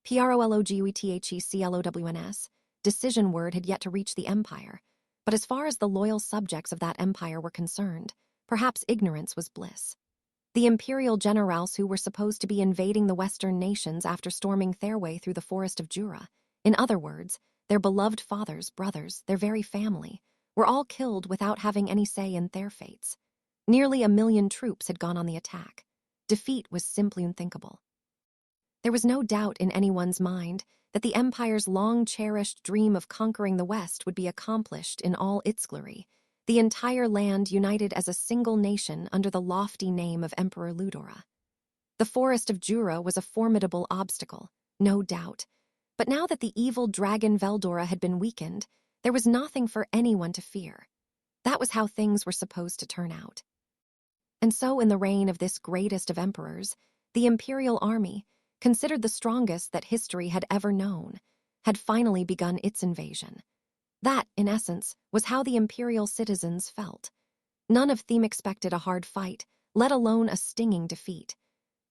Prologuetheclowns, decision word had yet to reach the empire, but as far as the loyal subjects of that empire were concerned, perhaps ignorance was bliss. The imperial generals who were supposed to be invading the western nations after storming their way through the forest of Jura, in other words, their beloved fathers, brothers, their very family, were all killed without having any say in their fates. Nearly 1 million troops had gone on the attack. Defeat was simply unthinkable. There was no doubt in anyone's mind that the Empire's long-cherished dream of conquering the West would be accomplished in all its glory, the entire land united as a single nation under the lofty name of Emperor Ludora. The forest of Jura was a formidable obstacle, no doubt, but now that the evil dragon Veldora had been weakened, there was nothing for anyone to fear. That was how things were supposed to turn out. And so in the reign of this greatest of emperors, the imperial army, considered the strongest that history had ever known, had finally begun its invasion. That, in essence, was how the imperial citizens felt. None of them expected a hard fight, let alone a stinging defeat.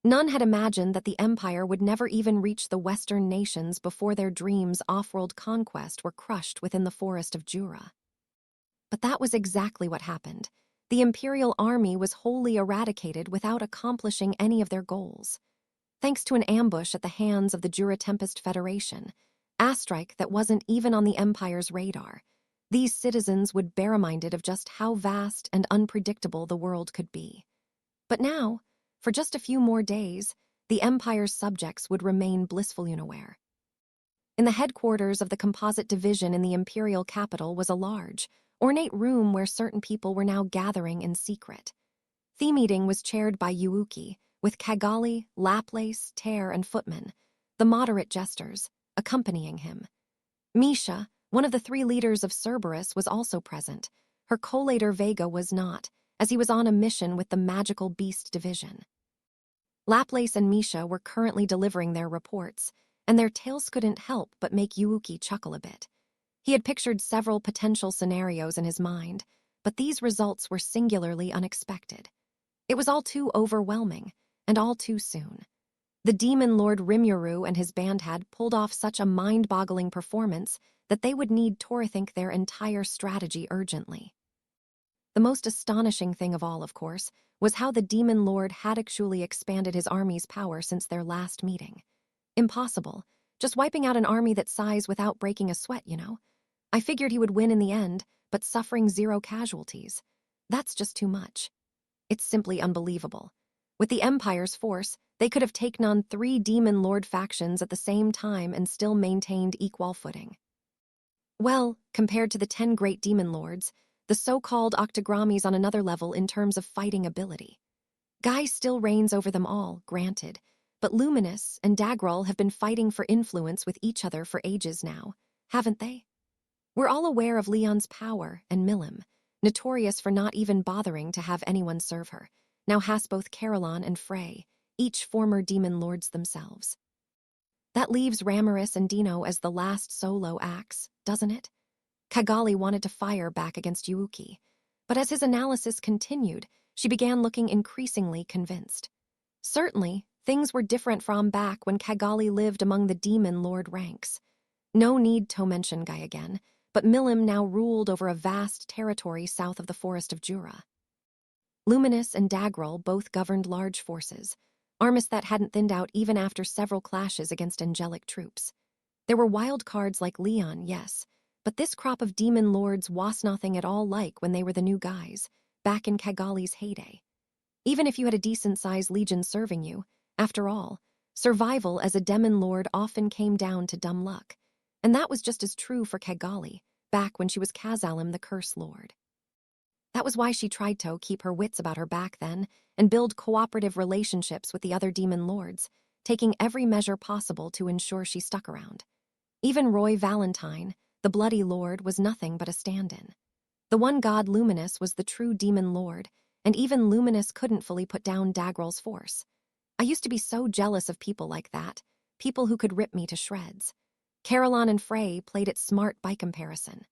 None had imagined that the empire would never even reach the western nations before their dreams of off-world conquest were crushed within the forest of Jura. But that was exactly what happened. The imperial army was wholly eradicated without accomplishing any of their goals. Thanks to an ambush at the hands of the Jura Tempest Federation, a strike that wasn't even on the Empire's radar, these citizens would bear reminded of just how vast and unpredictable the world could be. But now, for just a few more days, the Empire's subjects would remain blissfully unaware. In the headquarters of the Composite Division in the imperial capital was a large, ornate room where certain people were now gathering in secret. The meeting was chaired by Yuuki, with Cagali, Laplace, Tear, and Footman, the moderate jesters, accompanying him. Misha, one of the 3 leaders of Cerberus, was also present. Her collator Vega was not, as he was on a mission with the Magical Beast Division. Laplace and Misha were currently delivering their reports, and their tales couldn't help but make Yuuki chuckle a bit. He had pictured several potential scenarios in his mind, but these results were singularly unexpected. It was all too overwhelming, and all too soon. The demon lord Rimuru and his band had pulled off such a mind-boggling performance that they would need to rethink their entire strategy urgently. The most astonishing thing of all, of course, was how the demon lord had actually expanded his army's power since their last meeting. Impossible, just wiping out an army that size without breaking a sweat, you know. I figured he would win in the end, but suffering 0 casualties. That's just too much. It's simply unbelievable. With the Empire's force, they could have taken on 3 demon lord factions at the same time and still maintained equal footing. Well, compared to the 10 great demon lords, the so-called Octogrammy's on another level in terms of fighting ability. Guy still reigns over them all, granted, but Luminous and Dagrol have been fighting for influence with each other for ages now, haven't they? We're all aware of Leon's power, and Milim, notorious for not even bothering to have anyone serve her, now has both Caroline and Frey, each former demon lords themselves. That leaves Ramiris and Dino as the last solo acts, doesn't it? Cagali wanted to fire back against Yuuki, but as his analysis continued, she began looking increasingly convinced. Certainly, things were different from back when Cagali lived among the demon lord ranks. No need to mention Guy again, but Milim now ruled over a vast territory south of the forest of Jura. Luminous and Dagrol both governed large forces, armies that hadn't thinned out even after several clashes against angelic troops. There were wild cards like Leon, yes, but this crop of demon lords was nothing at all like when they were the new guys, back in Cagali's heyday. Even if you had a decent-sized legion serving you, after all, survival as a demon lord often came down to dumb luck, and that was just as true for Cagali, back when she was Kazalim the Curse Lord. That was why she tried to keep her wits about her back then and build cooperative relationships with the other demon lords, taking every measure possible to ensure she stuck around. Even Roy Valentine, the Bloody Lord, was nothing but a stand-in. The one god Luminous was the true demon lord, and even Luminous couldn't fully put down Dagrol's force. I used to be so jealous of people like that, people who could rip me to shreds. Caroline and Frey played it smart by comparison.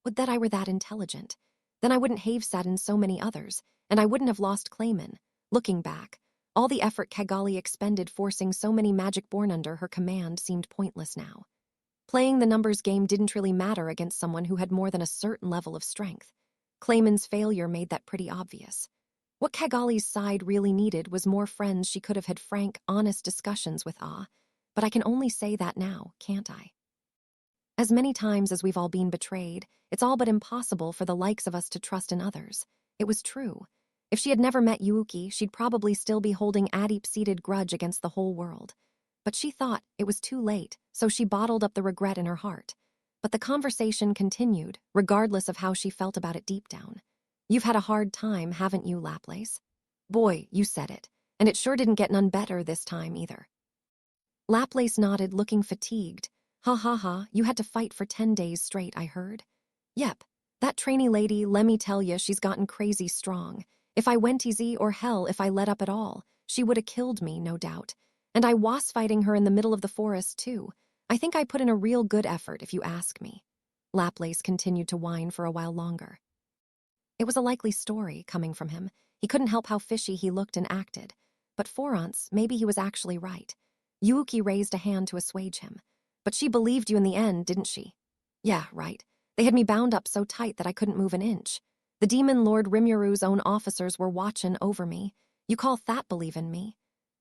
Would that I were that intelligent. Then I wouldn't have sat in so many others, and I wouldn't have lost Clayman. Looking back, All the effort Kigali expended forcing so many magic born under her command seemed pointless now. Playing the numbers game didn't really matter against someone who had more than a certain level of strength. Clayman's failure made that pretty obvious. What Kigali's side really needed was more friends she could have had frank, honest discussions with but I can only say that now, can't I? As many times as we've all been betrayed, it's all but impossible for the likes of us to trust in others. It was true. If she had never met Yuuki, she'd probably still be holding a deep-seated grudge against the whole world. But she thought it was too late, so she bottled up the regret in her heart. But the conversation continued, regardless of how she felt about it deep down. You've had a hard time, haven't you, Laplace? Boy, you said it. And it sure didn't get none better this time either. Laplace nodded, looking fatigued. Ha ha ha, you had to fight for 10 days straight, I heard. Yep, that trainee lady, lemme tell ya, she's gotten crazy strong. If I went easy, or hell, if I let up at all, she would have killed me, no doubt. And I was fighting her in the middle of the forest, too. I think I put in a real good effort, if you ask me. Laplace continued to whine for a while longer. It was a likely story, coming from him. He couldn't help how fishy he looked and acted. But for once, maybe he was actually right. Yuuki raised a hand to assuage him. But she believed you in the end, didn't she? Yeah, right. They had me bound up so tight that I couldn't move an inch. The demon Lord Rimuru's own officers were watching over me. You call that believin' me?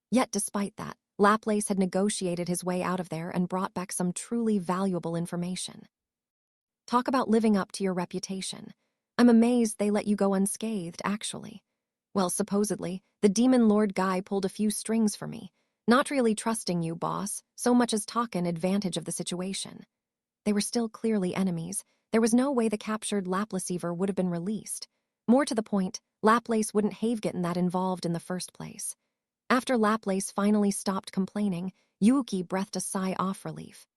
Yet despite that, Laplace had negotiated his way out of there and brought back some truly valuable information. Talk about living up to your reputation. I'm amazed they let you go unscathed, actually. Well, supposedly, the demon lord guy pulled a few strings for me. Not really trusting you, boss, so much as talkin' advantage of the situation. They were still clearly enemies. There was no way the captured Laplaceiver would have been released. More to the point, Laplace wouldn't have gotten that involved in the first place. After Laplace finally stopped complaining, Yuuki breathed a sigh of relief.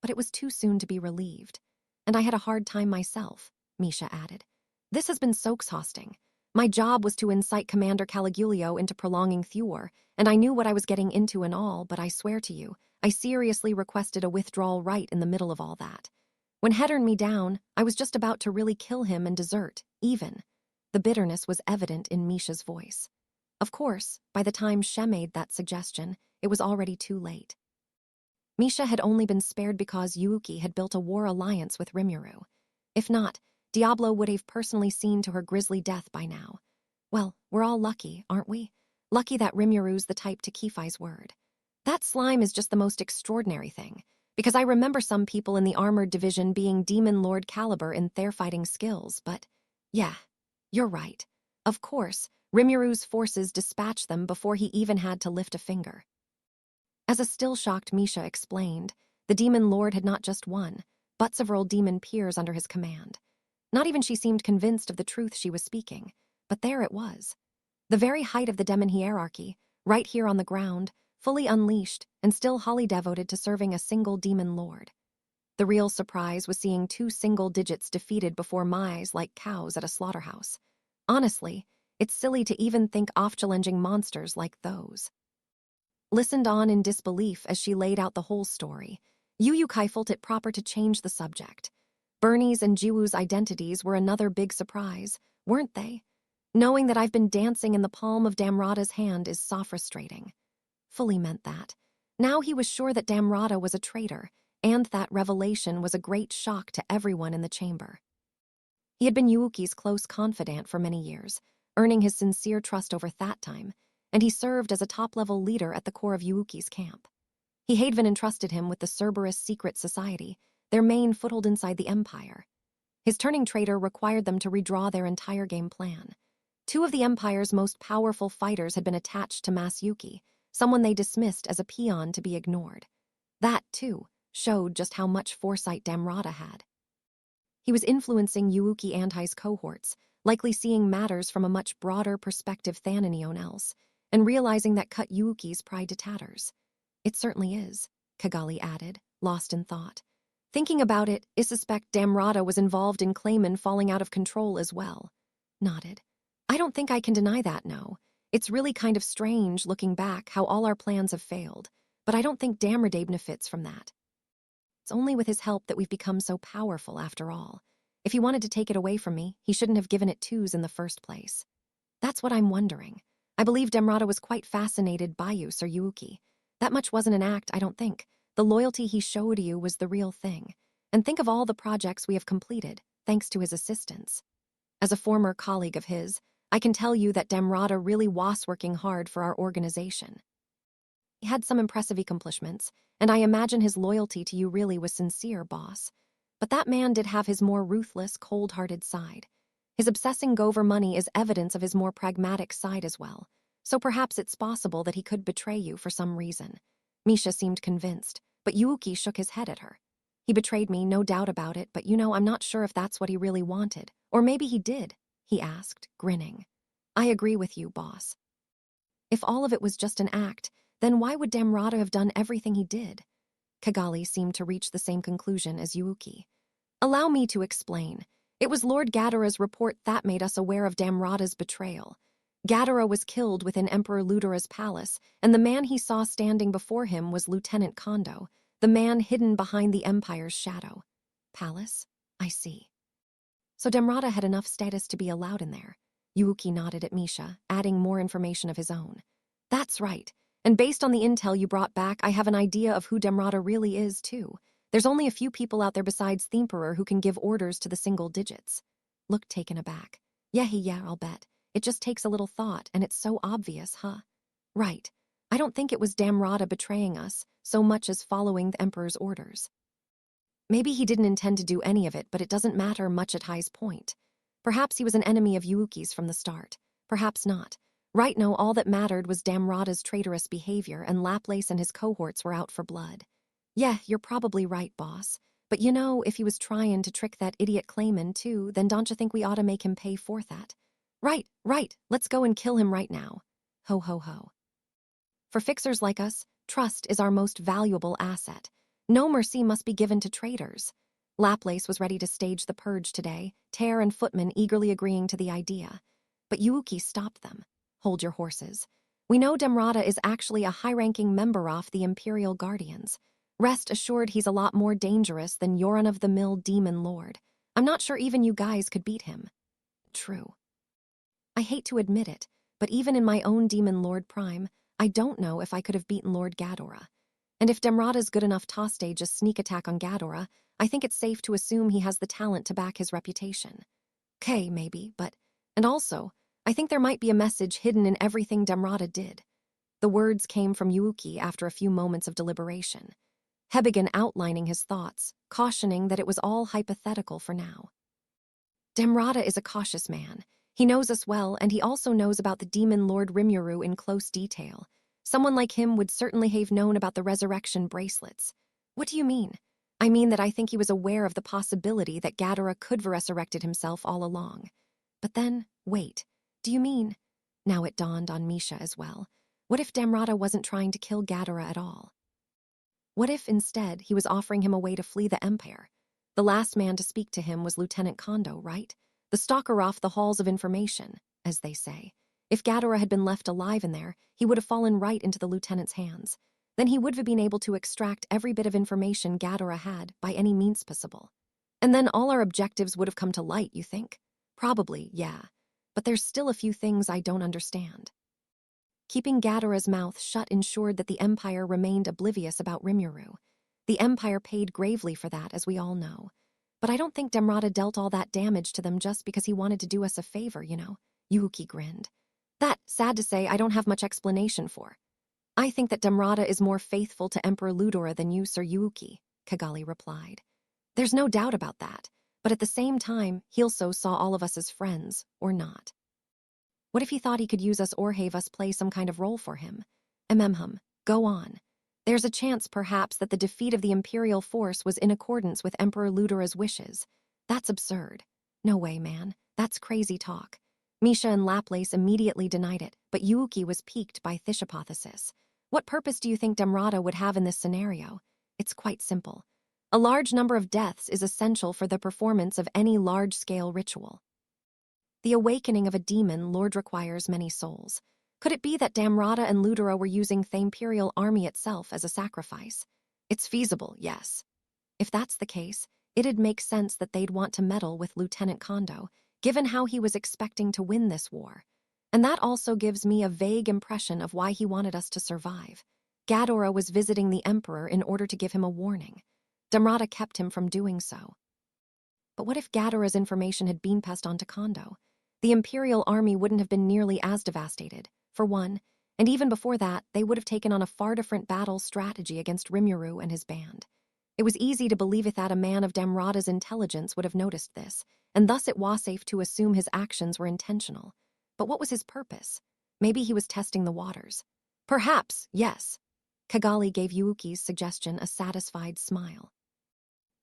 But it was too soon to be relieved. And I had a hard time myself, Misha added. This has been so exhausting. My job was to incite Commander Caligulio into prolonging Thuor, and I knew what I was getting into and all, but I swear to you, I seriously requested a withdrawal right in the middle of all that. When he turned me down, I was just about to really kill him and desert, even. The bitterness was evident in Misha's voice. Of course, by the time She made that suggestion, it was already too late. Misha had only been spared because Yuuki had built a war alliance with Rimuru. If not, Diablo would have personally seen to her grisly death by now. Well, we're all lucky, aren't we? Lucky that Rimuru's the type to Kifai's word. That slime is just the most extraordinary thing, because I remember some people in the armored division being demon lord caliber in their fighting skills, but yeah, you're right. Of course, Rimuru's forces dispatched them before he even had to lift a finger. As a still-shocked Misha explained, the demon lord had not just one, but several demon peers under his command. Not even she seemed convinced of the truth she was speaking, but there it was. The very height of the demon hierarchy, right here on the ground, fully unleashed and still wholly devoted to serving a single demon lord. The real surprise was seeing 2 single digits defeated before my eyes like cows at a slaughterhouse. Honestly, it's silly to even think of challenging monsters like those. Listened on in disbelief as she laid out the whole story, Yu Kai felt it proper to change the subject. Bernie's and Jiwoo's identities were another big surprise, weren't they? Knowing that I've been dancing in the palm of Damrada's hand is so frustrating. Fully meant that. Now he was sure that Damrada was a traitor, and that revelation was a great shock to everyone in the chamber. He had been Yuuki's close confidant for many years, earning his sincere trust over that time, and he served as a top-level leader at the core of Yuuki's camp. He had even entrusted him with the Cerberus Secret Society, their main foothold inside the Empire. His turning traitor required them to redraw their entire game plan. 2 of the Empire's most powerful fighters had been attached to Masayuki, someone they dismissed as a peon to be ignored. That, too, showed just how much foresight Damrada had. He was influencing Yuuki Antai's cohorts, likely seeing matters from a much broader perspective than anyone else, and realizing that cut Yuuki's pride to tatters. It certainly is, Kigali added, lost in thought. Thinking about it, I suspect Damrada was involved in Clayman falling out of control as well. Nodded. I don't think I can deny that, no. It's really kind of strange, looking back, how all our plans have failed, but I don't think Damrada benefits from that. It's only with his help that we've become so powerful, after all. If he wanted to take it away from me, he shouldn't have given it twos in the first place. That's what I'm wondering. I believe Demrata was quite fascinated by you, Sir Yuuki. That much wasn't an act, I don't think. The loyalty he showed you was the real thing. And think of all the projects we have completed, thanks to his assistance. As a former colleague of his, I can tell you that Demrata really was working hard for our organization. He had some impressive accomplishments, and I imagine his loyalty to you really was sincere, boss. But that man did have his more ruthless, cold-hearted side. His obsessing over money is evidence of his more pragmatic side as well, so perhaps it's possible that he could betray you for some reason. Misha seemed convinced, but Yuuki shook his head at her. He betrayed me, no doubt about it, but I'm not sure if that's what he really wanted. Or maybe he did, he asked, grinning. I agree with you, boss. If all of it was just an act, then why would Demrata have done everything he did? Kigali seemed to reach the same conclusion as Yuuki. Allow me to explain. It was Lord Gadara's report that made us aware of Damrata's betrayal. Gadara was killed within Emperor Ludera's palace, and the man he saw standing before him was Lieutenant Kondo, the man hidden behind the Empire's shadow. Palace? I see. So Damrata had enough status to be allowed in there. Yuuki nodded at Misha, adding more information of his own. That's right. And based on the intel you brought back, I have an idea of who Demrata really is, too. There's only a few people out there besides the Emperor who can give orders to the single digits. Looked taken aback. Yeah, I'll bet. It just takes a little thought, and it's so obvious, huh? Right. I don't think it was Demrata betraying us, so much as following the Emperor's orders. Maybe he didn't intend to do any of it, but it doesn't matter much at Hai's point. Perhaps he was an enemy of Yuuki's from the start. Perhaps not. Right now, all that mattered was Damrata's traitorous behavior, and Laplace and his cohorts were out for blood. Yeah, you're probably right, boss. But if he was trying to trick that idiot Clayman too, then don't you think we ought to make him pay for that? Right. Let's go and kill him right now. Ho, ho, ho. For fixers like us, trust is our most valuable asset. No mercy must be given to traitors. Laplace was ready to stage the purge today, Tear and Footman eagerly agreeing to the idea. But Yuuki stopped them. Hold your horses. We know Demrata is actually a high-ranking member of the Imperial Guardians. Rest assured he's a lot more dangerous than your run-of-the-mill demon lord. I'm not sure even you guys could beat him. True. I hate to admit it, but even in my own demon lord prime, I don't know if I could have beaten Lord Gadora. And if Demrata's good enough to stage a sneak attack on Gadora, I think it's safe to assume he has the talent to back his reputation. Okay, maybe, but... And also, I think there might be a message hidden in everything Demrata did. The words came from Yuuki after a few moments of deliberation. He began outlining his thoughts, cautioning that it was all hypothetical for now. Demrata is a cautious man. He knows us well, and he also knows about the demon Lord Rimuru in close detail. Someone like him would certainly have known about the resurrection bracelets. What do you mean? I mean that I think he was aware of the possibility that Gadara could have resurrected himself all along. But then, wait, do you mean? Now it dawned on Misha as well. What if Demrata wasn't trying to kill Gadara at all? What if, instead, he was offering him a way to flee the Empire? The last man to speak to him was Lieutenant Kondo, right? The stalker off the halls of information, as they say. If Gadara had been left alive in there, he would have fallen right into the lieutenant's hands. Then he would have been able to extract every bit of information Gadara had by any means possible. And then all our objectives would have come to light, you think? Probably, yeah. But there's still a few things I don't understand. Keeping Gadara's mouth shut ensured that the Empire remained oblivious about Rimuru. The Empire paid gravely for that, as we all know. But I don't think Demrata dealt all that damage to them just because he wanted to do us a favor, Yuuki grinned. That, sad to say, I don't have much explanation for. I think that Demrata is more faithful to Emperor Ludora than you, Sir Yuuki, Kigali replied. There's no doubt about that, but at the same time, he also saw all of us as friends, or not. What if he thought he could use us or have us play some kind of role for him? Go on. There's a chance, perhaps, that the defeat of the Imperial force was in accordance with Emperor Ludora's wishes. That's absurd. No way, man. That's crazy talk. Misha and Laplace immediately denied it, but Yuuki was piqued by this hypothesis. What purpose do you think Demrata would have in this scenario? It's quite simple. A large number of deaths is essential for the performance of any large-scale ritual. The awakening of a demon lord requires many souls. Could it be that Damrata and Ludora were using the Imperial army itself as a sacrifice? It's feasible, yes. If that's the case, it'd make sense that they'd want to meddle with Lieutenant Kondo, given how he was expecting to win this war. And that also gives me a vague impression of why he wanted us to survive. Ghidorah was visiting the Emperor in order to give him a warning. Damrata kept him from doing so. But what if Ghidorah's information had been passed on to Kondo? The Imperial army wouldn't have been nearly as devastated, for one, and even before that, they would have taken on a far different battle strategy against Rimuru and his band. It was easy to believe that a man of Damrata's intelligence would have noticed this, and thus it was safe to assume his actions were intentional. But what was his purpose? Maybe he was testing the waters. Perhaps, yes. Kigali gave Yuuki's suggestion a satisfied smile.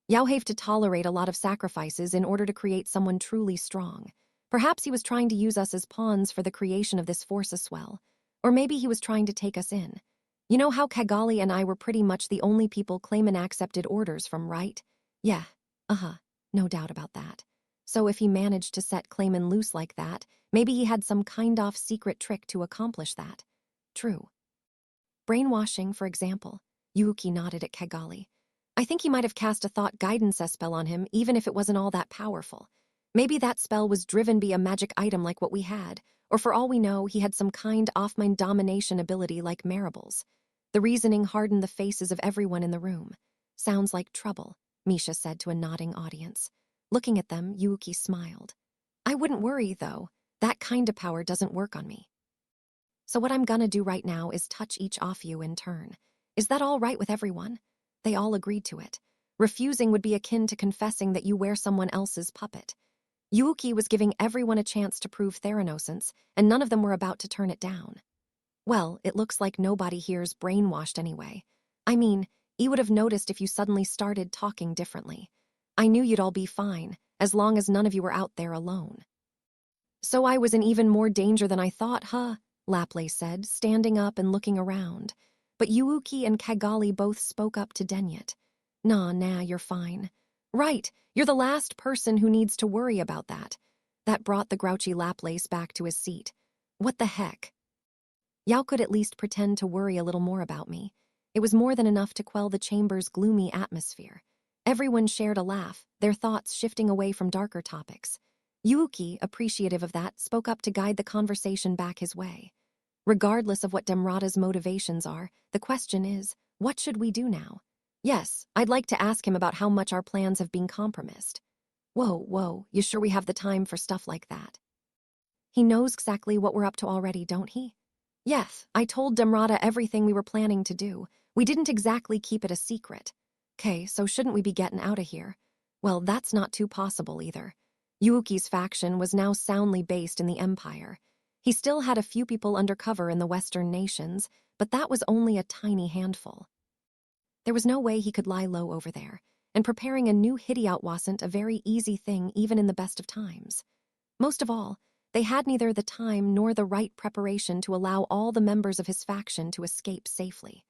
You'll have to tolerate a lot of sacrifices in order to create someone truly strong. Perhaps he was trying to use us as pawns for the creation of this force as well. Or maybe he was trying to take us in. You know how Kigali and I were pretty much the only people Clayman accepted orders from, right? Yeah, no doubt about that. So if he managed to set Clayman loose like that, maybe he had some kind-of secret trick to accomplish that. True. Brainwashing, for example. Yuuki nodded at Kigali. I think he might have cast a thought guidance spell on him, even if it wasn't all that powerful. Maybe that spell was driven by a magic item like what we had, or for all we know, he had some kind off-mind domination ability like Maribel's. The reasoning hardened the faces of everyone in the room. Sounds like trouble, Misha said to a nodding audience. Looking at them, Yuuki smiled. I wouldn't worry, though. That kind of power doesn't work on me. So what I'm gonna do right now is touch each off you in turn. Is that all right with everyone? They all agreed to it. Refusing would be akin to confessing that you wear someone else's puppet. Yuuki was giving everyone a chance to prove their innocence, and none of them were about to turn it down. Well, it looks like nobody here's brainwashed anyway. I mean, you would have noticed if you suddenly started talking differently. I knew you'd all be fine, as long as none of you were out there alone. So I was in even more danger than I thought, huh? Lapley said, standing up and looking around. But Yuuki and Kigali both spoke up to Denyet. Nah, you're fine. Right, you're the last person who needs to worry about that. That brought the grouchy Laplace back to his seat. What the heck? Yao could at least pretend to worry a little more about me. It was more than enough to quell the chamber's gloomy atmosphere. Everyone shared a laugh, their thoughts shifting away from darker topics. Yuuki, appreciative of that, spoke up to guide the conversation back his way. Regardless of what Damrata's motivations are, the question is, what should we do now? Yes, I'd like to ask him about how much our plans have been compromised. Whoa, you sure we have the time for stuff like that? He knows exactly what we're up to already, don't he? Yes, I told Damrata everything we were planning to do. We didn't exactly keep it a secret. Okay, so shouldn't we be getting out of here? Well, that's not too possible either. Yuuki's faction was now soundly based in the Empire. He still had a few people undercover in the Western nations, but that was only a tiny handful. There was no way he could lie low over there, and preparing a new hideout wasn't a very easy thing even in the best of times. Most of all, they had neither the time nor the right preparation to allow all the members of his faction to escape safely.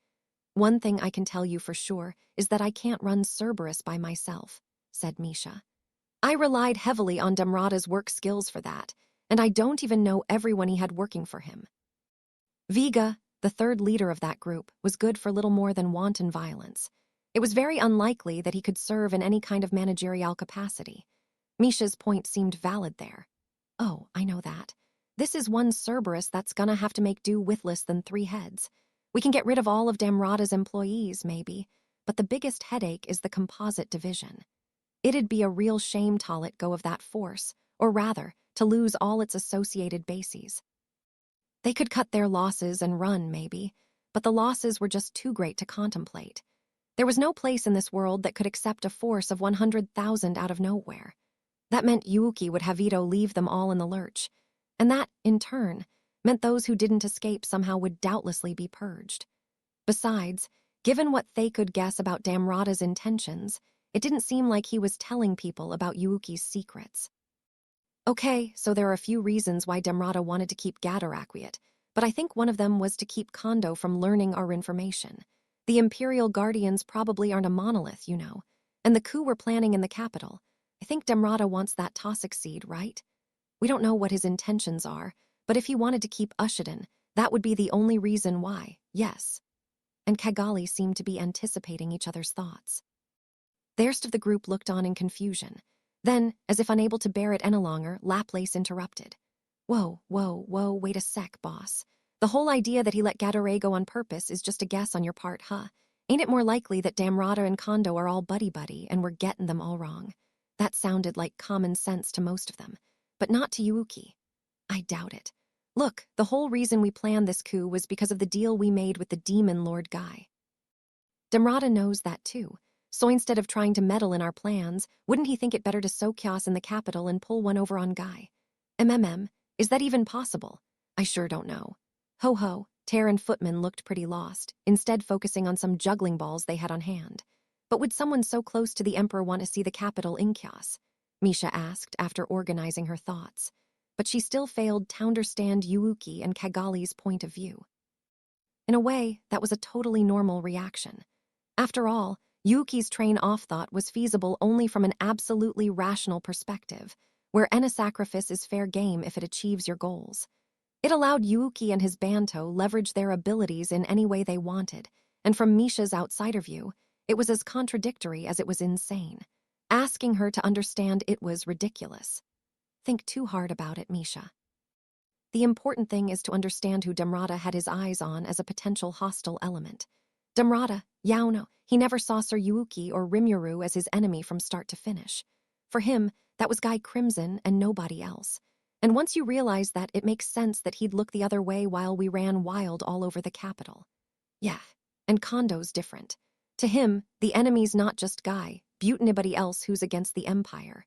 One thing I can tell you for sure is that I can't run Cerberus by myself, said Misha. I relied heavily on Damrata's work skills for that, and I don't even know everyone he had working for him. Vega, the third leader of that group, was good for little more than wanton violence. It was very unlikely that he could serve in any kind of managerial capacity. Misha's point seemed valid there. Oh, I know that. This is one Cerberus that's gonna have to make do with less than 3 heads. We can get rid of all of Damrata's employees, maybe, but the biggest headache is the composite division. It'd be a real shame to let go of that force, or rather, to lose all its associated bases. They could cut their losses and run, maybe, but the losses were just too great to contemplate. There was no place in this world that could accept a force of 100,000 out of nowhere. That meant Yuuki would have Ito leave them all in the lurch, and that, in turn, meant those who didn't escape somehow would doubtlessly be purged. Besides, given what they could guess about Damrata's intentions, it didn't seem like he was telling people about Yuuki's secrets. Okay, so there are a few reasons why Damrata wanted to keep Ghidorah quiet, but I think one of them was to keep Kondo from learning our information. The Imperial Guardians probably aren't a monolith, and the coup we're planning in the capital, I think Damrata wants that Tossic seed, right? We don't know what his intentions are, but if he wanted to keep Ushiden, that would be the only reason why, yes. And Kigali seemed to be anticipating each other's thoughts. The rest of the group looked on in confusion. Then, as if unable to bear it any longer, Laplace interrupted. Whoa, whoa, whoa, wait a sec, boss. The whole idea that he let Gadore go on purpose is just a guess on your part, huh? Ain't it more likely that Damrata and Kondo are all buddy-buddy and we're getting them all wrong? That sounded like common sense to most of them, but not to Yuuki. I doubt it. Look, the whole reason we planned this coup was because of the deal we made with the Demon Lord guy. Damrata knows that too, so instead of trying to meddle in our plans, wouldn't he think it better to sow chaos in the capital and pull one over on Guy? Is that even possible? I sure don't know. Ho ho, Tare and Footman looked pretty lost, instead focusing on some juggling balls they had on hand. But would someone so close to the Emperor want to see the capital in chaos? Misha asked after organizing her thoughts. But she still failed to understand Yuuki and Kagali's point of view. In a way, that was a totally normal reaction. After all, Yuuki's train-off thought was feasible only from an absolutely rational perspective, where any sacrifice is fair game if it achieves your goals. It allowed Yuuki and his Banto leverage their abilities in any way they wanted, and from Misha's outsider view, it was as contradictory as it was insane. Asking her to understand it was ridiculous. Think too hard about it, Misha. The important thing is to understand who Damrata had his eyes on as a potential hostile element. Damrata, Yauno, he never saw Sir Yuuki or Rimuru as his enemy from start to finish. For him, that was Guy Crimson and nobody else. And once you realize that, it makes sense that he'd look the other way while we ran wild all over the capital. Yeah, and Kondo's different. To him, the enemy's not just Guy, but anybody else who's against the Empire.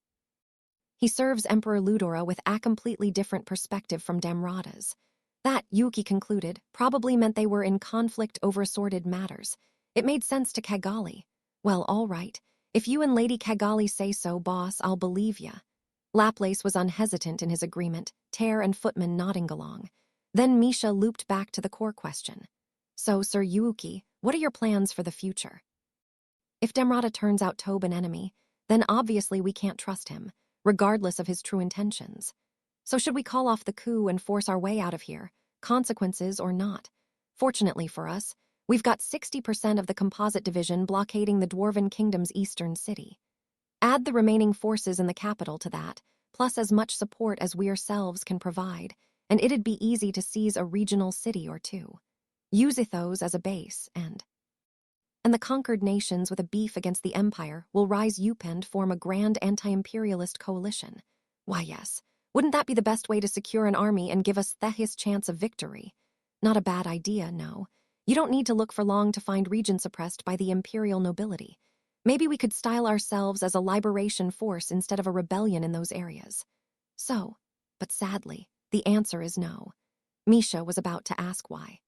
He serves Emperor Ludora with a completely different perspective from Damrata's. That, Yuuki concluded, probably meant they were in conflict over assorted matters. It made sense to Kagali. Well, all right. If you and Lady Kagali say so, boss, I'll believe ya. Laplace was unhesitant in his agreement, Tare and Footman nodding along. Then Misha looped back to the core question. So, Sir Yuuki, what are your plans for the future? If Damrata turns out Tobe an enemy, then obviously we can't trust him, regardless of his true intentions. So should we call off the coup and force our way out of here, consequences or not? Fortunately for us, we've got 60% of the composite division blockading the Dwarven Kingdom's eastern city. Add the remaining forces in the capital to that, plus as much support as we ourselves can provide, and it'd be easy to seize a regional city or two. Use Ithos as a base, and the conquered nations with a beef against the Empire will rise up and form a grand anti-imperialist coalition. Why yes, wouldn't that be the best way to secure an army and give us the highest chance of victory? Not a bad idea, no. You don't need to look for long to find regions oppressed by the imperial nobility. Maybe we could style ourselves as a liberation force instead of a rebellion in those areas. So, but sadly, the answer is no. Misha was about to ask why.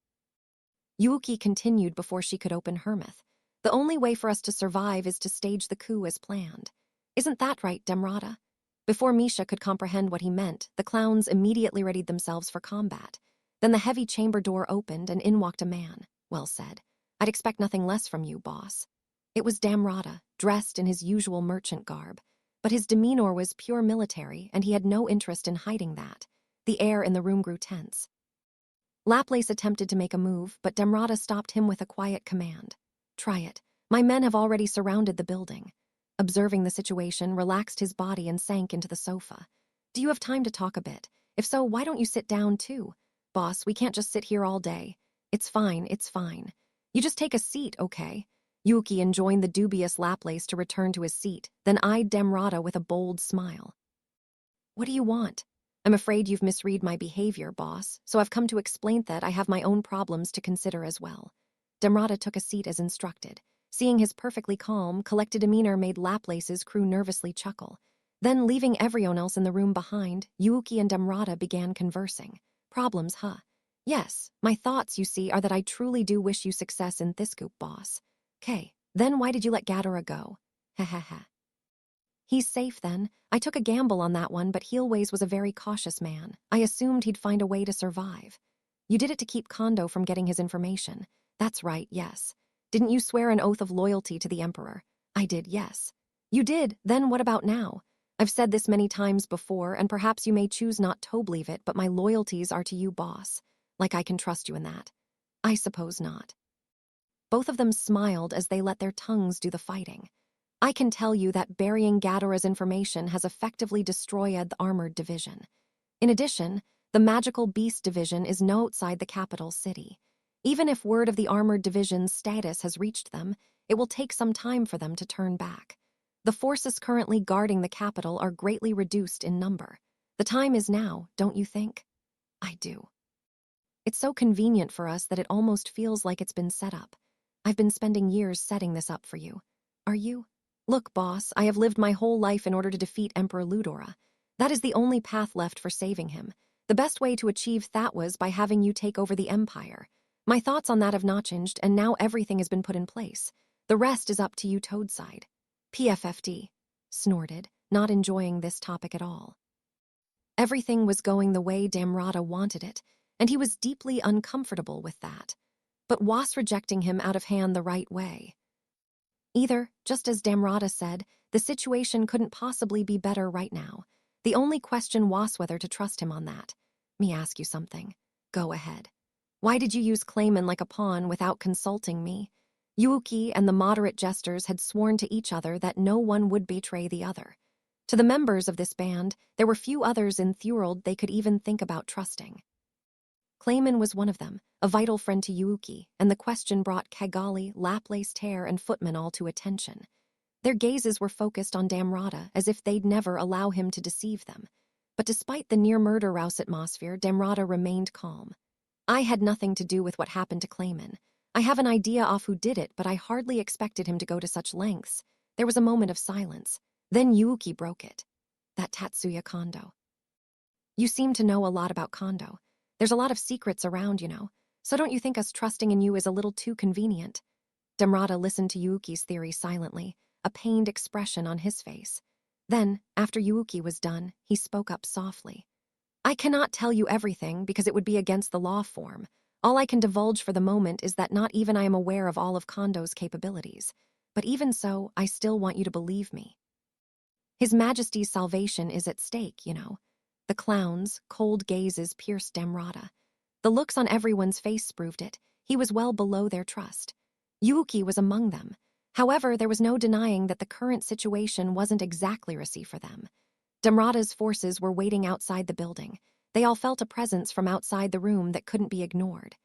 Yuuki continued before she could open her mouth. The only way for us to survive is to stage the coup as planned. Isn't that right, Damrata? Before Misha could comprehend what he meant, the clowns immediately readied themselves for combat. Then the heavy chamber door opened and in walked a man. Well said. I'd expect nothing less from you, boss. It was Damrata, dressed in his usual merchant garb. But his demeanor was pure military, and he had no interest in hiding that. The air in the room grew tense. Laplace attempted to make a move, but Damrata stopped him with a quiet command. Try it. My men have already surrounded the building. Observing the situation, relaxed his body and sank into the sofa. Do you have time to talk a bit? If so, why don't you sit down too? Boss, we can't just sit here all day. It's fine, it's fine. You just take a seat, okay? Yuuki enjoined the dubious Laplace to return to his seat, then eyed Damrata with a bold smile. What do you want? I'm afraid you've misread my behavior, boss, so I've come to explain that I have my own problems to consider as well. Damrata took a seat as instructed. Seeing his perfectly calm, collected demeanor made Laplace's crew nervously chuckle. Then, leaving everyone else in the room behind, Yuuki and Damrata began conversing. Problems, huh? Yes, my thoughts, you see, are that I truly do wish you success in this coup, boss. K, then why did you let Gadara go? Ha ha ha. He's safe then. I took a gamble on that one, but Heelways was a very cautious man. I assumed he'd find a way to survive. You did it to keep Kondo from getting his information. That's right, yes. Didn't you swear an oath of loyalty to the Emperor? I did, yes. You did, then what about now? I've said this many times before, and perhaps you may choose not to believe it, but my loyalties are to you, boss. Like I can trust you in that. I suppose not. Both of them smiled as they let their tongues do the fighting. I can tell you that burying Gadora's information has effectively destroyed the armored division. In addition, The Magical Beast Division is no outside the capital city. Even if word of the Armored Division's status has reached them, it will take some time for them to turn back. The forces currently guarding the capital are greatly reduced in number. The time is now, don't you think? I do. It's so convenient for us that it almost feels like it's been set up. I've been spending years setting this up for you. Are you? Look, boss, I have lived my whole life in order to defeat Emperor Ludora. That is the only path left for saving him. The best way to achieve that was by having you take over the Empire. My thoughts on that have not changed, and now everything has been put in place. The rest is up to you, Toadside. PFFD, snorted, not enjoying this topic at all. Everything was going the way Damrata wanted it, and he was deeply uncomfortable with that. But was rejecting him out of hand the right way? Either, just as Damrata said, the situation couldn't possibly be better right now. The only question was whether to trust him on that. Me ask you something. Go ahead. Why did you use Clayman like a pawn without consulting me? Yuuki and the moderate jesters had sworn to each other that no one would betray the other. To the members of this band, there were few others in Thurald they could even think about trusting. Clayman was one of them, a vital friend to Yuuki, and the question brought Kagali, Laplace Tear, and Footman all to attention. Their gazes were focused on Damrata, as if they'd never allow him to deceive them. But despite the near-murder rouse atmosphere, Damrata remained calm. I had nothing to do with what happened to Clayman. I have an idea of who did it, but I hardly expected him to go to such lengths. There was a moment of silence. Then Yuuki broke it. That Tatsuya Kondo. You seem to know a lot about Kondo. There's a lot of secrets around, you know. So don't you think us trusting in you is a little too convenient? Damrata listened to Yuuki's theory silently, a pained expression on his face. Then, after Yuuki was done, he spoke up softly. I cannot tell you everything because it would be against the law form. All I can divulge for the moment is that not even I am aware of all of Kondo's capabilities. But even so, I still want you to believe me. His Majesty's salvation is at stake, you know. The clown's cold gazes pierced Damrata. The looks on everyone's face proved it. He was well below their trust. Yuuki was among them. However, there was no denying that the current situation wasn't exactly risky for them. Damrata's forces were waiting outside the building. They all felt a presence from outside the room that couldn't be ignored.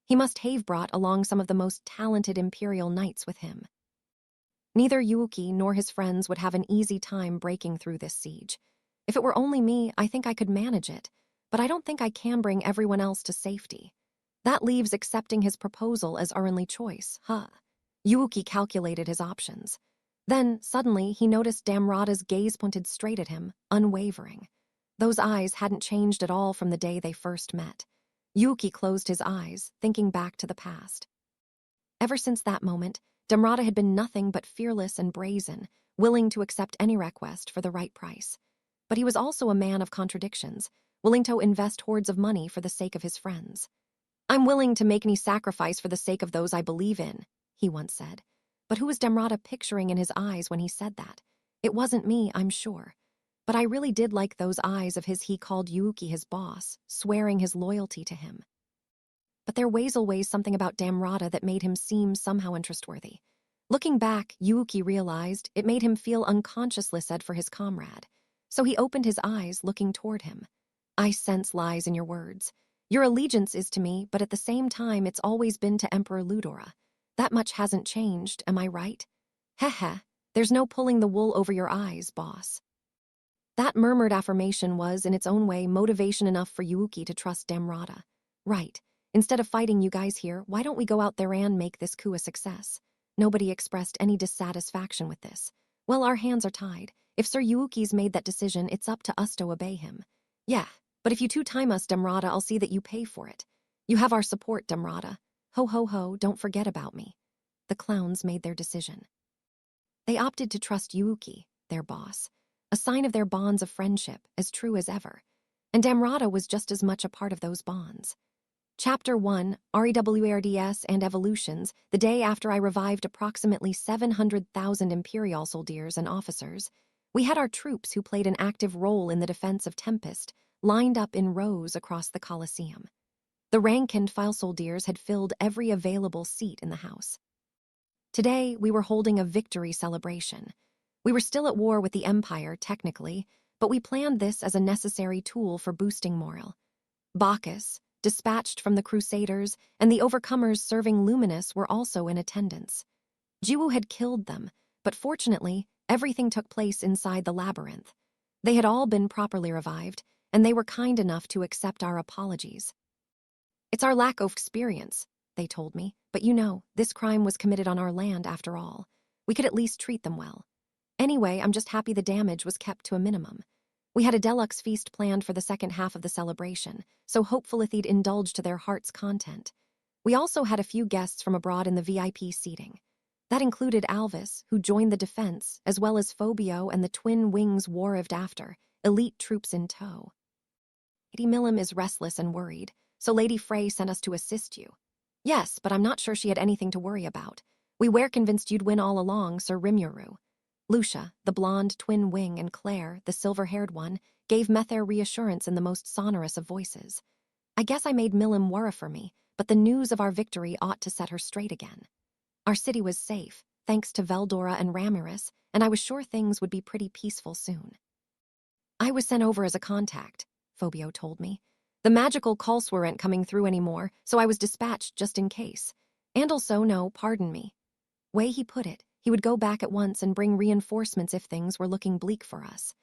He must have brought along some of the most talented Imperial knights with him. Neither Yuuki nor his friends would have an easy time breaking through this siege. If it were only me, I think I could manage it, but I don't think I can bring everyone else to safety. That leaves accepting his proposal as our only choice, huh? Yuuki calculated his options. Then, suddenly, he noticed Damrata's gaze pointed straight at him, unwavering. Those eyes hadn't changed at all from the day they first met. Yuuki closed his eyes, thinking back to the past. Ever since that moment, Damrata had been nothing but fearless and brazen, willing to accept any request for the right price. But he was also a man of contradictions, willing to invest hordes of money for the sake of his friends. I'm willing to make any sacrifice for the sake of those I believe in, he once said. But who was Damrata picturing in his eyes when he said that? It wasn't me, I'm sure. But I really did like those eyes of his. He called Yuuki his boss, swearing his loyalty to him. But there was always something about Damrata that made him seem somehow untrustworthy. Looking back, Yuuki realized it made him feel unconsciously sad for his comrade. So he opened his eyes, looking toward him. I sense lies in your words. Your allegiance is to me, but at the same time it's always been to Emperor Ludora. That much hasn't changed, am I right? Heh, there's no pulling the wool over your eyes, boss. That murmured affirmation was, in its own way, motivation enough for Yuuki to trust Damrata. Right. Instead of fighting you guys here, why don't we go out there and make this coup a success? Nobody expressed any dissatisfaction with this. Well, our hands are tied. If Sir Yuuki's made that decision, it's up to us to obey him. Yeah, but if you two-time us, Damrata, I'll see that you pay for it. You have our support, Damrata. Ho ho ho, don't forget about me. The clowns made their decision. They opted to trust Yuuki, their boss, a sign of their bonds of friendship, as true as ever. And Damrata was just as much a part of those bonds. Chapter 1, REWRDS and Evolutions. The day after I revived approximately 700,000 Imperial soldiers and officers, we had our troops who played an active role in the defense of Tempest lined up in rows across the Colosseum. The rank-and-file soldiers had filled every available seat in the house. Today, we were holding a victory celebration. We were still at war with the Empire, technically, but we planned this as a necessary tool for boosting morale. Bacchus, dispatched from the Crusaders, and the overcomers serving Luminous were also in attendance. Jiwoo had killed them, but fortunately, everything took place inside the labyrinth. They had all been properly revived, and they were kind enough to accept our apologies. "It's our lack of experience," they told me, "but this crime was committed on our land after all. We could at least treat them well. Anyway, I'm just happy the damage was kept to a minimum. We had a deluxe feast planned for the second half of the celebration, so hopefully they'd indulge to their heart's content. We also had a few guests from abroad in the VIP seating. That included Alvis, who joined the defense, as well as Phobio and the twin wings warived after, elite troops in tow. Lady Millam is restless and worried, so Lady Frey sent us to assist you." "Yes, but I'm not sure she had anything to worry about. We were convinced you'd win all along, Sir Rimuru." Lucia, the blonde twin wing, and Claire, the silver-haired one, gave Mether reassurance in the most sonorous of voices. I guess I made Millam worry for me, but the news of our victory ought to set her straight again. Our city was safe, thanks to Veldora and Ramirez, and I was sure things would be pretty peaceful soon. "I was sent over as a contact," Phobio told me. "The magical calls weren't coming through anymore, so I was dispatched just in case. And also, no, pardon me. Way he put it, he would go back at once and bring reinforcements if things were looking bleak for us.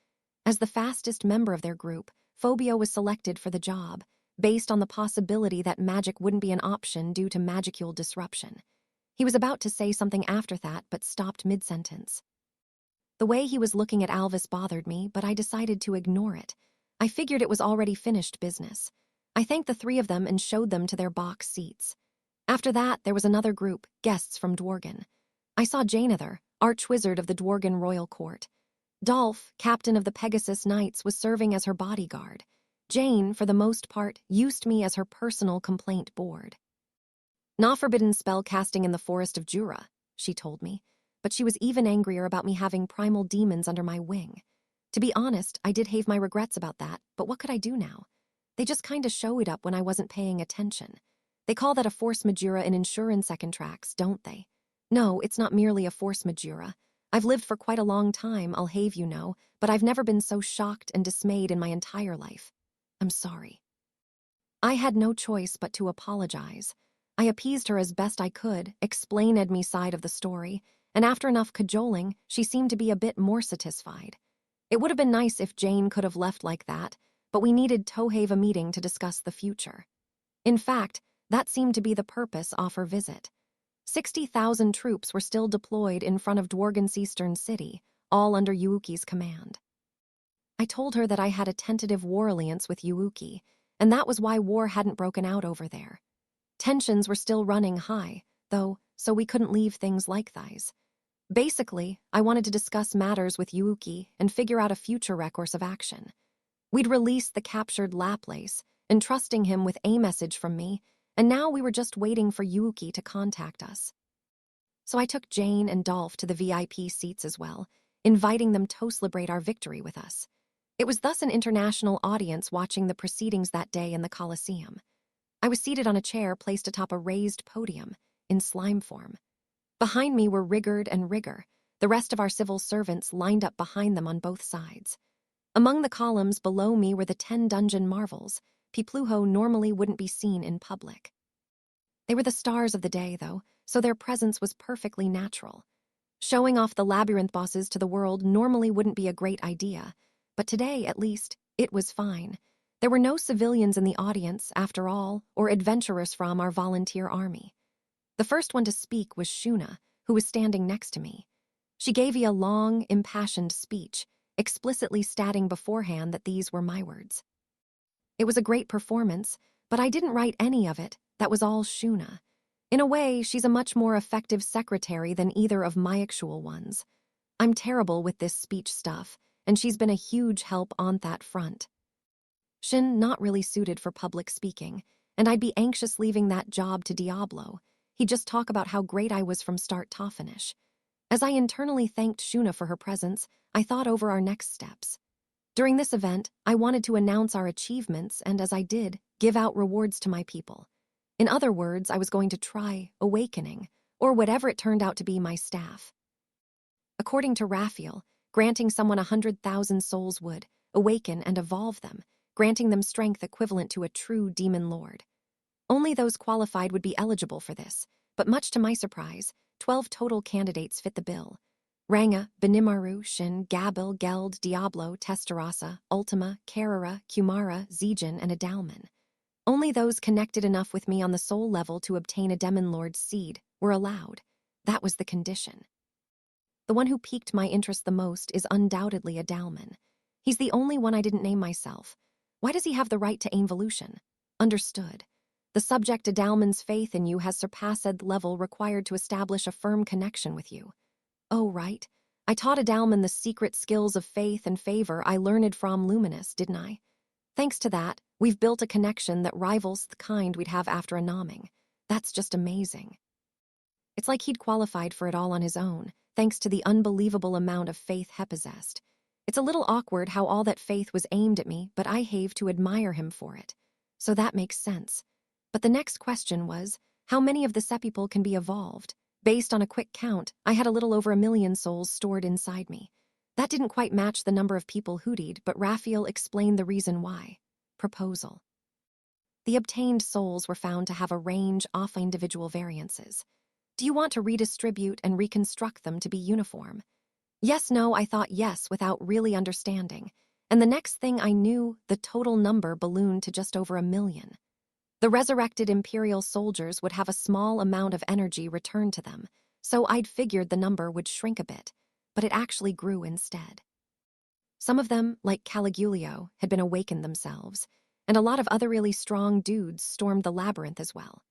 As the fastest member of their group, Phobio was selected for the job, based on the possibility that magic wouldn't be an option due to magicule disruption. He was about to say something after that, but stopped mid-sentence. The way he was looking at Alvis bothered me, but I decided to ignore it. I figured it was already finished business. I thanked the three of them and showed them to their box seats. After that, there was another group, guests from Dworgen. I saw Janether, archwizard of the Dworgen royal court. Dolph, captain of the Pegasus Knights, was serving as her bodyguard. Jane, for the most part, used me as her personal complaint board. "Not forbidden spell casting in the forest of Jura," she told me, but she was even angrier about me having primal demons under my wing. To be honest, I did have my regrets about that, but what could I do now? They just kinda showed up when I wasn't paying attention. They call that a force majeure in insurance contracts, don't they? No, it's not merely a force majeure. I've lived for quite a long time, I'll have you know, but I've never been so shocked and dismayed in my entire life. I'm sorry. I had no choice but to apologize. I appeased her as best I could, explained Edme's side of the story, and after enough cajoling, she seemed to be a bit more satisfied. It would have been nice if Jane could have left like that, but we needed to have a meeting to discuss the future. In fact, that seemed to be the purpose of her visit. 60,000 troops were still deployed in front of Dworgen's eastern city, all under Yuuki's command. I told her that I had a tentative war alliance with Yuuki, and that was why war hadn't broken out over there. Tensions were still running high, though, so we couldn't leave things like these. Basically, I wanted to discuss matters with Yuuki and figure out a future course of action. We'd released the captured Laplace, entrusting him with a message from me, and now we were just waiting for Yuuki to contact us. So I took Jane and Dolph to the VIP seats as well, inviting them to celebrate our victory with us. It was thus an international audience watching the proceedings that day in the Colosseum. I was seated on a chair placed atop a raised podium, in slime form. Behind me were Rigard and Rigger, the rest of our civil servants lined up behind them on both sides. Among the columns below me were the 10 dungeon marvels, people who normally wouldn't be seen in public. They were the stars of the day, though, so their presence was perfectly natural. Showing off the labyrinth bosses to the world normally wouldn't be a great idea, but today, at least, it was fine. There were no civilians in the audience, after all, or adventurers from our volunteer army. The first one to speak was Shuna, who was standing next to me. She gave me a long, impassioned speech, explicitly stating beforehand that these were my words. It was a great performance, but I didn't write any of it. That was all Shuna. In a way, she's a much more effective secretary than either of my actual ones. I'm terrible with this speech stuff, and she's been a huge help on that front. Shin not really suited for public speaking, and I'd be anxious leaving that job to Diablo. He'd just talk about how great I was from start to finish. As I internally thanked Shuna for her presence, I thought over our next steps. During this event, I wanted to announce our achievements and, as I did, give out rewards to my people. In other words, I was going to try awakening, or whatever it turned out to be, my staff. According to Raphael, granting someone 100,000 souls would awaken and evolve them, granting them strength equivalent to a true demon lord. Only those qualified would be eligible for this, but much to my surprise, 12 total candidates fit the bill. Ranga, Benimaru, Shin, Gabil, Geld, Diablo, Testarossa, Ultima, Carrera, Kumara, Zijin, and Adalman. Only those connected enough with me on the soul level to obtain a Demon Lord's seed were allowed. That was the condition. The one who piqued my interest the most is undoubtedly Adalman. He's the only one I didn't name myself. Why does he have the right to involution? Understood. The subject Adalman's faith in you has surpassed the level required to establish a firm connection with you. Oh, right. I taught Adalman the secret skills of faith and favor I learned from Luminous, didn't I? Thanks to that, we've built a connection that rivals the kind we'd have after a nomming. That's just amazing. It's like he'd qualified for it all on his own, thanks to the unbelievable amount of faith he possessed. It's a little awkward how all that faith was aimed at me, but I have to admire him for it. So that makes sense. But the next question was, how many of the sepipal can be evolved? Based on a quick count, I had a little over 1 million souls stored inside me. That didn't quite match the number of people hootied, but Raphael explained the reason why. Proposal. The obtained souls were found to have a range of individual variances. Do you want to redistribute and reconstruct them to be uniform? Yes, no, I thought yes without really understanding. And the next thing I knew, the total number ballooned to just over 1 million. The resurrected Imperial soldiers would have a small amount of energy returned to them, so I'd figured the number would shrink a bit, but it actually grew instead. Some of them, like Caligulio, had been awakened themselves, and a lot of other really strong dudes stormed the labyrinth as well.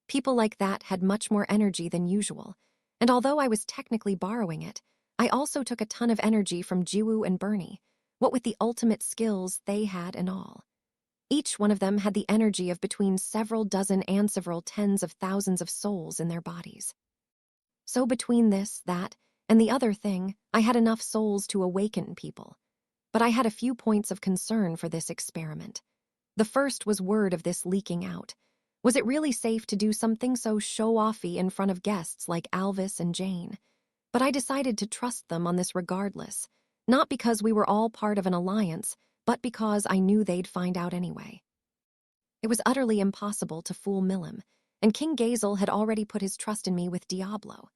People like that had much more energy than usual, and although I was technically borrowing it, I also took a ton of energy from Jiwoo and Bernie, what with the ultimate skills they had and all. Each one of them had the energy of between several dozen and several tens of thousands of souls in their bodies. So between this, that, and the other thing, I had enough souls to awaken people. But I had a few points of concern for this experiment. The first was word of this leaking out. Was it really safe to do something so show-offy in front of guests like Alvis and Jane? But I decided to trust them on this regardless, not because we were all part of an alliance, but because I knew they'd find out anyway. It was utterly impossible to fool Milim, and King Gazel had already put his trust in me with Diablo.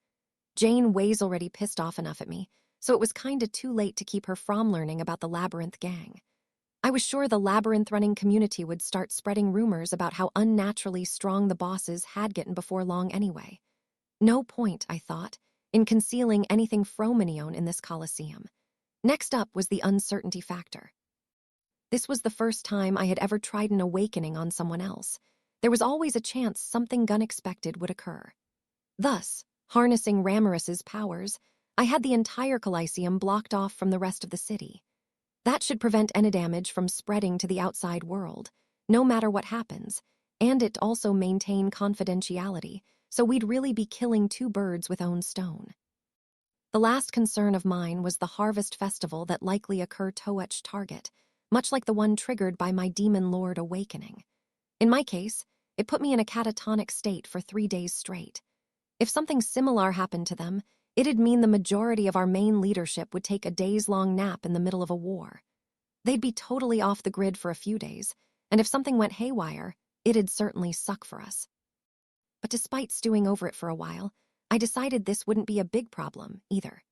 Jane was already pissed off enough at me, so it was kinda too late to keep her from learning about the Labyrinth gang. I was sure the labyrinth-running community would start spreading rumors about how unnaturally strong the bosses had gotten before long anyway. No point, I thought, in concealing anything Fromanion in this Colosseum. Next up was the uncertainty factor. This was the first time I had ever tried an awakening on someone else. There was always a chance something unexpected would occur. Thus, harnessing Ramirez's powers, I had the entire Colosseum blocked off from the rest of the city. That should prevent any damage from spreading to the outside world, no matter what happens, and it also maintain confidentiality, so we'd really be killing 2 birds with one stone. The last concern of mine was the harvest festival that likely occur to each target, much like the one triggered by my demon lord awakening. In my case, it put me in a catatonic state for 3 days straight. If something similar happened to them, it'd mean the majority of our main leadership would take a days-long nap in the middle of a war. They'd be totally off the grid for a few days, and if something went haywire, it'd certainly suck for us. But despite stewing over it for a while, I decided this wouldn't be a big problem, either.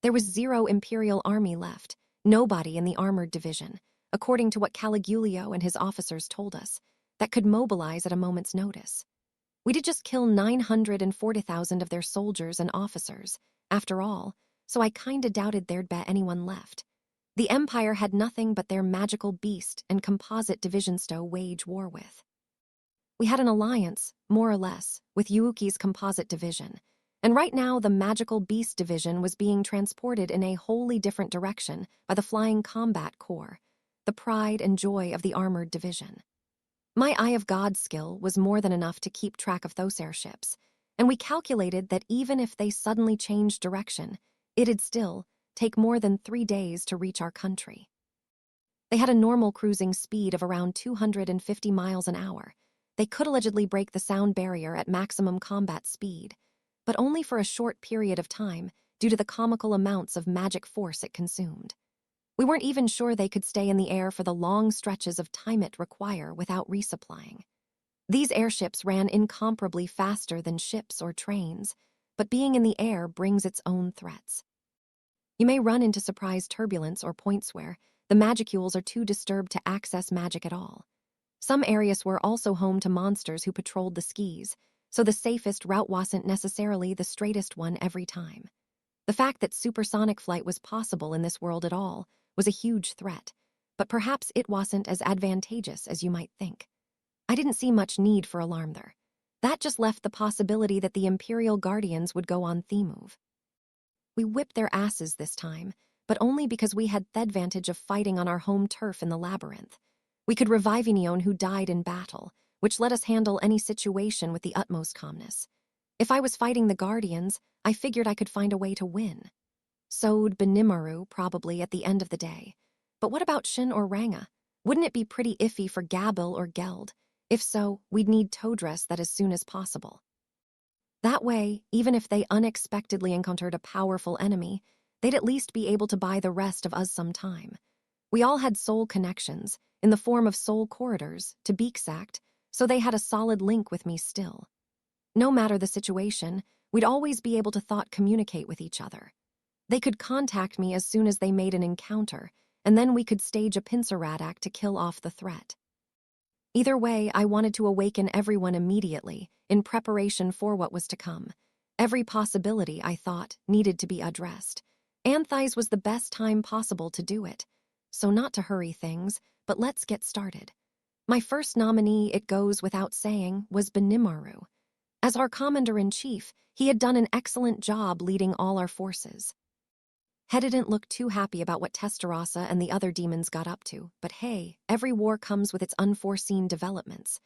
There was 0 Imperial army left, nobody in the armored division, according to what Caligulio and his officers told us, that could mobilize at a moment's notice. We did just kill 940,000 of their soldiers and officers, after all, so I kinda doubted there'd be anyone left. The Empire had nothing but their magical beast and composite divisions to wage war with. We had an alliance, more or less, with Yuuki's composite division, and right now the magical beast division was being transported in a wholly different direction by the Flying Combat Corps, the pride and joy of the armored division. My Eye of God skill was more than enough to keep track of those airships, and we calculated that even if they suddenly changed direction, it'd still take more than 3 days to reach our country. They had a normal cruising speed of around 250 miles an hour. They could allegedly break the sound barrier at maximum combat speed, but only for a short period of time due to the comical amounts of magic force it consumed. We weren't even sure they could stay in the air for the long stretches of time it require without resupplying. These airships ran incomparably faster than ships or trains, but being in the air brings its own threats. You may run into surprise turbulence or points where the magicules are too disturbed to access magic at all. Some areas were also home to monsters who patrolled the skis, so the safest route wasn't necessarily the straightest one every time. The fact that supersonic flight was possible in this world at all was a huge threat, but perhaps it wasn't as advantageous as you might think. I didn't see much need for alarm there. That just left the possibility that the Imperial Guardians would go on the move. We whipped their asses this time, but only because we had the advantage of fighting on our home turf in the labyrinth. We could revive Enion who died in battle, which let us handle any situation with the utmost calmness. If I was fighting the Guardians, I figured I could find a way to win. So'd Benimaru, probably, at the end of the day. But what about Shin or Ranga? Wouldn't it be pretty iffy for Gabil or Geld? If so, we'd need Todress that as soon as possible. That way, even if they unexpectedly encountered a powerful enemy, they'd at least be able to buy the rest of us some time. We all had soul connections, in the form of soul corridors, to Beaksact, so they had a solid link with me still. No matter the situation, we'd always be able to thought communicate with each other. They could contact me as soon as they made an encounter, and then we could stage a pincer radak to kill off the threat. Either way, I wanted to awaken everyone immediately, in preparation for what was to come. Every possibility, I thought, needed to be addressed. Anthais was the best time possible to do it. So not to hurry things, but let's get started. My first nominee, it goes without saying, was Benimaru. As our commander-in-chief, he had done an excellent job leading all our forces. He didn't look too happy about what Testarossa and the other demons got up to, but hey, every war comes with its unforeseen developments.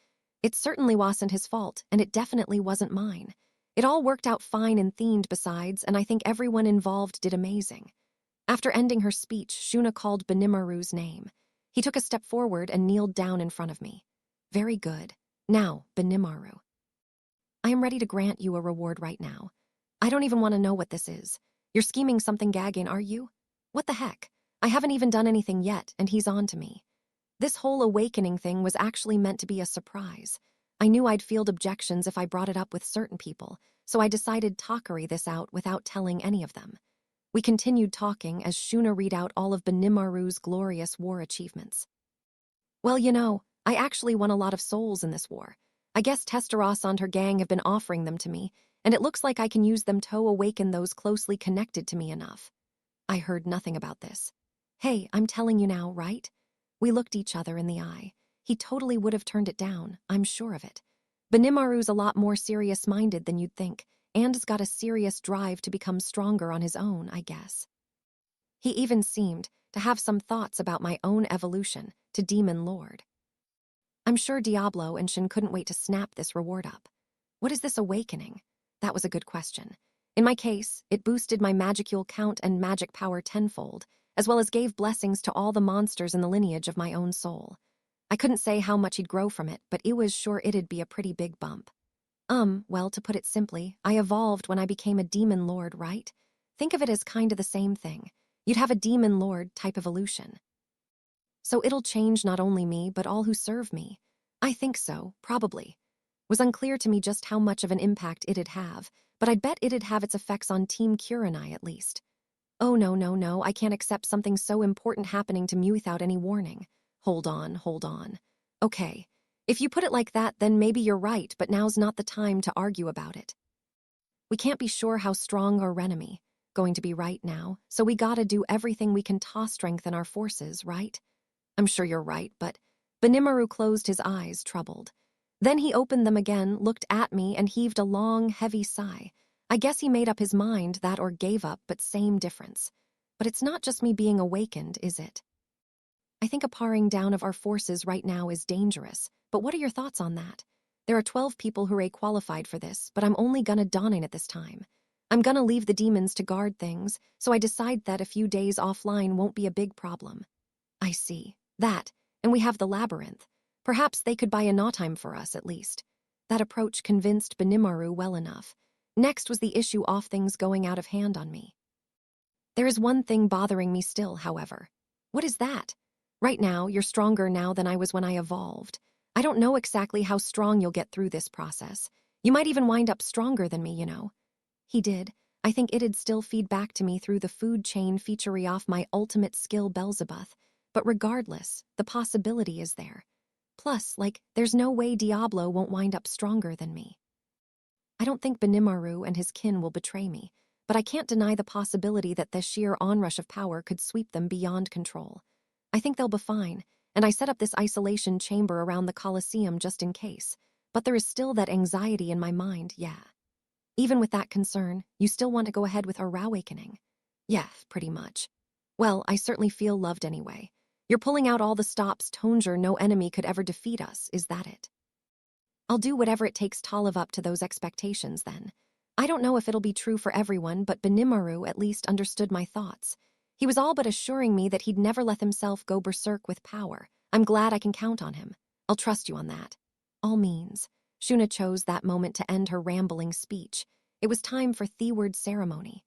It certainly wasn't his fault, and it definitely wasn't mine. It all worked out fine and themed besides, and I think everyone involved did amazing. After ending her speech, Shuna called Benimaru's name. He took a step forward and kneeled down in front of me. Very good. Now, Benimaru. I am ready to grant you a reward right now. I don't even want to know what this is. You're scheming something gagging, are you? What the heck? I haven't even done anything yet, and he's on to me. This whole awakening thing was actually meant to be a surprise. I knew I'd field objections if I brought it up with certain people, so I decided Takari this out without telling any of them. We continued talking as Shuna read out all of Benimaru's glorious war achievements. Well, I actually won a lot of souls in this war. I guess Testarossa and her gang have been offering them to me, and it looks like I can use them to awaken those closely connected to me enough. I heard nothing about this. Hey, I'm telling you now, right? We looked each other in the eye. He totally would have turned it down, I'm sure of it. Benimaru's a lot more serious-minded than you'd think, and has got a serious drive to become stronger on his own, I guess. He even seemed to have some thoughts about my own evolution to Demon Lord. I'm sure Diablo and Shin couldn't wait to snap this reward up. What is this awakening? That was a good question. In my case, it boosted my magicule count and magic power tenfold, as well as gave blessings to all the monsters in the lineage of my own soul. I couldn't say how much he'd grow from it, but it was sure it'd be a pretty big bump. Well, to put it simply, I evolved when I became a demon lord, right? Think of it as kinda the same thing. You'd have a demon lord type evolution. So it'll change not only me, but all who serve me. I think so, probably. Was unclear to me just how much of an impact it'd have, but I'd bet it'd have its effects on Team Kurenai at least. Oh no, I can't accept something so important happening to me without any warning. Hold on. Okay, if you put it like that, then maybe you're right, but now's not the time to argue about it. We can't be sure how strong our enemy going to be right now, so we gotta do everything we can to strengthen our forces, right? I'm sure you're right, but Benimaru closed his eyes, troubled. Then he opened them again, looked at me, and heaved a long, heavy sigh. I guess he made up his mind, that or gave up, but same difference. But it's not just me being awakened, is it? I think a paring down of our forces right now is dangerous, but what are your thoughts on that? There are 12 people who are qualified for this, but I'm only gonna don in at this time. I'm gonna leave the demons to guard things, so I decide that a few days offline won't be a big problem. I see. That, and we have the labyrinth. Perhaps they could buy a no-time for us, at least. That approach convinced Benimaru well enough. Next was the issue of things going out of hand on me. There is one thing bothering me still, however. What is that? Right now, you're stronger now than I was when I evolved. I don't know exactly how strong you'll get through this process. You might even wind up stronger than me, you know. He did. I think it'd still feed back to me through the food chain featuring off my ultimate skill Beelzebub. But regardless, the possibility is there. Plus, there's no way Diablo won't wind up stronger than me. I don't think Benimaru and his kin will betray me, but I can't deny the possibility that the sheer onrush of power could sweep them beyond control. I think they'll be fine, and I set up this isolation chamber around the Colosseum just in case, but there is still that anxiety in my mind, yeah. Even with that concern, you still want to go ahead with our awakening? Yeah, pretty much. Well, I certainly feel loved anyway. You're pulling out all the stops Tonger no enemy could ever defeat us, is that it? I'll do whatever it takes to live up to those expectations then. I don't know if it'll be true for everyone, but Benimaru at least understood my thoughts. He was all but assuring me that he'd never let himself go berserk with power. I'm glad I can count on him. I'll trust you on that. All means. Shuna chose that moment to end her rambling speech. It was time for Theward ceremony.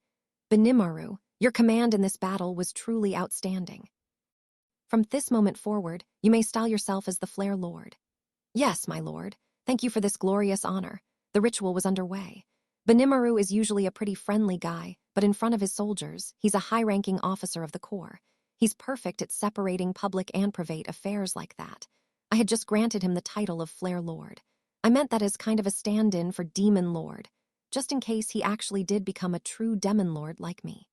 Benimaru, your command in this battle was truly outstanding. From this moment forward, you may style yourself as the Flare Lord. Yes, my lord. Thank you for this glorious honor. The ritual was underway. Benimaru is usually a pretty friendly guy, but in front of his soldiers, he's a high-ranking officer of the Corps. He's perfect at separating public and private affairs like that. I had just granted him the title of Flare Lord. I meant that as kind of a stand-in for Demon Lord, just in case he actually did become a true Demon Lord like me.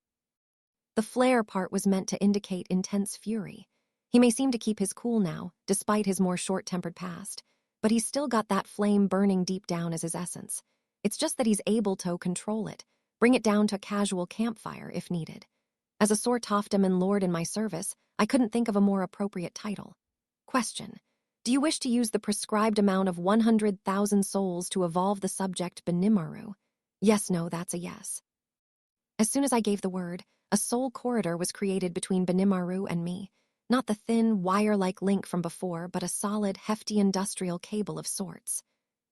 The flare part was meant to indicate intense fury. He may seem to keep his cool now, despite his more short-tempered past, but he's still got that flame burning deep down as his essence. It's just that he's able to control it, bring it down to a casual campfire if needed. As a Sortoftaman Lord in my service, I couldn't think of a more appropriate title. Question: do you wish to use the prescribed amount of 100,000 souls to evolve the subject Benimaru? Yes, no, that's a yes. As soon as I gave the word, a soul corridor was created between Benimaru and me. Not the thin, wire-like link from before, but a solid, hefty industrial cable of sorts.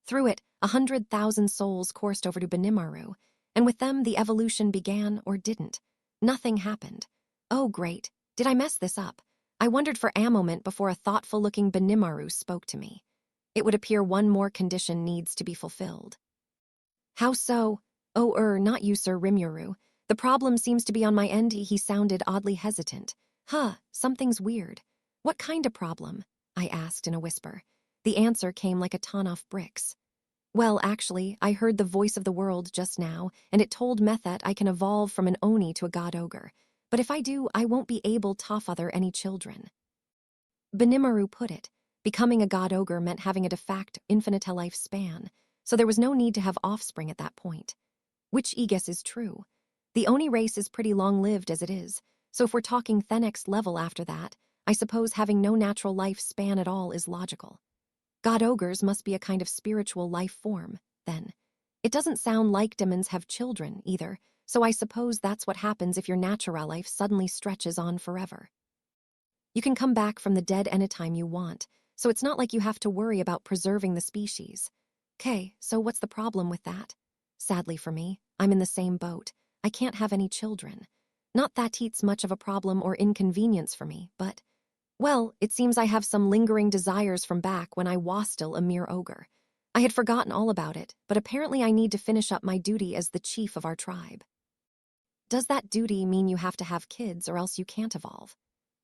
Through it, 100,000 souls coursed over to Benimaru, and with them the evolution began or didn't. Nothing happened. Oh, great. Did I mess this up? I wondered for a moment before a thoughtful-looking Benimaru spoke to me. It would appear one more condition needs to be fulfilled. How so? Oh, not you, Sir Rimuru. The problem seems to be on my end. He sounded oddly hesitant. Something's weird. What kind of problem? I asked in a whisper. The answer came like a ton off bricks. Well, actually, I heard the voice of the world just now, and it told Methet I can evolve from an Oni to a god ogre. But if I do, I won't be able to father any children. Benimaru put it. Becoming a god ogre meant having a de facto infinite lifespan, so there was no need to have offspring at that point. Which I guess is true. The Oni race is pretty long-lived as it is, so if we're talking Thenex level after that, I suppose having no natural lifespan at all is logical. God ogres must be a kind of spiritual life form, then. It doesn't sound like demons have children, either, so I suppose that's what happens if your natural life suddenly stretches on forever. You can come back from the dead anytime you want, so it's not like you have to worry about preserving the species. Okay, so what's the problem with that? Sadly for me, I'm in the same boat. I can't have any children. Not that it's much of a problem or inconvenience for me, but, well, it seems I have some lingering desires from back when I was still a mere ogre. I had forgotten all about it, but apparently I need to finish up my duty as the chief of our tribe. Does that duty mean you have to have kids or else you can't evolve?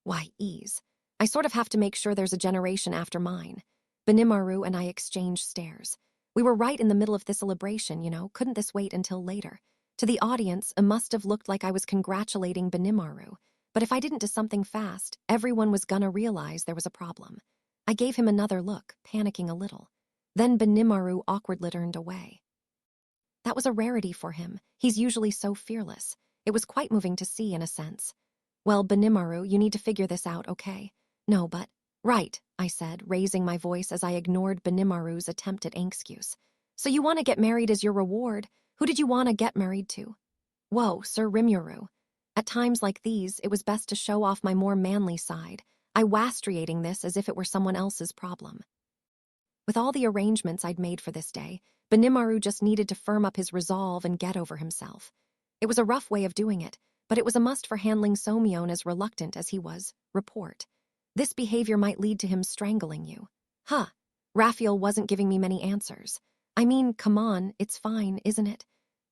Why, ease. I sort of have to make sure there's a generation after mine. Benimaru and I exchanged stares. We were right in the middle of this celebration, couldn't this wait until later? To the audience, it must have looked like I was congratulating Benimaru, but if I didn't do something fast, everyone was gonna realize there was a problem. I gave him another look, panicking a little. Then Benimaru awkwardly turned away. That was a rarity for him. He's usually so fearless. It was quite moving to see, in a sense. Well, Benimaru, you need to figure this out, okay? No, but... Right, I said, raising my voice as I ignored Benimaru's attempt at an excuse. So you want to get married as your reward? Who did you want to get married to? Whoa, Sir Rimuru. At times like these, it was best to show off my more manly side. I wastriating this as if it were someone else's problem. With all the arrangements I'd made for this day, Benimaru just needed to firm up his resolve and get over himself. It was a rough way of doing it, but it was a must for handling Somion as reluctant as he was report. This behavior might lead to him strangling you. Huh. Raphael wasn't giving me many answers. I mean, come on, it's fine, isn't it?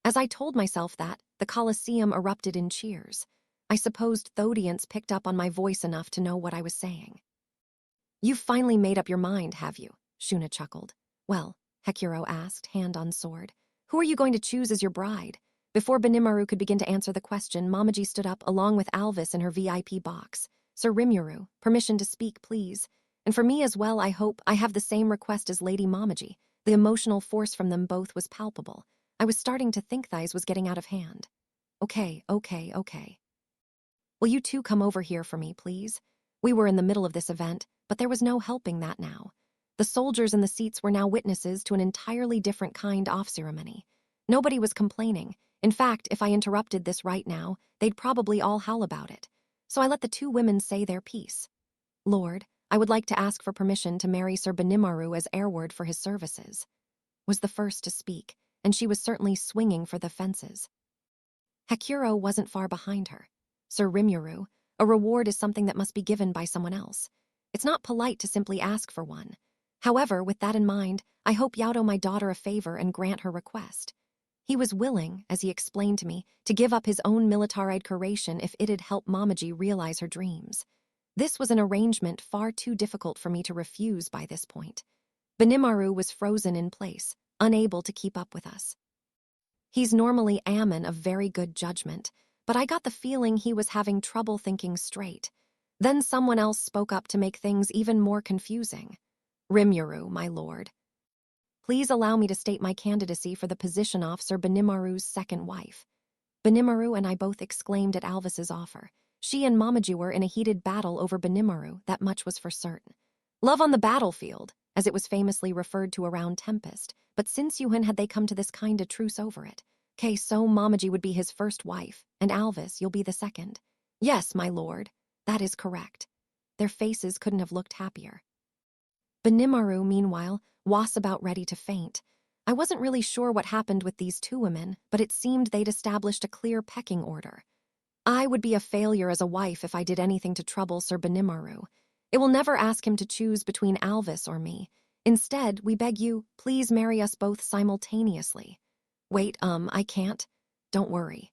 As I told myself that, the Colosseum erupted in cheers. I supposed the audience picked up on my voice enough to know what I was saying. You've finally made up your mind, have you? Shuna chuckled. Well, Hekuro asked, hand on sword. Who are you going to choose as your bride? Before Benimaru could begin to answer the question, Momoji stood up along with Alvis in her VIP box. Sir Rimuru, permission to speak, please. And for me as well, I hope I have the same request as Lady Momoji. The emotional force from them both was palpable. I was starting to think things was getting out of hand. Okay. Will you two come over here for me, please? We were in the middle of this event, but there was no helping that now. The soldiers in the seats were now witnesses to an entirely different kind of ceremony. Nobody was complaining. In fact, if I interrupted this right now, they'd probably all howl about it. So I let the two women say their piece. Lord, I would like to ask for permission to marry Sir Benimaru as heirward for his services. Was the first to speak, and she was certainly swinging for the fences. Hekuro wasn't far behind her. Sir Rimuru, a reward is something that must be given by someone else. It's not polite to simply ask for one. However, with that in mind, I hope you'll do my daughter a favor and grant her request. He was willing, as he explained to me, to give up his own military curation if it'd help Momoji realize her dreams. This was an arrangement far too difficult for me to refuse by this point. Benimaru was frozen in place, unable to keep up with us. He's normally a man of very good judgment, but I got the feeling he was having trouble thinking straight. Then someone else spoke up to make things even more confusing. Rimuru, my lord. Please allow me to state my candidacy for the position of Sir Benimaru's second wife. Benimaru and I both exclaimed at Alvis's offer. She and Momoji were in a heated battle over Benimaru, that much was for certain. Love on the battlefield, as it was famously referred to around Tempest, but since Yuhan had they come to this kind of truce over it. Okay, so Momoji would be his first wife, and Alvis, you'll be the second. Yes, my lord, that is correct. Their faces couldn't have looked happier. Benimaru, meanwhile, was about ready to faint. I wasn't really sure what happened with these two women, but it seemed they'd established a clear pecking order. I would be a failure as a wife if I did anything to trouble Sir Benimaru. It will never ask him to choose between Alvis or me. Instead, we beg you, please marry us both simultaneously. Wait, I can't. Don't worry.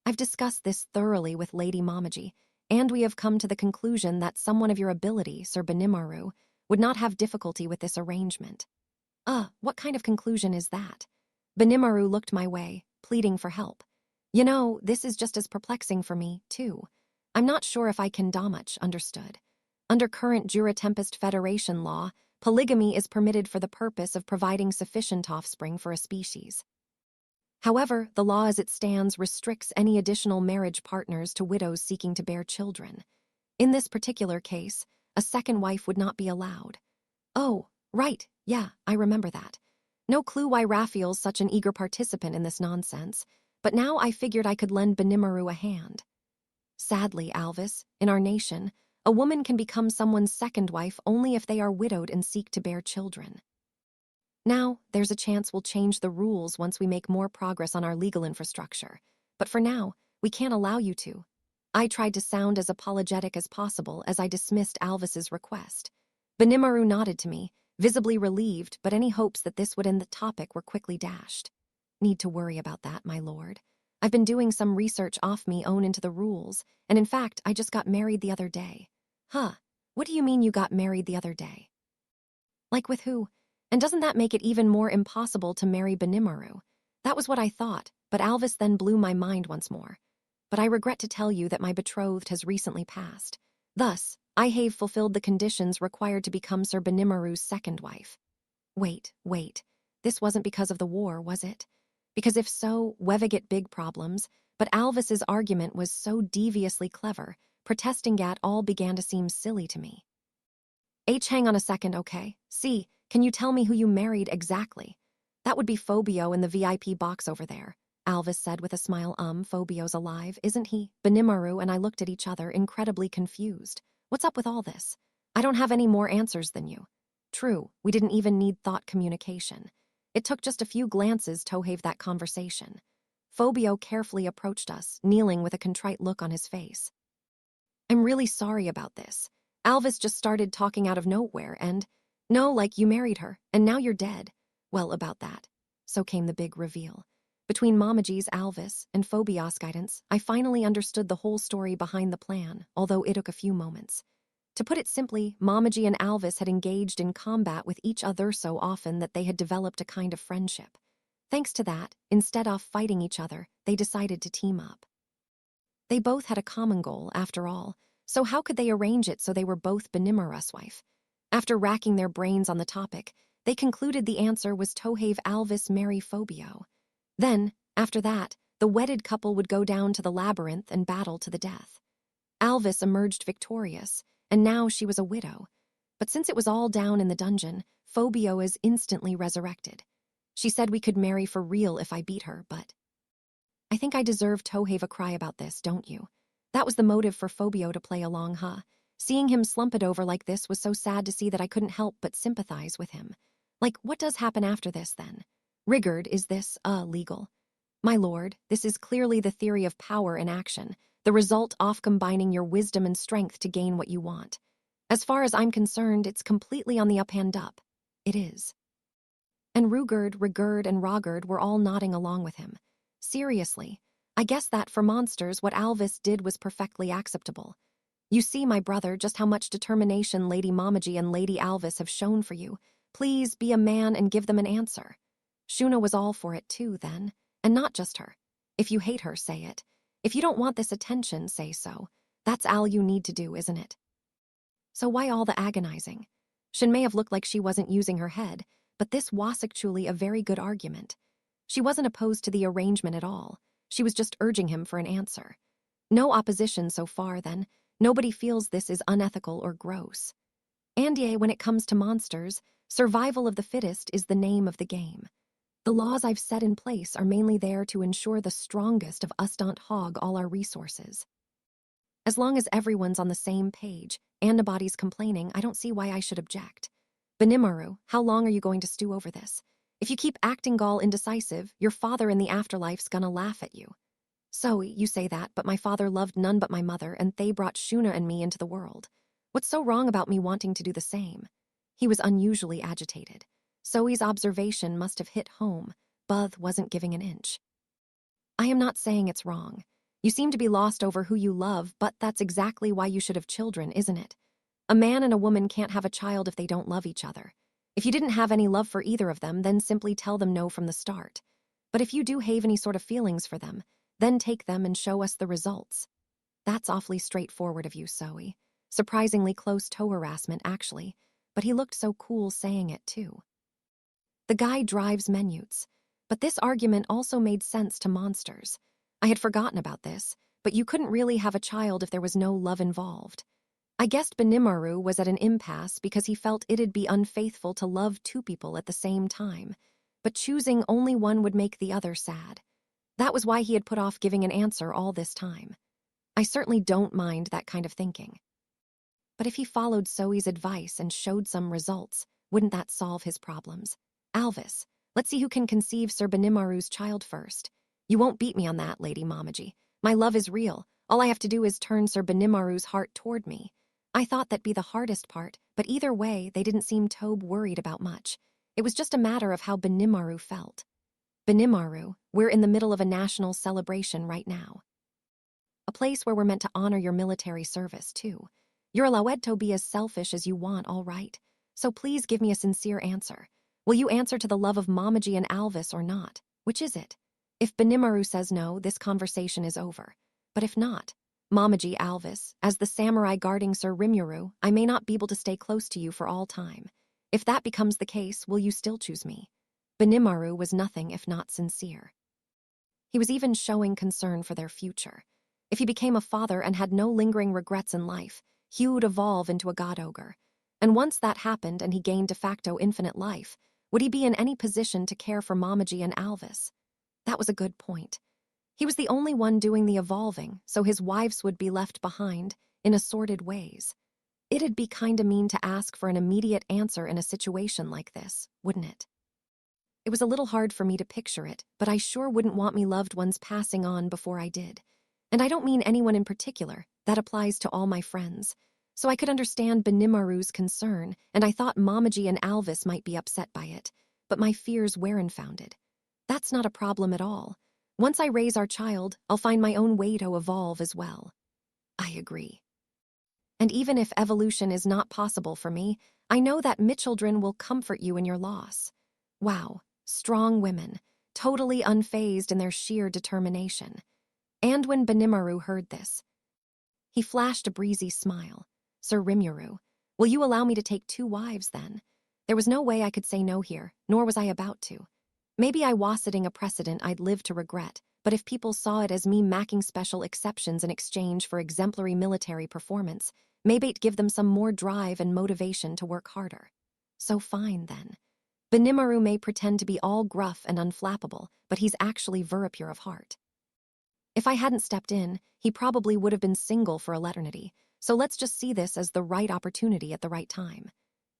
I've discussed this thoroughly with Lady Momoji, and we have come to the conclusion that someone of your ability, Sir Benimaru, would not have difficulty with this arrangement. What kind of conclusion is that? Benimaru looked my way, pleading for help. You know, this is just as perplexing for me, too. I'm not sure if I can do much, understood. Under current Jura Tempest Federation law, polygamy is permitted for the purpose of providing sufficient offspring for a species. However, the law as it stands restricts any additional marriage partners to widows seeking to bear children. In this particular case, a second wife would not be allowed. Oh, right, yeah, I remember that. No clue why Raphael's such an eager participant in this nonsense, but now I figured I could lend Benimaru a hand. Sadly, Alvis, in our nation, a woman can become someone's second wife only if they are widowed and seek to bear children. Now, there's a chance we'll change the rules once we make more progress on our legal infrastructure. But for now, we can't allow you to. I tried to sound as apologetic as possible as I dismissed Alvis's request. Benimaru nodded to me, visibly relieved, but any hopes that this would end the topic were quickly dashed. Need to worry about that, my lord. I've been doing some research off me own into the rules, and in fact, I just got married the other day. Huh, what do you mean you got married the other day? Like with who? And doesn't that make it even more impossible to marry Benimaru? That was what I thought, but Alvis then blew my mind once more. But I regret to tell you that my betrothed has recently passed. Thus, I have fulfilled the conditions required to become Sir Benimaru's second wife. Wait. This wasn't because of the war, was it? Because if so, we've get big problems, but Alvis's argument was so deviously clever, protesting at all began to seem silly to me. Hang on a second, okay? See, can you tell me who you married exactly? That would be Phobio in the VIP box over there, Alvis said with a smile. Phobio's alive, isn't he? Benimaru and I looked at each other, incredibly confused. What's up with all this? I don't have any more answers than you. True, we didn't even need thought communication. It took just a few glances to have that conversation. Phobio carefully approached us, kneeling with a contrite look on his face. I'm really sorry about this. Alvis just started talking out of nowhere and, no, like you married her, and now you're dead. Well, about that. So came the big reveal. Between Mamaji's Alvis and Phobios guidance, I finally understood the whole story behind the plan, although it took a few moments. To put it simply, Mamaji and Alvis had engaged in combat with each other so often that they had developed a kind of friendship. Thanks to that, instead of fighting each other, they decided to team up. They both had a common goal, after all, so how could they arrange it so they were both Benimarus wife? After racking their brains on the topic, they concluded the answer was Tohave Alvis marry Phobio. Then, after that, the wedded couple would go down to the labyrinth and battle to the death. Alvis emerged victorious, and now she was a widow. But since it was all down in the dungeon, Phobio is instantly resurrected. She said we could marry for real if I beat her, but I think I deserve Tohave a cry about this, don't you? That was the motive for Phobio to play along, huh? Seeing him slump it over like this was so sad to see that I couldn't help but sympathize with him. Like, what does happen after this, then? Rigord, is this, legal? My lord, this is clearly the theory of power in action, the result of combining your wisdom and strength to gain what you want. As far as I'm concerned, it's completely on the up-hand up. It is. And Rugerd, Rigurd, and Rogerd were all nodding along with him. Seriously, I guess that for monsters what Alvis did was perfectly acceptable. You see, my brother, just how much determination Lady Mamaji and Lady Alvis have shown for you. Please be a man and give them an answer. Shuna was all for it too, then, and not just her. If you hate her, say it. If you don't want this attention, say so. That's all you need to do, isn't it? So why all the agonizing? Shin may have looked like she wasn't using her head, but this was actually a very good argument. She wasn't opposed to the arrangement at all. She was just urging him for an answer. No opposition so far, then. Nobody feels this is unethical or gross. And yet, when it comes to monsters, survival of the fittest is the name of the game. The laws I've set in place are mainly there to ensure the strongest of us don't hog all our resources. As long as everyone's on the same page and nobody's complaining, I don't see why I should object. Benimaru, how long are you going to stew over this? If you keep acting all indecisive, your father in the afterlife's gonna laugh at you. So, you say that, but my father loved none but my mother, and they brought Shuna and me into the world. What's so wrong about me wanting to do the same? He was unusually agitated. Zoe's observation must have hit home. Buth wasn't giving an inch. I am not saying it's wrong. You seem to be lost over who you love, but that's exactly why you should have children, isn't it? A man and a woman can't have a child if they don't love each other. If you didn't have any love for either of them, then simply tell them no from the start. But if you do have any sort of feelings for them, then take them and show us the results. That's awfully straightforward of you, Zoe. Surprisingly close toe harassment, actually, but he looked so cool saying it, too. The guy drives menutes, but this argument also made sense to monsters. I had forgotten about this, but you couldn't really have a child if there was no love involved. I guessed Benimaru was at an impasse because he felt it'd be unfaithful to love two people at the same time, but choosing only one would make the other sad. That was why he had put off giving an answer all this time. I certainly don't mind that kind of thinking. But if he followed Zoe's advice and showed some results, wouldn't that solve his problems? Alvis, let's see who can conceive Sir Benimaru's child first. You won't beat me on that, Lady Mamaji. My love is real. All I have to do is turn Sir Benimaru's heart toward me. I thought that'd be the hardest part, but either way, they didn't seem Tobe worried about much. It was just a matter of how Benimaru felt. Benimaru, we're in the middle of a national celebration right now. A place where we're meant to honor your military service, too. You're allowed to be as selfish as you want, all right. So please give me a sincere answer. Will you answer to the love of Mamaji and Alvis or not? Which is it? If Benimaru says no, this conversation is over. But if not, Mamaji Alvis, as the samurai guarding Sir Rimuru, I may not be able to stay close to you for all time. If that becomes the case, will you still choose me? Benimaru was nothing if not sincere. He was even showing concern for their future. If he became a father and had no lingering regrets in life, he would evolve into a god ogre. And once that happened and he gained de facto infinite life, would he be in any position to care for Mamaji and Alvis? That was a good point. He was the only one doing the evolving, so his wives would be left behind in assorted ways. It'd be kinda mean to ask for an immediate answer in a situation like this, wouldn't it? It was a little hard for me to picture it, but I sure wouldn't want me loved ones passing on before I did. And I don't mean anyone in particular, that applies to all my friends. So I could understand Benimaru's concern, and I thought Mamaji and Alvis might be upset by it, but my fears were unfounded. That's not a problem at all. Once I raise our child, I'll find my own way to evolve as well. I agree. And even if evolution is not possible for me, I know that Mitchildren will comfort you in your loss. Wow, strong women, totally unfazed in their sheer determination. And when Benimaru heard this, he flashed a breezy smile. Sir Rimuru, will you allow me to take 2 wives then? There was no way I could say no here, nor was I about to. Maybe I was setting a precedent I'd live to regret, but if people saw it as me macking special exceptions in exchange for exemplary military performance, maybe it'd give them some more drive and motivation to work harder. So fine, then. Benimaru may pretend to be all gruff and unflappable, but he's actually Verapure of heart. If I hadn't stepped in, he probably would have been single for a eternity, so let's just see this as the right opportunity at the right time.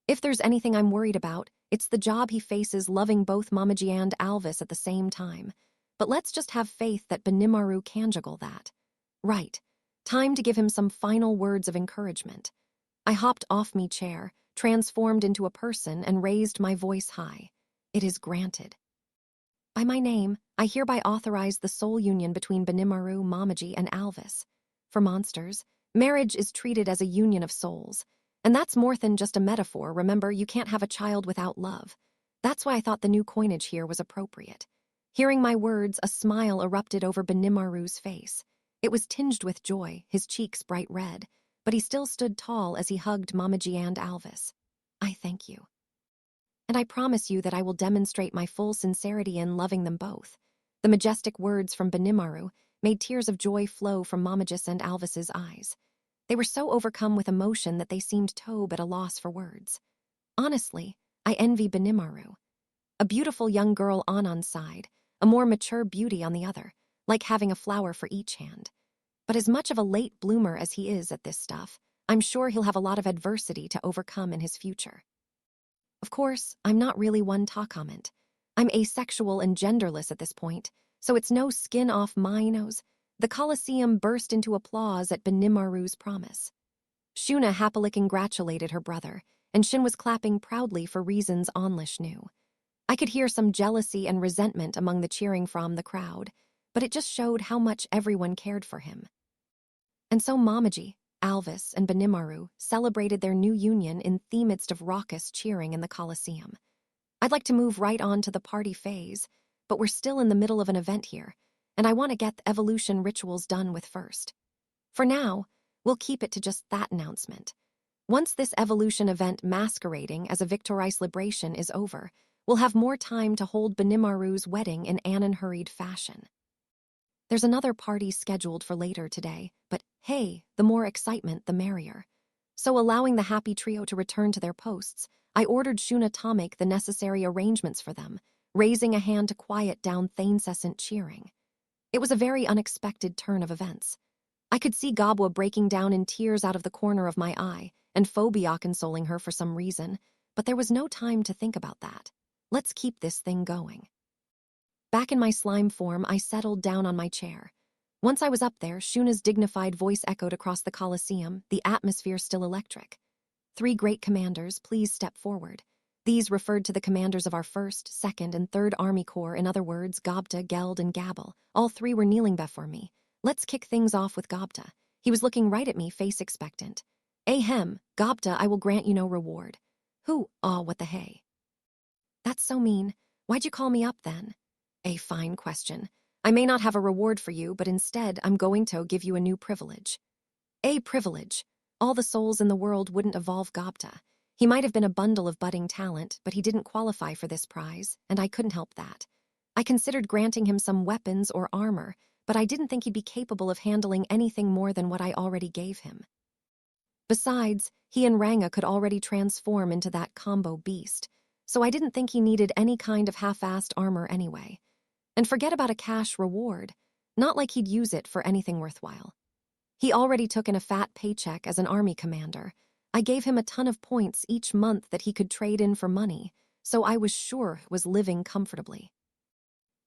If there's anything I'm worried about, it's the job he faces loving both Mamaji and Alvis at the same time. But let's just have faith that Benimaru can juggle that. Right. Time to give him some final words of encouragement. I hopped off me chair, transformed into a person, and raised my voice high. It is granted. By my name, I hereby authorize the soul union between Benimaru, Mamaji, and Alvis. For monsters, marriage is treated as a union of souls. And that's more than just a metaphor. Remember, you can't have a child without love. That's why I thought the new coinage here was appropriate. Hearing my words, a smile erupted over Benimaru's face. It was tinged with joy, his cheeks bright red, but he still stood tall as he hugged Mamaji and Alvis. I thank you. And I promise you that I will demonstrate my full sincerity in loving them both. The majestic words from Benimaru made tears of joy flow from Mamaji's and Alvis's eyes. They were so overcome with emotion that they seemed Tobe at a loss for words. Honestly, I envy Benimaru. A beautiful young girl on one side, a more mature beauty on the other, like having a flower for each hand. But as much of a late bloomer as he is at this stuff, I'm sure he'll have a lot of adversity to overcome in his future. Of course, I'm not really one to comment. I'm asexual and genderless at this point, so it's no skin off my nose. The Colosseum burst into applause at Benimaru's promise. Shuna happily congratulated her brother, and Shin was clapping proudly for reasons Onlish knew. I could hear some jealousy and resentment among the cheering from the crowd, but it just showed how much everyone cared for him. And so Mamaji, Alvis, and Benimaru celebrated their new union in the midst of raucous cheering in the Colosseum. I'd like to move right on to the party phase, but we're still in the middle of an event here, and I want to get the evolution rituals done with first. For now, we'll keep it to just that announcement. Once this evolution event masquerading as a victorious liberation is over, we'll have more time to hold Benimaru's wedding in an unhurried fashion. There's another party scheduled for later today, but hey, the more excitement, the merrier. So allowing the happy trio to return to their posts, I ordered Shuna to make the necessary arrangements for them, raising a hand to quiet down the incessant cheering. It was a very unexpected turn of events. I could see Gabwa breaking down in tears out of the corner of my eye, and Phobia consoling her for some reason, but there was no time to think about that. Let's keep this thing going. Back in my slime form, I settled down on my chair. Once I was up there, Shuna's dignified voice echoed across the Colosseum, the atmosphere still electric. 3 great commanders, please step forward. These referred to the commanders of our 1st, 2nd, and 3rd Army Corps, in other words, Gobta, Geld, and Gabel. All 3 were kneeling before me. Let's kick things off with Gobta. He was looking right at me, face expectant. Ahem, Gobta, I will grant you no reward. Who? Aw, what the hey? That's so mean. Why'd you call me up then? A fine question. I may not have a reward for you, but instead I'm going to give you a new privilege. A privilege. All the souls in the world wouldn't evolve Gobta. He might have been a bundle of budding talent, but he didn't qualify for this prize, and I couldn't help that. I considered granting him some weapons or armor, but I didn't think he'd be capable of handling anything more than what I already gave him. Besides, he and Ranga could already transform into that combo beast, so I didn't think he needed any kind of half-assed armor anyway. And forget about a cash reward, not like he'd use it for anything worthwhile. He already took in a fat paycheck as an army commander. I gave him a ton of points each month that he could trade in for money, so I was sure he was living comfortably.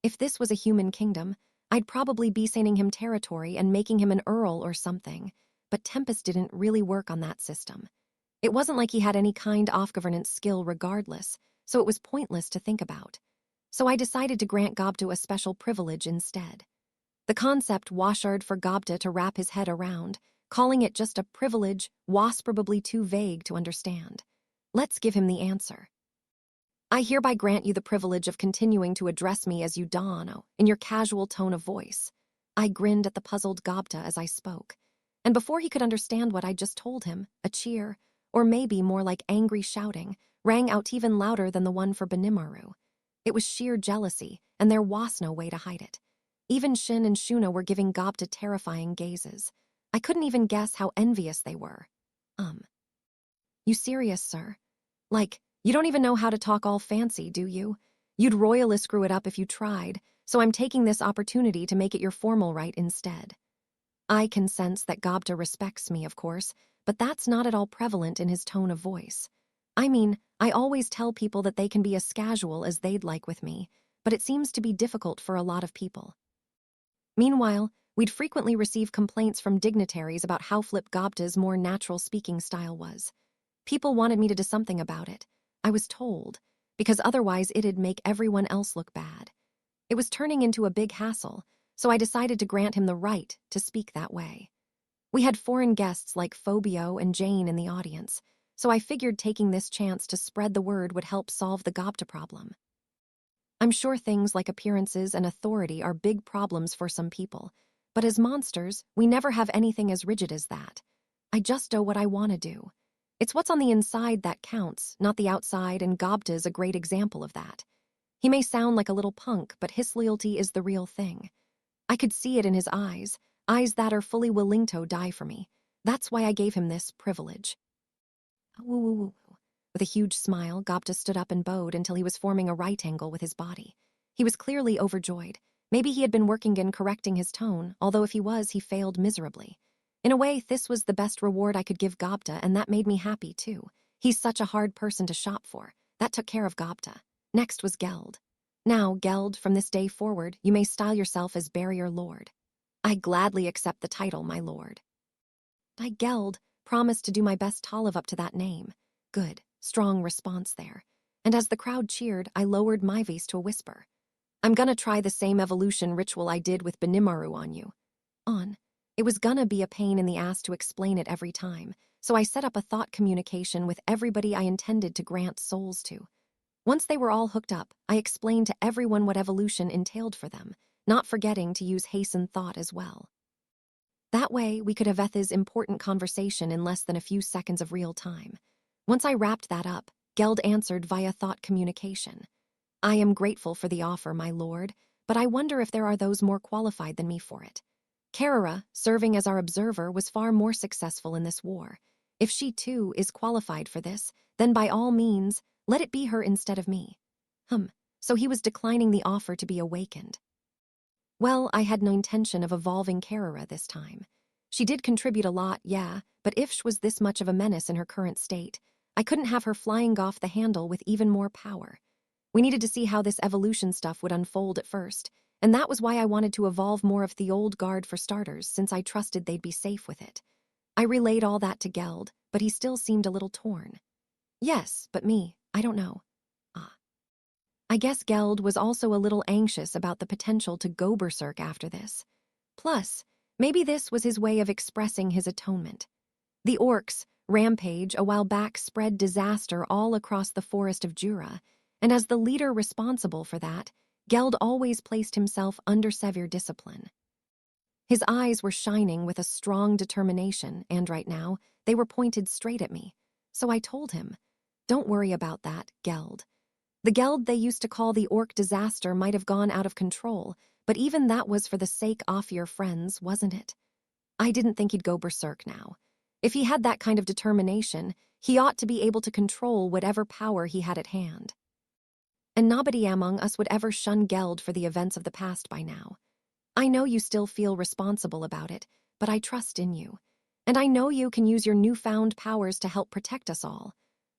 If this was a human kingdom, I'd probably be sending him territory and making him an earl or something, but Tempest didn't really work on that system. It wasn't like he had any kind off-governance skill regardless, so it was pointless to think about. So I decided to grant Gobta a special privilege instead. The concept washard for Gobta to wrap his head around, calling it just a privilege was probably too vague to understand. Let's give him the answer. I hereby grant you the privilege of continuing to address me as you Dono, in your casual tone of voice. I grinned at the puzzled Gobta as I spoke, and before he could understand what I'd just told him, a cheer, or maybe more like angry shouting, rang out even louder than the one for Benimaru. It was sheer jealousy, and there was no way to hide it. Even Shin and Shuna were giving Gobta terrifying gazes. I couldn't even guess how envious they were. You serious, sir? Like, you don't even know how to talk all fancy, do you? You'd royally screw it up if you tried, so I'm taking this opportunity to make it your formal right instead. I can sense that Gobta respects me, of course, but that's not at all prevalent in his tone of voice. I mean, I always tell people that they can be as casual as they'd like with me, but it seems to be difficult for a lot of people. Meanwhile, we'd frequently receive complaints from dignitaries about how Flip Gobta's more natural speaking style was. People wanted me to do something about it, I was told, because otherwise it'd make everyone else look bad. It was turning into a big hassle, so I decided to grant him the right to speak that way. We had foreign guests like Fobio and Jane in the audience, so I figured taking this chance to spread the word would help solve the Gobta problem. I'm sure things like appearances and authority are big problems for some people, but as monsters, we never have anything as rigid as that. I just do what I want to do. It's what's on the inside that counts, not the outside, and Gobta's a great example of that. He may sound like a little punk, but his loyalty is the real thing. I could see it in his eyes that are fully willing to die for me. That's why I gave him this privilege. Woo. With a huge smile, Gobta stood up and bowed until he was forming a right angle with his body. He was clearly overjoyed. Maybe he had been working in correcting his tone, although if he was, he failed miserably. In a way, this was the best reward I could give Gobta, and that made me happy, too. He's such a hard person to shop for. That took care of Gobta. Next was Geld. Now, Geld, from this day forward, you may style yourself as Barrier Lord. I gladly accept the title, my lord. I, Geld, promised to do my best to live up to that name. Good, strong response there. And as the crowd cheered, I lowered my voice to a whisper. I'm gonna try the same evolution ritual I did with Benimaru on you. It was gonna be a pain in the ass to explain it every time, so I set up a thought communication with everybody I intended to grant souls to. Once they were all hooked up, I explained to everyone what evolution entailed for them, not forgetting to use hasten thought as well. That way, we could have Etha's important conversation in less than a few seconds of real time. Once I wrapped that up, Geld answered via thought communication. I am grateful for the offer, my lord, but I wonder if there are those more qualified than me for it. Karara, serving as our observer, was far more successful in this war. If she, too, is qualified for this, then by all means, let it be her instead of me. So he was declining the offer to be awakened. Well, I had no intention of evolving Karara this time. She did contribute a lot, yeah, but if she was this much of a menace in her current state, I couldn't have her flying off the handle with even more power. We needed to see how this evolution stuff would unfold at first, and that was why I wanted to evolve more of the old guard for starters, since I trusted they'd be safe with it. I relayed all that to Geld, but he still seemed a little torn. Yes, but me, I don't know. I guess Geld was also a little anxious about the potential to go berserk after this. Plus, maybe this was his way of expressing his atonement. The orcs' rampage a while back spread disaster all across the forest of Jura, and as the leader responsible for that, Geld always placed himself under severe discipline. His eyes were shining with a strong determination, and right now, they were pointed straight at me. So I told him, "Don't worry about that, Geld. The Geld they used to call the orc disaster might have gone out of control, but even that was for the sake of your friends, wasn't it? I didn't think he'd go berserk now. If he had that kind of determination, he ought to be able to control whatever power he had at hand. And nobody among us would ever shun Geld for the events of the past by now. I know you still feel responsible about it, but I trust in you. And I know you can use your newfound powers to help protect us all.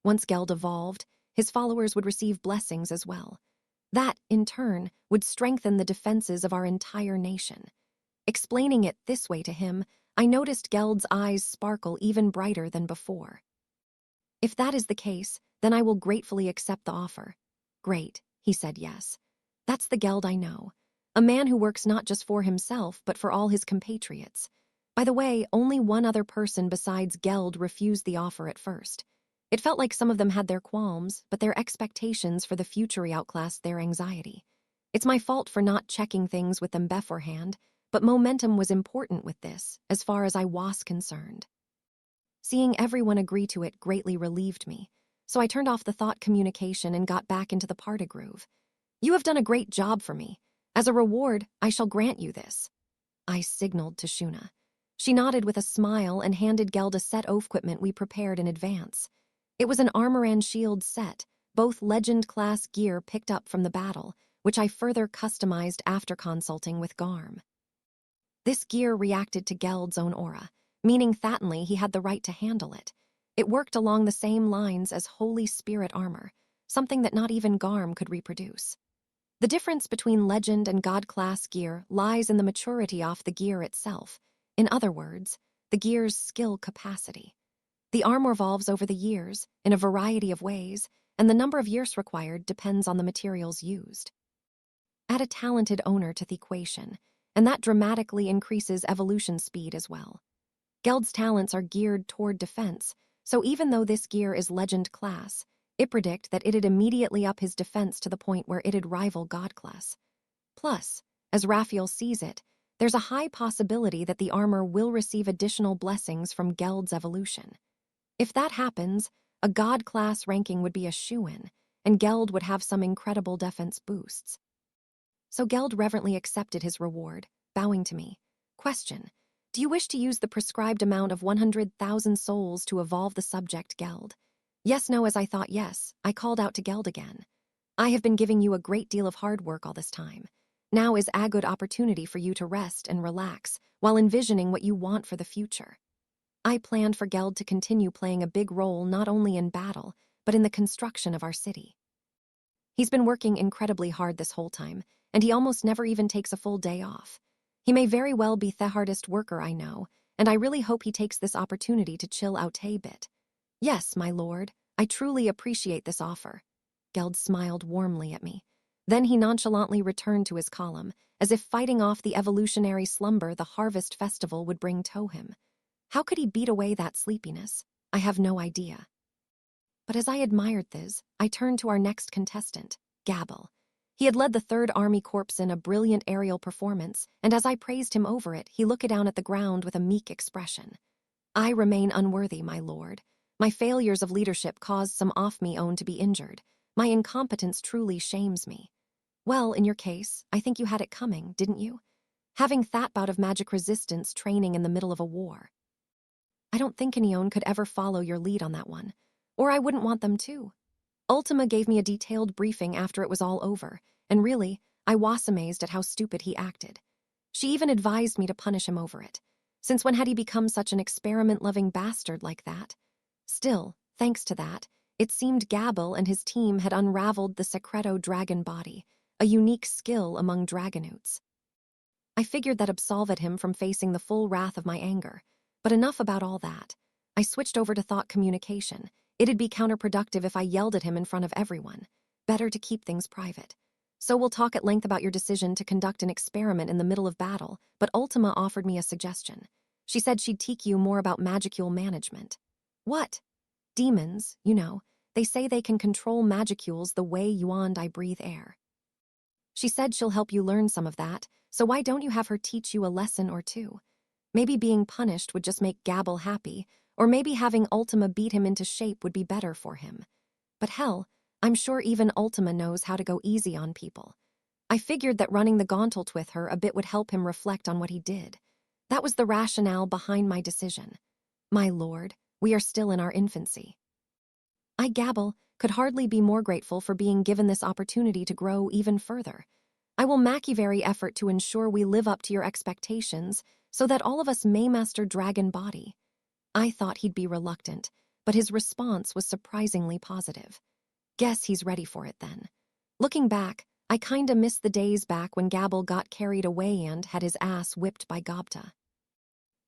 Once Geld evolved, his followers would receive blessings as well. That, in turn, would strengthen the defenses of our entire nation. Explaining it this way to him, I noticed Geld's eyes sparkle even brighter than before. If that is the case, then I will gratefully accept the offer. Great, he said yes. That's the Geld I know. A man who works not just for himself, but for all his compatriots. By the way, only one other person besides Geld refused the offer at first. It felt like some of them had their qualms, but their expectations for the future outclassed their anxiety. It's my fault for not checking things with them beforehand, but momentum was important with this, as far as I was concerned. Seeing everyone agree to it greatly relieved me, so I turned off the thought communication and got back into the party groove. You have done a great job for me. As a reward, I shall grant you this. I signaled to Shuna. She nodded with a smile and handed Geld a set of equipment we prepared in advance. It was an armor and shield set, both Legend-class gear picked up from the battle, which I further customized after consulting with Garm. This gear reacted to Geld's own aura, meaning thatonly he had the right to handle it. It worked along the same lines as Holy Spirit armor, something that not even Garm could reproduce. The difference between Legend and God-class gear lies in the maturity of the gear itself. In other words, the gear's skill capacity. The armor evolves over the years, in a variety of ways, and the number of years required depends on the materials used. Add a talented owner to the equation, and that dramatically increases evolution speed as well. Geld's talents are geared toward defense, so even though this gear is Legend class, it predict that it'd immediately up his defense to the point where it'd rival God class. Plus, as Raphael sees it, there's a high possibility that the armor will receive additional blessings from Geld's evolution. If that happens, a God class ranking would be a shoo-in, and Geld would have some incredible defense boosts. So Geld reverently accepted his reward, bowing to me. Question: do you wish to use the prescribed amount of 100,000 souls to evolve the subject, Geld? Yes, no, as I thought yes, I called out to Geld again. I have been giving you a great deal of hard work all this time. Now is a good opportunity for you to rest and relax while envisioning what you want for the future. I planned for Geld to continue playing a big role not only in battle, but in the construction of our city. He's been working incredibly hard this whole time, and he almost never even takes a full day off. He may very well be the hardest worker I know, and I really hope he takes this opportunity to chill out a bit. Yes, my lord, I truly appreciate this offer. Geld smiled warmly at me. Then he nonchalantly returned to his column, as if fighting off the evolutionary slumber the harvest festival would bring to him. How could he beat away that sleepiness? I have no idea. But as I admired this, I turned to our next contestant, Gabel. He had led the 3rd Army Corps in a brilliant aerial performance, and as I praised him over it, he looked down at the ground with a meek expression. I remain unworthy, my lord. My failures of leadership caused some off me own to be injured. My incompetence truly shames me. Well, in your case, I think you had it coming, didn't you? Having that bout of magic resistance training in the middle of a war. I don't think Anione could ever follow your lead on that one, or I wouldn't want them to. Ultima gave me a detailed briefing after it was all over, and really, I was amazed at how stupid he acted. She even advised me to punish him over it, since when had he become such an experiment-loving bastard like that? Still, thanks to that, it seemed Gabel and his team had unraveled the Secreto dragon body, a unique skill among dragonutes. I figured that absolved him from facing the full wrath of my anger, but enough about all that. I switched over to thought communication. It'd be counterproductive if I yelled at him in front of everyone. Better to keep things private. So we'll talk at length about your decision to conduct an experiment in the middle of battle, but Ultima offered me a suggestion. She said she'd teach you more about magicule management. What? Demons, you know, they say they can control magicules the way you and I breathe air. She said she'll help you learn some of that, so why don't you have her teach you a lesson or two? Maybe being punished would just make Gabel happy, or maybe having Ultima beat him into shape would be better for him. But hell, I'm sure even Ultima knows how to go easy on people. I figured that running the gauntlet with her a bit would help him reflect on what he did. That was the rationale behind my decision. My lord, we are still in our infancy. I, Gabel, could hardly be more grateful for being given this opportunity to grow even further. I will make every effort to ensure we live up to your expectations so that all of us may master dragon body. I thought he'd be reluctant, but his response was surprisingly positive. Guess he's ready for it then. Looking back, I kinda miss the days back when Gabble got carried away and had his ass whipped by Gobta.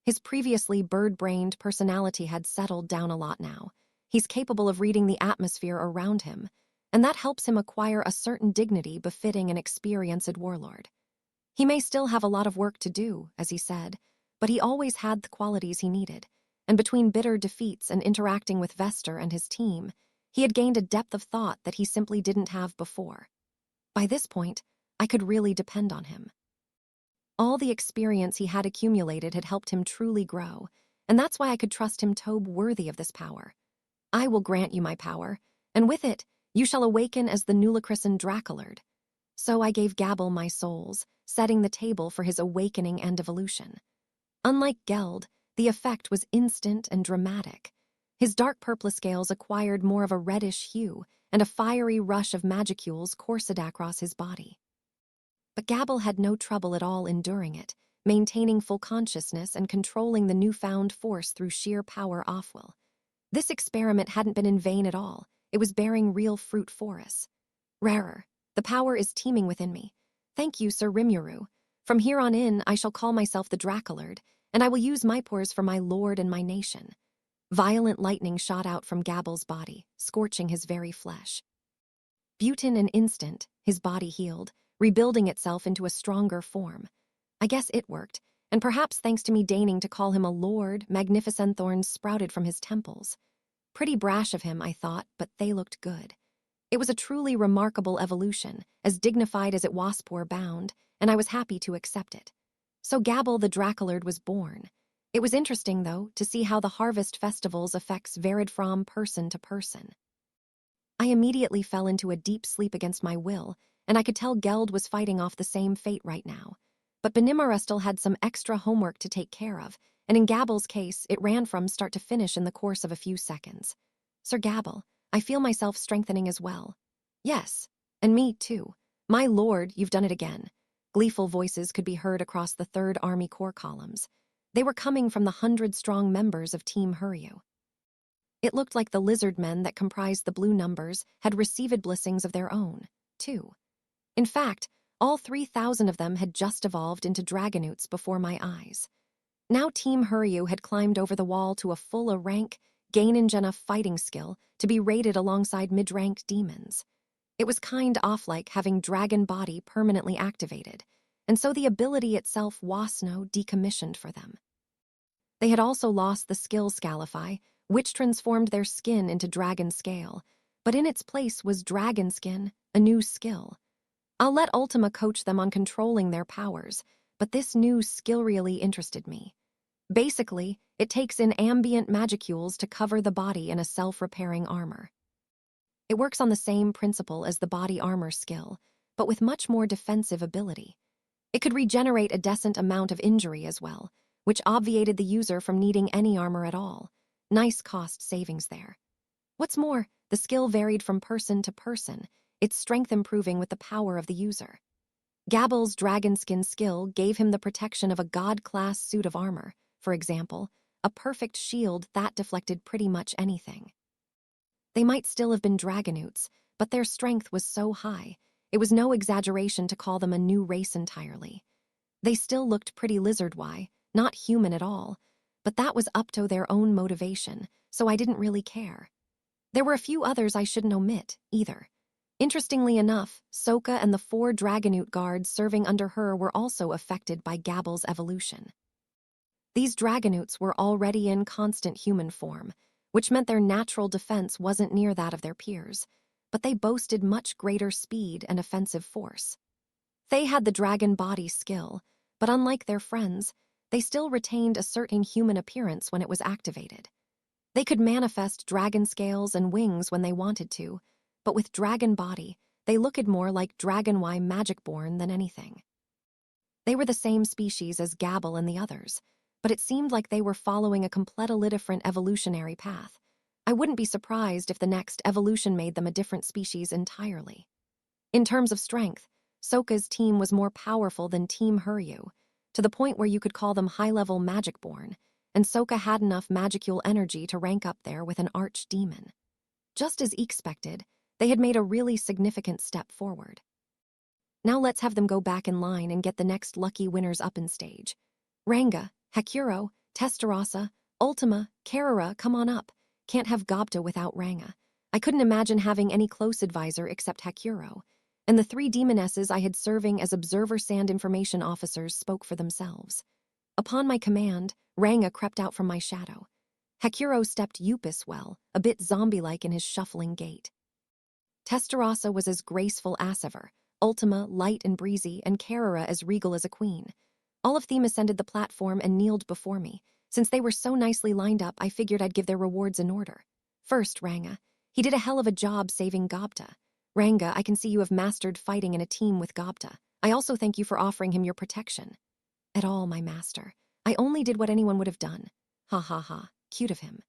His previously bird-brained personality had settled down a lot now. He's capable of reading the atmosphere around him, and that helps him acquire a certain dignity befitting an experienced warlord. He may still have a lot of work to do, as he said, but he always had the qualities he needed, and between bitter defeats and interacting with Vester and his team, he had gained a depth of thought that he simply didn't have before. By this point, I could really depend on him. All the experience he had accumulated had helped him truly grow, and that's why I could trust him Tobe worthy of this power. I will grant you my power, and with it, you shall awaken as the newly christened Draculard. So I gave Gabble my souls, setting the table for his awakening and evolution. Unlike Geld, the effect was instant and dramatic. His dark purple scales acquired more of a reddish hue, and a fiery rush of magicules coursed across his body. But Gabble had no trouble at all enduring it, maintaining full consciousness and controlling the newfound force through sheer power off-will. This experiment hadn't been in vain at all. It was bearing real fruit for us. Rarer, the power is teeming within me. Thank you, Sir Rimuru. From here on in, I shall call myself the Draculard, and I will use my pores for my lord and my nation. Violent lightning shot out from Gabble's body, scorching his very flesh. But in an instant, his body healed, rebuilding itself into a stronger form. I guess it worked, and perhaps thanks to me deigning to call him a lord, magnificent thorns sprouted from his temples. Pretty brash of him, I thought, but they looked good. It was a truly remarkable evolution, as dignified as it waspore bound, and I was happy to accept it. So Gabble the Draculard was born. It was interesting, though, to see how the harvest festivals affects varied from person to person. I immediately fell into a deep sleep against my will, and I could tell Geld was fighting off the same fate right now. But Benimara still had some extra homework to take care of, and in Gabble's case, it ran from start to finish in the course of a few seconds. Sir Gabble, I feel myself strengthening as well. Yes, and me too. My lord, you've done it again. Gleeful voices could be heard across the 3rd Army Corps columns. They were coming from the 100-strong members of Team Huryu. It looked like the lizard men that comprised the blue numbers had received blessings of their own, too. In fact, all 3,000 of them had just evolved into dragonutes before my eyes. Now Team Huryu had climbed over the wall to a full rank, gain enough fighting skill to be rated alongside mid-ranked demons. It was kind off like having dragon body permanently activated, and so the ability itself was no decommissioned for them. They had also lost the skill Scalify, which transformed their skin into dragon scale, but in its place was dragon skin, a new skill. I'll let Ultima coach them on controlling their powers, but this new skill really interested me. Basically, it takes in ambient magicules to cover the body in a self-repairing armor. It works on the same principle as the body armor skill, but with much more defensive ability. It could regenerate a decent amount of injury as well, which obviated the user from needing any armor at all. Nice cost savings there. What's more, the skill varied from person to person, its strength improving with the power of the user. Gabble's dragonskin skill gave him the protection of a god-class suit of armor, for example, a perfect shield that deflected pretty much anything. They might still have been dragonutes, but their strength was so high, it was no exaggeration to call them a new race entirely. They still looked pretty lizard-y, not human at all, but that was up to their own motivation, so I didn't really care. There were a few others I shouldn't omit, either. Interestingly enough, Sokka and the 4 Dragonute guards serving under her were also affected by Gabble's evolution. These Dragonutes were already in constant human form, which meant their natural defense wasn't near that of their peers, but they boasted much greater speed and offensive force. They had the dragon body skill, but unlike their friends, they still retained a certain human appearance when it was activated. They could manifest dragon scales and wings when they wanted to, but with dragon body, they looked more like Dragon-Y magic-born than anything. They were the same species as Gabble and the others, but it seemed like they were following a completely different evolutionary path. I wouldn't be surprised if the next evolution made them a different species entirely. In terms of strength, Sokka's team was more powerful than Team Huryu, to the point where you could call them high-level magic-born, and Sokka had enough magicule energy to rank up there with an archdemon. Just as expected, they had made a really significant step forward. Now let's have them go back in line and get the next lucky winners up in stage. Ranga, Hakuro, Testarossa, Ultima, Carrara, come on up. Can't have Gobta without Ranga. I couldn't imagine having any close advisor except Hakuro. And the 3 demonesses I had serving as observer sand information officers spoke for themselves. Upon my command, Ranga crept out from my shadow. Hakuro stepped Upus well, a bit zombie-like in his shuffling gait. Testarossa was as graceful as ever, Ultima light and breezy, and Carrara as regal as a queen. All of them ascended the platform and kneeled before me. Since they were so nicely lined up, I figured I'd give their rewards in order. First, Ranga. He did a hell of a job saving Gobta. Ranga, I can see you have mastered fighting in a team with Gobta. I also thank you for offering him your protection. At all, my master. I only did what anyone would have done. Ha ha ha, cute of him.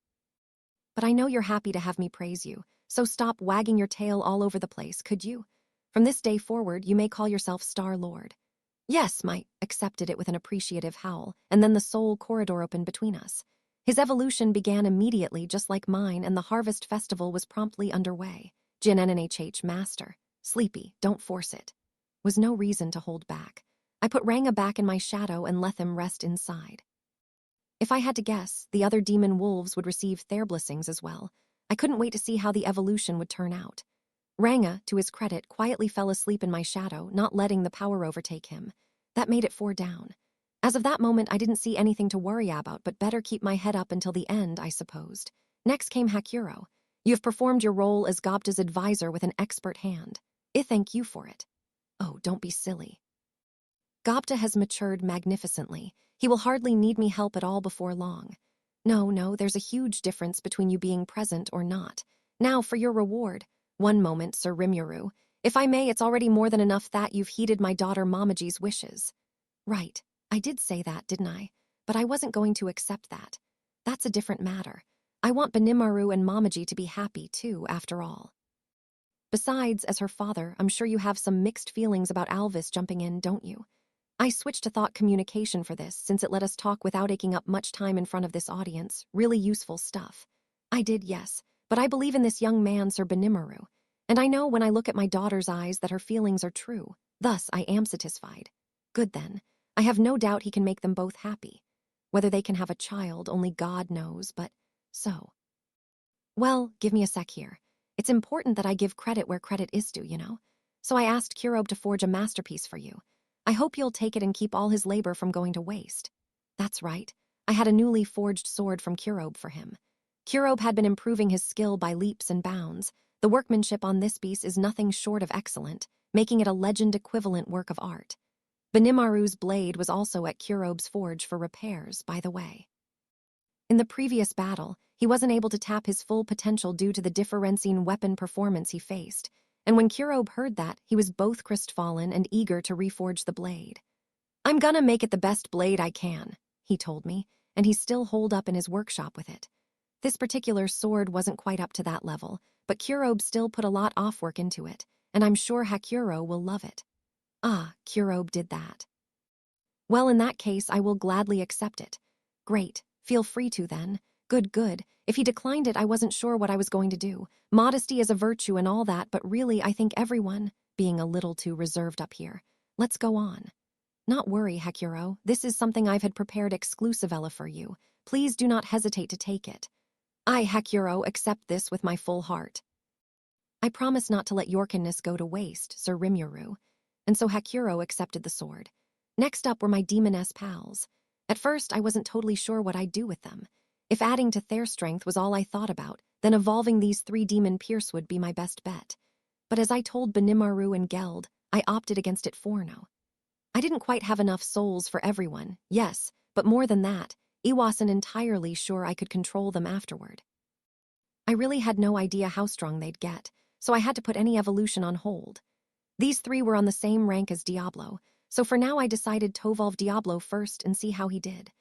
But I know you're happy to have me praise you, so stop wagging your tail all over the place, could you? From this day forward, you may call yourself Star Lord. Yes, accepted it with an appreciative howl, and then the soul corridor opened between us. His evolution began immediately, just like mine, and the harvest festival was promptly underway. Jin NNHH Master. Sleepy, don't force it. Was no reason to hold back. I put Ranga back in my shadow and let them rest inside. If I had to guess, the other demon wolves would receive their blessings as well. I couldn't wait to see how the evolution would turn out. Ranga, to his credit, quietly fell asleep in my shadow, not letting the power overtake him. That made it 4 down. As of that moment, I didn't see anything to worry about, but better keep my head up until the end, I supposed. Next came Hakuro. You have performed your role as Gobta's advisor with an expert hand. I thank you for it. Oh, don't be silly. Gobta has matured magnificently. He will hardly need me help at all before long. No, there's a huge difference between you being present or not. Now, for your reward. One moment, Sir Rimuru. If I may, it's already more than enough that you've heeded my daughter Momoji's wishes. Right, I did say that, didn't I? But I wasn't going to accept that. That's a different matter. I want Benimaru and Momoji to be happy, too, after all. Besides, as her father, I'm sure you have some mixed feelings about Alvis jumping in, don't you? I switched to thought communication for this, since it let us talk without taking up much time in front of this audience. Really useful stuff. I did, yes, but I believe in this young man, Sir Benimaru. And I know when I look at my daughter's eyes that her feelings are true. Thus, I am satisfied. Good then. I have no doubt he can make them both happy. Whether they can have a child, only God knows, but so. Well, give me a sec here. It's important that I give credit where credit is due, you know? So I asked Kurobe to forge a masterpiece for you. I hope you'll take it and keep all his labor from going to waste. That's right. I had a newly forged sword from Kurobe for him. Kurobe had been improving his skill by leaps and bounds. The workmanship on this piece is nothing short of excellent, making it a legend-equivalent work of art. Benimaru's blade was also at Kurobe's forge for repairs, by the way. In the previous battle, he wasn't able to tap his full potential due to the differencing weapon performance he faced, and when Kurobe heard that, he was both crestfallen and eager to reforge the blade. I'm gonna make it the best blade I can, he told me, and he's still holed up in his workshop with it. This particular sword wasn't quite up to that level, but Kurobe still put a lot of work into it, and I'm sure Hakuro will love it. Ah, Kurobe did that. Well, in that case, I will gladly accept it. Great, feel free to then. Good. If he declined it, I wasn't sure what I was going to do. Modesty is a virtue and all that, but really, I think everyone, being a little too reserved up here. Let's go on. Not worry, Hakuro. This is something I've had prepared exclusively for you. Please do not hesitate to take it. I, Hakuro, accept this with my full heart. I promise not to let your kindness go to waste, Sir Rimuru. And so Hakuro accepted the sword. Next up were my demoness pals. At first, I wasn't totally sure what I'd do with them. If adding to their strength was all I thought about, then evolving these 3 demon Pierce would be my best bet. But as I told Benimaru and Geld, I opted against it for now. I didn't quite have enough souls for everyone, yes, but more than that, I wasn't entirely sure I could control them afterward. I really had no idea how strong they'd get, so I had to put any evolution on hold. These 3 were on the same rank as Diablo, so for now I decided to evolve Diablo first and see how he did.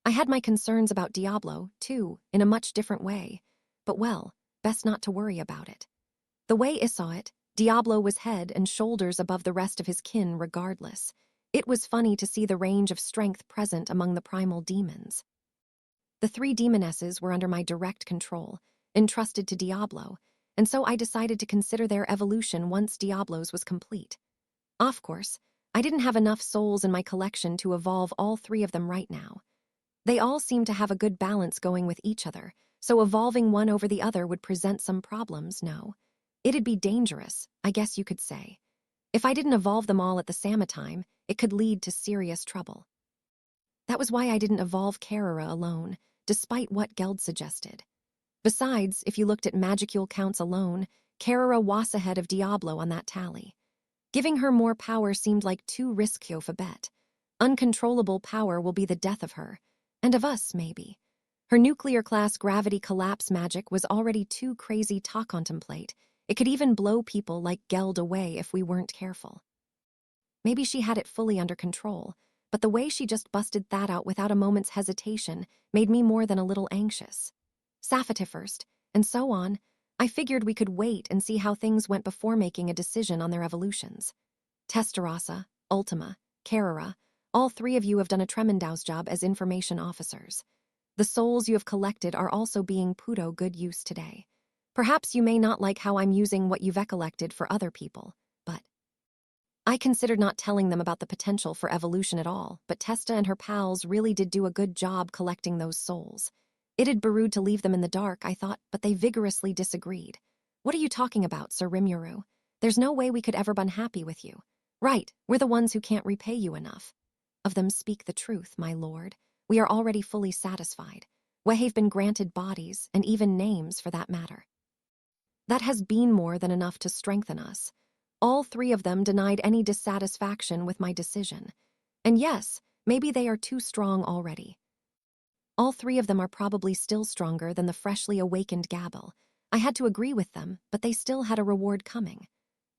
I had my concerns about Diablo, too, in a much different way, but well, best not to worry about it. The way I saw it, Diablo was head and shoulders above the rest of his kin regardless. It was funny to see the range of strength present among the primal demons. The 3 demonesses were under my direct control, entrusted to Diablo, and so I decided to consider their evolution once Diablo's was complete. Of course, I didn't have enough souls in my collection to evolve all three of them right now. They all seem to have a good balance going with each other, so evolving one over the other would present some problems, no. It'd be dangerous, I guess you could say. If I didn't evolve them all at the same time, it could lead to serious trouble. That was why I didn't evolve Carrara alone, despite what Geld suggested. Besides, if you looked at magicule counts alone, Carrara was ahead of Diablo on that tally. Giving her more power seemed like too risky of a bet. Uncontrollable power will be the death of her, and of us, maybe. Her nuclear-class gravity collapse magic was already too crazy to contemplate. It could even blow people like Geld away if we weren't careful. Maybe she had it fully under control, but the way she just busted that out without a moment's hesitation made me more than a little anxious. Safety first, and so on. I figured we could wait and see how things went before making a decision on their evolutions. Testarossa, Ultima, Carrara, all three of you have done a tremendous job as information officers. The souls you have collected are also being put to good use today. Perhaps you may not like how I'm using what you've collected for other people, but I considered not telling them about the potential for evolution at all, but Testa and her pals really did do a good job collecting those souls. It'd be rude to leave them in the dark, I thought, but they vigorously disagreed. What are you talking about, Sir Rimuru? There's no way we could ever be happy with you. Right, we're the ones who can't repay you enough. Of them speak the truth, my lord. We are already fully satisfied. We have been granted bodies, and even names for that matter. That has been more than enough to strengthen us. All three of them denied any dissatisfaction with my decision. And yes, maybe they are too strong already. All three of them are probably still stronger than the freshly awakened Gabble. I had to agree with them, but they still had a reward coming.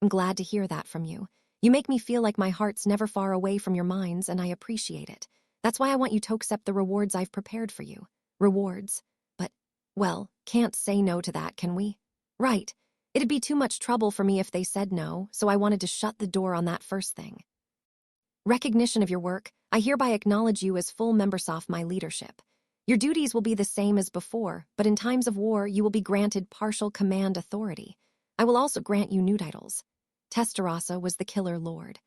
I'm glad to hear that from you. You make me feel like my heart's never far away from your minds, and I appreciate it. That's why I want you to accept the rewards I've prepared for you. Rewards. But, well, can't say no to that, can we? Right. It'd be too much trouble for me if they said no, so I wanted to shut the door on that first thing. Recognition of your work, I hereby acknowledge you as full members of my leadership. Your duties will be the same as before, but in times of war, you will be granted partial command authority. I will also grant you new titles. Testarossa was the Killer Lord.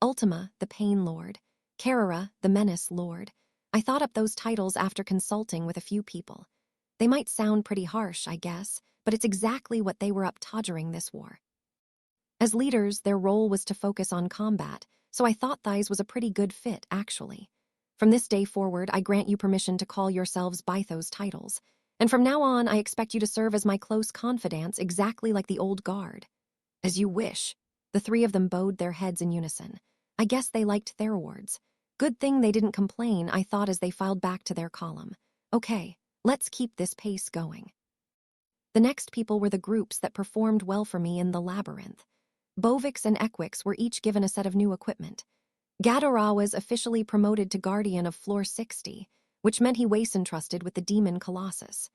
Ultima, the Pain Lord. Carrara, the Menace Lord. I thought up those titles after consulting with a few people. They might sound pretty harsh, I guess, but it's exactly what they were up to during this war. As leaders, their role was to focus on combat, so I thought thise was a pretty good fit, actually. From this day forward, I grant you permission to call yourselves by those titles, and from now on, I expect you to serve as my close confidants exactly like the old guard. As you wish. The three of them bowed their heads in unison. I guess they liked their awards. Good thing they didn't complain, I thought as they filed back to their column. Okay, let's keep this pace going. The next people were the groups that performed well for me in the labyrinth. Bovix and Equix were each given a set of new equipment. Gadara was officially promoted to Guardian of Floor 60, which meant he was entrusted with the Demon Colossus.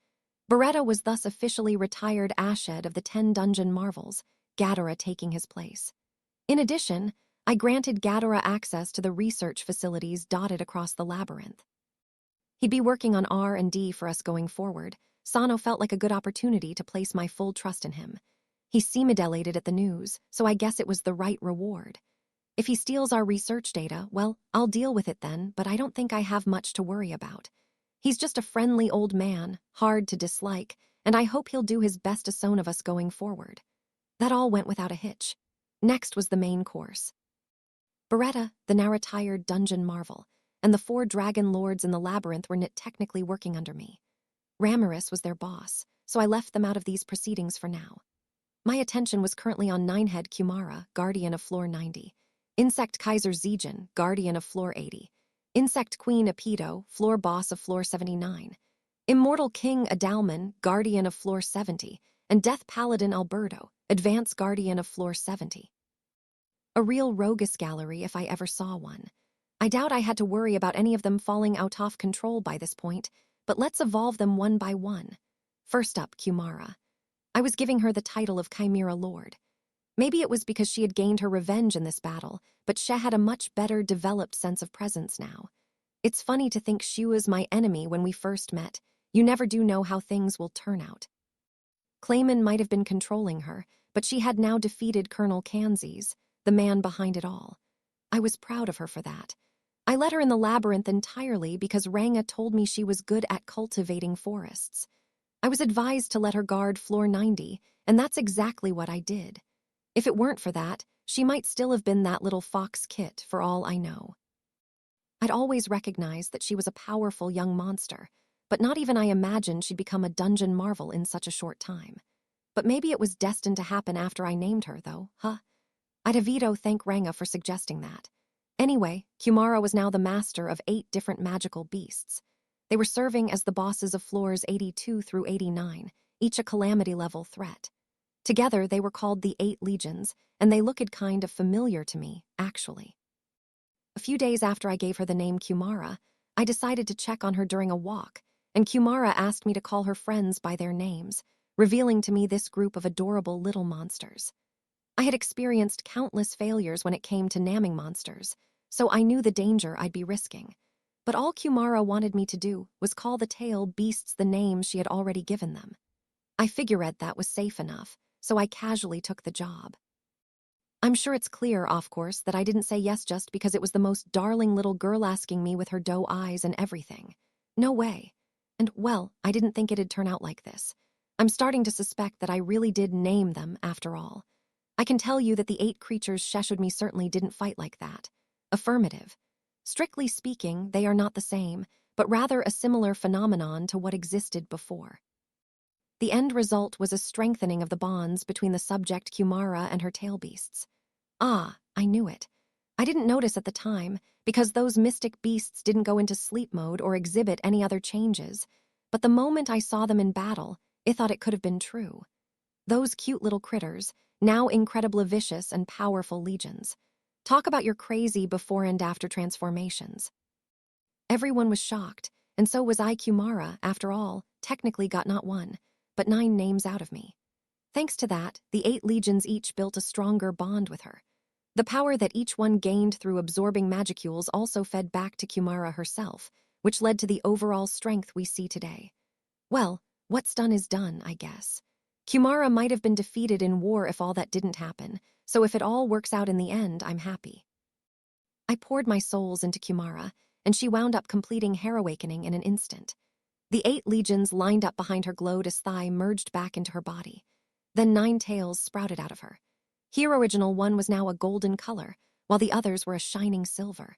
Beretta was thus officially retired Ashed of the 10 Dungeon Marvels, Gadara taking his place. In addition, I granted Gadara access to the research facilities dotted across the labyrinth. He'd be working on R&D for us going forward. Sano felt like a good opportunity to place my full trust in him. He seemed elated at the news, so I guess it was the right reward. If he steals our research data, well, I'll deal with it then, but I don't think I have much to worry about. He's just a friendly old man, hard to dislike, and I hope he'll do his best to some of us going forward. That all went without a hitch. Next was the main course. Beretta, the now retired dungeon marvel, and the 4 dragon lords in the labyrinth were technically working under me. Ramiris was their boss, so I left them out of these proceedings for now. My attention was currently on Ninehead Kumara, guardian of floor 90, Insect Kaiser Zegan, guardian of floor 80, Insect Queen Apido, floor boss of floor 79, Immortal King Adalman, guardian of floor 70, and Death Paladin Alberto, advance guardian of floor 70. A real roguish gallery if I ever saw one. I doubt I had to worry about any of them falling out of control by this point, but let's evolve them one by one. First up, Kumara. I was giving her the title of Chimera Lord. Maybe it was because she had gained her revenge in this battle, but she had a much better developed sense of presence now. It's funny to think she was my enemy when we first met. You never do know how things will turn out. Clayman might have been controlling her, but she had now defeated Colonel Kanzes, the man behind it all. I was proud of her for that. I let her in the labyrinth entirely because Ranga told me she was good at cultivating forests. I was advised to let her guard floor 90, and that's exactly what I did. If it weren't for that, she might still have been that little fox Kit for all I know. I'd always recognized that she was a powerful young monster, but not even I imagined she'd become a dungeon marvel in such a short time. But maybe it was destined to happen after I named her, though, huh? I'd Avito thank Ranga for suggesting that. Anyway, Kumara was now the master of 8 different magical beasts. They were serving as the bosses of floors 82 through 89, each a calamity-level threat. Together, they were called the 8 Legions, and they looked kind of familiar to me, actually. A few days after I gave her the name Kumara, I decided to check on her during a walk, and Kumara asked me to call her friends by their names, revealing to me this group of adorable little monsters. I had experienced countless failures when it came to naming monsters, so I knew the danger I'd be risking. But all Kumara wanted me to do was call the tail beasts the names she had already given them. I figured that was safe enough, so I casually took the job. I'm sure it's clear, of course, that I didn't say yes just because it was the most darling little girl asking me with her doe eyes and everything. No way. And, well, I didn't think it'd turn out like this. I'm starting to suspect that I really did name them, after all. I can tell you that the 8 creatures sheshud me certainly didn't fight like that. Affirmative. Strictly speaking, they are not the same, but rather a similar phenomenon to what existed before. The end result was a strengthening of the bonds between the subject Kumara and her tail beasts. Ah, I knew it. I didn't notice at the time, because those mystic beasts didn't go into sleep mode or exhibit any other changes, but the moment I saw them in battle, I thought it could have been true. Those cute little critters, now incredibly vicious and powerful legions. Talk about your crazy before and after transformations. Everyone was shocked, and so was I. Kumara, after all, technically got not 1, but 9 names out of me. Thanks to that, the 8 legions each built a stronger bond with her. The power that each one gained through absorbing magicules also fed back to Kumara herself, which led to the overall strength we see today. Well, what's done is done, I guess. Kumara might have been defeated in war if all that didn't happen, so if it all works out in the end, I'm happy. I poured my souls into Kumara, and she wound up completing Hair Awakening in an instant. The 8 legions lined up behind her glowed as thigh merged back into her body. Then 9 tails sprouted out of her. Her original one was now a golden color, while the others were a shining silver.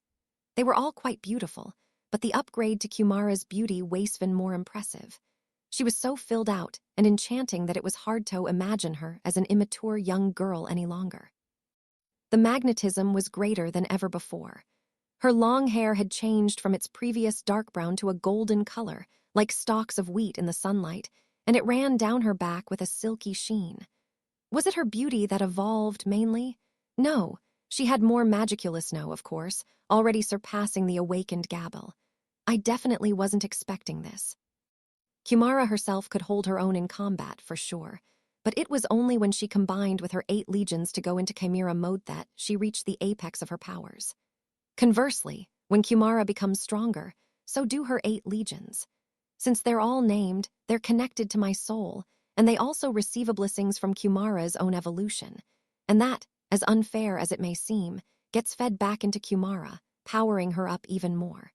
They were all quite beautiful, but the upgrade to Kumara's beauty was even more impressive. She was so filled out and enchanting that it was hard to imagine her as an immature young girl any longer. The magnetism was greater than ever before. Her long hair had changed from its previous dark brown to a golden color, like stalks of wheat in the sunlight, and it ran down her back with a silky sheen. Was it her beauty that evolved mainly? No, she had more magiculous no, of course, already surpassing the awakened Gabble. I definitely wasn't expecting this. Kumara herself could hold her own in combat, for sure, but it was only when she combined with her 8 legions to go into Chimera mode that she reached the apex of her powers. Conversely, when Kumara becomes stronger, so do her 8 legions. Since they're all named, they're connected to my soul, and they also receive blessings from Kumara's own evolution. And that, as unfair as it may seem, gets fed back into Kumara, powering her up even more.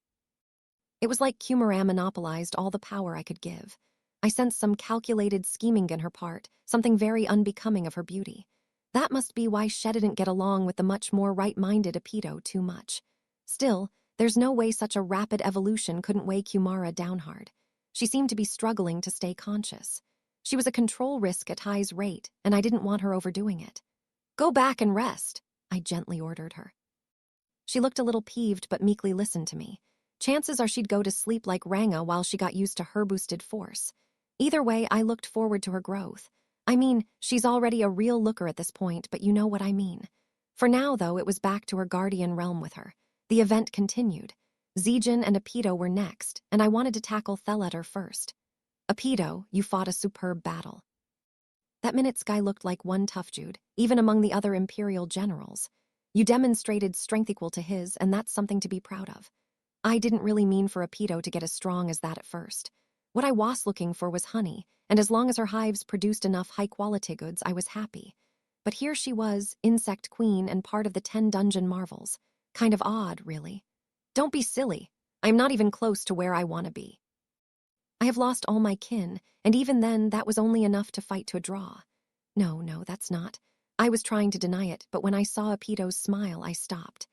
It was like Kumara monopolized all the power I could give. I sensed some calculated scheming in her part, something very unbecoming of her beauty. That must be why she didn't get along with the much more right-minded Apido too much. Still, there's no way such a rapid evolution couldn't weigh Kumara down hard. She seemed to be struggling to stay conscious. She was a control risk at High's rate, and I didn't want her overdoing it. "Go back and rest," I gently ordered her. She looked a little peeved but meekly listened to me. Chances are she'd go to sleep like Ranga while she got used to her boosted force. Either way, I looked forward to her growth. I mean, she's already a real looker at this point, but you know what I mean. For now, though, it was back to her guardian realm with her. The event continued. Zijin and Apido were next, and I wanted to tackle Theletter first. "Apido, you fought a superb battle." That minute Sky looked like one tough Jude, even among the other Imperial generals. You demonstrated strength equal to his, and that's something to be proud of. I didn't really mean for Apido to get as strong as that at first. What I was looking for was honey, and as long as her hives produced enough high-quality goods, I was happy. but here she was, insect queen and part of the 10 dungeon marvels. Kind of odd, really. Don't be silly. I'm not even close to where I want to be. I have lost all my kin, and even then that was only enough to fight to a draw. No, that's not. I was trying to deny it, but when I saw Apito's smile, I stopped.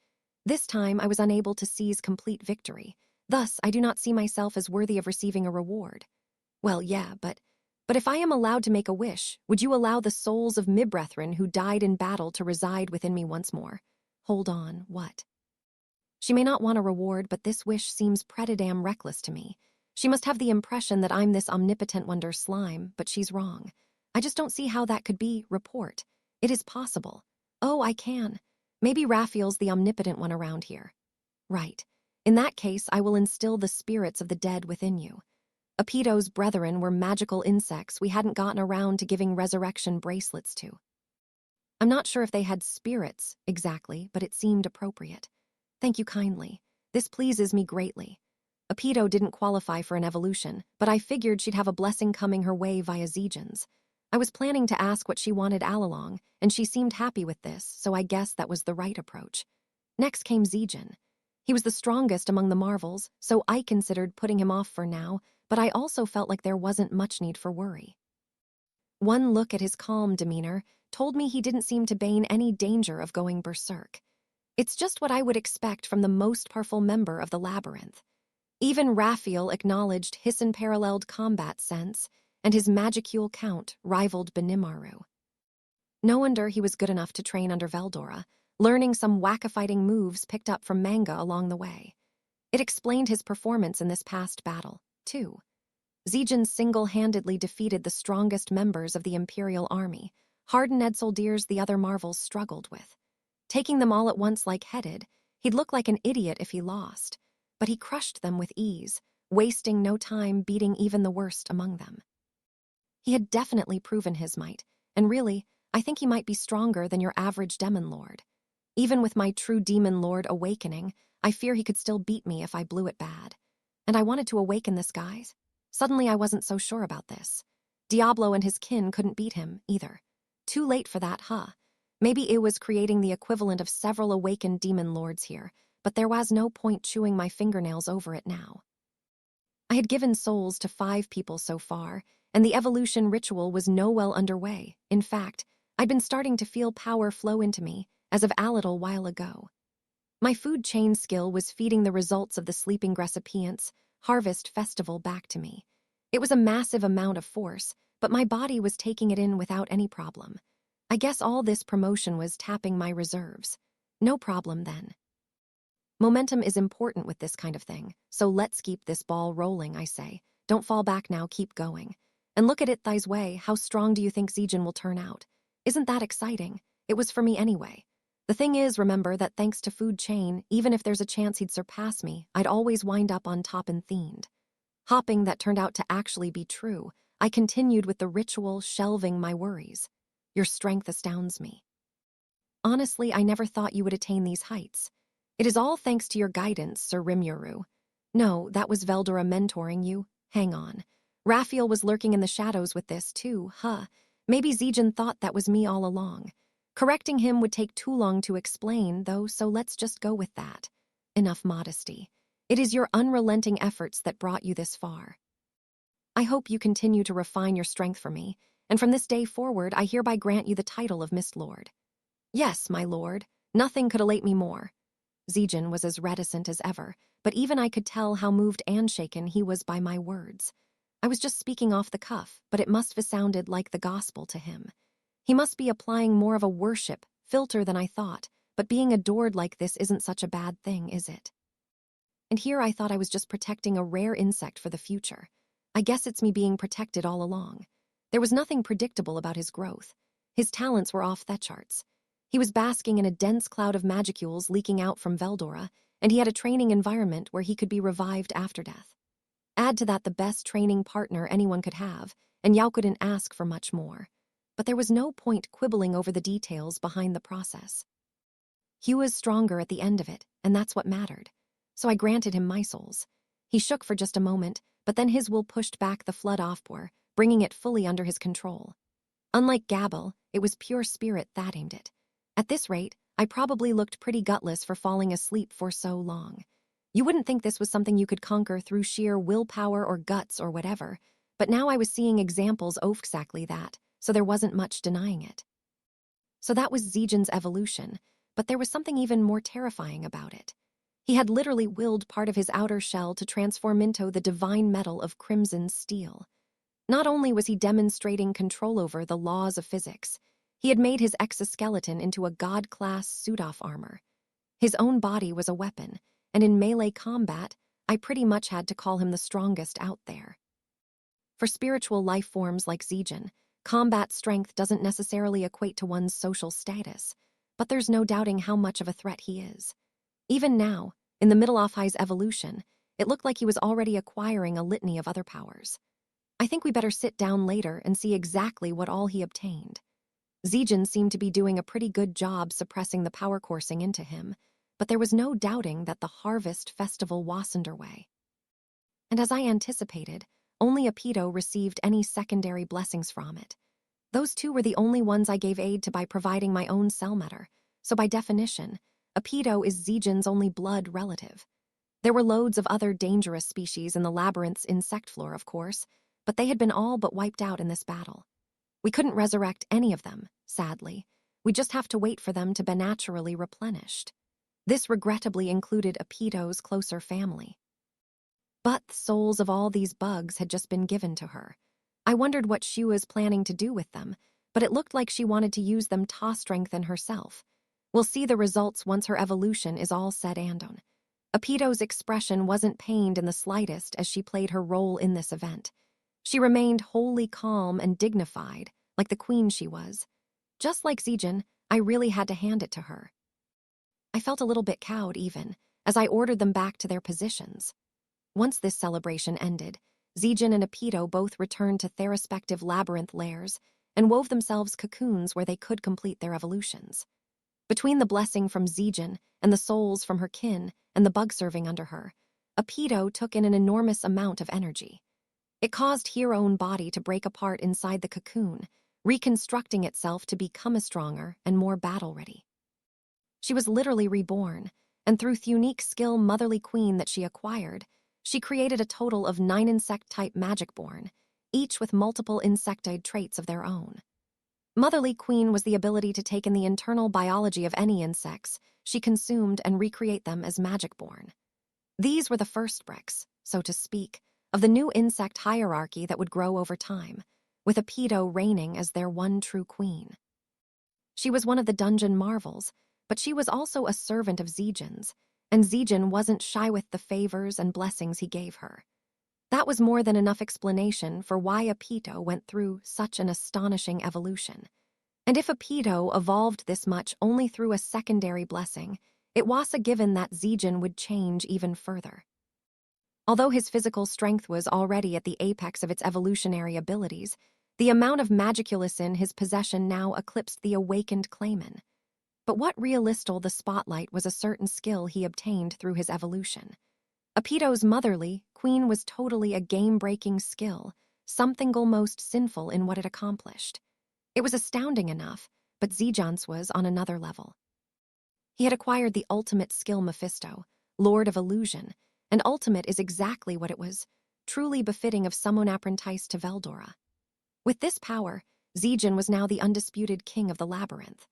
This time I was unable to seize complete victory. Thus, I do not see myself as worthy of receiving a reward. Well, yeah, but if I am allowed to make a wish, would you allow the souls of my brethren who died in battle to reside within me once more? Hold on, what? She may not want a reward, but this wish seems pretty damn reckless to me. She must have the impression that I'm this omnipotent wonder slime, but she's wrong. I just don't see how that could be report. It is possible. Oh, I can. Maybe Raphael's the omnipotent one around here. Right. In that case, I will instill the spirits of the dead within you. Apito's brethren were magical insects we hadn't gotten around to giving resurrection bracelets to. I'm not sure if they had spirits, exactly, but it seemed appropriate. Thank you kindly. This pleases me greatly. Apito didn't qualify for an evolution, but I figured she'd have a blessing coming her way via Zegens. I was planning to ask what she wanted all along, and she seemed happy with this, so I guess that was the right approach. Next came Zegen. He was the strongest among the marvels, so I considered putting him off for now, but I also felt like there wasn't much need for worry. One look at his calm demeanor told me he didn't seem to bane any danger of going berserk. It's just what I would expect from the most powerful member of the labyrinth. Even Raphael acknowledged his unparalleled combat sense, and his magicule count rivaled Benimaru. No wonder he was good enough to train under Veldora, learning some whack-a-fighting moves picked up from manga along the way. It explained his performance in this past battle, too. Zegen single-handedly defeated the strongest members of the Imperial Army, hardened soldiers the other marvels struggled with. Taking them all at once like headed, he'd look like an idiot if he lost, but he crushed them with ease, wasting no time beating even the worst among them. He had definitely proven his might, and really, I think he might be stronger than your average Demon Lord. Even with my true Demon Lord awakening, I fear he could still beat me if I blew it bad. And I wanted to awaken this guy. Suddenly I wasn't so sure about this. Diablo and his kin couldn't beat him, either. Too late for that, huh? Maybe it was creating the equivalent of several awakened Demon Lords here, but there was no point chewing my fingernails over it now. I had given souls to 5 people so far, and the evolution ritual was no well underway. In fact, I'd been starting to feel power flow into me, as of a little while ago. My food chain skill was feeding the results of the Sleeping Recipient's harvest festival back to me. It was a massive amount of force, but my body was taking it in without any problem. I guess all this promotion was tapping my reserves. No problem then. Momentum is important with this kind of thing, so let's keep this ball rolling, I say. Don't fall back now, keep going. And look at it Thai's way, how strong do you think Zegen will turn out? Isn't that exciting? It was for me anyway. The thing is, remember that thanks to food chain, even if there's a chance he'd surpass me, I'd always wind up on top and themed. Hopping that turned out to actually be true, I continued with the ritual, shelving my worries. Your strength astounds me. Honestly, I never thought you would attain these heights. It is all thanks to your guidance, Sir Rimuru. No, that was Veldora mentoring you. Hang on. Raphael was lurking in the shadows with this, too, huh? Maybe Zegen thought that was me all along. Correcting him would take too long to explain, though, so let's just go with that. Enough modesty. It is your unrelenting efforts that brought you this far. I hope you continue to refine your strength for me, and from this day forward I hereby grant you the title of Mist Lord. Yes, my lord. Nothing could elate me more. Zegen was as reticent as ever, but even I could tell how moved and shaken he was by my words. I was just speaking off the cuff, but it must have sounded like the gospel to him. He must be applying more of a worship filter than I thought, but being adored like this isn't such a bad thing, is it? And here I thought I was just protecting a rare insect for the future. I guess it's me being protected all along. There was nothing predictable about his growth. His talents were off the charts. He was basking in a dense cloud of magicules leaking out from Veldora, and he had a training environment where he could be revived after death. Add to that the best training partner anyone could have, and Yao couldn't ask for much more. But there was no point quibbling over the details behind the process. He was stronger at the end of it, and that's what mattered. So I granted him my souls. He shook for just a moment, but then his will pushed back the flood offpore, bringing it fully under his control. Unlike Gabel, it was pure spirit that aimed it. At this rate, I probably looked pretty gutless for falling asleep for so long. You wouldn't think this was something you could conquer through sheer willpower or guts or whatever, but now I was seeing examples of exactly that, so there wasn't much denying it. So that was Zijin's evolution, but there was something even more terrifying about it. He had literally willed part of his outer shell to transform into the divine metal of crimson steel. Not only was he demonstrating control over the laws of physics, he had made his exoskeleton into a god-class suit-off armor. His own body was a weapon, and in melee combat, I pretty much had to call him the strongest out there. For spiritual life forms like Zijin, combat strength doesn't necessarily equate to one's social status, but there's no doubting how much of a threat he is. Even now, in the middle of his evolution, it looked like he was already acquiring a litany of other powers. I think we better sit down later and see exactly what all he obtained. Zijin seemed to be doing a pretty good job suppressing the power coursing into him, but there was no doubting that the Harvest Festival was underway. And as I anticipated, only Apito received any secondary blessings from it. Those two were the only ones I gave aid to by providing my own cell matter, so by definition, Apito is Zijin's only blood relative. There were loads of other dangerous species in the labyrinth's insect floor, of course, but they had been all but wiped out in this battle. We couldn't resurrect any of them, sadly. We just have to wait for them to be naturally replenished. This regrettably included Apito's closer family. But the souls of all these bugs had just been given to her. I wondered what she was planning to do with them, but it looked like she wanted to use them to strengthen herself. We'll see the results once her evolution is all said and done. Apito's expression wasn't pained in the slightest as she played her role in this event. She remained wholly calm and dignified, like the queen she was. Just like Zijin, I really had to hand it to her. I felt a little bit cowed even, as I ordered them back to their positions. Once this celebration ended, Zijin and Apito both returned to their respective labyrinth lairs and wove themselves cocoons where they could complete their evolutions. Between the blessing from Zijin and the souls from her kin and the bug serving under her, Apito took in an enormous amount of energy. It caused her own body to break apart inside the cocoon, reconstructing itself to become a stronger and more battle-ready. She was literally reborn, and through the unique skill Motherly Queen that she acquired, she created a total of 9 insect-type magic-born, each with multiple insectoid traits of their own. Motherly Queen was the ability to take in the internal biology of any insects she consumed and recreate them as magic-born. These were the first bricks, so to speak, of the new insect hierarchy that would grow over time, with Apito reigning as their one true queen. She was one of the dungeon marvels, but she was also a servant of Zijin's, and Zijin wasn't shy with the favors and blessings he gave her. That was more than enough explanation for why Apito went through such an astonishing evolution. And if Apito evolved this much only through a secondary blessing, it was a given that Zijin would change even further. Although his physical strength was already at the apex of its evolutionary abilities, the amount of magiculous in his possession now eclipsed the awakened Clayman. But what realisted the spotlight was a certain skill he obtained through his evolution. Apito's Motherly Queen was totally a game-breaking skill, something almost sinful in what it accomplished. It was astounding enough, but Zijin's was on another level. He had acquired the ultimate skill Mephisto, Lord of Illusion, and ultimate is exactly what it was, truly befitting of someone apprenticed to Veldora. With this power, Zijin was now the undisputed king of the labyrinth.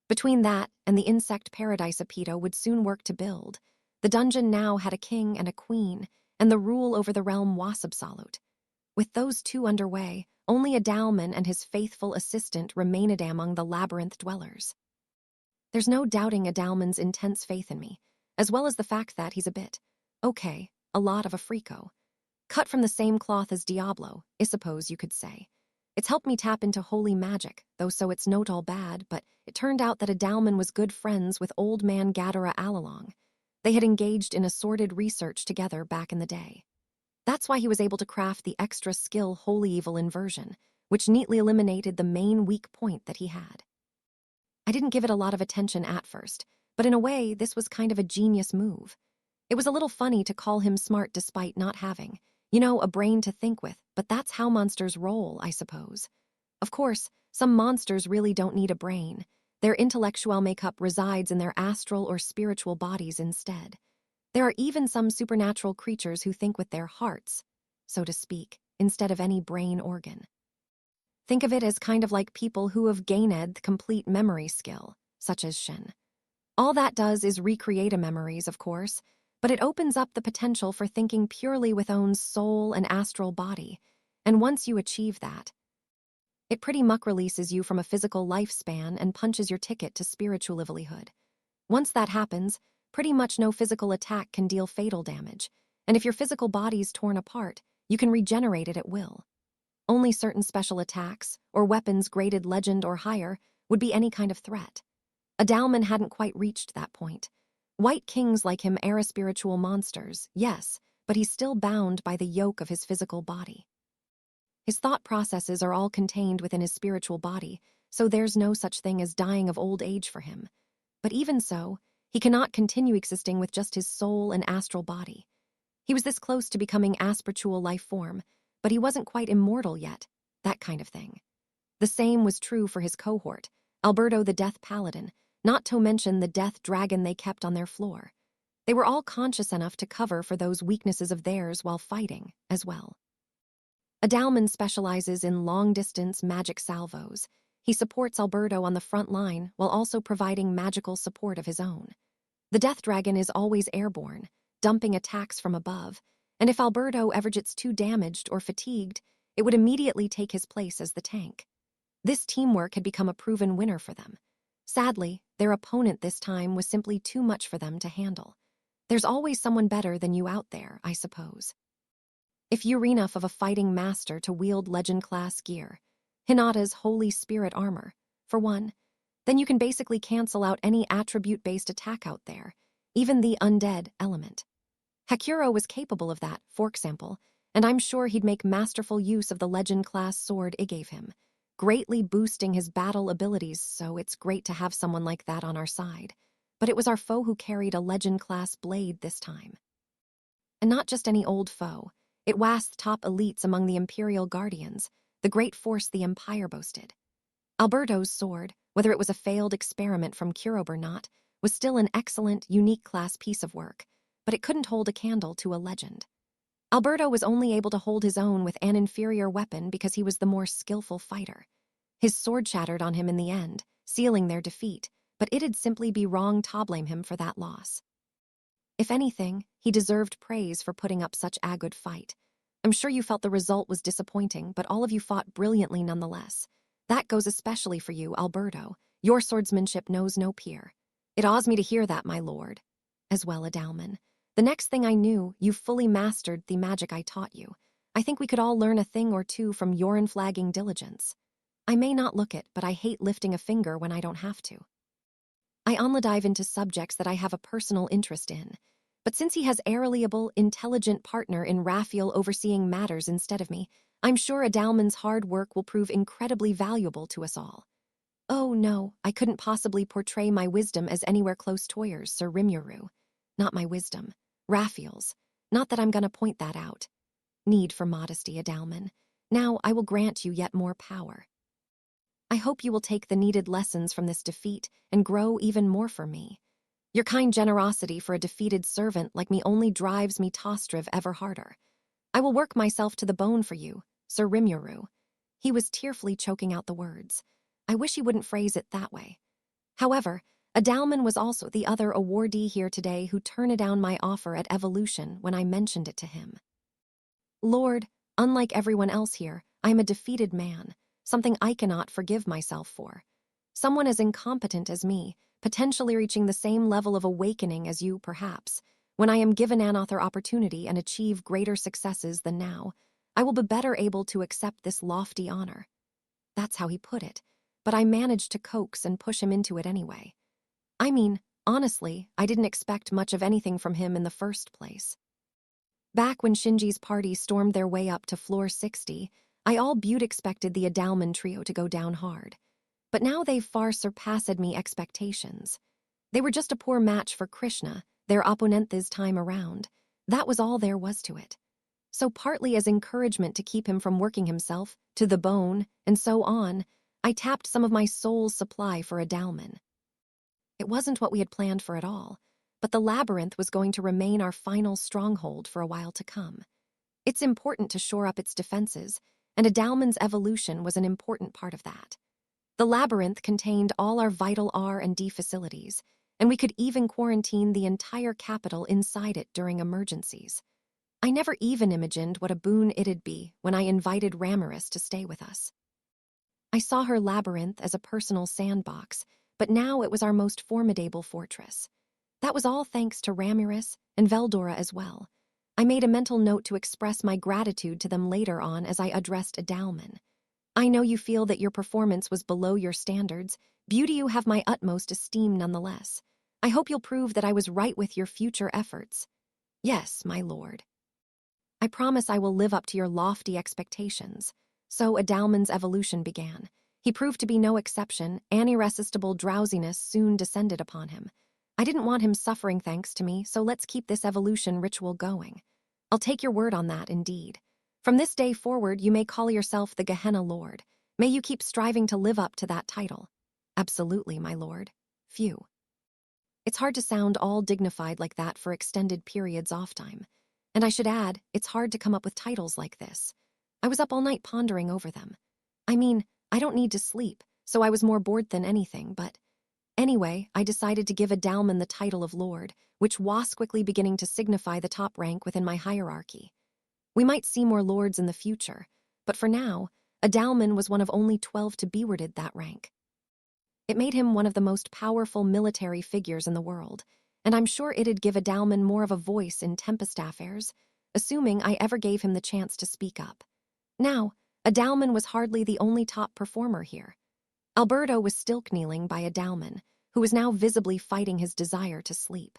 Between that and the insect paradise Apito would soon work to build, the dungeon now had a king and a queen, and the rule over the realm was absolute. With those two underway, only Adalman and his faithful assistant remained among the labyrinth dwellers. There's no doubting Adalman's intense faith in me, as well as the fact that he's a lot of a freako. Cut from the same cloth as Diablo, I suppose you could say. It's helped me tap into holy magic, though so it's not all bad, but it turned out that Adalman was good friends with old man Gadara Alalong. They had engaged in assorted research together back in the day. That's why he was able to craft the extra skill Holy Evil Inversion, which neatly eliminated the main weak point that he had. I didn't give it a lot of attention at first, but in a way, this was kind of a genius move. It was a little funny to call him smart despite not having, a brain to think with, but that's how monsters roll, I suppose. Of course, Some monsters really don't need a brain. Their intellectual makeup resides in their astral or spiritual bodies instead. There are even some supernatural creatures who think with their hearts, so to speak, instead of any brain organ. Think of it as kind of like people who have gained complete memory skill, such as Shin. All that does is recreate a memories, of course, but it opens up the potential for thinking purely with own soul and astral body, and once you achieve that, it pretty much releases you from a physical lifespan and punches your ticket to spiritual livelihood. Once that happens, pretty much no physical attack can deal fatal damage, and if your physical body's torn apart, you can regenerate it at will. Only certain special attacks, or weapons graded legend or higher, would be any kind of threat. Adalman hadn't quite reached that point. White kings like him are spiritual monsters, yes, but he's still bound by the yoke of his physical body. His thought processes are all contained within his spiritual body, so there's no such thing as dying of old age for him. But even so, he cannot continue existing with just his soul and astral body. He was this close to becoming a spiritual life form, but he wasn't quite immortal yet, that kind of thing. The same was true for his cohort, Alberto the Death Paladin, not to mention the Death Dragon they kept on their floor. They were all conscious enough to cover for those weaknesses of theirs while fighting, as well. Adalman specializes in long-distance magic salvos. He supports Alberto on the front line while also providing magical support of his own. The Death Dragon is always airborne, dumping attacks from above, and if Alberto ever gets too damaged or fatigued, it would immediately take his place as the tank. This teamwork had become a proven winner for them. Sadly, their opponent this time was simply too much for them to handle. There's always someone better than you out there, I suppose. If you're enough of a fighting master to wield legend-class gear, Hinata's Holy Spirit armor, for one, then you can basically cancel out any attribute-based attack out there, even the undead element. Hakuro was capable of that, for example, and I'm sure he'd make masterful use of the legend-class sword it gave him, greatly boosting his battle abilities, so it's great to have someone like that on our side. But it was our foe who carried a legend-class blade this time. And not just any old foe. It was the top elites among the Imperial Guardians, the great force the Empire boasted. Alberto's sword, whether it was a failed experiment from Kurobe or not, was still an excellent, unique class piece of work, but it couldn't hold a candle to a legend. Alberto was only able to hold his own with an inferior weapon because he was the more skillful fighter. His sword shattered on him in the end, sealing their defeat, but it'd simply be wrong to blame him for that loss. If anything, he deserved praise for putting up such a good fight. I'm sure you felt the result was disappointing, but all of you fought brilliantly nonetheless. That goes especially for you, Alberto. Your swordsmanship knows no peer. It awes me to hear that, my lord. As well, Adalman. The next thing I knew, you fully mastered the magic I taught you. I think we could all learn a thing or two from your unflagging diligence. I may not look it, but I hate lifting a finger when I don't have to. I only dive into subjects that I have a personal interest in. But since he has a reliable, intelligent partner in Raphael overseeing matters instead of me, I'm sure Adalman's hard work will prove incredibly valuable to us all. Oh no, I couldn't possibly portray my wisdom as anywhere close to yours, Sir Rimuru. Not my wisdom. Raphael's. Not that I'm gonna point that out. Need for modesty, Adalman. Now I will grant you yet more power. I hope you will take the needed lessons from this defeat and grow even more for me. Your kind generosity for a defeated servant like me only drives me to strive ever harder. I will work myself to the bone for you, Sir Rimuru. He was tearfully choking out the words. I wish he wouldn't phrase it that way. However, Adalman was also the other awardee here today who turned down my offer at Evolution when I mentioned it to him. Lord, unlike everyone else here, I am a defeated man, something I cannot forgive myself for. Someone as incompetent as me, potentially reaching the same level of awakening as you, perhaps. When I am given another opportunity and achieve greater successes than now, I will be better able to accept this lofty honor. That's how he put it, but I managed to coax and push him into it anyway. I mean, honestly, I didn't expect much of anything from him in the first place. Back when Shinji's party stormed their way up to floor 60, I all but expected the Adalman trio to go down hard. But now they've far surpassed me expectations. They were just a poor match for Krishna, their opponent this time around. That was all there was to it. So partly as encouragement to keep him from working himself, to the bone, and so on, I tapped some of my soul's supply for a Dalman. It wasn't what we had planned for at all, but the labyrinth was going to remain our final stronghold for a while to come. It's important to shore up its defenses, and a Dalman's evolution was an important part of that. The labyrinth contained all our vital R&D facilities, and we could even quarantine the entire capital inside it during emergencies. I never even imagined what a boon it'd be when I invited Ramiris to stay with us. I saw her labyrinth as a personal sandbox, but now it was our most formidable fortress. That was all thanks to Ramiris and Veldora as well. I made a mental note to express my gratitude to them later on as I addressed Adalman. I know you feel that your performance was below your standards. Beauty, you have my utmost esteem nonetheless. I hope you'll prove that I was right with your future efforts. Yes, my lord. I promise I will live up to your lofty expectations. So Adalman's evolution began. He proved to be no exception. An irresistible drowsiness soon descended upon him. I didn't want him suffering thanks to me, so let's keep this evolution ritual going. I'll take your word on that, indeed. From this day forward, you may call yourself the Gehenna Lord. May you keep striving to live up to that title. Absolutely, my lord. Phew. It's hard to sound all dignified like that for extended periods off time. And I should add, it's hard to come up with titles like this. I was up all night pondering over them. I mean, I don't need to sleep, so I was more bored than anything, but... Anyway, I decided to give Adalman the title of Lord, which was quickly beginning to signify the top rank within my hierarchy. We might see more lords in the future, but for now, Adalman was one of only 12 to be awarded that rank. It made him one of the most powerful military figures in the world, and I'm sure it'd give Adalman more of a voice in Tempest affairs, assuming I ever gave him the chance to speak up. Now, Adalman was hardly the only top performer here. Alberto was still kneeling by Adalman, who was now visibly fighting his desire to sleep.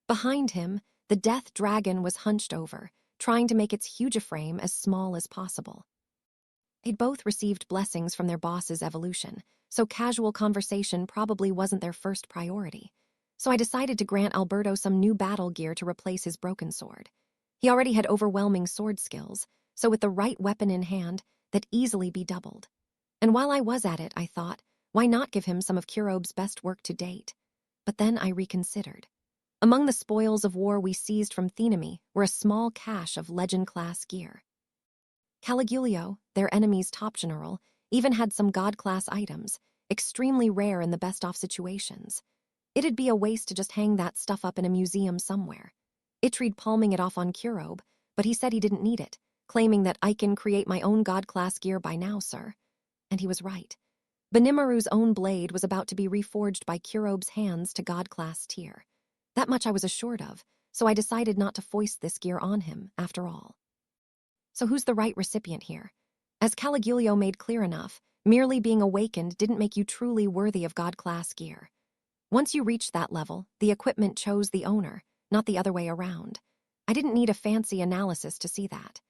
Behind him, the death dragon was hunched over, trying to make its huge frame as small as possible. They'd both received blessings from their boss's evolution, so casual conversation probably wasn't their first priority. So I decided to grant Alberto some new battle gear to replace his broken sword. He already had overwhelming sword skills, so with the right weapon in hand, that'd easily be doubled. And while I was at it, I thought, why not give him some of Kurob's best work to date? But then I reconsidered. Among the spoils of war we seized from Thenemy were a small cache of legend-class gear. Caligulio, their enemy's top general, even had some god-class items, extremely rare in the best-off situations. It'd be a waste to just hang that stuff up in a museum somewhere. It'ried palming it off on Kurob, but he said he didn't need it, claiming that I can create my own god-class gear by now, sir. And he was right. Benimaru's own blade was about to be reforged by Kurob's hands to god-class tier. That much I was assured of, so I decided not to foist this gear on him, after all. So who's the right recipient here? As Caligulio made clear enough, merely being awakened didn't make you truly worthy of god-class gear. Once you reached that level, the equipment chose the owner, not the other way around. I didn't need a fancy analysis to see that.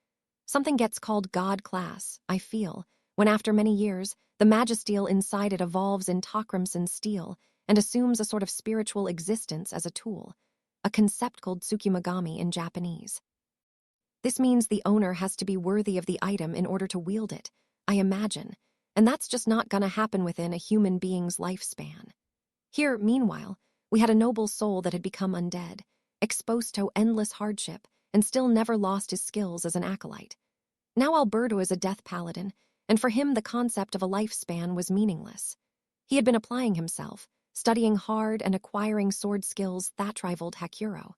Something gets called god-class, I feel, when after many years, the magisteel inside it evolves in Takramson steel and assumes a sort of spiritual existence as a tool, a concept called tsukimagami in Japanese. This means the owner has to be worthy of the item in order to wield it, I imagine, and that's just not gonna happen within a human being's lifespan. Here, meanwhile, we had a noble soul that had become undead, exposed to endless hardship, and still never lost his skills as an acolyte. Now Alberto is a death paladin, and for him the concept of a lifespan was meaningless. He had been applying himself, studying hard and acquiring sword skills that rivaled Hakuro.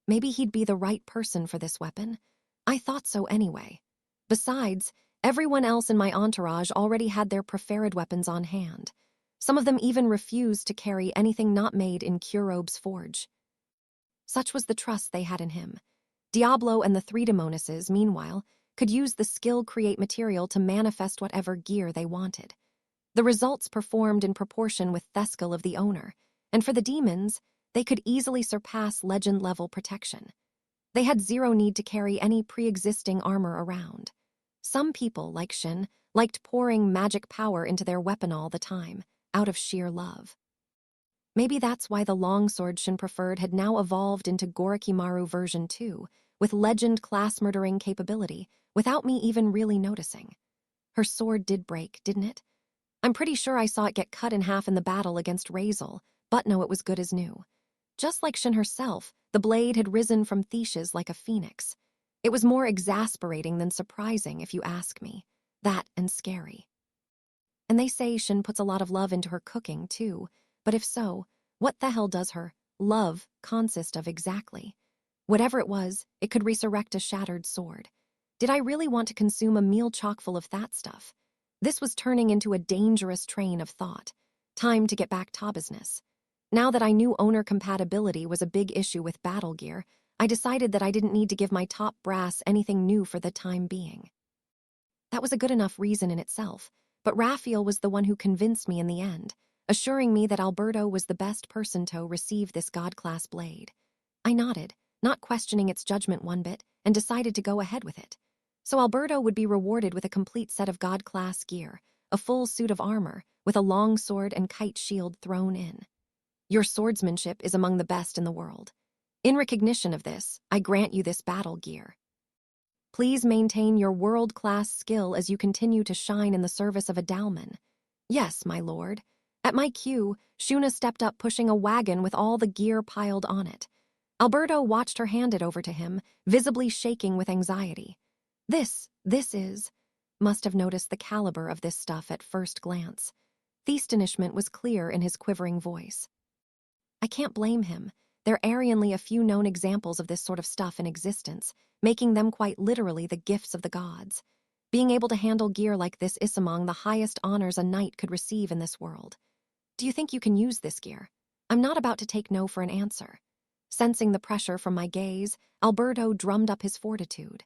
Maybe he'd be the right person for this weapon. I thought so anyway. Besides, everyone else in my entourage already had their preferred weapons on hand. Some of them even refused to carry anything not made in Kurob's forge. Such was the trust they had in him. Diablo and the three Demonises, meanwhile, could use the skill create material to manifest whatever gear they wanted. The results performed in proportion with Theskel of the owner, and for the demons, they could easily surpass legend-level protection. They had zero need to carry any pre-existing armor around. Some people, like Shin, liked pouring magic power into their weapon all the time, out of sheer love. Maybe that's why the longsword Shin preferred had now evolved into Gorokimaru version 2, with legend class murdering capability, without me even really noticing. Her sword did break, didn't it? I'm pretty sure I saw it get cut in half in the battle against Razel, but no, it was good as new. Just like Shin herself, the blade had risen from Theshes like a phoenix. It was more exasperating than surprising, if you ask me. That and scary. And they say Shin puts a lot of love into her cooking, too. But if so, what the hell does her love consist of exactly? Whatever it was, it could resurrect a shattered sword. Did I really want to consume a meal chock full of that stuff? This was turning into a dangerous train of thought. Time to get back to business. Now that I knew owner compatibility was a big issue with battle gear, I decided that I didn't need to give my top brass anything new for the time being. That was a good enough reason in itself, but Raphael was the one who convinced me in the end, assuring me that Alberto was the best person to receive this god-class blade. I nodded, not questioning its judgment one bit, and decided to go ahead with it. So Alberto would be rewarded with a complete set of god-class gear, a full suit of armor, with a long sword and kite shield thrown in. Your swordsmanship is among the best in the world. In recognition of this, I grant you this battle gear. Please maintain your world-class skill as you continue to shine in the service of a Dalman. Yes, my lord. At my cue, Shuna stepped up pushing a wagon with all the gear piled on it. Alberto watched her hand it over to him, visibly shaking with anxiety. This is... Must have noticed the caliber of this stuff at first glance. The astonishment was clear in his quivering voice. I can't blame him. There are Aryanly a few known examples of this sort of stuff in existence, making them quite literally the gifts of the gods. Being able to handle gear like this is among the highest honors a knight could receive in this world. Do you think you can use this gear? I'm not about to take no for an answer. Sensing the pressure from my gaze, Alberto drummed up his fortitude.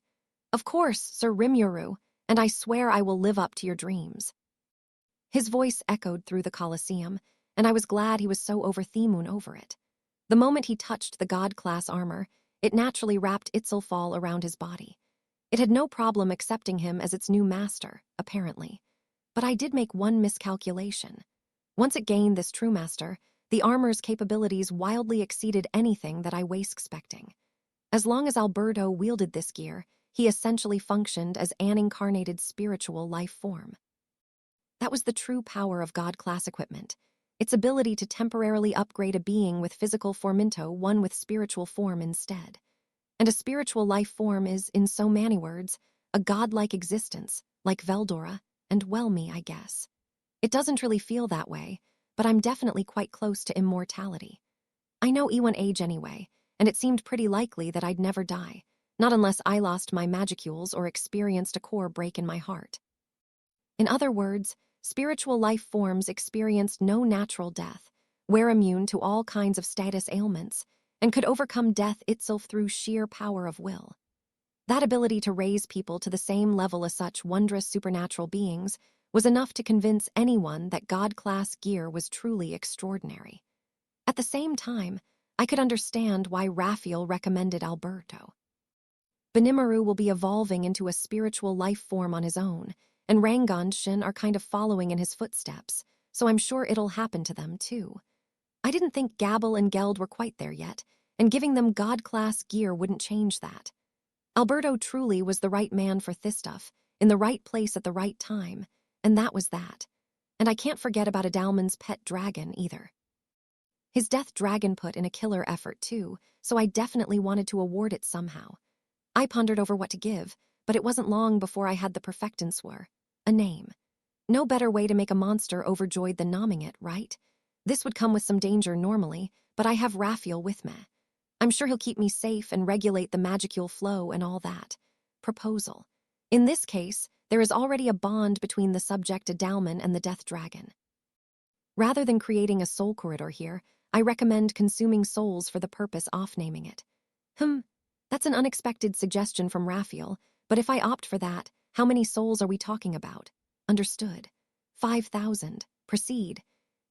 Of course, Sir Rimuru, and I swear I will live up to your dreams. His voice echoed through the Colosseum, and I was glad he was so over-themun over it. The moment he touched the god-class armor, it naturally wrapped Itzelfall around his body. It had no problem accepting him as its new master, apparently. But I did make one miscalculation. Once it gained this true master, the armor's capabilities wildly exceeded anything that I was expecting. As long as Alberto wielded this gear, he essentially functioned as an incarnated spiritual life form. That was the true power of god-class equipment. Its ability to temporarily upgrade a being with physical form into one with spiritual form instead. And a spiritual life form is, in so many words, a godlike existence, like Veldora, and well me, I guess. It doesn't really feel that way, but I'm definitely quite close to immortality. I know E1 age anyway, and it seemed pretty likely that I'd never die, not unless I lost my magicules or experienced a core break in my heart. In other words, spiritual life forms experienced no natural death, were immune to all kinds of status ailments, and could overcome death itself through sheer power of will. That ability to raise people to the same level as such wondrous supernatural beings was enough to convince anyone that god-class gear was truly extraordinary. At the same time, I could understand why Raphael recommended Alberto. Benimaru will be evolving into a spiritual life form on his own, and Rangon and Shin are kind of following in his footsteps, so I'm sure it'll happen to them too. I didn't think Gabble and Geld were quite there yet, and giving them god-class gear wouldn't change that. Alberto truly was the right man for this stuff, in the right place at the right time, and that was that. And I can't forget about Adalman's pet dragon either. His death dragon put in a killer effort too, so I definitely wanted to award it somehow. I pondered over what to give, but it wasn't long before I had the perfectenswere, a name. No better way to make a monster overjoyed than nomming it, right? This would come with some danger normally, but I have Raphael with me. I'm sure he'll keep me safe and regulate the magicule flow and all that. Proposal. In this case, there is already a bond between the subject Adalman and the death dragon. Rather than creating a soul corridor here, I recommend consuming souls for the purpose of naming it. That's an unexpected suggestion from Raphael, but if I opt for that, how many souls are we talking about? Understood. 5,000. Proceed.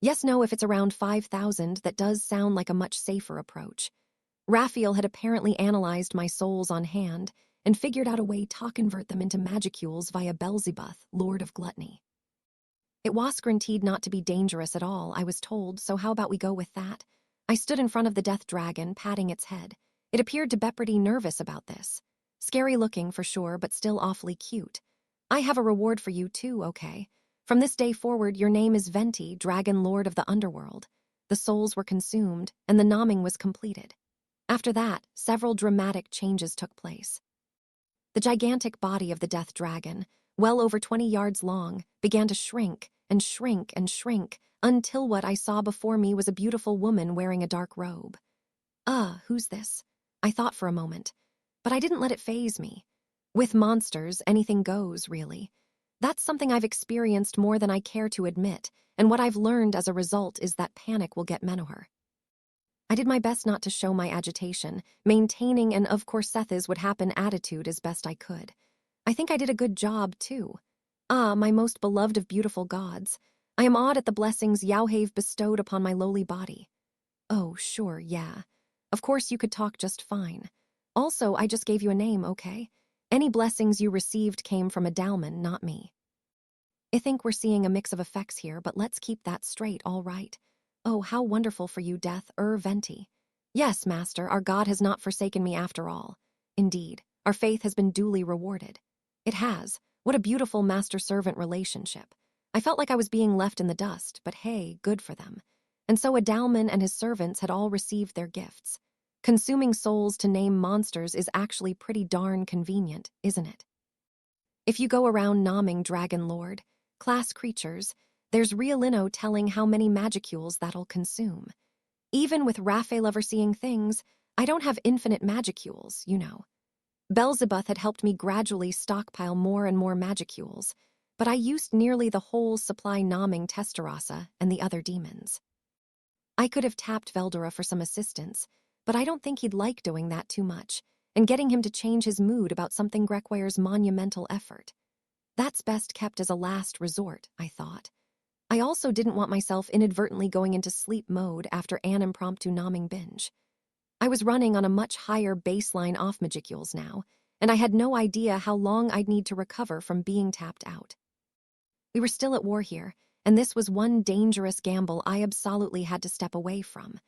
Yes, no, if it's around 5,000, that does sound like a much safer approach. Raphael had apparently analyzed my souls on hand and figured out a way to convert them into magicules via Beelzebub, Lord of Gluttony. It was guaranteed not to be dangerous at all, I was told, so how about we go with that? I stood in front of the death dragon, patting its head. It appeared to be pretty nervous about this. Scary looking for sure, but still awfully cute. I have a reward for you too, okay? From this day forward, your name is Venti, Dragon Lord of the Underworld. The souls were consumed, and the naming was completed. After that, several dramatic changes took place. The gigantic body of the death dragon, well over 20 yards long, began to shrink and shrink and shrink until what I saw before me was a beautiful woman wearing a dark robe. Who's this? I thought for a moment, but I didn't let it faze me. With monsters, anything goes, really. That's something I've experienced more than I care to admit, and what I've learned as a result is that panic will get Menoher. I did my best not to show my agitation, maintaining an of course Seth's would happen attitude as best I could. I think I did a good job, too. My most beloved of beautiful gods, I am awed at the blessings Yauhave bestowed upon my lowly body. Oh, sure, yeah. Of course you could talk just fine. Also, I just gave you a name, okay? Any blessings you received came from a Dalman, not me. I think we're seeing a mix of effects here, but let's keep that straight, all right? Oh, how wonderful for you, Death, Venti. Yes, Master, our God has not forsaken me after all. Indeed, our faith has been duly rewarded. It has. What a beautiful master-servant relationship. I felt like I was being left in the dust, but hey, good for them. And so Adalman and his servants had all received their gifts. Consuming souls to name monsters is actually pretty darn convenient, isn't it? If you go around nomming Dragon Lord, class creatures, there's real telling how many magicules that'll consume. Even with Raphael overseeing things, I don't have infinite magicules, you know. Beelzebub had helped me gradually stockpile more and more magicules, but I used nearly the whole supply nomming Testarossa and the other demons. I could have tapped Veldora for some assistance, but I don't think he'd like doing that too much, and getting him to change his mood about something Grekwire's monumental effort. That's best kept as a last resort, I thought. I also didn't want myself inadvertently going into sleep mode after an impromptu nomming binge. I was running on a much higher baseline off magicules now, and I had no idea how long I'd need to recover from being tapped out. We were still at war here, and this was one dangerous gamble I absolutely had to step away from.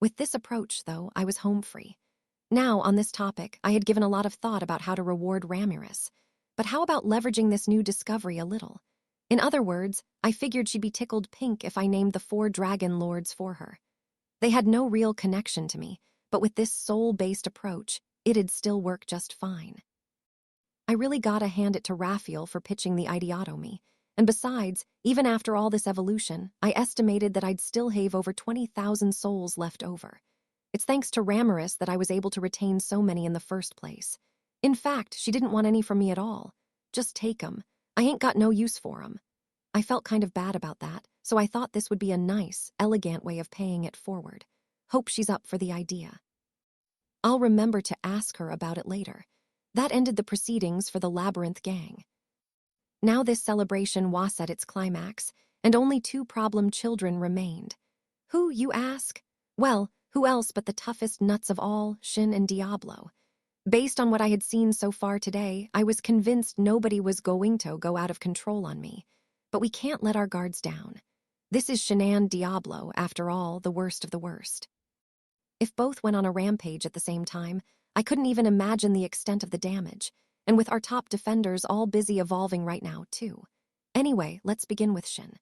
With this approach, though, I was home free. Now, on this topic, I had given a lot of thought about how to reward Ramirez. But how about leveraging this new discovery a little? In other words, I figured she'd be tickled pink if I named the 4 Dragon Lords for her. They had no real connection to me, but with this soul-based approach, it'd still work just fine. I really gotta hand it to Raphael for pitching the ideotomy. And besides, even after all this evolution, I estimated that I'd still have over 20,000 souls left over. It's thanks to Ramirez that I was able to retain so many in the first place. In fact, she didn't want any from me at all. Just take 'em. I ain't got no use for 'em. I felt kind of bad about that, so I thought this would be a nice, elegant way of paying it forward. Hope she's up for the idea. I'll remember to ask her about it later. That ended the proceedings for the Labyrinth gang. Now this celebration was at its climax, and only 2 problem children remained. Who, you ask? Well, who else but the toughest nuts of all, Shin and Diablo. Based on what I had seen so far today, I was convinced nobody was going to go out of control on me. But we can't let our guards down. This is Shin Diablo, after all, the worst of the worst. If both went on a rampage at the same time, I couldn't even imagine the extent of the damage, and with our top defenders all busy evolving right now, too. Anyway, let's begin with Shin.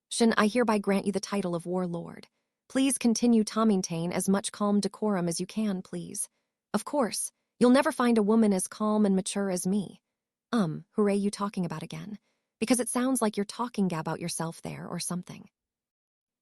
Shin, I hereby grant you the title of Warlord. Please continue to maintain as much calm decorum as you can, please. Of course, you'll never find a woman as calm and mature as me. Who are you talking about again? Because it sounds like you're talking about yourself there or something.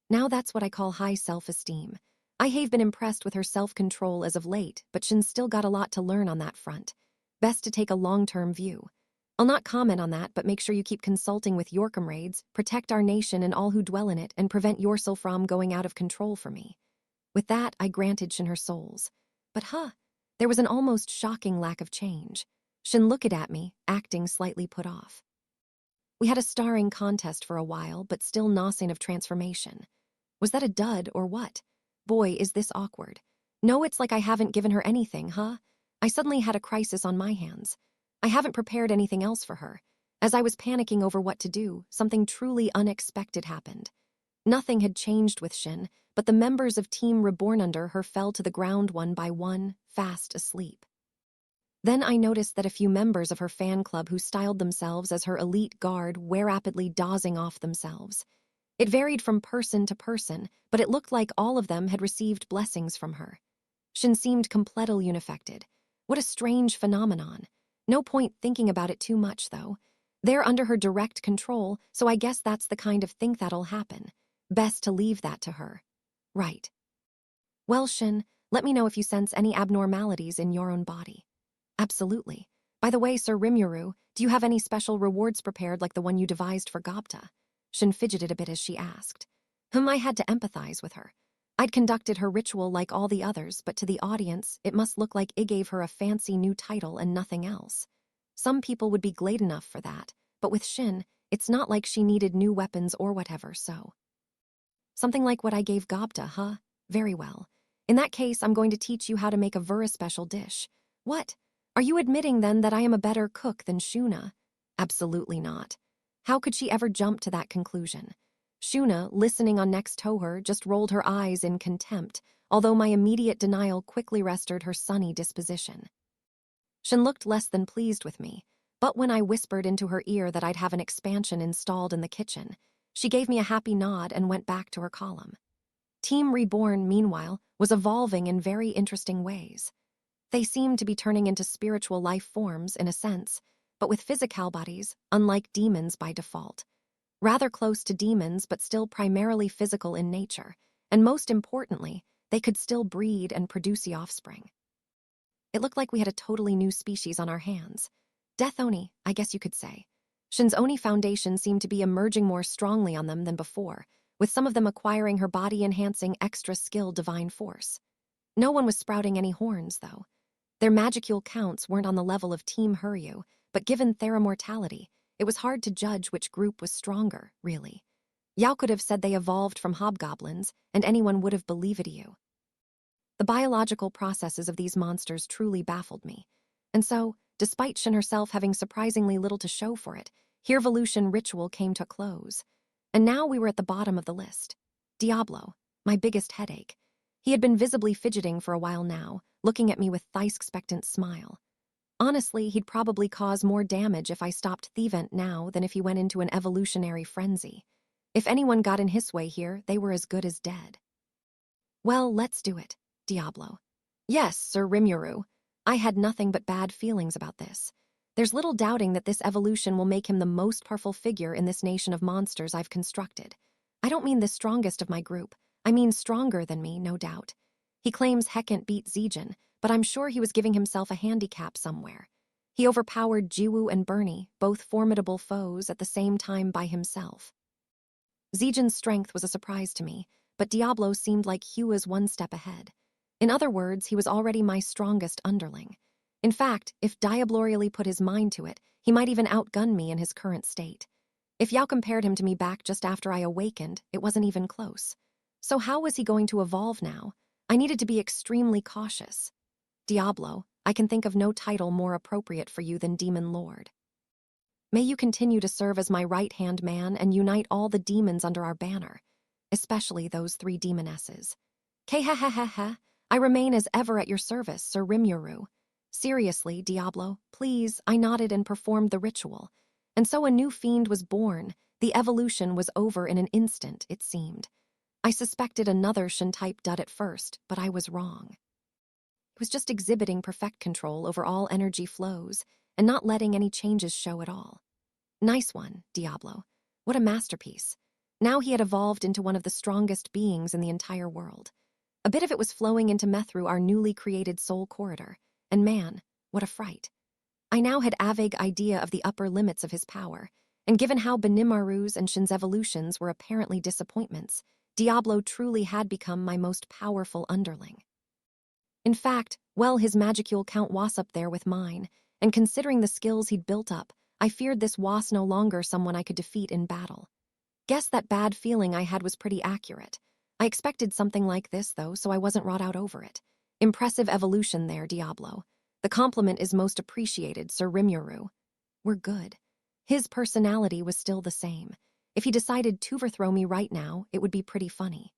Now that's what I call high self-esteem. I have been impressed with her self-control as of late, but Shin's still got a lot to learn on that front. Best to take a long-term view. I'll not comment on that, but make sure you keep consulting with your comrades, protect our nation and all who dwell in it, and prevent Yorsel from going out of control for me. With that, I granted Shin her souls. But there was an almost shocking lack of change. Shin looked at me, acting slightly put off. We had a starring contest for a while, but still nothing of transformation. Was that a dud or what? Boy, is this awkward. No, it's like I haven't given her anything, I suddenly had a crisis on my hands. I haven't prepared anything else for her. As I was panicking over what to do, something truly unexpected happened. Nothing had changed with Shin, but the members of Team Reborn under her fell to the ground one by one, fast asleep. Then I noticed that a few members of her fan club who styled themselves as her elite guard were rapidly dozing off themselves. It varied from person to person, but it looked like all of them had received blessings from her. Shin seemed completely unaffected. What a strange phenomenon. No point thinking about it too much, though. They're under her direct control, so I guess that's the kind of thing that'll happen. Best to leave that to her. Right. Well, Shin, let me know if you sense any abnormalities in your own body. Absolutely. By the way, Sir Rimuru, do you have any special rewards prepared like the one you devised for Gobta? Shin fidgeted a bit as she asked. I had to empathize with her. I'd conducted her ritual like all the others, but to the audience, it must look like I gave her a fancy new title and nothing else. Some people would be glad enough for that, but with Shin, it's not like she needed new weapons or whatever, so. Something like what I gave Gobta, huh? Very well. In that case, I'm going to teach you how to make a Vura special dish. What? Are you admitting, then, that I am a better cook than Shuna? Absolutely not. How could she ever jump to that conclusion? Shuna, listening on next to her, just rolled her eyes in contempt, although my immediate denial quickly restored her sunny disposition. Shin looked less than pleased with me, but when I whispered into her ear that I'd have an expansion installed in the kitchen, she gave me a happy nod and went back to her column. Team Reborn, meanwhile, was evolving in very interesting ways. They seemed to be turning into spiritual life forms, in a sense, but with physical bodies, unlike demons by default. Rather close to demons, but still primarily physical in nature, and most importantly, they could still breed and produce offspring. It looked like we had a totally new species on our hands. Death Oni, I guess you could say. Shin's Oni foundation seemed to be emerging more strongly on them than before, with some of them acquiring her body-enhancing extra skill divine force. No one was sprouting any horns, though. Their magicule counts weren't on the level of Team Huryu, but given their immortality, it was hard to judge which group was stronger, really. Yao could have said they evolved from hobgoblins, and anyone would have believed you. The biological processes of these monsters truly baffled me. And so, despite Shin herself having surprisingly little to show for it, Herevolution ritual came to a close. And now we were at the bottom of the list. Diablo, my biggest headache. He had been visibly fidgeting for a while now, looking at me with thigh-expectant smile. Honestly, he'd probably cause more damage if I stopped Thevent now than if he went into an evolutionary frenzy. If anyone got in his way here, they were as good as dead. Well, let's do it, Diablo. Yes, Sir Rimuru. I had nothing but bad feelings about this. There's little doubting that this evolution will make him the most powerful figure in this nation of monsters I've constructed. I don't mean the strongest of my group. I mean stronger than me, no doubt. He claims Hekant beat Zijin, but I'm sure he was giving himself a handicap somewhere. He overpowered Jiwoo and Bernie, both formidable foes, at the same time by himself. Zijin's strength was a surprise to me, but Diablo seemed like Hugh was one step ahead. In other words, he was already my strongest underling. In fact, if Diablo really put his mind to it, he might even outgun me in his current state. If Yao compared him to me back just after I awakened, it wasn't even close. So how was he going to evolve now? I needed to be extremely cautious. Diablo, I can think of no title more appropriate for you than Demon Lord. May you continue to serve as my right-hand man and unite all the demons under our banner, especially those 3 demonesses. Khehehehe, I remain as ever at your service, Sir Rimuru. Seriously, Diablo, please, I nodded and performed the ritual. And so a new fiend was born. The evolution was over in an instant, it seemed. I suspected another Shin-type dud at first, but I was wrong. It was just exhibiting perfect control over all energy flows and not letting any changes show at all. Nice one, Diablo. What a masterpiece. Now he had evolved into one of the strongest beings in the entire world. A bit of it was flowing into Methru, our newly created soul corridor. And man, what a fright. I now had a vague idea of the upper limits of his power, and given how Benimaru's and Shin's evolutions were apparently disappointments, Diablo truly had become my most powerful underling. In fact, well, his magicule count was up there with mine, and considering the skills he'd built up, I feared this was no longer someone I could defeat in battle. Guess that bad feeling I had was pretty accurate. I expected something like this, though, so I wasn't wrought out over it. Impressive evolution there, Diablo. The compliment is most appreciated, Sir Rimuru. We're good. His personality was still the same. If he decided to overthrow me right now, it would be pretty funny.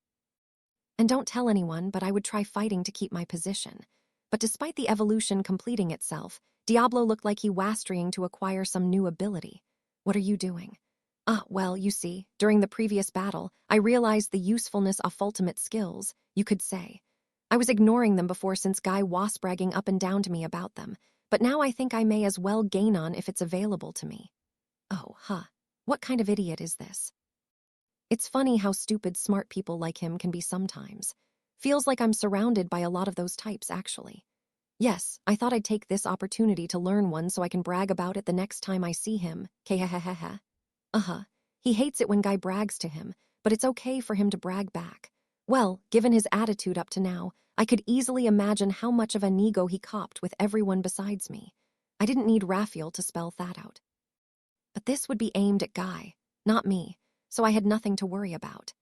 And don't tell anyone, but I would try fighting to keep my position. But despite the evolution completing itself, Diablo looked like he was trying to acquire some new ability. What are you doing? Well, you see, during the previous battle, I realized the usefulness of ultimate skills, you could say. I was ignoring them before since Guy was bragging up and down to me about them, but now I think I may as well gain on if it's available to me. Oh, huh. What kind of idiot is this? It's funny how stupid smart people like him can be sometimes. Feels like I'm surrounded by a lot of those types, actually. Yes, I thought I'd take this opportunity to learn one so I can brag about it the next time I see him. Khehehehe. Uh-huh. He hates it when Guy brags to him, but it's okay for him to brag back. Well, given his attitude up to now, I could easily imagine how much of an ego he copped with everyone besides me. I didn't need Raphael to spell that out. But this would be aimed at Guy, not me, so I had nothing to worry about.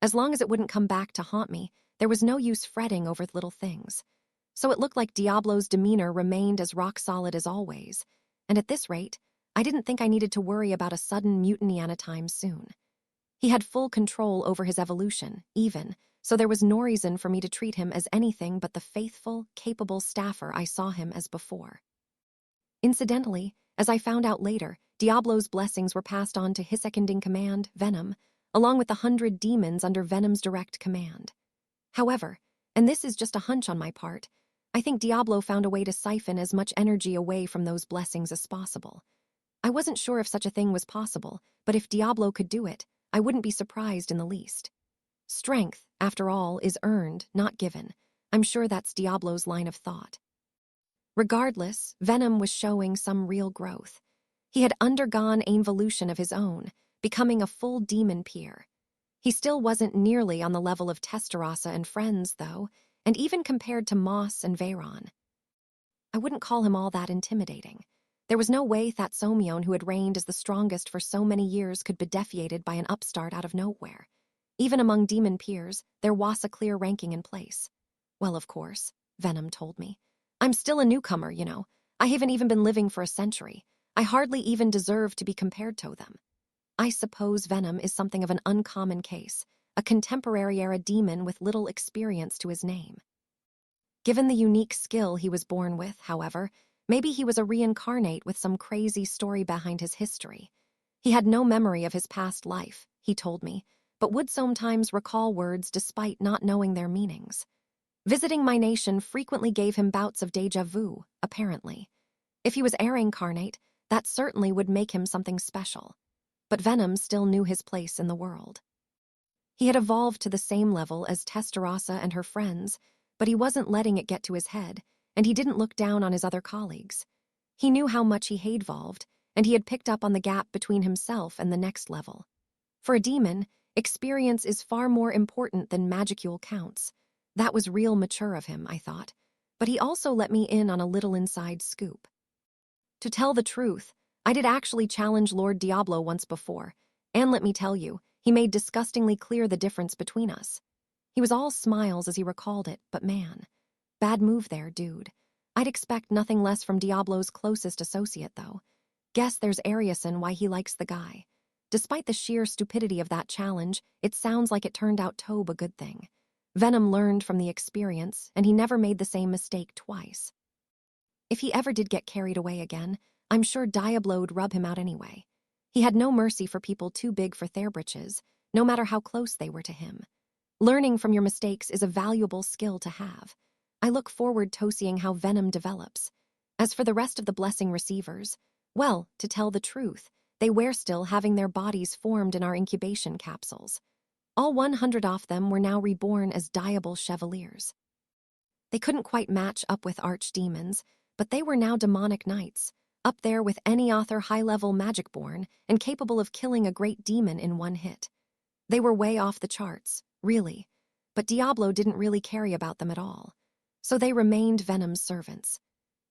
As long as it wouldn't come back to haunt me, there was no use fretting over little things. So it looked like Diablo's demeanor remained as rock-solid as always, and at this rate, I didn't think I needed to worry about a sudden mutiny anytime soon. He had full control over his evolution, even, so there was no reason for me to treat him as anything but the faithful, capable staffer I saw him as before. Incidentally, as I found out later, Diablo's blessings were passed on to his second-in-command, Venom, along with the 100 demons under Venom's direct command. However, and this is just a hunch on my part, I think Diablo found a way to siphon as much energy away from those blessings as possible. I wasn't sure if such a thing was possible, but if Diablo could do it, I wouldn't be surprised in the least. Strength, after all, is earned, not given. I'm sure that's Diablo's line of thought. Regardless, Venom was showing some real growth. He had undergone an evolution of his own, becoming a full demon peer. He still wasn't nearly on the level of Testarossa and friends, though, and even compared to Moss and Veyron. I wouldn't call him all that intimidating. There was no way that Somion, who had reigned as the strongest for so many years, could be defeated by an upstart out of nowhere. Even among demon peers, there was a clear ranking in place. Well, of course, Venom told me. I'm still a newcomer, you know. I haven't even been living for a century. I hardly even deserve to be compared to them. I suppose Venom is something of an uncommon case, a contemporary-era demon with little experience to his name. Given the unique skill he was born with, however, maybe he was a reincarnate with some crazy story behind his history. He had no memory of his past life, he told me, but would sometimes recall words despite not knowing their meanings. Visiting my nation frequently gave him bouts of déjà vu, apparently. If he was reincarnate, that certainly would make him something special. But Venom still knew his place in the world. He had evolved to the same level as Testarossa and her friends, but he wasn't letting it get to his head, and he didn't look down on his other colleagues. He knew how much he had evolved, and he had picked up on the gap between himself and the next level. For a demon, experience is far more important than magicule counts. That was real mature of him, I thought, but he also let me in on a little inside scoop. To tell the truth, I did actually challenge Lord Diablo once before, and let me tell you, he made disgustingly clear the difference between us. He was all smiles as he recalled it, but man, bad move there, dude. I'd expect nothing less from Diablo's closest associate, though. Guess there's Arieson why he likes the guy. Despite the sheer stupidity of that challenge, it sounds like it turned out Tobe a good thing. Venom learned from the experience, and he never made the same mistake twice. If he ever did get carried away again, I'm sure Diablo'd rub him out anyway. He had no mercy for people too big for their britches, no matter how close they were to him. Learning from your mistakes is a valuable skill to have. I look forward to seeing how Venom develops. As for the rest of the blessing receivers, well, to tell the truth, they were still having their bodies formed in our incubation capsules. All 100 of them were now reborn as Diable Chevaliers. They couldn't quite match up with archdemons, but they were now demonic knights, up there with any author high-level magic-born and capable of killing a great demon in one hit. They were way off the charts, really, but Diablo didn't really care about them at all. So they remained Venom's servants.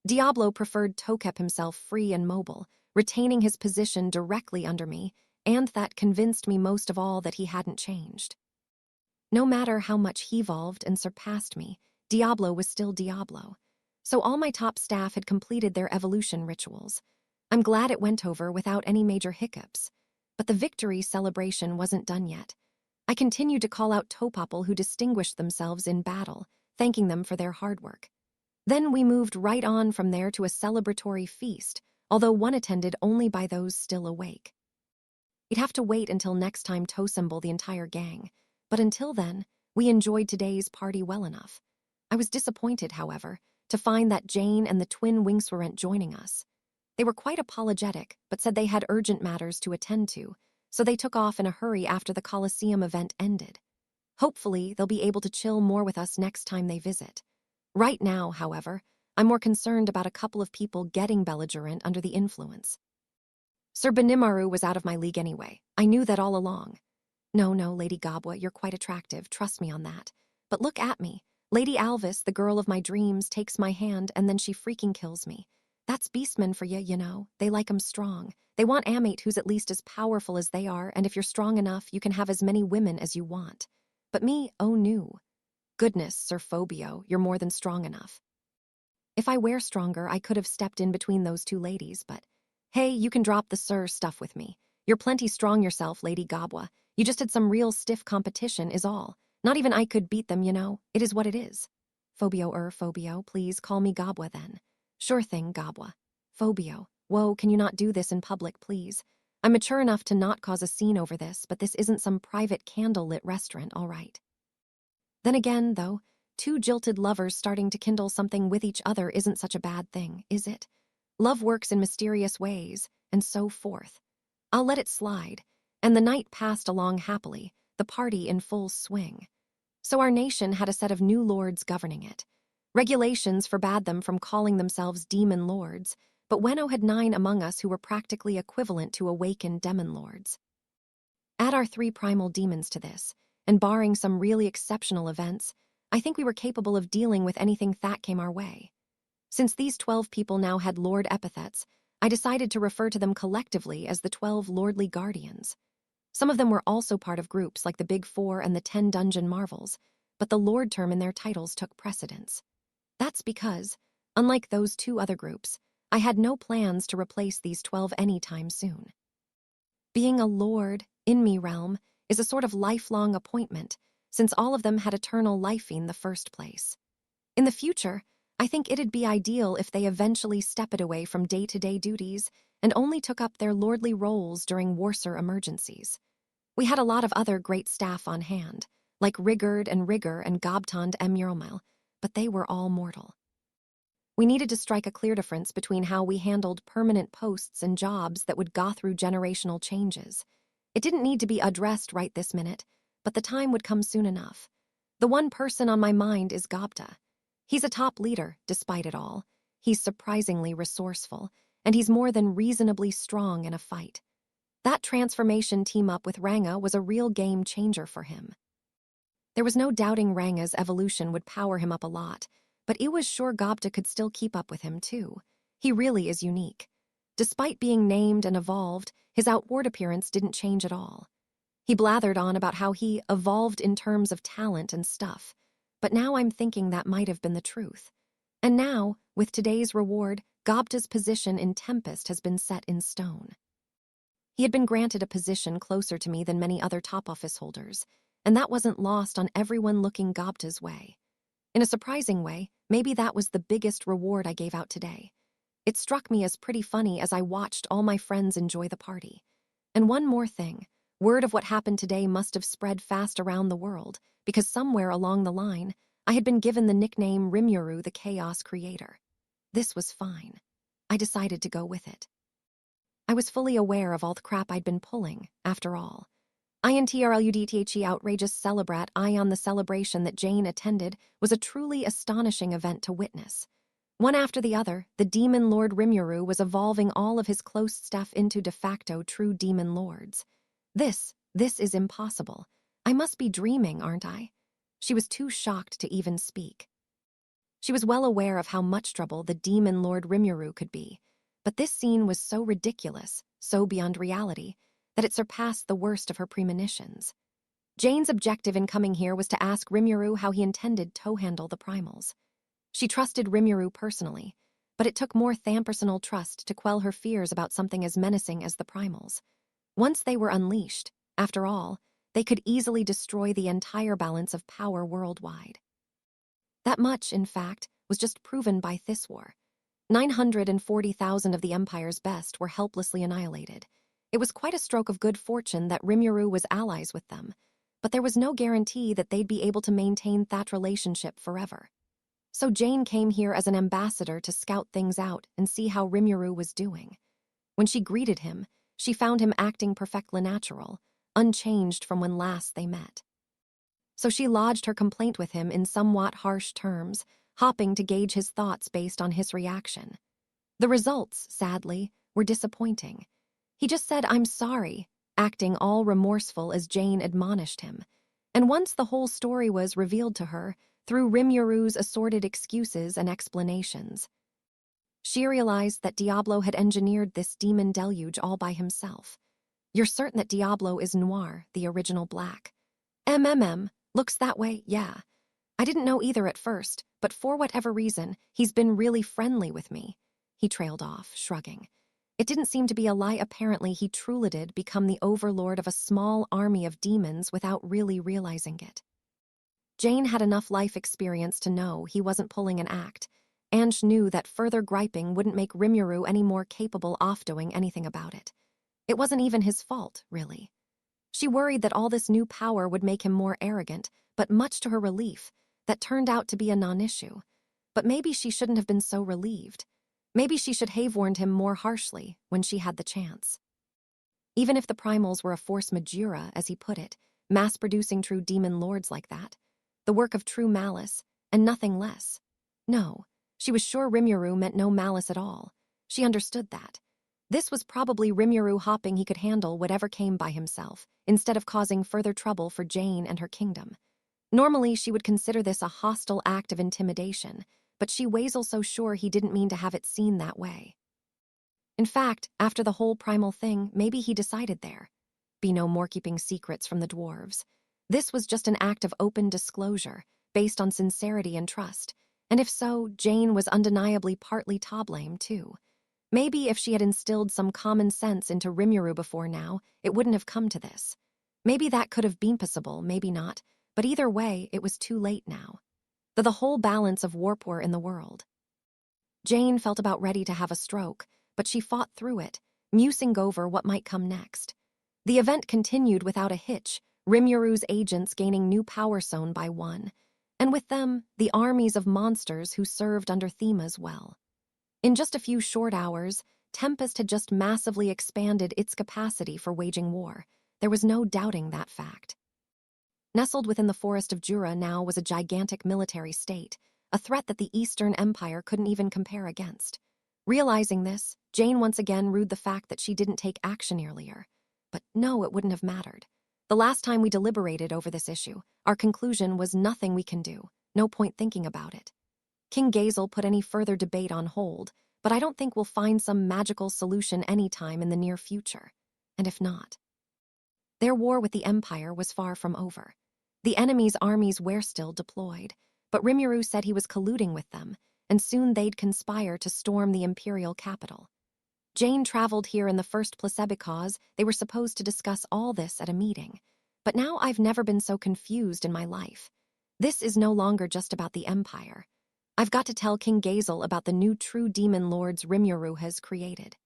Diablo preferred to keep himself free and mobile, retaining his position directly under me, and that convinced me most of all that he hadn't changed. No matter how much he evolved and surpassed me, Diablo was still Diablo. So all my top staff had completed their evolution rituals. I'm glad it went over without any major hiccups. But the victory celebration wasn't done yet. I continued to call out Topopple who distinguished themselves in battle, thanking them for their hard work. Then we moved right on from there to a celebratory feast, although one attended only by those still awake. We'd have to wait until next time to assemble the entire gang, but until then, we enjoyed today's party well enough. I was disappointed, however, to find that Jane and the twin Winks weren't joining us. They were quite apologetic, but said they had urgent matters to attend to, so they took off in a hurry after the Colosseum event ended. Hopefully, they'll be able to chill more with us next time they visit. Right now, however, I'm more concerned about a couple of people getting belligerent under the influence. Sir Benimaru was out of my league anyway. I knew that all along. No, Lady Gobwa, you're quite attractive, trust me on that. But look at me. Lady Alvis, the girl of my dreams, takes my hand and then she freaking kills me. That's beastmen for you know. They like 'em strong. They want a mate who's at least as powerful as they are, and if you're strong enough, you can have as many women as you want. But me, oh no. Goodness, Sir Phobio, you're more than strong enough. If I were stronger, I could have stepped in between those two ladies, but hey, you can drop the sir stuff with me. You're plenty strong yourself, Lady Gobwa. You just had some real stiff competition, is all. Not even I could beat them, you know. It is what it is. Phobio, please call me Gobwa then. Sure thing, Gobwa. Phobio, whoa, can you not do this in public, please? I'm mature enough to not cause a scene over this, but this isn't some private candlelit restaurant, all right. Then again, though, two jilted lovers starting to kindle something with each other isn't such a bad thing, is it? Love works in mysterious ways, and so forth. I'll let it slide, and the night passed along happily, the party in full swing. So our nation had a set of new lords governing it. Regulations forbade them from calling themselves demon lords, but Wenno had 9 among us who were practically equivalent to awakened demon lords. Add our 3 primal demons to this, and barring some really exceptional events, I think we were capable of dealing with anything that came our way. Since these 12 people now had lord epithets, I decided to refer to them collectively as the 12 lordly guardians. Some of them were also part of groups like the Big Four and the 10 Dungeon Marvels, but the lord term in their titles took precedence. That's because, unlike those 2 other groups, I had no plans to replace these 12 anytime soon. Being a lord, in me realm, is a sort of lifelong appointment, since all of them had eternal life in the first place. In the future, I think it'd be ideal if they eventually stepped away from day-to-day duties and only took up their lordly roles during Warser emergencies. We had a lot of other great staff on hand, like Rigurd and Gobtond Emurmel, but they were all mortal. We needed to strike a clear difference between how we handled permanent posts and jobs that would go through generational changes. It didn't need to be addressed right this minute, but the time would come soon enough. The one person on my mind is Gobta. He's a top leader, despite it all. He's surprisingly resourceful, and he's more than reasonably strong in a fight. That transformation team-up with Ranga was a real game changer for him. There was no doubting Ranga's evolution would power him up a lot, but it was sure Gobta could still keep up with him too. He really is unique. Despite being named and evolved, his outward appearance didn't change at all. He blathered on about how he evolved in terms of talent and stuff, but now I'm thinking that might have been the truth. And now, with today's reward, Gobta's position in Tempest has been set in stone. He had been granted a position closer to me than many other top office holders, and that wasn't lost on everyone looking Gobta's way. In a surprising way, maybe that was the biggest reward I gave out today. It struck me as pretty funny as I watched all my friends enjoy the party. And one more thing, word of what happened today must have spread fast around the world, because somewhere along the line, I had been given the nickname Rimuru the Chaos Creator. This was fine. I decided to go with it. I was fully aware of all the crap I'd been pulling, after all. INTRLUDTHE outrageous celebrat Ion the celebration that Jane attended was a truly astonishing event to witness. One after the other, the demon lord Rimuru was evolving all of his close staff into de facto true demon lords. This is impossible. I must be dreaming, aren't I? She was too shocked to even speak. She was well aware of how much trouble the demon lord Rimuru could be, but this scene was so ridiculous, so beyond reality, that it surpassed the worst of her premonitions. Jane's objective in coming here was to ask Rimuru how he intended to handle the primals. She trusted Rimuru personally, but it took more than personal trust to quell her fears about something as menacing as the primals. Once they were unleashed, after all, they could easily destroy the entire balance of power worldwide. That much, in fact, was just proven by this war. 940,000 of the Empire's best were helplessly annihilated. It was quite a stroke of good fortune that Rimuru was allies with them, but there was no guarantee that they'd be able to maintain that relationship forever. So Jane came here as an ambassador to scout things out and see how Rimuru was doing. When she greeted him, she found him acting perfectly natural, unchanged from when last they met. So she lodged her complaint with him in somewhat harsh terms, hopping to gauge his thoughts based on his reaction. The results, sadly, were disappointing. He just said, "I'm sorry," acting all remorseful as Jane admonished him. And once the whole story was revealed to her, through Rimyuru's assorted excuses and explanations, she realized that Diablo had engineered this demon deluge all by himself. "You're certain that Diablo is Noir, the original Black?" Looks that way, yeah. I didn't know either at first, but for whatever reason, he's been really friendly with me." He trailed off, shrugging. It didn't seem to be a lie. Apparently, he truly did become the overlord of a small army of demons without really realizing it. Jane had enough life experience to know he wasn't pulling an act, and she knew that further griping wouldn't make Rimuru any more capable of doing anything about it. It wasn't even his fault, really. She worried that all this new power would make him more arrogant, but much to her relief, that turned out to be a non-issue. But maybe she shouldn't have been so relieved. Maybe she should have warned him more harshly when she had the chance. Even if the primals were a force majeure, as he put it, mass-producing true demon lords like that, the work of true malice, and nothing less. No, she was sure Rimuru meant no malice at all. She understood that. This was probably Rimuru hoping he could handle whatever came by himself, instead of causing further trouble for Jane and her kingdom. Normally, she would consider this a hostile act of intimidation, but she wasn't so sure he didn't mean to have it seen that way. In fact, after the whole primal thing, maybe he decided there be no more keeping secrets from the dwarves. This was just an act of open disclosure, based on sincerity and trust, and if so, Jane was undeniably partly to blame, too. Maybe if she had instilled some common sense into Rimuru before now, it wouldn't have come to this. Maybe that could have been possible, maybe not, but either way, it was too late now. The whole balance of warp were in the world. Jane felt about ready to have a stroke, but she fought through it, musing over what might come next. The event continued without a hitch, Rimuru's agents gaining new power zone by one, and with them, the armies of monsters who served under Thema's well. In just a few short hours, Tempest had just massively expanded its capacity for waging war. There was no doubting that fact. Nestled within the forest of Jura now was a gigantic military state, a threat that the Eastern Empire couldn't even compare against. Realizing this, Jane once again rued the fact that she didn't take action earlier. But no, it wouldn't have mattered. The last time we deliberated over this issue, our conclusion was nothing we can do, no point thinking about it. King Gazel put any further debate on hold, but I don't think we'll find some magical solution anytime in the near future. And if not, their war with the Empire was far from over. The enemy's armies were still deployed, but Rimuru said he was colluding with them, and soon they'd conspire to storm the imperial capital. Jane traveled here in the first place because they were supposed to discuss all this at a meeting, but now I've never been so confused in my life. This is no longer just about the Empire. I've got to tell King Gazel about the new true demon lords Rimuru has created.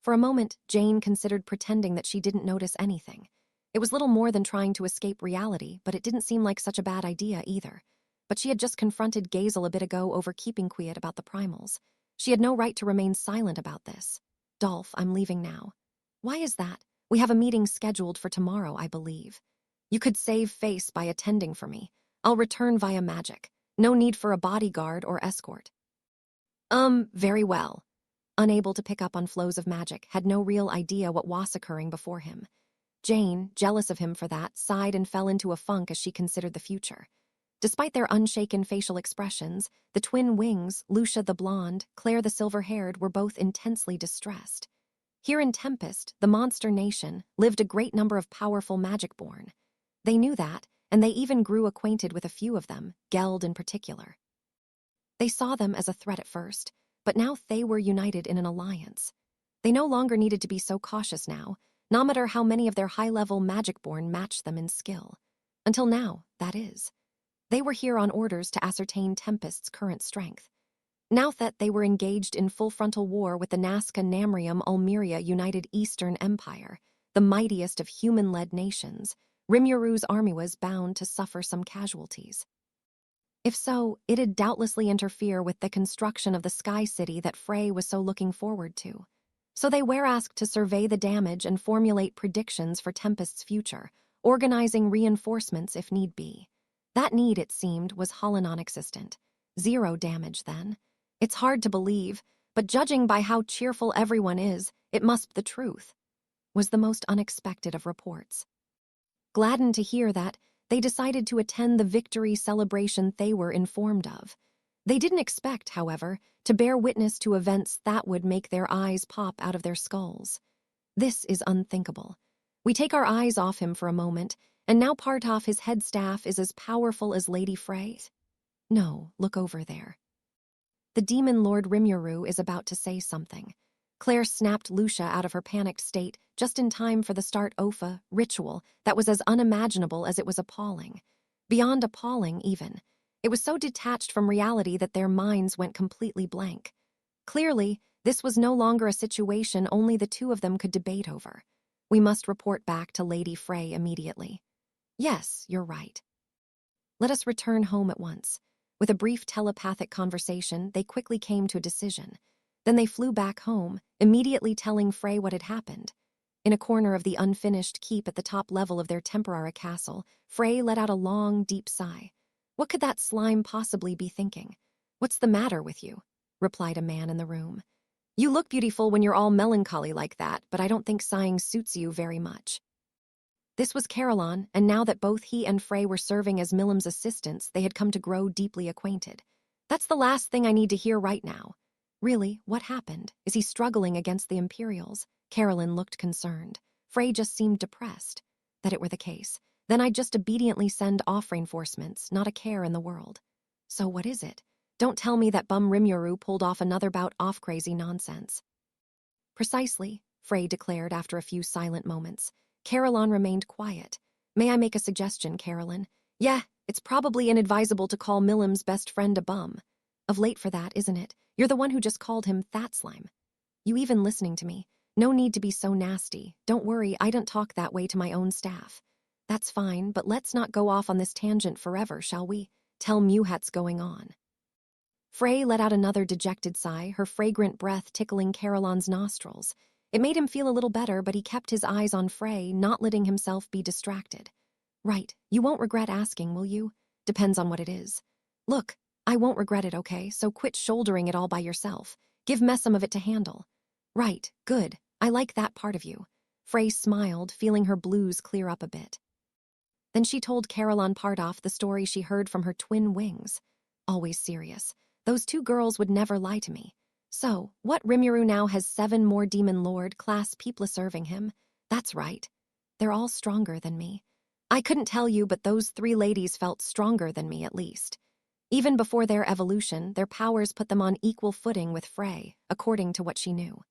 For a moment, Jane considered pretending that she didn't notice anything. It was little more than trying to escape reality, but it didn't seem like such a bad idea either. But she had just confronted Gazel a bit ago over keeping quiet about the primals. She had no right to remain silent about this. "Dolph, I'm leaving now." "Why is that? We have a meeting scheduled for tomorrow, I believe." "You could save face by attending for me. I'll return via magic. No need for a bodyguard or escort." Very well." Unable to pick up on flows of magic, had no real idea what was occurring before him. Jane, jealous of him for that, sighed and fell into a funk as she considered the future. Despite their unshaken facial expressions, the twin wings, Lucia the blonde, Claire the silver-haired, were both intensely distressed. Here in Tempest, the monster nation, lived a great number of powerful magic-born. They knew that, and they even grew acquainted with a few of them, Geld in particular. They saw them as a threat at first, but now they were united in an alliance. They no longer needed to be so cautious now, no matter how many of their high-level magic-born matched them in skill. Until now, that is. They were here on orders to ascertain Tempest's current strength. Now that they were engaged in full frontal war with the Nazca Namrium Ulmeria United Eastern Empire, the mightiest of human-led nations, Rimyaru's army was bound to suffer some casualties. If so, it'd doubtlessly interfere with the construction of the Sky City that Frey was so looking forward to. So they were asked to survey the damage and formulate predictions for Tempest's future, organizing reinforcements if need be. That need, it seemed, was hollow non-existent. Zero damage, then. It's hard to believe, but judging by how cheerful everyone is, it must be the truth, was the most unexpected of reports. Gladdened to hear that, they decided to attend the victory celebration they were informed of. They didn't expect, however, to bear witness to events that would make their eyes pop out of their skulls. This is unthinkable. We take our eyes off him for a moment, and now part off his head staff is as powerful as Lady Frey's. No, look over there. The demon Lord Rimyaru is about to say something. Claire snapped Lucia out of her panicked state just in time for the start Ofa ritual that was as unimaginable as it was appalling. Beyond appalling, even. It was so detached from reality that their minds went completely blank. Clearly, this was no longer a situation only the two of them could debate over. We must report back to Lady Frey immediately. Yes, you're right. Let us return home at once. With a brief telepathic conversation, they quickly came to a decision. Then they flew back home, immediately telling Frey what had happened. In a corner of the unfinished keep at the top level of their Temporara castle, Frey let out a long, deep sigh. What could that slime possibly be thinking? What's the matter with you? Replied a man in the room. You look beautiful when you're all melancholy like that, but I don't think sighing suits you very much. This was Caroline, and now that both he and Frey were serving as Millam's assistants, they had come to grow deeply acquainted. That's the last thing I need to hear right now. Really, what happened? Is he struggling against the Imperials? Caroline looked concerned. Frey just seemed depressed. That it were the case. Then I'd just obediently send off reinforcements, not a care in the world. So what is it? Don't tell me that bum Rimyaru pulled off another bout of crazy nonsense. Precisely, Frey declared after a few silent moments. Caroline remained quiet. May I make a suggestion, Caroline? Yeah, it's probably inadvisable to call Millam's best friend a bum. Of late for that, isn't it? You're the one who just called him Fat Slime. You even listening to me. No need to be so nasty. Don't worry, I don't talk that way to my own staff. That's fine, but let's not go off on this tangent forever, shall we? Tell Muhat's going on. Frey let out another dejected sigh, her fragrant breath tickling Caroline's nostrils. It made him feel a little better, but he kept his eyes on Frey, not letting himself be distracted. Right, you won't regret asking, will you? Depends on what it is. Look, I won't regret it, okay? So quit shouldering it all by yourself. Give Mess some of it to handle. Right, good. I like that part of you. Frey smiled, feeling her blues clear up a bit. Then she told Caroline Pardoff the story she heard from her twin wings. Always serious. Those two girls would never lie to me. So, what Rimyaru now has 7 more Demon Lord-class people serving him? That's right. They're all stronger than me. I couldn't tell you, but those 3 ladies felt stronger than me, at least. Even before their evolution, their powers put them on equal footing with Frey, according to what she knew.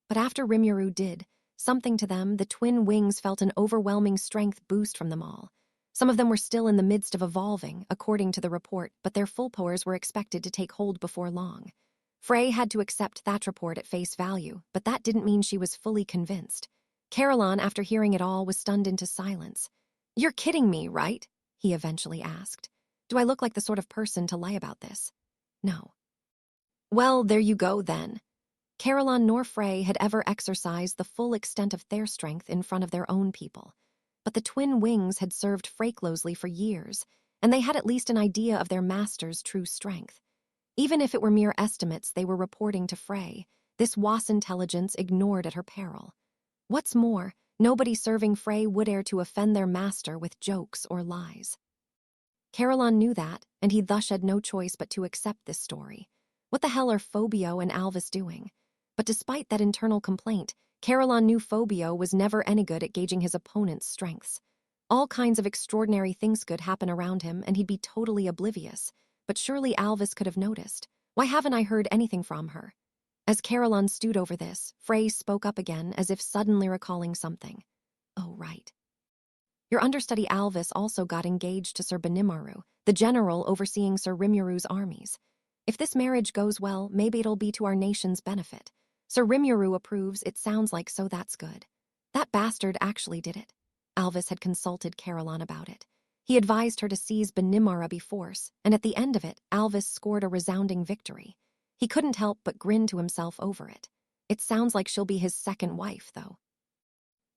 But after Rimyaru did, something to them, the twin wings felt an overwhelming strength boost from them all. Some of them were still in the midst of evolving, according to the report, but their full powers were expected to take hold before long. Frey had to accept that report at face value, but that didn't mean she was fully convinced. Caroline, after hearing it all, was stunned into silence. You're kidding me, right? He eventually asked. Do I look like the sort of person to lie about this? No. Well, there you go, then. Caroline nor Frey had ever exercised the full extent of their strength in front of their own people. But the twin wings had served Freyclosely for years, and they had at least an idea of their master's true strength. Even if it were mere estimates they were reporting to Frey, this Was intelligence ignored at her peril. What's more, nobody serving Frey would dare to offend their master with jokes or lies. Caroline knew that, and he thus had no choice but to accept this story. What the hell are Phobio and Alvis doing? But despite that internal complaint, Caroline knew Phobio was never any good at gauging his opponent's strengths. All kinds of extraordinary things could happen around him, and he'd be totally oblivious. But surely Alvis could have noticed. Why haven't I heard anything from her? As Caroline stewed over this, Frey spoke up again, as if suddenly recalling something. Oh, right. Your understudy Alvis also got engaged to Sir Benimaru, the general overseeing Sir Rimuru's armies. If this marriage goes well, maybe it'll be to our nation's benefit. Sir Rimuru approves, it sounds like, so that's good. That bastard actually did it. Alvis had consulted Caroline about it. He advised her to seize Benimara by force, and at the end of it, Alvis scored a resounding victory. He couldn't help but grin to himself over it. It sounds like she'll be his second wife, though.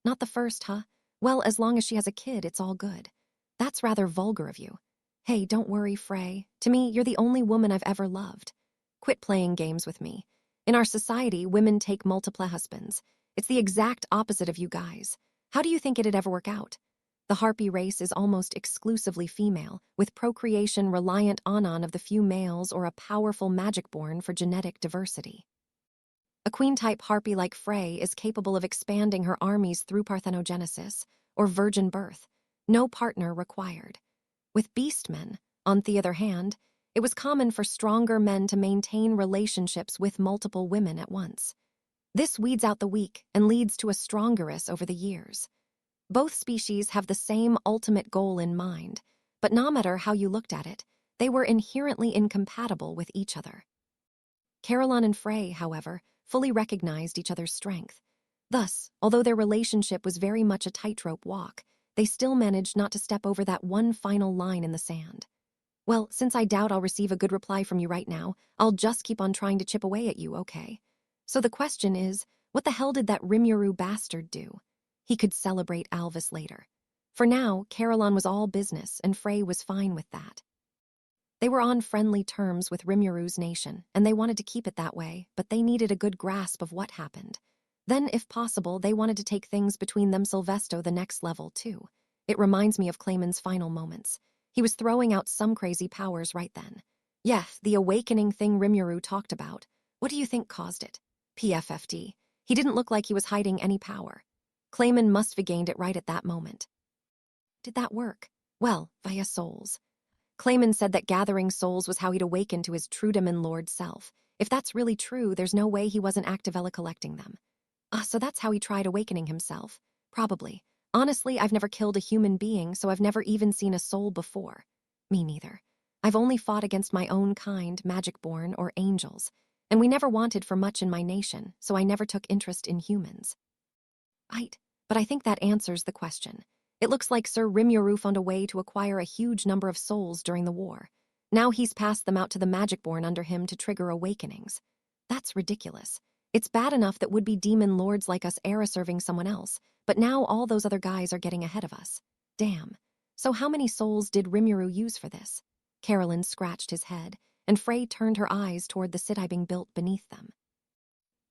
Not the first, huh? Well, as long as she has a kid, it's all good. That's rather vulgar of you. Hey, don't worry, Frey. To me, you're the only woman I've ever loved. Quit playing games with me. In our society, women take multiple husbands. It's the exact opposite of you guys. How do you think it'd ever work out? The Harpy race is almost exclusively female, with procreation reliant on of the few males or a powerful magic-born for genetic diversity. A queen-type Harpy like Frey is capable of expanding her armies through parthenogenesis, or virgin birth. No partner required. With beastmen, on the other hand, it was common for stronger men to maintain relationships with multiple women at once. This weeds out the weak and leads to a strongerous over the years. Both species have the same ultimate goal in mind, but no matter how you looked at it, they were inherently incompatible with each other. Caroline and Frey, however, fully recognized each other's strength. Thus, although their relationship was very much a tightrope walk, they still managed not to step over that one final line in the sand. Well, since I doubt I'll receive a good reply from you right now, I'll just keep on trying to chip away at you, okay? So the question is, what the hell did that Rimuru bastard do? He could celebrate Alvis later. For now, Caroline was all business, and Frey was fine with that. They were on friendly terms with Rimuru's nation, and they wanted to keep it that way, but they needed a good grasp of what happened. Then, if possible, they wanted to take things between them Sylvesto the next level, too. It reminds me of Clayman's final moments. He was throwing out some crazy powers right then. Yeah, the awakening thing Rimuru talked about. What do you think caused it? PFFD. He didn't look like he was hiding any power. Clayman must have gained it right at that moment. Did that work? Well, via souls. Clayman said that gathering souls was how he'd awaken to his true demon lord self. If that's really true, there's no way he wasn't actively collecting them. So that's how he tried awakening himself. Probably. Honestly, I've never killed a human being, so I've never even seen a soul before. Me neither. I've only fought against my own kind, magic-born, or angels, and we never wanted for much in my nation, so I never took interest in humans. Right, but I think that answers the question. It looks like Sir Rimuru found a way to acquire a huge number of souls during the war. Now he's passed them out to the magic-born under him to trigger awakenings. That's ridiculous. It's bad enough that would-be demon lords like us era-serving someone else, but now all those other guys are getting ahead of us. Damn. So how many souls did Rimuru use for this? Caroline scratched his head, and Frey turned her eyes toward the city being built beneath them.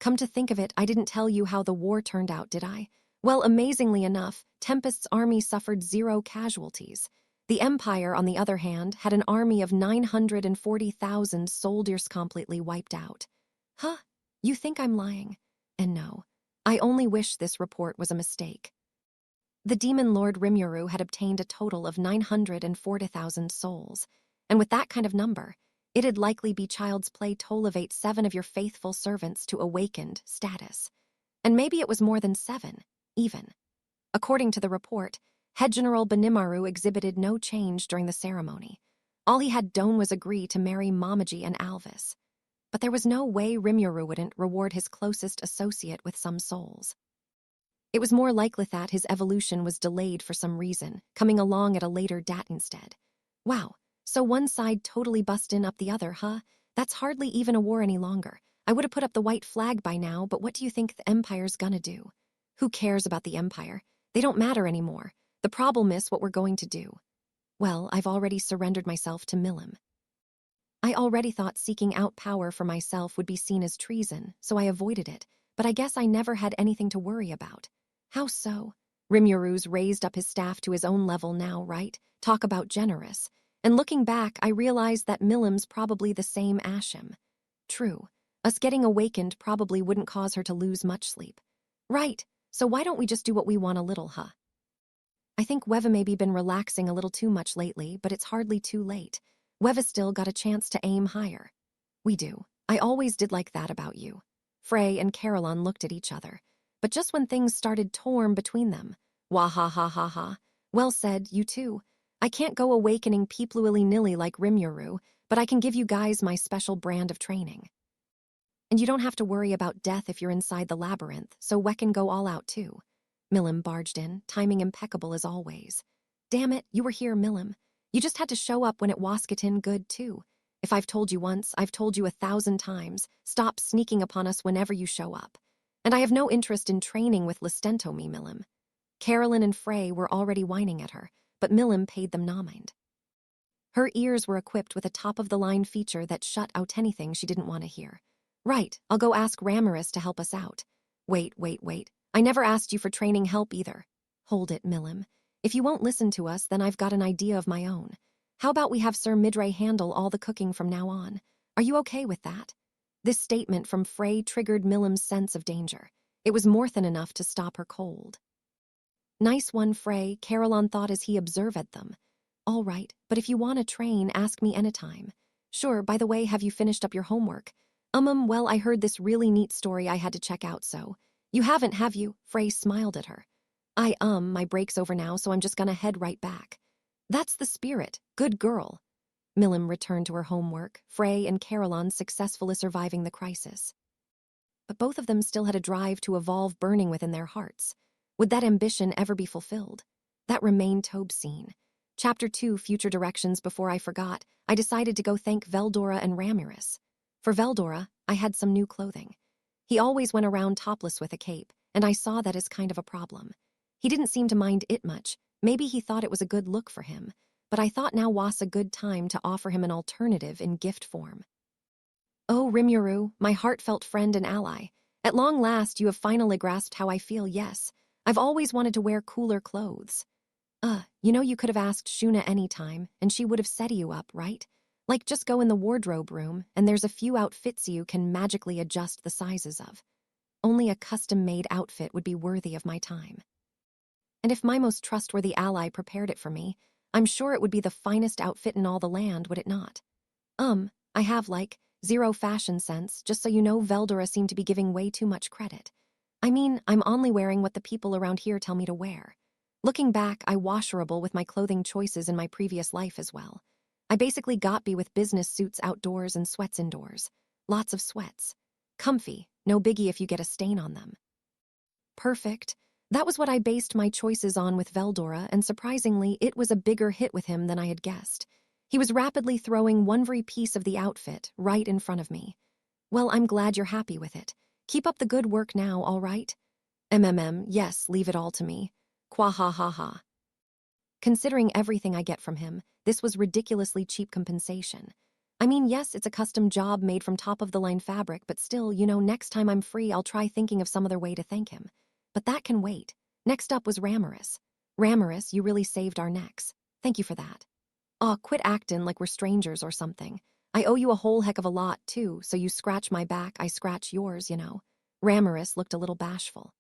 Come to think of it, I didn't tell you how the war turned out, did I? Well, amazingly enough, Tempest's army suffered 0 casualties. The Empire, on the other hand, had an army of 940,000 soldiers completely wiped out. Huh? You think I'm lying? And no, I only wish this report was a mistake. The demon lord Rimuru had obtained a total of 940,000 souls, and with that kind of number, it'd likely be child's play to elevate 7 of your faithful servants to awakened status. And maybe it was more than 7, even. According to the report, Head General Benimaru exhibited no change during the ceremony. All he had done was agree to marry Mamaji and Alvis. But there was no way Rimuru wouldn't reward his closest associate with some souls. It was more likely that his evolution was delayed for some reason, coming along at a later date instead. Wow, so one side totally bustin' up the other, huh? That's hardly even a war any longer. I would have put up the white flag by now, but what do you think the Empire's gonna do? Who cares about the Empire? They don't matter anymore. The problem is what we're going to do. Well, I've already surrendered myself to Milim. I already thought seeking out power for myself would be seen as treason, so I avoided it, but I guess I never had anything to worry about. How so? Rimuru's raised up his staff to his own level now, right? Talk about generous. And looking back, I realized that Milim's probably the same Ashim. True. Us getting awakened probably wouldn't cause her to lose much sleep. Right, so why don't we just do what we want a little, huh? I think Weva maybe been relaxing a little too much lately, but it's hardly too late. Weva still got a chance to aim higher. We do. I always did like that about you. Frey and Caroline looked at each other. But just when things started torn between them, wah ha ha ha ha, Well said, you too. I can't go awakening people willy-nilly like Rimuru, but I can give you guys my special brand of training. And you don't have to worry about death if you're inside the labyrinth, so we can go all out too. Milim barged in, timing impeccable as always. Damn it, you were here, Milim. You just had to show up when it wasket in good too. If I've told you once, I've told you 1,000 times. Stop sneaking upon us whenever you show up. And I have no interest in training with Listento me, Milim. Carolyn and Frey were already whining at her, but Milim paid them no mind. Her ears were equipped with a top-of-the-line feature that shut out anything she didn't want to hear. Right, I'll go ask Ramaris to help us out. Wait. I never asked you for training help either. Hold it, Milim. If you won't listen to us, then I've got an idea of my own. How about we have Sir Midray handle all the cooking from now on? Are you okay with that? This statement from Frey triggered Milim's sense of danger. It was more than enough to stop her cold. Nice one, Frey, Carolyn thought as he observed them. All right, but if you want to train, ask me anytime. Sure, by the way, have you finished up your homework? Well, I heard this really neat story I had to check out, so. You haven't, have you? Frey smiled at her. My break's over now, so I'm just gonna head right back. That's the spirit. Good girl. Milim returned to her homework, Frey and Carolyn successfully surviving the crisis. But both of them still had a drive to evolve burning within their hearts. Would that ambition ever be fulfilled? That remained to be seen. Chapter 2, Future Directions. Before I forgot, I decided to go thank Veldora and Ramiris. For Veldora, I had some new clothing. He always went around topless with a cape, and I saw that as kind of a problem. He didn't seem to mind it much. Maybe he thought it was a good look for him, but I thought now was a good time to offer him an alternative in gift form. Oh, Rimuru, my heartfelt friend and ally. At long last, you have finally grasped how I feel, yes. I've always wanted to wear cooler clothes. You could have asked Shuna any time, and she would have set you up, right? Like, just go in the wardrobe room, and there's a few outfits you can magically adjust the sizes of. Only a custom-made outfit would be worthy of my time. And if my most trustworthy ally prepared it for me, I'm sure it would be the finest outfit in all the land, would it not? I have, zero fashion sense, just so you know. Veldora seemed to be giving way too much credit. I'm only wearing what the people around here tell me to wear. Looking back, I washerable with my clothing choices in my previous life as well. I basically got be with business suits outdoors and sweats indoors. Lots of sweats. Comfy, no biggie if you get a stain on them. Perfect. That was what I based my choices on with Veldora, and surprisingly, it was a bigger hit with him than I had guessed. He was rapidly throwing one very piece of the outfit right in front of me. Well, I'm glad you're happy with it. Keep up the good work now, all right? Yes, leave it all to me. Qua ha ha ha. Considering everything I get from him, this was ridiculously cheap compensation. Yes, it's a custom job made from top-of-the-line fabric, but still, next time I'm free, I'll try thinking of some other way to thank him. But that can wait. Next up was Ramaris. Ramaris, you really saved our necks. Thank you for that. Aw, quit actin' like we're strangers or something. I owe you a whole heck of a lot, too, so you scratch my back, I scratch yours, Ramaris looked a little bashful.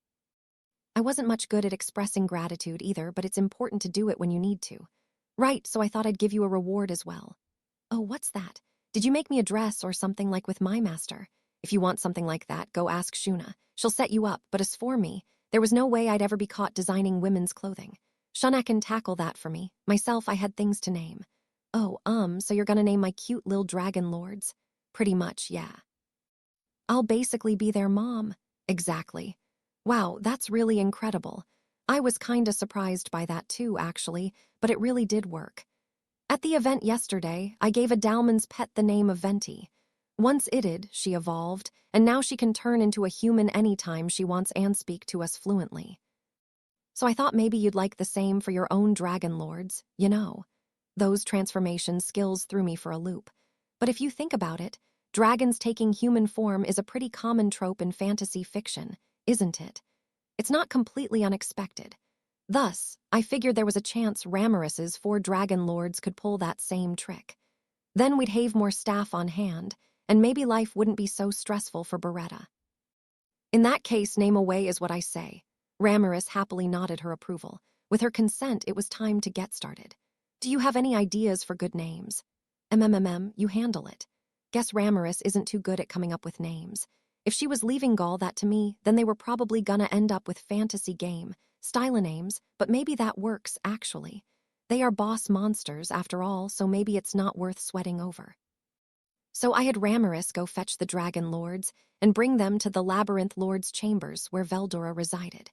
I wasn't much good at expressing gratitude either, but it's important to do it when you need to. Right, so I thought I'd give you a reward as well. Oh, what's that? Did you make me a dress or something like with my master? If you want something like that, go ask Shuna. She'll set you up, but as for me, there was no way I'd ever be caught designing women's clothing. Shuna can tackle that for me. Myself, I had things to name. Oh, so you're gonna name my cute lil dragon lords? Pretty much, yeah. I'll basically be their mom. Exactly. Wow, that's really incredible. I was kinda surprised by that too, actually, but it really did work. At the event yesterday, I gave a Dalman's pet the name of Venti. Once itted, she evolved, and now she can turn into a human anytime she wants and speak to us fluently. So I thought maybe you'd like the same for your own dragon lords, Those transformation skills threw me for a loop. But if you think about it, dragons taking human form is a pretty common trope in fantasy fiction, isn't it? It's not completely unexpected. Thus, I figured there was a chance Ramaris's 4 dragon lords could pull that same trick. Then we'd have more staff on hand, and maybe life wouldn't be so stressful for Beretta. In that case, name away is what I say. Ramaris happily nodded her approval. With her consent, it was time to get started. Do you have any ideas for good names? You handle it. Guess Ramaris isn't too good at coming up with names. If she was leaving Gaul that to me, then they were probably gonna end up with fantasy game, Styla names, but maybe that works, actually. They are boss monsters, after all, so maybe it's not worth sweating over. So I had Ramiris go fetch the Dragon Lords and bring them to the Labyrinth Lord's chambers where Veldora resided.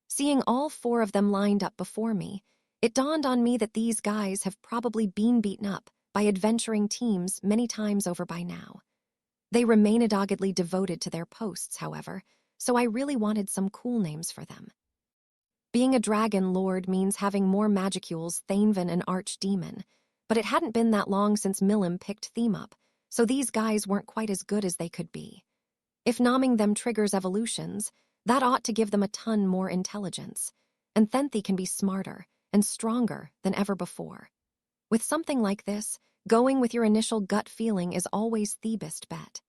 Seeing all 4 of them lined up before me, it dawned on me that these guys have probably been beaten up by adventuring teams many times over by now. They remain doggedly devoted to their posts, however, so I really wanted some cool names for them. Being a Dragon Lord means having more Magicules than an Archdemon, but it hadn't been that long since Milim picked Theme up, so these guys weren't quite as good as they could be. If nomming them triggers evolutions, that ought to give them a ton more intelligence, and Thenthi can be smarter and stronger than ever before. With something like this, going with your initial gut feeling is always the best bet.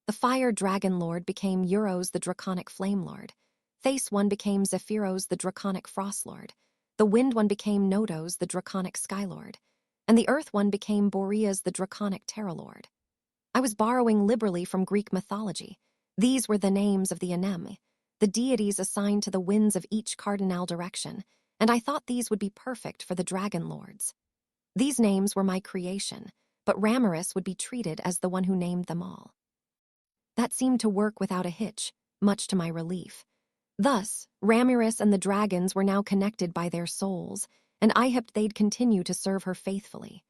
The Fire Dragon Lord became Euros the Draconic Flame Lord. Thace one became Zephyros the Draconic Frost Lord. The Wind one became Nodos the Draconic Sky Lord. And the Earth one became Boreas the Draconic Terra Lord. I was borrowing liberally from Greek mythology. These were the names of the Anemi, the deities assigned to the winds of each cardinal direction, and I thought these would be perfect for the Dragon Lords. These names were my creation, but Ramiris would be treated as the one who named them all. That seemed to work without a hitch, much to my relief. Thus, Ramiris and the dragons were now connected by their souls, and I hoped they'd continue to serve her faithfully.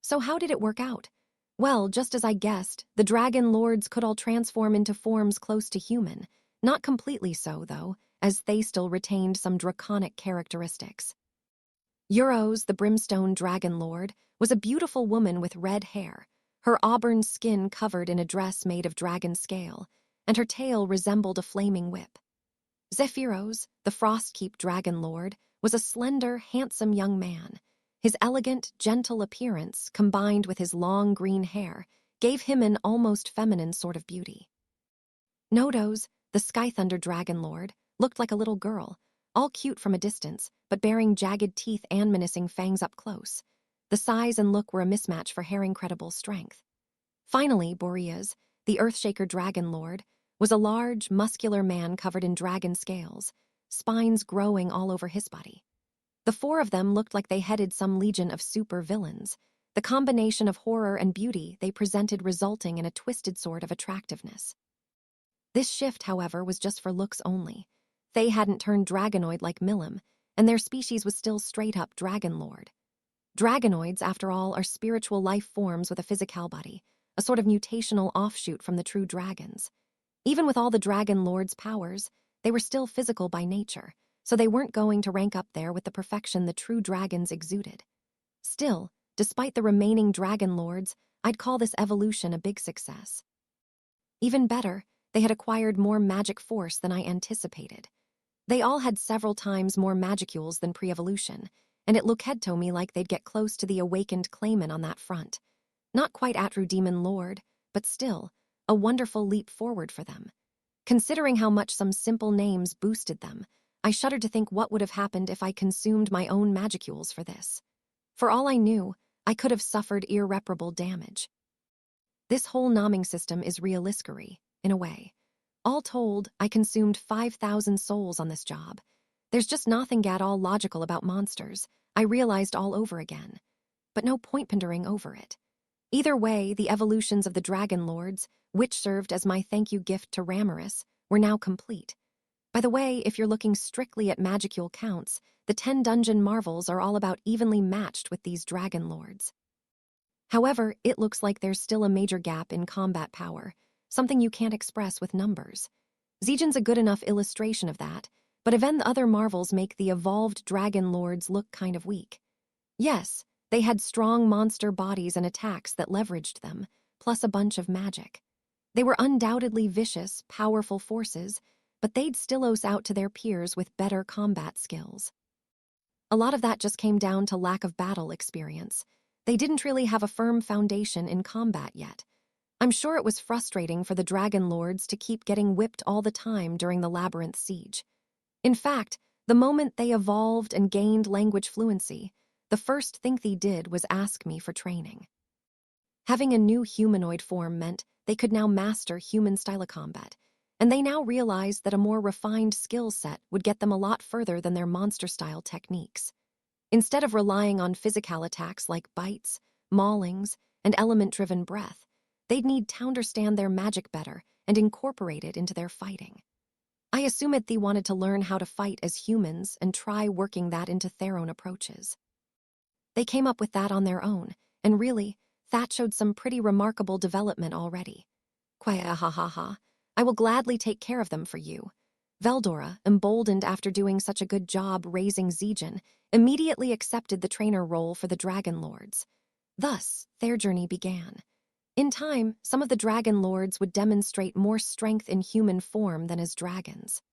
So how did it work out? Well, just as I guessed, the Dragon Lords could all transform into forms close to human. Not completely so, though, as they still retained some draconic characteristics. Euros, the Brimstone Dragon Lord, was a beautiful woman with red hair, her auburn skin covered in a dress made of dragon scale, and her tail resembled a flaming whip. Zephyros, the Frostkeep Dragon Lord, was a slender, handsome young man. His elegant, gentle appearance, combined with his long green hair, gave him an almost feminine sort of beauty. Nodos, the Skythunder Dragon Lord, looked like a little girl, all cute from a distance, but bearing jagged teeth and menacing fangs up close. The size and look were a mismatch for her incredible strength. Finally, Boreas, the Earthshaker Dragon Lord, was a large, muscular man covered in dragon scales, spines growing all over his body. The 4 of them looked like they headed some legion of super villains, the combination of horror and beauty they presented resulting in a twisted sort of attractiveness. This shift, however, was just for looks only. They hadn't turned dragonoid like Milim, and their species was still straight-up Dragon Lord. Dragonoids, after all, are spiritual life forms with a physical body, a sort of mutational offshoot from the true dragons. Even with all the Dragon Lord's powers, they were still physical by nature, so they weren't going to rank up there with the perfection the true dragons exuded. Still, despite the remaining Dragon Lords, I'd call this evolution a big success. Even better, they had acquired more magic force than I anticipated. They all had several times more magicules than pre-evolution, and it looked to me like they'd get close to the awakened Clayman on that front. Not quite Atru Demon Lord, but still, a wonderful leap forward for them. Considering how much some simple names boosted them, I shuddered to think what would have happened if I consumed my own magicules for this. For all I knew, I could have suffered irreparable damage. This whole nomming system is realiskery, in a way. All told, I consumed 5,000 souls on this job. There's just nothing at all logical about monsters, I realized all over again. But no point pondering over it. Either way, the evolutions of the Dragon Lords, which served as my thank you gift to Ramiris, were now complete. By the way, if you're looking strictly at magicule counts, the 10 dungeon marvels are all about evenly matched with these Dragon Lords. However, it looks like there's still a major gap in combat power, something you can't express with numbers. Zegen's a good enough illustration of that, but even the other marvels make the evolved Dragon Lords look kind of weak. Yes, they had strong monster bodies and attacks that leveraged them, plus a bunch of magic. They were undoubtedly vicious, powerful forces, but they'd still ose out to their peers with better combat skills. A lot of that just came down to lack of battle experience. They didn't really have a firm foundation in combat yet. I'm sure it was frustrating for the Dragon Lords to keep getting whipped all the time during the Labyrinth siege. In fact, the moment they evolved and gained language fluency, the first thing they did was ask me for training. Having a new humanoid form meant they could now master human style of combat, and they now realized that a more refined skill set would get them a lot further than their monster-style techniques. Instead of relying on physical attacks like bites, maulings, and element-driven breath, they'd need to understand their magic better and incorporate it into their fighting. I assumed they wanted to learn how to fight as humans and try working that into their own approaches. They came up with that on their own, and really, that showed some pretty remarkable development already. Quia ha ha ha, I will gladly take care of them for you. Veldora, emboldened after doing such a good job raising Zegan, immediately accepted the trainer role for the Dragon Lords. Thus, their journey began. In time, some of the Dragon Lords would demonstrate more strength in human form than as dragons.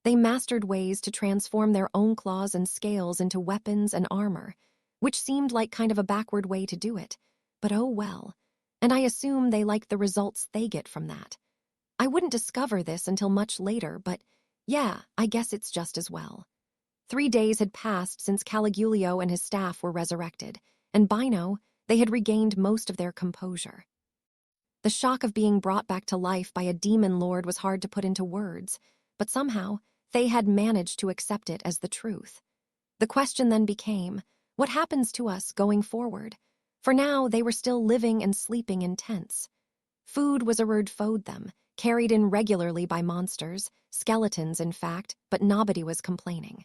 They mastered ways to transform their own claws and scales into weapons and armor, which seemed like kind of a backward way to do it, but oh well, and I assume they liked the results they get from that. I wouldn't discover this until much later, but yeah, I guess it's just as well. 3 days had passed since Caligulio and his staff were resurrected, and by now, they had regained most of their composure. The shock of being brought back to life by a demon lord was hard to put into words, but somehow, they had managed to accept it as the truth. The question then became, what happens to us going forward? For now, they were still living and sleeping in tents. Food was a word food them, carried in regularly by monsters, skeletons in fact, but nobody was complaining.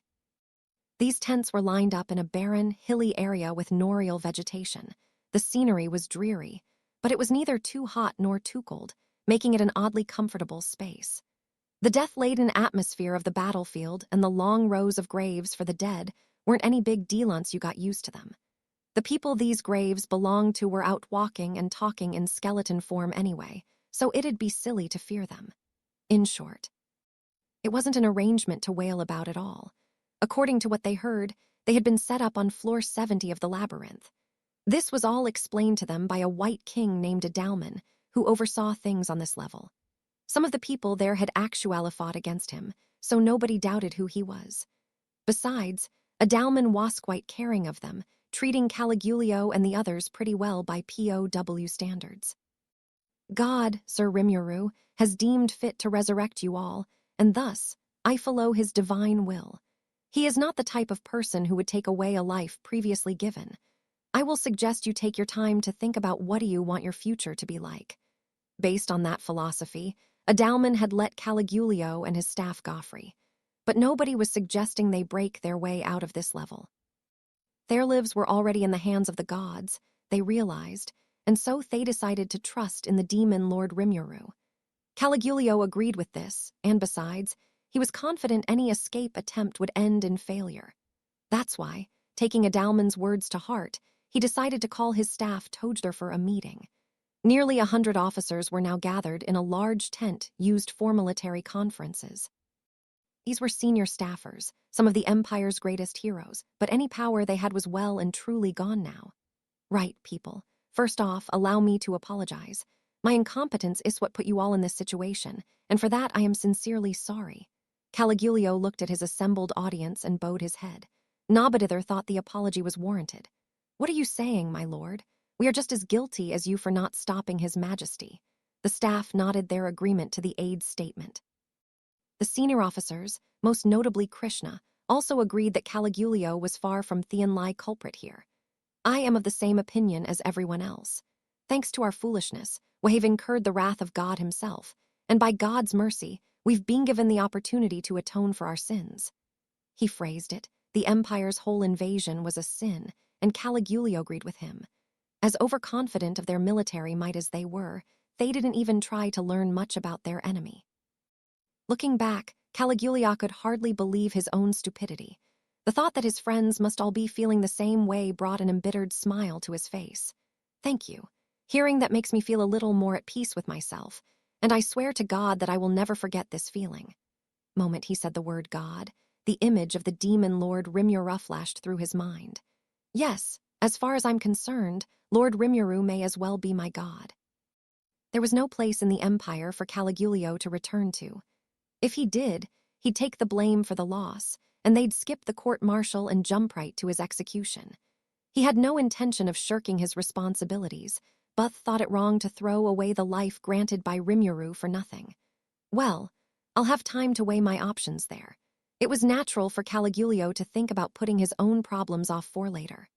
These tents were lined up in a barren, hilly area with norial vegetation. The scenery was dreary, but it was neither too hot nor too cold, making it an oddly comfortable space. The death-laden atmosphere of the battlefield and the long rows of graves for the dead weren't any big deal once you got used to them. The people these graves belonged to were out walking and talking in skeleton form anyway, so it'd be silly to fear them. In short, it wasn't an arrangement to wail about at all. According to what they heard, they had been set up on floor 70 of the labyrinth. This was all explained to them by a white king named Adalman, who oversaw things on this level. Some of the people there had actually fought against him, so nobody doubted who he was. Besides, Adalman was quite caring of them, treating Caligulio and the others pretty well by POW standards. God, Sir Rimuru, has deemed fit to resurrect you all, and thus, I follow his divine will. He is not the type of person who would take away a life previously given. I will suggest you take your time to think about what do you want your future to be like. Based on that philosophy, Adalman had let Caligulio and his staff go free, but nobody was suggesting they break their way out of this level. Their lives were already in the hands of the gods, they realized, and so they decided to trust in the demon Lord Rimuru. Caligulio agreed with this, and besides, he was confident any escape attempt would end in failure. That's why, taking Adalman's words to heart, he decided to call his staff together for a meeting. Nearly 100 officers were now gathered in a large tent used for military conferences. These were senior staffers, some of the Empire's greatest heroes, but any power they had was well and truly gone now. Right, people. First off, allow me to apologize. My incompetence is what put you all in this situation, and for that I am sincerely sorry. Caligulio looked at his assembled audience and bowed his head. Nobodither thought the apology was warranted. What are you saying, my lord? We are just as guilty as you for not stopping his majesty. The staff nodded their agreement to the aide's statement. The senior officers, most notably Krishna, also agreed that Caligulio was far from the culprit here. I am of the same opinion as everyone else. Thanks to our foolishness, we have incurred the wrath of God himself, and by God's mercy, we've been given the opportunity to atone for our sins. He phrased it, the Empire's whole invasion was a sin, and Caligulio agreed with him. As overconfident of their military might as they were, they didn't even try to learn much about their enemy. Looking back, Caligulio could hardly believe his own stupidity. The thought that his friends must all be feeling the same way brought an embittered smile to his face. Thank you. Hearing that makes me feel a little more at peace with myself, and I swear to God that I will never forget this feeling. Moment he said the word God, the image of the demon Lord Rimuru flashed through his mind. Yes, as far as I'm concerned, Lord Rimuru may as well be my god. There was no place in the Empire for Caligulio to return to. If he did, he'd take the blame for the loss, and they'd skip the court-martial and jump right to his execution. He had no intention of shirking his responsibilities, but thought it wrong to throw away the life granted by Rimuru for nothing. Well, I'll have time to weigh my options there. It was natural for Caligulio to think about putting his own problems off for later.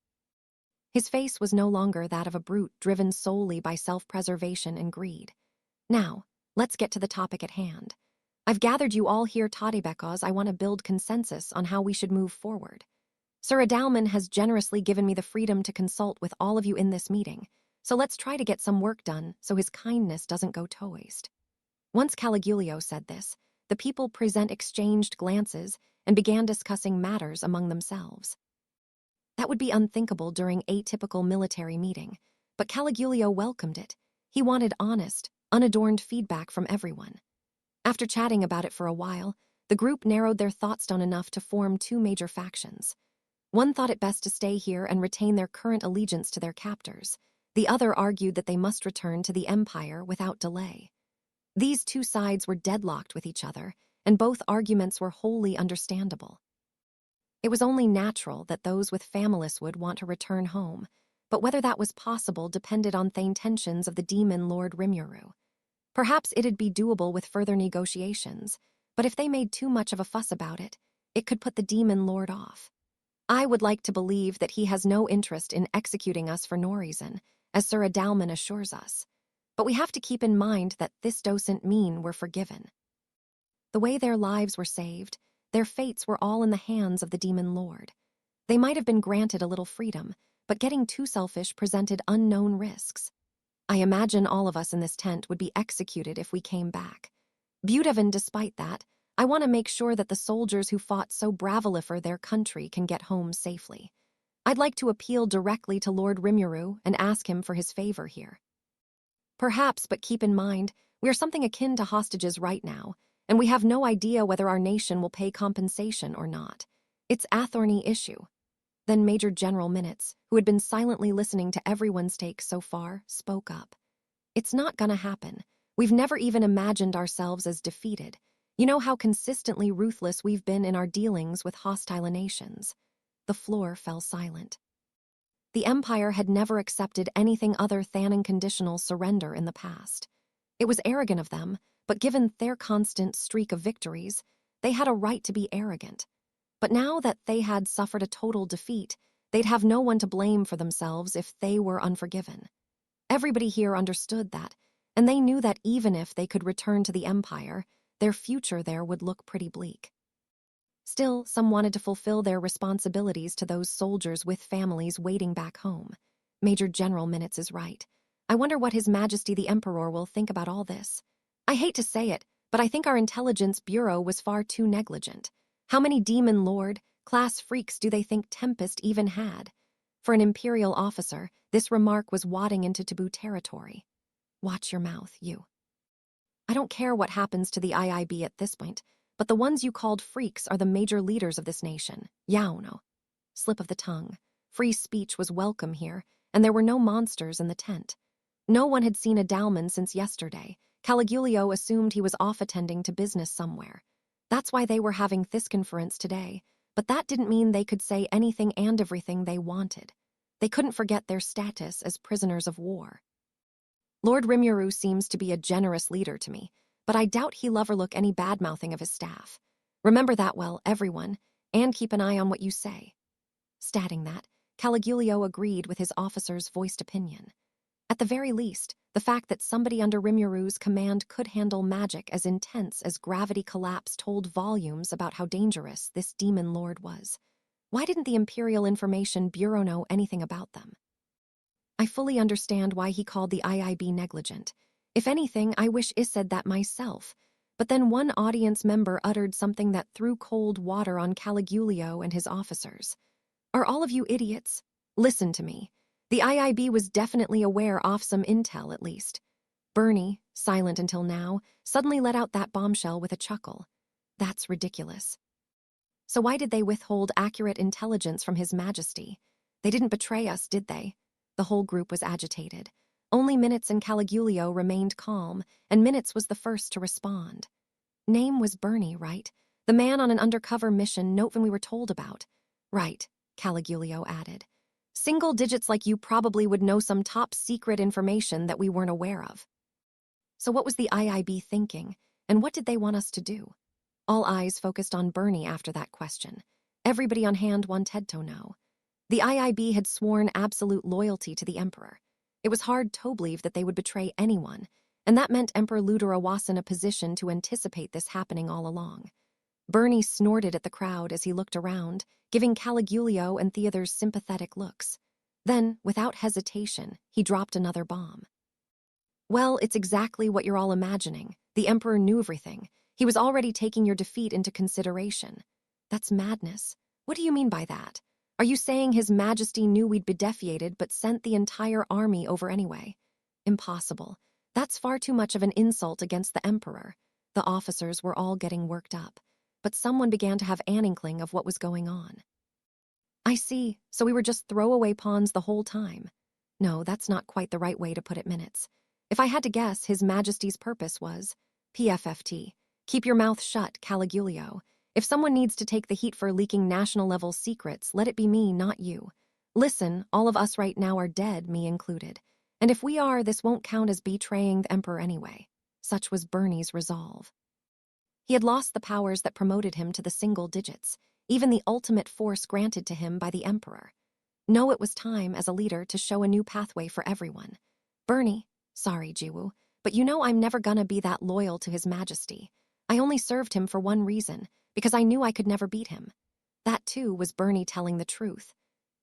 His face was no longer that of a brute driven solely by self-preservation and greed. Now, let's get to the topic at hand. I've gathered you all here today because I want to build consensus on how we should move forward. Sir Adalman has generously given me the freedom to consult with all of you in this meeting, so let's try to get some work done so his kindness doesn't go to waste. Once Caligulio said this, the people present exchanged glances and began discussing matters among themselves. That would be unthinkable during a typical military meeting, but Caligulio welcomed it. He wanted honest, unadorned feedback from everyone. After chatting about it for a while, the group narrowed their thoughts down enough to form two major factions. One thought it best to stay here and retain their current allegiance to their captors. The other argued that they must return to the Empire without delay. These two sides were deadlocked with each other, and both arguments were wholly understandable. It was only natural that those with families would want to return home, but whether that was possible depended on the intentions of the demon Lord Rimuru. Perhaps it'd be doable with further negotiations, but if they made too much of a fuss about it, it could put the demon lord off. I would like to believe that he has no interest in executing us for no reason, as Sir Adalman assures us. But we have to keep in mind that this doesn't mean we're forgiven. The way their lives were saved, their fates were all in the hands of the demon lord. They might have been granted a little freedom, but getting too selfish presented unknown risks. I imagine all of us in this tent would be executed if we came back. Beautiful, despite that, I want to make sure that the soldiers who fought so bravely for their country can get home safely. I'd like to appeal directly to Lord Rimuru and ask him for his favor here. Perhaps, but keep in mind, we are something akin to hostages right now, and we have no idea whether our nation will pay compensation or not. It's a thorny issue. Then Major General Minutes, who had been silently listening to everyone's take so far, spoke up. It's not gonna happen. We've never even imagined ourselves as defeated. You know how consistently ruthless we've been in our dealings with hostile nations. The floor fell silent. The Empire had never accepted anything other than unconditional surrender in the past. It was arrogant of them, but given their constant streak of victories, they had a right to be arrogant. But now that they had suffered a total defeat, they'd have no one to blame for themselves if they were unforgiven. Everybody here understood that, and they knew that even if they could return to the Empire, their future there would look pretty bleak. Still, some wanted to fulfill their responsibilities to those soldiers with families waiting back home. Major General Minutes is right. I wonder what His Majesty the Emperor will think about all this. I hate to say it, but I think our intelligence bureau was far too negligent. How many demon lord, class freaks do they think Tempest even had? For an Imperial officer, this remark was wadding into taboo territory. Watch your mouth, you. I don't care what happens to the IIB at this point, but the ones you called freaks are the major leaders of this nation. Yauno. Slip of the tongue. Free speech was welcome here, and there were no monsters in the tent. No one had seen Adalman since yesterday. Caligulio assumed he was off attending to business somewhere. That's why they were having this conference today, but that didn't mean they could say anything and everything they wanted. They couldn't forget their status as prisoners of war. Lord Rimuru seems to be a generous leader to me, but I doubt he'll overlook any bad-mouthing of his staff. Remember that well, everyone, and keep an eye on what you say. Stating that, Caligulio agreed with his officer's voiced opinion. At the very least, the fact that somebody under Rimuru's command could handle magic as intense as gravity collapse told volumes about how dangerous this demon lord was. Why didn't the Imperial Information Bureau know anything about them? I fully understand why he called the IIB negligent. If anything, I wish I said that myself. But then one audience member uttered something that threw cold water on Caligulio and his officers. Are all of you idiots? Listen to me. The IIB was definitely aware of some intel, at least. Bernie, silent until now, suddenly let out that bombshell with a chuckle. That's ridiculous. So why did they withhold accurate intelligence from His Majesty? They didn't betray us, did they? The whole group was agitated. Only Minutes and Caligulio remained calm, and Minutes was the first to respond. Name was Bernie, right? The man on an undercover mission Notvin we were told about. Right, Caligulio added. Single digits like you probably would know some top-secret information that we weren't aware of. So what was the IIB thinking? And what did they want us to do? All eyes focused on Bernie after that question. Everybody on hand wanted to know. The IIB had sworn absolute loyalty to the Emperor. It was hard to believe that they would betray anyone, and that meant Emperor Ludora was in a position to anticipate this happening all along. Bernie snorted at the crowd as he looked around, giving Caligulio and Theodorus sympathetic looks. Then, without hesitation, he dropped another bomb. Well, it's exactly what you're all imagining. The Emperor knew everything. He was already taking your defeat into consideration. That's madness. What do you mean by that? Are you saying His Majesty knew we'd be defeated but sent the entire army over anyway? Impossible. That's far too much of an insult against the Emperor. The officers were all getting worked up, but someone began to have an inkling of what was going on. I see, so we were just throwaway pawns the whole time. No, that's not quite the right way to put it, Minutes. If I had to guess, His Majesty's purpose was PFFT. Keep your mouth shut, Caligulio. If someone needs to take the heat for leaking national-level secrets, let it be me, not you. Listen, all of us right now are dead, me included. And if we are, this won't count as betraying the Emperor anyway. Such was Bernie's resolve. He had lost the powers that promoted him to the single digits, even the ultimate force granted to him by the Emperor. No, it was time, as a leader, to show a new pathway for everyone. Bernie, sorry, Jiwoo, but you know I'm never gonna be that loyal to His Majesty. I only served him for one reason, because I knew I could never beat him. That, too, was Bernie telling the truth.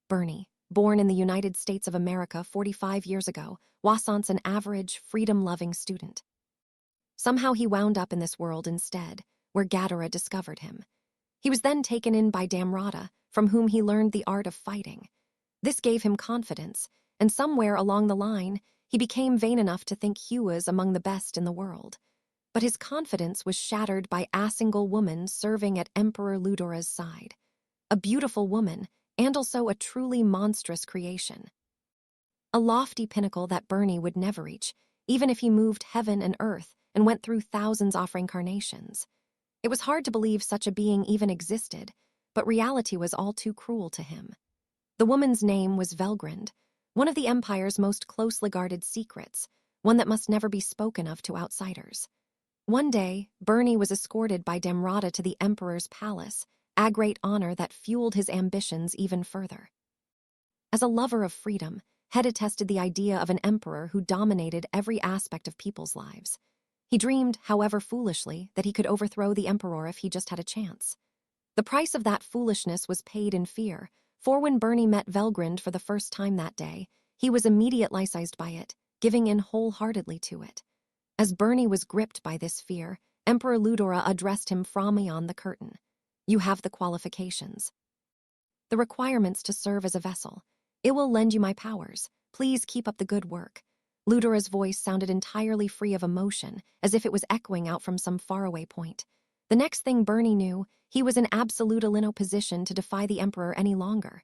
Bernie, born in the United States of America 45 years ago, wasn't an average, freedom-loving student. Somehow he wound up in this world instead, where Ghidorah discovered him. He was then taken in by Damrata, from whom he learned the art of fighting. This gave him confidence, and somewhere along the line, he became vain enough to think he was among the best in the world. But his confidence was shattered by a single woman serving at Emperor Ludora's side. A beautiful woman, and also a truly monstrous creation. A lofty pinnacle that Bernie would never reach, even if he moved heaven and earth and went through thousands of reincarnations. It was hard to believe such a being even existed, but reality was all too cruel to him. The woman's name was Velgrind, one of the Empire's most closely guarded secrets, one that must never be spoken of to outsiders. One day, Bernie was escorted by Damrata to the Emperor's palace, a great honor that fueled his ambitions even further. As a lover of freedom, Head attested the idea of an emperor who dominated every aspect of people's lives. He dreamed, however foolishly, that he could overthrow the emperor if he just had a chance. The price of that foolishness was paid in fear, for when Bernie met Velgrind for the first time that day, he was immediately seized by it, giving in wholeheartedly to it. As Bernie was gripped by this fear, Emperor Ludora addressed him from beyond the curtain. You have the qualifications. The requirements to serve as a vessel. It will lend you my powers. Please keep up the good work. Ludora's voice sounded entirely free of emotion, as if it was echoing out from some faraway point. The next thing Bernie knew, he was in absolute position to defy the Emperor any longer.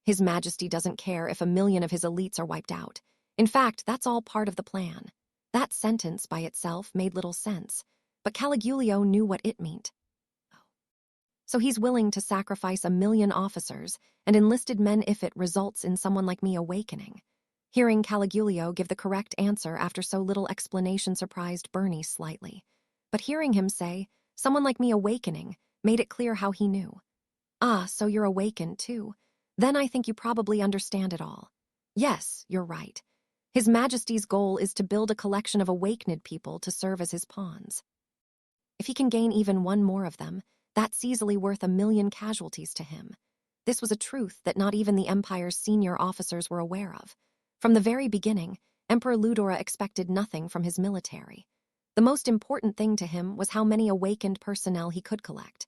His Majesty doesn't care if 1,000,000 of his elites are wiped out. In fact, that's all part of the plan. That sentence by itself made little sense, but Caligulio knew what it meant. So he's willing to sacrifice 1,000,000 officers and enlisted men if it results in someone like me awakening. Hearing Caligulio give the correct answer after so little explanation surprised Bernie slightly. But hearing him say, someone like me awakening, made it clear how he knew. Ah, so you're awakened too. Then I think you probably understand it all. Yes, you're right. His Majesty's goal is to build a collection of awakened people to serve as his pawns. If he can gain even one more of them, that's easily worth 1,000,000 casualties to him. This was a truth that not even the Empire's senior officers were aware of. From the very beginning, Emperor Ludora expected nothing from his military. The most important thing to him was how many awakened personnel he could collect.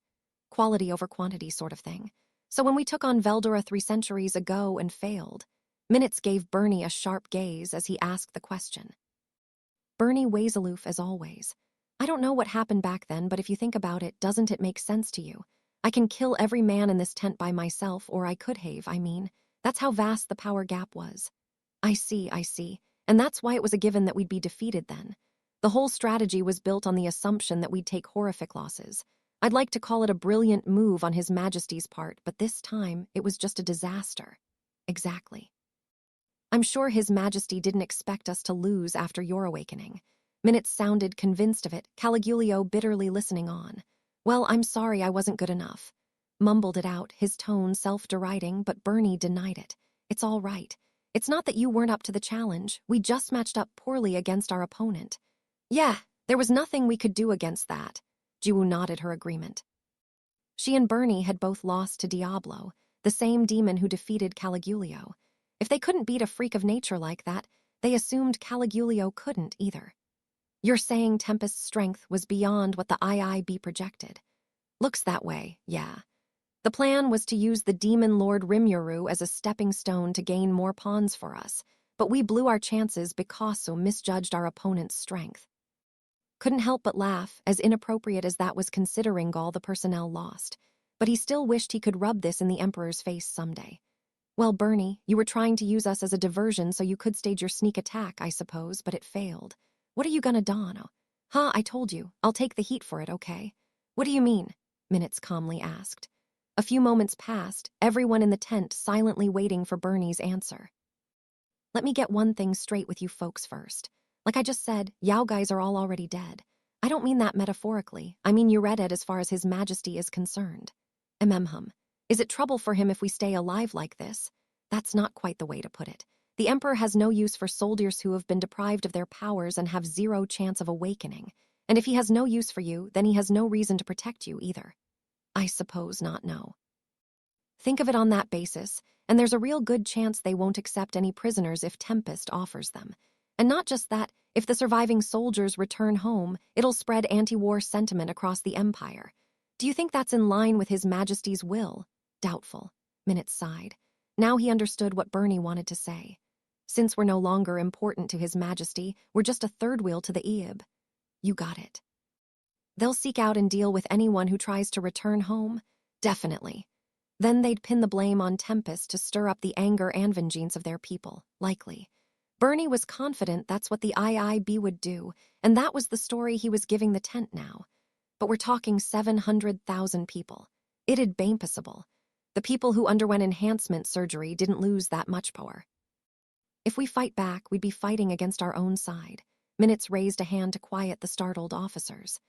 Quality over quantity sort of thing. So when we took on Veldora 3 centuries ago and failed, Minutes gave Bernie a sharp gaze as he asked the question. Bernie weighs aloof as always. I don't know what happened back then, but if you think about it, doesn't it make sense to you? I can kill every man in this tent by myself, or I could have, That's how vast the power gap was. I see. And that's why it was a given that we'd be defeated then. The whole strategy was built on the assumption that we'd take horrific losses. I'd like to call it a brilliant move on His Majesty's part, but this time, it was just a disaster. Exactly. I'm sure His Majesty didn't expect us to lose after your awakening. Minutes sounded convinced of it, Caligulio bitterly listening on. Well, I'm sorry I wasn't good enough. Mumbled it out, his tone self-deriding, but Bernie denied it. It's all right. It's not that you weren't up to the challenge. We just matched up poorly against our opponent. Yeah, there was nothing we could do against that. Jiwoo nodded her agreement. She and Bernie had both lost to Diablo, the same demon who defeated Caligulio. If they couldn't beat a freak of nature like that, they assumed Caligulio couldn't either. You're saying Tempest's strength was beyond what the IIB projected. Looks that way, yeah. The plan was to use the demon Lord Rimuru as a stepping stone to gain more pawns for us, but we blew our chances because we misjudged our opponent's strength. Couldn't help but laugh, as inappropriate as that was considering all the personnel lost, but he still wished he could rub this in the Emperor's face someday. Well, Bernie, you were trying to use us as a diversion so you could stage your sneak attack, I suppose, but it failed. What are you gonna don? Huh, I told you. I'll take the heat for it, okay? What do you mean? Minutes calmly asked. A few moments passed, everyone in the tent silently waiting for Bernie's answer. Let me get one thing straight with you folks first. Like I just said, Yao guys are all already dead. I don't mean that metaphorically. I mean Uredded as far as his majesty is concerned. Ememhum. Is it trouble for him if we stay alive like this? That's not quite the way to put it. The Emperor has no use for soldiers who have been deprived of their powers and have zero chance of awakening. And if he has no use for you, then he has no reason to protect you either. I suppose not, no. Think of it on that basis, and there's a real good chance they won't accept any prisoners if Tempest offers them. And not just that, if the surviving soldiers return home, it'll spread anti-war sentiment across the Empire. Do you think that's in line with His Majesty's will? Doubtful. Minutes sighed. Now he understood what Bernie wanted to say. Since we're no longer important to His Majesty, we're just a third wheel to the Eib. You got it. They'll seek out and deal with anyone who tries to return home? Definitely. Then they'd pin the blame on Tempest to stir up the anger and vengeance of their people, likely. Bernie was confident that's what the IIB would do, and that was the story he was giving the tent now. But we're talking 700,000 people. It'd be impossible. The people who underwent enhancement surgery didn't lose that much power. If we fight back, we'd be fighting against our own side. Minutes raised a hand to quiet the startled officers.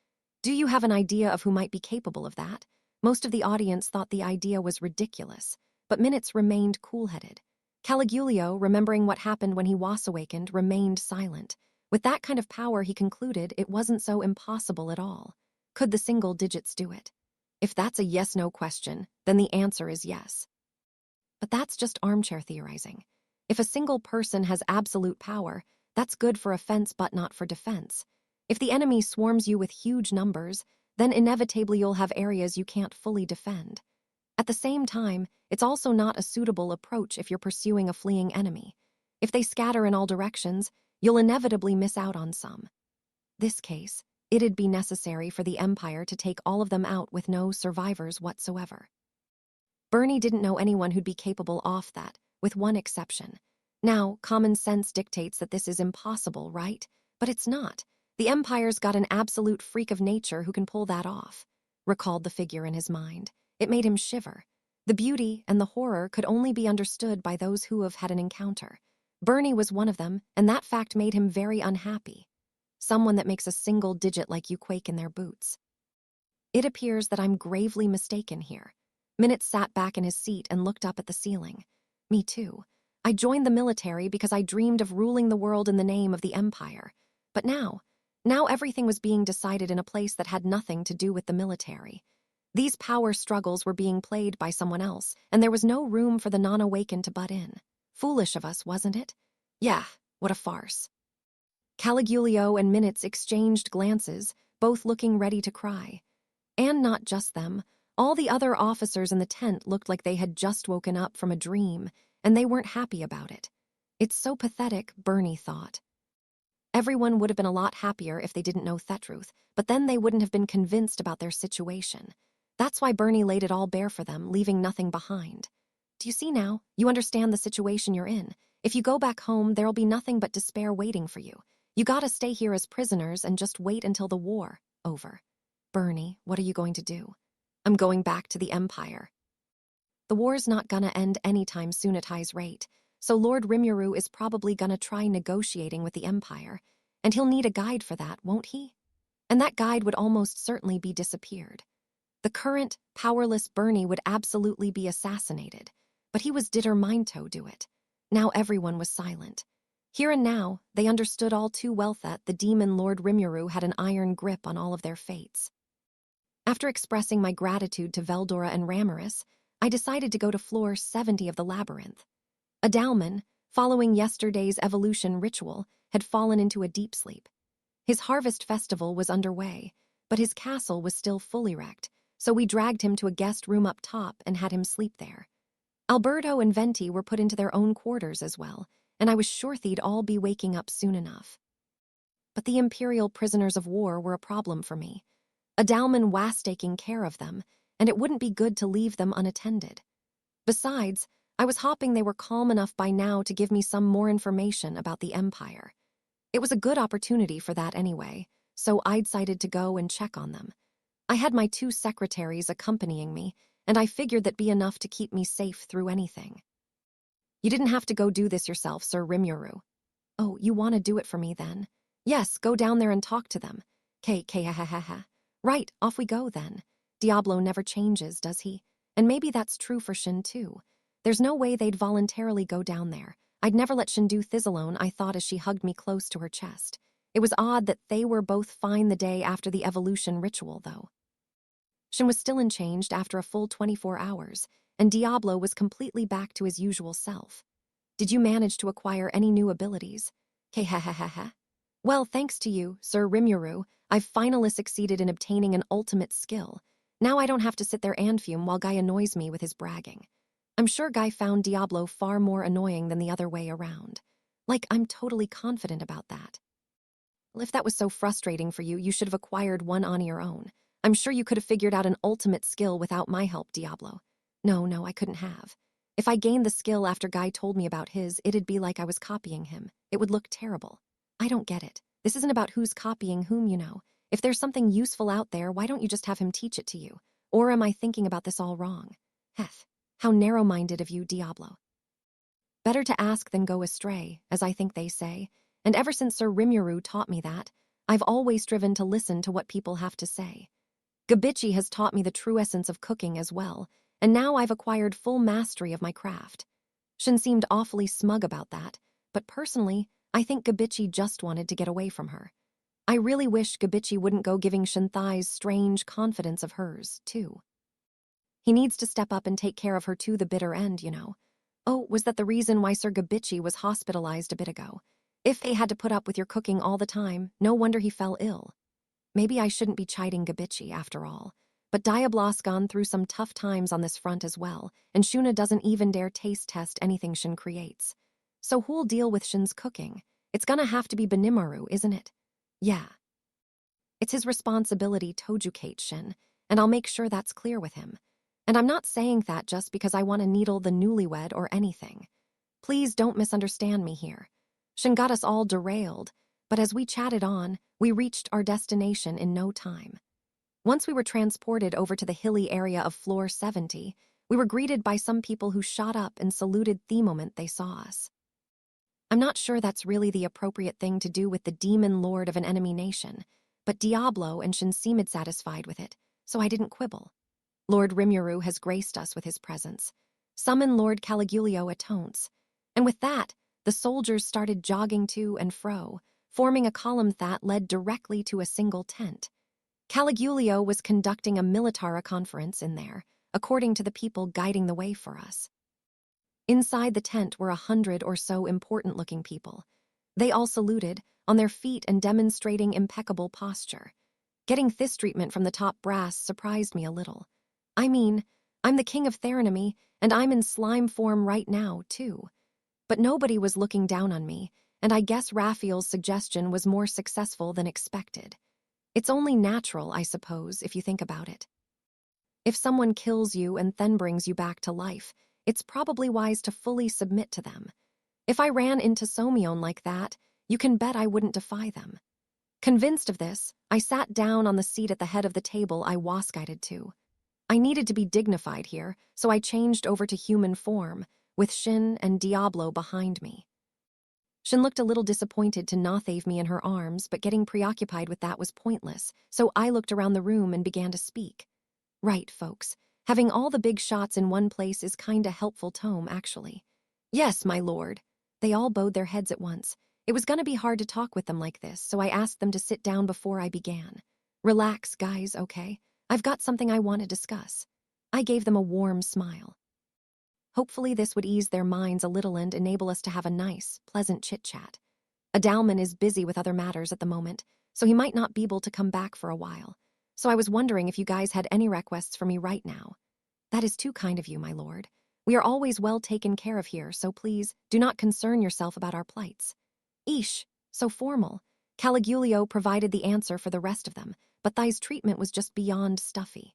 Do you have an idea of who might be capable of that? Most of the audience thought the idea was ridiculous, but Minutes remained cool-headed. Caligulio, remembering what happened when he was awakened, remained silent. With that kind of power, he concluded it wasn't so impossible at all. Could the single digits do it? If that's a yes-no question, then the answer is yes. But that's just armchair theorizing. If a single person has absolute power, that's good for offense but not for defense. If the enemy swarms you with huge numbers, then inevitably you'll have areas you can't fully defend. At the same time, it's also not a suitable approach if you're pursuing a fleeing enemy. If they scatter in all directions, you'll inevitably miss out on some. This case, it'd be necessary for the Empire to take all of them out with no survivors whatsoever. Bernie didn't know anyone who'd be capable of that, with one exception. Now, common sense dictates that this is impossible, right? But it's not. The Empire's got an absolute freak of nature who can pull that off. Recalled the figure in his mind. It made him shiver. The beauty and the horror could only be understood by those who have had an encounter. Bernie was one of them, and that fact made him very unhappy. Someone that makes a single digit like you quake in their boots. It appears that I'm gravely mistaken here. Minutes sat back in his seat and looked up at the ceiling. Me too. I joined the military because I dreamed of ruling the world in the name of the Empire. But now everything was being decided in a place that had nothing to do with the military. These power struggles were being played by someone else, and there was no room for the non-awakened to butt in. Foolish of us, wasn't it? Yeah, what a farce. Caligulio and Minutes exchanged glances, both looking ready to cry. And not just them. All the other officers in the tent looked like they had just woken up from a dream, and they weren't happy about it. It's so pathetic, Bernie thought. Everyone would have been a lot happier if they didn't know Thetruth, but then they wouldn't have been convinced about their situation. That's why Bernie laid it all bare for them, leaving nothing behind. Do you see now? You understand the situation you're in. If you go back home, there'll be nothing but despair waiting for you. You gotta stay here as prisoners and just wait until the war over. Bernie, what are you going to do? I'm going back to the Empire. The war's not gonna end anytime soon at High's rate, so Lord Rimuru is probably gonna try negotiating with the Empire. And he'll need a guide for that, won't he? And that guide would almost certainly be disappeared. The current, powerless Bernie would absolutely be assassinated, but he was determined to do it. Now everyone was silent. Here and now, they understood all too well that the demon Lord Rimuru had an iron grip on all of their fates. After expressing my gratitude to Veldora and Ramaris, I decided to go to floor 70 of the labyrinth. Adalman, following yesterday's evolution ritual, had fallen into a deep sleep. His harvest festival was underway, but his castle was still fully wrecked, so we dragged him to a guest room up top and had him sleep there. Alberto and Venti were put into their own quarters as well, and I was sure they'd all be waking up soon enough. But the Imperial prisoners of war were a problem for me. Adalman was taking care of them, and it wouldn't be good to leave them unattended. Besides, I was hoping they were calm enough by now to give me some more information about the Empire. It was a good opportunity for that anyway, so I decided to go and check on them. I had my 2 secretaries accompanying me, and I figured that'd be enough to keep me safe through anything. You didn't have to go do this yourself, Sir Rimuru. Oh, you want to do it for me then? Yes, go down there and talk to them. Ha. Right, off we go then. Diablo never changes, does he? And maybe that's true for Shin too. There's no way they'd voluntarily go down there. I'd never let Shin do this alone, I thought as she hugged me close to her chest. It was odd that they were both fine the day after the evolution ritual, though. Shin was still unchanged after a full 24 hours, and Diablo was completely back to his usual self. Did you manage to acquire any new abilities? Ha. Well, thanks to you, Sir Rimuru, I've finally succeeded in obtaining an ultimate skill. Now I don't have to sit there and fume while Guy annoys me with his bragging. I'm sure Guy found Diablo far more annoying than the other way around. Like, I'm totally confident about that. Well, if that was so frustrating for you, you should have acquired one on your own. I'm sure you could have figured out an ultimate skill without my help, Diablo. No, I couldn't have. If I gained the skill after Guy told me about his, it'd be like I was copying him. It would look terrible. I don't get it. This isn't about who's copying whom, you know. If there's something useful out there, why don't you just have him teach it to you? Or am I thinking about this all wrong? Heth, how narrow-minded of you, Diablo. Better to ask than go astray, as I think they say, and ever since Sir Rimuru taught me that, I've always striven to listen to what people have to say. Gabichi has taught me the true essence of cooking as well, and now I've acquired full mastery of my craft. Shin seemed awfully smug about that, but personally, I think Gabichi just wanted to get away from her. I really wish Gabichi wouldn't go giving Shinthai's strange confidence of hers, too. He needs to step up and take care of her to the bitter end, you know. Oh, was that the reason why Sir Gabichi was hospitalized a bit ago? If they had to put up with your cooking all the time, no wonder he fell ill. Maybe I shouldn't be chiding Gabichi, after all. But Diablo's gone through some tough times on this front as well, and Shuna doesn't even dare taste test anything Shin creates. So who'll deal with Shin's cooking? It's gonna have to be Benimaru, isn't it? Yeah. It's his responsibility to educate Shin, and I'll make sure that's clear with him. And I'm not saying that just because I want to needle the newlywed or anything. Please don't misunderstand me here. Shin got us all derailed, but as we chatted on, we reached our destination in no time. Once we were transported over to the hilly area of floor 70, we were greeted by some people who shot up and saluted the moment they saw us. I'm not sure that's really the appropriate thing to do with the demon lord of an enemy nation, but Diablo and Shin seemed satisfied with it, so I didn't quibble. Lord Rimuru has graced us with his presence. Summon Lord Caligulio at Tonce. And with that, the soldiers started jogging to and fro, forming a column that led directly to a single tent. Caligulio was conducting a militara conference in there, according to the people guiding the way for us. Inside the tent were 100 or so important-looking people. They all saluted, on their feet and demonstrating impeccable posture. Getting this treatment from the top brass surprised me a little. I mean, I'm the king of Theranemy, and I'm in slime form right now, too. But nobody was looking down on me, and I guess Raphael's suggestion was more successful than expected. It's only natural, I suppose, if you think about it. If someone kills you and then brings you back to life, it's probably wise to fully submit to them. If I ran into Somion like that, you can bet I wouldn't defy them. Convinced of this, I sat down on the seat at the head of the table I was guided to. I needed to be dignified here, so I changed over to human form, with Shin and Diablo behind me. Shin looked a little disappointed to not have me in her arms, but getting preoccupied with that was pointless, so I looked around the room and began to speak. Right, folks. Having all the big shots in one place is kinda helpful tome, actually. Yes, my lord. They all bowed their heads at once. It was gonna be hard to talk with them like this, so I asked them to sit down before I began. Relax, guys, okay? I've got something I want to discuss. I gave them a warm smile. Hopefully this would ease their minds a little and enable us to have a nice, pleasant chit-chat. Adalman is busy with other matters at the moment, so he might not be able to come back for a while. So I was wondering if you guys had any requests for me right now. That is too kind of you, my lord. We are always well taken care of here, so please do not concern yourself about our plights. Eesh, so formal. Caligulio provided the answer for the rest of them, but Thai's treatment was just beyond stuffy.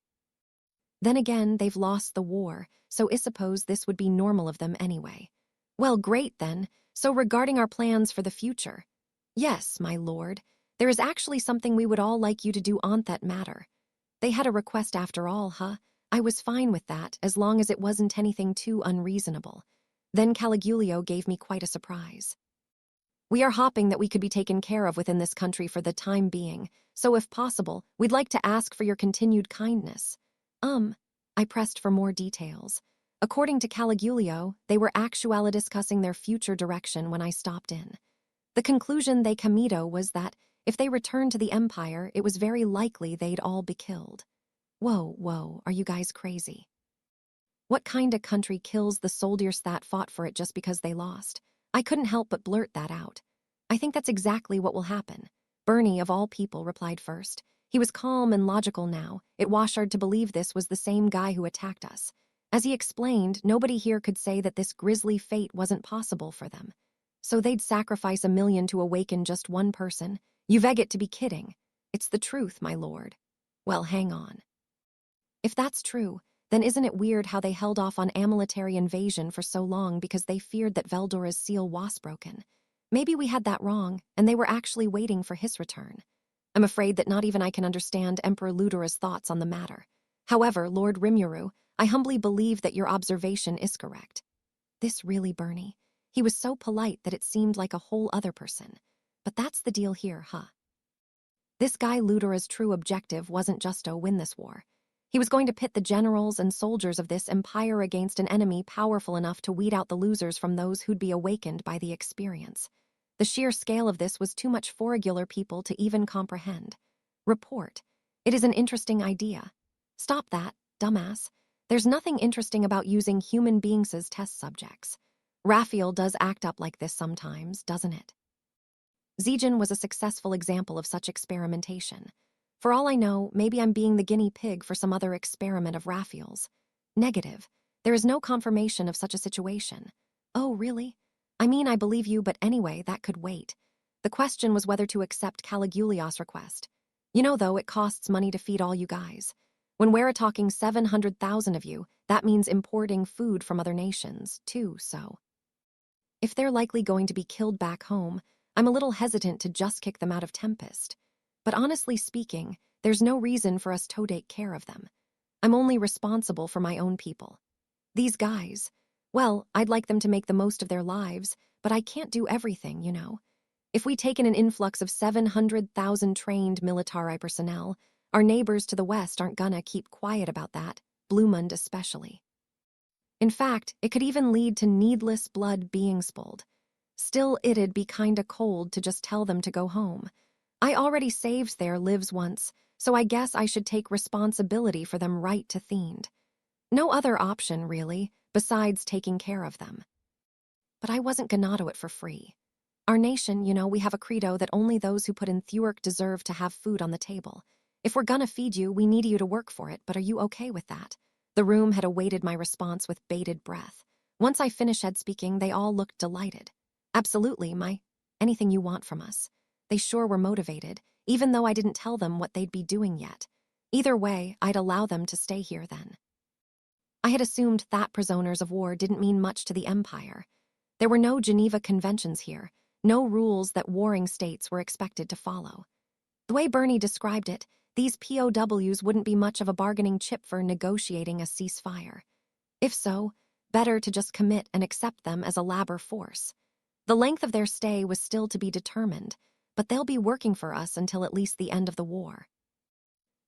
Then again, they've lost the war, so I suppose this would be normal of them anyway. Well, great then. So regarding our plans for the future. Yes, my lord. There is actually something we would all like you to do on that matter. They had a request after all, huh? I was fine with that, as long as it wasn't anything too unreasonable. Then Caligulio gave me quite a surprise. We are hoping that we could be taken care of within this country for the time being, so if possible, we'd like to ask for your continued kindness. I pressed for more details. According to Caligulio, they were actually discussing their future direction when I stopped in. The conclusion they comito was that if they returned to the Empire, it was very likely they'd all be killed. Whoa, are you guys crazy? What kind of country kills the soldiers that fought for it just because they lost? I couldn't help but blurt that out. I think that's exactly what will happen. Bernie, of all people, replied first. He was calm and logical now. It was hard to believe this was the same guy who attacked us. As he explained, nobody here could say that this grisly fate wasn't possible for them. So they'd sacrifice 1,000,000 to awaken just one person? You veg to be kidding. It's the truth, my lord. Well, hang on. If that's true, then isn't it weird how they held off on a military invasion for so long because they feared that Veldora's seal was broken? Maybe we had that wrong, and they were actually waiting for his return. I'm afraid that not even I can understand Emperor Ludora's thoughts on the matter. However, Lord Rimuru, I humbly believe that your observation is correct. This really, Bernie. He was so polite that it seemed like a whole other person. But that's the deal here, huh? This guy Ludora's true objective wasn't just to win this war. He was going to pit the generals and soldiers of this empire against an enemy powerful enough to weed out the losers from those who'd be awakened by the experience. The sheer scale of this was too much for regular people to even comprehend. Report. It is an interesting idea. Stop that, dumbass. There's nothing interesting about using human beings as test subjects. Raphael does act up like this sometimes, doesn't it? Zijin was a successful example of such experimentation. For all I know, maybe I'm being the guinea pig for some other experiment of Raphael's. Negative. There is no confirmation of such a situation. Oh, really? I mean, I believe you, but anyway, that could wait. The question was whether to accept Caligula's request. You know, though, it costs money to feed all you guys. When we're talking 700,000 of you, that means importing food from other nations, too, so. If they're likely going to be killed back home, I'm a little hesitant to just kick them out of Tempest. But honestly speaking, there's no reason for us to take care of them. I'm only responsible for my own people. These guys, well, I'd like them to make the most of their lives, but I can't do everything, you know. If we take in an influx of 700,000 trained military personnel, our neighbors to the west aren't gonna keep quiet about that, Bluemund especially. In fact, it could even lead to needless blood being spilled. Still, it'd be kinda cold to just tell them to go home. I already saved their lives once, so I guess I should take responsibility for them right to Theend. No other option, really, besides taking care of them. But I wasn't gonna do it for free. Our nation, you know, we have a credo that only those who put in work deserve to have food on the table. If we're gonna feed you, we need you to work for it, but are you okay with that? The room had awaited my response with bated breath. Once I finished speaking, they all looked delighted. Absolutely, anything you want from us. They sure were motivated, even though I didn't tell them what they'd be doing yet. Either way, I'd allow them to stay here then. I had assumed that prisoners of war didn't mean much to the Empire. There were no Geneva Conventions here, no rules that warring states were expected to follow. The way Bernie described it, these POWs wouldn't be much of a bargaining chip for negotiating a ceasefire. If so, better to just commit and accept them as a labor force. The length of their stay was still to be determined, but they'll be working for us until at least the end of the war.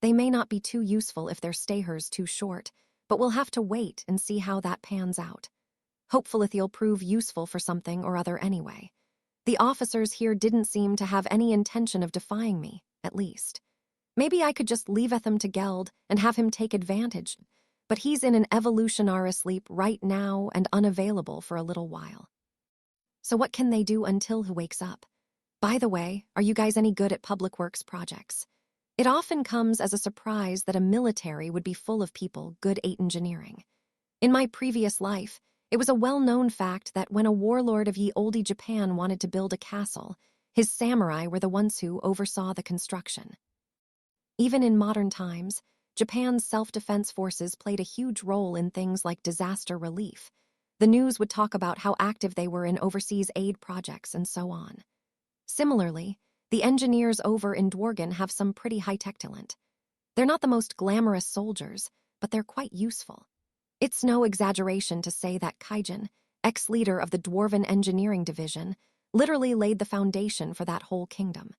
They may not be too useful if their stayers too short, but we'll have to wait and see how that pans out. Hopefully they'll prove useful for something or other anyway. The officers here didn't seem to have any intention of defying me, at least. Maybe I could just leave them to Geld and have him take advantage, but he's in an evolutionary sleep right now and unavailable for a little while. So what can they do until he wakes up? By the way, are you guys any good at public works projects? It often comes as a surprise that a military would be full of people good at engineering. In my previous life, it was a well-known fact that when a warlord of ye olde Japan wanted to build a castle, his samurai were the ones who oversaw the construction. Even in modern times, Japan's self-defense forces played a huge role in things like disaster relief. The news would talk about how active they were in overseas aid projects and so on. Similarly, the engineers over in Dworgen have some pretty high-tech talent. They're not the most glamorous soldiers, but they're quite useful. It's no exaggeration to say that Kaijin, ex-leader of the Dwarven Engineering Division, literally laid the foundation for that whole kingdom.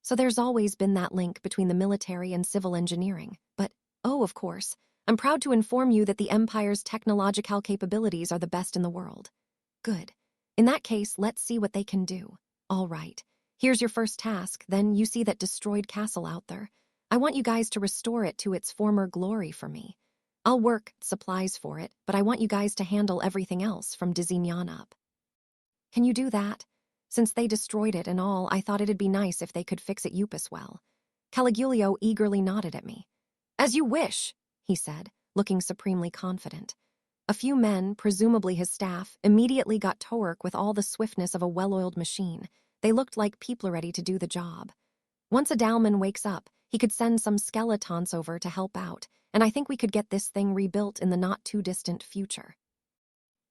So there's always been that link between the military and civil engineering. But, oh, of course, I'm proud to inform you that the Empire's technological capabilities are the best in the world. Good. In that case, let's see what they can do. All right. Here's your first task, then you see that destroyed castle out there. I want you guys to restore it to its former glory for me. I'll work supplies for it, but I want you guys to handle everything else from Dizignan up. Can you do that? Since they destroyed it and all, I thought it'd be nice if they could fix it up as well. Caligulio eagerly nodded at me. As you wish, he said, looking supremely confident. A few men, presumably his staff, immediately got to work with all the swiftness of a well-oiled machine. They looked like people ready to do the job. Once a Dalman wakes up, he could send some skeletons over to help out, and I think we could get this thing rebuilt in the not-too-distant future.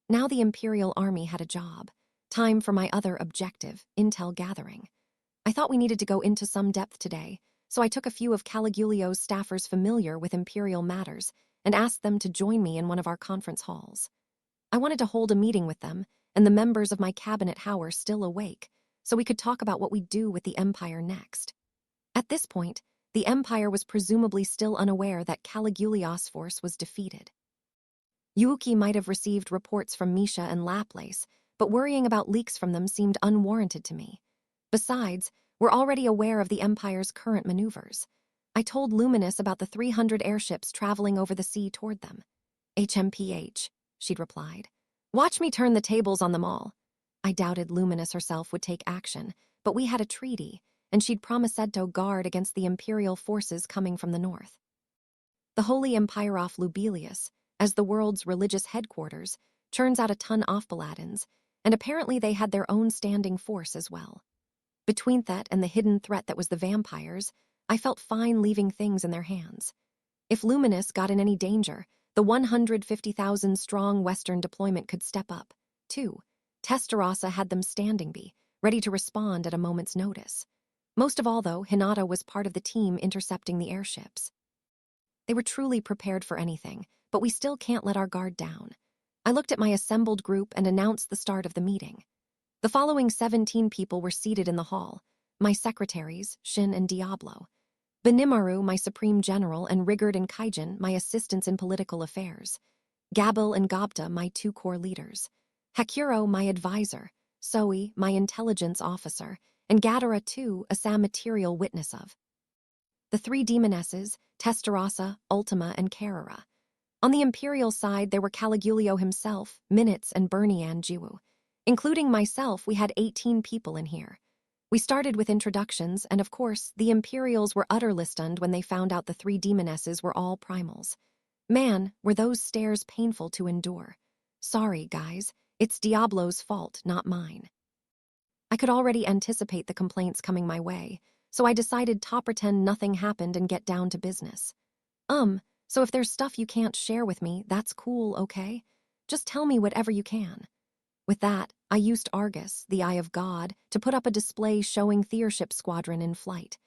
Now the Imperial Army had a job. Time for my other objective, intel gathering. I thought we needed to go into some depth today, so I took a few of Caligulio's staffers familiar with Imperial matters and asked them to join me in one of our conference halls. I wanted to hold a meeting with them, and the members of my cabinet were still awake, so we could talk about what we'd do with the Empire next. At this point, the Empire was presumably still unaware that Caligula's force was defeated. Yuki might have received reports from Misha and Laplace, but worrying about leaks from them seemed unwarranted to me. Besides, we're already aware of the Empire's current maneuvers. I told Luminous about the 300 airships traveling over the sea toward them. HMPH, she'd replied. Watch me turn the tables on them all. I doubted Luminous herself would take action, but we had a treaty, and she'd promised to guard against the Imperial forces coming from the north. The Holy Empire of Lubelius, as the world's religious headquarters, churns out a ton of paladins, and apparently they had their own standing force as well. Between that and the hidden threat that was the vampires, I felt fine leaving things in their hands. If Luminous got in any danger, the 150,000-strong Western deployment could step up. 2. Testarossa had them standing by, ready to respond at a moment's notice. Most of all, though, Hinata was part of the team intercepting the airships. They were truly prepared for anything, but we still can't let our guard down. I looked at my assembled group and announced the start of the meeting. The following 17 people were seated in the hall, my secretaries, Shin and Diablo. Benimaru, my supreme general, and Rigard and Kaijin, my assistants in political affairs. Gabil and Gobta, my 2 core leaders. Hakuro, my advisor. Soe, my intelligence officer. And Gadara, too, a Sam material witness of. The 3 demonesses, Testarossa, Ultima, and Carrara. On the Imperial side, there were Caligulio himself, Minutes, and Bernian Jiwu. Including myself, we had 18 people in here. We started with introductions, and of course, the Imperials were utterly stunned when they found out the 3 demonesses were all primals. Man, were those stares painful to endure. Sorry, guys, it's Diablo's fault, not mine. I could already anticipate the complaints coming my way, so I decided to pretend nothing happened and get down to business. So if there's stuff you can't share with me, that's cool, okay? Just tell me whatever you can. With that, I used Argus, the Eye of God, to put up a display showing Theorship Squadron in flight.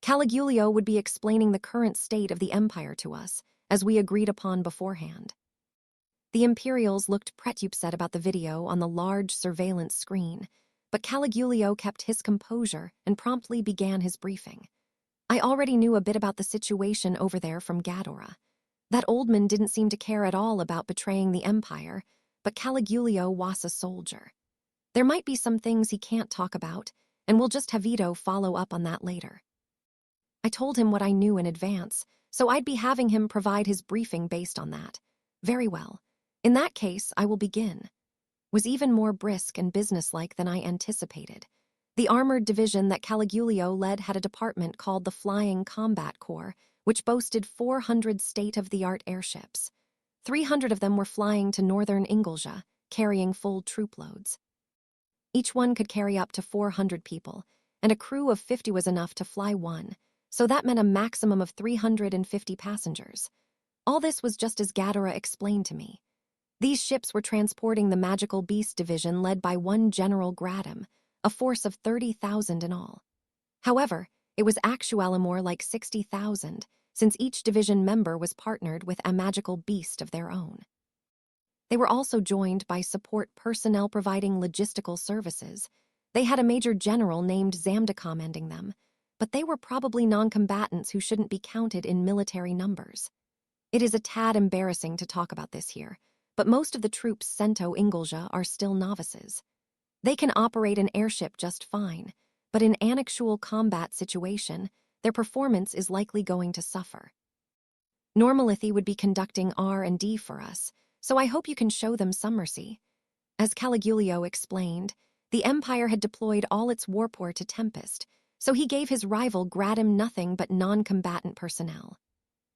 Caligulio would be explaining the current state of the Empire to us, as we agreed upon beforehand. The Imperials looked pretty upset about the video on the large surveillance screen, but Caligulio kept his composure and promptly began his briefing. I already knew a bit about the situation over there from Gadora. That old man didn't seem to care at all about betraying the Empire, but Caligulio was a soldier. There might be some things he can't talk about, and we'll just have Vito follow up on that later. I told him what I knew in advance, so I'd be having him provide his briefing based on that. Very well. In that case, I will begin. Was even more brisk and businesslike than I anticipated. The armored division that Caligulio led had a department called the Flying Combat Corps, which boasted 400 state-of-the-art airships. 300 of them were flying to northern Ingolja, carrying full troop loads. Each one could carry up to 400 people, and a crew of 50 was enough to fly one, so that meant a maximum of 350 passengers. All this was just as Gadora explained to me. These ships were transporting the Magical Beast Division led by one General Gradam, a force of 30,000 in all. However, it was actually more like 60,000, since each division member was partnered with a magical beast of their own. They were also joined by support personnel providing logistical services. They had a major general named Zamda commanding them, but they were probably non-combatants who shouldn't be counted in military numbers. It is a tad embarrassing to talk about this here, but most of the troops sent to Ingolja are still novices. They can operate an airship just fine, but in an actual combat situation, their performance is likely going to suffer. Normalithi would be conducting R&D for us, so I hope you can show them some mercy. As Caligulio explained, the Empire had deployed all its warpore to Tempest, so he gave his rival Gradam nothing but non-combatant personnel.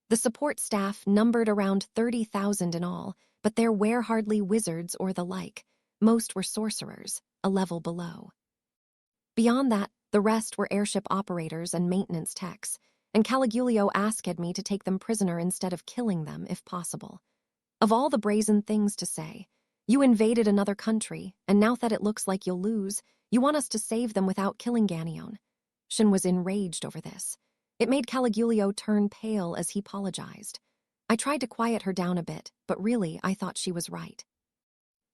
The support staff numbered around 30,000 in all, but there were hardly wizards or the like. Most were sorcerers, a level below. Beyond that, the rest were airship operators and maintenance techs, and Caligulio asked me to take them prisoner instead of killing them if possible. Of all the brazen things to say, you invaded another country, and now that it looks like you'll lose, you want us to save them without killing Ganion. Shin was enraged over this. It made Caligulio turn pale as he apologized. I tried to quiet her down a bit, but really I thought she was right.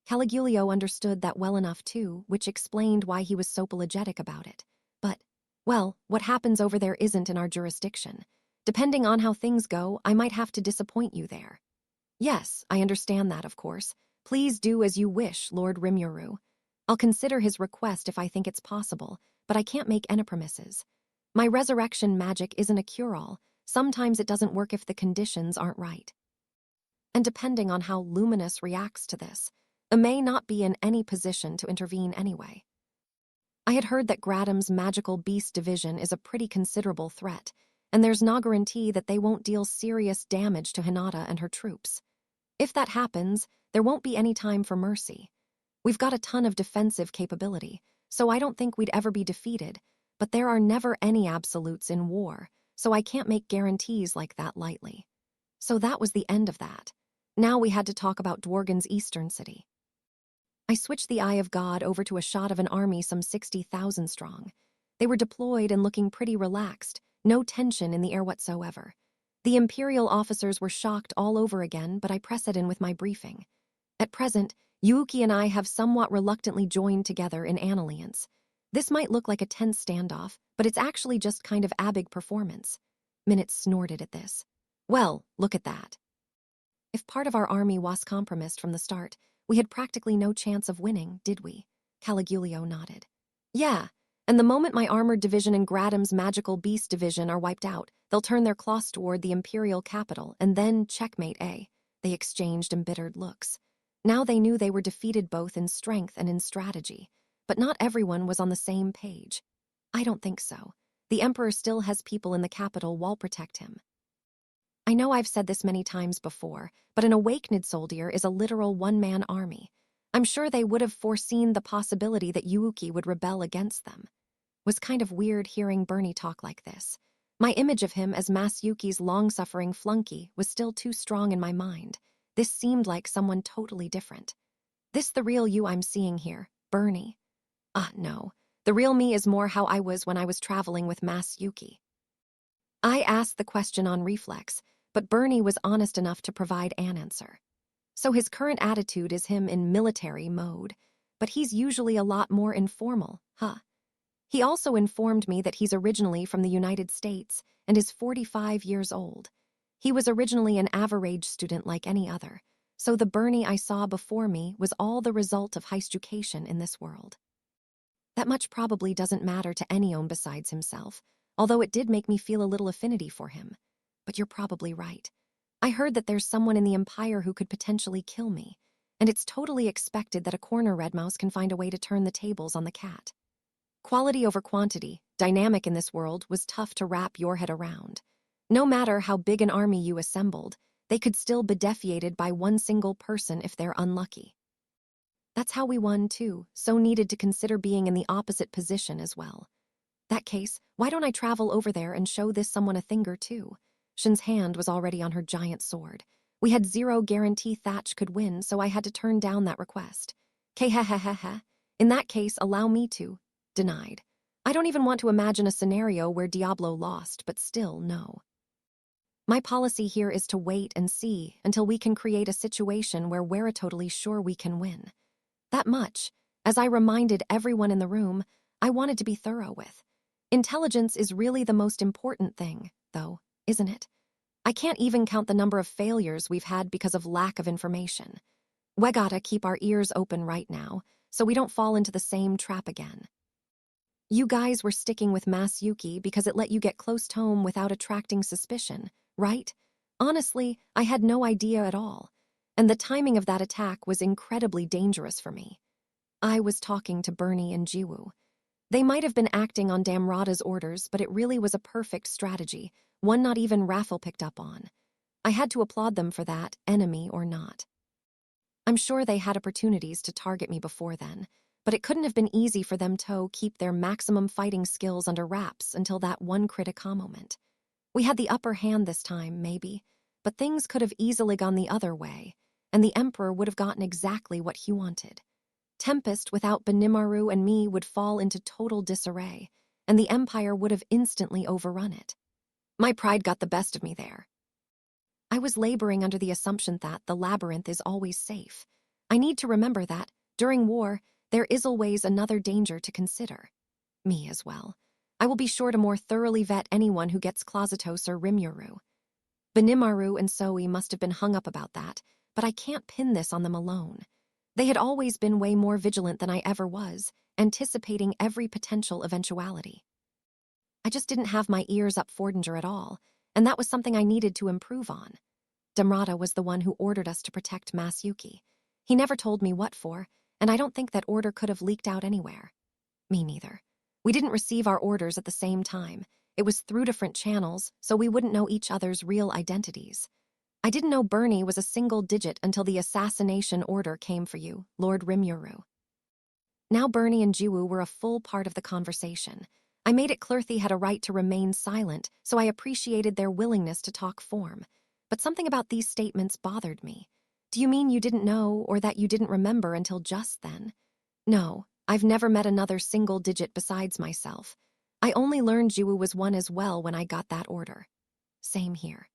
Caligulio understood that well enough too, which explained why he was so apologetic about it. But, well, what happens over there isn't in our jurisdiction. Depending on how things go, I might have to disappoint you there. Yes, I understand that, of course. Please do as you wish, Lord Rimuru. I'll consider his request if I think it's possible, but I can't make any promises. My resurrection magic isn't a cure-all. Sometimes it doesn't work if the conditions aren't right. And depending on how Luminous reacts to this, I may not be in any position to intervene anyway. I had heard that Gradam's Magical Beast Division is a pretty considerable threat, and there's no guarantee that they won't deal serious damage to Hinata and her troops. If that happens, there won't be any time for mercy. We've got a ton of defensive capability, so I don't think we'd ever be defeated, but there are never any absolutes in war, so I can't make guarantees like that lightly. So that was the end of that. Now we had to talk about Dworgen's eastern city. I switched the Eye of God over to a shot of an army some 60,000 strong. They were deployed and looking pretty relaxed, no tension in the air whatsoever. The Imperial officers were shocked all over again, but I pressed it in with my briefing. At present, Yuuki and I have somewhat reluctantly joined together in an alliance. This might look like a tense standoff, but it's actually just kind of a big performance. Minute snorted at this. Well, look at that. If part of our army was compromised from the start, we had practically no chance of winning, did we? Caligulio nodded. Yeah, and the moment my armored division and Gradam's Magical Beast Division are wiped out, they'll turn their claws toward the Imperial capital, and then checkmate, eh? They exchanged embittered looks. Now they knew they were defeated both in strength and in strategy, but not everyone was on the same page. I don't think so. The Emperor still has people in the capital wall protect him. I know I've said this many times before, but an awakened soldier is a literal one-man army. I'm sure they would have foreseen the possibility that Yuuki would rebel against them. Was kind of weird hearing Bernie talk like this. My image of him as Masayuki's long-suffering flunky was still too strong in my mind. This seemed like someone totally different. This the real you I'm seeing here, Bernie. No. The real me is more how I was when I was traveling with Masayuki. I asked the question on reflex, but Bernie was honest enough to provide an answer. So his current attitude is him in military mode, but he's usually a lot more informal, huh? He also informed me that he's originally from the United States and is 45 years old. He was originally an average student like any other, so the Bernie I saw before me was all the result of heistucation in this world. That much probably doesn't matter to anyone besides himself, although it did make me feel a little affinity for him. But you're probably right. I heard that there's someone in the Empire who could potentially kill me, and it's totally expected that a corner red mouse can find a way to turn the tables on the cat. Quality over quantity, dynamic in this world, was tough to wrap your head around. No matter how big an army you assembled, they could still be defeated by one single person if they're unlucky. That's how we won, too, so needed to consider being in the opposite position as well. That case, why don't I travel over there and show this someone a thing or two? Shin's hand was already on her giant sword. We had zero guarantee Thatch could win, so I had to turn down that request. Khehehehe. In that case, allow me to. Denied. I don't even want to imagine a scenario where Diablo lost, but still, no. My policy here is to wait and see until we can create a situation where we're totally sure we can win. That much, as I reminded everyone in the room, I wanted to be thorough with. Intelligence is really the most important thing, though, isn't it? I can't even count the number of failures we've had because of lack of information. We gotta keep our ears open right now, so we don't fall into the same trap again. You guys were sticking with Masayuki because it let you get close to home without attracting suspicion, right? Honestly, I had no idea at all, and the timing of that attack was incredibly dangerous for me. I was talking to Bernie and Jiwoo. They might have been acting on Damrada's orders, but it really was a perfect strategy, one not even Raffle picked up on. I had to applaud them for that, enemy or not. I'm sure they had opportunities to target me before then, but it couldn't have been easy for them to keep their maximum fighting skills under wraps until that one critical moment. We had the upper hand this time, maybe, but things could have easily gone the other way, and the Emperor would have gotten exactly what he wanted. Tempest without Benimaru and me would fall into total disarray, and the Empire would have instantly overrun it. My pride got the best of me there. I was laboring under the assumption that the labyrinth is always safe. I need to remember that, during war, there is always another danger to consider. Me as well. I will be sure to more thoroughly vet anyone who gets Closetos or Rimuru. Benimaru and Zoe must have been hung up about that, but I can't pin this on them alone. They had always been way more vigilant than I ever was, anticipating every potential eventuality. I just didn't have my ears up Fordinger at all, and that was something I needed to improve on. Damrada was the one who ordered us to protect Masayuki. He never told me what for, and I don't think that order could have leaked out anywhere. Me neither. We didn't receive our orders at the same time. It was through different channels, so we wouldn't know each other's real identities. I didn't know Bernie was a single digit until the assassination order came for you, Lord Rimuru. Now Bernie and Jiwoo were a full part of the conversation. I made it clear they had a right to remain silent, so I appreciated their willingness to talk form. But something about these statements bothered me. Do you mean you didn't know, or that you didn't remember until just then? No, I've never met another single digit besides myself. I only learned Jiwoo was one as well when I got that order. Same here.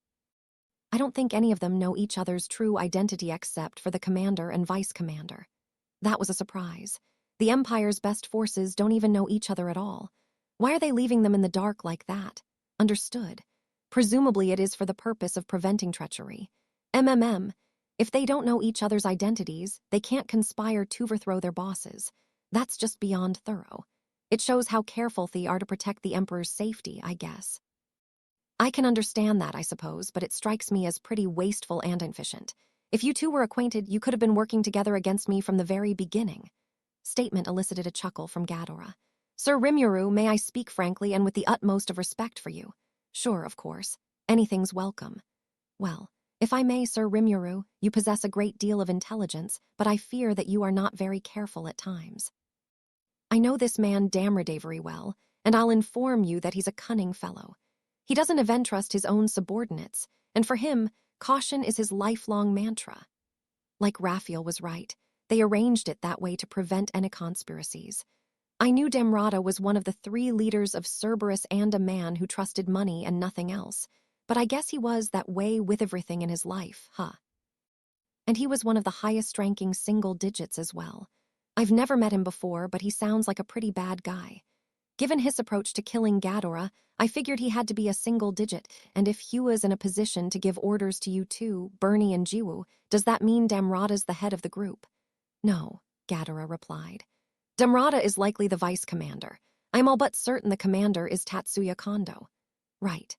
I don't think any of them know each other's true identity except for the commander and vice commander. That was a surprise. The Empire's best forces don't even know each other at all. Why are they leaving them in the dark like that? Understood. Presumably it is for the purpose of preventing treachery. If they don't know each other's identities, they can't conspire to overthrow their bosses. That's just beyond thorough. It shows how careful they are to protect the Emperor's safety, I guess. I can understand that, I suppose, but it strikes me as pretty wasteful and inefficient. If you two were acquainted, you could have been working together against me from the very beginning. Statement elicited a chuckle from Ghidorah. Sir Rimuru, may I speak frankly and with the utmost of respect for you? Sure, of course. Anything's welcome. Well, if I may, Sir Rimuru, you possess a great deal of intelligence, but I fear that you are not very careful at times. I know this man Damrade very well, and I'll inform you that he's a cunning fellow. He doesn't even trust his own subordinates, and for him, caution is his lifelong mantra. Like Raphael was right, they arranged it that way to prevent any conspiracies. I knew Damrada was one of the 3 leaders of Cerberus and a man who trusted money and nothing else, but I guess he was that way with everything in his life, huh? And he was one of the highest-ranking single digits as well. I've never met him before, but he sounds like a pretty bad guy. Given his approach to killing Ghidorah, I figured he had to be a single digit, and if Hua's in a position to give orders to you two, Bernie and Jiwoo, does that mean Damrata's the head of the group? No, Ghidorah replied. Damrata is likely the vice commander. I'm all but certain the commander is Tatsuya Kondo. Right.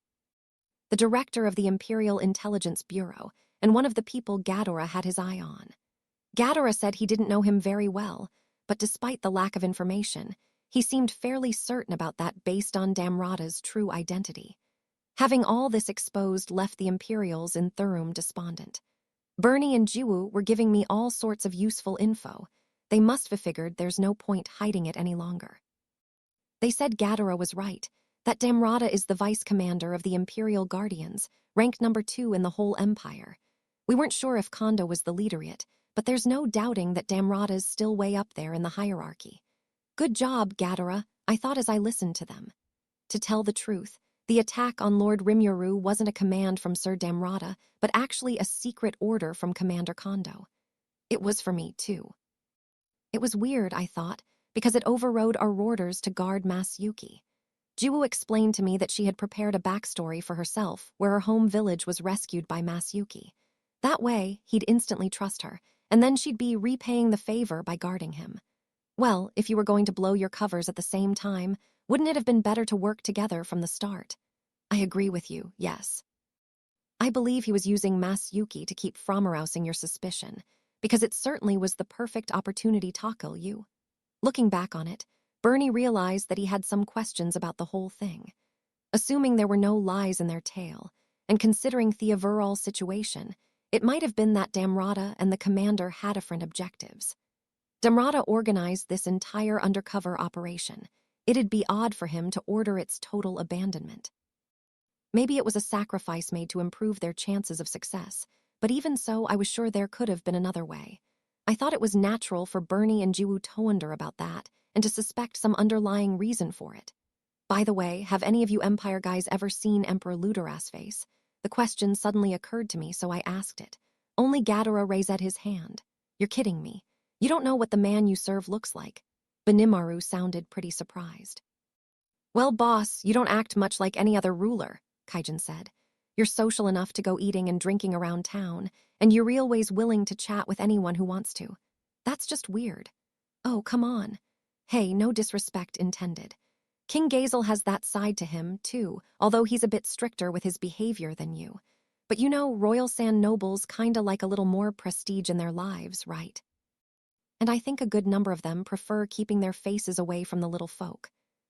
The director of the Imperial Intelligence Bureau, and one of the people Ghidorah had his eye on. Ghidorah said he didn't know him very well, but despite the lack of information, he seemed fairly certain about that based on Damrata's true identity. Having all this exposed left the Imperials in Thurum despondent. Bernie and Jiwoo were giving me all sorts of useful info. They must have figured there's no point hiding it any longer. They said Ghidorah was right, that Damrata is the vice commander of the Imperial Guardians, ranked number 2 in the whole empire. We weren't sure if Kondo was the leader yet, but there's no doubting that Damrata's still way up there in the hierarchy. Good job, Ghidorah, I thought as I listened to them. To tell the truth, the attack on Lord Rimuru wasn't a command from Sir Damrata, but actually a secret order from Commander Kondo. It was for me, too. It was weird, I thought, because it overrode our orders to guard Masayuki. Jiwoo explained to me that she had prepared a backstory for herself where her home village was rescued by Masayuki. That way, he'd instantly trust her, and then she'd be repaying the favor by guarding him. Well, if you were going to blow your covers at the same time, wouldn't it have been better to work together from the start? I agree with you, yes. I believe he was using Masayuki to keep from arousing your suspicion, because it certainly was the perfect opportunity to tackle you. Looking back on it, Bernie realized that he had some questions about the whole thing. Assuming there were no lies in their tale, and considering Theoverall's situation, it might have been that Damrata and the commander had different objectives. Damrata organized this entire undercover operation. It'd be odd for him to order its total abandonment. Maybe it was a sacrifice made to improve their chances of success, but even so, I was sure there could have been another way. I thought it was natural for Bernie and Jiwoo to wonder about that, and to suspect some underlying reason for it. By the way, have any of you Empire guys ever seen Emperor Ludoras's face? The question suddenly occurred to me, so I asked it. Only Ghidorah raised his hand. You're kidding me. You don't know what the man you serve looks like. Benimaru sounded pretty surprised. Well, boss, you don't act much like any other ruler, Kaijin said. You're social enough to go eating and drinking around town, and you're always willing to chat with anyone who wants to. That's just weird. Oh, come on. Hey, no disrespect intended. King Gazel has that side to him, too, although he's a bit stricter with his behavior than you. But you know, Royal Sand nobles kinda like a little more prestige in their lives, right? And I think a good number of them prefer keeping their faces away from the little folk.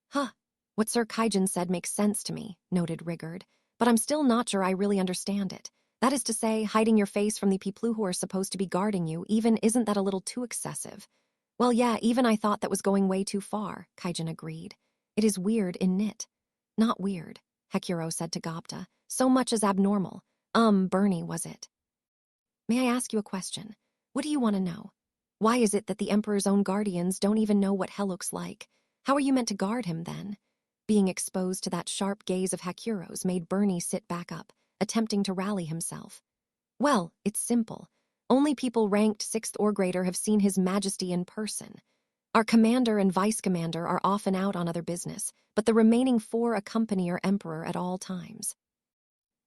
Huh, what Sir Kaijin said makes sense to me, noted Rigard, but I'm still not sure I really understand it. That is to say, hiding your face from the people who are supposed to be guarding you, even isn't that a little too excessive? Well, yeah, even I thought that was going way too far, Kaijin agreed. It is weird in Nit. Not weird, Hekuro said to Gopta, so much as abnormal. Bernie, was it? May I ask you a question? What do you want to know? Why is it that the Emperor's own guardians don't even know what hell looks like? How are you meant to guard him, then? Being exposed to that sharp gaze of Hakuro's made Bernie sit back up, attempting to rally himself. Well, it's simple. Only people ranked 6th or greater have seen His Majesty in person. Our commander and vice-commander are often out on other business, but the remaining 4 accompany our emperor at all times.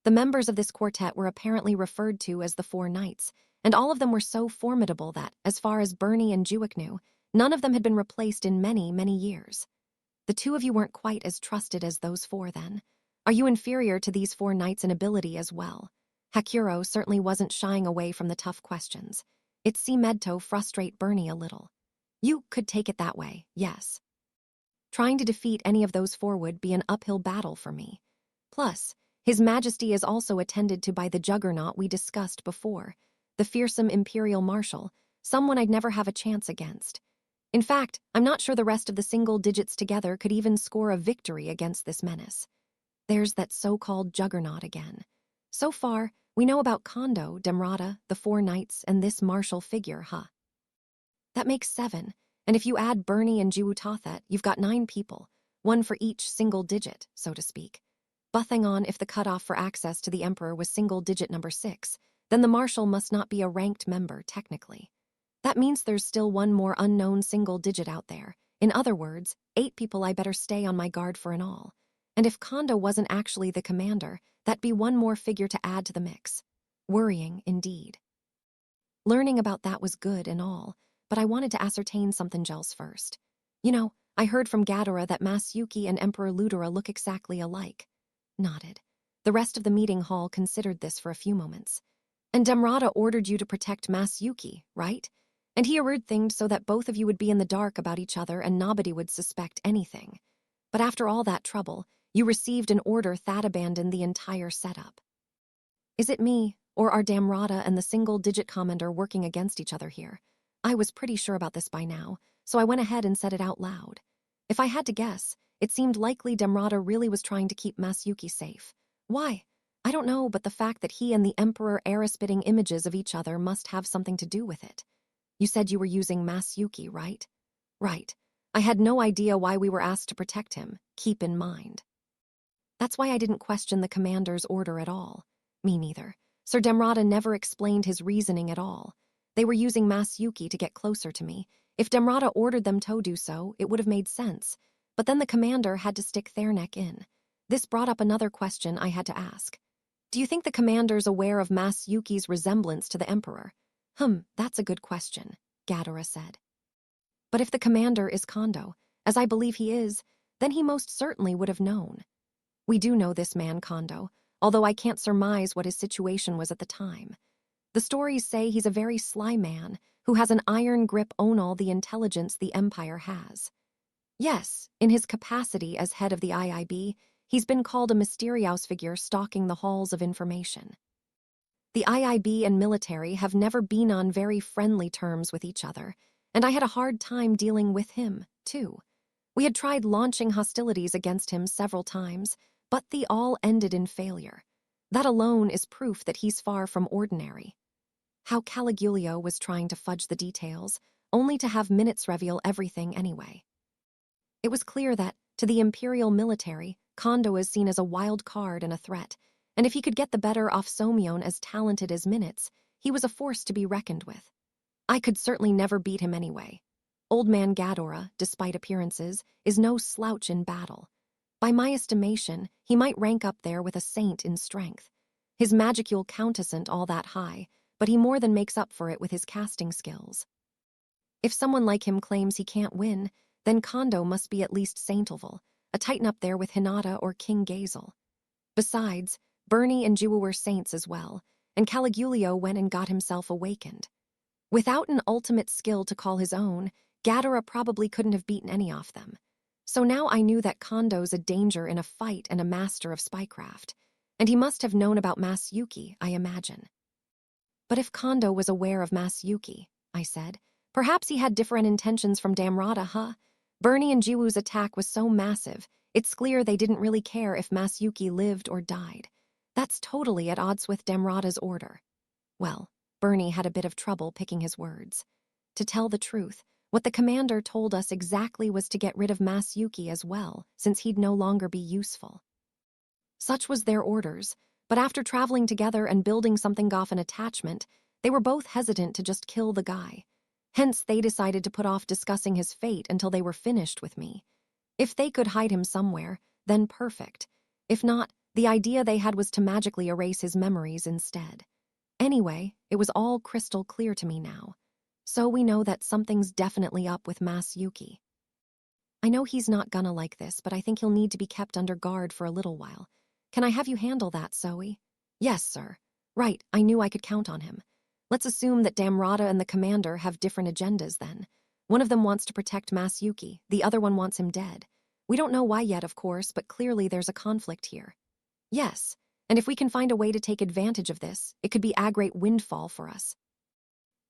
The members of this quartet were apparently referred to as the 4 Knights, and all of them were so formidable that, as far as Bernie and Juick knew, none of them had been replaced in many, many years. The 2 of you weren't quite as trusted as those 4, then. Are you inferior to these 4 Knights in ability as well? Hakuro certainly wasn't shying away from the tough questions. It seemed to frustrate Bernie a little. You could take it that way, yes. Trying to defeat any of those 4 would be an uphill battle for me. Plus, His Majesty is also attended to by the juggernaut we discussed before, the fearsome Imperial Marshal, someone I'd never have a chance against. In fact, I'm not sure the rest of the single digits together could even score a victory against this menace. There's that so-called juggernaut again. So far, we know about Kondo, Damrata, the 4 Knights, and this martial figure, huh? That makes 7, and if you add Bernie and Jiwoo, you've got 9 people, 1 for each single digit, so to speak. Buthing on if the cutoff for access to the Emperor was single digit number 6, then the marshal must not be a ranked member, technically. That means there's still one more unknown single digit out there. In other words, 8 people I better stay on my guard for in all. And if Kondo wasn't actually the commander, that'd be one more figure to add to the mix. Worrying, indeed. Learning about that was good and all, but I wanted to ascertain something else first. I heard from Ghidorah that Masayuki and Emperor Ludera look exactly alike. Nodded. The rest of the meeting hall considered this for a few moments. And Demrata ordered you to protect Masayuki, right? And he ordered things so that both of you would be in the dark about each other and nobody would suspect anything. But after all that trouble, you received an order that abandoned the entire setup. Is it me, or are Damrata and the single-digit commander working against each other here? I was pretty sure about this by now, so I went ahead and said it out loud. If I had to guess, it seemed likely Damrata really was trying to keep Masayuki safe. Why? I don't know, but the fact that he and the Emperor are spitting images of each other must have something to do with it. You said you were using Masayuki, right? Right. I had no idea why we were asked to protect him, keep in mind. That's why I didn't question the commander's order at all. Me neither. Sir Demrata never explained his reasoning at all. They were using Masayuki to get closer to me. If Demrata ordered them to do so, it would have made sense. But then the commander had to stick their neck in. This brought up another question I had to ask. Do you think the commander's aware of Masayuki's resemblance to the Emperor? That's a good question, Ghidorah said. But if the commander is Kondo, as I believe he is, then he most certainly would have known. We do know this man, Kondo, although I can't surmise what his situation was at the time. The stories say he's a very sly man who has an iron grip on all the intelligence the Empire has. Yes, in his capacity as head of the IIB, he's been called a mysterious figure stalking the halls of information. The IIB and military have never been on very friendly terms with each other, and I had a hard time dealing with him, too. We had tried launching hostilities against him several times, but they all ended in failure. That alone is proof that he's far from ordinary. How Caligulio was trying to fudge the details, only to have minutes reveal everything anyway. It was clear that, to the imperial military, Kondo is seen as a wild card and a threat, and if he could get the better off Somyon as talented as Minutes, he was a force to be reckoned with. I could certainly never beat him anyway. Old man Ghidorah, despite appearances, is no slouch in battle. By my estimation, he might rank up there with a saint in strength. His magicule count isn't all that high, but he more than makes up for it with his casting skills. If someone like him claims he can't win, then Kondo must be at least saintful, a titan up there with Hinata or King Gazel. Besides, Bernie and Jiwa were saints as well, and Caligulio went and got himself awakened. Without an ultimate skill to call his own, Ghidorah probably couldn't have beaten any of them. So now I knew that Kondo's a danger in a fight and a master of spycraft, and he must have known about Masayuki, I imagine. But if Kondo was aware of Masayuki, I said, perhaps he had different intentions from Damrata, huh? Bernie and Jiwu's attack was so massive, it's clear they didn't really care if Masayuki lived or died. That's totally at odds with Damrata's order. Well, Bernie had a bit of trouble picking his words. To tell the truth, what the commander told us exactly was to get rid of Masayuki as well, since he'd no longer be useful. Such was their orders, but after traveling together and building something off an attachment, they were both hesitant to just kill the guy. Hence, they decided to put off discussing his fate until they were finished with me. If they could hide him somewhere, then perfect. If not, the idea they had was to magically erase his memories instead. Anyway, it was all crystal clear to me now. So we know that something's definitely up with Masayuki. I know he's not gonna like this, but I think he'll need to be kept under guard for a little while. Can I have you handle that, Zoe? Yes, sir. Right, I knew I could count on him. Let's assume that Damrata and the commander have different agendas then. One of them wants to protect Masayuki, the other one wants him dead. We don't know why yet, of course, but clearly there's a conflict here. Yes, and if we can find a way to take advantage of this, it could be a great windfall for us.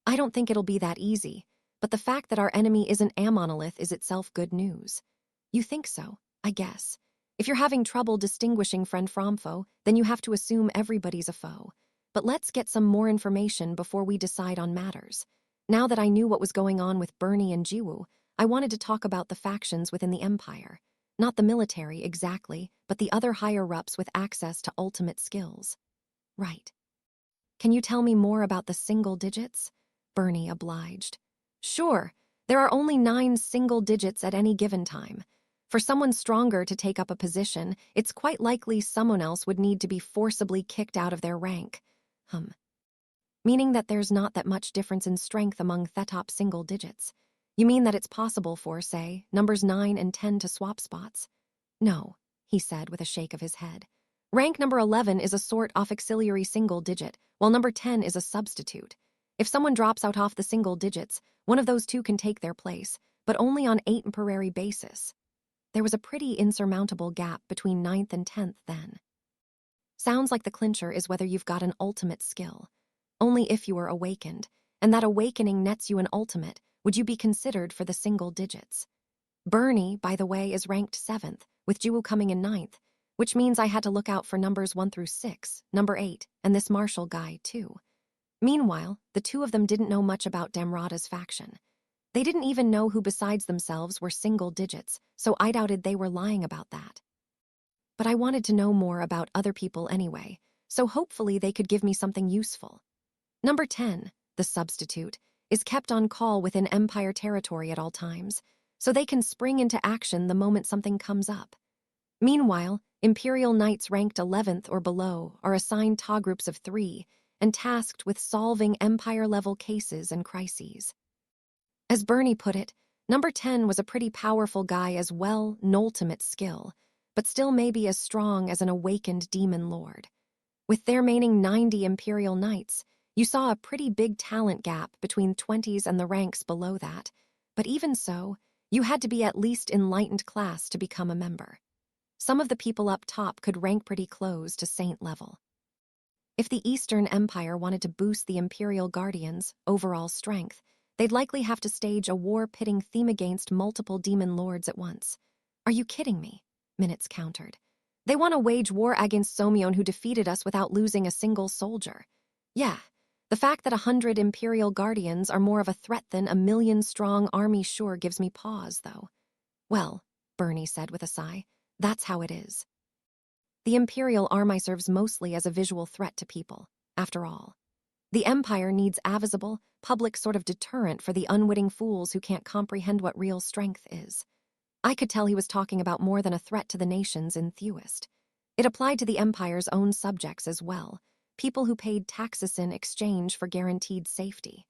I don't think it'll be that easy, but the fact that our enemy isn't a monolith is itself good news. You think so, I guess. If you're having trouble distinguishing friend from foe, then you have to assume everybody's a foe. But let's get some more information before we decide on matters. Now that I knew what was going on with Bernie and Jiwoo, I wanted to talk about the factions within the Empire. Not the military, exactly, but the other higher-ups with access to ultimate skills. Right. Can you tell me more about the single digits? Bernie obliged. Sure, there are only 9 single digits at any given time. For someone stronger to take up a position, it's quite likely someone else would need to be forcibly kicked out of their rank. Meaning that there's not that much difference in strength among Thetop single digits. You mean that it's possible for, say, numbers 9 and 10 to swap spots? No, he said with a shake of his head. Rank number 11 is a sort of auxiliary single digit, while number 10 is a substitute. If someone drops out off the single digits, one of those two can take their place, but only on a temporary basis. There was a pretty insurmountable gap between 9th and 10th then. Sounds like the clincher is whether you've got an ultimate skill. Only if you were awakened, and that awakening nets you an ultimate, would you be considered for the single digits. Bernie, by the way, is ranked 7th, with Jiwoo coming in 9th, which means I had to look out for numbers 1 through 6, number 8, and this Marshall guy, too. Meanwhile, the two of them didn't know much about Damrata's faction. They didn't even know who besides themselves were single digits, so I doubted they were lying about that. But I wanted to know more about other people anyway, so hopefully they could give me something useful. Number 10, the substitute, is kept on call within Empire territory at all times, so they can spring into action the moment something comes up. Meanwhile, Imperial Knights ranked 11th or below are assigned Ta groups of 3 and tasked with solving Empire-level cases and crises. As Bernie put it, number 10 was a pretty powerful guy as well, an ultimate skill, but still maybe as strong as an awakened demon lord. With their remaining 90 Imperial Knights, you saw a pretty big talent gap between 20s and the ranks below that, but even so, you had to be at least enlightened class to become a member. Some of the people up top could rank pretty close to saint level. If the Eastern Empire wanted to boost the Imperial Guardians' overall strength, they'd likely have to stage a war-pitting theme against multiple demon lords at once. Are you kidding me? Minutes countered. They want to wage war against Somyeon, who defeated us without losing a single soldier. Yeah, the fact that 100 Imperial Guardians are more of a threat than a million-strong army sure gives me pause, though. Well, Bernie said with a sigh, that's how it is. The Imperial Army serves mostly as a visual threat to people, after all. The Empire needs a visible, public sort of deterrent for the unwitting fools who can't comprehend what real strength is. I could tell he was talking about more than a threat to the nations in Theoist. It applied to the Empire's own subjects as well, people who paid taxes in exchange for guaranteed safety.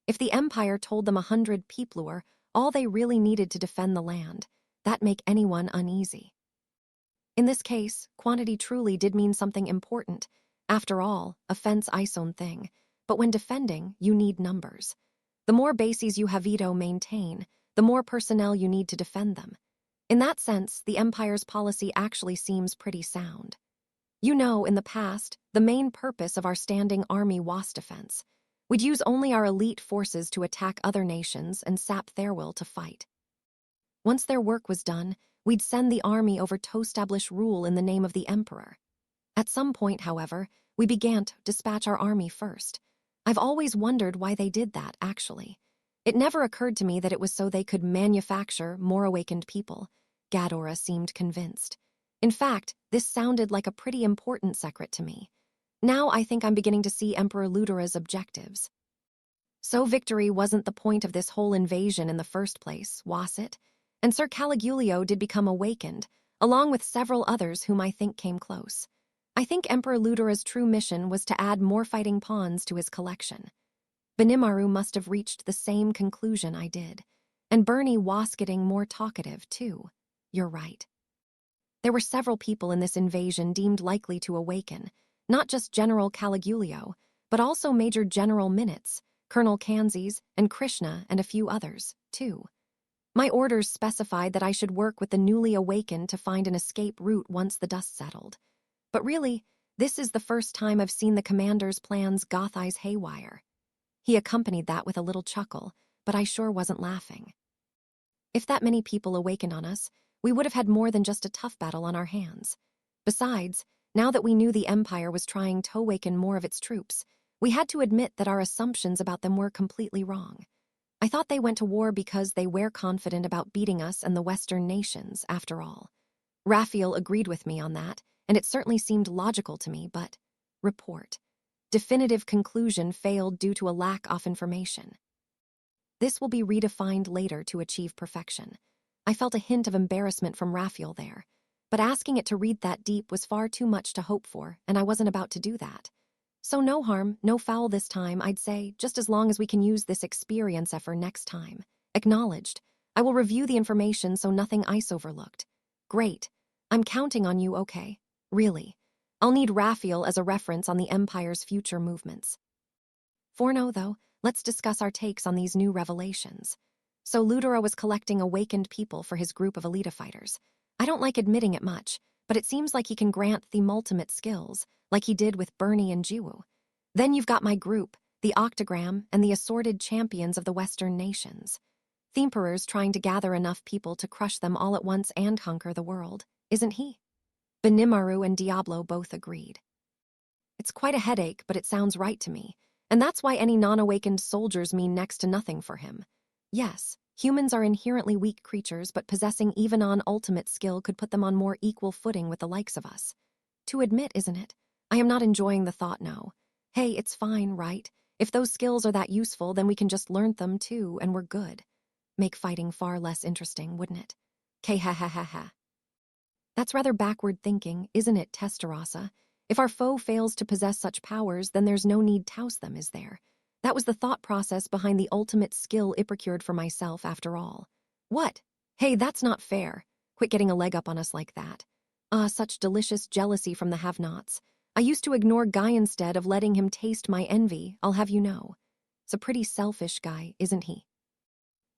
If the Empire told them 100 people were all they really needed to defend the land, that'd make anyone uneasy. In this case, quantity truly did mean something important. After all, offense is own thing, but when defending, you need numbers. The more bases you have veto maintain, the more personnel you need to defend them. In that sense, the Empire's policy actually seems pretty sound. You know, in the past, the main purpose of our standing army was defense. We'd use only our elite forces to attack other nations and sap their will to fight. Once their work was done, we'd send the army over to establish rule in the name of the emperor. At some point, however, we began to dispatch our army first. I've always wondered why they did that, actually. It never occurred to me that it was so they could manufacture more awakened people. Ghidorah seemed convinced. In fact, this sounded like a pretty important secret to me. Now I think I'm beginning to see Emperor Ludera's objectives. So victory wasn't the point of this whole invasion in the first place, was it? And Sir Caligulio did become awakened, along with several others whom I think came close. I think Emperor Ludera's true mission was to add more fighting pawns to his collection. Benimaru must have reached the same conclusion I did, and Bernie was getting more talkative, too. You're right. There were several people in this invasion deemed likely to awaken, not just General Caligulio, but also Major General Minutes, Colonel Kanzis, and Krishna, and a few others, too. My orders specified that I should work with the newly awakened to find an escape route once the dust settled. But really, this is the first time I've seen the commander's plans go haywire. He accompanied that with a little chuckle, but I sure wasn't laughing. If that many people awakened on us, we would have had more than just a tough battle on our hands. Besides, now that we knew the Empire was trying to awaken more of its troops, we had to admit that our assumptions about them were completely wrong. I thought they went to war because they were confident about beating us and the Western nations, after all. Raphael agreed with me on that, and it certainly seemed logical to me, but... Report. Definitive conclusion failed due to a lack of information. This will be redefined later to achieve perfection. I felt a hint of embarrassment from Raphael there, but asking it to read that deep was far too much to hope for, and I wasn't about to do that. So no harm, no foul this time, I'd say, just as long as we can use this experience for next time. Acknowledged. I will review the information so nothing ice overlooked. Great. I'm counting on you, okay? Really. I'll need Raphael as a reference on the Empire's future movements. For now, though, let's discuss our takes on these new revelations. So Ludera was collecting awakened people for his group of Elita fighters. I don't like admitting it much, but it seems like he can grant the ultimate skills, like he did with Bernie and Jiwoo. Then you've got my group, the Octagram, and the assorted champions of the Western nations. Themperor's trying to gather enough people to crush them all at once and conquer the world, isn't he? Benimaru and Diablo both agreed. It's quite a headache, but it sounds right to me, and that's why any non-awakened soldiers mean next to nothing for him. Yes, humans are inherently weak creatures, but possessing even on ultimate skill could put them on more equal footing with the likes of us. To admit, isn't it? I am not enjoying the thought, no. Hey, it's fine, right? If those skills are that useful, then we can just learn them too, and we're good. Make fighting far less interesting, wouldn't it? Ha. That's rather backward thinking, isn't it, Testarossa? If our foe fails to possess such powers, then there's no need to oust them, is there? That was the thought process behind the ultimate skill I procured for myself, after all. What? Hey, that's not fair. Quit getting a leg up on us like that. Such delicious jealousy from the have-nots. I used to ignore Guy instead of letting him taste my envy, I'll have you know. It's a pretty selfish guy, isn't he?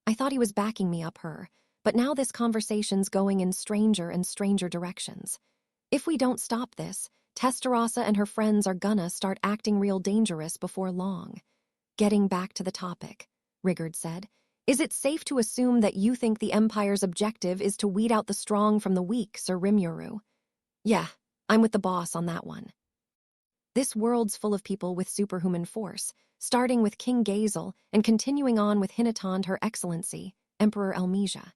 I thought he was backing me up her, but now this conversation's going in stranger and stranger directions. If we don't stop this, Testarossa and her friends are gonna start acting real dangerous before long. Getting back to the topic, Rigard said, is it safe to assume that you think the Empire's objective is to weed out the strong from the weak, Sir Rimuru? Yeah, I'm with the boss on that one. This world's full of people with superhuman force, starting with King Gazel and continuing on with Hinatond, Her Excellency, Emperor Elmesia.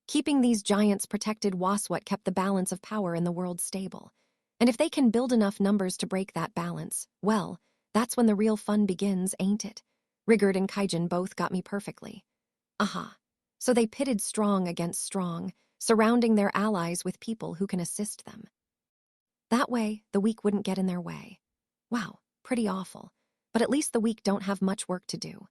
Keeping these giants protected was what kept the balance of power in the world stable. And if they can build enough numbers to break that balance, well, that's when the real fun begins, ain't it? Rigard and Kaijin both got me perfectly. Aha. So they pitted strong against strong, surrounding their allies with people who can assist them. That way, the weak wouldn't get in their way. Wow, pretty awful. But at least the weak don't have much work to do.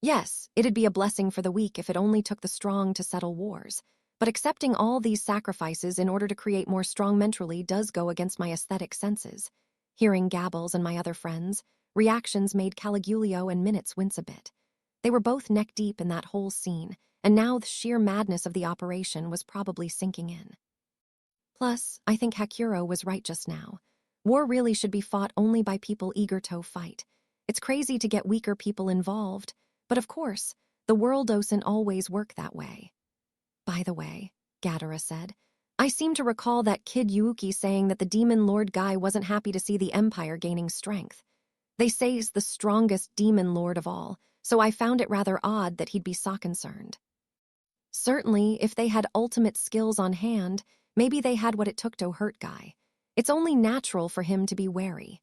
Yes, it'd be a blessing for the weak if it only took the strong to settle wars. But accepting all these sacrifices in order to create more strong mentally does go against my aesthetic senses. Hearing Gabbles and my other friends, reactions made Caligulio and Minutes wince a bit. They were both neck-deep in that whole scene, and now the sheer madness of the operation was probably sinking in. Plus, I think Hakuro was right just now. War really should be fought only by people eager to fight. It's crazy to get weaker people involved, but of course, the world doesn't always work that way. By the way, Gadara said, I seem to recall that kid Yuuki saying that the Demon Lord guy wasn't happy to see the Empire gaining strength. They say he's the strongest Demon Lord of all, so I found it rather odd that he'd be so concerned. Certainly, if they had ultimate skills on hand, maybe they had what it took to hurt Guy. It's only natural for him to be wary.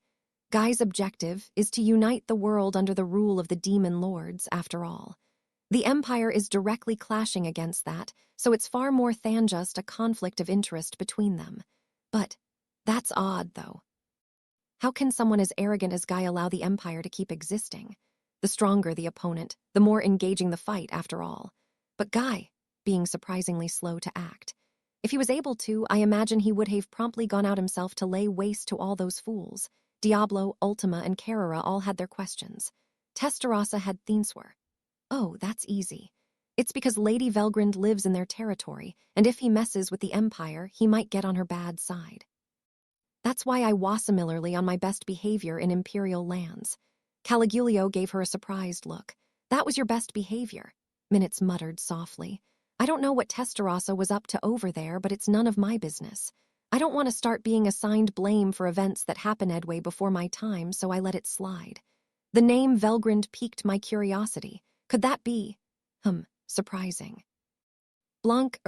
Guy's objective is to unite the world under the rule of the Demon Lords, after all. The Empire is directly clashing against that, so it's far more than just a conflict of interest between them. But that's odd, though. How can someone as arrogant as Guy allow the Empire to keep existing? The stronger the opponent, the more engaging the fight, after all. But Guy, being surprisingly slow to act. If he was able to, I imagine he would have promptly gone out himself to lay waste to all those fools. Diablo, Ultima, and Carrera all had their questions. Testarossa had Thinswer. Oh, that's easy. It's because Lady Velgrind lives in their territory, and if he messes with the Empire, he might get on her bad side. That's why I was similarly on my best behavior in Imperial lands. Caligulio gave her a surprised look. That was your best behavior, Minutes muttered softly. I don't know what Testarossa was up to over there, but it's none of my business. I don't want to start being assigned blame for events that happened way before my time, so I let it slide. The name Velgrind piqued my curiosity. Could that be? Surprising. Blanc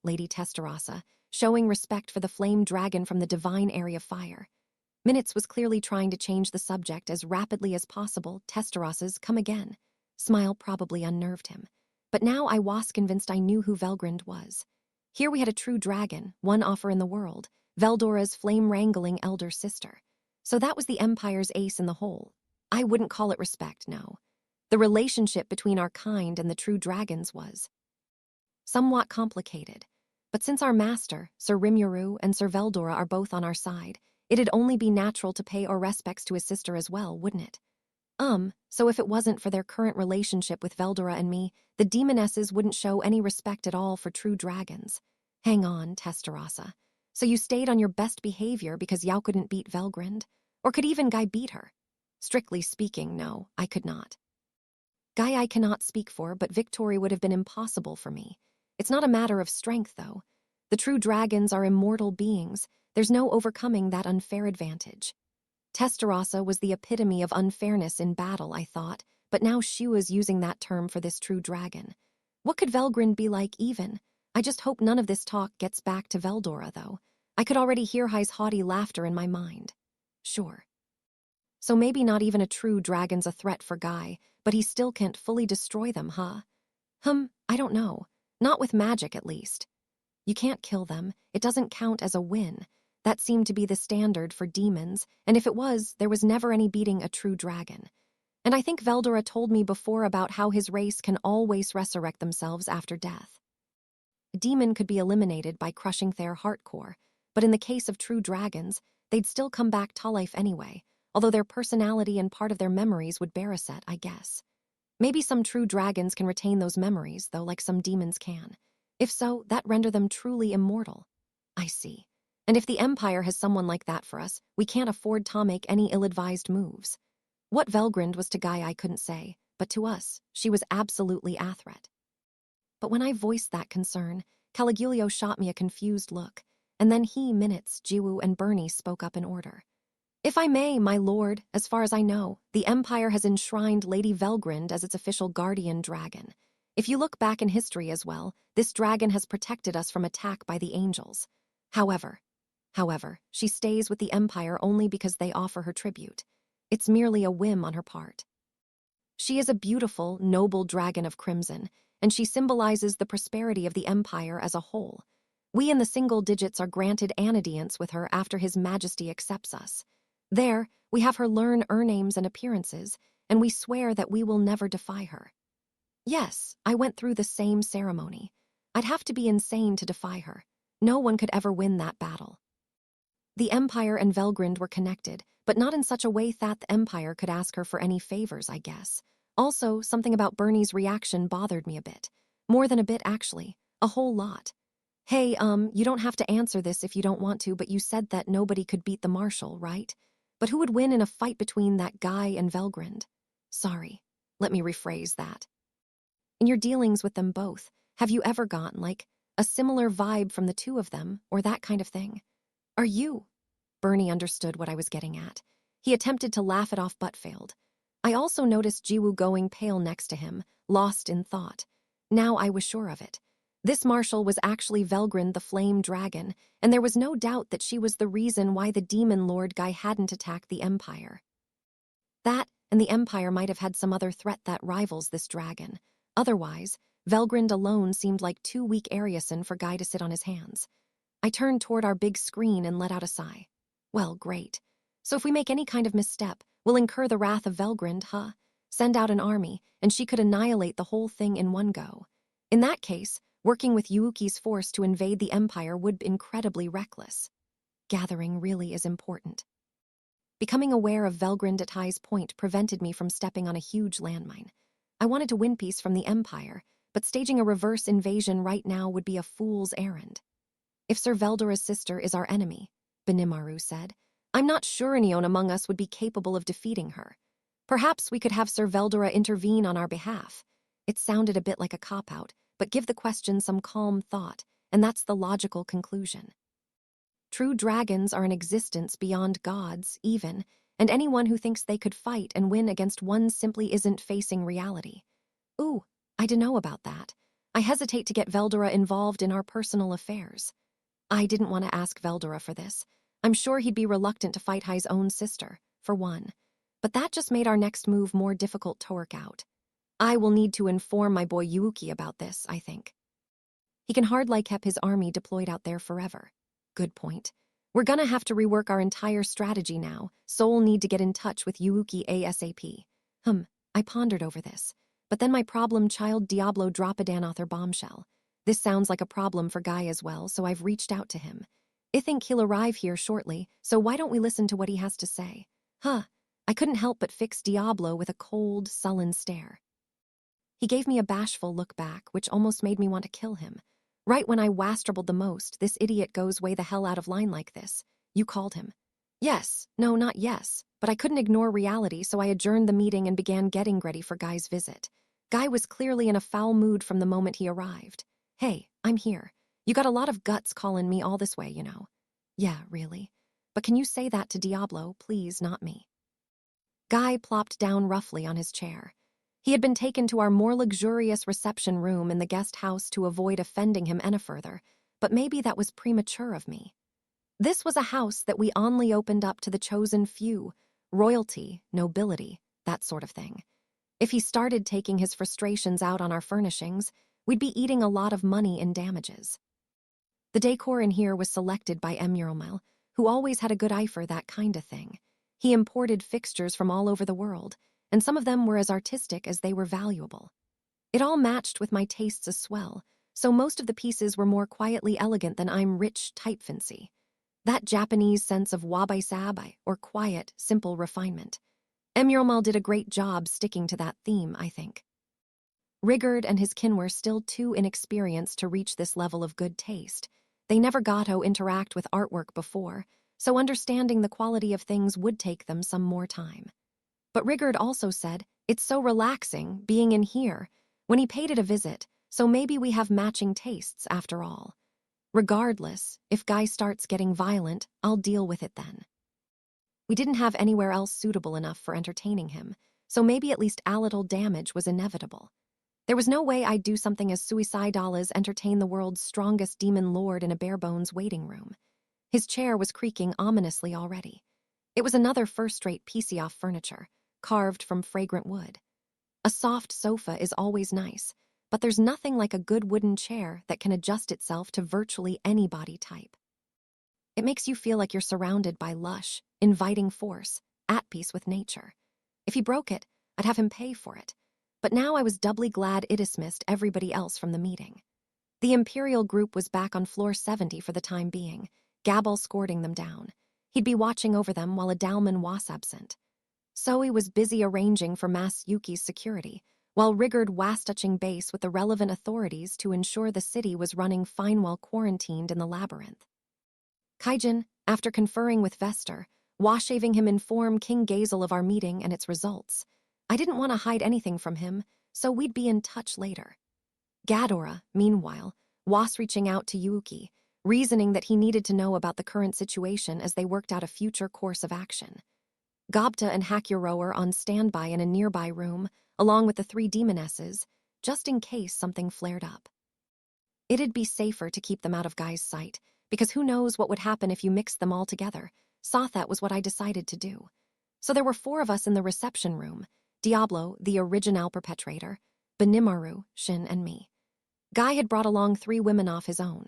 Lady Testarossa, showing respect for the flame dragon from the divine area of fire. Minutes was clearly trying to change the subject as rapidly as possible. Testeros's come again. Smile probably unnerved him. But now I was convinced I knew who Velgrind was. Here we had a true dragon, one offer in the world, Veldora's flame-wrangling elder sister. So that was the Empire's ace in the hole. I wouldn't call it respect, no. The relationship between our kind and the true dragons was somewhat complicated. But since our master, Sir Rimuru and Sir Veldora are both on our side, it'd only be natural to pay our respects to his sister as well, wouldn't it? So if it wasn't for their current relationship with Veldora and me, the demonesses wouldn't show any respect at all for true dragons. Hang on, Testarossa. So you stayed on your best behavior because Yao couldn't beat Velgrind? Or could even Guy beat her? Strictly speaking, no, I could not. Guy I cannot speak for, but victory would have been impossible for me. It's not a matter of strength, though. The true dragons are immortal beings. There's no overcoming that unfair advantage. Testarossa was the epitome of unfairness in battle, I thought, but now she was using that term for this true dragon. What could Velgrind be like even? I just hope none of this talk gets back to Veldora, though. I could already hear High's haughty laughter in my mind. Sure. So maybe not even a true dragon's a threat for Guy, but he still can't fully destroy them, huh? I don't know. Not with magic, at least. You can't kill them. It doesn't count as a win. That seemed to be the standard for demons, and if it was, there was never any beating a true dragon. And I think Veldora told me before about how his race can always resurrect themselves after death. A demon could be eliminated by crushing their heart core, but in the case of true dragons, they'd still come back to life anyway, although their personality and part of their memories would bear a set, I guess. Maybe some true dragons can retain those memories, though, like some demons can. If so, that render them truly immortal. I see. And if the Empire has someone like that for us, we can't afford to make any ill-advised moves. What Velgrind was to Guy I couldn't say, but to us, she was absolutely a threat. But when I voiced that concern, Caligulio shot me a confused look, and then he, Minutes, Jiwoo, and Bernie spoke up in order. If I may, my lord, as far as I know, the Empire has enshrined Lady Velgrind as its official guardian dragon. If you look back in history as well, this dragon has protected us from attack by the angels. However, she stays with the Empire only because they offer her tribute. It's merely a whim on her part. She is a beautiful, noble dragon of crimson, and she symbolizes the prosperity of the Empire as a whole. We in the single digits are granted anadience with her after His Majesty accepts us. There, we have her learn her names and appearances, and we swear that we will never defy her. Yes, I went through the same ceremony. I'd have to be insane to defy her. No one could ever win that battle. The Empire and Velgrind were connected, but not in such a way that the Empire could ask her for any favors, I guess. Also, something about Bernie's reaction bothered me a bit. More than a bit, actually. A whole lot. Hey, you don't have to answer this if you don't want to, but you said that nobody could beat the Marshal, right? But who would win in a fight between that Guy and Velgrind? Sorry. Let me rephrase that. In your dealings with them both, have you ever gotten, like, a similar vibe from the two of them, or that kind of thing? Are you? Bernie understood what I was getting at. He attempted to laugh it off but failed. I also noticed Jiwoo going pale next to him, lost in thought. Now I was sure of it. This Marshal was actually Velgrind the Flame Dragon, and there was no doubt that she was the reason why the Demon Lord Guy hadn't attacked the Empire. That, and the Empire might have had some other threat that rivals this dragon. Otherwise, Velgrind alone seemed like too weak Ariason for Guy to sit on his hands. I turned toward our big screen and let out a sigh. Well, great. So if we make any kind of misstep, we'll incur the wrath of Velgrind, huh? Send out an army, and she could annihilate the whole thing in one go. In that case, working with Yuuki's force to invade the Empire would be incredibly reckless. Gathering really is important. Becoming aware of Velgrind at High's point prevented me from stepping on a huge landmine. I wanted to win peace from the Empire, but staging a reverse invasion right now would be a fool's errand. If Sir Veldora's sister is our enemy, Benimaru said, I'm not sure anyone among us would be capable of defeating her. Perhaps we could have Sir Veldora intervene on our behalf. It sounded a bit like a cop-out, but give the question some calm thought, and that's the logical conclusion. True dragons are in existence beyond gods, even, and anyone who thinks they could fight and win against one simply isn't facing reality. Ooh, I dunno about that. I hesitate to get Veldora involved in our personal affairs. I didn't want to ask Veldora for this. I'm sure he'd be reluctant to fight Hai's own sister, for one. But that just made our next move more difficult to work out. I will need to inform my boy Yuuki about this, I think. He can hardly keep his army deployed out there forever. Good point. We're gonna have to rework our entire strategy now. Soul need to get in touch with Yuuki ASAP. I pondered over this. But then my problem child Diablo Dropadan author bombshell. This sounds like a problem for Guy as well, so I've reached out to him. I think he'll arrive here shortly, so why don't we listen to what he has to say? I couldn't help but fix Diablo with a cold, sullen stare. He gave me a bashful look back, which almost made me want to kill him. Right when I wastrable the most, this idiot goes way the hell out of line like this. You called him. Yes. No, not yes. But I couldn't ignore reality, so I adjourned the meeting and began getting ready for Guy's visit. Guy was clearly in a foul mood from the moment he arrived. Hey, I'm here. You got a lot of guts calling me all this way, you know. Yeah, really. But can you say that to Diablo, please, not me? Guy plopped down roughly on his chair. He had been taken to our more luxurious reception room in the guest house to avoid offending him any further, but maybe that was premature of me. This was a house that we only opened up to the chosen few, royalty, nobility, that sort of thing. If he started taking his frustrations out on our furnishings, we'd be eating a lot of money in damages. The decor in here was selected by Emuromel, who always had a good eye for that kind of thing. He imported fixtures from all over the world, and some of them were as artistic as they were valuable. It all matched with my tastes as well, so most of the pieces were more quietly elegant than I'm rich type fancy. That Japanese sense of wabi-sabi, or quiet, simple refinement. Emuromel did a great job sticking to that theme, I think. Rigard and his kin were still too inexperienced to reach this level of good taste. They never got to interact with artwork before, so understanding the quality of things would take them some more time. But Rigard also said, it's so relaxing being in here when he paid it a visit, so maybe we have matching tastes after all. Regardless, if Guy starts getting violent, I'll deal with it then. We didn't have anywhere else suitable enough for entertaining him, so maybe at least a little damage was inevitable. There was no way I'd do something as suicidal as entertain the world's strongest demon lord in a bare-bones waiting room. His chair was creaking ominously already. It was another first-rate piece-off furniture, carved from fragrant wood. A soft sofa is always nice, but there's nothing like a good wooden chair that can adjust itself to virtually any body type. It makes you feel like you're surrounded by lush, inviting force, at peace with nature. If he broke it, I'd have him pay for it. But now I was doubly glad it dismissed everybody else from the meeting. The Imperial group was back on floor 70 for the time being, Gabble escorting them down. He'd be watching over them while a Dalman was absent. Zoe was busy arranging for Mas Yuki's security, while Rigard was touching base with the relevant authorities to ensure the city was running fine while quarantined in the labyrinth. Kaijin, after conferring with Vester, was having him inform King Gazel of our meeting and its results. I didn't want to hide anything from him, so we'd be in touch later. Ghidorah, meanwhile, was reaching out to Yuki, reasoning that he needed to know about the current situation as they worked out a future course of action. Gobta and Hakuro were on standby in a nearby room, along with the 3 demonesses, just in case something flared up. It'd be safer to keep them out of Guy's sight, because who knows what would happen if you mixed them all together. So that was what I decided to do. So there were 4 of us in the reception room, Diablo, the original perpetrator, Benimaru, Shin, and me. Guy had brought along 3 women of his own.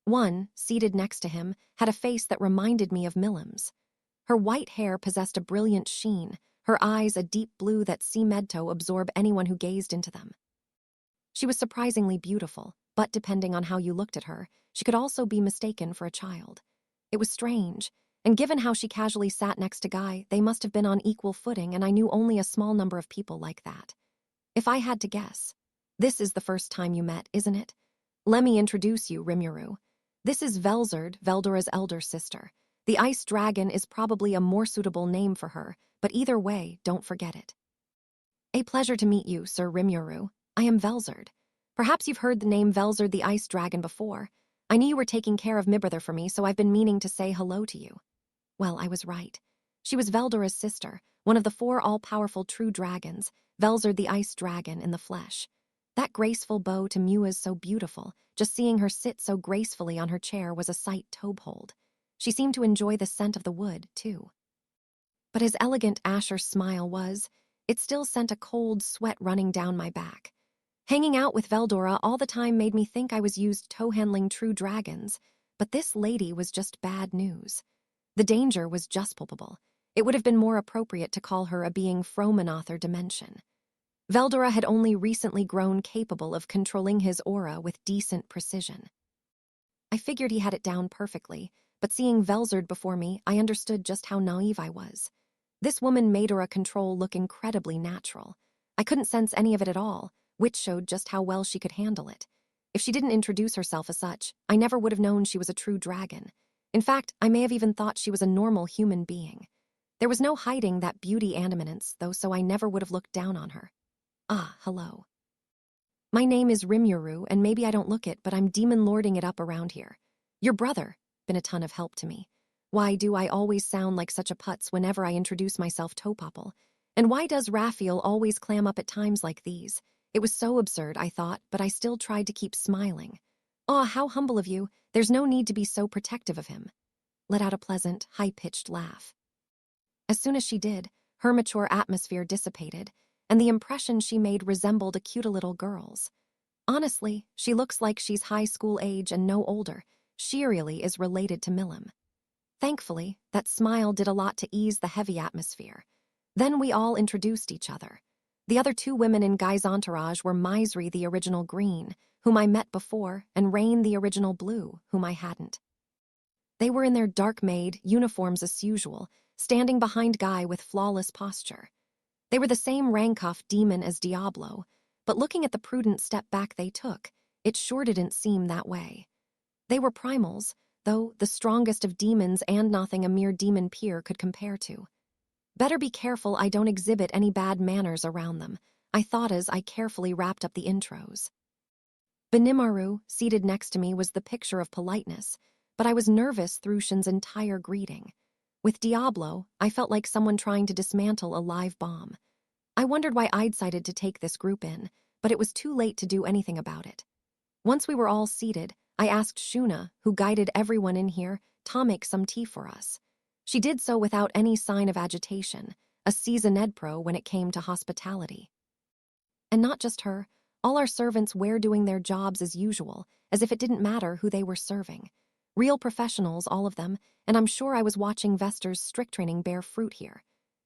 One, seated next to him, had a face that reminded me of Millam's. Her white hair possessed a brilliant sheen, her eyes a deep blue that seemed to absorb anyone who gazed into them. She was surprisingly beautiful, but depending on how you looked at her, she could also be mistaken for a child. It was strange, and given how she casually sat next to Guy, they must have been on equal footing, and I knew only a small number of people like that. If I had to guess, this is the first time you met, isn't it? Let me introduce you, Rimuru. This is Velzard, Veldora's elder sister. The ice dragon is probably a more suitable name for her, but either way, don't forget it. A pleasure to meet you, Sir Rimuru. I am Velzard. Perhaps you've heard the name Velzard the ice dragon before. I knew you were taking care of Mibbrother for me, so I've been meaning to say hello to you. Well, I was right. She was Veldora's sister, one of the 4 all-powerful true dragons, Velzard the ice dragon in the flesh. That graceful bow to Mew is so beautiful. Just seeing her sit so gracefully on her chair was a sight to behold. She seemed to enjoy the scent of the wood, too. But as elegant Asher's smile was, it still sent a cold sweat running down my back. Hanging out with Veldora all the time made me think I was used toe-handling true dragons, but this lady was just bad news. The danger was just palpable. It would have been more appropriate to call her a being Fromenother dimension. Veldora had only recently grown capable of controlling his aura with decent precision. I figured he had it down perfectly, but seeing Velzard before me, I understood just how naive I was. This woman made aura control look incredibly natural. I couldn't sense any of it at all, which showed just how well she could handle it. If she didn't introduce herself as such, I never would have known she was a true dragon. In fact, I may have even thought she was a normal human being. There was no hiding that beauty and eminence, though, so I never would have looked down on her. Ah, hello. My name is Rimuru, and maybe I don't look it, but I'm demon lording it up around here. Your brother, been a ton of help to me. Why do I always sound like such a putz whenever I introduce myself Topopple? And why does Raphael always clam up at times like these? It was so absurd, I thought, but I still tried to keep smiling. Aw, how humble of you. There's no need to be so protective of him. Let out a pleasant, high-pitched laugh. As soon as she did, her mature atmosphere dissipated, and the impression she made resembled a cute little girl's. Honestly, she looks like she's high school age and no older. She really is related to Milim. Thankfully, that smile did a lot to ease the heavy atmosphere. Then we all introduced each other. The other two women in Guy's entourage were Misri, the original green, whom I met before, and Rain, the original blue, whom I hadn't. They were in their dark-made uniforms as usual, standing behind Guy with flawless posture. They were the same rank-off demon as Diablo, but looking at the prudent step back they took, it sure didn't seem that way. They were primals, though the strongest of demons and nothing a mere demon peer could compare to. Better be careful I don't exhibit any bad manners around them, I thought as I carefully wrapped up the intros. Benimaru, seated next to me, was the picture of politeness, but I was nervous through Shin's entire greeting. With Diablo, I felt like someone trying to dismantle a live bomb. I wondered why I'd decided to take this group in, but it was too late to do anything about it. Once we were all seated, I asked Shuna, who guided everyone in here, to make some tea for us. She did so without any sign of agitation, a seasoned pro when it came to hospitality. And not just her, all our servants were doing their jobs as usual, as if it didn't matter who they were serving. Real professionals, all of them, and I'm sure I was watching Vester's strict training bear fruit here.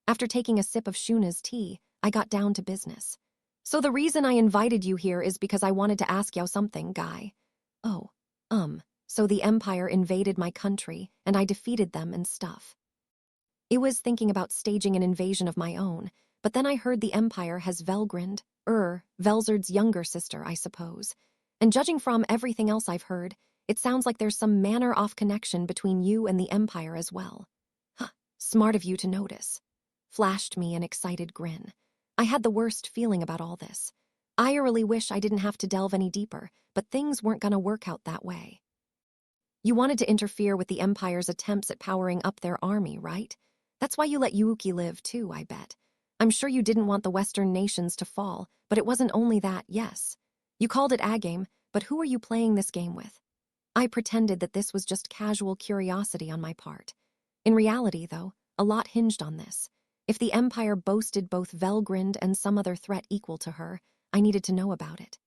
After taking a sip of Shuna's tea, I got down to business. So the reason I invited you here is because I wanted to ask you something, Guy. Oh, so the Empire invaded my country, and I defeated them and stuff. I was thinking about staging an invasion of my own, but then I heard the Empire has Velgrind, Velzard's younger sister, I suppose. And judging from everything else I've heard, it sounds like there's some manner-off connection between you and the Empire as well. Huh, smart of you to notice. Flashed me an excited grin. I had the worst feeling about all this. I really wish I didn't have to delve any deeper, but things weren't gonna work out that way. You wanted to interfere with the Empire's attempts at powering up their army, right? That's why you let Yuuki live too, I bet. I'm sure you didn't want the Western nations to fall, but it wasn't only that, yes. You called it a game, but who are you playing this game with? I pretended that this was just casual curiosity on my part. In reality, though, a lot hinged on this. If the Empire boasted both Velgrind and some other threat equal to her, I needed to know about it.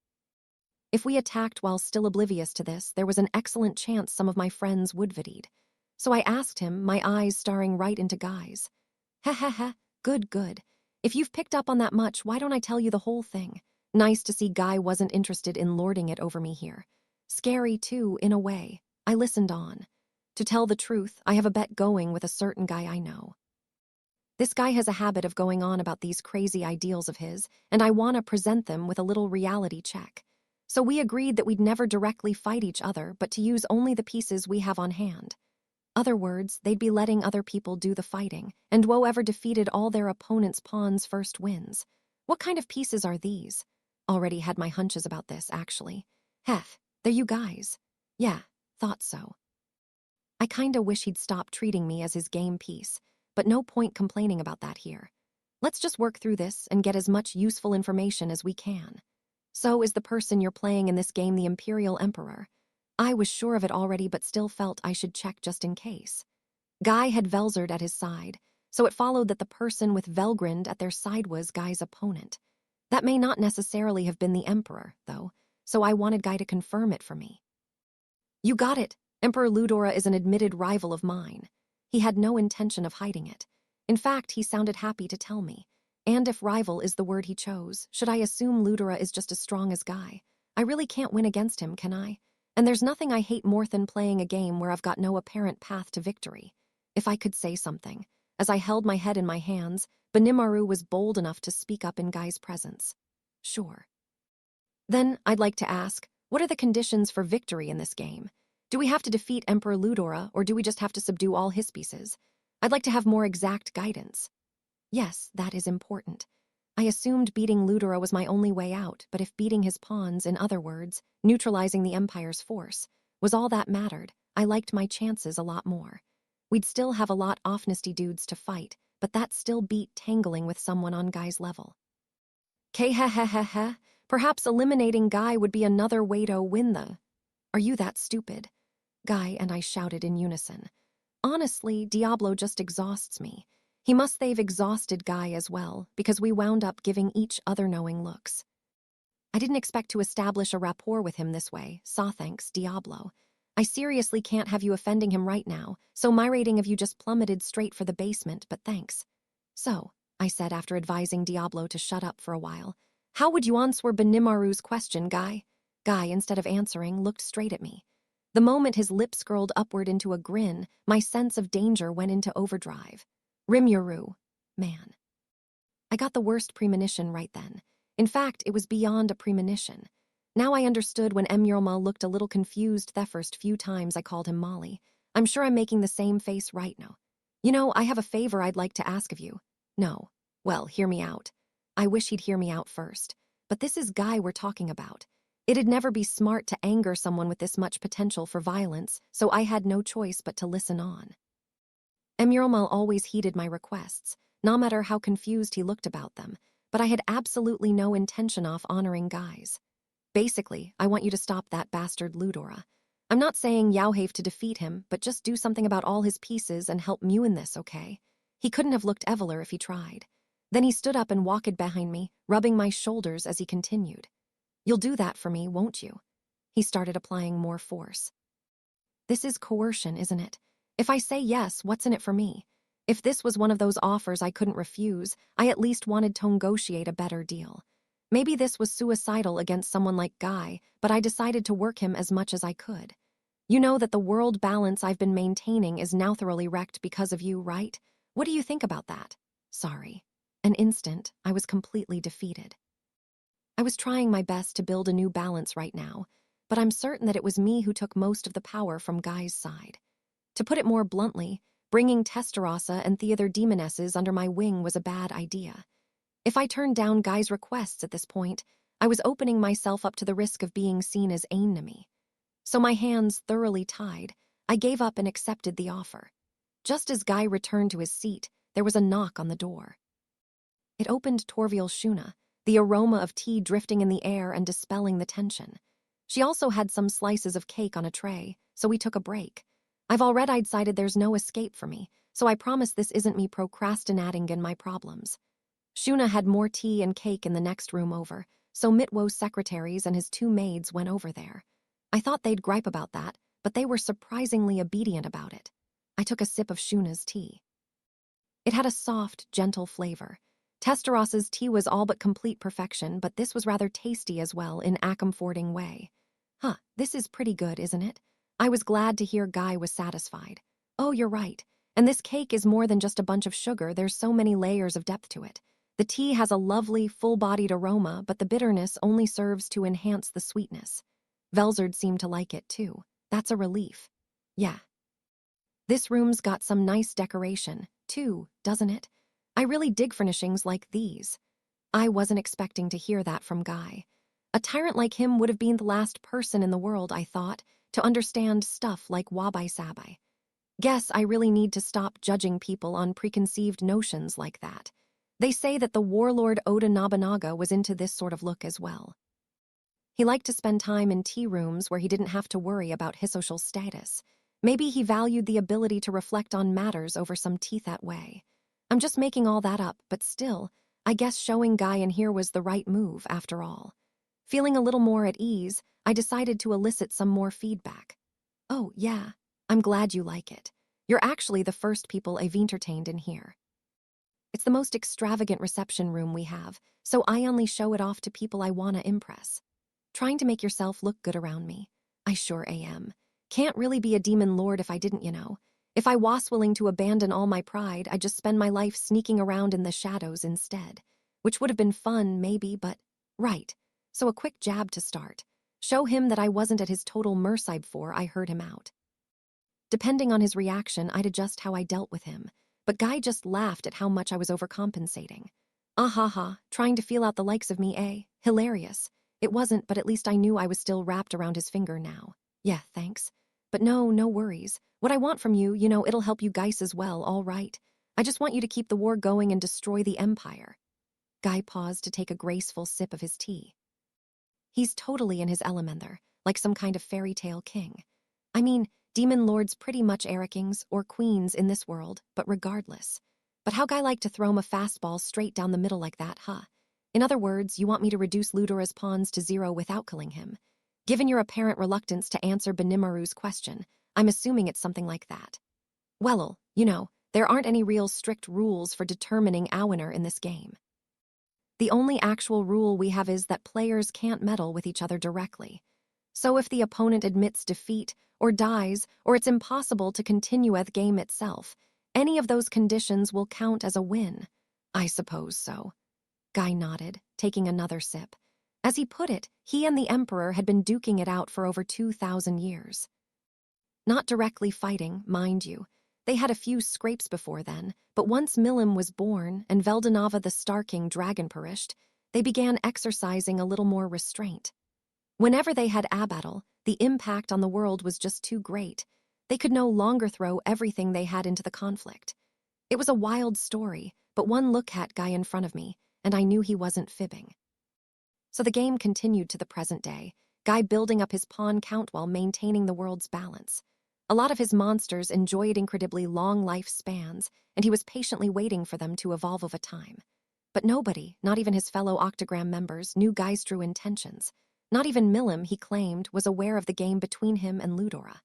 If we attacked while still oblivious to this, there was an excellent chance some of my friends would evade. So I asked him, my eyes staring right into Guy's. Heh, good. If you've picked up on that much, why don't I tell you the whole thing? Nice to see Guy wasn't interested in lording it over me here. Scary, too, in a way. I listened on. To tell the truth, I have a bet going with a certain guy I know. This guy has a habit of going on about these crazy ideals of his, and I want to present them with a little reality check. So we agreed that we'd never directly fight each other, but to use only the pieces we have on hand. Other words, they'd be letting other people do the fighting, and whoever defeated all their opponents' pawns first wins. What kind of pieces are these? Already had my hunches about this, actually. Hef, they're you guys. Yeah, thought so. I kinda wish he'd stop treating me as his game piece, but no point complaining about that here. Let's just work through this and get as much useful information as we can. So is the person you're playing in this game the Imperial Emperor? I was sure of it already, but still felt I should check just in case. Guy had Velzard at his side, so it followed that the person with Velgrind at their side was Guy's opponent. That may not necessarily have been the Emperor, though, so I wanted Guy to confirm it for me. You got it. Emperor Ludora is an admitted rival of mine. He had no intention of hiding it. In fact, he sounded happy to tell me. And if rival is the word he chose, should I assume Ludora is just as strong as Guy? I really can't win against him, can I? And there's nothing I hate more than playing a game where I've got no apparent path to victory. If I could say something. As I held my head in my hands, Benimaru was bold enough to speak up in Guy's presence. Sure. Then, I'd like to ask, what are the conditions for victory in this game? Do we have to defeat Emperor Ludora, or do we just have to subdue all his pieces? I'd like to have more exact guidance. Yes, that is important. I assumed beating Ludora was my only way out, but if beating his pawns, in other words, neutralizing the Empire's force, was all that mattered, I liked my chances a lot more. We'd still have a lot offnesty dudes to fight, but that still beat tangling with someone on Guy's level. K-ha-ha-ha-ha, perhaps eliminating Guy would be another way to win the... Are you that stupid? Guy and I shouted in unison. Honestly, Diablo just exhausts me. He must they've exhausted Guy as well, because we wound up giving each other knowing looks. I didn't expect to establish a rapport with him this way, saw thanks, Diablo. I seriously can't have you offending him right now, so my rating of you just plummeted straight for the basement, but thanks. So, I said after advising Diablo to shut up for a while, how would you answer Benimaru's question, Guy? Guy, instead of answering, looked straight at me. The moment his lips curled upward into a grin, my sense of danger went into overdrive. Rimuru. Man. I got the worst premonition right then. In fact, it was beyond a premonition. Now I understood when Emurma looked a little confused the first few times I called him Molly. I'm sure I'm making the same face right now. You know, I have a favor I'd like to ask of you. No. Well, hear me out. I wish he'd hear me out first. But this is Guy we're talking about. It'd never be smart to anger someone with this much potential for violence, so I had no choice but to listen on. Emurma always heeded my requests, no matter how confused he looked about them, but I had absolutely no intention of honoring Guy's. Basically, I want you to stop that bastard Ludora. I'm not saying Yauhave to defeat him, but just do something about all his pieces and help Mew in this, okay? He couldn't have looked eviler if he tried. Then he stood up and walked behind me, rubbing my shoulders as he continued. You'll do that for me, won't you? He started applying more force. This is coercion, isn't it? If I say yes, what's in it for me? If this was one of those offers I couldn't refuse, I at least wanted to negotiate a better deal. Maybe this was suicidal against someone like Guy, but I decided to work him as much as I could. You know that the world balance I've been maintaining is now thoroughly wrecked because of you, right? What do you think about that? Sorry. An instant, I was completely defeated. I was trying my best to build a new balance right now, but I'm certain that it was me who took most of the power from Guy's side. To put it more bluntly, bringing Testarossa and the other demonesses under my wing was a bad idea. If I turned down Guy's requests at this point, I was opening myself up to the risk of being seen as enemy. So my hands thoroughly tied, I gave up and accepted the offer. Just as Guy returned to his seat, there was a knock on the door. It opened Torviel Shuna, the aroma of tea drifting in the air and dispelling the tension. She also had some slices of cake on a tray, so we took a break. I've already decided there's no escape for me, so I promise this isn't me procrastinating in my problems. Shuna had more tea and cake in the next room over, so Mitwo's secretaries and his 2 maids went over there. I thought they'd gripe about that, but they were surprisingly obedient about it. I took a sip of Shuna's tea. It had a soft, gentle flavor. Testeros's tea was all but complete perfection, but this was rather tasty as well in a comforting way. This is pretty good, isn't it? I was glad to hear Guy was satisfied. Oh, you're right. And this cake is more than just a bunch of sugar, there's so many layers of depth to it. The tea has a lovely, full-bodied aroma, but the bitterness only serves to enhance the sweetness. Velzard seemed to like it, too. That's a relief. Yeah. This room's got some nice decoration, too, doesn't it? I really dig furnishings like these. I wasn't expecting to hear that from Guy. A tyrant like him would have been the last person in the world, I thought, to understand stuff like wabi-sabi. Guess I really need to stop judging people on preconceived notions like that. They say that the warlord Oda Nobunaga was into this sort of look as well. He liked to spend time in tea rooms where he didn't have to worry about his social status. Maybe he valued the ability to reflect on matters over some tea that way. I'm just making all that up, but still, I guess showing Guy in here was the right move after all. Feeling a little more at ease, I decided to elicit some more feedback. Oh, yeah, I'm glad you like it. You're actually the first people I've entertained in here. It's the most extravagant reception room we have, so I only show it off to people I want to impress. Trying to make yourself look good around me. I sure am. Can't really be a demon lord if I didn't, you know. If I was willing to abandon all my pride, I'd just spend my life sneaking around in the shadows instead. Which would have been fun, maybe, but... Right. So a quick jab to start. Show him that I wasn't at his total mercy before I heard him out. Depending on his reaction, I'd adjust how I dealt with him. But Guy just laughed at how much I was overcompensating. Ah ha ha, trying to feel out the likes of me, eh? Hilarious. It wasn't, but at least I knew I was still wrapped around his finger now. Yeah, thanks. But no worries. What I want from you, it'll help you guys as well, all right? I just want you to keep the war going and destroy the Empire. Guy paused to take a graceful sip of his tea. He's totally in his element there, like some kind of fairy tale king. I mean, demon lords pretty much are kings or queens in this world, but regardless. But how Guy like to throw him a fastball straight down the middle like that, huh? In other words, you want me to reduce Ludora's pawns to 0 without killing him. Given your apparent reluctance to answer Benimaru's question, I'm assuming it's something like that. Well, there aren't any real strict rules for determining a winner in this game. The only actual rule we have is that players can't meddle with each other directly. So if the opponent admits defeat, or dies, or it's impossible to continue the game itself, any of those conditions will count as a win. I suppose so. Guy nodded, taking another sip. As he put it, he and the Emperor had been duking it out for over 2,000 years. Not directly fighting, mind you. They had a few scrapes before then, but once Milim was born and Veldanava the Star King dragon perished, they began exercising a little more restraint. Whenever they had a battle, the impact on the world was just too great. They could no longer throw everything they had into the conflict. It was a wild story, but one look at Guy in front of me, and I knew he wasn't fibbing. So the game continued to the present day, Guy building up his pawn count while maintaining the world's balance. A lot of his monsters enjoyed incredibly long lifespans, and he was patiently waiting for them to evolve over time. But nobody, not even his fellow Octogram members, knew Guy's true intentions. Not even Milim, he claimed, was aware of the game between him and Ludora.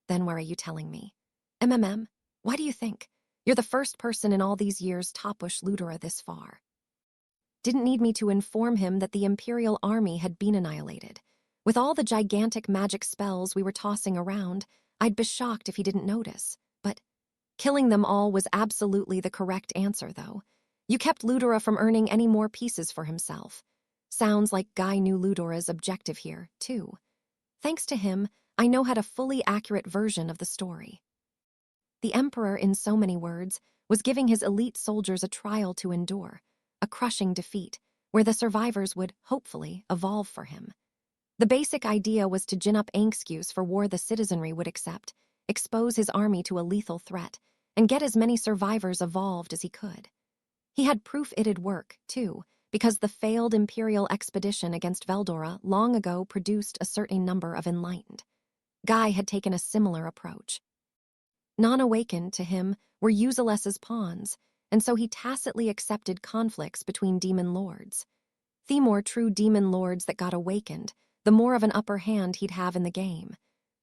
Then where are you telling me? Why do you think? You're the first person in all these years to push Ludora this far. Didn't need me to inform him that the Imperial army had been annihilated. With all the gigantic magic spells we were tossing around, I'd be shocked if he didn't notice. But killing them all was absolutely the correct answer, though. You kept Ludora from earning any more pieces for himself. Sounds like Guy knew Ludora's objective here, too. Thanks to him, I know had a fully accurate version of the story. The Emperor, in so many words, was giving his elite soldiers a trial to endure, a crushing defeat, where the survivors would, hopefully, evolve for him. The basic idea was to gin up an excuse for war the citizenry would accept, expose his army to a lethal threat, and get as many survivors evolved as he could. He had proof it'd work, too, because the failed Imperial expedition against Veldora long ago produced a certain number of enlightened. Guy had taken a similar approach. Non-awakened, to him, were useless as pawns, and so he tacitly accepted conflicts between demon lords. The more true demon lords that got awakened, the more of an upper hand he'd have in the game.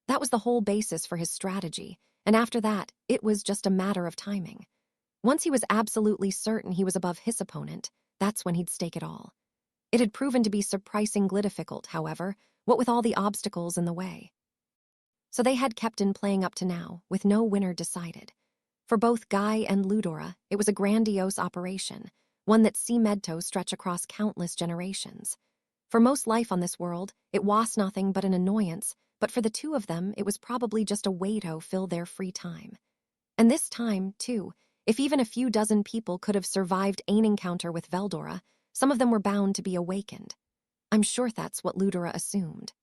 That was the whole basis for his strategy, and after that, it was just a matter of timing. Once he was absolutely certain he was above his opponent, that's when he'd stake it all. It had proven to be surprisingly difficult, however, what with all the obstacles in the way. So they had kept in playing up to now, with no winner decided. For both Guy and Ludora, it was a grandiose operation, one that seemed to stretch across countless generations. For most life on this world, it was nothing but an annoyance, but for the two of them, it was probably just a way to fill their free time. And this time, too, if even a few dozen people could have survived an encounter with Veldora, some of them were bound to be awakened. I'm sure that's what Ludora assumed.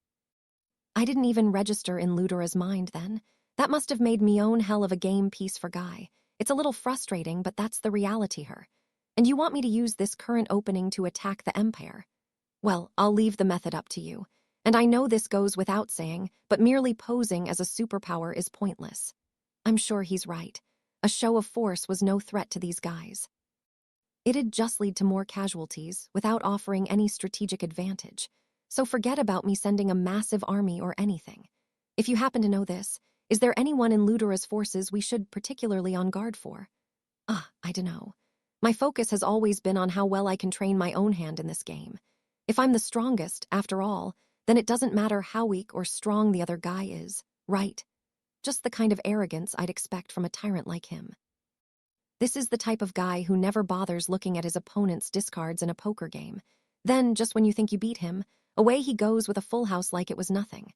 I didn't even register in Ludora's mind then. That must have made me own hell of a game piece for Guy. It's a little frustrating, but that's the reality her. And you want me to use this current opening to attack the Empire? Well, I'll leave the method up to you. And I know this goes without saying, but merely posing as a superpower is pointless. I'm sure he's right. A show of force was no threat to these guys. It'd just lead to more casualties without offering any strategic advantage. So forget about me sending a massive army or anything. If you happen to know this, is there anyone in Ludera's forces we should particularly on guard for? I dunno. My focus has always been on how well I can train my own hand in this game. If I'm the strongest, after all, then it doesn't matter how weak or strong the other guy is, right? Just the kind of arrogance I'd expect from a tyrant like him. This is the type of guy who never bothers looking at his opponent's discards in a poker game. Then, just when you think you beat him, away he goes with a full house like it was nothing.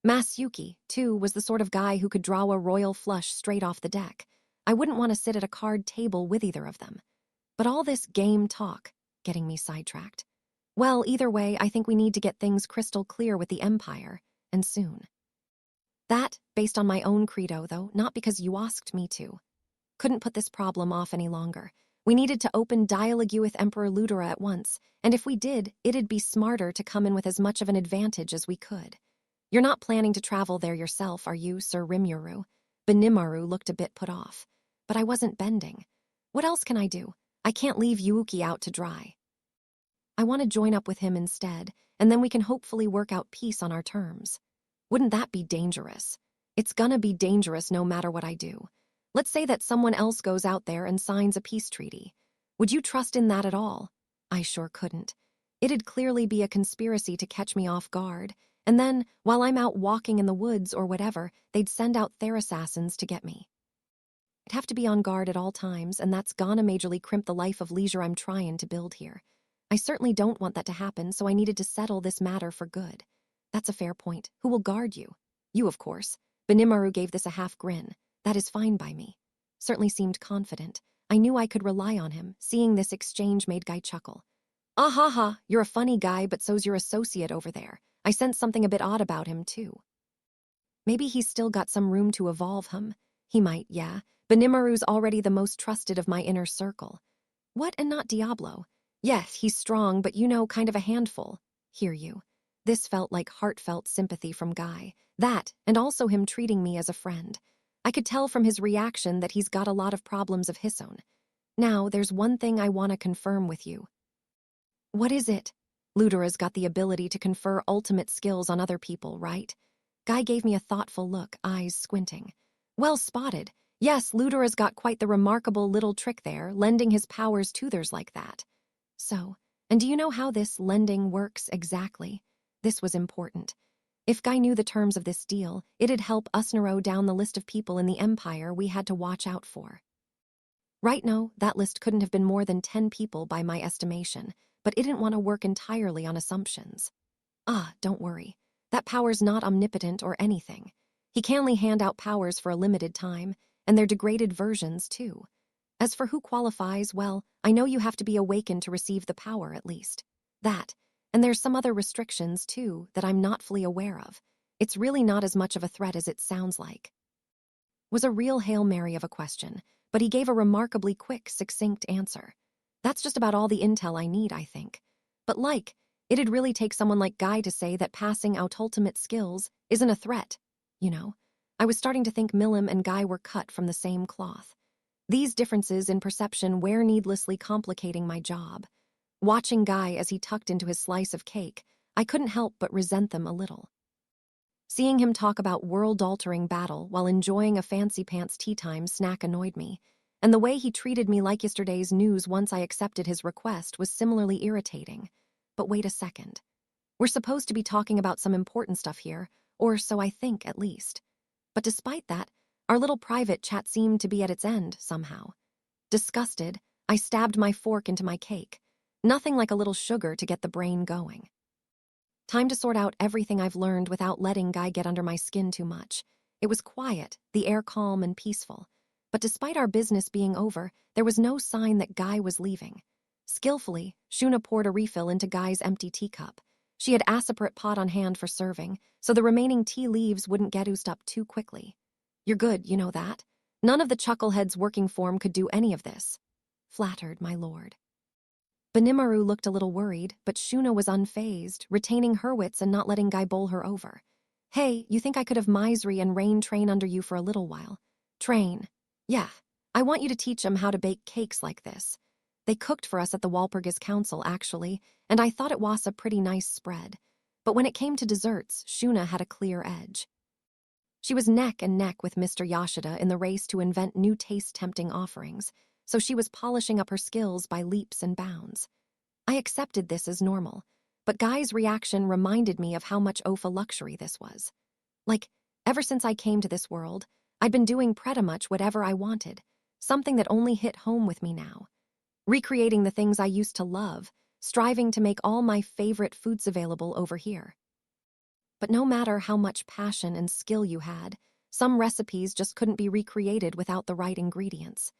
Masayuki, too, was the sort of guy who could draw a royal flush straight off the deck. I wouldn't want to sit at a card table with either of them. But all this game talk, getting me sidetracked. Well, either way, I think we need to get things crystal clear with the Empire, and soon. That, based on my own credo, though, not because you asked me to. Couldn't put this problem off any longer. We needed to open dialogue with Emperor Ludera at once, and if we did, it'd be smarter to come in with as much of an advantage as we could. You're not planning to travel there yourself, are you, Sir Rimuru? Benimaru looked a bit put off. But I wasn't bending. What else can I do? I can't leave Yuuki out to dry. I want to join up with him instead, and then we can hopefully work out peace on our terms. Wouldn't that be dangerous? It's gonna be dangerous no matter what I do. Let's say that someone else goes out there and signs a peace treaty. Would you trust in that at all? I sure couldn't. It'd clearly be a conspiracy to catch me off guard, and then, while I'm out walking in the woods or whatever, they'd send out their assassins to get me. I'd have to be on guard at all times, and that's gonna majorly crimp the life of leisure I'm trying to build here. I certainly don't want that to happen, so I needed to settle this matter for good. That's a fair point. Who will guard you? You, of course. Benimaru gave this a half grin. That is fine by me. Certainly seemed confident. I knew I could rely on him. Seeing this exchange made Guy chuckle. Ah ha ha, you're a funny guy, but so's your associate over there. I sensed something a bit odd about him, too. Maybe he's still got some room to evolve him. He might, yeah. Benimaru's already the most trusted of my inner circle. What, and not Diablo? Yes, he's strong, but you know, kind of a handful. Hear you. This felt like heartfelt sympathy from Guy. That, and also him treating me as a friend. I could tell from his reaction that he's got a lot of problems of his own. Now, there's one thing I want to confirm with you. What is it? Ludera's got the ability to confer ultimate skills on other people, right? Guy gave me a thoughtful look, eyes squinting. Well spotted. Yes, Ludera's got quite the remarkable little trick there, lending his powers to others like that. So, and do you know how this lending works exactly? This was important. If Guy knew the terms of this deal, it'd help us narrow down the list of people in the Empire we had to watch out for. Right now, that list couldn't have been more than 10 people by my estimation, but it didn't want to work entirely on assumptions. Don't worry. That power's not omnipotent or anything. He can only hand out powers for a limited time, and they're degraded versions, too. As for who qualifies, well, I know you have to be awakened to receive the power, at least. That, and there's some other restrictions, too, that I'm not fully aware of. It's really not as much of a threat as it sounds like. Was a real Hail Mary of a question, but he gave a remarkably quick, succinct answer. That's just about all the intel I need, I think. But it'd really take someone like Guy to say that passing out ultimate skills isn't a threat. You know, I was starting to think Milim and Guy were cut from the same cloth. These differences in perception were needlessly complicating my job. Watching Guy as he tucked into his slice of cake, I couldn't help but resent them a little. Seeing him talk about world-altering battle while enjoying a fancy-pants tea-time snack annoyed me, and the way he treated me like yesterday's news once I accepted his request was similarly irritating. But wait a second. We're supposed to be talking about some important stuff here, or so I think, at least. But despite that, our little private chat seemed to be at its end, somehow. Disgusted, I stabbed my fork into my cake. Nothing like a little sugar to get the brain going. Time to sort out everything I've learned without letting Guy get under my skin too much. It was quiet, the air calm and peaceful. But despite our business being over, there was no sign that Guy was leaving. Skillfully, Shuna poured a refill into Guy's empty teacup. She had asseparate pot on hand for serving, so the remaining tea leaves wouldn't get oozed up too quickly. You're good, you know that? None of the chuckleheads working for him could do any of this. Flattered, my lord. Benimaru looked a little worried, but Shuna was unfazed, retaining her wits and not letting Guy bowl her over. Hey, you think I could have Misery and Rain train under you for a little while? Train. Yeah. I want you to teach 'em how to bake cakes like this. They cooked for us at the Walpurgis Council, actually, and I thought it was a pretty nice spread. But when it came to desserts, Shuna had a clear edge. She was neck and neck with Mr. Yashida in the race to invent new taste-tempting offerings, so she was polishing up her skills by leaps and bounds. I accepted this as normal, but Guy's reaction reminded me of how much Ofa luxury this was. Like, ever since I came to this world, I'd been doing pretty much whatever I wanted, something that only hit home with me now. Recreating the things I used to love, striving to make all my favorite foods available over here. But no matter how much passion and skill you had, some recipes just couldn't be recreated without the right ingredients.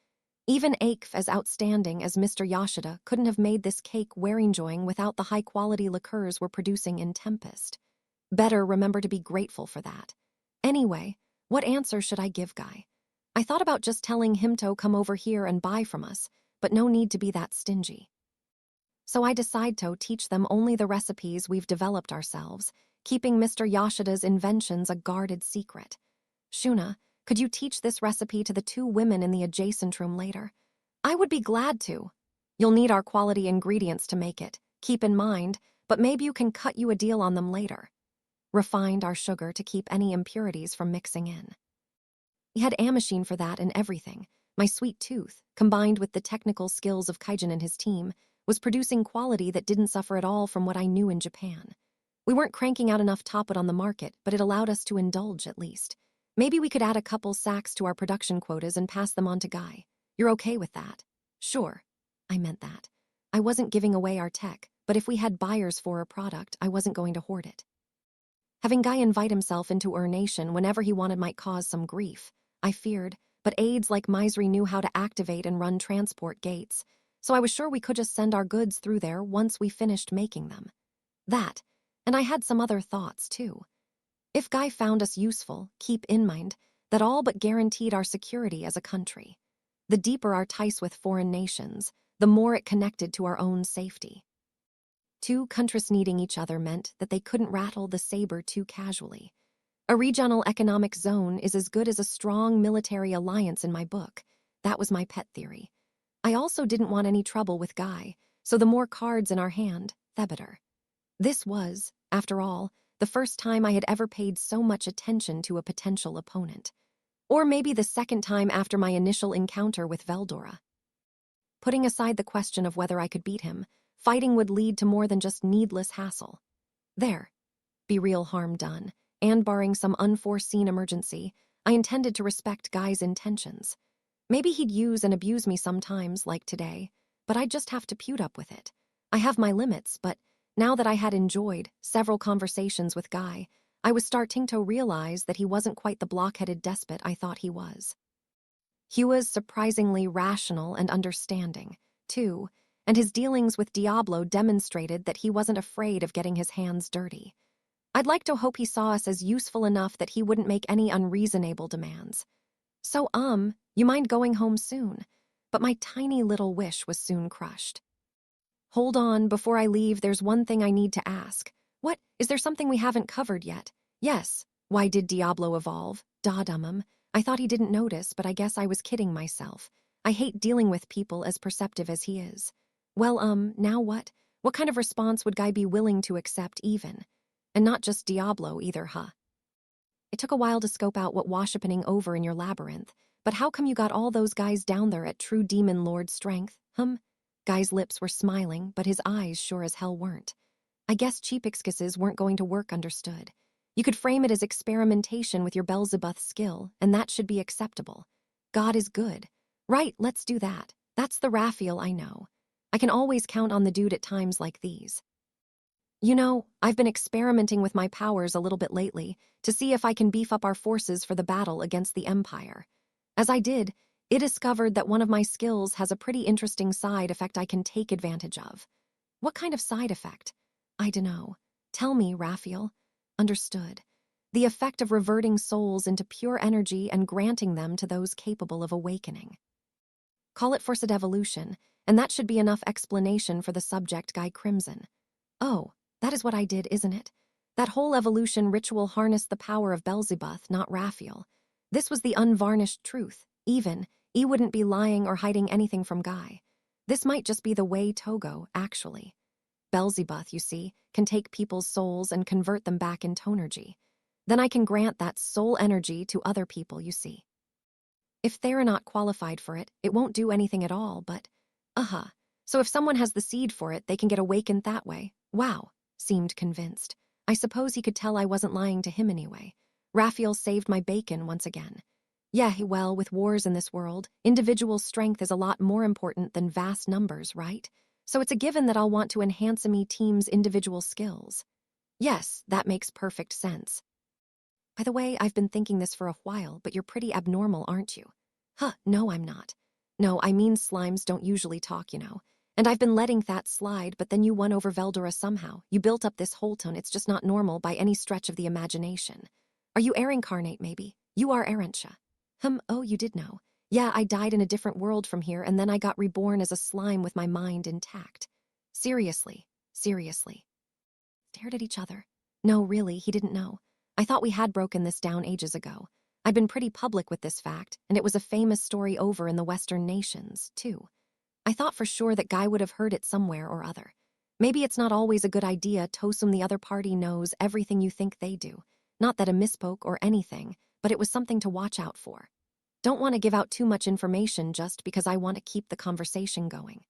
Even Aikf, as outstanding as Mr. Yashida, couldn't have made this cake we're enjoying without the high-quality liqueurs we're producing in Tempest. Better remember to be grateful for that. Anyway, what answer should I give Guy? I thought about just telling him to come over here and buy from us, but no need to be that stingy. So I decide to teach them only the recipes we've developed ourselves, keeping Mr. Yashida's inventions a guarded secret. Shuna, could you teach this recipe to the 2 women in the adjacent room later? I would be glad to. You'll need our quality ingredients to make it, keep in mind, but maybe you can cut you a deal on them later. Refined our sugar to keep any impurities from mixing in. We had Amashine for that and everything. My sweet tooth, combined with the technical skills of Kaijin and his team, was producing quality that didn't suffer at all from what I knew in Japan. We weren't cranking out enough Toppat on the market, but it allowed us to indulge at least. Maybe we could add a couple sacks to our production quotas and pass them on to Guy. You're okay with that? Sure. I meant that. I wasn't giving away our tech, but if we had buyers for a product, I wasn't going to hoard it. Having Guy invite himself into our nation whenever he wanted might cause some grief, I feared, but aides like Misery knew how to activate and run transport gates, so I was sure we could just send our goods through there once we finished making them. That, and I had some other thoughts too. If Guy found us useful, keep in mind that all but guaranteed our security as a country. The deeper our ties with foreign nations, the more it connected to our own safety. 2 countries needing each other meant that they couldn't rattle the saber too casually. A regional economic zone is as good as a strong military alliance in my book. That was my pet theory. I also didn't want any trouble with Guy, so the more cards in our hand, the better. This was, after all, the first time I had ever paid so much attention to a potential opponent. Or maybe the second time after my initial encounter with Veldora. Putting aside the question of whether I could beat him, fighting would lead to more than just needless hassle. There. Be real harm done, and barring some unforeseen emergency, I intended to respect Guy's intentions. Maybe he'd use and abuse me sometimes, like today, but I'd just have to put up with it. I have my limits, but now that I had enjoyed several conversations with Guy, I was starting to realize that he wasn't quite the blockheaded despot I thought he was. He was surprisingly rational and understanding, too, and his dealings with Diablo demonstrated that he wasn't afraid of getting his hands dirty. I'd like to hope he saw us as useful enough that he wouldn't make any unreasonable demands. So, you mind going home soon? But my tiny little wish was soon crushed. Hold on, before I leave, there's one thing I need to ask. What, is there something we haven't covered yet? Yes. Why did Diablo evolve? Da-dummum. I thought he didn't notice, but I guess I was kidding myself. I hate dealing with people as perceptive as he is. Well, now what? What kind of response would Guy be willing to accept even? And not just Diablo either, huh? It took a while to scope out what was happening over in your labyrinth, but how come you got all those guys down there at true demon lord strength, Guy's lips were smiling, but his eyes sure as hell weren't. I guess cheap excuses weren't going to work, understood. You could frame it as experimentation with your Beelzebub skill, and that should be acceptable. God is good. Right, let's do that. That's the Raphael I know. I can always count on the dude at times like these. You know, I've been experimenting with my powers a little bit lately to see if I can beef up our forces for the battle against the Empire. As I did, it discovered that one of my skills has a pretty interesting side effect I can take advantage of. What kind of side effect? I dunno. Tell me, Raphael. Understood. The effect of reverting souls into pure energy and granting them to those capable of awakening. Call it forced evolution, and that should be enough explanation for the subject Guy Crimson. Oh, that is what I did, isn't it? That whole evolution ritual harnessed the power of Beelzebub, not Raphael. This was the unvarnished truth. Even, he wouldn't be lying or hiding anything from Guy. This might just be the way Togo, actually. Beelzebub, you see, can take people's souls and convert them back into energy. Then I can grant that soul energy to other people, you see. If they're not qualified for it, it won't do anything at all, but, so if someone has the seed for it, they can get awakened that way. Wow, seemed convinced. I suppose he could tell I wasn't lying to him anyway. Raphael saved my bacon once again. Yeah, well, with wars in this world, individual strength is a lot more important than vast numbers, right? So it's a given that I'll want to enhance me team's individual skills. Yes, that makes perfect sense. By the way, I've been thinking this for a while, but you're pretty abnormal, aren't you? No, I'm not. No, I mean slimes don't usually talk, you know. And I've been letting that slide, but then you won over Veldora somehow. You built up this whole tone, it's just not normal by any stretch of the imagination. Are you Reincarnate, maybe? You are Arantia. Oh, you did know. Yeah, I died in a different world from here, and then I got reborn as a slime with my mind intact. Seriously. Stared at each other. No, really, he didn't know. I thought we had broken this down ages ago. I'd been pretty public with this fact, and it was a famous story over in the Western nations, too. I thought for sure that Guy would have heard it somewhere or other. Maybe it's not always a good idea to assume the other party knows everything you think they do. Not that I misspoke or anything, but it was something to watch out for. Don't want to give out too much information just because I want to keep the conversation going.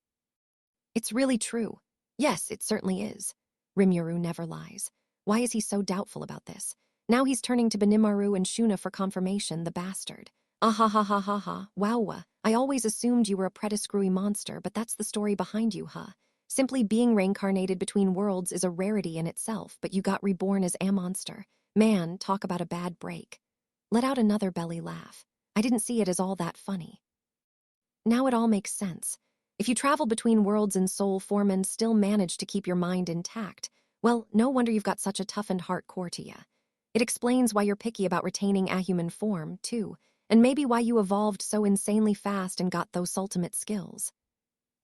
It's really true. Yes, it certainly is. Rimuru never lies. Why is he so doubtful about this? Now he's turning to Benimaru and Shuna for confirmation, the bastard. Wow. I always assumed you were a pretty-screwy monster, but that's the story behind you, huh? Simply being reincarnated between worlds is a rarity in itself, but you got reborn as a monster. Man, talk about a bad break. Let out another belly laugh. I didn't see it as all that funny. Now it all makes sense. If you travel between worlds in soul form and still manage to keep your mind intact, well, no wonder you've got such a toughened heart core to ya. It explains why you're picky about retaining a human form, too, and maybe why you evolved so insanely fast and got those ultimate skills.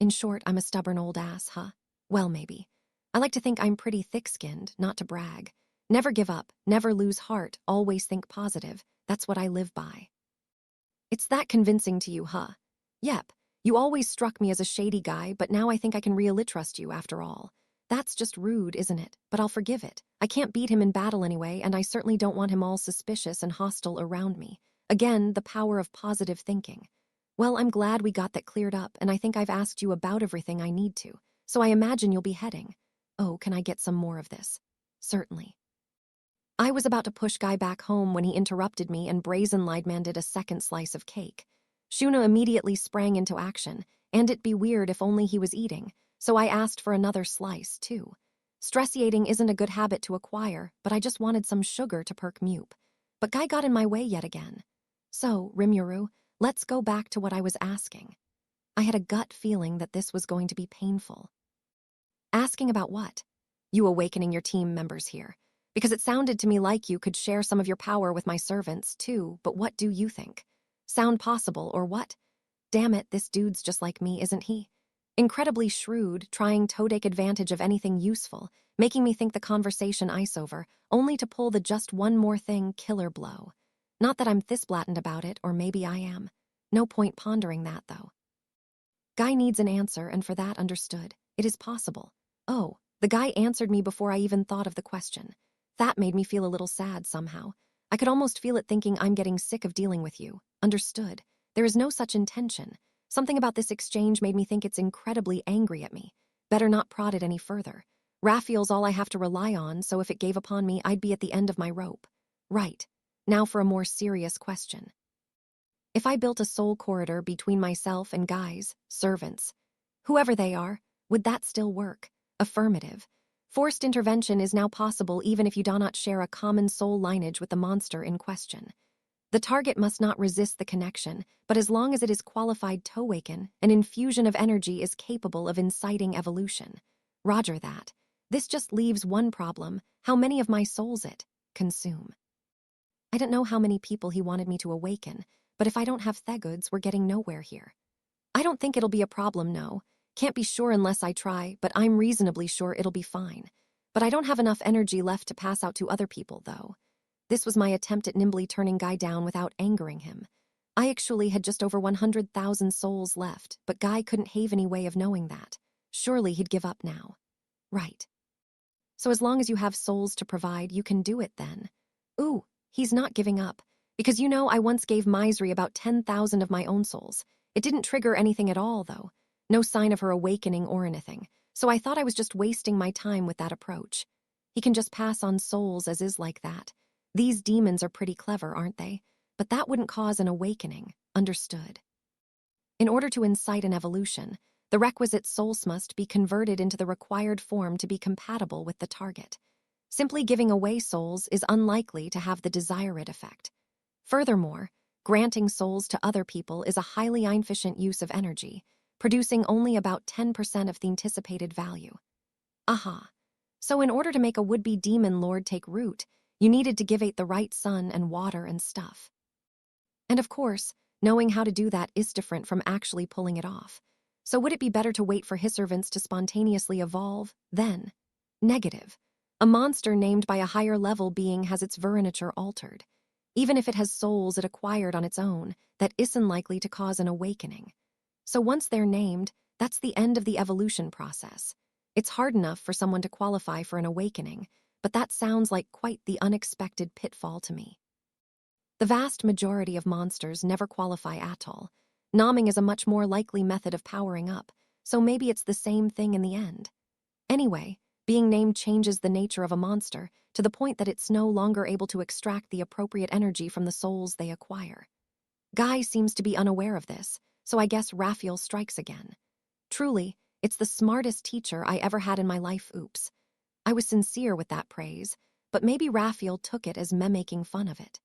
In short, I'm a stubborn old ass, huh? Well, maybe. I like to think I'm pretty thick-skinned, not to brag. Never give up, never lose heart, always think positive. That's what I live by. It's that convincing to you, huh? Yep. You always struck me as a shady guy, but now I think I can really trust you after all. That's just rude, isn't it? But I'll forgive it. I can't beat him in battle anyway, and I certainly don't want him all suspicious and hostile around me. Again, the power of positive thinking. Well, I'm glad we got that cleared up, and I think I've asked you about everything I need to, so I imagine you'll be heading. Oh, can I get some more of this? Certainly. I was about to push Guy back home when he interrupted me and brazen-lied demanded a second slice of cake. Shuna immediately sprang into action, and it'd be weird if only he was eating, so I asked for another slice, too. Stress eating isn't a good habit to acquire, but I just wanted some sugar to perk me up. But Guy got in my way yet again. So, Rimuru, let's go back to what I was asking. I had a gut feeling that this was going to be painful. Asking about what? You awakening your team members here. Because it sounded to me like you could share some of your power with my servants, too, but what do you think? Sound possible, or what? Damn it, this dude's just like me, isn't he? Incredibly shrewd, trying to take advantage of anything useful, making me think the conversation ice over, only to pull the just one more thing killer blow. Not that I'm this blatant about it, or maybe I am. No point pondering that, though. Guy needs an answer, and for that understood. It is possible. Oh, the guy answered me before I even thought of the question. That made me feel a little sad somehow. I could almost feel it thinking I'm getting sick of dealing with you. Understood. There is no such intention. Something about this exchange made me think it's incredibly angry at me. Better not prod it any further. Raphael's all I have to rely on, so if it gave upon me, I'd be at the end of my rope. Right. Now for a more serious question. If I built a soul corridor between myself and Guy's servants, whoever they are, would that still work? Affirmative. Forced intervention is now possible even if you do not share a common soul lineage with the monster in question. The target must not resist the connection, but as long as it is qualified to awaken, an infusion of energy is capable of inciting evolution. Roger that. This just leaves one problem: how many of my souls it consume. I don't know how many people he wanted me to awaken, but if I don't have Thegoods, we're getting nowhere here. I don't think it'll be a problem, no. Can't be sure unless I try, but I'm reasonably sure it'll be fine. But I don't have enough energy left to pass out to other people, though. This was my attempt at nimbly turning Guy down without angering him. I actually had just over 100,000 souls left, but Guy couldn't have any way of knowing that. Surely he'd give up now. Right. So as long as you have souls to provide, you can do it then. Ooh, he's not giving up. Because I once gave Misery about 10,000 of my own souls. It didn't trigger anything at all, though. No sign of her awakening or anything. So I thought I was just wasting my time with that approach. He can just pass on souls as is like that. These demons are pretty clever, aren't they? But that wouldn't cause an awakening. Understood. In order to incite an evolution, the requisite souls must be converted into the required form to be compatible with the target. Simply giving away souls is unlikely to have the desired effect. Furthermore, granting souls to other people is a highly inefficient use of energy, producing only about 10% of the anticipated value. Aha. So in order to make a would-be demon lord take root, you needed to give it the right sun and water and stuff. And of course, knowing how to do that is different from actually pulling it off. So would it be better to wait for his servants to spontaneously evolve, then? Negative. A monster named by a higher level being has its vernature altered. Even if it has souls it acquired on its own, that isn't likely to cause an awakening. So once they're named, that's the end of the evolution process. It's hard enough for someone to qualify for an awakening, but that sounds like quite the unexpected pitfall to me. The vast majority of monsters never qualify at all. Nomming is a much more likely method of powering up, so maybe it's the same thing in the end. Anyway, being named changes the nature of a monster to the point that it's no longer able to extract the appropriate energy from the souls they acquire. Guy seems to be unaware of this, so I guess Raphael strikes again. Truly, it's the smartest teacher I ever had in my life. Oops. I was sincere with that praise, but maybe Raphael took it as me making fun of it.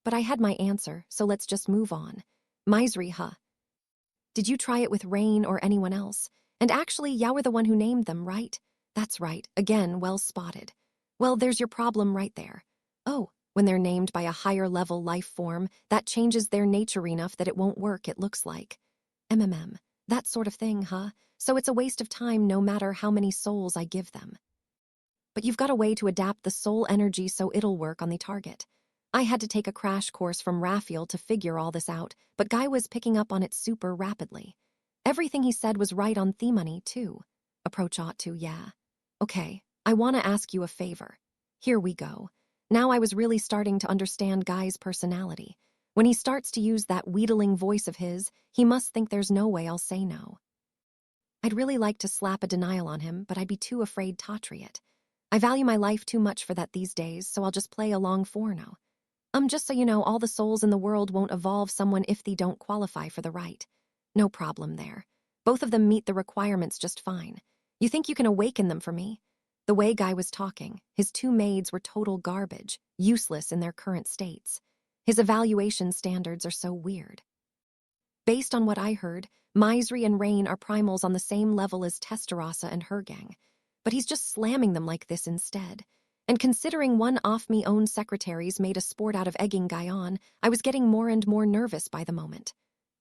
But I had my answer, so let's just move on. Misery, huh? Did you try it with Rain or anyone else? And actually, you were the one who named them, right? That's right. Again, well spotted. Well, there's your problem right there. Oh, when they're named by a higher level life form, that changes their nature enough that it won't work, it looks like. That sort of thing, huh? So it's a waste of time no matter how many souls I give them. But you've got a way to adapt the soul energy so it'll work on the target. I had to take a crash course from Raphael to figure all this out, but Guy was picking up on it super rapidly. Everything he said was right on the money, too. Approach ought to, yeah. Okay, I want to ask you a favor. Here we go. Now I was really starting to understand Guy's personality. When he starts to use that wheedling voice of his, he must think there's no way I'll say no. I'd really like to slap a denial on him, but I'd be too afraid to try it. I value my life too much for that these days, so I'll just play along for now. Just so you know, all the souls in the world won't evolve someone if they don't qualify for the right. No problem there. Both of them meet the requirements just fine. You think you can awaken them for me? The way Guy was talking, his two maids were total garbage, useless in their current states. His evaluation standards are so weird. Based on what I heard, Misery and Rain are primals on the same level as Testarossa and her gang. But he's just slamming them like this instead. And considering one off-me-own secretaries made a sport out of egging Guy on, I was getting more and more nervous by the moment.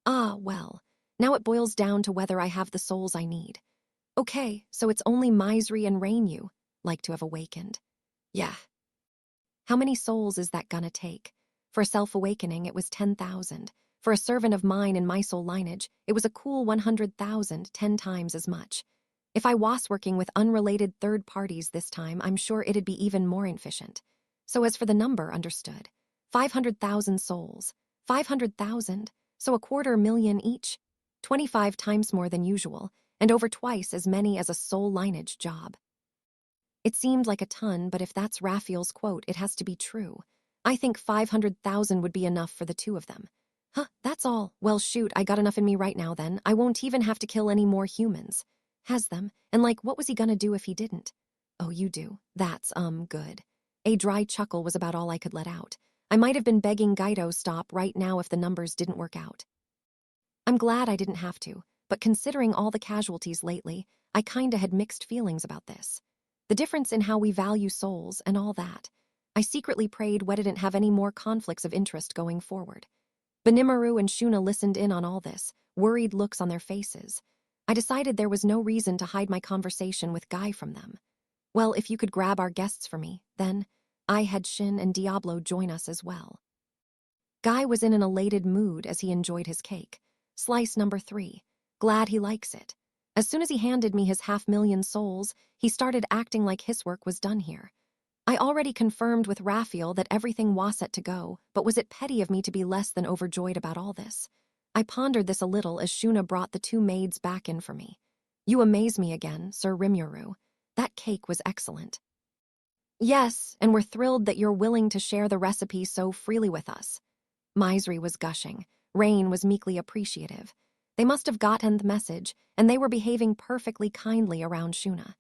Ah, well, now it boils down to whether I have the souls I need. Okay, so it's only Misery and Rain you like to have awakened. Yeah. How many souls is that gonna take? For a self-awakening, it was 10,000. For a servant of mine in my soul lineage, it was a cool 100,000, 10 times as much. If I was working with unrelated third parties this time, I'm sure it'd be even more efficient. So as for the number, understood. 500,000 souls. 500,000, so 250,000 each. 25 times more than usual, and over twice as many as a soul lineage job. It seemed like a ton, but if that's Raphael's quote, it has to be true. I think 500,000 would be enough for the two of them. Huh, that's all. Well, shoot, I got enough in me right now then. I won't even have to kill any more humans. Has them, and what was he gonna do if he didn't? Oh, you do. That's, good. A dry chuckle was about all I could let out. I might have been begging Guido stop right now if the numbers didn't work out. I'm glad I didn't have to, but considering all the casualties lately, I kinda had mixed feelings about this. The difference in how we value souls and all that. I secretly prayed we didn't have any more conflicts of interest going forward. Benimaru and Shuna listened in on all this, worried looks on their faces. I decided there was no reason to hide my conversation with Guy from them. Well, if you could grab our guests for me, then I had Shin and Diablo join us as well. Guy was in an elated mood as he enjoyed his cake. Slice number 3. Glad he likes it. As soon as he handed me his 500,000 souls, he started acting like his work was done here. I already confirmed with Raphael that everything was set to go, but was it petty of me to be less than overjoyed about all this? I pondered this a little as Shuna brought the 2 maids back in for me. You amaze me again, Sir Rimuru. That cake was excellent. Yes, and we're thrilled that you're willing to share the recipe so freely with us. Maisri was gushing. Rain was meekly appreciative. They must have gotten the message, and they were behaving perfectly kindly around Shuna.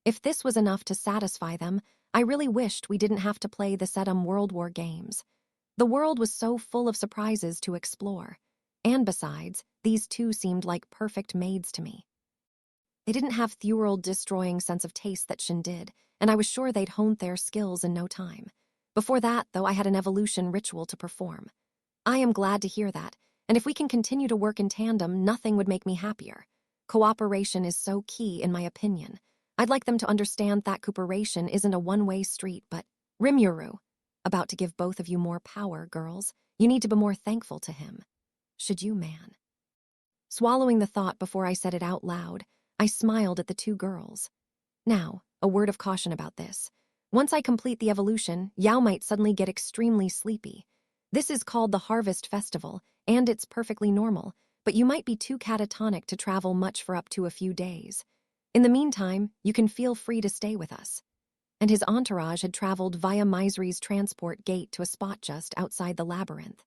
If this was enough to satisfy them, I really wished we didn't have to play the Sedum World War games. The world was so full of surprises to explore. And besides, these 2 seemed like perfect maids to me. They didn't have the world-destroying sense of taste that Shin did, and I was sure they'd honed their skills in no time. Before that, though, I had an evolution ritual to perform. I am glad to hear that, and if we can continue to work in tandem, nothing would make me happier. Cooperation is so key, in my opinion. I'd like them to understand that cooperation isn't a one-way street, but Rimuru, about to give both of you more power, girls. You need to be more thankful to him. Should you, man? Swallowing the thought before I said it out loud, I smiled at the 2 girls. Now, a word of caution about this. Once I complete the evolution, Yao might suddenly get extremely sleepy. This is called the Harvest Festival, and it's perfectly normal, but you might be too catatonic to travel much for up to a few days. In the meantime, you can feel free to stay with us. And his entourage had traveled via Maisri's transport gate to a spot just outside the labyrinth.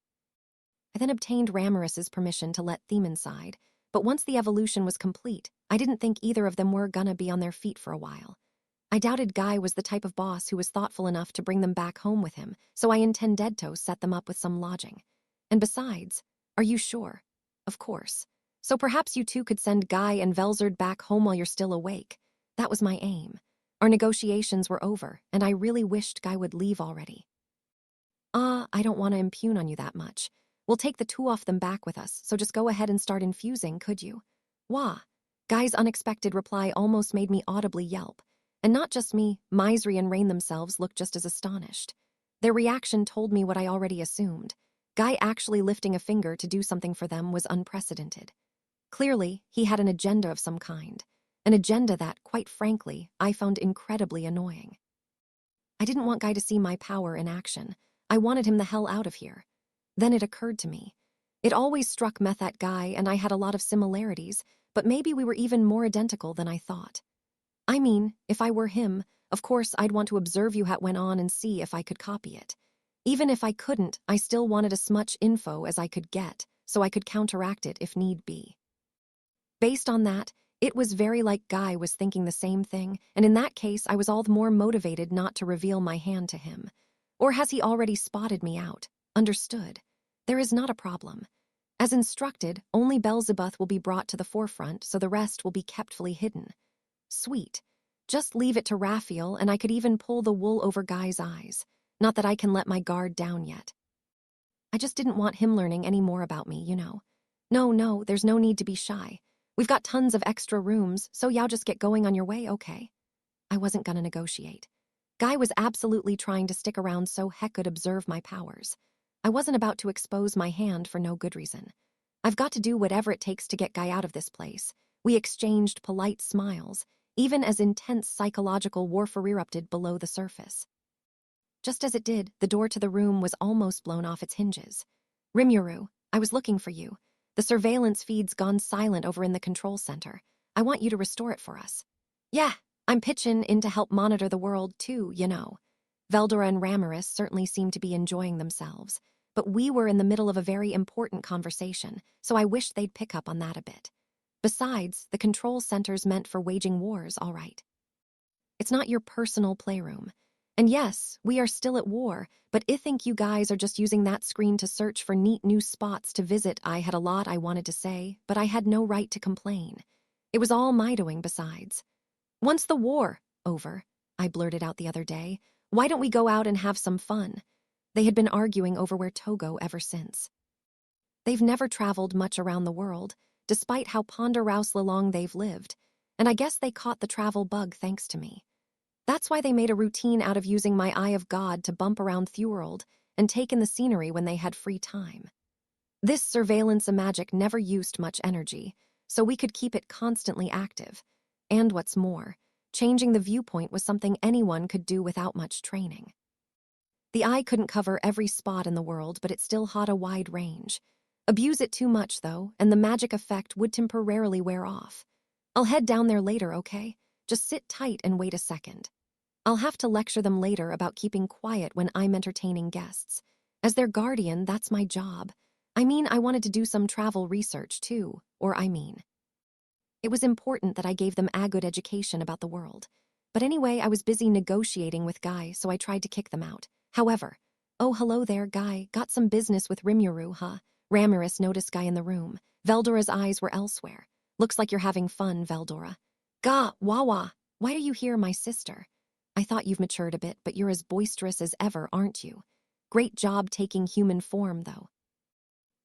I then obtained Ramiris's permission to let them inside, but once the evolution was complete, I didn't think either of them were gonna be on their feet for a while. I doubted Guy was the type of boss who was thoughtful enough to bring them back home with him, so I intended to set them up with some lodging. And besides, are you sure? Of course. So perhaps you 2 could send Guy and Velzard back home while you're still awake. That was my aim. Our negotiations were over, and I really wished Guy would leave already. I don't want to impugn on you that much. We'll take the 2 of them back with us, so just go ahead and start infusing, could you? Wah. Guy's unexpected reply almost made me audibly yelp. And not just me, Maisri and Rain themselves looked just as astonished. Their reaction told me what I already assumed. Guy actually lifting a finger to do something for them was unprecedented. Clearly, he had an agenda of some kind. An agenda that, quite frankly, I found incredibly annoying. I didn't want Guy to see my power in action. I wanted him the hell out of here. Then it occurred to me. It always struck me that Guy and I had a lot of similarities, but maybe we were even more identical than I thought. I mean, if I were him, of course I'd want to observe you how it went on and see if I could copy it. Even if I couldn't, I still wanted as much info as I could get, so I could counteract it if need be. Based on that, it was very like Guy was thinking the same thing, and in that case I was all the more motivated not to reveal my hand to him. Or has he already spotted me out? Understood. There is not a problem. As instructed, only Beelzebub will be brought to the forefront, so the rest will be kept fully hidden. Sweet. Just leave it to Raphael, and I could even pull the wool over Guy's eyes. Not that I can let my guard down yet. I just didn't want him learning any more about me, you know. No, there's no need to be shy. We've got tons of extra rooms, so y'all just get going on your way, okay? I wasn't gonna negotiate. Guy was absolutely trying to stick around so Heck could observe my powers. I wasn't about to expose my hand for no good reason. I've got to do whatever it takes to get Guy out of this place. We exchanged polite smiles, even as intense psychological warfare erupted below the surface. Just as it did, the door to the room was almost blown off its hinges. Rimuru, I was looking for you. The surveillance feed's gone silent over in the control center. I want you to restore it for us. Yeah, I'm pitching in to help monitor the world too, you know. Veldora and Ramiris certainly seemed to be enjoying themselves, but we were in the middle of a very important conversation, so I wished they'd pick up on that a bit. Besides, the control center's meant for waging wars, all right. It's not your personal playroom. And yes, we are still at war, but I think you guys are just using that screen to search for neat new spots to visit. I had a lot I wanted to say, but I had no right to complain. It was all my doing besides. Once the war over, I blurted out the other day, why don't we go out and have some fun? They had been arguing over where to go ever since. They've never traveled much around the world. despite how ponderously long they've lived, and I guess they caught the travel bug thanks to me. That's why they made a routine out of using my Eye of God to bump around Thurald and take in the scenery when they had free time. This surveillance magic never used much energy, so we could keep it constantly active. And what's more, changing the viewpoint was something anyone could do without much training. The eye couldn't cover every spot in the world, but it still had a wide range. Abuse it too much, though, and the magic effect would temporarily wear off. I'll head down there later, okay? Just sit tight and wait a second. I'll have to lecture them later about keeping quiet when I'm entertaining guests. As their guardian, that's my job. I wanted to do some travel research, too, it was important that I gave them a good education about the world. But anyway, I was busy negotiating with Guy, so I tried to kick them out. However, oh, hello there, Guy. Got some business with Rimuru, huh? Ramirez noticed Guy in the room. Veldora's eyes were elsewhere. Looks like you're having fun, Veldora. Gah, Wawa, why are you here, my sister? I thought you've matured a bit, but you're as boisterous as ever, aren't you? Great job taking human form, though.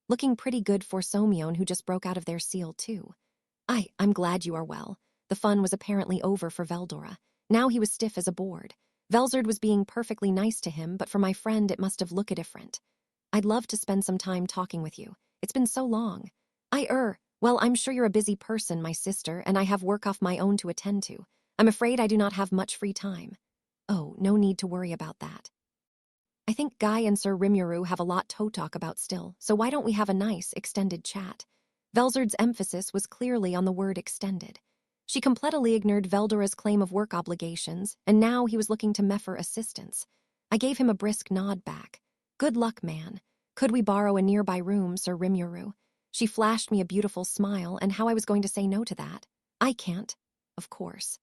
Looking pretty good for Somion, who just broke out of their seal, too. I'm glad you are well. The fun was apparently over for Veldora. Now he was stiff as a board. Velzard was being perfectly nice to him, but for my friend it must have looked different. I'd love to spend some time talking with you. It's been so long. Well, I'm sure you're a busy person, my sister, and I have work off my own to attend to. I'm afraid I do not have much free time. Oh, no need to worry about that. I think Guy and Sir Rimuru have a lot to talk about still, so why don't we have a nice, extended chat? Velzard's emphasis was clearly on the word extended. She completely ignored Veldora's claim of work obligations, and now he was looking to me for assistance. I gave him a brisk nod back. Good luck, man. Could we borrow a nearby room, Sir Rimuru? She flashed me a beautiful smile, and how I was going to say no to that. I can't. Of course.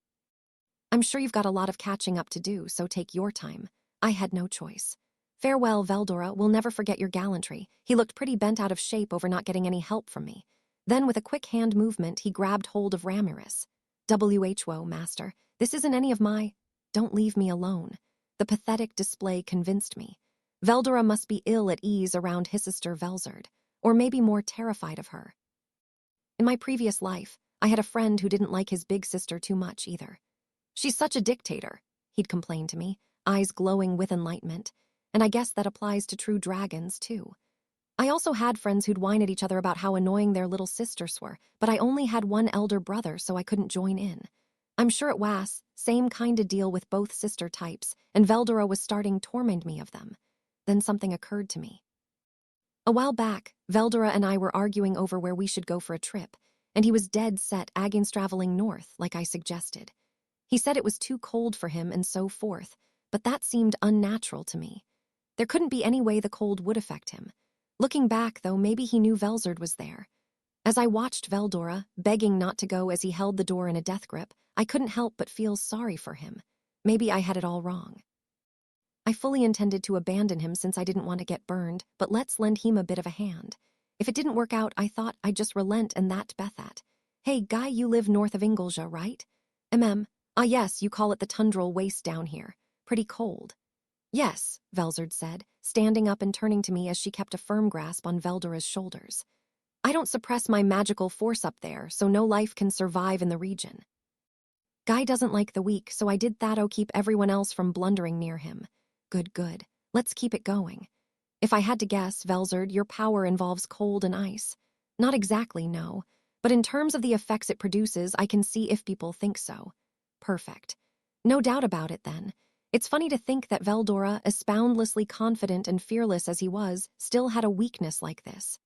I'm sure you've got a lot of catching up to do, so take your time. I had no choice. Farewell, Veldora. We'll never forget your gallantry. He looked pretty bent out of shape over not getting any help from me. Then, with a quick hand movement, he grabbed hold of Ramirez. Who, master. This isn't any of my... Don't leave me alone. The pathetic display convinced me. Veldora must be ill at ease around his sister Velzard, or maybe more terrified of her. In my previous life, I had a friend who didn't like his big sister too much either. She's such a dictator, he'd complain to me, eyes glowing with enlightenment, and I guess that applies to true dragons, too. I also had friends who'd whine at each other about how annoying their little sisters were, but I only had one elder brother, so I couldn't join in. I'm sure it was same kind of deal with both sister types, and Veldora was starting to torment me of them. Then something occurred to me. A while back, Veldora and I were arguing over where we should go for a trip, and he was dead set against traveling north, like I suggested. He said it was too cold for him and so forth, but that seemed unnatural to me. There couldn't be any way the cold would affect him. Looking back, though, maybe he knew Velzard was there. As I watched Veldora, begging not to go as he held the door in a death grip, I couldn't help but feel sorry for him. Maybe I had it all wrong. I fully intended to abandon him since I didn't want to get burned, but let's lend him a bit of a hand. If it didn't work out, I thought I'd just relent and that Bethat. Hey, Guy, you live north of Ingolja, right? Yes, you call it the tundral waste down here. Pretty cold. Yes, Velzard said, standing up and turning to me as she kept a firm grasp on Veldora's shoulders. I don't suppress my magical force up there, so no life can survive in the region. Guy doesn't like the weak, so I did that'll keep everyone else from blundering near him. Good. Let's keep it going. If I had to guess, Velzard, your power involves cold and ice. Not exactly, no. But in terms of the effects it produces, I can see if people think so. Perfect. No doubt about it, then. It's funny to think that Veldora, as boundlessly confident and fearless as he was, still had a weakness like this.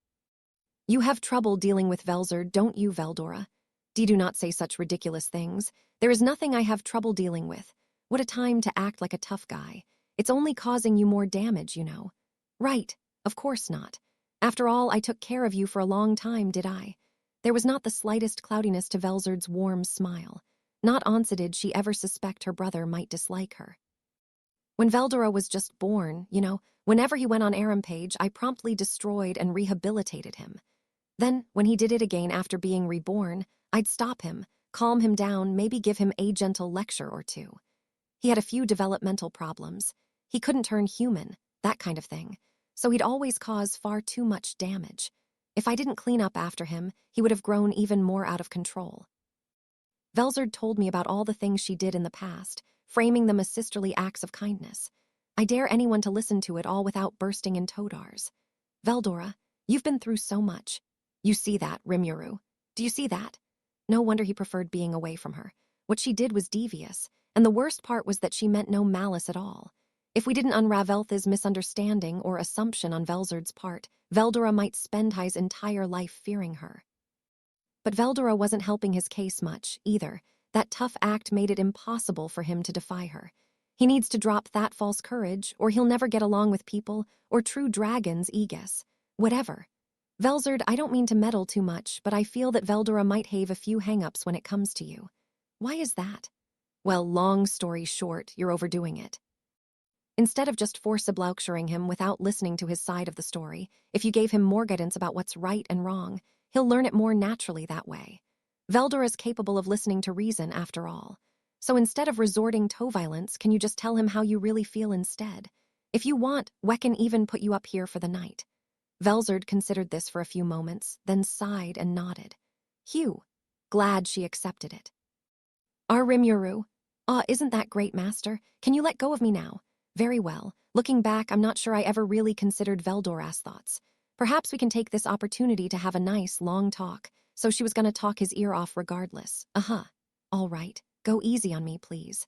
You have trouble dealing with Velzard, don't you, Veldora? Do not say such ridiculous things. There is nothing I have trouble dealing with. What a time to act like a tough guy. It's only causing you more damage, you know. Right, of course not. After all, I took care of you for a long time, did I? There was not the slightest cloudiness to Velzard's warm smile. Not once did she ever suspect her brother might dislike her. When Veldora was just born, whenever he went on Rampage, I promptly destroyed and rehabilitated him. Then, when he did it again after being reborn, I'd stop him, calm him down, maybe give him a gentle lecture or two. He had a few developmental problems. He couldn't turn human, that kind of thing, so he'd always cause far too much damage. If I didn't clean up after him, he would have grown even more out of control. Velzard told me about all the things she did in the past, framing them as sisterly acts of kindness. I dare anyone to listen to it all without bursting in todars. Veldora, you've been through so much. You see that, Rimuru. Do you see that? No wonder he preferred being away from her. What she did was devious, and the worst part was that she meant no malice at all. If we didn't unravel this misunderstanding or assumption on Velzard's part, Veldora might spend his entire life fearing her. But Veldora wasn't helping his case much, either. That tough act made it impossible for him to defy her. He needs to drop that false courage, or he'll never get along with people, or true dragons, Aegis. Whatever. Velzard, I don't mean to meddle too much, but I feel that Veldora might have a few hang-ups when it comes to you. Why is that? Well, long story short, you're overdoing it. Instead of just forcibly him without listening to his side of the story, if you gave him more guidance about what's right and wrong, he'll learn it more naturally that way. Veldora is capable of listening to reason, after all. So instead of resorting to violence, can you just tell him how you really feel instead? If you want, we can even put you up here for the night. Velzard considered this for a few moments, then sighed and nodded. Hugh. Glad she accepted it. Rimuru. Isn't that great, Master? Can you let go of me now? Very well. Looking back, I'm not sure I ever really considered Veldora's thoughts. Perhaps we can take this opportunity to have a nice, long talk. So she was going to talk his ear off regardless. All right. Go easy on me, please.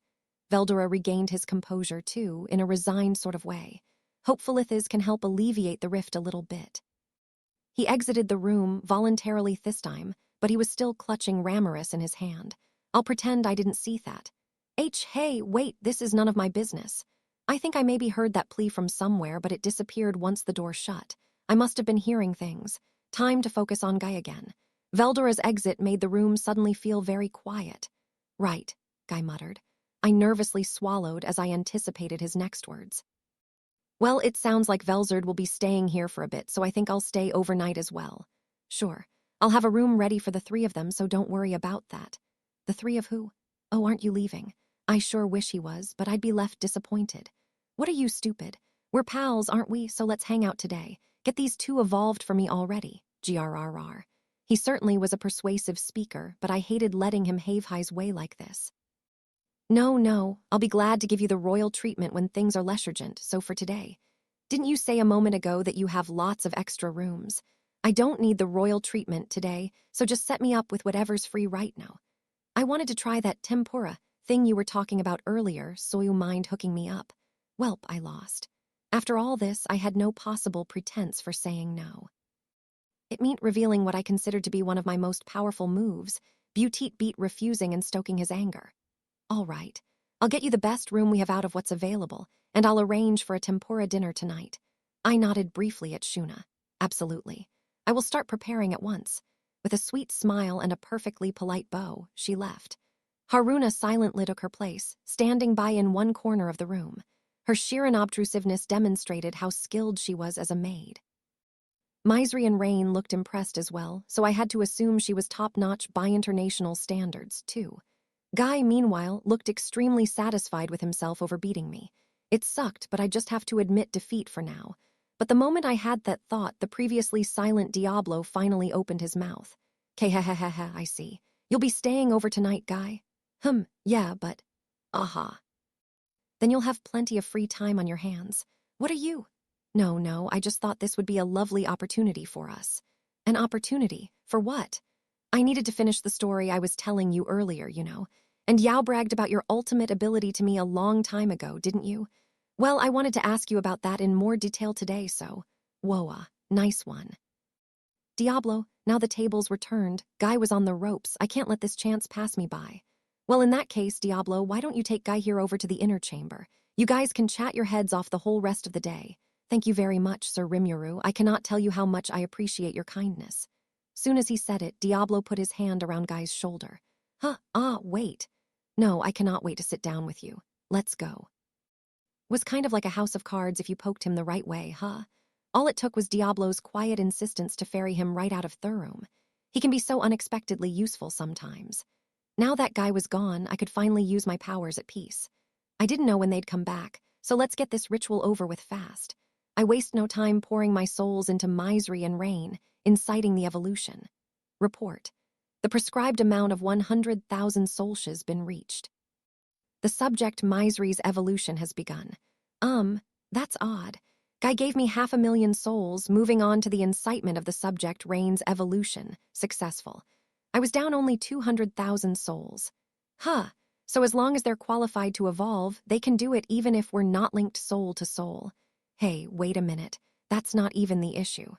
Veldora regained his composure, too, in a resigned sort of way. Hopefully this can help alleviate the rift a little bit. He exited the room, voluntarily this time, but he was still clutching Ramiris in his hand. I'll pretend I didn't see that. Hey, wait, this is none of my business. I think I maybe heard that plea from somewhere, but it disappeared once the door shut. I must have been hearing things. Time to focus on Guy again. Veldora's exit made the room suddenly feel very quiet. Right, Guy muttered. I nervously swallowed as I anticipated his next words. Well, it sounds like Velzard will be staying here for a bit, so I think I'll stay overnight as well. Sure, I'll have a room ready for the three of them, so don't worry about that. The three of who? Oh, aren't you leaving? I sure wish he was, but I'd be left disappointed. What are you, stupid? We're pals, aren't we? So let's hang out today. Get these two evolved for me already. Grrr. He certainly was a persuasive speaker, but I hated letting him have his way like this. No, I'll be glad to give you the royal treatment when things are leisurgent, so for today. Didn't you say a moment ago that you have lots of extra rooms? I don't need the royal treatment today, so just set me up with whatever's free right now. I wanted to try that tempura thing you were talking about earlier, so you mind hooking me up. Welp, I lost. After all this, I had no possible pretense for saying no. It meant revealing what I considered to be one of my most powerful moves, Butit beat refusing and stoking his anger. All right, I'll get you the best room we have out of what's available, and I'll arrange for a tempura dinner tonight. I nodded briefly at Shuna. Absolutely. I will start preparing at once. With a sweet smile and a perfectly polite bow, she left. Haruna silently took her place, standing by in one corner of the room. Her sheer unobtrusiveness demonstrated how skilled she was as a maid. Mysri and Rain looked impressed as well, so I had to assume she was top-notch by international standards, too. Guy, meanwhile, looked extremely satisfied with himself over beating me. It sucked, but I just have to admit defeat for now. But the moment I had that thought, the previously silent Diablo finally opened his mouth. Khehehehe, I see. You'll be staying over tonight, Guy? Yeah, but... Aha. Then you'll have plenty of free time on your hands. What are you? No, I just thought this would be a lovely opportunity for us. An opportunity? For what? I needed to finish the story I was telling you earlier, you know. And Yao bragged about your ultimate ability to me a long time ago, didn't you? Well, I wanted to ask you about that in more detail today, so... Whoa, nice one. Diablo, now the tables were turned. Guy was on the ropes. I can't let this chance pass me by. Well, in that case, Diablo, why don't you take Guy here over to the inner chamber? You guys can chat your heads off the whole rest of the day. Thank you very much, Sir Rimuru. I cannot tell you how much I appreciate your kindness. Soon as he said it, Diablo put his hand around Guy's shoulder. Wait. No, I cannot wait to sit down with you. Let's go. Was kind of like a house of cards if you poked him the right way, huh? All it took was Diablo's quiet insistence to ferry him right out of Thurum. He can be so unexpectedly useful sometimes. Now that Guy was gone, I could finally use my powers at peace. I didn't know when they'd come back, so let's get this ritual over with fast. I waste no time pouring my souls into misery and rain, inciting the evolution. Report. The prescribed amount of 100,000 solshes been reached. The subject misery's evolution has begun. That's odd. Guy gave me 500,000 souls, moving on to the incitement of the subject Rain's evolution. Successful. I was down only 200,000 souls. Huh. So as long as they're qualified to evolve, they can do it even if we're not linked soul to soul. Hey, wait a minute. That's not even the issue.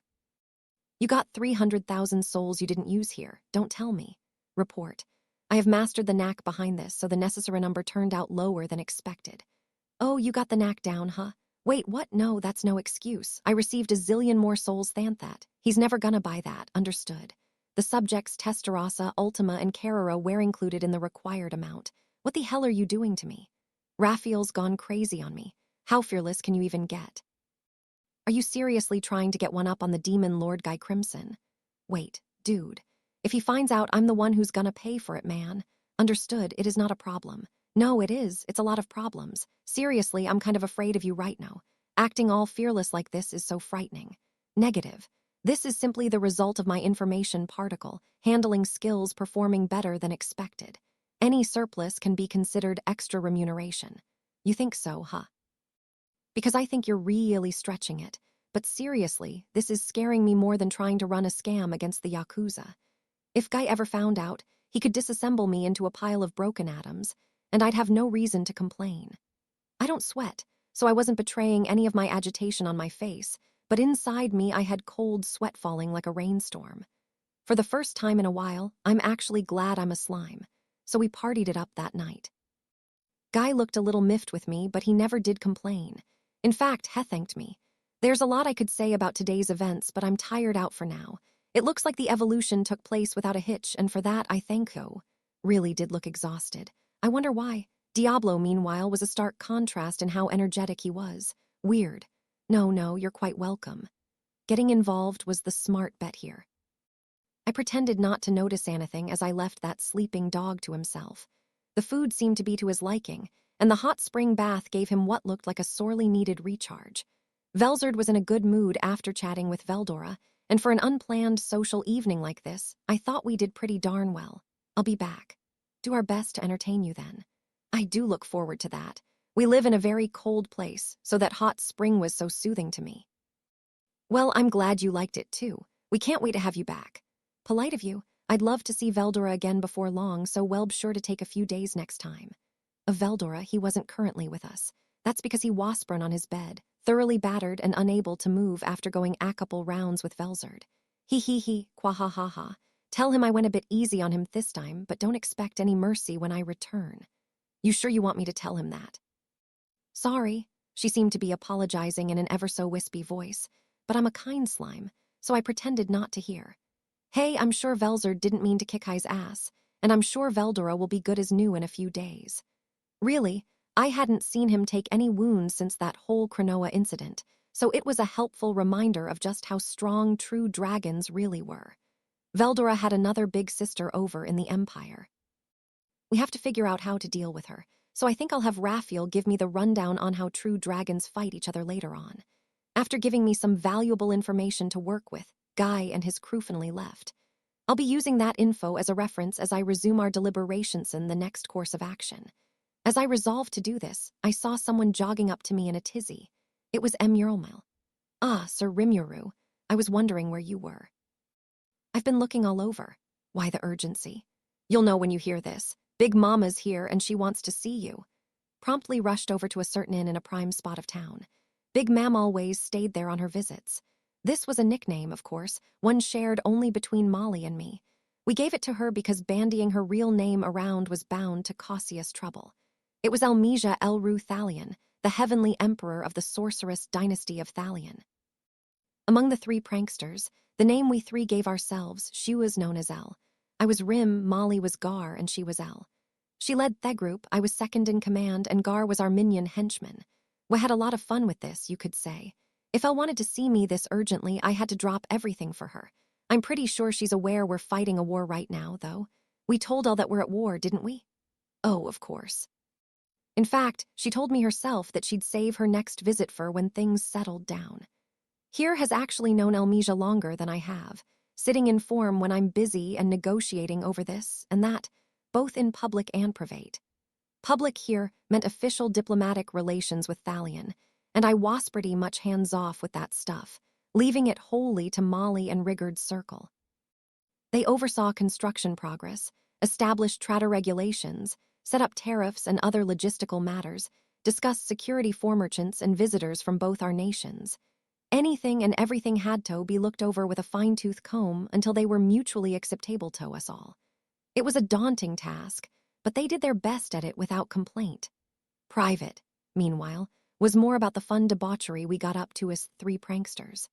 You got 300,000 souls you didn't use here. Don't tell me. Report. I have mastered the knack behind this, so the necessary number turned out lower than expected. Oh, you got the knack down, huh? Wait, what? No, that's no excuse. I received a zillion more souls than that. He's never gonna buy that, understood. The subjects Testarossa, Ultima, and Carrera were included in the required amount. What the hell are you doing to me? Raphael's gone crazy on me. How fearless can you even get? Are you seriously trying to get one up on the demon Lord Guy Crimson? Wait, dude. If he finds out, I'm the one who's gonna pay for it, man. Understood, it is not a problem. No, it is. It's a lot of problems. Seriously, I'm kind of afraid of you right now. Acting all fearless like this is so frightening. Negative. This is simply the result of my information particle, handling skills performing better than expected. Any surplus can be considered extra remuneration. You think so, huh? Because I think you're really stretching it. But seriously, this is scaring me more than trying to run a scam against the Yakuza. If Guy ever found out, he could disassemble me into a pile of broken atoms, and I'd have no reason to complain. I don't sweat, so I wasn't betraying any of my agitation on my face, but inside me I had cold sweat falling like a rainstorm. For the first time in a while, I'm actually glad I'm a slime, so we partied it up that night. Guy looked a little miffed with me, but he never did complain. In fact, he thanked me. There's a lot I could say about today's events, but I'm tired out for now. It looks like the evolution took place without a hitch, and for that I thank you. Really did look exhausted. I wonder why. Diablo, meanwhile, was a stark contrast in how energetic he was. Weird. No, you're quite welcome. Getting involved was the smart bet here. I pretended not to notice anything as I left that sleeping dog to himself. The food seemed to be to his liking, and the hot spring bath gave him what looked like a sorely needed recharge. Velzard was in a good mood after chatting with Veldora, and for an unplanned social evening like this, I thought we did pretty darn well. I'll be back. Do our best to entertain you then. I do look forward to that. We live in a very cold place, so that hot spring was so soothing to me. Well, I'm glad you liked it too. We can't wait to have you back. Polite of you. I'd love to see Veldora again before long, so Welb's sure to take a few days next time. Of Veldora, he wasn't currently with us. That's because he wasprun on his bed, thoroughly battered and unable to move after going a couple rounds with Velzard. He, quah-ha-ha-ha. Tell him I went a bit easy on him this time, but don't expect any mercy when I return. You sure you want me to tell him that? Sorry. She seemed to be apologizing in an ever-so-wispy voice, but I'm a kind slime, so I pretended not to hear. Hey, I'm sure Velzard didn't mean to kick High's ass, and I'm sure Veldora will be good as new in a few days. Really, I hadn't seen him take any wounds since that whole Cronoa incident, so it was a helpful reminder of just how strong true dragons really were. Veldora had another big sister over in the Empire. We have to figure out how to deal with her, so I think I'll have Raphael give me the rundown on how true dragons fight each other later on. After giving me some valuable information to work with, Guy and his crew finally left. I'll be using that info as a reference as I resume our deliberations in the next course of action. As I resolved to do this, I saw someone jogging up to me in a tizzy. It was Emurlmel. Ah, Sir Rimuru. I was wondering where you were. I've been looking all over. Why the urgency? You'll know when you hear this. Big Mama's here and she wants to see you. Promptly rushed over to a certain inn in a prime spot of town. Big Mam always stayed there on her visits. This was a nickname, of course, one shared only between Molly and me. We gave it to her because bandying her real name around was bound to cause us trouble. It was Elmesia Elru Thalion, the heavenly emperor of the sorceress dynasty of Thalion. Among the three pranksters, the name we three gave ourselves, she was known as El. I was Rim, Molly was Gar, and she was El. She led the group, I was second in command, and Gar was our minion henchman. We had a lot of fun with this, you could say. If Elle wanted to see me this urgently, I had to drop everything for her. I'm pretty sure she's aware we're fighting a war right now, though. We told Elle that we're at war, didn't we? Oh, of course. In fact, she told me herself that she'd save her next visit for when things settled down. Here has actually known Elmesia longer than I have, sitting in form when I'm busy and negotiating over this and that, both in public and private. Public here meant official diplomatic relations with Thalion, and I was pretty much hands-off with that stuff, leaving it wholly to Molly and Rigard's circle. They oversaw construction progress, established trader regulations, set up tariffs and other logistical matters, discussed security for merchants and visitors from both our nations. Anything and everything had to be looked over with a fine-tooth comb until they were mutually acceptable to us all. It was a daunting task, but they did their best at it without complaint. Private, meanwhile, was more about the fun debauchery we got up to as three pranksters.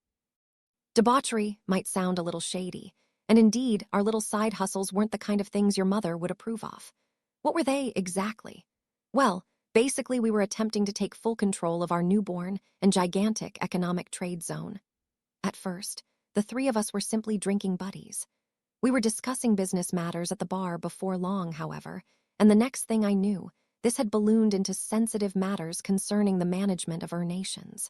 Debauchery might sound a little shady, and indeed, our little side hustles weren't the kind of things your mother would approve of. What were they exactly? Well, basically we were attempting to take full control of our newborn and gigantic economic trade zone. At first, the three of us were simply drinking buddies. We were discussing business matters at the bar before long, however, and the next thing I knew, this had ballooned into sensitive matters concerning the management of our nations.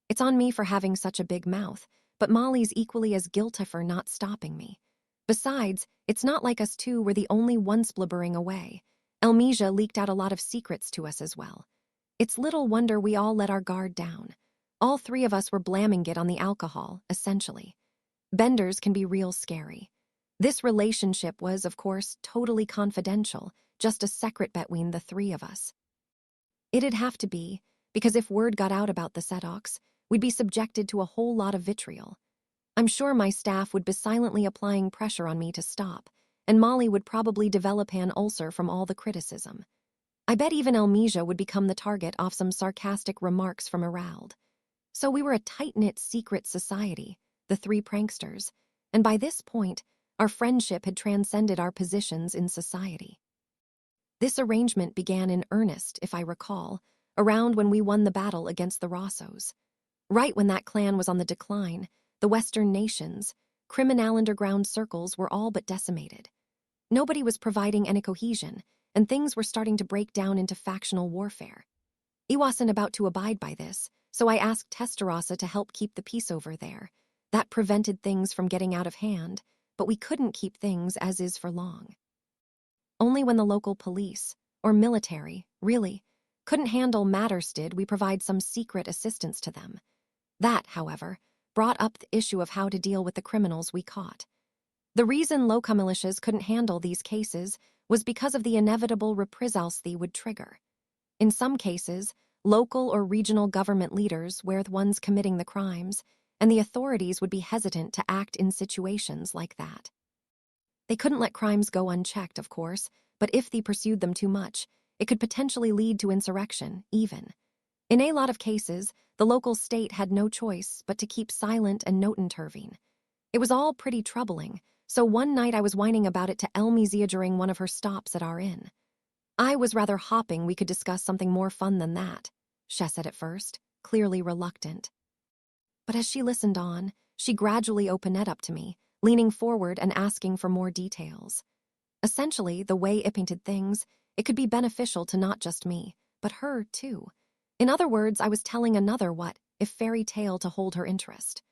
It's on me for having such a big mouth, but Molly's equally as guilty for not stopping me. Besides, it's not like us two were the only ones blubbering away. Elmesia leaked out a lot of secrets to us as well. It's little wonder we all let our guard down. All three of us were blamming it on the alcohol, essentially. Benders can be real scary. This relationship was, of course, totally confidential, just a secret between the three of us. It'd have to be, because if word got out about the Sedocs, we'd be subjected to a whole lot of vitriol. I'm sure my staff would be silently applying pressure on me to stop, and Molly would probably develop an ulcer from all the criticism. I bet even Elmesia would become the target of some sarcastic remarks from Erald. So we were a tight-knit secret society, the three pranksters, and by this point, our friendship had transcended our positions in society. This arrangement began in earnest, if I recall, around when we won the battle against the Rossos. Right when that clan was on the decline, the Western nations, criminal underground circles were all but decimated. Nobody was providing any cohesion, and things were starting to break down into factional warfare. I wasn't about to abide by this, so I asked Testarossa to help keep the peace over there. That prevented things from getting out of hand, but we couldn't keep things as is for long. Only when the local police, or military, really, couldn't handle matters did we provide some secret assistance to them. That, however, brought up the issue of how to deal with the criminals we caught. The reason local militias couldn't handle these cases was because of the inevitable reprisals they would trigger. In some cases, local or regional government leaders were the ones committing the crimes, and the authorities would be hesitant to act in situations like that. They couldn't let crimes go unchecked, of course, but if they pursued them too much, it could potentially lead to insurrection, even. In a lot of cases, the local state had no choice but to keep silent and not intervene. It was all pretty troubling, so one night I was whining about it to Elmesia during one of her stops at our inn. I was rather hoping we could discuss something more fun than that, she said at first, clearly reluctant. But as she listened on, she gradually opened it up to me, leaning forward and asking for more details. Essentially, the way it painted things, it could be beneficial to not just me, but her, too. In other words, I was telling another what-if fairy tale to hold her interest.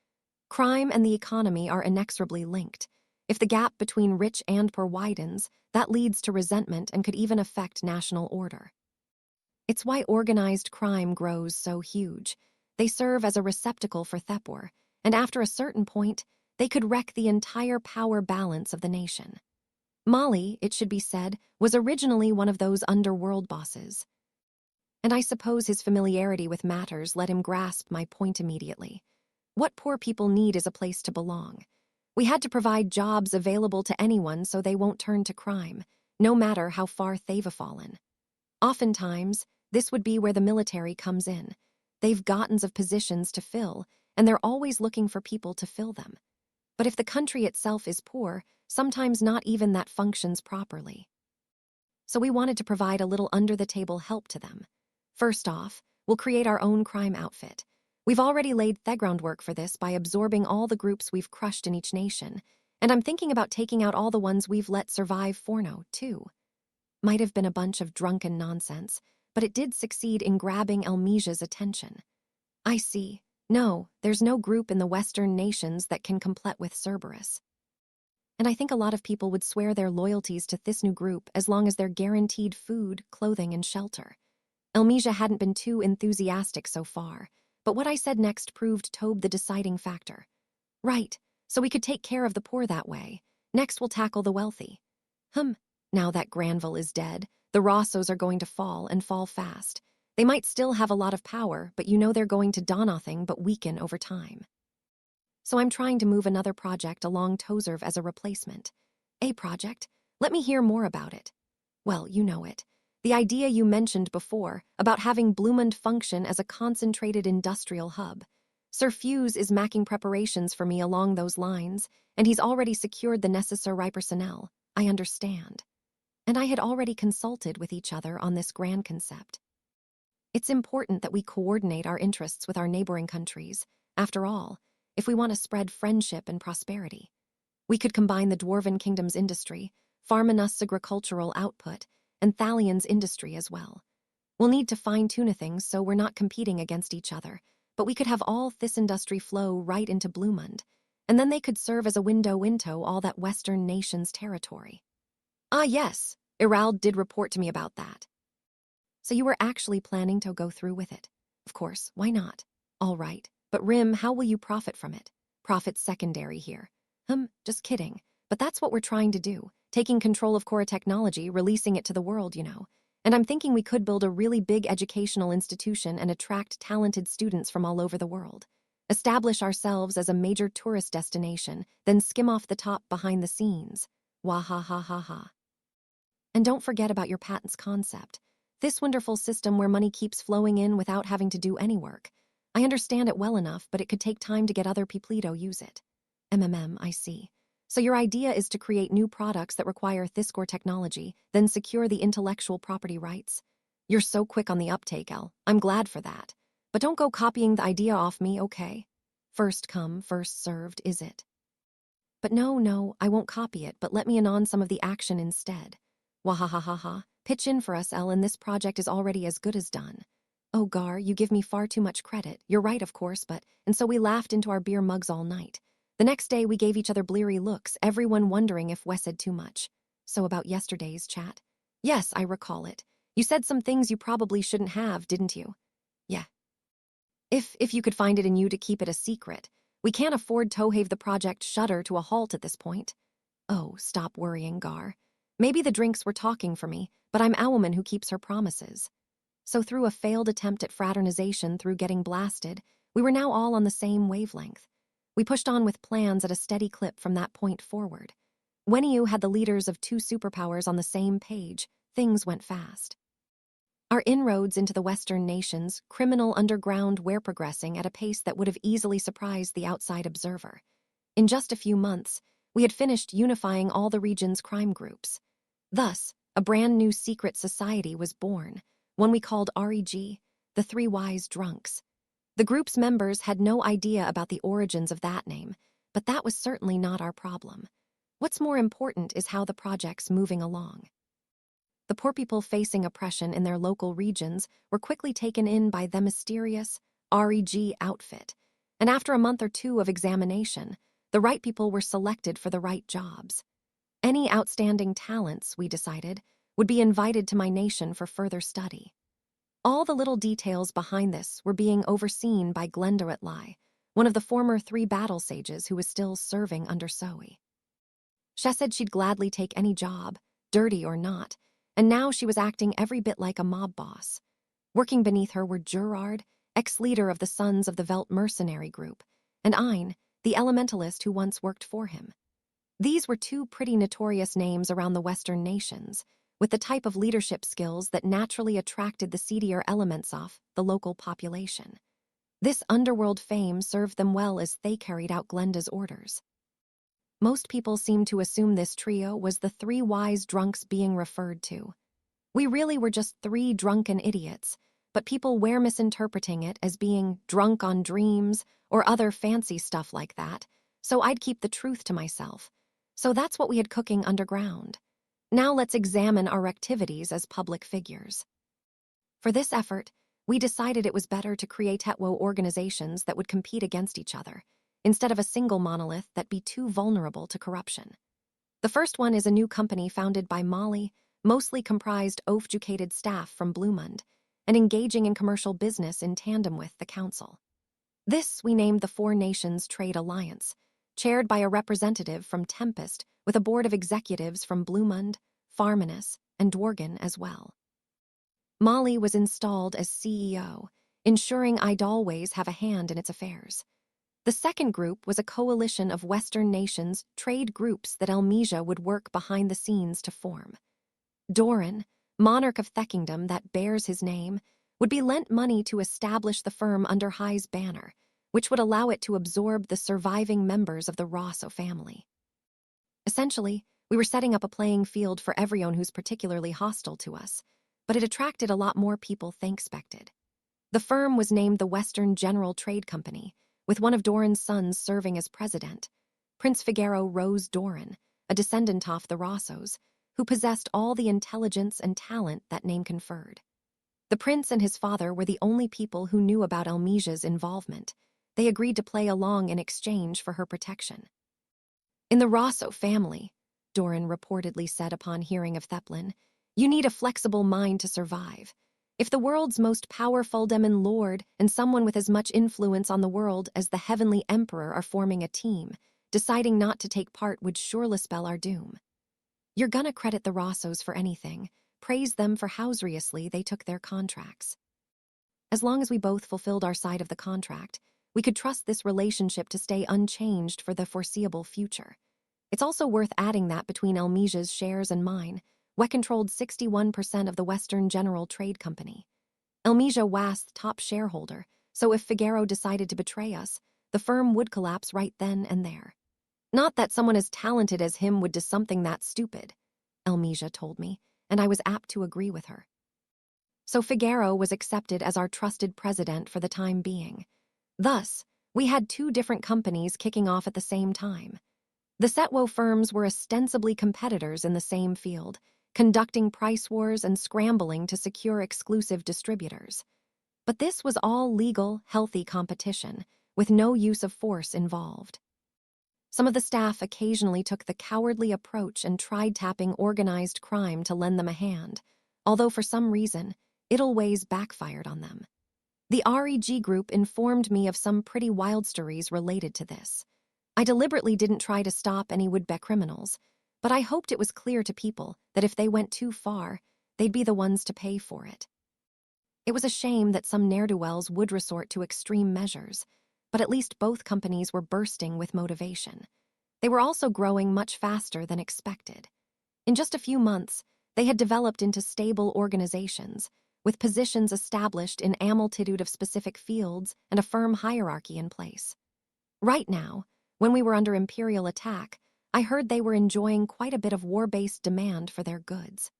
Crime and the economy are inexorably linked. If the gap between rich and poor widens, that leads to resentment and could even affect national order. It's why organized crime grows so huge. They serve as a receptacle for Thepor, and after a certain point, they could wreck the entire power balance of the nation. Molly, it should be said, was originally one of those underworld bosses. And I suppose his familiarity with matters let him grasp my point immediately. What poor people need is a place to belong. We had to provide jobs available to anyone so they won't turn to crime, no matter how far they've fallen. Oftentimes, this would be where the military comes in. They've gottens of positions to fill, and they're always looking for people to fill them. But if the country itself is poor, sometimes not even that functions properly. So we wanted to provide a little under-the-table help to them. First off, we'll create our own crime outfit. We've already laid the groundwork for this by absorbing all the groups we've crushed in each nation, and I'm thinking about taking out all the ones we've let survive Forno, too. Might have been a bunch of drunken nonsense, but it did succeed in grabbing Elmesia's attention. I see. No, there's no group in the Western nations that can compete with Cerberus. And I think a lot of people would swear their loyalties to this new group as long as they're guaranteed food, clothing, and shelter. Elmesia hadn't been too enthusiastic so far, but what I said next proved Tobe the deciding factor. Right, so we could take care of the poor that way. Next we'll tackle the wealthy. Now that Granville is dead, the Rossos are going to fall and fall fast. They might still have a lot of power, but you know they're going to do nothing but weaken over time. So I'm trying to move another project along Tozerv as a replacement. A project? Let me hear more about it. Well, you know it. The idea you mentioned before about having Bloomund function as a concentrated industrial hub. Sir Fuse is making preparations for me along those lines, and he's already secured the necessary personnel. I understand. And I had already consulted with each other on this grand concept. It's important that we coordinate our interests with our neighboring countries. After all, if we want to spread friendship and prosperity, we could combine the Dwarven Kingdom's industry, Farmanus' agricultural output, and Thalian's industry as well. We'll need to fine-tune things so we're not competing against each other, but we could have all this industry flow right into Bloomund, and then they could serve as a window into all that Western nation's territory. Ah, yes, Irald did report to me about that. So you were actually planning to go through with it? Of course, why not? All right, but Rim, how will you profit from it? Profit's secondary here. Just kidding. But that's what we're trying to do, taking control of core technology, releasing it to the world, you know. And I'm thinking we could build a really big educational institution and attract talented students from all over the world. Establish ourselves as a major tourist destination, then skim off the top behind the scenes. Wah-ha-ha-ha-ha. And don't forget about your patents concept. This wonderful system where money keeps flowing in without having to do any work. I understand it well enough, but it could take time to get other people to use it. I see. So your idea is to create new products that require Thiscore technology, then secure the intellectual property rights. You're so quick on the uptake, El. I'm glad for that. But don't go copying the idea off me, okay? First come, first served, is it? But no, I won't copy it, but let me in on some of the action instead. Wahahaha, pitch in for us, El, and this project is already as good as done. Oh, Gar, you give me far too much credit. You're right, of course, and so we laughed into our beer mugs all night. The next day we gave each other bleary looks, everyone wondering if Wes said too much. So about yesterday's chat? Yes, I recall it. You said some things you probably shouldn't have, didn't you? Yeah. If you could find it in you to keep it a secret. We can't afford to have the project shudder to a halt at this point. Oh, stop worrying, Gar. Maybe the drinks were talking for me, but I'm a woman who keeps her promises. So through a failed attempt at fraternization through getting blasted, we were now all on the same wavelength. We pushed on with plans at a steady clip from that point forward. When you had the leaders of two superpowers on the same page, things went fast. Our inroads into the Western nations, criminal underground, were progressing at a pace that would have easily surprised the outside observer. In just a few months, we had finished unifying all the region's crime groups. Thus, a brand new secret society was born, one we called REG, the Three Wise Drunks. The group's members had no idea about the origins of that name, but that was certainly not our problem. What's more important is how the project's moving along. The poor people facing oppression in their local regions were quickly taken in by the mysterious REG outfit, and after a month or two of examination, the right people were selected for the right jobs. Any outstanding talents, we decided, would be invited to my nation for further study. All the little details behind this were being overseen by Glenda Atli, one of the former 3 battle sages who was still serving under Zoe. She said she'd gladly take any job, dirty or not, and now she was acting every bit like a mob boss. Working beneath her were Gerard, ex-leader of the Sons of the Velt mercenary group, and Ein, the elementalist who once worked for him. These were 2 pretty notorious names around the Western nations, with the type of leadership skills that naturally attracted the seedier elements of the local population. This underworld fame served them well as they carried out Glenda's orders. Most people seemed to assume this trio was the 3 wise drunks being referred to. We really were just 3 drunken idiots, but people were misinterpreting it as being drunk on dreams or other fancy stuff like that, so I'd keep the truth to myself. So that's what we had cooking underground. Now let's examine our activities as public figures. For this effort, we decided it was better to create hetwo organizations that would compete against each other, instead of a single monolith that'd be too vulnerable to corruption. The first one is a new company founded by Molly, mostly comprised oaf-educated staff from Blumund, and engaging in commercial business in tandem with the council. This we named the Four Nations Trade Alliance, chaired by a representative from Tempest with a board of executives from Blumund, Farminus, and Dworgen as well. Molly was installed as CEO, ensuring I'd always have a hand in its affairs. The second group was a coalition of Western nations trade groups that Elmesia would work behind the scenes to form. Doran, monarch of Theckingdom that bears his name, would be lent money to establish the firm under High's banner, which would allow it to absorb the surviving members of the Rosso family. Essentially, we were setting up a playing field for everyone who's particularly hostile to us, but it attracted a lot more people than expected. The firm was named the Western General Trade Company, with one of Doran's sons serving as president, Prince Figaro Rose Doran, a descendant of the Rossos, who possessed all the intelligence and talent that name conferred. The prince and his father were the only people who knew about Elmesia's involvement. They agreed to play along in exchange for her protection. In the Rosso family, Doran reportedly said upon hearing of Theplin, you need a flexible mind to survive. If the world's most powerful demon lord and someone with as much influence on the world as the Heavenly Emperor are forming a team, deciding not to take part would surely spell our doom. You're gonna credit the Rossos for anything, praise them for how seriously they took their contracts. As long as we both fulfilled our side of the contract, we could trust this relationship to stay unchanged for the foreseeable future. It's also worth adding that between Elmesia's shares and mine, we controlled 61% of the Western General Trade Company. Elmesia was the top shareholder, so if Figaro decided to betray us, the firm would collapse right then and there. Not that someone as talented as him would do something that stupid, Elmesia told me, and I was apt to agree with her. So Figaro was accepted as our trusted president for the time being. Thus, we had two different companies kicking off at the same time. The Setwo firms were ostensibly competitors in the same field, conducting price wars and scrambling to secure exclusive distributors. But this was all legal, healthy competition, with no use of force involved. Some of the staff occasionally took the cowardly approach and tried tapping organized crime to lend them a hand, although for some reason, it always backfired on them. The REG group informed me of some pretty wild stories related to this. I deliberately didn't try to stop any would-be criminals, but I hoped it was clear to people that if they went too far, they'd be the ones to pay for it. It was a shame that some ne'er-do-wells would resort to extreme measures, but at least both companies were bursting with motivation. They were also growing much faster than expected. In just a few months, they had developed into stable organizations, with positions established in a multitude of specific fields and a firm hierarchy in place. Right now, when we were under imperial attack, I heard they were enjoying quite a bit of war-based demand for their goods.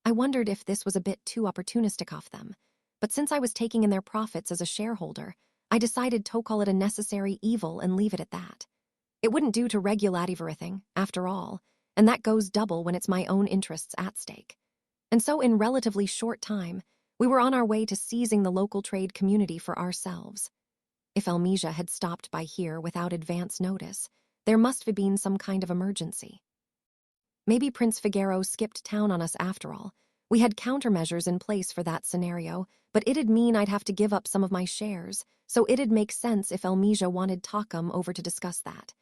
I wondered if this was a bit too opportunistic of them, but since I was taking in their profits as a shareholder, I decided to call it a necessary evil and leave it at that. It wouldn't do to regulate everything, after all, and that goes double when it's my own interests at stake. And so in relatively short time, we were on our way to seizing the local trade community for ourselves. If Elmesia had stopped by here without advance notice, there must have been some kind of emergency. Maybe Prince Figaro skipped town on us after all. We had countermeasures in place for that scenario, but it'd mean I'd have to give up some of my shares, so it'd make sense if Elmesia wanted Takam over to discuss that.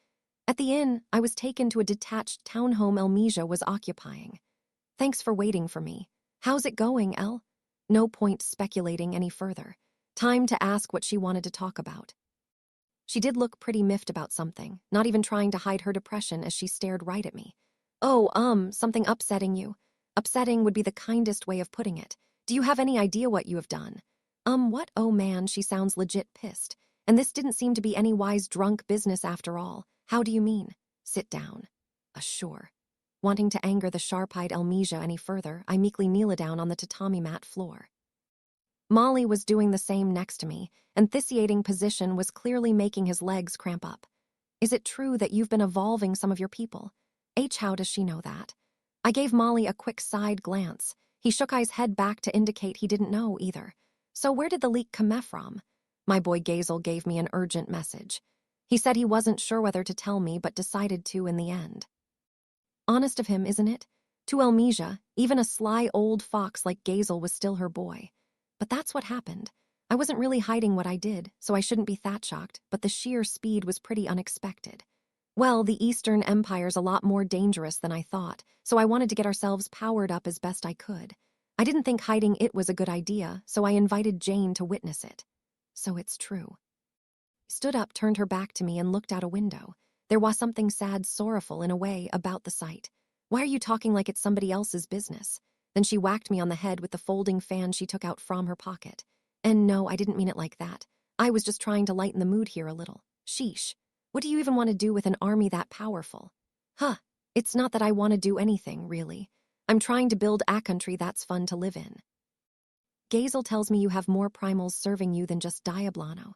At the inn, I was taken to a detached townhome Elmesia was occupying. Thanks for waiting for me. How's it going, El? No point speculating any further. Time to ask what she wanted to talk about. She did look pretty miffed about something, not even trying to hide her depression as she stared right at me. Oh, something upsetting you. Upsetting would be the kindest way of putting it. Do you have any idea what you have done? What? Oh man, she sounds legit pissed. And this didn't seem to be any wise drunk business after all. How do you mean? Sit down. Sure. Wanting to anger the sharp-eyed Elmesia any further, I meekly kneel down on the tatami mat floor. Molly was doing the same next to me, and thiciating position was clearly making his legs cramp up. Is it true that you've been evolving some of your people? How does she know that? I gave Molly a quick side glance. He shook his head back to indicate he didn't know either. So where did the leak come from? My boy Gazel gave me an urgent message. He said he wasn't sure whether to tell me, but decided to in the end. Honest of him, isn't it? To Elmesia, even a sly old fox like Gazel was still her boy. But that's what happened. I wasn't really hiding what I did, so I shouldn't be that shocked, but the sheer speed was pretty unexpected. Well, the Eastern Empire's a lot more dangerous than I thought, so I wanted to get ourselves powered up as best I could. I didn't think hiding it was a good idea, so I invited Jane to witness it. So it's true. Stood up, turned her back to me, and looked out a window. There was something sad, sorrowful in a way about the sight. Why are you talking like it's somebody else's business? Then she whacked me on the head with the folding fan she took out from her pocket. And no, I didn't mean it like that. I was just trying to lighten the mood here a little. Sheesh. What do you even want to do with an army that powerful? Huh, it's not that I want to do anything, really. I'm trying to build a country that's fun to live in. Gazel tells me you have more primals serving you than just Diablano.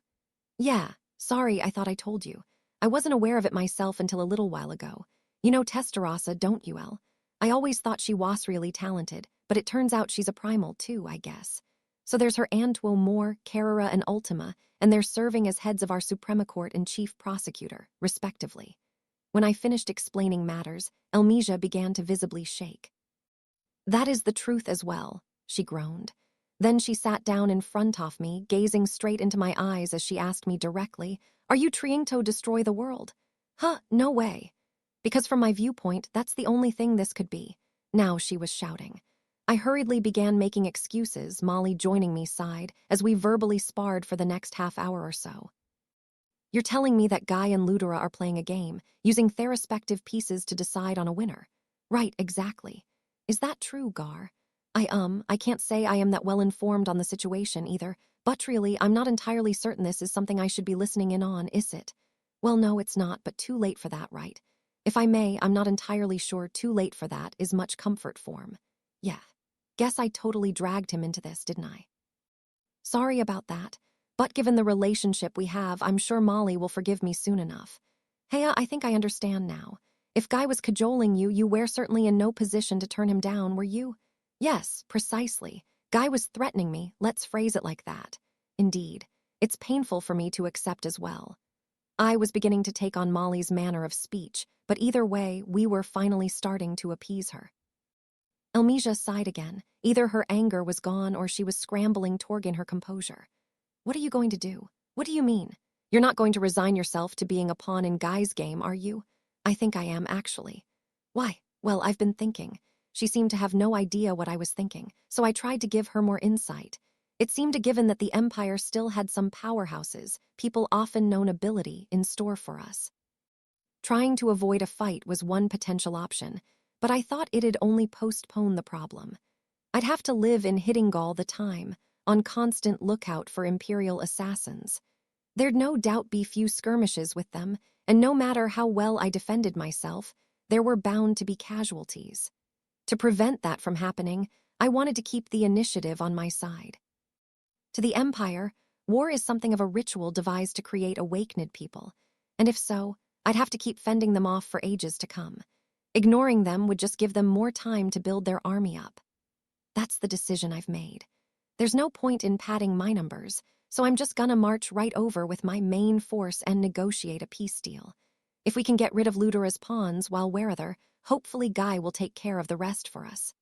Yeah, sorry, I thought I told you. I wasn't aware of it myself until a little while ago. You know Testarossa, don't you, El? I always thought she was really talented, but it turns out she's a primal too, I guess. So there's her Antwo Moore, Carrera, and Ultima, and they're serving as heads of our Suprema Court and Chief Prosecutor, respectively. When I finished explaining matters, Elmesia began to visibly shake. That is the truth as well, she groaned. Then she sat down in front of me, gazing straight into my eyes as she asked me directly, "Are you trying to destroy the world?" Huh, no way. Because from my viewpoint, that's the only thing this could be. Now she was shouting. I hurriedly began making excuses, Molly joining me sighed, as we verbally sparred for the next half hour or so. You're telling me that Guy and Ludera are playing a game, using their respective pieces to decide on a winner. Right, exactly. Is that true, Gar? I can't say I am that well informed on the situation either, but really, I'm not entirely certain this is something I should be listening in on, is it? Well, no, it's not, but too late for that, right? If I may, I'm not entirely sure too late for that is much comfort form. Yeah. Guess I totally dragged him into this, didn't I? Sorry about that, but given the relationship we have, I'm sure Molly will forgive me soon enough. Hey, I think I understand now. If Guy was cajoling you, you were certainly in no position to turn him down, were you? Yes, precisely. Guy was threatening me, let's phrase it like that. Indeed, it's painful for me to accept as well. I was beginning to take on Molly's manner of speech, but either way, we were finally starting to appease her. Elmesia sighed again. Either her anger was gone or she was scrambling to regain her composure. What are you going to do? What do you mean? You're not going to resign yourself to being a pawn in Guy's game, are you? I think I am, actually. Why? Well, I've been thinking. She seemed to have no idea what I was thinking, so I tried to give her more insight. It seemed a given that the Empire still had some powerhouses, people often known ability, in store for us. Trying to avoid a fight was one potential option, but I thought it'd only postpone the problem. I'd have to live in Hiddingall the time, on constant lookout for Imperial assassins. There'd no doubt be few skirmishes with them, and no matter how well I defended myself, there were bound to be casualties. To prevent that from happening, I wanted to keep the initiative on my side. To the Empire, war is something of a ritual devised to create awakened people, and if so, I'd have to keep fending them off for ages to come. Ignoring them would just give them more time to build their army up. That's the decision I've made. There's no point in padding my numbers, so I'm just gonna march right over with my main force and negotiate a peace deal. If we can get rid of Ludera's pawns while we're there, hopefully Guy will take care of the rest for us.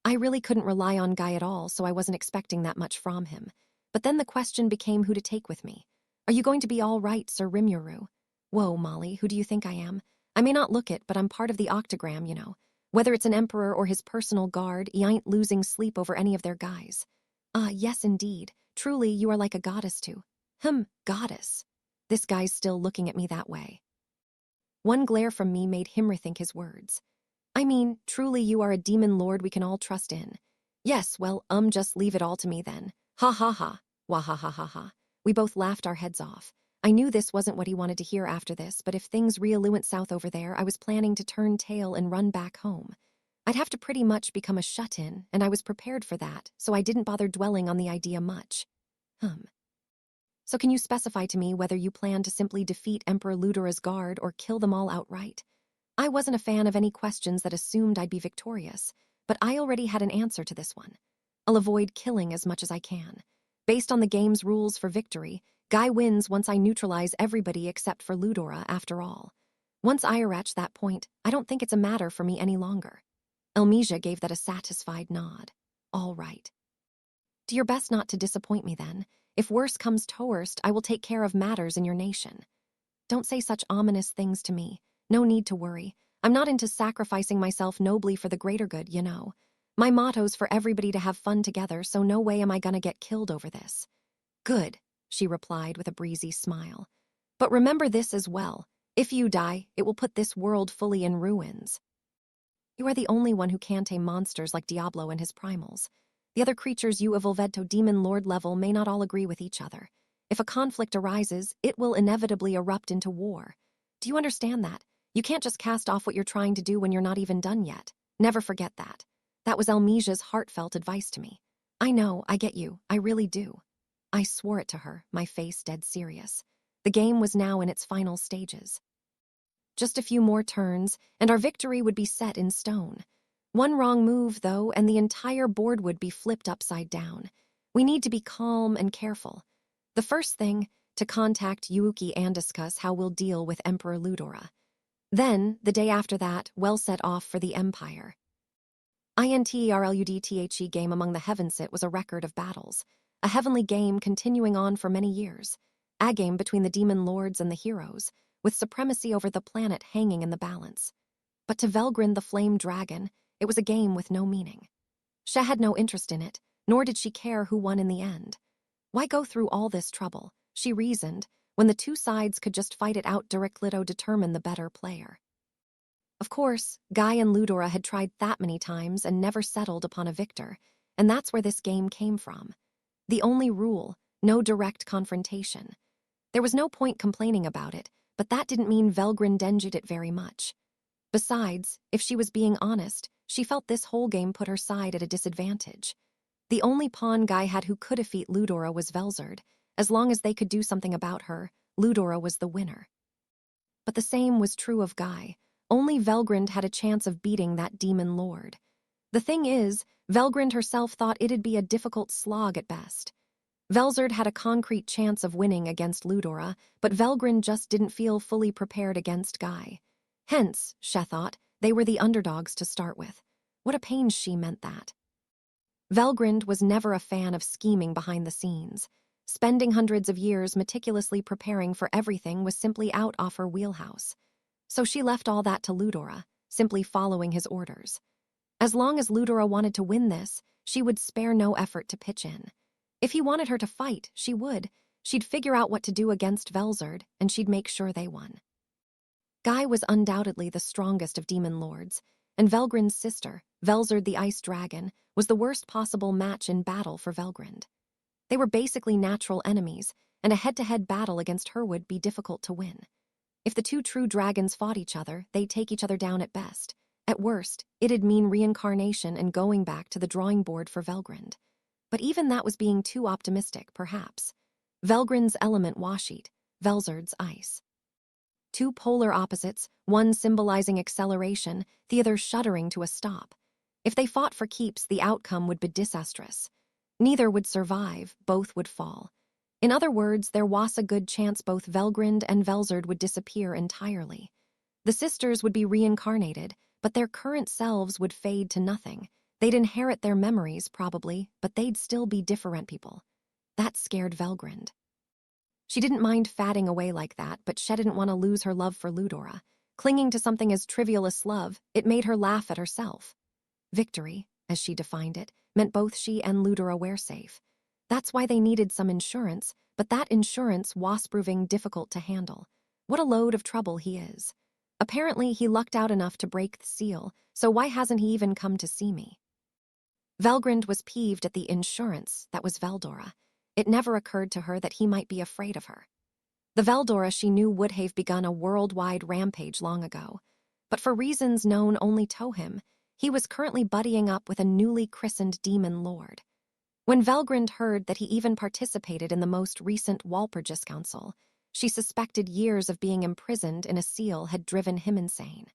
I really couldn't rely on Guy at all, so I wasn't expecting that much from him. But then the question became who to take with me. Are you going to be all right, Sir Rimuru? Whoa, Molly, who do you think I am? I may not look it, but I'm part of the octagram, you know. Whether it's an emperor or his personal guard, I ain't losing sleep over any of their guys. Yes, indeed. Truly, you are like a goddess too. Goddess. This guy's still looking at me that way. One glare from me made him rethink his words. I mean, truly you are a demon lord we can all trust in. Yes, well, just leave it all to me then. Ha ha ha. Wah ha ha ha ha. We both laughed our heads off. I knew this wasn't what he wanted to hear after this, but if things really went south over there, I was planning to turn tail and run back home. I'd have to pretty much become a shut-in, and I was prepared for that, so I didn't bother dwelling on the idea much. So can you specify to me whether you plan to simply defeat Emperor Ludera's guard or kill them all outright? I wasn't a fan of any questions that assumed I'd be victorious, but I already had an answer to this one. I'll avoid killing as much as I can. Based on the game's rules for victory, Guy wins once I neutralize everybody except for Ludora after all. Once I reach that point, I don't think it's a matter for me any longer. Elmesia gave that a satisfied nod. All right. Do your best not to disappoint me then. If worse comes to worst, I will take care of matters in your nation. Don't say such ominous things to me. No need to worry. I'm not into sacrificing myself nobly for the greater good, you know. My motto's for everybody to have fun together, so no way am I gonna get killed over this. Good, she replied with a breezy smile. But remember this as well. If you die, it will put this world fully in ruins. You are the only one who can't tame monsters like Diablo and his primals. The other creatures you of Volvedto Demon Lord level may not all agree with each other. If a conflict arises, it will inevitably erupt into war. Do you understand that? You can't just cast off what you're trying to do when you're not even done yet. Never forget that. That was Elmesia's heartfelt advice to me. I know, I get you, I really do. I swore it to her, my face dead serious. The game was now in its final stages. Just a few more turns, and our victory would be set in stone. One wrong move, though, and the entire board would be flipped upside down. We need to be calm and careful. The first thing, to contact Yuuki and discuss how we'll deal with Emperor Ludora. Then, the day after that, well set off for the Empire. INTERLUDTHE game among the Heavensit was a record of battles, a heavenly game continuing on for many years, a game between the demon lords and the heroes, with supremacy over the planet hanging in the balance. But to Velgrin the Flame Dragon, it was a game with no meaning. She had no interest in it, nor did she care who won in the end. Why go through all this trouble, she reasoned, when the two sides could just fight it out directly determine the better player. Of course, Guy and Ludora had tried that many times and never settled upon a victor, and that's where this game came from. The only rule, no direct confrontation. There was no point complaining about it, but that didn't mean Velgrin enjoyed it very much. Besides, if she was being honest, she felt this whole game put her side at a disadvantage. The only pawn Guy had who could defeat Ludora was Velzard. As long as they could do something about her, Ludora was the winner. But the same was true of Guy. Only Velgrind had a chance of beating that demon lord. The thing is, Velgrind herself thought it'd be a difficult slog at best. Velzard had a concrete chance of winning against Ludora, but Velgrind just didn't feel fully prepared against Guy. Hence, she thought, they were the underdogs to start with. What a pain she meant that. Velgrind was never a fan of scheming behind the scenes. Spending hundreds of years meticulously preparing for everything was simply out of her wheelhouse. So she left all that to Ludora, simply following his orders. As long as Ludora wanted to win this, she would spare no effort to pitch in. If he wanted her to fight, she would. She'd figure out what to do against Velzard, and she'd make sure they won. Guy was undoubtedly the strongest of demon lords, and Velgrind's sister, Velzard the Ice Dragon, was the worst possible match in battle for Velgrind. They were basically natural enemies, and a head-to-head battle against her would be difficult to win. If the two true dragons fought each other, they'd take each other down at best. At worst, it'd mean reincarnation and going back to the drawing board for Velgrind. But even that was being too optimistic, perhaps. Velgrind's element Washit, Velzard's ice. Two polar opposites, one symbolizing acceleration, the other shuddering to a stop. If they fought for keeps, the outcome would be disastrous. Neither would survive, both would fall. In other words, there was a good chance both Velgrind and Velzard would disappear entirely. The sisters would be reincarnated, but their current selves would fade to nothing. They'd inherit their memories, probably, but they'd still be different people. That scared Velgrind. She didn't mind fatting away like that, but she didn't want to lose her love for Ludora. Clinging to something as trivial as love, it made her laugh at herself. Victory, as she defined it, meant both she and Ludora were safe. That's why they needed some insurance, but that insurance was proving difficult to handle. What a load of trouble he is. Apparently, he lucked out enough to break the seal, so why hasn't he even come to see me? Velgrind was peeved at the insurance that was Veldora. It never occurred to her that he might be afraid of her. The Veldora she knew would have begun a worldwide rampage long ago, but for reasons known only to him, he was currently buddying up with a newly christened demon lord. When Velgrind heard that he even participated in the most recent Walpurgis Council, she suspected years of being imprisoned in a seal had driven him insane.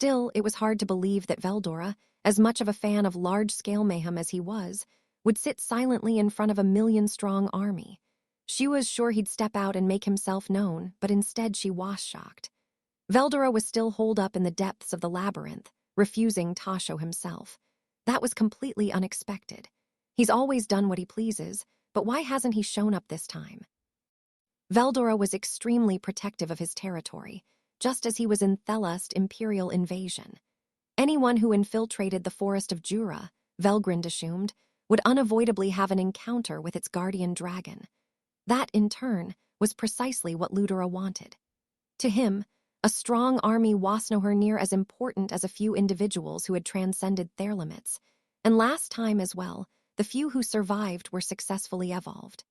Still, it was hard to believe that Veldora, as much of a fan of large-scale mayhem as he was, would sit silently in front of a million-strong army. She was sure he'd step out and make himself known, but instead she was shocked. Veldora was still holed up in the depths of the labyrinth, refusing Tasho himself. That was completely unexpected. He's always done what he pleases, but why hasn't he shown up this time? Veldora was extremely protective of his territory, just as he was in Thelust Imperial invasion. Anyone who infiltrated the forest of Jura, Velgrind assumed, would unavoidably have an encounter with its guardian dragon. That, in turn, was precisely what Ludera wanted. To him, a strong army was nowhere near as important as a few individuals who had transcended their limits, and last time as well, the few who survived were successfully evolved.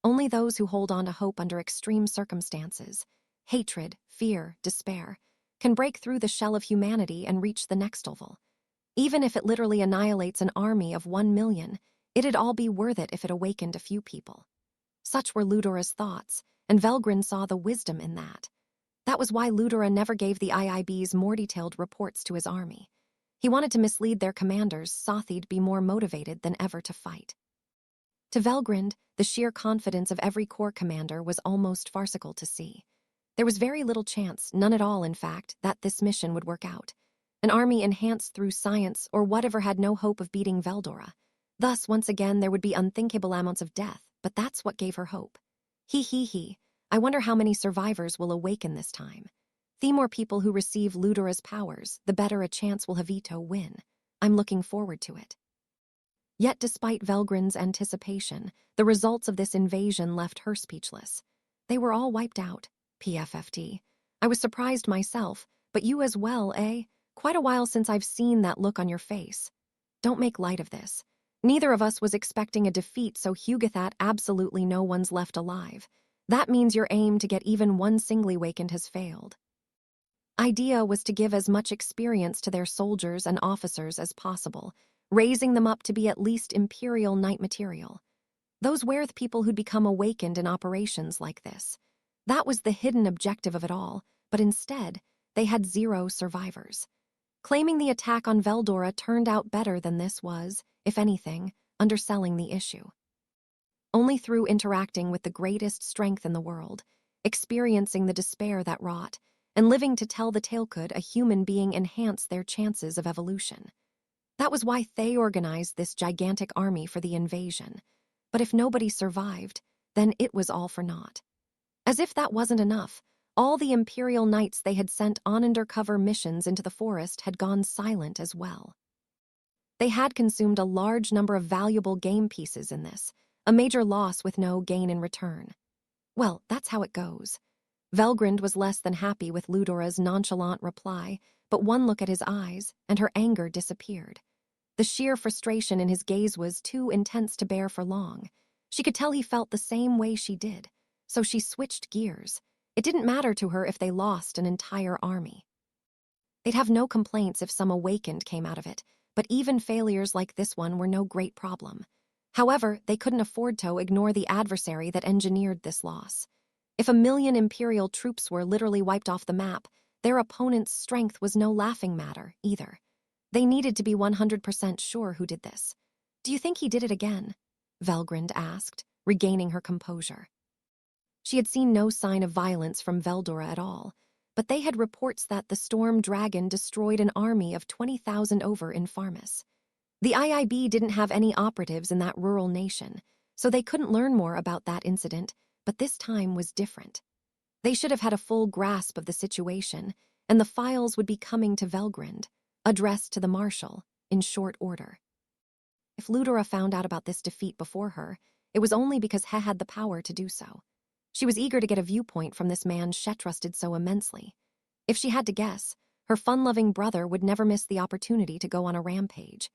Only those who hold on to hope under extreme circumstances, hatred, fear, despair, can break through the shell of humanity and reach the next oval. Even if it literally annihilates an army of 1 million, it'd all be worth it if it awakened a few people. Such were Ludera's thoughts, and Velgrin saw the wisdom in that. That was why Ludera never gave the IIB's more detailed reports to his army. He wanted to mislead their commanders so they'd be more motivated than ever to fight. To Velgrind, the sheer confidence of every corps commander was almost farcical to see. There was very little chance, none at all in fact, that this mission would work out. An army enhanced through science or whatever had no hope of beating Veldora. Thus, once again, there would be unthinkable amounts of death, but that's what gave her hope. He. I wonder how many survivors will awaken this time. The more people who receive Ludera's powers, the better a chance will Havito win. I'm looking forward to it. Yet despite Velgrin's anticipation, the results of this invasion left her speechless. They were all wiped out. PFFT. I was surprised myself, but you as well, eh? Quite a while since I've seen that look on your face. Don't make light of this. Neither of us was expecting a defeat, so Hugathat absolutely no one's left alive. That means your aim to get even one singly wakened has failed. Idea was to give as much experience to their soldiers and officers as possible, raising them up to be at least Imperial Knight material. Those Wereth people who'd become awakened in operations like this. That was the hidden objective of it all, but instead, they had 0 survivors. Claiming the attack on Veldora turned out better than this was, if anything, underselling the issue. Only through interacting with the greatest strength in the world, experiencing the despair that wrought, and living to tell the tale could a human being enhance their chances of evolution. That was why Thay organized this gigantic army for the invasion. But if nobody survived, then it was all for naught. As if that wasn't enough, all the Imperial Knights they had sent on undercover missions into the forest had gone silent as well. They had consumed a large number of valuable game pieces in this, a major loss with no gain in return. Well, that's how it goes. Velgrind was less than happy with Ludora's nonchalant reply, but one look at his eyes, and her anger disappeared. The sheer frustration in his gaze was too intense to bear for long. She could tell he felt the same way she did, so she switched gears. It didn't matter to her if they lost an entire army. They'd have no complaints if some awakened came out of it, but even failures like this one were no great problem. However, they couldn't afford to ignore the adversary that engineered this loss. If 1 million Imperial troops were literally wiped off the map, their opponent's strength was no laughing matter, either. They needed to be 100% sure who did this. Do you think he did it again? Velgrind asked, regaining her composure. She had seen no sign of violence from Veldora at all, but they had reports that the Storm Dragon destroyed an army of 20,000 over in Farmus. The IIB didn't have any operatives in that rural nation, so they couldn't learn more about that incident, but this time was different. They should have had a full grasp of the situation, and the files would be coming to Velgrind, addressed to the Marshal, in short order. If Ludera found out about this defeat before her, it was only because He had the power to do so. She was eager to get a viewpoint from this man she trusted so immensely. If she had to guess, her fun-loving brother would never miss the opportunity to go on a rampage.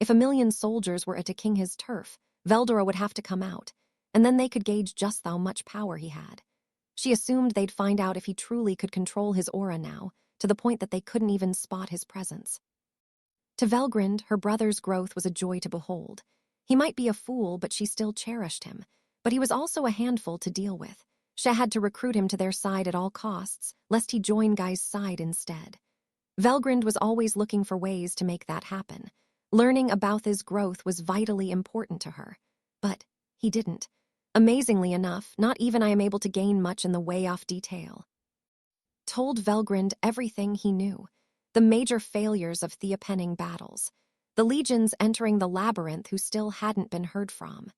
If 1 million soldiers were to king his turf, Veldora would have to come out, and then they could gauge just how much power he had. She assumed they'd find out if he truly could control his aura now, to the point that they couldn't even spot his presence. To Velgrind, her brother's growth was a joy to behold. He might be a fool, but she still cherished him. But he was also a handful to deal with. She had to recruit him to their side at all costs, lest he join Guy's side instead. Velgrind was always looking for ways to make that happen. Learning about his growth was vitally important to her. But he didn't. Amazingly enough, not even I am able to gain much in the way off detail. Told Velgrind everything he knew. The major failures of Theopenning battles. The legions entering the labyrinth who still hadn't been heard from.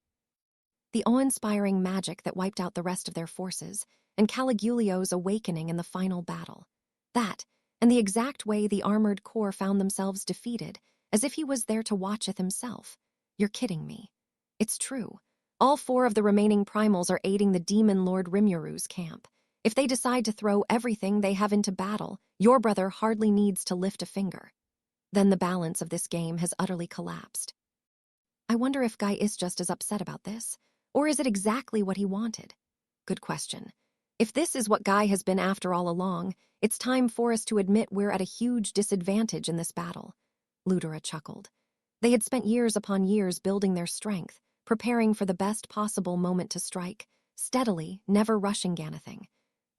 The awe-inspiring magic that wiped out the rest of their forces, and Caligulio's awakening in the final battle. That, and the exact way the armored corps found themselves defeated, as if he was there to watch it himself. You're kidding me. It's true. All 4 of the remaining primals are aiding the demon Lord Rimuru camp. If they decide to throw everything they have into battle, your brother hardly needs to lift a finger. Then the balance of this game has utterly collapsed. I wonder if Guy is just as upset about this. Or is it exactly what he wanted? Good question. If this is what Guy has been after all along, it's time for us to admit we're at a huge disadvantage in this battle. Ludera chuckled. They had spent years upon years building their strength, preparing for the best possible moment to strike, steadily, never rushing anything.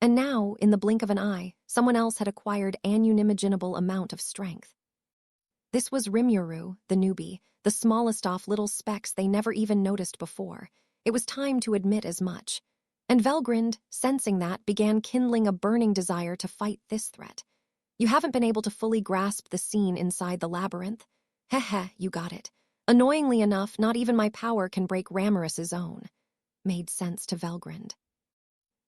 And now, in the blink of an eye, someone else had acquired an unimaginable amount of strength. This was Rimuru, the newbie, the smallest off little specks they never even noticed before. It was time to admit as much. And Velgrind, sensing that, began kindling a burning desire to fight this threat. You haven't been able to fully grasp the scene inside the labyrinth? Heh, you got it. Annoyingly enough, not even my power can break Ramiras's own. Made sense to Velgrind.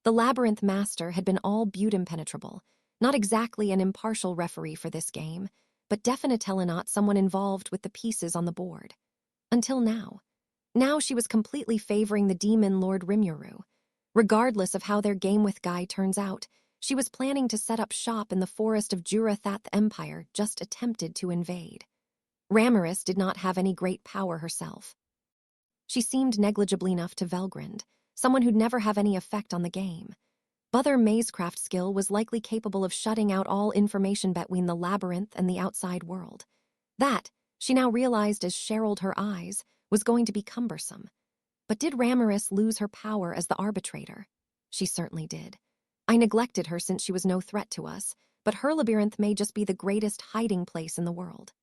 The labyrinth master had been all but impenetrable, not exactly an impartial referee for this game, but definitely not someone involved with the pieces on the board. Until now. Now she was completely favoring the demon Lord Rimuru. Regardless of how their game with Guy turns out, she was planning to set up shop in the forest of Jurathath Empire just attempted to invade. Ramiris did not have any great power herself. She seemed negligibly enough to Velgrind, someone who'd never have any effect on the game. Bother Mazecraft skill was likely capable of shutting out all information between the labyrinth and the outside world. That, she now realized as she rolled her eyes, was going to be cumbersome. But did Ramiris lose her power as the arbitrator? She certainly did. I neglected her since she was no threat to us, but her labyrinth may just be the greatest hiding place in the world.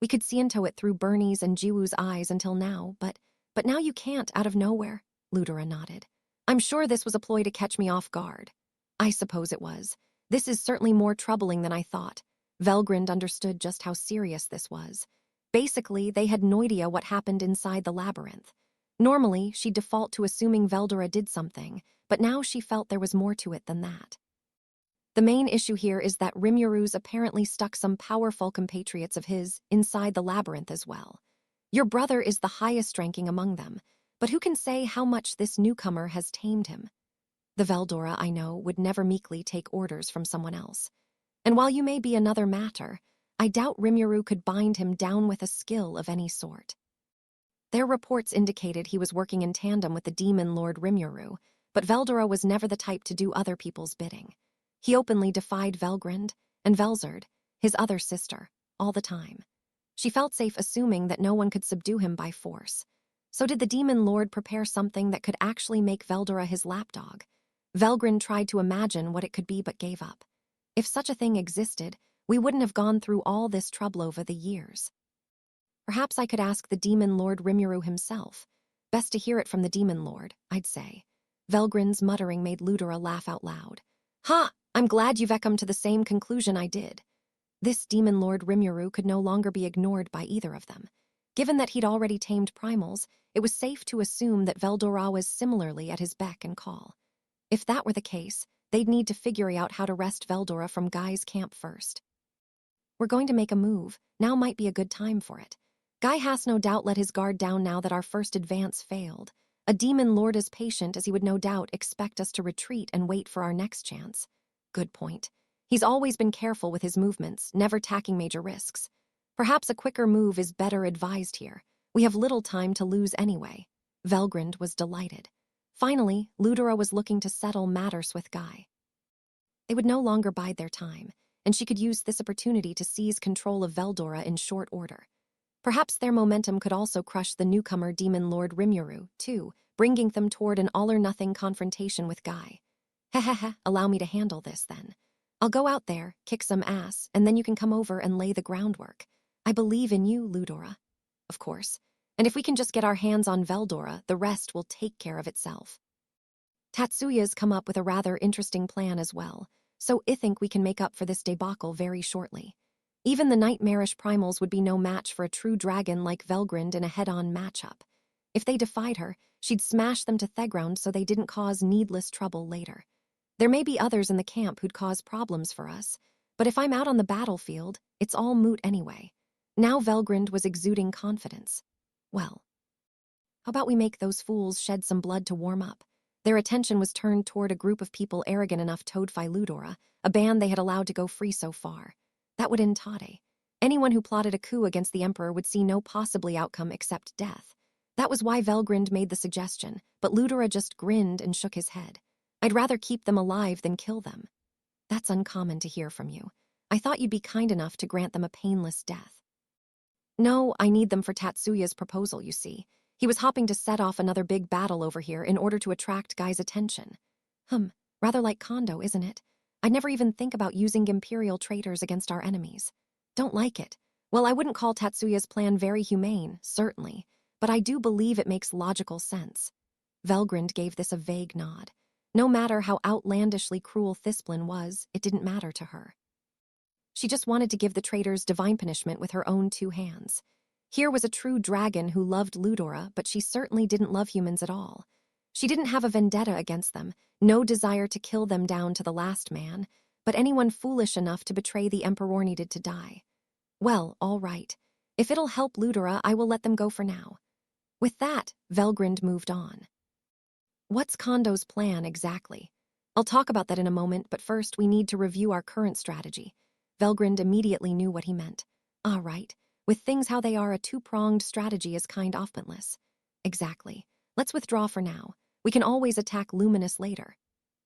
We could see into it through Bernie's and Jiwoo's eyes until now, but now you can't out of nowhere, Ludera nodded. I'm sure this was a ploy to catch me off guard. I suppose it was. This is certainly more troubling than I thought. Velgrind understood just how serious this was. Basically, they had no idea what happened inside the labyrinth. Normally, she'd default to assuming Veldora did something, but now she felt there was more to it than that. The main issue here is that Rimuru's apparently stuck some powerful compatriots of his inside the labyrinth as well. Your brother is the highest ranking among them, but who can say how much this newcomer has tamed him? The Veldora, I know, would never meekly take orders from someone else. And while you may be another matter, I doubt Rimuru could bind him down with a skill of any sort. Their reports indicated he was working in tandem with the demon Lord Rimuru, but Veldora was never the type to do other people's bidding. He openly defied Velgrind and Velzerd, his other sister, all the time. She felt safe assuming that no one could subdue him by force. So did the demon lord prepare something that could actually make Veldora his lapdog? Velgrind tried to imagine what it could be but gave up. If such a thing existed, we wouldn't have gone through all this trouble over the years. Perhaps I could ask the demon lord Rimuru himself. Best to hear it from the demon lord, I'd say. Velgrind's muttering made Ludera laugh out loud. Ha! I'm glad you've come to the same conclusion I did. This demon lord Rimuru could no longer be ignored by either of them. Given that he'd already tamed primals, it was safe to assume that Veldora was similarly at his beck and call. If that were the case, they'd need to figure out how to wrest Veldora from Guy's camp first. We're going to make a move. Now might be a good time for it. Guy has no doubt let his guard down now that our first advance failed. A demon lord is patient as he would no doubt expect us to retreat and wait for our next chance. Good point. He's always been careful with his movements, never taking major risks. Perhaps a quicker move is better advised here. We have little time to lose anyway. Velgrind was delighted. Finally, Ludera was looking to settle matters with Guy. They would no longer bide their time, and she could use this opportunity to seize control of Veldora in short order. Perhaps their momentum could also crush the newcomer demon lord Rimuru, too, bringing them toward an all-or-nothing confrontation with Guy. Hehehe, allow me to handle this, then. I'll go out there, kick some ass, and then you can come over and lay the groundwork. I believe in you, Ludora. Of course. And if we can just get our hands on Veldora, the rest will take care of itself. Tatsuya's come up with a rather interesting plan as well, so I think we can make up for this debacle very shortly. Even the nightmarish primals would be no match for a true dragon like Velgrind in a head-on matchup. If they defied her, she'd smash them to the ground so they didn't cause needless trouble later. There may be others in the camp who'd cause problems for us, but if I'm out on the battlefield, it's all moot anyway. Now Velgrind was exuding confidence. Well, how about we make those fools shed some blood to warm up? Their attention was turned toward a group of people arrogant enough to toadify Ludora, a band they had allowed to go free so far. That would end Tade. Anyone who plotted a coup against the Emperor would see no possibly outcome except death. That was why Velgrind made the suggestion, but Ludora just grinned and shook his head. I'd rather keep them alive than kill them. That's uncommon to hear from you. I thought you'd be kind enough to grant them a painless death. No, I need them for Tatsuya's proposal, you see. He was hoping to set off another big battle over here in order to attract Guy's attention. Rather like Kondo, isn't it? I'd never even think about using Imperial traitors against our enemies. Don't like it. Well, I wouldn't call Tatsuya's plan very humane, certainly, but I do believe it makes logical sense. Velgrind gave this a vague nod. No matter how outlandishly cruel Thisplin was, it didn't matter to her. She just wanted to give the traitors divine punishment with her own 2 hands. Here was a true dragon who loved Ludora, but she certainly didn't love humans at all. She didn't have a vendetta against them, no desire to kill them down to the last man, but anyone foolish enough to betray the Emperor needed to die. Well, all right. If it'll help Ludora, I will let them go for now. With that, Velgrind moved on. What's Kondo's plan exactly? I'll talk about that in a moment, but first we need to review our current strategy. Velgrind immediately knew what he meant. Ah, right. With things how they are, a 2-pronged strategy is kind of pointless. Exactly. Let's withdraw for now. We can always attack Luminous later.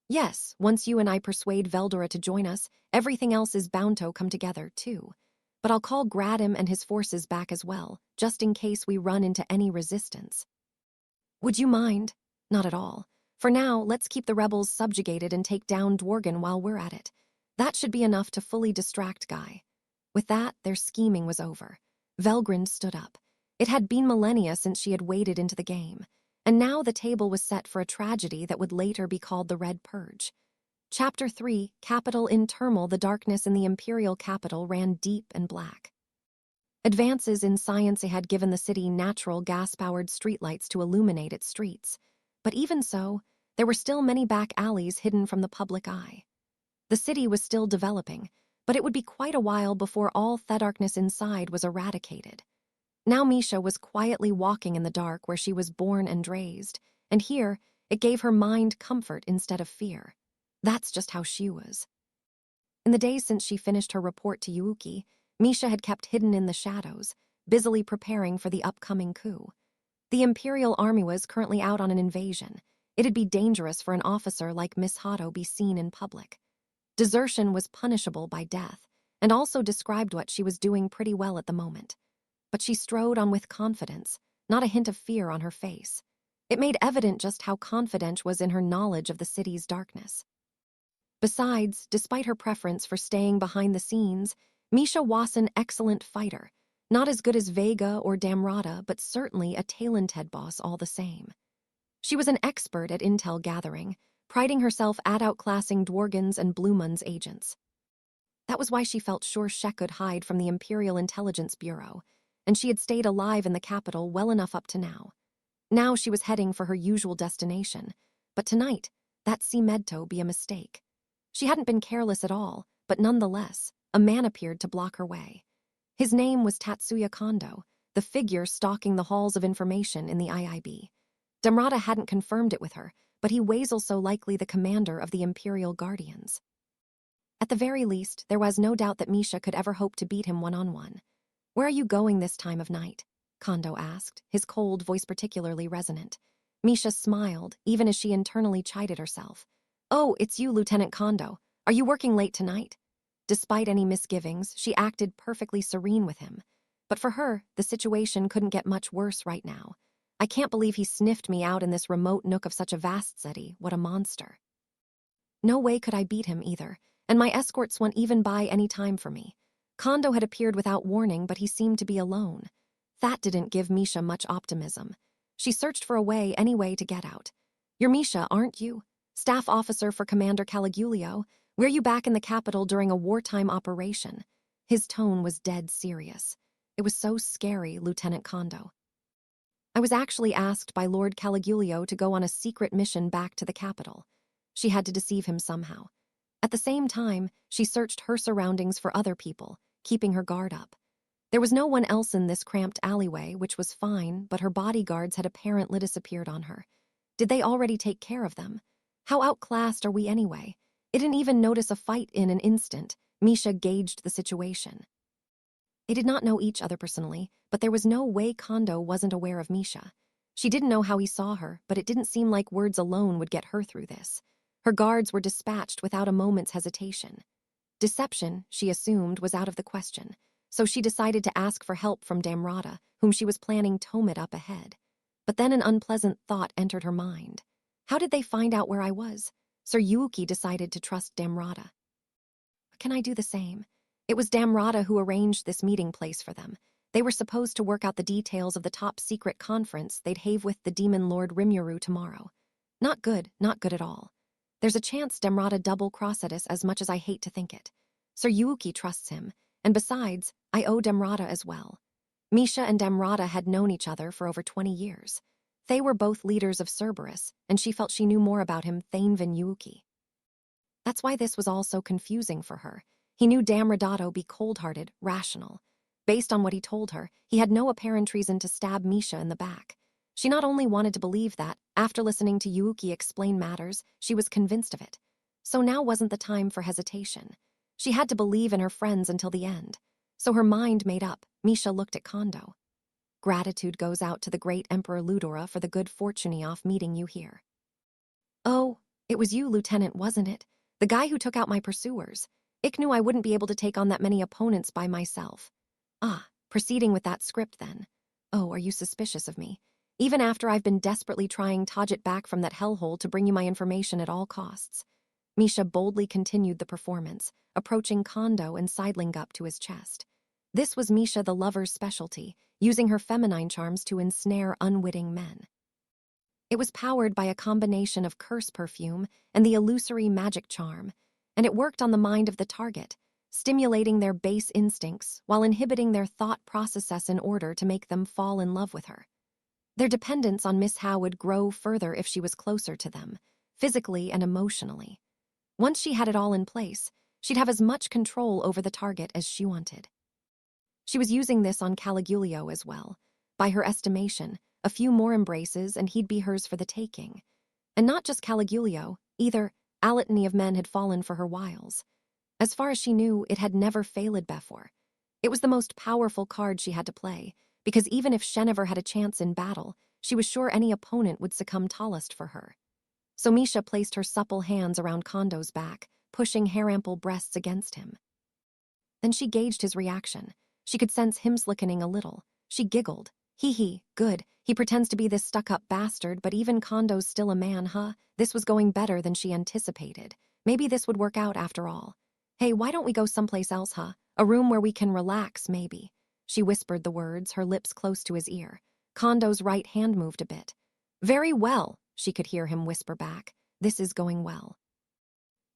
Yes, once you and I persuade Veldora to join us, everything else is bound to come together, too. But I'll call Gradim and his forces back as well, just in case we run into any resistance. Would you mind? Not at all. For now, let's keep the rebels subjugated and take down Dworgen while we're at it. That should be enough to fully distract Guy. With that, their scheming was over. Velgrind stood up. It had been millennia since she had waded into the game, and now the table was set for a tragedy that would later be called the Red Purge. Chapter 3, Capital in Turmoil. The darkness in the imperial capital ran deep and black. Advances in science had given the city natural gas-powered streetlights to illuminate its streets, but even so, there were still many back alleys hidden from the public eye. The city was still developing, but it would be quite a while before all the darkness inside was eradicated. Now Misha was quietly walking in the dark where she was born and raised, and here it gave her mind comfort instead of fear. That's just how she was. In the days since she finished her report to Yuuki, Misha had kept hidden in the shadows, busily preparing for the upcoming coup. The Imperial Army was currently out on an invasion. It'd be dangerous for an officer like Miss Hato be seen in public. Desertion was punishable by death, and also described what she was doing pretty well at the moment. But she strode on with confidence, not a hint of fear on her face. It made evident just how confident was in her knowledge of the city's darkness. Besides, despite her preference for staying behind the scenes, Misha was an excellent fighter, not as good as Vega or Damrata, but certainly a talented boss all the same. She was an expert at intel gathering, priding herself at outclassing Dworgen's and Blumun's agents. That was why she felt sure she could hide from the Imperial Intelligence Bureau, and she had stayed alive in the capital well enough up to now. Now she was heading for her usual destination, but tonight, that seemed to be a mistake. She hadn't been careless at all, but nonetheless, a man appeared to block her way. His name was Tatsuya Kondo, the figure stalking the halls of information in the IIB. Damrata hadn't confirmed it with her, but he was also likely the commander of the Imperial Guardians. At the very least, there was no doubt that Misha could ever hope to beat him one-on-one. "Where are you going this time of night?" Kondo asked, his cold voice particularly resonant. Misha smiled, even as she internally chided herself. "Oh, it's you, Lieutenant Kondo. Are you working late tonight?" Despite any misgivings, she acted perfectly serene with him. But for her, the situation couldn't get much worse right now. "I can't believe he sniffed me out in this remote nook of such a vast city. What a monster." No way could I beat him either, and my escorts won't even buy any time for me. Kondo had appeared without warning, but he seemed to be alone. That didn't give Misha much optimism. She searched for a way anyway to get out. "You're Misha, aren't you? Staff officer for Commander Caligulio? Were you back in the capital during a wartime operation?" His tone was dead serious. It was so scary, Lieutenant Kondo. "I was actually asked by Lord Caligulio to go on a secret mission back to the capital." She had to deceive him somehow. At the same time, she searched her surroundings for other people, keeping her guard up. There was no one else in this cramped alleyway, which was fine, but her bodyguards had apparently disappeared on her. Did they already take care of them? How outclassed are we anyway? It didn't even notice a fight in an instant. Misha gauged the situation. They did not know each other personally, but there was no way Kondo wasn't aware of Misha. She didn't know how he saw her, but it didn't seem like words alone would get her through this. Her guards were dispatched without a moment's hesitation. Deception, she assumed, was out of the question, so she decided to ask for help from Damrata, whom she was planning Tomit up ahead. But then an unpleasant thought entered her mind. How did they find out where I was? Sir Yuuki decided to trust Damrata. Can I do the same? It was Damrata who arranged this meeting place for them. They were supposed to work out the details of the top-secret conference they'd have with the Demon Lord Rimuru tomorrow. Not good at all. There's a chance Damrata double-crossed us, as much as I hate to think it. Sir Yuuki trusts him, and besides, I owe Damrata as well. Misha and Damrata had known each other for over 20 years. They were both leaders of Cerberus, and she felt she knew more about him than Yuuki. That's why this was all so confusing for her. He knew Damradato be cold-hearted, rational. Based on what he told her, he had no apparent reason to stab Misha in the back. She not only wanted to believe that, after listening to Yuuki explain matters, she was convinced of it. So now wasn't the time for hesitation. She had to believe in her friends until the end. So her mind made up, Misha looked at Kondo. "Gratitude goes out to the great Emperor Ludora for the good fortune of meeting you here." "Oh, it was you, Lieutenant, wasn't it? The guy who took out my pursuers. Ick knew I wouldn't be able to take on that many opponents by myself." "Ah, proceeding with that script then. Oh, are you suspicious of me? Even after I've been desperately trying to dodge it back from that hellhole to bring you my information at all costs." Misha boldly continued the performance, approaching Kondo and sidling up to his chest. This was Misha the lover's specialty, using her feminine charms to ensnare unwitting men. It was powered by a combination of curse perfume and the illusory magic charm, and it worked on the mind of the target, stimulating their base instincts while inhibiting their thought processes in order to make them fall in love with her. Their dependence on Miss Howe would grow further if she was closer to them, physically and emotionally. Once she had it all in place, she'd have as much control over the target as she wanted. She was using this on Caligulio as well. By her estimation, a few more embraces and he'd be hers for the taking. And not just Caligulio, either. A litany of men had fallen for her wiles. As far as she knew, it had never failed before. It was the most powerful card she had to play, because even if Shenever had a chance in battle, she was sure any opponent would succumb tallest for her. So Misha placed her supple hands around Kondo's back, pushing hair-ample breasts against him. Then she gauged his reaction. She could sense him slickening a little. She giggled. Hee, good. He pretends to be this stuck-up bastard, but even Kondo's still a man, huh? This was going better than she anticipated. Maybe this would work out after all. Hey, why don't we go someplace else, huh? A room where we can relax, maybe. She whispered the words, her lips close to his ear. Kondo's right hand moved a bit. Very well, she could hear him whisper back. This is going well.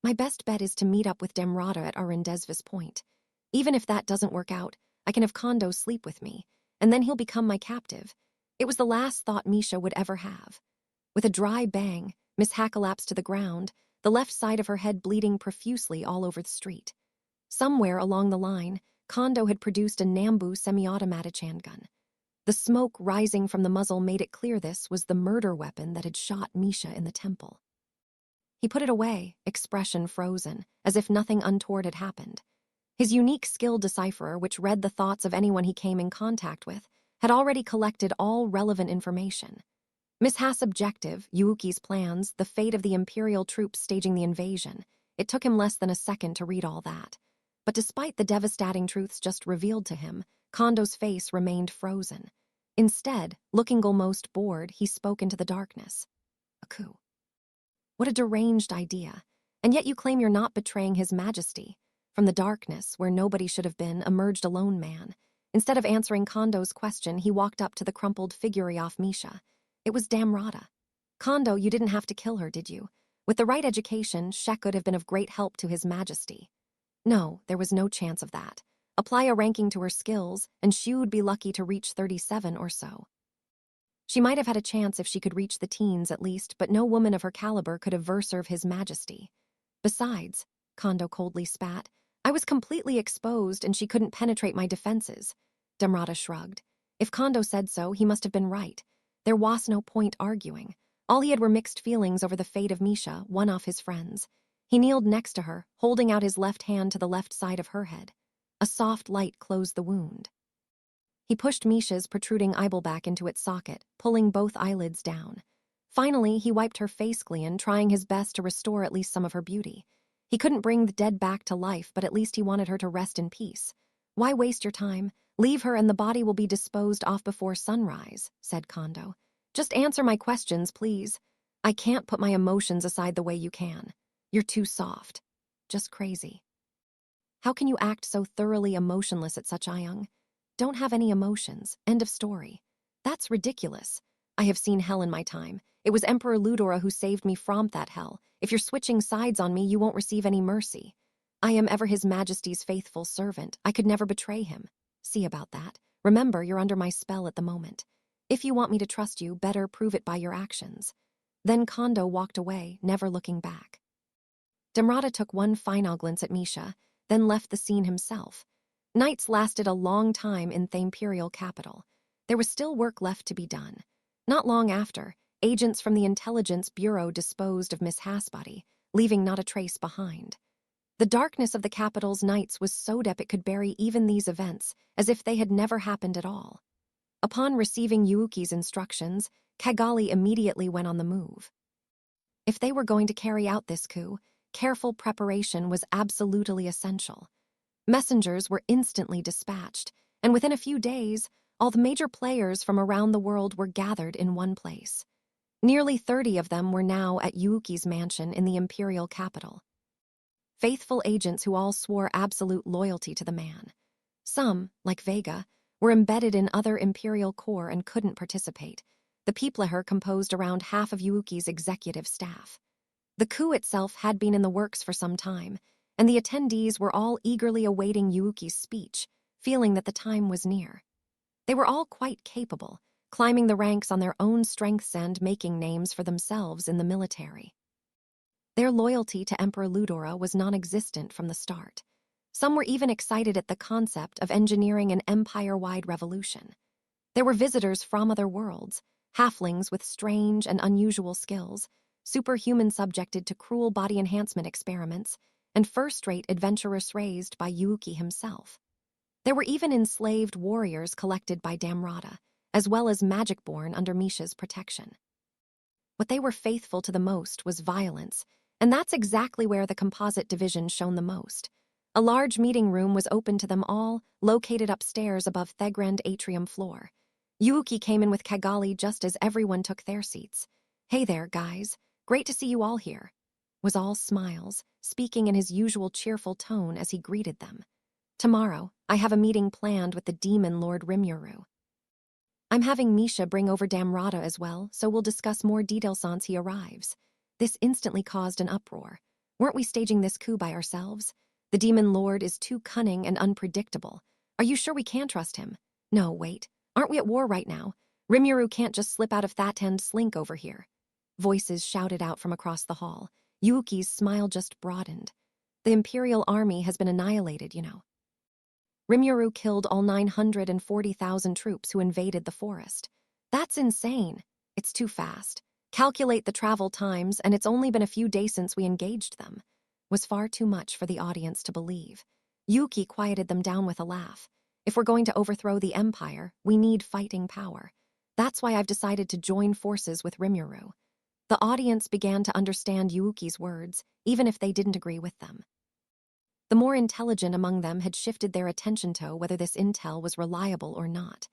My best bet is to meet up with Damrata at Arendesvis Point. Even if that doesn't work out, I can have Kondo sleep with me, and then he'll become my captive. It was the last thought Misha would ever have. With a dry bang, Miss Hack collapsed to the ground, the left side of her head bleeding profusely all over the street. Somewhere along the line, Kondo had produced a Nambu semi-automatic handgun. The smoke rising from the muzzle made it clear this was the murder weapon that had shot Misha in the temple. He put it away, expression frozen, as if nothing untoward had happened. His unique skill decipherer, which read the thoughts of anyone he came in contact with, had already collected all relevant information. Miss Ha's objective, Yuuki's plans, the fate of the Imperial troops staging the invasion. It took him less than a second to read all that. But despite the devastating truths just revealed to him, Kondo's face remained frozen. Instead, looking almost bored, he spoke into the darkness. A coup. What a deranged idea. And yet you claim you're not betraying His Majesty. From the darkness, where nobody should have been, emerged a lone man. Instead of answering Kondo's question, he walked up to the crumpled figure off Misha. It was Damrata. Kondo, you didn't have to kill her, did you? With the right education, she could have been of great help to His Majesty. No, there was no chance of that. Apply a ranking to her skills, and she would be lucky to reach 37 or so. She might have had a chance if she could reach the teens at least, but no woman of her caliber could aver serve His Majesty. Besides, Kondo coldly spat, I was completely exposed and she couldn't penetrate my defenses. Damrata shrugged. If Kondo said so, he must have been right. There was no point arguing. All he had were mixed feelings over the fate of Misha, one of his friends. He kneeled next to her, holding out his left hand to the left side of her head. A soft light closed the wound. He pushed Misha's protruding eyeball back into its socket, pulling both eyelids down. Finally, he wiped her face clean, trying his best to restore at least some of her beauty. He couldn't bring the dead back to life, but at least he wanted her to rest in peace. Why waste your time? Leave her and the body will be disposed of before sunrise, said Kondo. Just answer my questions, please. I can't put my emotions aside the way you can. You're too soft. Just crazy. How can you act so thoroughly emotionless at such a young? Don't have any emotions. End of story. That's ridiculous. I have seen hell in my time. It was Emperor Ludora who saved me from that hell. If you're switching sides on me, you won't receive any mercy. I am ever His Majesty's faithful servant. I could never betray him. See about that. Remember, you're under my spell at the moment. If you want me to trust you, better prove it by your actions. Then Kondo walked away, never looking back. Damrata took one final glance at Misha, then left the scene himself. Nights lasted a long time in the imperial capital. There was still work left to be done. Not long after, agents from the Intelligence Bureau disposed of Miss Hasbody, leaving not a trace behind. The darkness of the capital's nights was so deep it could bury even these events, as if they had never happened at all. Upon receiving Yuuki's instructions, Kagali immediately went on the move. If they were going to carry out this coup, careful preparation was absolutely essential. Messengers were instantly dispatched, and within a few days, all the major players from around the world were gathered in one place. Nearly 30 of them were now at Yuuki's mansion in the imperial capital. Faithful agents who all swore absolute loyalty to the man. Some, like Vega, were embedded in other imperial corps and couldn't participate. The Peopleher composed around half of Yuuki's executive staff. The coup itself had been in the works for some time, and the attendees were all eagerly awaiting Yuuki's speech, feeling that the time was near. They were all quite capable, climbing the ranks on their own strengths and making names for themselves in the military. Their loyalty to Emperor Ludora was non-existent from the start. Some were even excited at the concept of engineering an empire-wide revolution. There were visitors from other worlds, halflings with strange and unusual skills, superhuman subjected to cruel body enhancement experiments, and first-rate adventurers raised by Yuuki himself. There were even enslaved warriors collected by Damrata, as well as magic-born under Misha's protection. What they were faithful to the most was violence, and that's exactly where the composite division shone the most. A large meeting room was open to them all, located upstairs above the grand atrium floor. Yuuki came in with Kagali just as everyone took their seats. Hey there, guys. Great to see you all here. Was all smiles, speaking in his usual cheerful tone as he greeted them. Tomorrow, I have a meeting planned with the demon Lord Rimuru. I'm having Misha bring over Damrata as well, so we'll discuss more details once he arrives. This instantly caused an uproar. Weren't we staging this coup by ourselves? The demon lord is too cunning and unpredictable. Are you sure we can trust him? No, wait. Aren't we at war right now? Rimuru can't just slip out of that and slink over here. Voices shouted out from across the hall. Yuuki's smile just broadened. The Imperial army has been annihilated, you know. Rimuru killed all 940,000 troops who invaded the forest. That's insane. It's too fast. Calculate the travel times, and it's only been a few days since we engaged them. Was far too much for the audience to believe. Yuuki quieted them down with a laugh. If we're going to overthrow the Empire, we need fighting power. That's why I've decided to join forces with Rimuru. The audience began to understand Yuuki's words, even if they didn't agree with them. The more intelligent among them had shifted their attention to whether this intel was reliable or not.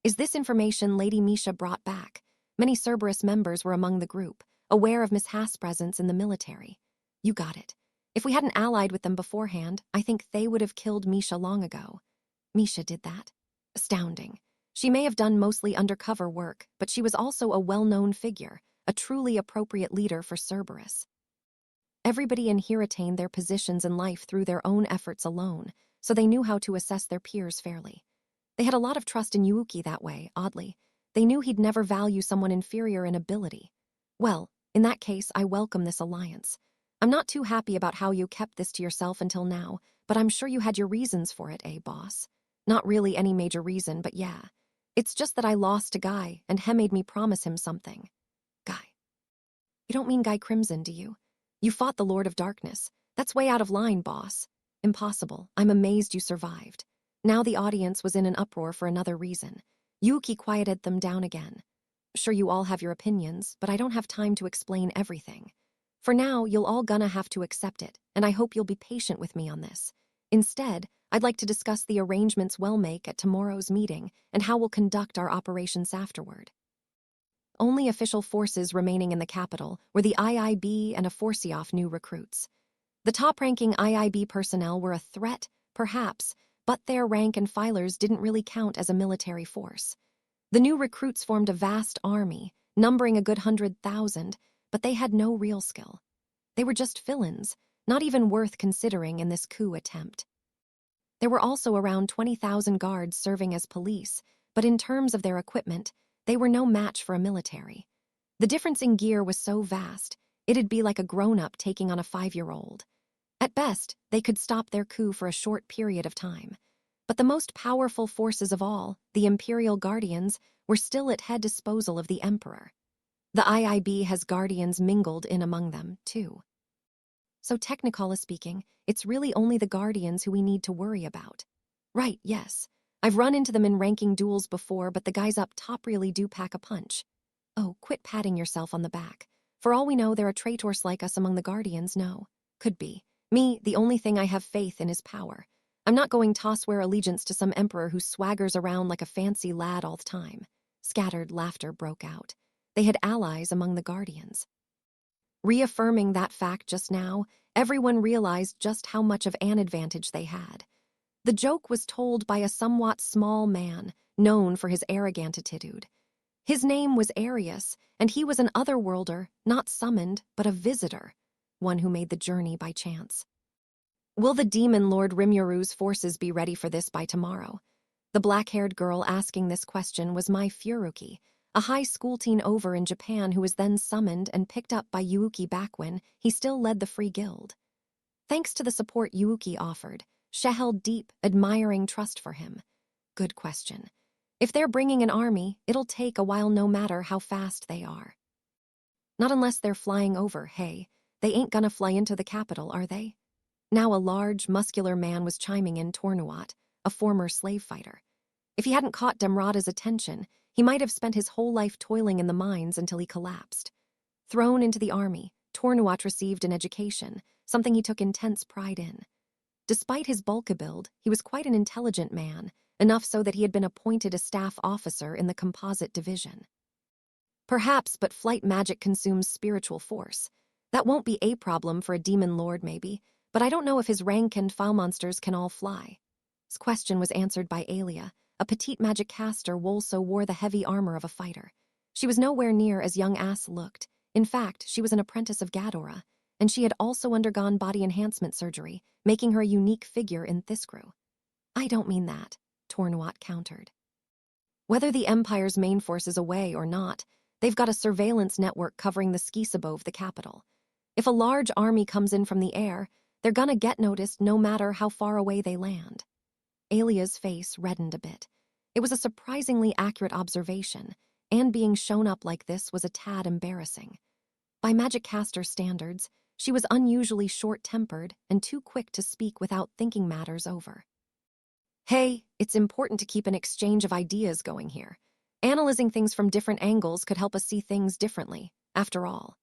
Is this information Lady Misha brought back? Many Cerberus members were among the group, aware of Miss Haas' presence in the military. You got it. If we hadn't allied with them beforehand, I think they would have killed Misha long ago. Misha did that? Astounding. She may have done mostly undercover work, but she was also a well-known figure, a truly appropriate leader for Cerberus. Everybody in here attained their positions in life through their own efforts alone, so they knew how to assess their peers fairly. They had a lot of trust in Yuuki that way, oddly. They knew he'd never value someone inferior in ability. Well, in that case, I welcome this alliance. I'm not too happy about how you kept this to yourself until now, but I'm sure you had your reasons for it, boss? Not really any major reason, but yeah. It's just that I lost a guy, and He made me promise him something. Guy. You don't mean Guy Crimson, do you? You fought the Lord of Darkness. That's way out of line, boss. Impossible. I'm amazed you survived. Now the audience was in an uproar for another reason. Yuki quieted them down again. Sure, you all have your opinions, but I don't have time to explain everything. For now, you'll all gonna have to accept it, and I hope you'll be patient with me on this. Instead, I'd like to discuss the arrangements we'll make at tomorrow's meeting and how we'll conduct our operations afterward. Only official forces remaining in the capital were the IIB and a Forsyth new recruits. The top-ranking IIB personnel were a threat, perhaps, but their rank and filers didn't really count as a military force. The new recruits formed a vast army, numbering a good 100,000, but they had no real skill. They were just fill-ins, not even worth considering in this coup attempt. There were also around 20,000 guards serving as police, but in terms of their equipment, they were no match for a military. The difference in gear was so vast, it'd be like a grown-up taking on a 5-year-old. At best, they could stop their coup for a short period of time. But the most powerful forces of all, the Imperial Guardians, were still at head disposal of the Emperor. The IIB has Guardians mingled in among them, too. So technically speaking, it's really only the Guardians who we need to worry about. Right, yes. I've run into them in ranking duels before, but the guys up top really do pack a punch. Oh, quit patting yourself on the back. For all we know, there are traitors like us among the Guardians, no. Could be. Me, the only thing I have faith in is power. I'm not going to swear allegiance to some emperor who swaggers around like a fancy lad all the time. Scattered laughter broke out. They had allies among the Guardians. Reaffirming that fact just now, everyone realized just how much of an advantage they had. The joke was told by a somewhat small man, known for his arrogant attitude. His name was Arius, and he was an otherworlder, not summoned, but a visitor, one who made the journey by chance. Will the demon Lord Rimyoru's forces be ready for this by tomorrow? The black-haired girl asking this question was Mai Furuki, a high school teen over in Japan who was then summoned and picked up by Yuuki back when he still led the Free Guild. Thanks to the support Yuuki offered, she held deep, admiring trust for him. Good question. If they're bringing an army, it'll take a while no matter how fast they are. Not unless they're flying over, hey. They ain't gonna fly into the capital, are they? Now a large, muscular man was chiming in Tornuat, a former slave fighter. If he hadn't caught Demrada's attention, he might have spent his whole life toiling in the mines until he collapsed. Thrown into the army, Tornuat received an education, something he took intense pride in. Despite his bulk build, he was quite an intelligent man, enough so that he had been appointed a staff officer in the composite division. Perhaps, but flight magic consumes spiritual force. That won't be a problem for a demon lord, maybe, but I don't know if his rank and file monsters can all fly. His question was answered by Alia, a petite magic caster who also wore the heavy armor of a fighter. She was nowhere near as young as looked. In fact, she was an apprentice of Ghidorah, and she had also undergone body enhancement surgery, making her a unique figure in Thyscru. I don't mean that, Tornuat countered. Whether the Empire's main force is away or not, they've got a surveillance network covering the skies above the capital. If a large army comes in from the air, they're gonna get noticed no matter how far away they land. Alia's face reddened a bit. It was a surprisingly accurate observation, and being shown up like this was a tad embarrassing. By magic caster standards, she was unusually short-tempered and too quick to speak without thinking matters over. Hey, it's important to keep an exchange of ideas going here. Analyzing things from different angles could help us see things differently, after all.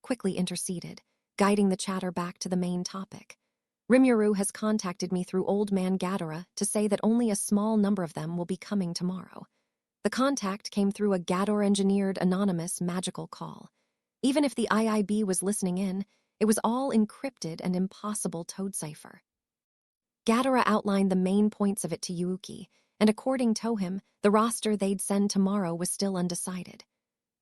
Quickly interceded, guiding the chatter back to the main topic. Rimyoru has contacted me through Old Man Ghidorah to say that only a small number of them will be coming tomorrow. The contact came through a Ghidorah-engineered anonymous magical call. Even if the IIB was listening in, It was all encrypted and impossible to decipher. Gadara outlined the main points of it to Yuuki, and according to him, the roster they'd send tomorrow was still undecided.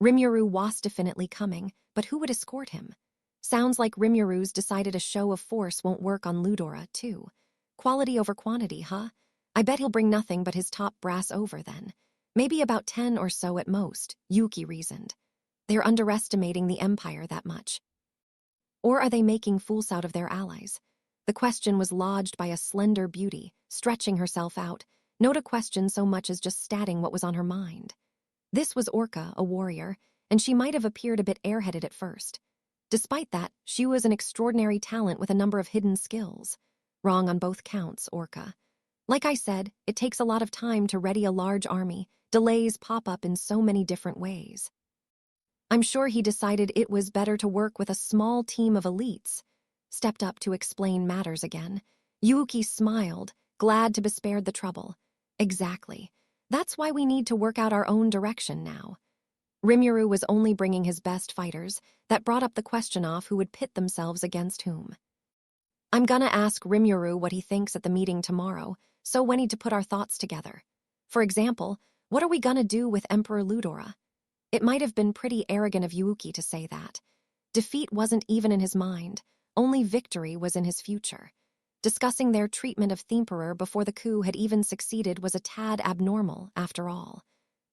Rimuru was definitely coming, but who would escort him? Sounds like Rimuru's decided a show of force won't work on Ludora, too. Quality over quantity, huh? I bet he'll bring nothing but his top brass over then. Maybe about 10 or so at most, Yuki reasoned. They're underestimating the Empire that much. Or are they making fools out of their allies? The question was lodged by a slender beauty, stretching herself out, not a question so much as just stating what was on her mind. This was Orca, a warrior, and she might have appeared a bit airheaded at first. Despite that, she was an extraordinary talent with a number of hidden skills. Wrong on both counts, Orca. Like I said, it takes a lot of time to ready a large army. Delays pop up in so many different ways. I'm sure he decided it was better to work with a small team of elites. Stepped up to explain matters again. Yuuki smiled, glad to be spared the trouble. Exactly. That's why we need to work out our own direction now. Rimuru was only bringing his best fighters. That brought up the question of who would pit themselves against whom. I'm gonna ask Rimuru what he thinks at the meeting tomorrow, so we need to put our thoughts together. For example, what are we gonna do with Emperor Ludora? It might have been pretty arrogant of Yuuki to say that. Defeat wasn't even in his mind, only victory was in his future. Discussing their treatment of Themperor before the coup had even succeeded was a tad abnormal, after all.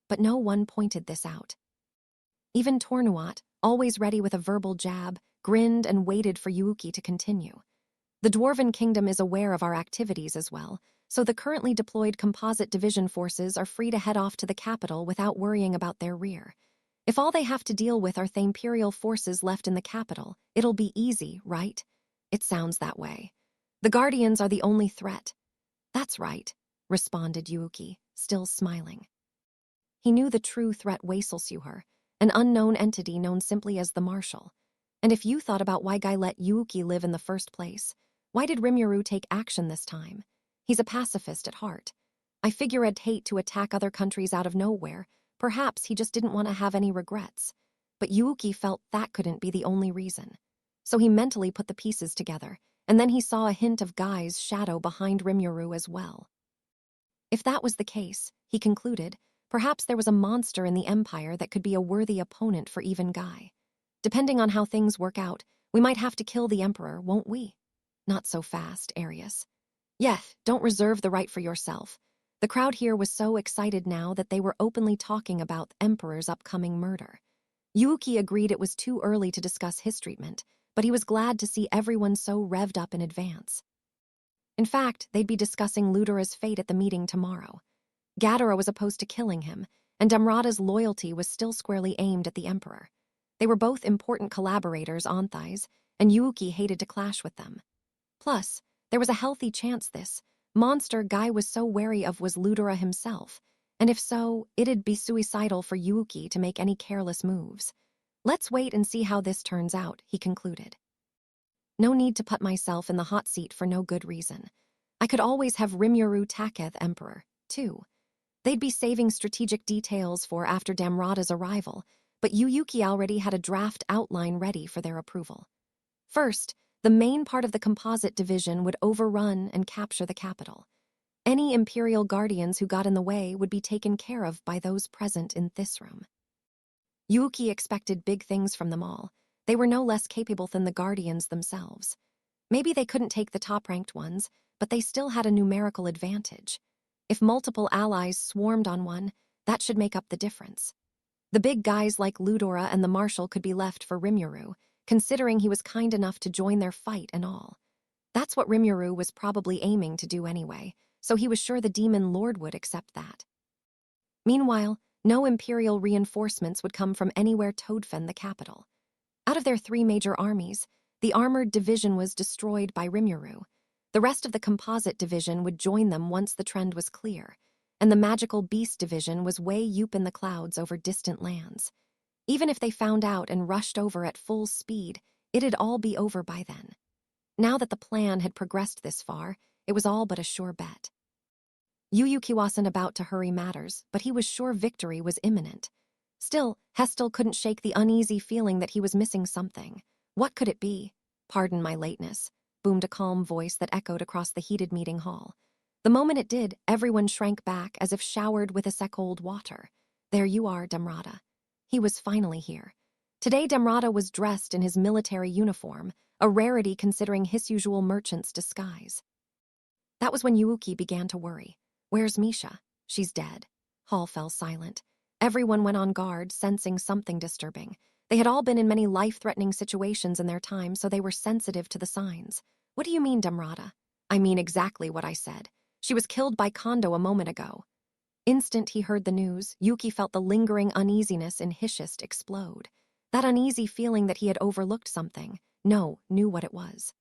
But no one pointed this out. Even Tornuat, always ready with a verbal jab, grinned and waited for Yuuki to continue. The Dwarven Kingdom is aware of our activities as well, so the currently deployed composite division forces are free to head off to the capital without worrying about their rear. If all they have to deal with are the Imperial forces left in the capital, it'll be easy, right? It sounds that way. The Guardians are the only threat. That's right, responded Yuuki, still smiling. He knew the true threat Waiselsuher, an unknown entity known simply as the Marshal. And if you thought about why Guy let Yuuki live in the first place, why did Rimuru take action this time? He's a pacifist at heart. I figure I'd hate to attack other countries out of nowhere. Perhaps he just didn't want to have any regrets. But Yuuki felt that couldn't be the only reason. So he mentally put the pieces together, and then he saw a hint of Guy's shadow behind Rimuru as well. If that was the case, he concluded, perhaps there was a monster in the Empire that could be a worthy opponent for even Guy. Depending on how things work out, we might have to kill the Emperor, won't we? Not so fast, Arius. Yes, don't reserve the right for yourself. The crowd here was so excited now that they were openly talking about the Emperor's upcoming murder. Yuuki agreed it was too early to discuss his treatment, but he was glad to see everyone so revved up in advance. In fact, they'd be discussing Ludora's fate at the meeting tomorrow. Gadara was opposed to killing him, and Damrata's loyalty was still squarely aimed at the Emperor. They were both important collaborators on Thighs, and Yuuki hated to clash with them. Plus, there was a healthy chance this monster Guy was so wary of was Ludora himself, and if so, it'd be suicidal for Yuuki to make any careless moves. Let's wait and see how this turns out, he concluded. No need to put myself in the hot seat for no good reason. I could always have Rimuru Taketh Emperor, too. They'd be saving strategic details for after Damrata's arrival, but Yuuki already had a draft outline ready for their approval. First, the main part of the composite division would overrun and capture the capital. Any Imperial Guardians who got in the way would be taken care of by those present in this room. Yuuki expected big things from them all. They were no less capable than the Guardians themselves. Maybe they couldn't take the top-ranked ones, but they still had a numerical advantage. If multiple allies swarmed on one, that should make up the difference. The big guys like Ludora and the Marshal could be left for Rimuru, considering he was kind enough to join their fight and all. That's what Rimuru was probably aiming to do anyway, so he was sure the Demon Lord would accept that. Meanwhile, no Imperial reinforcements would come from anywhere Toadfen the capital. Out of their 3 major armies, the armored division was destroyed by Rimuru. The rest of the composite division would join them once the trend was clear, and the magical beast division was way up in the clouds over distant lands. Even if they found out and rushed over at full speed, it'd all be over by then. Now that the plan had progressed this far, it was all but a sure bet. Yuuki wasn't about to hurry matters, but he was sure victory was imminent. Still, Hestel couldn't shake the uneasy feeling that he was missing something. What could it be? "Pardon my lateness," boomed a calm voice that echoed across the heated meeting hall. The moment it did, everyone shrank back as if showered with ice-cold water. "There you are, Demrata." He was finally here. Today Demrata was dressed in his military uniform, a rarity considering his usual merchant's disguise. That was when Yuuki began to worry. "Where's Misha?" "She's dead." Hall fell silent. Everyone went on guard, sensing something disturbing. They had all been in many life-threatening situations in their time, so they were sensitive to the signs. "What do you mean, Demrata?" "I mean exactly what I said. She was killed by Kondo a moment ago." Instant he heard the news, Yuki felt the lingering uneasiness in his chest explode. That uneasy feeling that he had overlooked something. Knew what it was.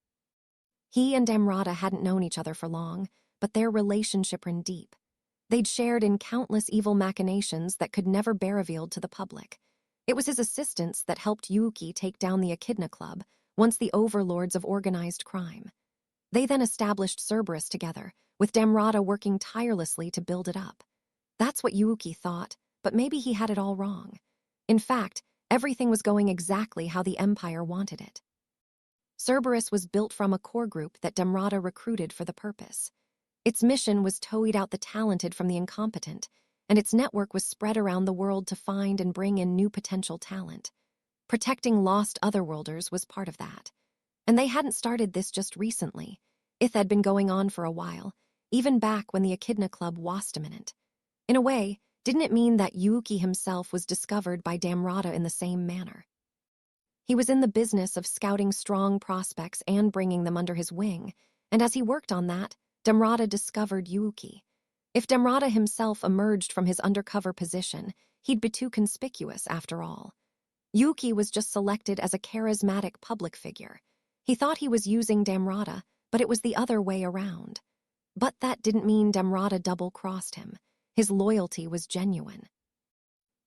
He and Demrata hadn't known each other for long, but their relationship ran deep. They'd shared in countless evil machinations that could never be revealed to the public. It was his assistance that helped Yuki take down the Echidna Club, once the overlords of organized crime. They then established Cerberus together, with Demrata working tirelessly to build it up. That's what Yuki thought, but maybe he had it all wrong. In fact, everything was going exactly how the Empire wanted it. Cerberus was built from a core group that Demrata recruited for the purpose. Its mission was to weed out the talented from the incompetent, and its network was spread around the world to find and bring in new potential talent. Protecting lost otherworlders was part of that. And they hadn't started this just recently. It had been going on for a while, even back when the Echidna Club was imminent. In a way, didn't it mean that Yuki himself was discovered by Demrata in the same manner? He was in the business of scouting strong prospects and bringing them under his wing, and as he worked on that, Demrata discovered Yuki. If Demrata himself emerged from his undercover position, he'd be too conspicuous after all. Yuki was just selected as a charismatic public figure. He thought he was using Demrata, but it was the other way around. But that didn't mean Demrata double-crossed him. His loyalty was genuine.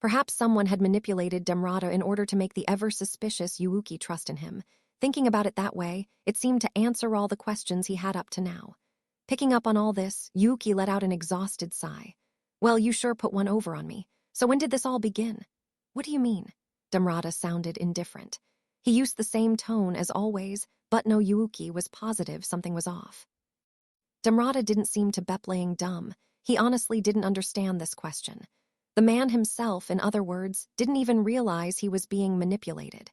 Perhaps someone had manipulated Demrata in order to make the ever-suspicious Yuki trust in him. Thinking about it that way, it seemed to answer all the questions he had up to now. Picking up on all this, Yuki let out an exhausted sigh. "Well, you sure put one over on me. So when did this all begin?" "What do you mean?" Demrata sounded indifferent. He used the same tone as always, but no, Yuki was positive something was off. Demrata didn't seem to be playing dumb. He honestly didn't understand this question. The man himself, in other words, didn't even realize he was being manipulated.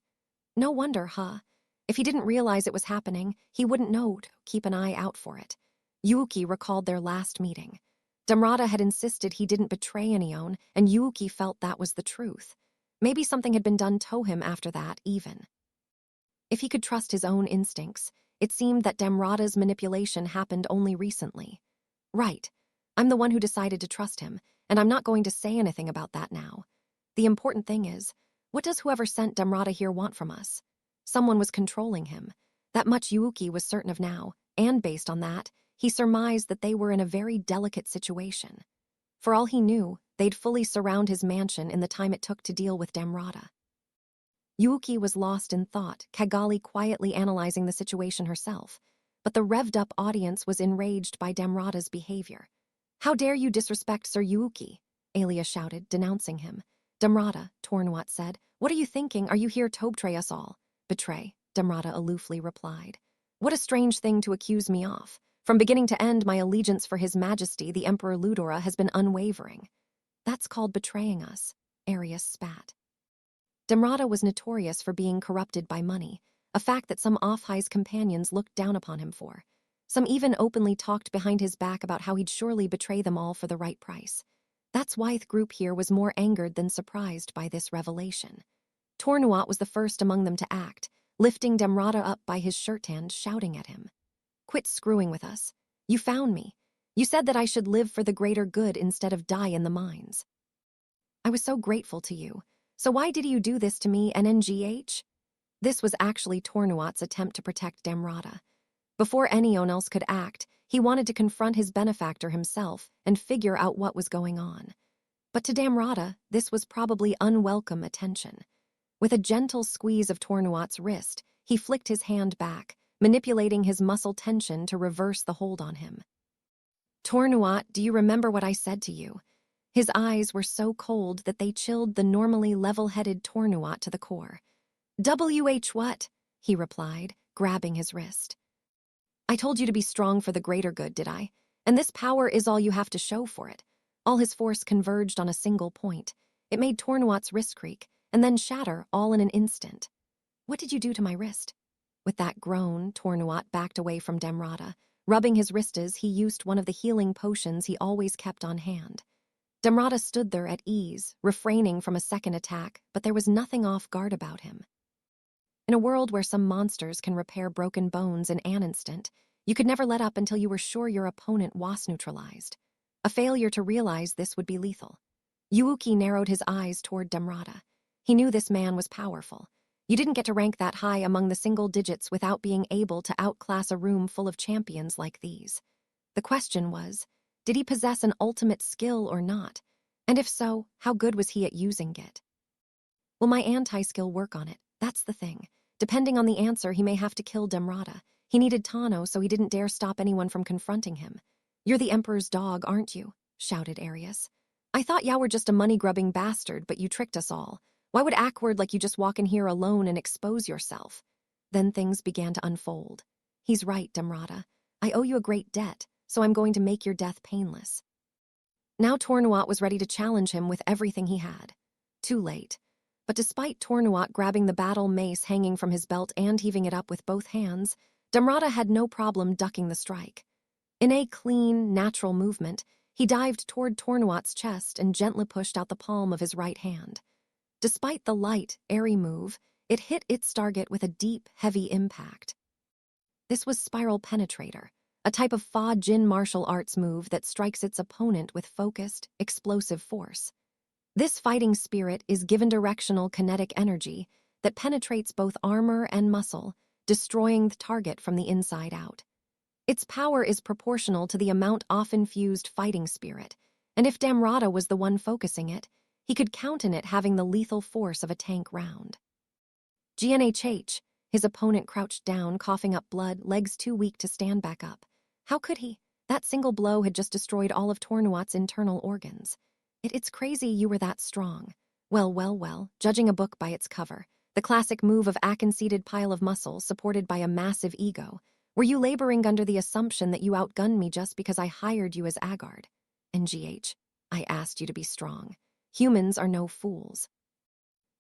No wonder, huh? If he didn't realize it was happening, he wouldn't know to keep an eye out for it. Yuki recalled their last meeting. Demrata had insisted he didn't betray anyone, and Yuki felt that was the truth. Maybe something had been done to him after that, even. If he could trust his own instincts, it seemed that Demrata's manipulation happened only recently. Right. I'm the one who decided to trust him, and I'm not going to say anything about that now. The important thing is, what does whoever sent Demrata here want from us? Someone was controlling him. That much Yuki was certain of now, and based on that, he surmised that they were in a very delicate situation. For all he knew, they'd fully surround his mansion in the time it took to deal with Demrata. Yuki was lost in thought, Kagali quietly analyzing the situation herself, but the revved-up audience was enraged by Demrata's behavior. "How dare you disrespect Sir Yuki?" Alia shouted, denouncing him. "Demrata," Tornwat said, "what are you thinking? Are you here to betray us all?" "Betray," Demrata aloofly replied. "What a strange thing to accuse me of. From beginning to end, my allegiance for His Majesty, the Emperor Ludora, has been unwavering." "That's called betraying us," Arius spat. Demrata was notorious for being corrupted by money, a fact that some off-high's companions looked down upon him for. Some even openly talked behind his back about how he'd surely betray them all for the right price. That's why the group here was more angered than surprised by this revelation. Tornuat was the first among them to act, lifting Demrata up by his shirt-hand, shouting at him. "Quit screwing with us. You found me. You said that I should live for the greater good instead of die in the mines. I was so grateful to you. So why did you do this to me, NNGH?" This was actually Tornuat's attempt to protect Demrata. Before anyone else could act, he wanted to confront his benefactor himself and figure out what was going on. But to Demrata, this was probably unwelcome attention. With a gentle squeeze of Tornuat's wrist, he flicked his hand back, manipulating his muscle tension to reverse the hold on him. "Tornuat, do you remember what I said to you?" His eyes were so cold that they chilled the normally level-headed Tornuat to the core. "WH what?" he replied, grabbing his wrist. I told you to be strong for the greater good, did I? And this power is all you have to show for it. All his force converged on a single point. It made Tornuat's wrist creak, and then shatter all in an instant. What did you do to my wrist? With that groan, Tornuat backed away from Demrata. Rubbing his wrists, he used one of the healing potions he always kept on hand. Demrata stood there at ease, refraining from a second attack, but there was nothing off guard about him. In a world where some monsters can repair broken bones in an instant, you could never let up until you were sure your opponent was neutralized. A failure to realize this would be lethal. Yuuki narrowed his eyes toward Demrata. He knew this man was powerful. You didn't get to rank that high among the single digits without being able to outclass a room full of champions like these. The question was, did he possess an ultimate skill or not? And if so, how good was he at using it? Will my anti-skill work on it? That's the thing. Depending on the answer, he may have to kill Demrata. He needed Tano, so he didn't dare stop anyone from confronting him. You're the Emperor's dog, aren't you? Shouted Arius. I thought you were just a money-grubbing bastard, but you tricked us all. Why would Ackward like you just walk in here alone and expose yourself? Then things began to unfold. He's right, Demrata. I owe you a great debt, so I'm going to make your death painless. Now Tornuat was ready to challenge him with everything he had. Too late. But despite Tornuat grabbing the battle mace hanging from his belt and heaving it up with both hands, Demrata had no problem ducking the strike. In a clean, natural movement, he dived toward Tornuat's chest and gently pushed out the palm of his right hand. Despite the light, airy move, it hit its target with a deep, heavy impact. This was Spiral Penetrator, a type of Fa Jin martial arts move that strikes its opponent with focused, explosive force. This fighting spirit is given directional kinetic energy that penetrates both armor and muscle, destroying the target from the inside out. Its power is proportional to the amount of infused fighting spirit, and if Demrata was the one focusing it, he could count on it having the lethal force of a tank round. GNHH, his opponent crouched down, coughing up blood, legs too weak to stand back up. How could he? That single blow had just destroyed all of Tornuat's internal organs. It's crazy you were that strong. Well, judging a book by its cover, the classic move of a conceited pile of muscle supported by a massive ego. Were you laboring under the assumption that you outgunned me just because I hired you as Agard? NGH, I asked you to be strong. Humans are no fools.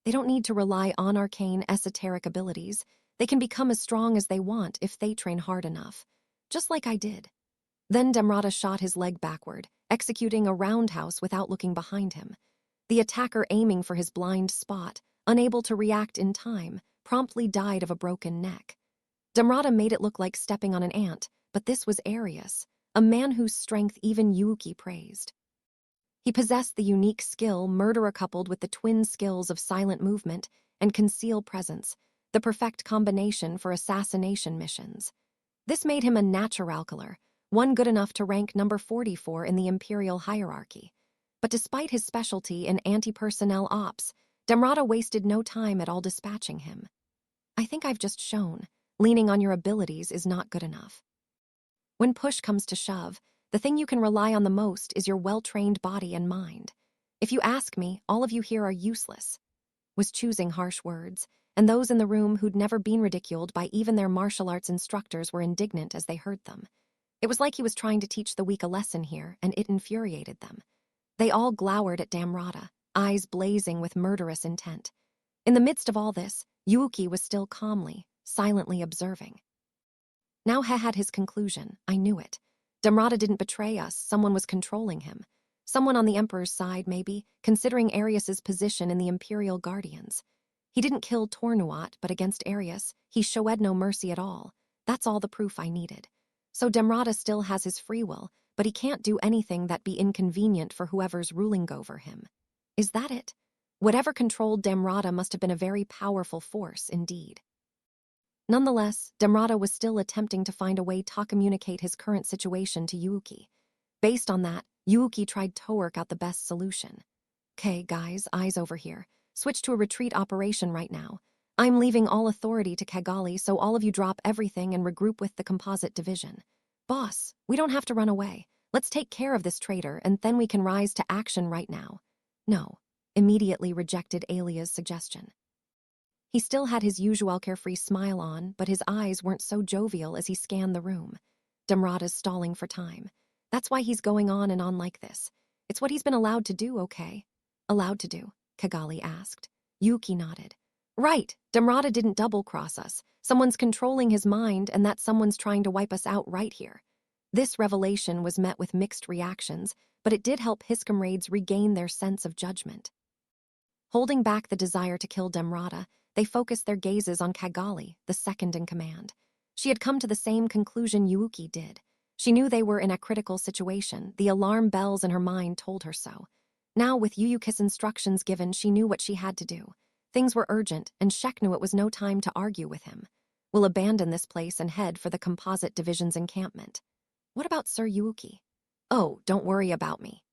They don't need to rely on arcane, esoteric abilities. They can become as strong as they want if they train hard enough. Just like I did. Then Demrata shot his leg backward, executing a roundhouse without looking behind him. The attacker, aiming for his blind spot, unable to react in time, promptly died of a broken neck. Demrata made it look like stepping on an ant, but this was Arius, a man whose strength even Yuuki praised. He possessed the unique skill Murderer coupled with the twin skills of silent movement and conceal presence, the perfect combination for assassination missions. This made him a natural killer, one good enough to rank number 44 in the Imperial hierarchy. But despite his specialty in anti-personnel ops, Demrata wasted no time at all dispatching him. I think I've just shown, leaning on your abilities is not good enough. When push comes to shove, the thing you can rely on the most is your well-trained body and mind. If you ask me, all of you here are useless. Was choosing harsh words, and those in the room who'd never been ridiculed by even their martial arts instructors were indignant as they heard them. It was like he was trying to teach the weak a lesson here, and it infuriated them. They all glowered at Demrata, eyes blazing with murderous intent. In the midst of all this, Yuuki was still calmly, silently observing. Now he had his conclusion. I knew it. Demrata didn't betray us. Someone was controlling him. Someone on the Emperor's side, maybe, considering Arius's position in the Imperial Guardians. He didn't kill Tornuat, but against Arius, he showed no mercy at all. That's all the proof I needed. So Demrata still has his free will, but he can't do anything that'd be inconvenient for whoever's ruling over him. Is that it? Whatever controlled Demrata must have been a very powerful force indeed. Nonetheless, Demrata was still attempting to find a way to communicate his current situation to Yuuki. Based on that, Yuuki tried to work out the best solution. Okay, guys, eyes over here. Switch to a retreat operation right now. I'm leaving all authority to Kagali, so all of you drop everything and regroup with the composite division. Boss, we don't have to run away. Let's take care of this traitor, and then we can rise to action right now. No, immediately rejected Alia's suggestion. He still had his usual carefree smile on, but his eyes weren't so jovial as he scanned the room. Demrada's stalling for time. That's why he's going on and on like this. It's what he's been allowed to do, okay? Allowed to do? Kigali asked. Yuki nodded. Right, Demrada didn't double-cross us. Someone's controlling his mind, and that someone's trying to wipe us out right here. This revelation was met with mixed reactions, but it did help his comrades regain their sense of judgment. Holding back the desire to kill Demrada, they focused their gazes on Kigali, the second in command. She had come to the same conclusion Yuki did. She knew they were in a critical situation. The alarm bells in her mind told her so. Now, with Yuyuki's instructions given, she knew what she had to do. Things were urgent, and Shek knew it was no time to argue with him. We'll abandon this place and head for the Composite Division's encampment. What about Sir Yuki? Oh, don't worry about me.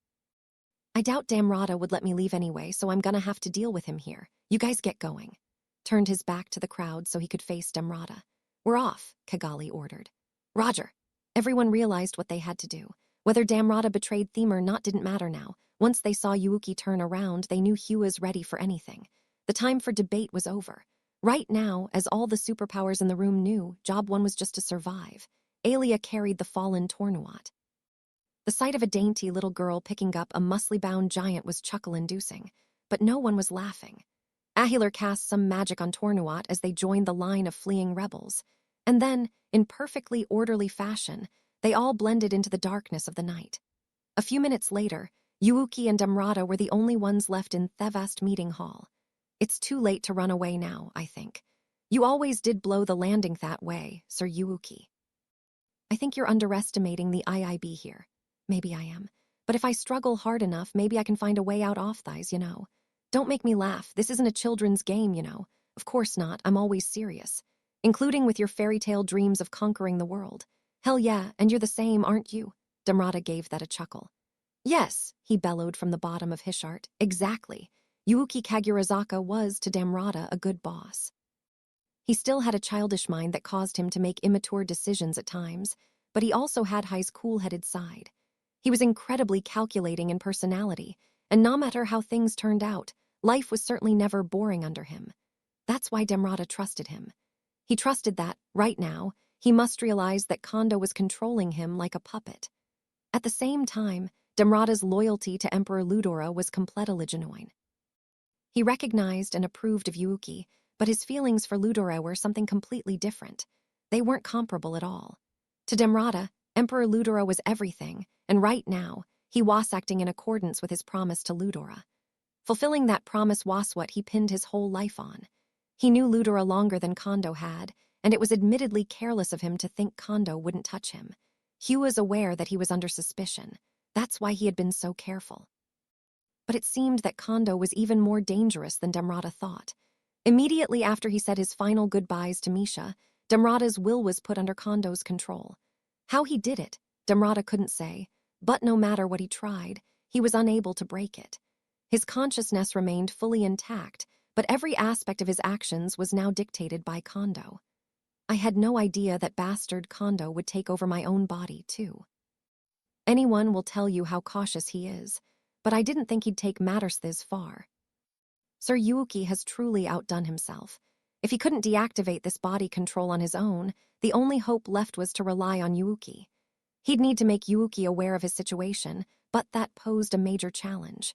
I doubt Damrata would let me leave anyway, so I'm gonna have to deal with him here. You guys get going. Turned his back to the crowd so he could face Damrata. We're off, Kigali ordered. Roger. Everyone realized what they had to do. Whether Damrata betrayed Theme or not didn't matter now. Once they saw Yuki turn around, they knew Hugh was ready for anything. The time for debate was over. Right now, as all the superpowers in the room knew, job one was just to survive. Alia carried the fallen Tornuat. The sight of a dainty little girl picking up a muscly-bound giant was chuckle-inducing, but no one was laughing. Ahiler cast some magic on Tornuat as they joined the line of fleeing rebels. And then, in perfectly orderly fashion, they all blended into the darkness of the night. A few minutes later, Yuki and Damrata were the only ones left in Thevast meeting hall. It's too late to run away now, I think. You always did blow the landing that way, Sir Yuki. I think you're underestimating the IIB here. Maybe I am. But if I struggle hard enough, maybe I can find a way out off thighs, you know. Don't make me laugh. This isn't a children's game, you know. Of course not. I'm always serious. Including with your fairy tale dreams of conquering the world. Hell yeah, and you're the same, aren't you? Damrata gave that a chuckle. Yes, he bellowed from the bottom of his heart. Exactly. Yuki Kagurazaka was, to Damrata, a good boss. He still had a childish mind that caused him to make immature decisions at times, but he also had Hai's cool-headed side. He was incredibly calculating in personality, and no matter how things turned out, life was certainly never boring under him. That's why Damrata trusted him. He trusted that, right now, he must realize that Kondo was controlling him like a puppet. At the same time, Damrata's loyalty to Emperor Ludora was complete genuine. He recognized and approved of Yuki, but his feelings for Ludora were something completely different. They weren't comparable at all. To Damrata, Emperor Ludora was everything, and right now, he was acting in accordance with his promise to Ludora. Fulfilling that promise was what he pinned his whole life on. He knew Ludora longer than Kondo had, and it was admittedly careless of him to think Kondo wouldn't touch him. Hugh was aware that he was under suspicion. That's why he had been so careful. But it seemed that Kondo was even more dangerous than Damrata thought. Immediately after he said his final goodbyes to Misha, Damrata's will was put under Kondo's control. How he did it, Damrata couldn't say, but no matter what he tried, he was unable to break it. His consciousness remained fully intact, but every aspect of his actions was now dictated by Kondo. I had no idea that bastard Kondo would take over my own body, too. Anyone will tell you how cautious he is, but I didn't think he'd take matters this far. Sir Yuki has truly outdone himself. If he couldn't deactivate this body control on his own, the only hope left was to rely on Yuki. He'd need to make Yuki aware of his situation, but that posed a major challenge.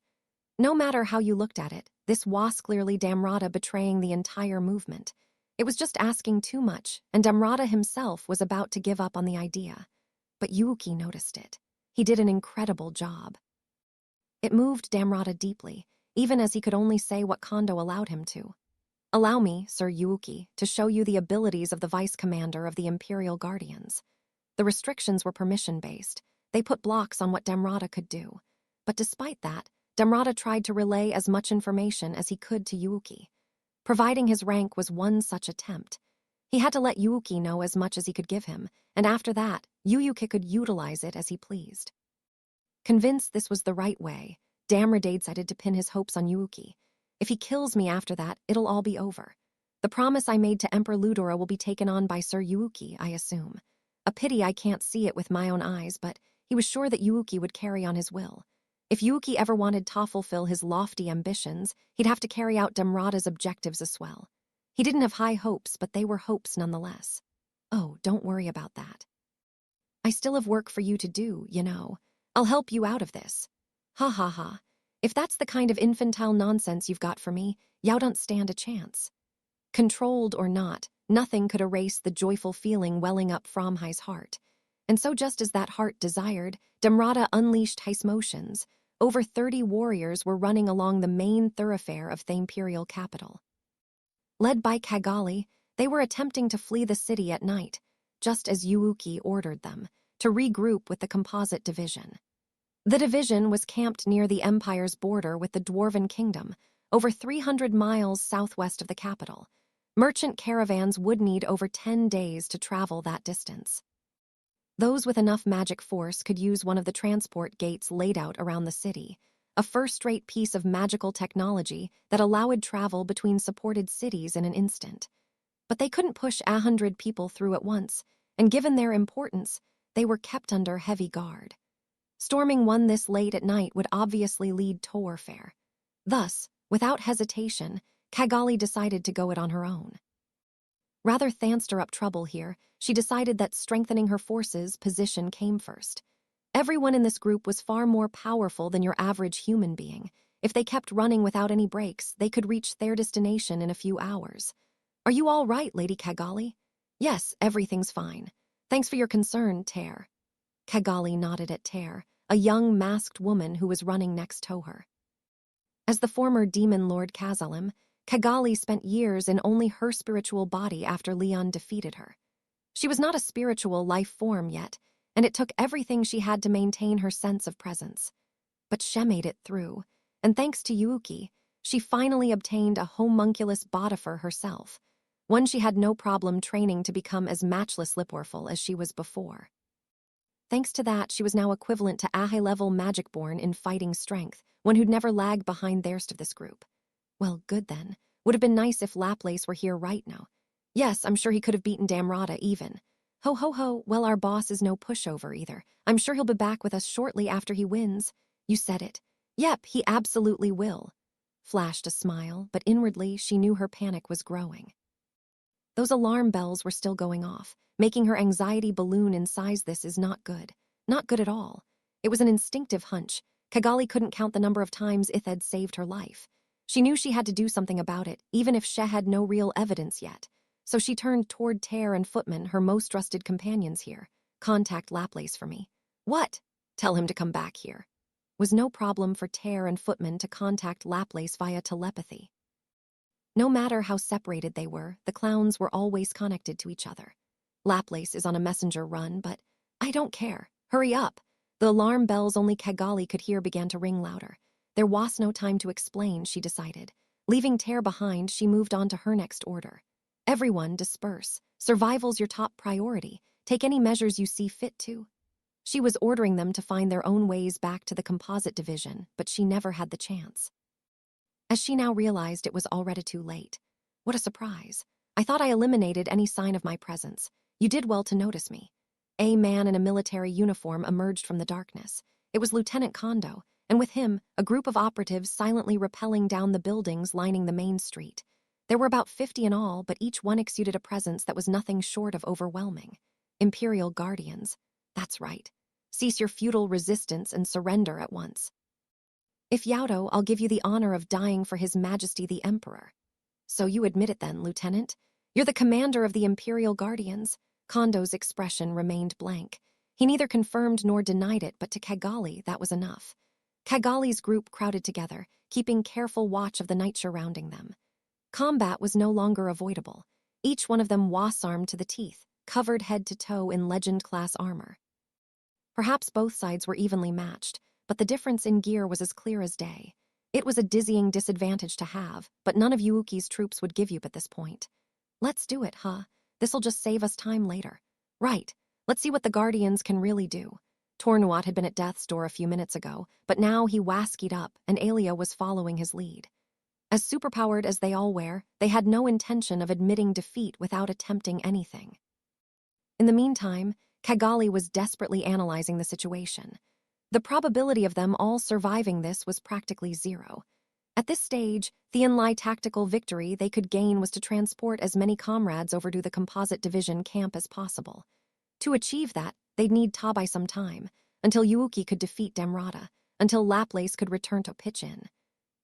No matter how you looked at it, this was clearly Damrata betraying the entire movement. It was just asking too much, and Damrata himself was about to give up on the idea. But Yuki noticed it. He did an incredible job. It moved Damrata deeply, even as he could only say what Kondo allowed him to. Allow me, Sir Yuki, to show you the abilities of the Vice Commander of the Imperial Guardians. The restrictions were permission-based. They put blocks on what Damrata could do. But despite that, Damrata tried to relay as much information as he could to Yuki. Providing his rank was one such attempt. He had to let Yuki know as much as he could give him, and after that, Yuki could utilize it as he pleased. Convinced this was the right way, Damrata decided to pin his hopes on Yuki. If he kills me after that, it'll all be over. The promise I made to Emperor Ludora will be taken on by Sir Yuki, I assume. A pity I can't see it with my own eyes, but he was sure that Yuki would carry on his will. If Yuki ever wanted to fulfill his lofty ambitions, he'd have to carry out Damrata's objectives as well. He didn't have high hopes, but they were hopes nonetheless. Oh, don't worry about that. I still have work for you to do, you know. I'll help you out of this. Ha ha ha. If that's the kind of infantile nonsense you've got for me, you don't stand a chance. Controlled or not, nothing could erase the joyful feeling welling up Framhi's heart. And so just as that heart desired, Damrata unleashed heist motions. Over 30 warriors were running along the main thoroughfare of the imperial capital. Led by Kagali, they were attempting to flee the city at night, just as Yuuki ordered them, to regroup with the composite division. The division was camped near the Empire's border with the Dwarven Kingdom, over 300 miles southwest of the capital. Merchant caravans would need over 10 days to travel that distance. Those with enough magic force could use one of the transport gates laid out around the city, a first-rate piece of magical technology that allowed travel between supported cities in an instant. But they couldn't push 100 people through at once, and given their importance, they were kept under heavy guard. Storming one this late at night would obviously lead to warfare. Thus, without hesitation, Kagali decided to go it on her own. Rather than stir up trouble here, she decided that strengthening her forces' position came first. Everyone in this group was far more powerful than your average human being. If they kept running without any breaks, they could reach their destination in a few hours. Are you all right, Lady Kagali? Yes, everything's fine. Thanks for your concern, Ter. Kagali nodded at Ter, a young masked woman who was running next to her. As the former demon lord Kazalim, Kagali spent years in only her spiritual body after Leon defeated her. She was not a spiritual life form yet, and it took everything she had to maintain her sense of presence. But she made it through, and thanks to Yuuki, she finally obtained a homunculus body for herself, one she had no problem training to become as matchless Lipworful as she was before. Thanks to that, she was now equivalent to a high-level magic-born in fighting strength, one who'd never lagged behind the rest of this group. Well, good then. Would have been nice if Laplace were here right now. Yes, I'm sure he could have beaten Damrata even. Ho ho ho, well, our boss is no pushover either. I'm sure he'll be back with us shortly after he wins. You said it. Yep, he absolutely will. Flashed a smile, but inwardly she knew her panic was growing. Those alarm bells were still going off, making her anxiety balloon in size. This is not good. Not good at all. It was an instinctive hunch. Kagali couldn't count the number of times Ithed saved her life. She knew she had to do something about it, even if she had no real evidence yet. So she turned toward Ter and Footman, her most trusted companions here. Contact Laplace for me. What? Tell him to come back here. Was no problem for Ter and Footman to contact Laplace via telepathy. No matter how separated they were, the clowns were always connected to each other. Laplace is on a messenger run, but I don't care. Hurry up. The alarm bells only Kagali could hear began to ring louder. There was no time to explain, she decided. Leaving Ter behind, she moved on to her next order. Everyone disperse. Survival's your top priority. Take any measures you see fit to. She was ordering them to find their own ways back to the composite division, but she never had the chance. As she now realized, it was already too late. What a surprise. I thought I eliminated any sign of my presence. You did well to notice me. A man in a military uniform emerged from the darkness. It was Lieutenant Kondo, and with him, a group of operatives silently rappelling down the buildings lining the main street. There were about 50 in all, but each one exuded a presence that was nothing short of overwhelming. Imperial Guardians. That's right. Cease your futile resistance and surrender at once. If Yaudo, I'll give you the honor of dying for His Majesty the Emperor. So you admit it then, Lieutenant? You're the commander of the Imperial Guardians. Kondo's expression remained blank. He neither confirmed nor denied it, but to Kagali, that was enough. Kagali's group crowded together, keeping careful watch of the night surrounding them. Combat was no longer avoidable. Each one of them was armed to the teeth, covered head to toe in legend-class armor. Perhaps both sides were evenly matched, but the difference in gear was as clear as day. It was a dizzying disadvantage to have, but none of Yuuki's troops would give you at this point. Let's do it, huh? This'll just save us time later. Right, let's see what the Guardians can really do. Tornuat had been at death's door a few minutes ago, but now he waskied up, and Alia was following his lead. As superpowered as they all were, they had no intention of admitting defeat without attempting anything. In the meantime, Kagali was desperately analyzing the situation. The probability of them all surviving this was practically zero. At this stage, the only tactical victory they could gain was to transport as many comrades over to the Composite Division camp as possible. To achieve that, they'd need Tabai some time, until Yuuki could defeat Damrata, until Laplace could return to pitch in.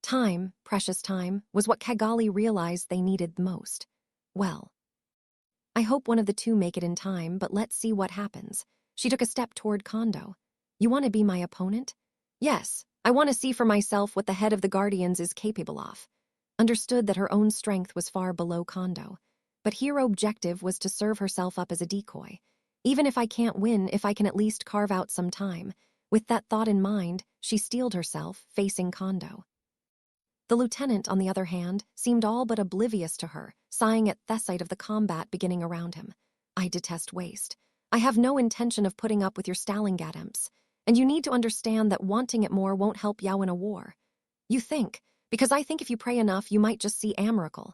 Time, precious time, was what Cagali realized they needed most. Well, I hope one of the two make it in time, but let's see what happens. She took a step toward Kondo. You want to be my opponent? Yes, I want to see for myself what the head of the Guardians is capable of. Understood that her own strength was far below Kondo, but her objective was to serve herself up as a decoy. Even if I can't win, if I can at least carve out some time. With that thought in mind, she steeled herself, facing Kondo. The lieutenant, on the other hand, seemed all but oblivious to her, sighing at the sight of the combat beginning around him. I detest waste. I have no intention of putting up with your Stalingad-imps, and you need to understand that wanting it more won't help Yao in a war. You think, because I think if you pray enough, you might just see Amiracle.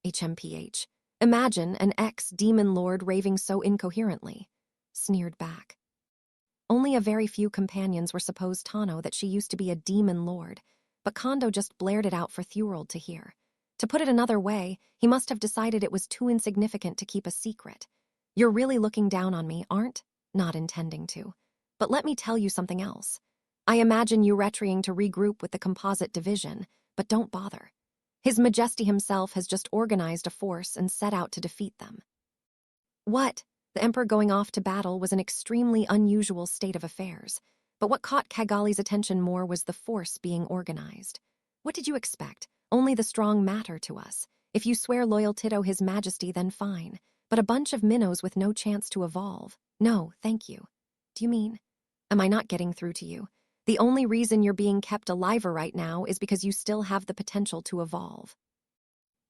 HMPH. Imagine an ex-demon lord raving so incoherently. Sneered back. Only a very few companions were supposed to know that she used to be a demon lord, but Kondo just blared it out for Thurald to hear. To put it another way, he must have decided it was too insignificant to keep a secret. You're really looking down on me, aren't? Not intending to. But let me tell you something else. I imagine you retreating to regroup with the Composite Division, but don't bother. His Majesty himself has just organized a force and set out to defeat them. What? The Emperor going off to battle was an extremely unusual state of affairs, but what caught Cagali's attention more was the force being organized. What did you expect? Only the strong matter to us. If you swear loyalty to His Majesty, then fine, but a bunch of minnows with no chance to evolve. No, thank you. Do you mean? Am I not getting through to you? The only reason you're being kept alive right now is because you still have the potential to evolve.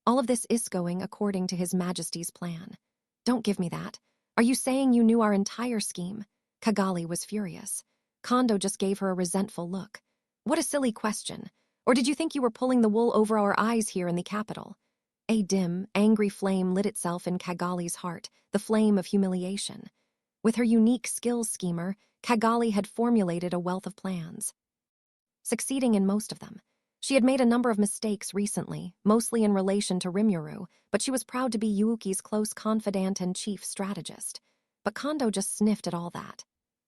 All of this is going according to His Majesty's plan. Don't give me that. Are you saying you knew our entire scheme? Cagali was furious. Kondo just gave her a resentful look. What a silly question. Or did you think you were pulling the wool over our eyes here in the capital? A dim, angry flame lit itself in Cagali's heart, the flame of humiliation. With her unique skills schemer, Cagali had formulated a wealth of plans, succeeding in most of them. She had made a number of mistakes recently, mostly in relation to Rimuru, but she was proud to be Yuuki's close confidant and chief strategist. But Kondo just sniffed at all that.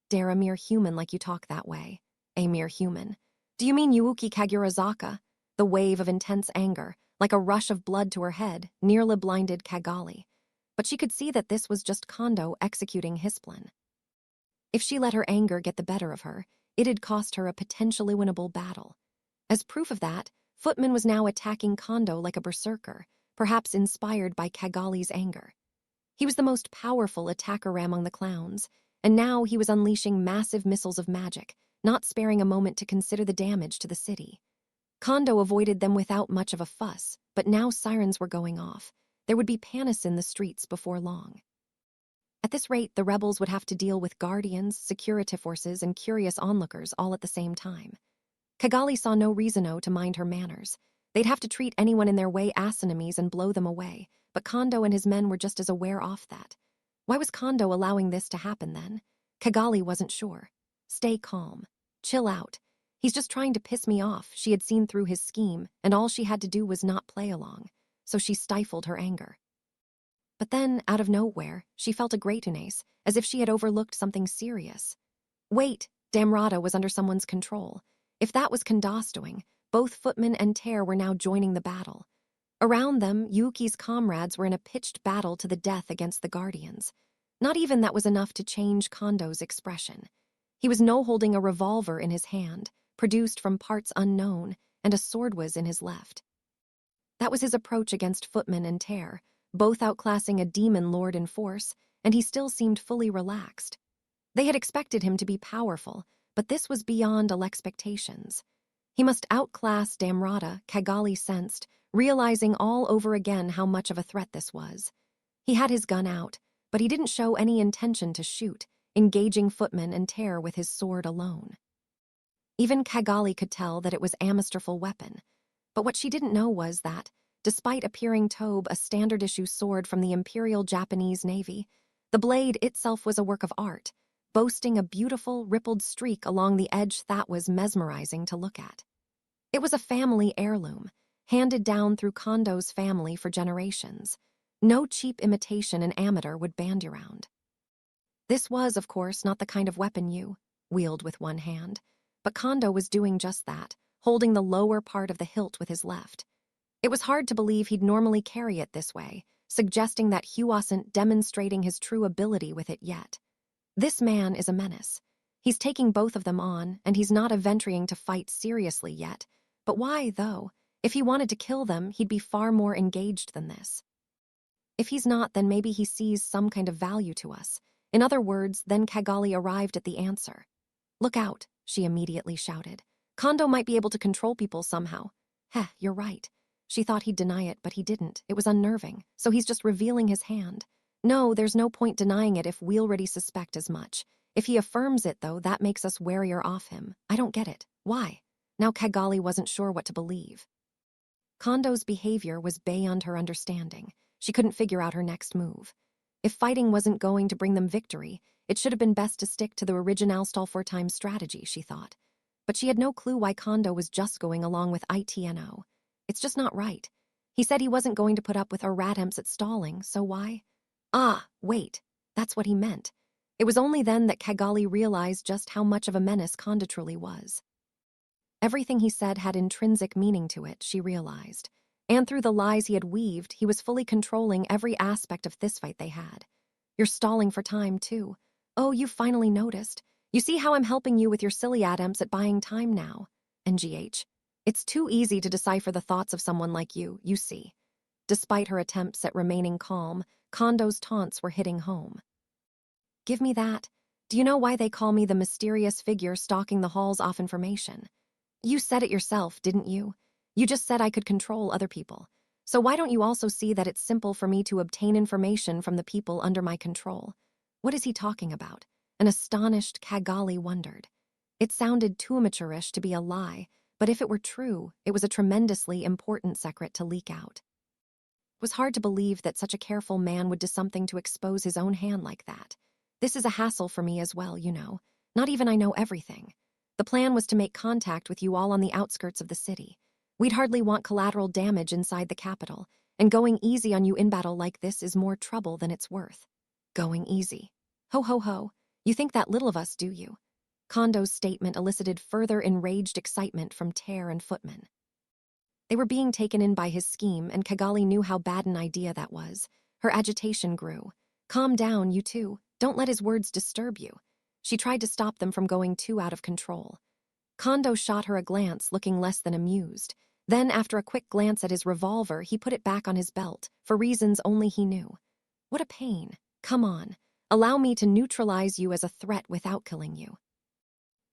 Dare a mere human like you talk that way. A mere human. Do you mean Yuuki Kagurazaka? The wave of intense anger, like a rush of blood to her head, nearly blinded Cagali. But she could see that this was just Kondo executing his plan. If she let her anger get the better of her, it'd cost her a potentially winnable battle. As proof of that, Footman was now attacking Kondo like a berserker, perhaps inspired by Cagali's anger. He was the most powerful attacker among the clowns, and now he was unleashing massive missiles of magic, not sparing a moment to consider the damage to the city. Kondo avoided them without much of a fuss, but now sirens were going off. There would be panics in the streets before long. At this rate, the rebels would have to deal with guardians, security forces, and curious onlookers all at the same time. Cagali saw no reason to mind her manners. They'd have to treat anyone in their way as enemies and blow them away, but Kondo and his men were just as aware of that. Why was Kondo allowing this to happen then? Cagali wasn't sure. Stay calm. Chill out. He's just trying to piss me off. She had seen through his scheme, and all she had to do was not play along. So she stifled her anger. But then, out of nowhere, she felt a greatness, as if she had overlooked something serious. Wait, Damrata was under someone's control. If that was Kondos doing, both Footman and Tear were now joining the battle. Around them, Yuki's comrades were in a pitched battle to the death against the Guardians. Not even that was enough to change Kondo's expression. He was now holding a revolver in his hand, produced from parts unknown, and a sword was in his left. That was his approach against Footman and Tear, both outclassing a demon lord in force, and he still seemed fully relaxed. They had expected him to be powerful, but this was beyond all expectations. He must outclass Damrata, Cagali sensed, realizing all over again how much of a threat this was. He had his gun out, but he didn't show any intention to shoot, engaging Footman and Tear with his sword alone. Even Cagali could tell that it was a masterful weapon, but what she didn't know was that, despite appearing Tobe a standard-issue sword from the Imperial Japanese Navy, the blade itself was a work of art, boasting a beautiful, rippled streak along the edge that was mesmerizing to look at. It was a family heirloom, handed down through Kondo's family for generations. No cheap imitation an amateur would bandy around. This was, of course, not the kind of weapon you wield with one hand, but Kondo was doing just that, holding the lower part of the hilt with his left. It was hard to believe he'd normally carry it this way, suggesting that he wasn't demonstrating his true ability with it yet. This man is a menace. He's taking both of them on, and he's not venturing to fight seriously yet. But why, though? If he wanted to kill them, he'd be far more engaged than this. If he's not, then maybe he sees some kind of value to us. In other words, then Kigali arrived at the answer. "Look out," she immediately shouted. "Kondo might be able to control people somehow." "Heh, you're right." She thought he'd deny it, but he didn't. It was unnerving, so he's just revealing his hand. No, there's no point denying it if we already suspect as much. If he affirms it, though, that makes us warier off him. I don't get it. Why? Now Kigali wasn't sure what to believe. Kondo's behavior was beyond her understanding. She couldn't figure out her next move. If fighting wasn't going to bring them victory, it should have been best to stick to the original stall-for-time strategy, she thought. But she had no clue why Kondo was just going along with ITNO. It's just not right. He said he wasn't going to put up with our attempts at stalling, so why? Ah, wait, that's what he meant. It was only then that Kigali realized just how much of a menace Kondo truly was. Everything he said had intrinsic meaning to it, she realized. And through the lies he had weaved, he was fully controlling every aspect of this fight they had. "You're stalling for time, too. Oh, you finally noticed. You see how I'm helping you with your silly attempts at buying time now. NGH. It's too easy to decipher the thoughts of someone like you see." Despite her attempts at remaining calm, Kondo's taunts were hitting home. "Give me that. Do you know why they call me the mysterious figure stalking the halls off information? You said it yourself, didn't you? You just said I could control other people. So why don't you also see that it's simple for me to obtain information from the people under my control?" What is he talking about? An astonished Kigali wondered. It sounded too amateurish to be a lie, but if it were true, it was a tremendously important secret to leak out. It was hard to believe that such a careful man would do something to expose his own hand like that. This is a hassle for me as well, you know. Not even I know everything. The plan was to make contact with you all on the outskirts of the city. We'd hardly want collateral damage inside the capital, and going easy on you in battle like this is more trouble than it's worth. Going easy. Ho ho ho. You think that little of us, do you? Kondo's statement elicited further enraged excitement from Tear and Footman. They were being taken in by his scheme, and Kigali knew how bad an idea that was. Her agitation grew. "Calm down, you two. Don't let his words disturb you." She tried to stop them from going too out of control. Kondo shot her a glance, looking less than amused. Then, after a quick glance at his revolver, he put it back on his belt, for reasons only he knew. "What a pain. Come on. Allow me to neutralize you as a threat without killing you."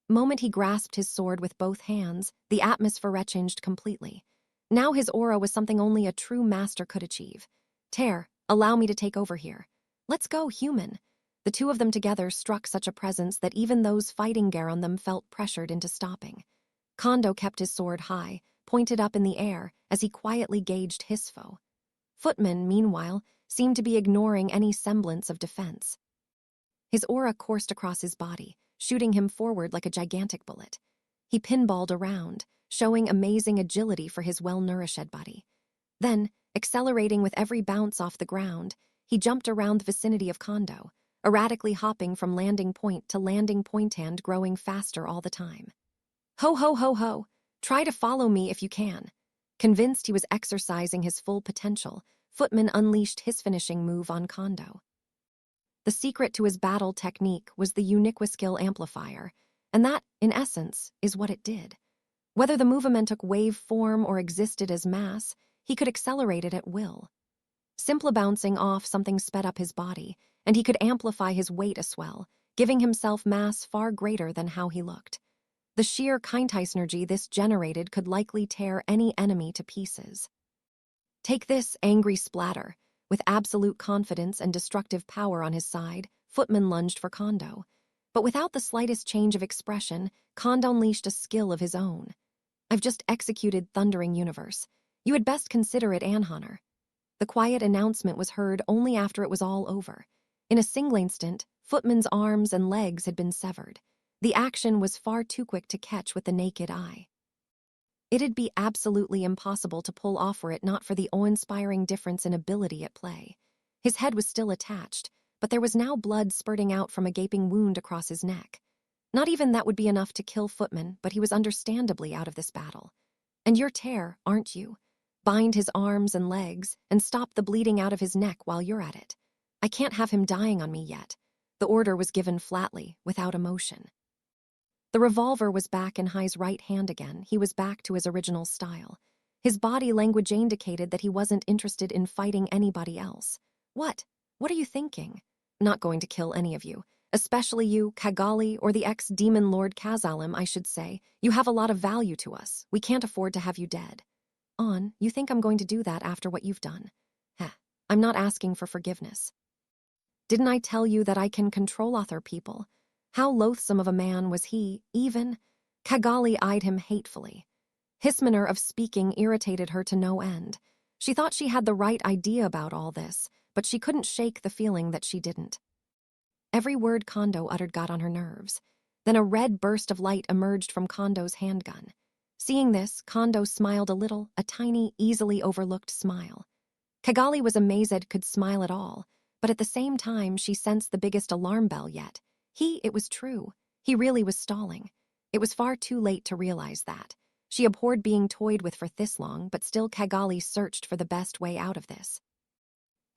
The moment he grasped his sword with both hands, the atmosphere changed completely. Now his aura was something only a true master could achieve. "Tear, allow me to take over here. Let's go, human." The two of them together struck such a presence that even those fighting around them felt pressured into stopping. Kondo kept his sword high, pointed up in the air, as he quietly gauged his foe. Footman, meanwhile, seemed to be ignoring any semblance of defense. His aura coursed across his body, shooting him forward like a gigantic bullet. He pinballed around, showing amazing agility for his well-nourished body. Then, accelerating with every bounce off the ground, he jumped around the vicinity of Kondo, erratically hopping from landing point to landing point and growing faster all the time. "Ho ho ho ho! Try to follow me if you can." Convinced he was exercising his full potential, Footman unleashed his finishing move on Kondo. The secret to his battle technique was the uniquiskill amplifier, and that, in essence, is what it did. Whether the movement took wave form or existed as mass, he could accelerate it at will. Simply bouncing off something sped up his body, and he could amplify his weight as well, giving himself mass far greater than how he looked. The sheer Kindheitsnergy this generated could likely tear any enemy to pieces. "Take this, angry splatter." With absolute confidence and destructive power on his side, Footman lunged for Kondo. But without the slightest change of expression, Kondo unleashed a skill of his own. "I've just executed Thundering Universe. You had best consider it an honor." The quiet announcement was heard only after it was all over. In a single instant, Footman's arms and legs had been severed. The action was far too quick to catch with the naked eye. It'd be absolutely impossible to pull off were it not for the awe-inspiring difference in ability at play. His head was still attached, but there was now blood spurting out from a gaping wound across his neck. Not even that would be enough to kill Footman, but he was understandably out of this battle. And you're Tear, aren't you? Bind his arms and legs and stop the bleeding out of his neck while you're at it. I can't have him dying on me yet. The order was given flatly, without emotion. The revolver was back in High's right hand again. He was back to his original style. His body language indicated that he wasn't interested in fighting anybody else. What? What are you thinking? Not going to kill any of you. Especially you, Kagali, or the ex-demon Lord Kazalim, I should say. You have a lot of value to us. We can't afford to have you dead. You think I'm going to do that after what you've done? Heh, I'm not asking for forgiveness. Didn't I tell you that I can control other people? How loathsome of a man was he, even? Kagali eyed him hatefully. His manner of speaking irritated her to no end. She thought she had the right idea about all this, but she couldn't shake the feeling that she didn't. Every word Kondo uttered got on her nerves. Then a red burst of light emerged from Kondo's handgun. Seeing this, Kondo smiled a little, a tiny, easily overlooked smile. Kagali was amazed Ed could smile at all, but at the same time she sensed the biggest alarm bell yet. It was true. He really was stalling. It was far too late to realize that. She abhorred being toyed with for this long, but still Kagali searched for the best way out of this.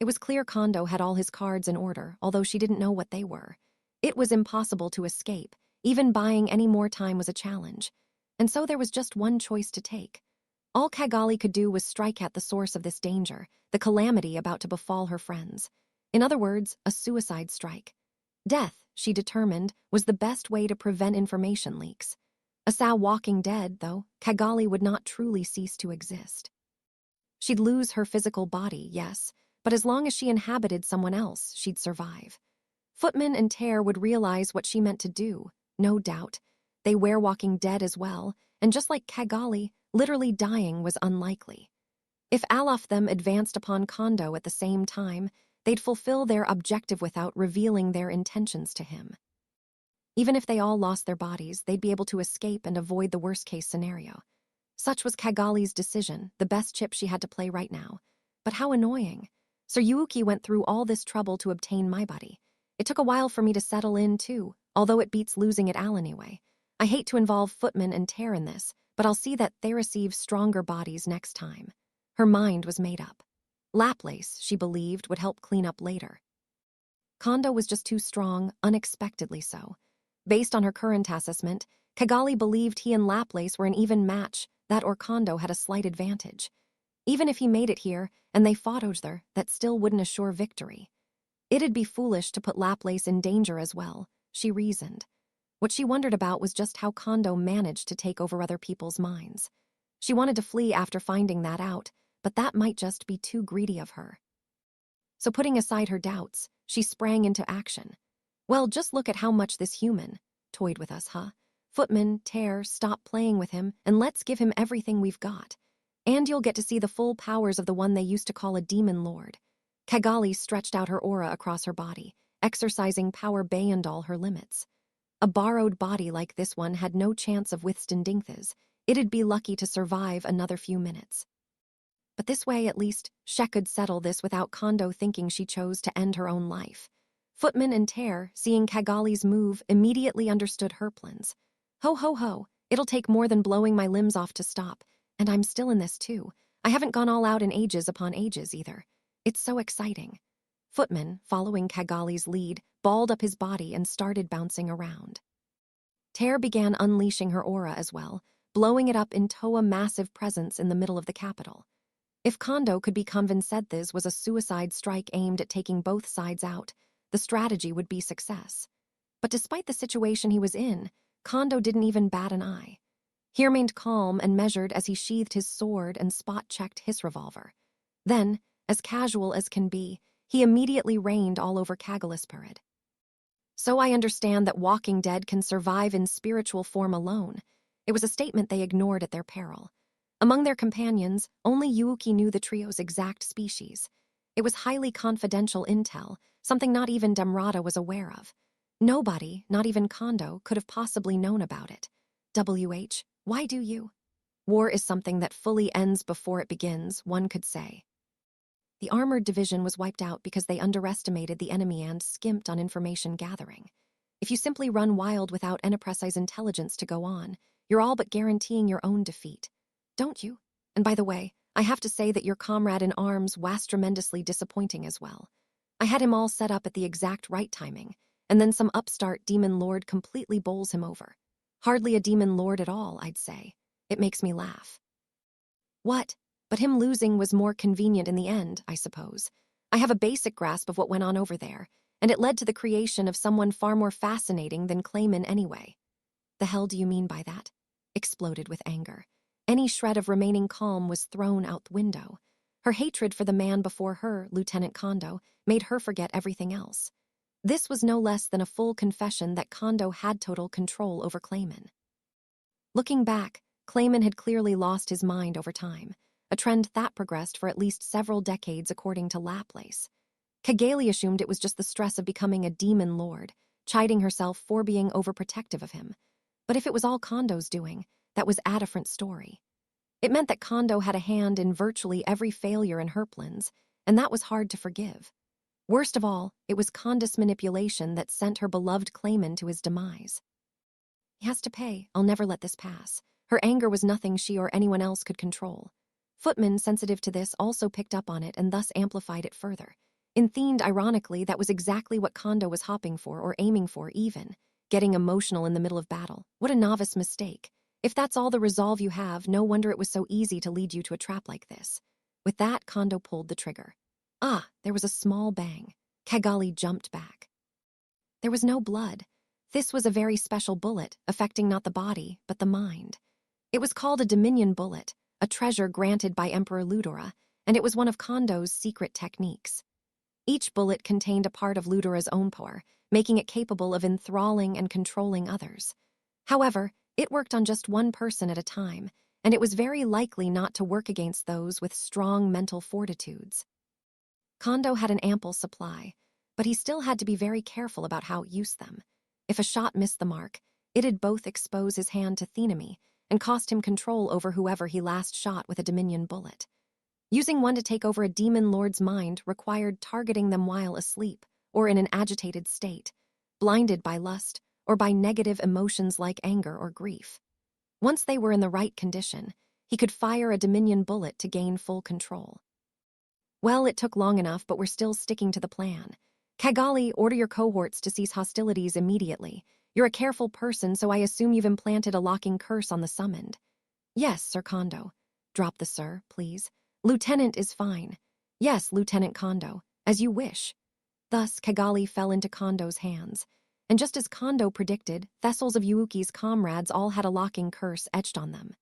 It was clear Kondo had all his cards in order, although she didn't know what they were. It was impossible to escape. Even buying any more time was a challenge. And so there was just one choice to take. All Kagali could do was strike at the source of this danger, the calamity about to befall her friends. In other words, a suicide strike. Death, she determined, was the best way to prevent information leaks. Asa walking dead, though, Kagali would not truly cease to exist. She'd lose her physical body, yes, but as long as she inhabited someone else, she'd survive. Footman and Tear would realize what she meant to do, no doubt. They were walking dead as well, and just like Kagali, literally dying was unlikely. If all of them advanced upon Kondo at the same time, they'd fulfill their objective without revealing their intentions to him. Even if they all lost their bodies, they'd be able to escape and avoid the worst-case scenario. Such was Kagali's decision, the best chip she had to play right now. But how annoying. Sir Yuuki went through all this trouble to obtain my body. It took a while for me to settle in, too, although it beats losing it all anyway. I hate to involve Footman and Tear in this, but I'll see that they receive stronger bodies next time. Her mind was made up. Laplace, she believed, would help clean up later. Kondo was just too strong, unexpectedly so. Based on her current assessment, Kagali believed he and Laplace were an even match, that or Kondo had a slight advantage. Even if he made it here, and they fought Ojder, that still wouldn't assure victory. It'd be foolish to put Laplace in danger as well, she reasoned. What she wondered about was just how Kondo managed to take over other people's minds. She wanted to flee after finding that out, but that might just be too greedy of her. So putting aside her doubts, she sprang into action. Well, just look at how much this human toyed with us, huh? Footman, Tear, stop playing with him, and let's give him everything we've got. And you'll get to see the full powers of the one they used to call a demon lord. Kagali stretched out her aura across her body, exercising power beyond all her limits. A borrowed body like this one had no chance of withstanding this. It'd be lucky to survive another few minutes. But this way, at least, she could settle this without Kondo thinking she chose to end her own life. Footman and Tear, seeing Kagali's move, immediately understood her plans. Ho ho ho, it'll take more than blowing my limbs off to stop. And I'm still in this too. I haven't gone all out in ages upon ages either. It's so exciting. Footman, following Kagali's lead, balled up his body and started bouncing around. Tear began unleashing her aura as well, blowing it up into a massive presence in the middle of the capital. If Kondo could be convinced this was a suicide strike aimed at taking both sides out, the strategy would be success. But despite the situation he was in, Kondo didn't even bat an eye. He remained calm and measured as he sheathed his sword and spot-checked his revolver. Then, as casual as can be, he immediately rained all over Kagalispurid. So I understand that Walking Dead can survive in spiritual form alone. It was a statement they ignored at their peril. Among their companions, only Yuuki knew the trio's exact species. It was highly confidential intel, something not even Demrata was aware of. Nobody, not even Kondo, could have possibly known about it. WH, why do you? War is something that fully ends before it begins, one could say. The armored division was wiped out because they underestimated the enemy and skimped on information gathering. If you simply run wild without any precise intelligence to go on, you're all but guaranteeing your own defeat. Don't you? And by the way, I have to say that your comrade in arms was tremendously disappointing as well. I had him all set up at the exact right timing, and then some upstart demon lord completely bowls him over. Hardly a demon lord at all, I'd say. It makes me laugh. What? But him losing was more convenient in the end, I suppose. I have a basic grasp of what went on over there, and it led to the creation of someone far more fascinating than Clayman anyway. The hell do you mean by that? Exploded with anger. Any shred of remaining calm was thrown out the window. Her hatred for the man before her, Lieutenant Kondo, made her forget everything else. This was no less than a full confession that Kondo had total control over Clayman. Looking back, Clayman had clearly lost his mind over time, a trend that progressed for at least several decades according to Laplace. Kageli assumed it was just the stress of becoming a demon lord, chiding herself for being overprotective of him. But if it was all Kondo's doing, that was a different story. It meant that Kondo had a hand in virtually every failure in her plans, and that was hard to forgive. Worst of all, it was Kondo's manipulation that sent her beloved Clayman to his demise. He has to pay. I'll never let this pass. Her anger was nothing she or anyone else could control. Footman, sensitive to this, also picked up on it and thus amplified it further. Enthemed, ironically, that was exactly what Kondo was hopping for or aiming for even, getting emotional in the middle of battle. What a novice mistake. If that's all the resolve you have, no wonder it was so easy to lead you to a trap like this. With that, Kondo pulled the trigger. Ah, there was a small bang. Kageli jumped back. There was no blood. This was a very special bullet, affecting not the body, but the mind. It was called a Dominion bullet, a treasure granted by Emperor Ludora, and it was one of Kondo's secret techniques. Each bullet contained a part of Ludora's own power, making it capable of enthralling and controlling others. However, it worked on just one person at a time, and it was very likely not to work against those with strong mental fortitudes. Kondo had an ample supply, but he still had to be very careful about how he used them. If a shot missed the mark, it'd both expose his hand to Thenemy and cost him control over whoever he last shot with a Dominion bullet. Using one to take over a demon lord's mind required targeting them while asleep or in an agitated state, blinded by lust or by negative emotions like anger or grief. Once they were in the right condition, he could fire a Dominion bullet to gain full control. Well, it took long enough, but we're still sticking to the plan. Kageli, order your cohorts to cease hostilities immediately. You're a careful person, so I assume you've implanted a locking curse on the summoned. Yes, Sir Kondo. Drop the sir, please. Lieutenant is fine. Yes, Lieutenant Kondo, as you wish. Thus, Kageli fell into Kondo's hands. And just as Kondo predicted, Thessals of Yuuki's comrades all had a locking curse etched on them.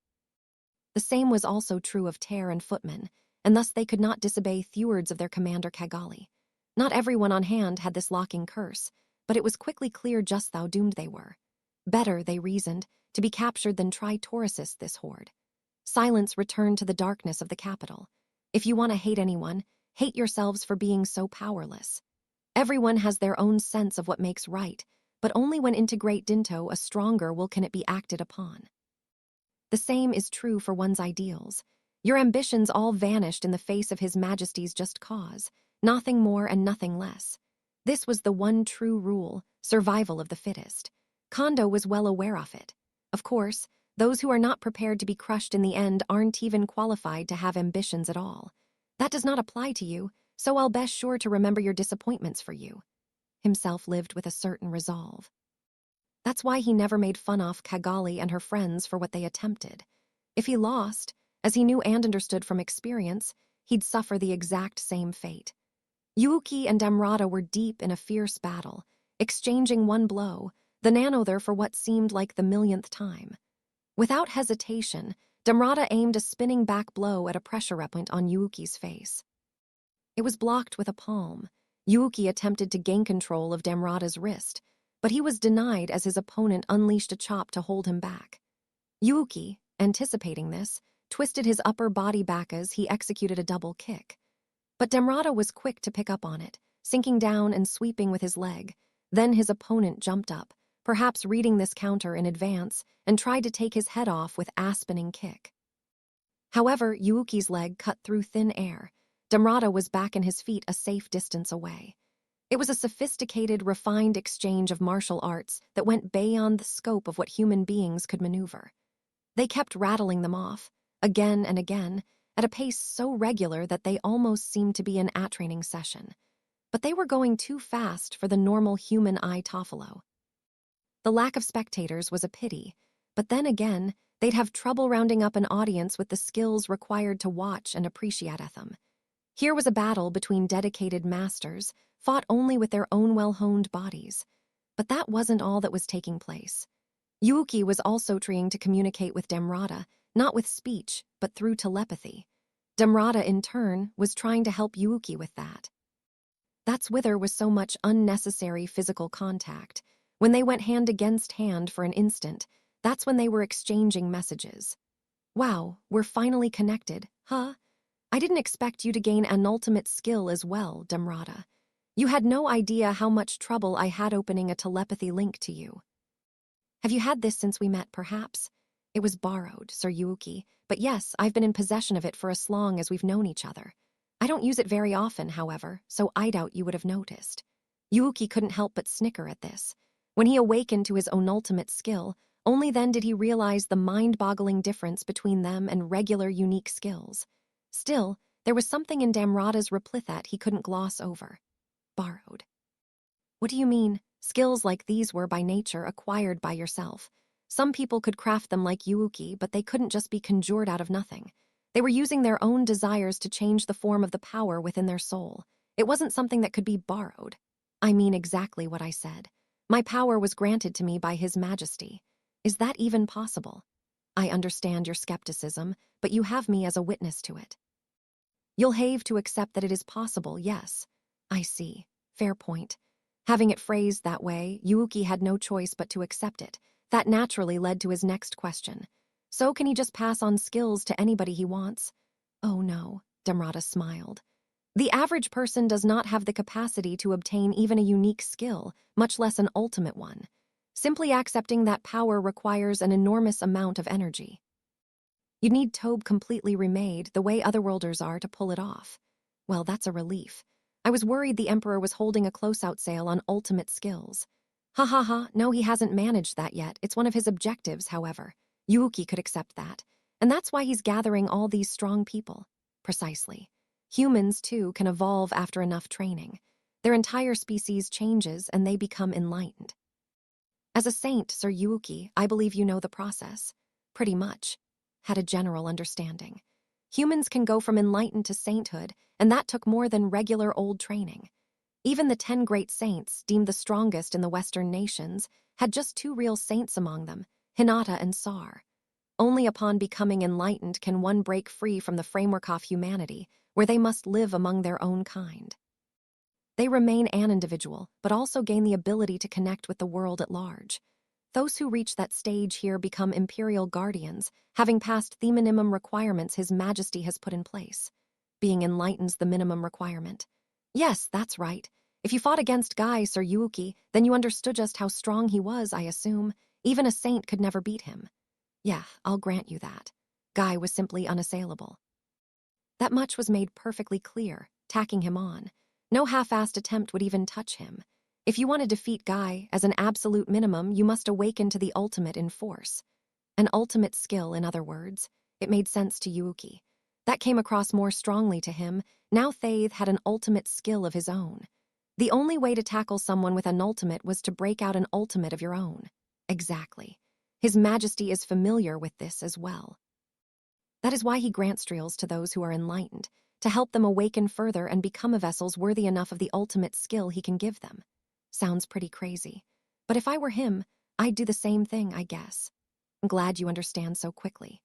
The same was also true of Tear and Footman, and thus they could not disobey thewards of their commander Kageli. Not everyone on hand had this locking curse, but it was quickly clear just how doomed they were. Better, they reasoned, to be captured than try to assist this horde. Silence returned to the darkness of the capital. If you want to hate anyone, hate yourselves for being so powerless. Everyone has their own sense of what makes right, but only when integrate Dinto a stronger will can it be acted upon. The same is true for one's ideals. Your ambitions all vanished in the face of His Majesty's just cause, nothing more and nothing less. This was the one true rule, survival of the fittest. Kondo was well aware of it. Of course, those who are not prepared to be crushed in the end aren't even qualified to have ambitions at all. That does not apply to you, so I'll best sure to remember your disappointments for you. Himself lived with a certain resolve. That's why he never made fun of Kageli and her friends for what they attempted. If he lost, as he knew and understood from experience, he'd suffer the exact same fate. Yuuki and Damrata were deep in a fierce battle, exchanging one blow, the nanother for what seemed like the millionth time. Without hesitation, Damrata aimed a spinning back blow at a pressure point on Yuuki's face. It was blocked with a palm. Yuuki attempted to gain control of Damrata's wrist, but he was denied as his opponent unleashed a chop to hold him back. Yuuki, anticipating this, twisted his upper body back as he executed a double kick. But Damrata was quick to pick up on it, sinking down and sweeping with his leg. Then his opponent jumped up, perhaps reading this counter in advance, and tried to take his head off with a spinning kick. However, Yuuki's leg cut through thin air. Damrata was back in his feet a safe distance away. It was a sophisticated, refined exchange of martial arts that went beyond the scope of what human beings could maneuver. They kept rattling them off, again and again, at a pace so regular that they almost seemed to be an at-training session. But they were going too fast for the normal human eye to follow. The lack of spectators was a pity, but then again, they'd have trouble rounding up an audience with the skills required to watch and appreciate them. Here was a battle between dedicated masters, fought only with their own well-honed bodies. But that wasn't all that was taking place. Yuuki was also trying to communicate with Damrata, not with speech, but through telepathy. Damrata, in turn, was trying to help Yuuki with that. That's why there was so much unnecessary physical contact. When they went hand against hand for an instant, that's when they were exchanging messages. Wow, we're finally connected, huh? I didn't expect you to gain an ultimate skill as well, Damrata. You had no idea how much trouble I had opening a telepathy link to you. Have you had this since we met, perhaps? It was borrowed, Sir Yuuki, but yes, I've been in possession of it for as long as we've known each other. I don't use it very often, however, so I doubt you would have noticed. Yuuki couldn't help but snicker at this. When he awakened to his own ultimate skill, only then did he realize the mind-boggling difference between them and regular unique skills. Still, there was something in Damrata's reply that he couldn't gloss over. Borrowed. What do you mean? Skills like these were by nature acquired by yourself. Some people could craft them like Yuuki, but they couldn't just be conjured out of nothing. They were using their own desires to change the form of the power within their soul. It wasn't something that could be borrowed. I mean exactly what I said. My power was granted to me by His Majesty. Is that even possible? I understand your skepticism, but you have me as a witness to it. You'll have to accept that it is possible, yes. I see. Fair point. Having it phrased that way, Yuuki had no choice but to accept it. That naturally led to his next question. So can he just pass on skills to anybody he wants? Oh no, Damrata smiled. The average person does not have the capacity to obtain even a unique skill, much less an ultimate one. Simply accepting that power requires an enormous amount of energy. You'd need Tobe completely remade, the way otherworlders are, to pull it off. Well, that's a relief. I was worried the Emperor was holding a close-out sale on ultimate skills. Ha ha ha, no, he hasn't managed that yet. It's one of his objectives, however. Yuuki could accept that. And that's why he's gathering all these strong people. Precisely. Humans, too, can evolve after enough training. Their entire species changes and they become enlightened. As a saint, Sir Yuuki, I believe you know the process. Pretty much. Had a general understanding. Humans can go from enlightened to sainthood, and that took more than regular old training. Even the 10 great saints, deemed the strongest in the Western nations, had just 2 real saints among them, Hinata and Sar. Only upon becoming enlightened can one break free from the framework of humanity, where they must live among their own kind. They remain an individual, but also gain the ability to connect with the world at large. Those who reach that stage here become imperial guardians, having passed the minimum requirements His Majesty has put in place. Being enlightened's the minimum requirement. Yes, that's right. If you fought against Guy, Sir Yuuki, then you understood just how strong he was, I assume. Even a saint could never beat him. Yeah, I'll grant you that. Guy was simply unassailable. That much was made perfectly clear, tacking him on. No half-assed attempt would even touch him. If you want to defeat Guy, as an absolute minimum, you must awaken to the ultimate in force. An ultimate skill, in other words. It made sense to Yuuki. That came across more strongly to him. Now Thaith had an ultimate skill of his own. The only way to tackle someone with an ultimate was to break out an ultimate of your own. Exactly. His Majesty is familiar with this as well. That is why he grants trials to those who are enlightened, to help them awaken further and become vessels worthy enough of the ultimate skill he can give them. Sounds pretty crazy. But if I were him, I'd do the same thing, I guess. I'm glad you understand so quickly.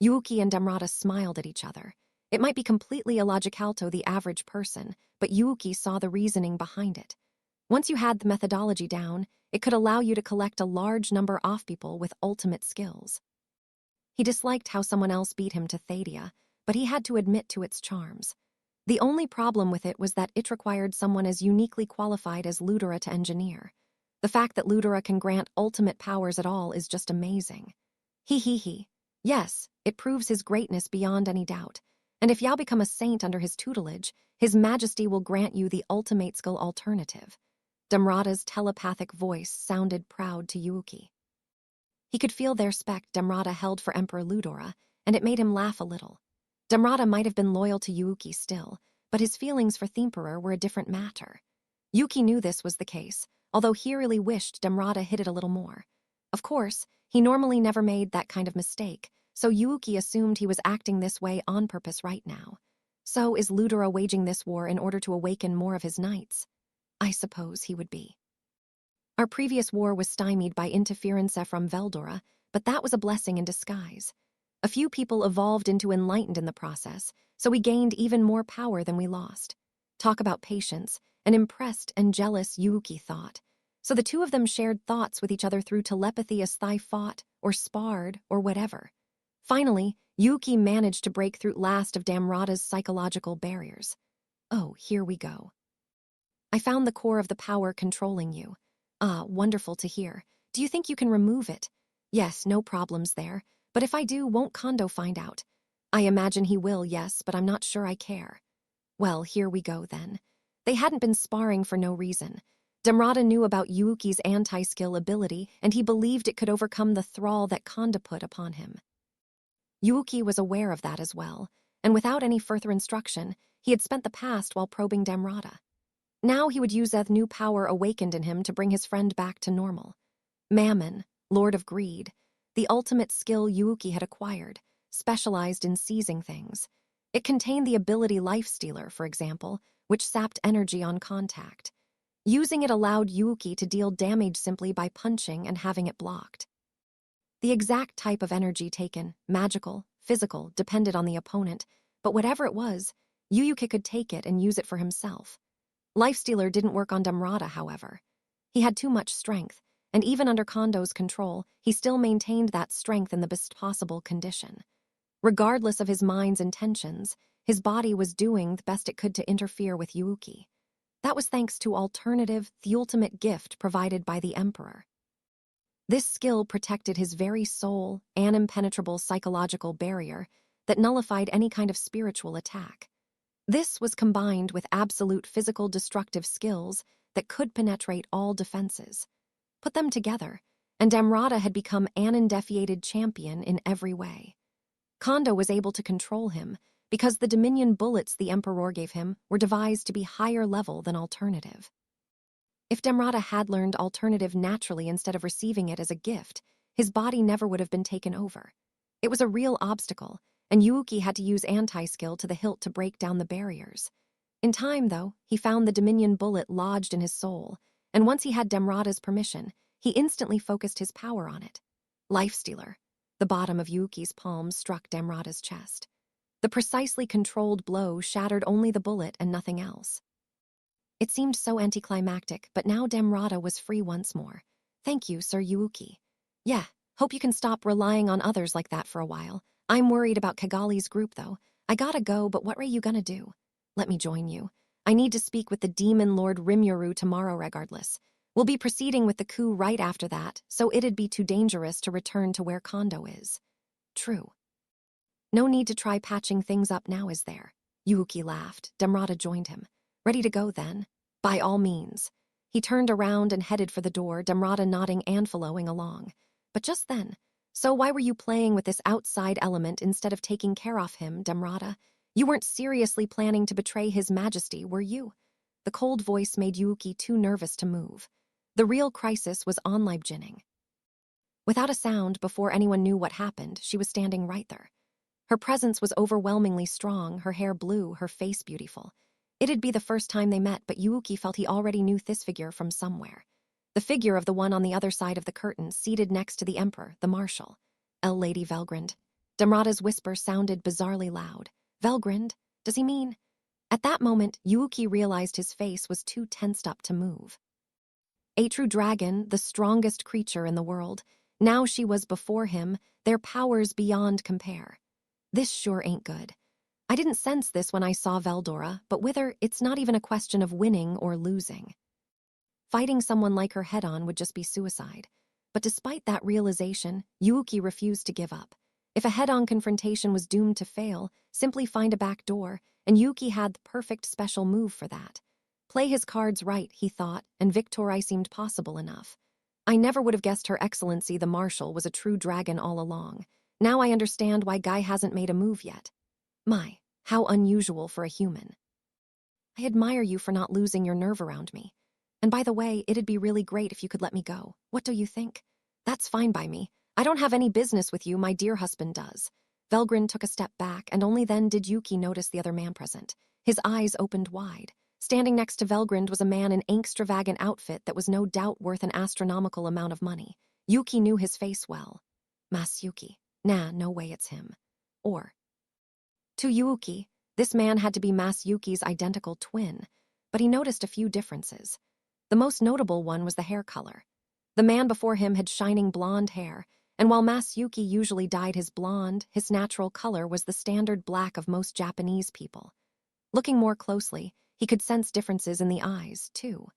Yuuki and Damrata smiled at each other. It might be completely illogical to the average person, but Yuuki saw the reasoning behind it. Once you had the methodology down, it could allow you to collect a large number of people with ultimate skills. He disliked how someone else beat him to Thadia, but he had to admit to its charms. The only problem with it was that it required someone as uniquely qualified as Ludera to engineer. The fact that Ludera can grant ultimate powers at all is just amazing. He. Yes, it proves his greatness beyond any doubt. And if you become a saint under his tutelage, his majesty will grant you the ultimate skill alternative. Damrata's telepathic voice sounded proud to Yuuki. He could feel their respect Damrata held for Emperor Ludora, and it made him laugh a little. Damrata might have been loyal to Yuuki still, but his feelings for the Emperor were a different matter. Yuuki knew this was the case, although he really wished Damrata hid it a little more. Of course, he normally never made that kind of mistake, so Yuuki assumed he was acting this way on purpose right now. So is Ludora waging this war in order to awaken more of his knights? I suppose he would be. Our previous war was stymied by interference from Veldora, but that was a blessing in disguise. A few people evolved into enlightened in the process, so we gained even more power than we lost. Talk about patience, an impressed and jealous Yuuki thought. So the two of them shared thoughts with each other through telepathy as they fought, or sparred, or whatever. Finally, Yuuki managed to break through last of Damrata's psychological barriers. Oh, here we go. I found the core of the power controlling you. Ah, wonderful to hear. Do you think you can remove it? Yes, no problems there. But if I do, won't Kondo find out? I imagine he will, yes, but I'm not sure I care. Well, here we go then. They hadn't been sparring for no reason. Damrata knew about Yuuki's anti-skill ability, and he believed it could overcome the thrall that Kondo put upon him. Yuuki was aware of that as well, and without any further instruction, he had spent the past while probing Damrata. Now he would use that new power awakened in him to bring his friend back to normal. Mammon, Lord of Greed, the ultimate skill Yuuki had acquired, specialized in seizing things. It contained the ability Lifestealer, for example, which sapped energy on contact. Using it allowed Yuuki to deal damage simply by punching and having it blocked. The exact type of energy taken, magical, physical, depended on the opponent, but whatever it was, Yuuki could take it and use it for himself. Lifestealer didn't work on Damrata, however. He had too much strength, and even under Kondo's control, he still maintained that strength in the best possible condition. Regardless of his mind's intentions, his body was doing the best it could to interfere with Yuuki. That was thanks to the ultimate gift provided by the Emperor. This skill protected his very soul, an impenetrable psychological barrier that nullified any kind of spiritual attack. This was combined with absolute physical destructive skills that could penetrate all defenses. Put them together, and Damrata had become an undefeated champion in every way. Kondo was able to control him because the Dominion bullets the Emperor gave him were devised to be higher level than Alternative. If Damrata had learned Alternative naturally instead of receiving it as a gift, his body never would have been taken over. It was a real obstacle, and Yuuki had to use anti-skill to the hilt to break down the barriers. In time, though, he found the Dominion bullet lodged in his soul, and once he had Damrata's permission, he instantly focused his power on it. Lifestealer. The bottom of Yuuki's palm struck Damrata's chest. The precisely controlled blow shattered only the bullet and nothing else. It seemed so anticlimactic, but now Damrata was free once more. Thank you, Sir Yuuki. Yeah, hope you can stop relying on others like that for a while. I'm worried about Kigali's group, though. I gotta go, but what are you gonna do? Let me join you. I need to speak with the Demon Lord Rimuru tomorrow regardless. We'll be proceeding with the coup right after that, so it'd be too dangerous to return to where Kondo is. True. No need to try patching things up now, is there? Yuuki laughed. Damrata joined him. Ready to go, then? By all means. He turned around and headed for the door, Damrata nodding and following along. But just then, so why were you playing with this outside element instead of taking care of him, Damrata? You weren't seriously planning to betray his majesty, were you? The cold voice made Yuuki too nervous to move. The real crisis was on Leibjining. Without a sound, before anyone knew what happened, she was standing right there. Her presence was overwhelmingly strong, her hair blue, her face beautiful. It'd be the first time they met, but Yuuki felt he already knew this figure from somewhere. The figure of the one on the other side of the curtain, seated next to the Emperor, the Marshal. Lady Velgrind. Damrata's whisper sounded bizarrely loud. Velgrind? Does he mean? At that moment, Yuuki realized his face was too tensed up to move. A true dragon, the strongest creature in the world. Now she was before him, their powers beyond compare. This sure ain't good. I didn't sense this when I saw Veldora, but with her, it's not even a question of winning or losing. Fighting someone like her head-on would just be suicide. But despite that realization, Yuuki refused to give up. If a head-on confrontation was doomed to fail, simply find a back door, and Yuki had the perfect special move for that. Play his cards right, he thought, and victory seemed possible enough. I never would have guessed Her Excellency the Marshal was a true dragon all along. Now I understand why Guy hasn't made a move yet. My, how unusual for a human. I admire you for not losing your nerve around me. And by the way, it'd be really great if you could let me go. What do you think? That's fine by me. I don't have any business with you, my dear husband does. Velgrin took a step back, and only then did Yuki notice the other man present. His eyes opened wide. Standing next to Velgrind was a man in extravagant outfit that was no doubt worth an astronomical amount of money. Yuki knew his face well. Yuki. Nah, no way it's him. Or. To Yuki, this man had to be Yuki's identical twin, but he noticed a few differences. The most notable one was the hair color. The man before him had shining blonde hair, and while Yuki usually dyed his blonde, his natural color was the standard black of most Japanese people. Looking more closely, he could sense differences in the eyes, too.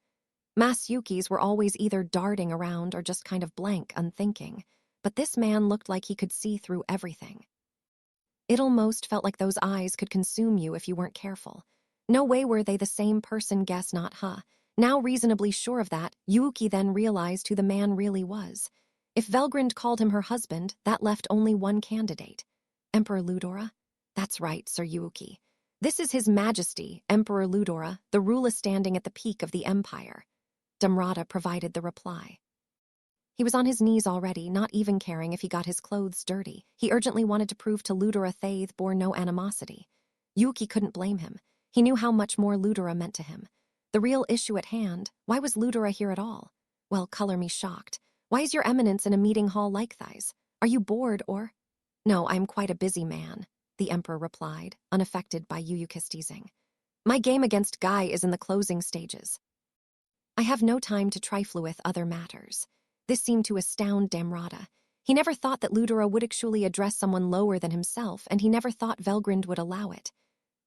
Yuki's were always either darting around or just kind of blank, unthinking, but this man looked like he could see through everything. It almost felt like those eyes could consume you if you weren't careful. No way were they the same person, guess not, huh? Now reasonably sure of that, Yuki then realized who the man really was. If Velgrind called him her husband, that left only one candidate. Emperor Ludora? That's right, Sir Yuki. This is His Majesty, Emperor Ludora, the ruler standing at the peak of the empire. Damrata provided the reply. He was on his knees already, not even caring if he got his clothes dirty. He urgently wanted to prove to Ludora Thaith bore no animosity. Yuki couldn't blame him. He knew how much more Ludora meant to him. The real issue at hand, why was Ludora here at all? Well, color me shocked. Why is your eminence in a meeting hall like thys? Are you bored or? No, I'm quite a busy man, the emperor replied, unaffected by Yuki's teasing. My game against Guy is in the closing stages. I have no time to trifle with other matters. This seemed to astound Damrata. He never thought that Ludora would actually address someone lower than himself, and he never thought Velgrind would allow it.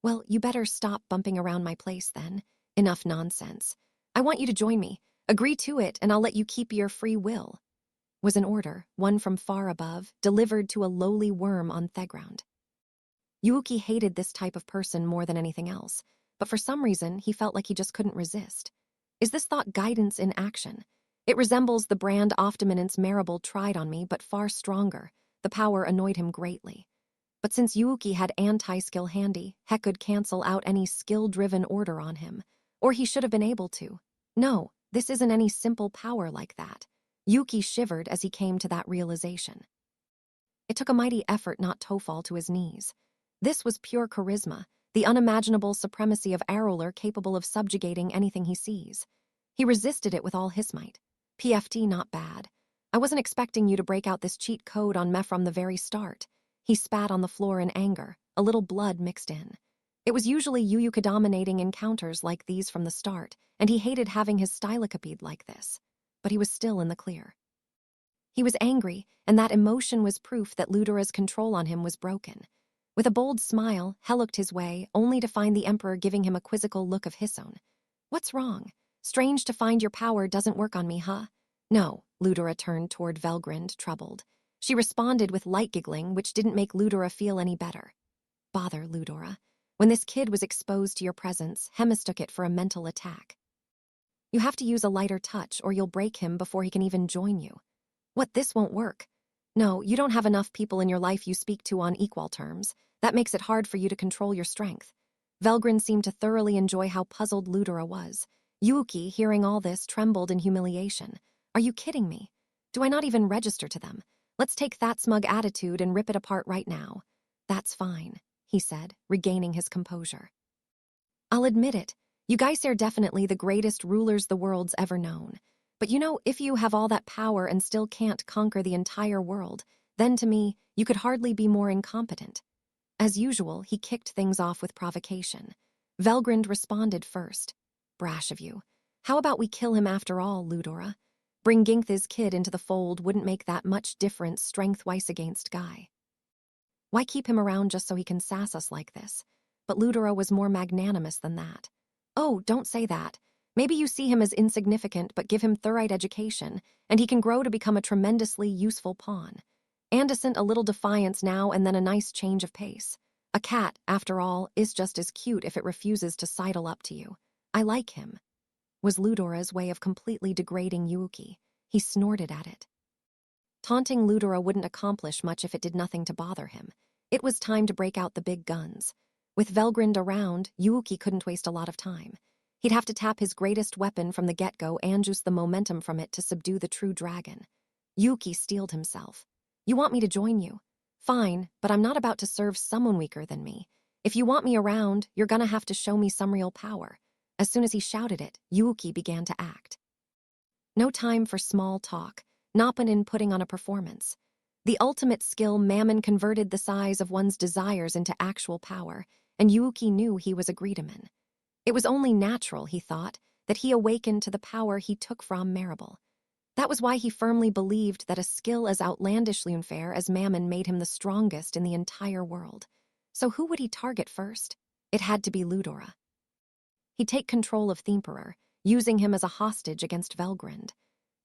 Well, you better stop bumping around my place then. Enough nonsense. I want you to join me. Agree to it, and I'll let you keep your free will. Was an order, one from far above, delivered to a lowly worm on Theground. Yuki hated this type of person more than anything else, but for some reason he felt like he just couldn't resist. Is this thought guidance in action? It resembles the brand Optiminence Marable tried on me, but far stronger. The power annoyed him greatly. But since Yuki had anti-skill handy, Heck could cancel out any skill-driven order on him. Or he should have been able to. No, this isn't any simple power like that. Yuki shivered as he came to that realization. It took a mighty effort not to fall to his knees. This was pure charisma, the unimaginable supremacy of Aroler capable of subjugating anything he sees. He resisted it with all his might. PFT not bad. I wasn't expecting you to break out this cheat code on me from the very start. He spat on the floor in anger, a little blood mixed in. It was usually Yuka dominating encounters like these from the start, and he hated having his stylocopied like this. But he was still in the clear. He was angry, and that emotion was proof that Ludora's control on him was broken. With a bold smile, He looked his way, only to find the Emperor giving him a quizzical look of his own. What's wrong? Strange to find your power doesn't work on me, huh? No, Ludora turned toward Velgrind, troubled. She responded with light giggling, which didn't make Ludora feel any better. Bother, Ludora. When this kid was exposed to your presence, He mistook it for a mental attack. You have to use a lighter touch or you'll break him before he can even join you. What, this won't work? No, you don't have enough people in your life you speak to on equal terms. That makes it hard for you to control your strength. Velgrind seemed to thoroughly enjoy how puzzled Ludora was. Yuki, hearing all this, trembled in humiliation. Are you kidding me? Do I not even register to them? Let's take that smug attitude and rip it apart right now. That's fine, he said, regaining his composure. I'll admit it. You guys are definitely the greatest rulers the world's ever known. But you know, if you have all that power and still can't conquer the entire world, then to me, you could hardly be more incompetent. As usual, he kicked things off with provocation. Velgrind responded first. Brash of you. How about we kill him after all, Ludora? Bring Ginth's kid into the fold wouldn't make that much difference strength-wise against Guy. Why keep him around just so he can sass us like this? But Ludora was more magnanimous than that. Oh, don't say that. Maybe you see him as insignificant, but give him thorough education, and he can grow to become a tremendously useful pawn. Andescent a little defiance now and then a nice change of pace. A cat, after all, is just as cute if it refuses to sidle up to you. I like him, was Ludora's way of completely degrading Yuuki. He snorted at it. Taunting Ludora wouldn't accomplish much if it did nothing to bother him. It was time to break out the big guns. With Velgrind around, Yuuki couldn't waste a lot of time. He'd have to tap his greatest weapon from the get-go and use the momentum from it to subdue the true dragon. Yuuki steeled himself. You want me to join you? Fine, but I'm not about to serve someone weaker than me. If you want me around, you're gonna have to show me some real power. As soon as he shouted it, Yuuki began to act. No time for small talk, Nappan in putting on a performance. The ultimate skill Mammon converted the size of one's desires into actual power, and Yuuki knew he was a Greedaman. It was only natural, he thought, that he awakened to the power he took from Marable. That was why he firmly believed that a skill as outlandishly unfair as Mammon made him the strongest in the entire world. So who would he target first? It had to be Ludora. He'd take control of Themperer, using him as a hostage against Velgrind.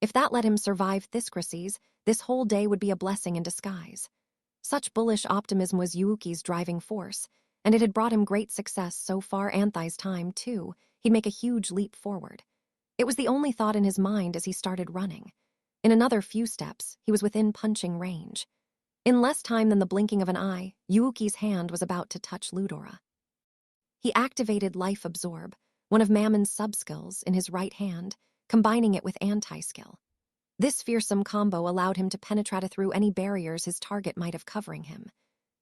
If that let him survive Thyscraces, this whole day would be a blessing in disguise. Such bullish optimism was Yuuki's driving force, and it had brought him great success so far. Anthai's time, too. He'd make a huge leap forward. It was the only thought in his mind as he started running. In another few steps, he was within punching range. In less time than the blinking of an eye, Yuuki's hand was about to touch Ludora. He activated Life Absorb, one of Mammon's sub-skills, in his right hand, combining it with Anti-skill. This fearsome combo allowed him to penetrate through any barriers his target might have covering him.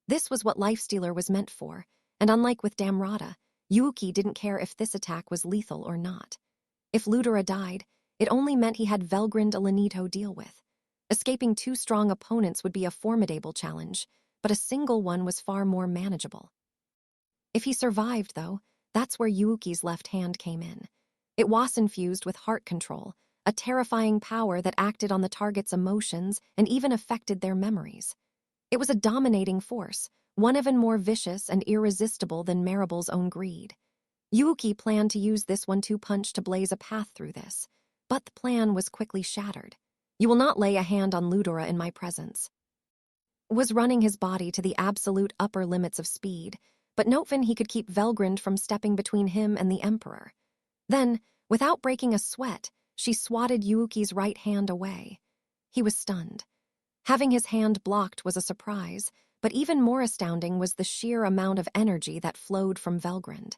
This was what Lifestealer was meant for, and unlike with Damrata, Yuuki didn't care if this attack was lethal or not. If Ludora died, it only meant he had Velgrind Elenito to deal with. Escaping two strong opponents would be a formidable challenge, but a single one was far more manageable. If he survived, though, that's where Yuuki's left hand came in. It was infused with heart control, a terrifying power that acted on the target's emotions and even affected their memories. It was a dominating force, one even more vicious and irresistible than Marable's own greed. Yuuki planned to use this 1-2 punch to blaze a path through this, but the plan was quickly shattered. You will not lay a hand on Ludora in my presence. Was running his body to the absolute upper limits of speed, but Notven he could keep Velgrind from stepping between him and the Emperor. Then, without breaking a sweat, she swatted Yuuki's right hand away. He was stunned. Having his hand blocked was a surprise, but even more astounding was the sheer amount of energy that flowed from Velgrind.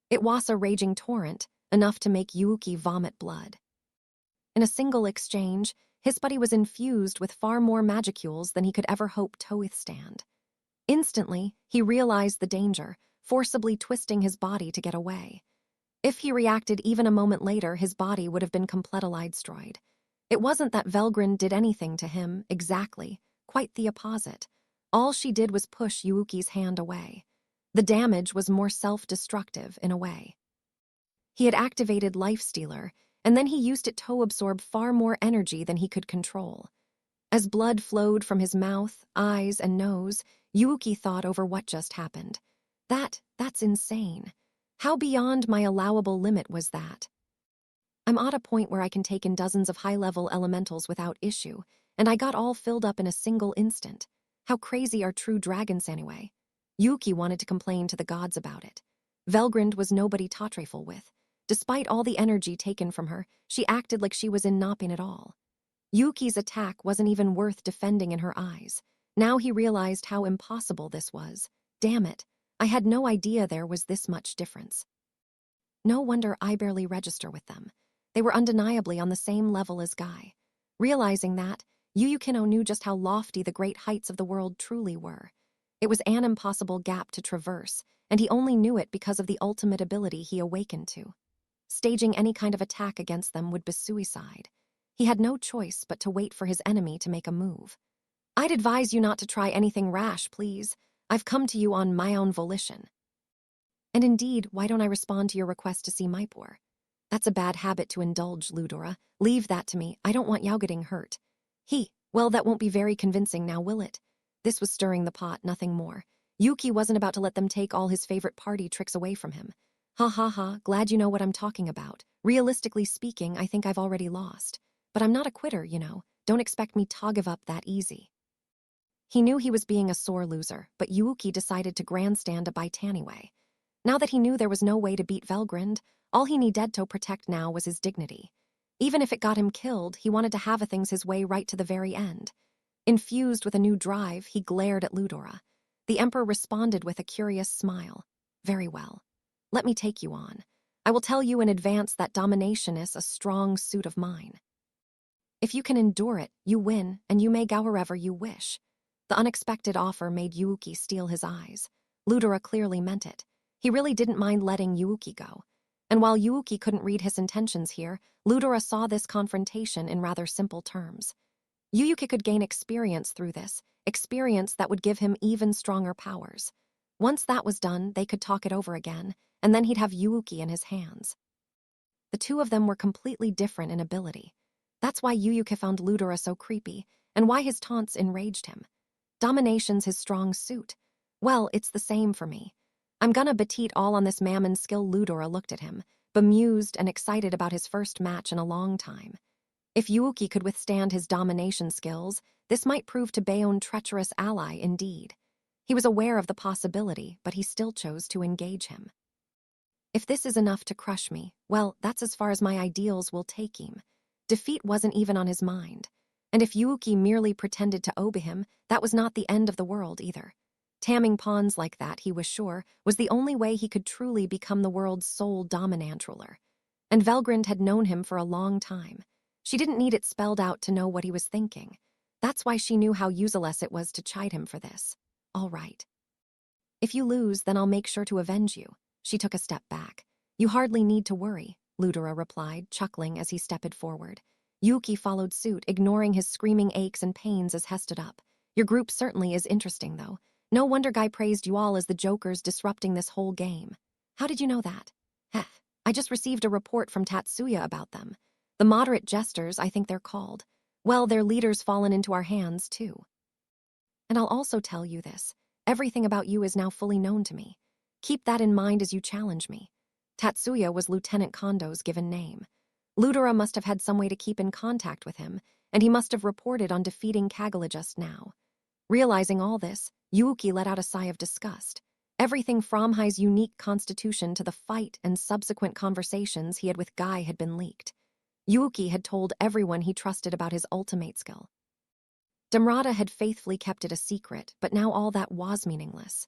It was a raging torrent, enough to make Yuuki vomit blood. In a single exchange, his body was infused with far more magicules than he could ever hope to withstand. Instantly, he realized the danger, forcibly twisting his body to get away. If he reacted even a moment later, his body would have been completely destroyed. It wasn't that Velgrind did anything to him, exactly, quite the opposite. All she did was push Yuuki's hand away. The damage was more self-destructive in a way. He had activated Lifestealer, and then he used it to absorb far more energy than he could control. As blood flowed from his mouth, eyes, and nose, Yuuki thought over what just happened. That's insane. How beyond my allowable limit was that? I'm at a point where I can take in dozens of high-level elementals without issue, and I got all filled up in a single instant. How crazy are true dragons anyway? Yuuki wanted to complain to the gods about it. Velgrind was nobody to trifle with. Despite all the energy taken from her, she acted like she was in nothing at all. Yuuki's attack wasn't even worth defending in her eyes. Now he realized how impossible this was. Damn it, I had no idea there was this much difference. No wonder I barely register with them. They were undeniably on the same level as Guy. Realizing that, Yuyukino knew just how lofty the great heights of the world truly were. It was an impossible gap to traverse, and he only knew it because of the ultimate ability he awakened to. Staging any kind of attack against them would be suicide. He had no choice but to wait for his enemy to make a move. I'd advise you not to try anything rash, please. I've come to you on my own volition. And indeed, why don't I respond to your request to see Maipur? That's a bad habit to indulge, Ludora. Leave that to me. I don't want Yao getting hurt. Well, that won't be very convincing now, will it? This was stirring the pot, nothing more. Yuki wasn't about to let them take all his favorite party tricks away from him. Ha ha ha, glad you know what I'm talking about. Realistically speaking, I think I've already lost. But I'm not a quitter, you know. Don't expect me to give up that easy. He knew he was being a sore loser, but Yuuki decided to grandstand a bite anyway. Now that he knew there was no way to beat Velgrind, all he needed to protect now was his dignity. Even if it got him killed, he wanted to have things his way right to the very end. Infused with a new drive, he glared at Ludora. The Emperor responded with a curious smile. Very well. Let me take you on. I will tell you in advance that domination is a strong suit of mine. If you can endure it, you win, and you may go wherever you wish. The unexpected offer made Yuuki steal his eyes. Ludora clearly meant it. He really didn't mind letting Yuuki go. And while Yuuki couldn't read his intentions here, Ludora saw this confrontation in rather simple terms. Yuuki could gain experience through this, experience that would give him even stronger powers. Once that was done, they could talk it over again, and then he'd have Yuuki in his hands. The two of them were completely different in ability. That's why Yuuki found Ludora so creepy, and why his taunts enraged him. Domination's his strong suit. Well, it's the same for me. I'm gonna beat all on this mammon skill. Ludora looked at him, bemused and excited about his first match in a long time. If Yuuki could withstand his domination skills, this might prove to be a treacherous ally indeed. He was aware of the possibility, but he still chose to engage him. If this is enough to crush me, well, that's as far as my ideals will take him. Defeat wasn't even on his mind. And if Yuuki merely pretended to obey him, that was not the end of the world either. Tamming pawns like that, he was sure, was the only way he could truly become the world's sole dominant ruler. And Velgrind had known him for a long time. She didn't need it spelled out to know what he was thinking. That's why she knew how useless it was to chide him for this. All right. If you lose, then I'll make sure to avenge you. She took a step back. You hardly need to worry, Ludora replied, chuckling as he stepped forward. Yuuki followed suit, ignoring his screaming aches and pains as he stood up. Your group certainly is interesting, though. No wonder Guy praised you all as the jokers disrupting this whole game. How did you know that? Heh, I just received a report from Tatsuya about them. The moderate jesters, I think they're called. Well, their leader's fallen into our hands, too. And I'll also tell you this. Everything about you is now fully known to me. Keep that in mind as you challenge me. Tatsuya was Lieutenant Kondo's given name. Ludora must have had some way to keep in contact with him, and he must have reported on defeating Kagula just now. Realizing all this, Yuuki let out a sigh of disgust. Everything from his unique constitution to the fight and subsequent conversations he had with Guy had been leaked. Yuuki had told everyone he trusted about his ultimate skill. Demrata had faithfully kept it a secret, but now all that was meaningless.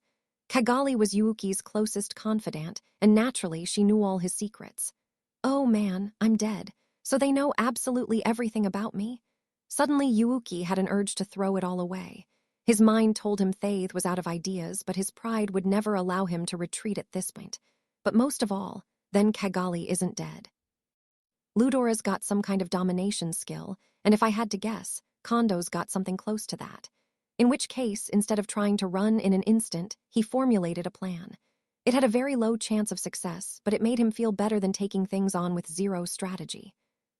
Kagali was Yuuki's closest confidant, and naturally she knew all his secrets. Oh man, I'm dead. So they know absolutely everything about me? Suddenly Yuuki had an urge to throw it all away. His mind told him Thaith was out of ideas, but his pride would never allow him to retreat at this point. But most of all, then Kagali isn't dead. Ludora's got some kind of domination skill, and if I had to guess, Kondo's got something close to that. In which case, instead of trying to run in an instant, he formulated a plan. It had a very low chance of success, but it made him feel better than taking things on with zero strategy.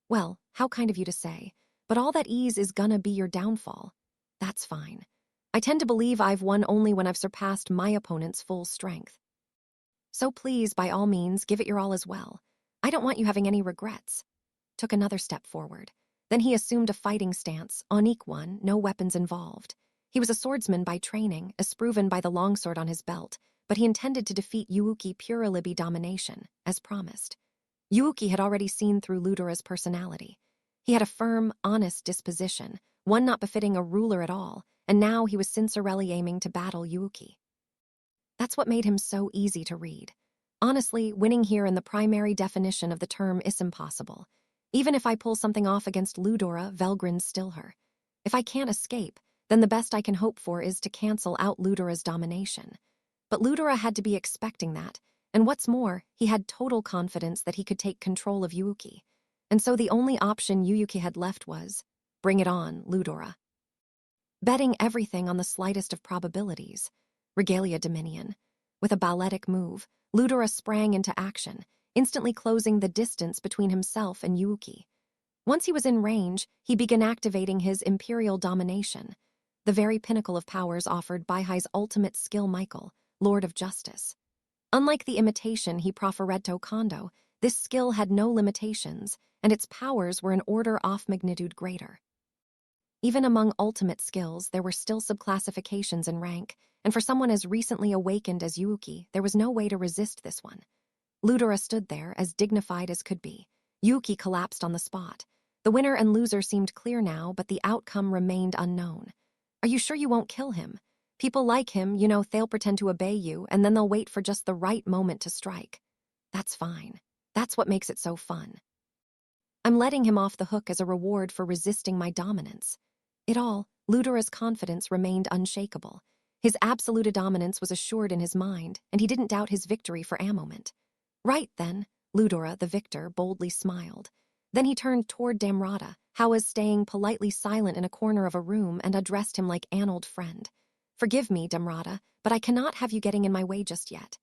Well, how kind of you to say, but all that ease is gonna be your downfall. That's fine. I tend to believe I've won only when I've surpassed my opponent's full strength. So please, by all means, give it your all as well. I don't want you having any regrets. Took another step forward. Then he assumed a fighting stance, unique one, no weapons involved. He was a swordsman by training, as proven by the longsword on his belt, but he intended to defeat Yuuki purely by domination, as promised. Yuuki had already seen through Ludora's personality. He had a firm, honest disposition, one not befitting a ruler at all, and now he was sincerely aiming to battle Yuuki. That's what made him so easy to read. Honestly, winning here in the primary definition of the term is impossible. Even if I pull something off against Ludora, Velgrind's still her. If I can't escape, then the best I can hope for is to cancel out Ludora's domination. But Ludora had to be expecting that, and what's more, he had total confidence that he could take control of Yuuki. And so the only option Yuuki had left was, bring it on, Ludora. Betting everything on the slightest of probabilities. Regalia Dominion. With a balletic move, Ludora sprang into action, instantly closing the distance between himself and Yuuki. Once he was in range, he began activating his imperial domination, the very pinnacle of powers offered by his ultimate skill Michael, Lord of Justice. Unlike the imitation he proffered to Kondo, this skill had no limitations, and its powers were an order of magnitude greater. Even among ultimate skills, there were still subclassifications in rank, and for someone as recently awakened as Yuuki, there was no way to resist this one. Ludora stood there, as dignified as could be. Yuuki collapsed on the spot. The winner and loser seemed clear now, but the outcome remained unknown. Are you sure you won't kill him? People like him, they'll pretend to obey you, and then they'll wait for just the right moment to strike. That's fine. That's what makes it so fun. I'm letting him off the hook as a reward for resisting my dominance. Ludora's confidence remained unshakable. His absolute dominance was assured in his mind, and he didn't doubt his victory for a moment. Right then, Ludora, the victor, boldly smiled. Then he turned toward Damrata, how was staying politely silent in a corner of a room, and addressed him like an old friend. Forgive me, Damrata, but I cannot have you getting in my way just yet.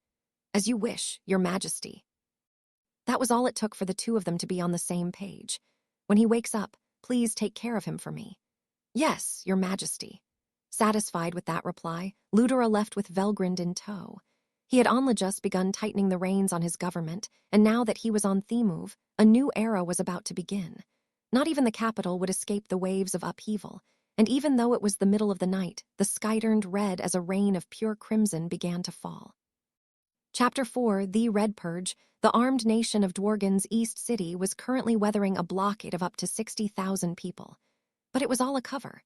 As you wish, Your Majesty. That was all it took for the two of them to be on the same page. When he wakes up, please take care of him for me. Yes, Your Majesty. Satisfied with that reply, Ludora left with Velgrind in tow. He had only just begun tightening the reins on his government, and now that he was on Themove, a new era was about to begin. Not even the capital would escape the waves of upheaval, and even though it was the middle of the night, the sky turned red as a rain of pure crimson began to fall. Chapter 4, The Red Purge. The armed nation of Dworgen's East City was currently weathering a blockade of up to 60,000 people. But it was all a cover.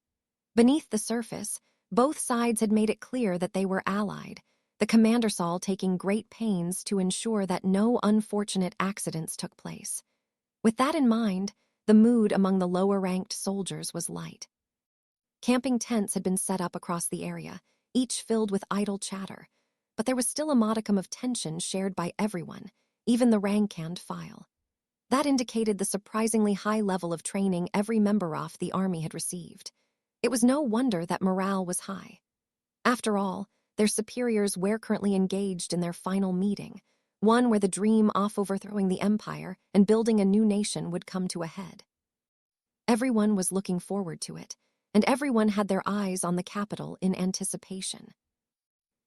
Beneath the surface, both sides had made it clear that they were allied, the Commandersal taking great pains to ensure that no unfortunate accidents took place. With that in mind, the mood among the lower-ranked soldiers was light. Camping tents had been set up across the area, each filled with idle chatter, but there was still a modicum of tension shared by everyone, even the rank-and file. That indicated the surprisingly high level of training every member of the army had received. It was no wonder that morale was high. After all, their superiors were currently engaged in their final meeting, one where the dream of overthrowing the empire and building a new nation would come to a head. Everyone was looking forward to it, and everyone had their eyes on the capital in anticipation.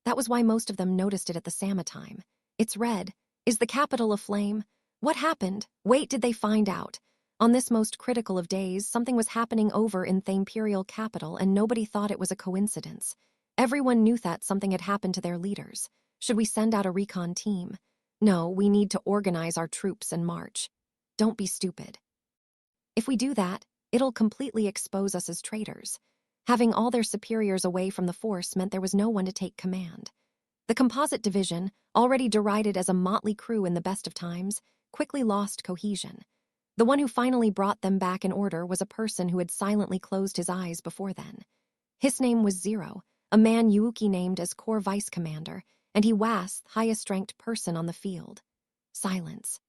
That was why most of them noticed it at the Sama time. It's red. Is the capital aflame? What happened? Wait, did they find out? On this most critical of days, something was happening over in the imperial capital, and nobody thought it was a coincidence. Everyone knew that something had happened to their leaders. Should we send out a recon team? No, we need to organize our troops and march. Don't be stupid. If we do that, it'll completely expose us as traitors. Having all their superiors away from the force meant there was no one to take command. The composite division, already derided as a motley crew in the best of times, quickly lost cohesion. The one who finally brought them back in order was a person who had silently closed his eyes before then. His name was Zero, a man Yuuki named as Corps Vice Commander, and he was the highest-ranked person on the field. Silence.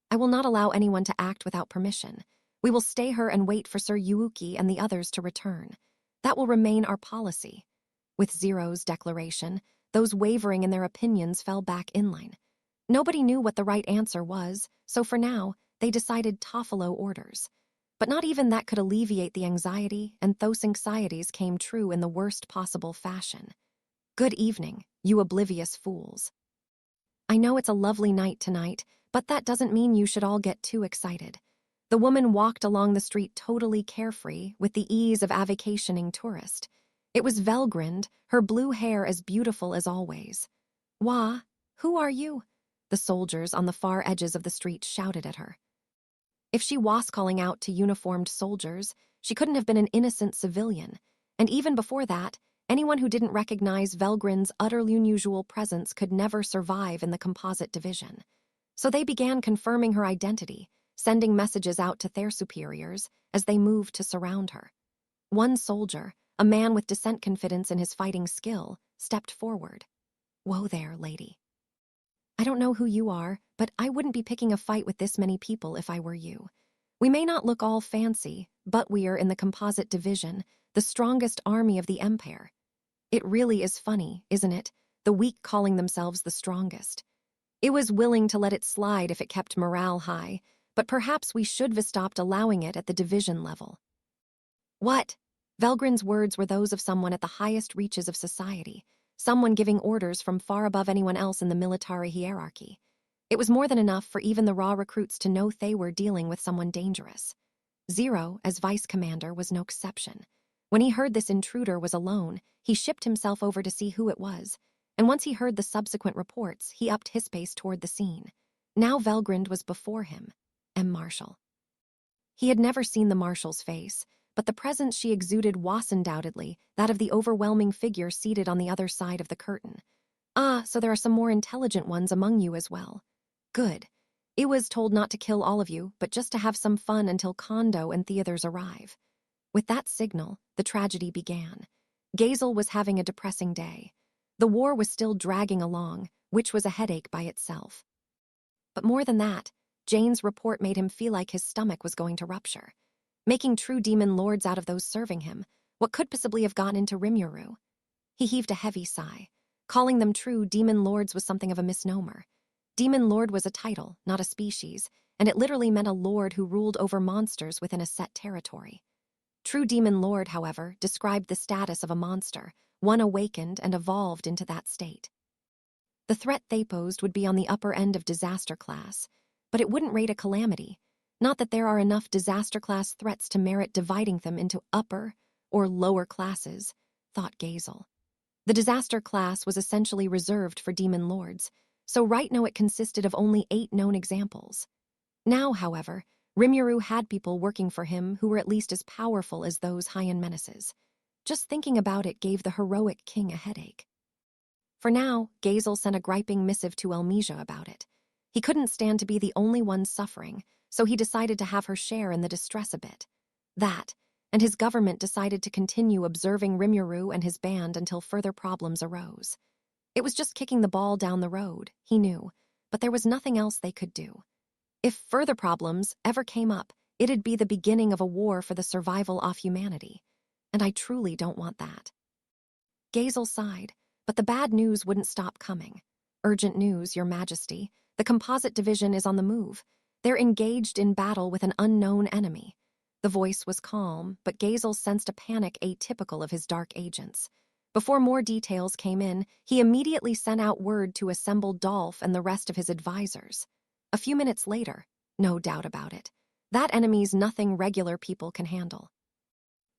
I will not allow anyone to act without permission. We will stay here and wait for Sir Yuuki and the others to return. That will remain our policy. With Zero's declaration, those wavering in their opinions fell back inline. Nobody knew what the right answer was, so for now, they decided Toffolo orders. But not even that could alleviate the anxiety, and those anxieties came true in the worst possible fashion. Good evening, you oblivious fools. I know it's a lovely night tonight, but that doesn't mean you should all get too excited. The woman walked along the street totally carefree, with the ease of a vacationing tourist. It was Velgrind, her blue hair as beautiful as always. Wah, who are you? The soldiers on the far edges of the street shouted at her. If she was calling out to uniformed soldiers, she couldn't have been an innocent civilian, and even before that, anyone who didn't recognize Velgrind's utterly unusual presence could never survive in the composite division. So they began confirming her identity, sending messages out to their superiors as they moved to surround her. One soldier, a man with decent confidence in his fighting skill, stepped forward. Whoa there, lady. I don't know who you are, but I wouldn't be picking a fight with this many people if I were you. We may not look all fancy, but we are in the composite division, the strongest army of the empire. It really is funny, isn't it? The weak calling themselves the strongest. It was willing to let it slide if it kept morale high, but perhaps we should have stopped allowing it at the division level. What? Velgrin's words were those of someone at the highest reaches of society, someone giving orders from far above anyone else in the military hierarchy. It was more than enough for even the raw recruits to know they were dealing with someone dangerous. Zero, as vice commander, was no exception. When he heard this intruder was alone, he shipped himself over to see who it was, and once he heard the subsequent reports, he upped his pace toward the scene. Now Velgrind was before him, M. Marshall. He had never seen the Marshal's face, but the presence she exuded was undoubtedly that of the overwhelming figure seated on the other side of the curtain. Ah, so there are some more intelligent ones among you as well. Good. I was told not to kill all of you, but just to have some fun until Kondo and Theoders arrive. With that signal, the tragedy began. Gazel was having a depressing day. The war was still dragging along, which was a headache by itself. But more than that, Jane's report made him feel like his stomach was going to rupture. Making true demon lords out of those serving him, what could possibly have gone into Rimuru? He heaved a heavy sigh. Calling them true demon lords was something of a misnomer. Demon lord was a title, not a species, and it literally meant a lord who ruled over monsters within a set territory. True demon lord, however, described the status of a monster, one awakened and evolved into that state. The threat they posed would be on the upper end of disaster class, but it wouldn't rate a calamity. Not that there are enough disaster class threats to merit dividing them into upper or lower classes, thought Gazel. The disaster class was essentially reserved for demon lords, so right now it consisted of only 8 known examples. Now, however, Rimuru had people working for him who were at least as powerful as those High-End menaces. Just thinking about it gave the heroic king a headache. For now, Gazel sent a griping missive to Elmesia about it. He couldn't stand to be the only one suffering, so he decided to have her share in the distress a bit. That, and his government decided to continue observing Rimuru and his band until further problems arose. It was just kicking the ball down the road, he knew, but there was nothing else they could do. If further problems ever came up, it'd be the beginning of a war for the survival of humanity. And I truly don't want that. Gazel sighed, but the bad news wouldn't stop coming. Urgent news, Your Majesty. The composite division is on the move. They're engaged in battle with an unknown enemy. The voice was calm, but Gazel sensed a panic atypical of his dark agents. Before more details came in, he immediately sent out word to assemble Dolph and the rest of his advisors. A few minutes later, no doubt about it, that enemy's nothing regular people can handle.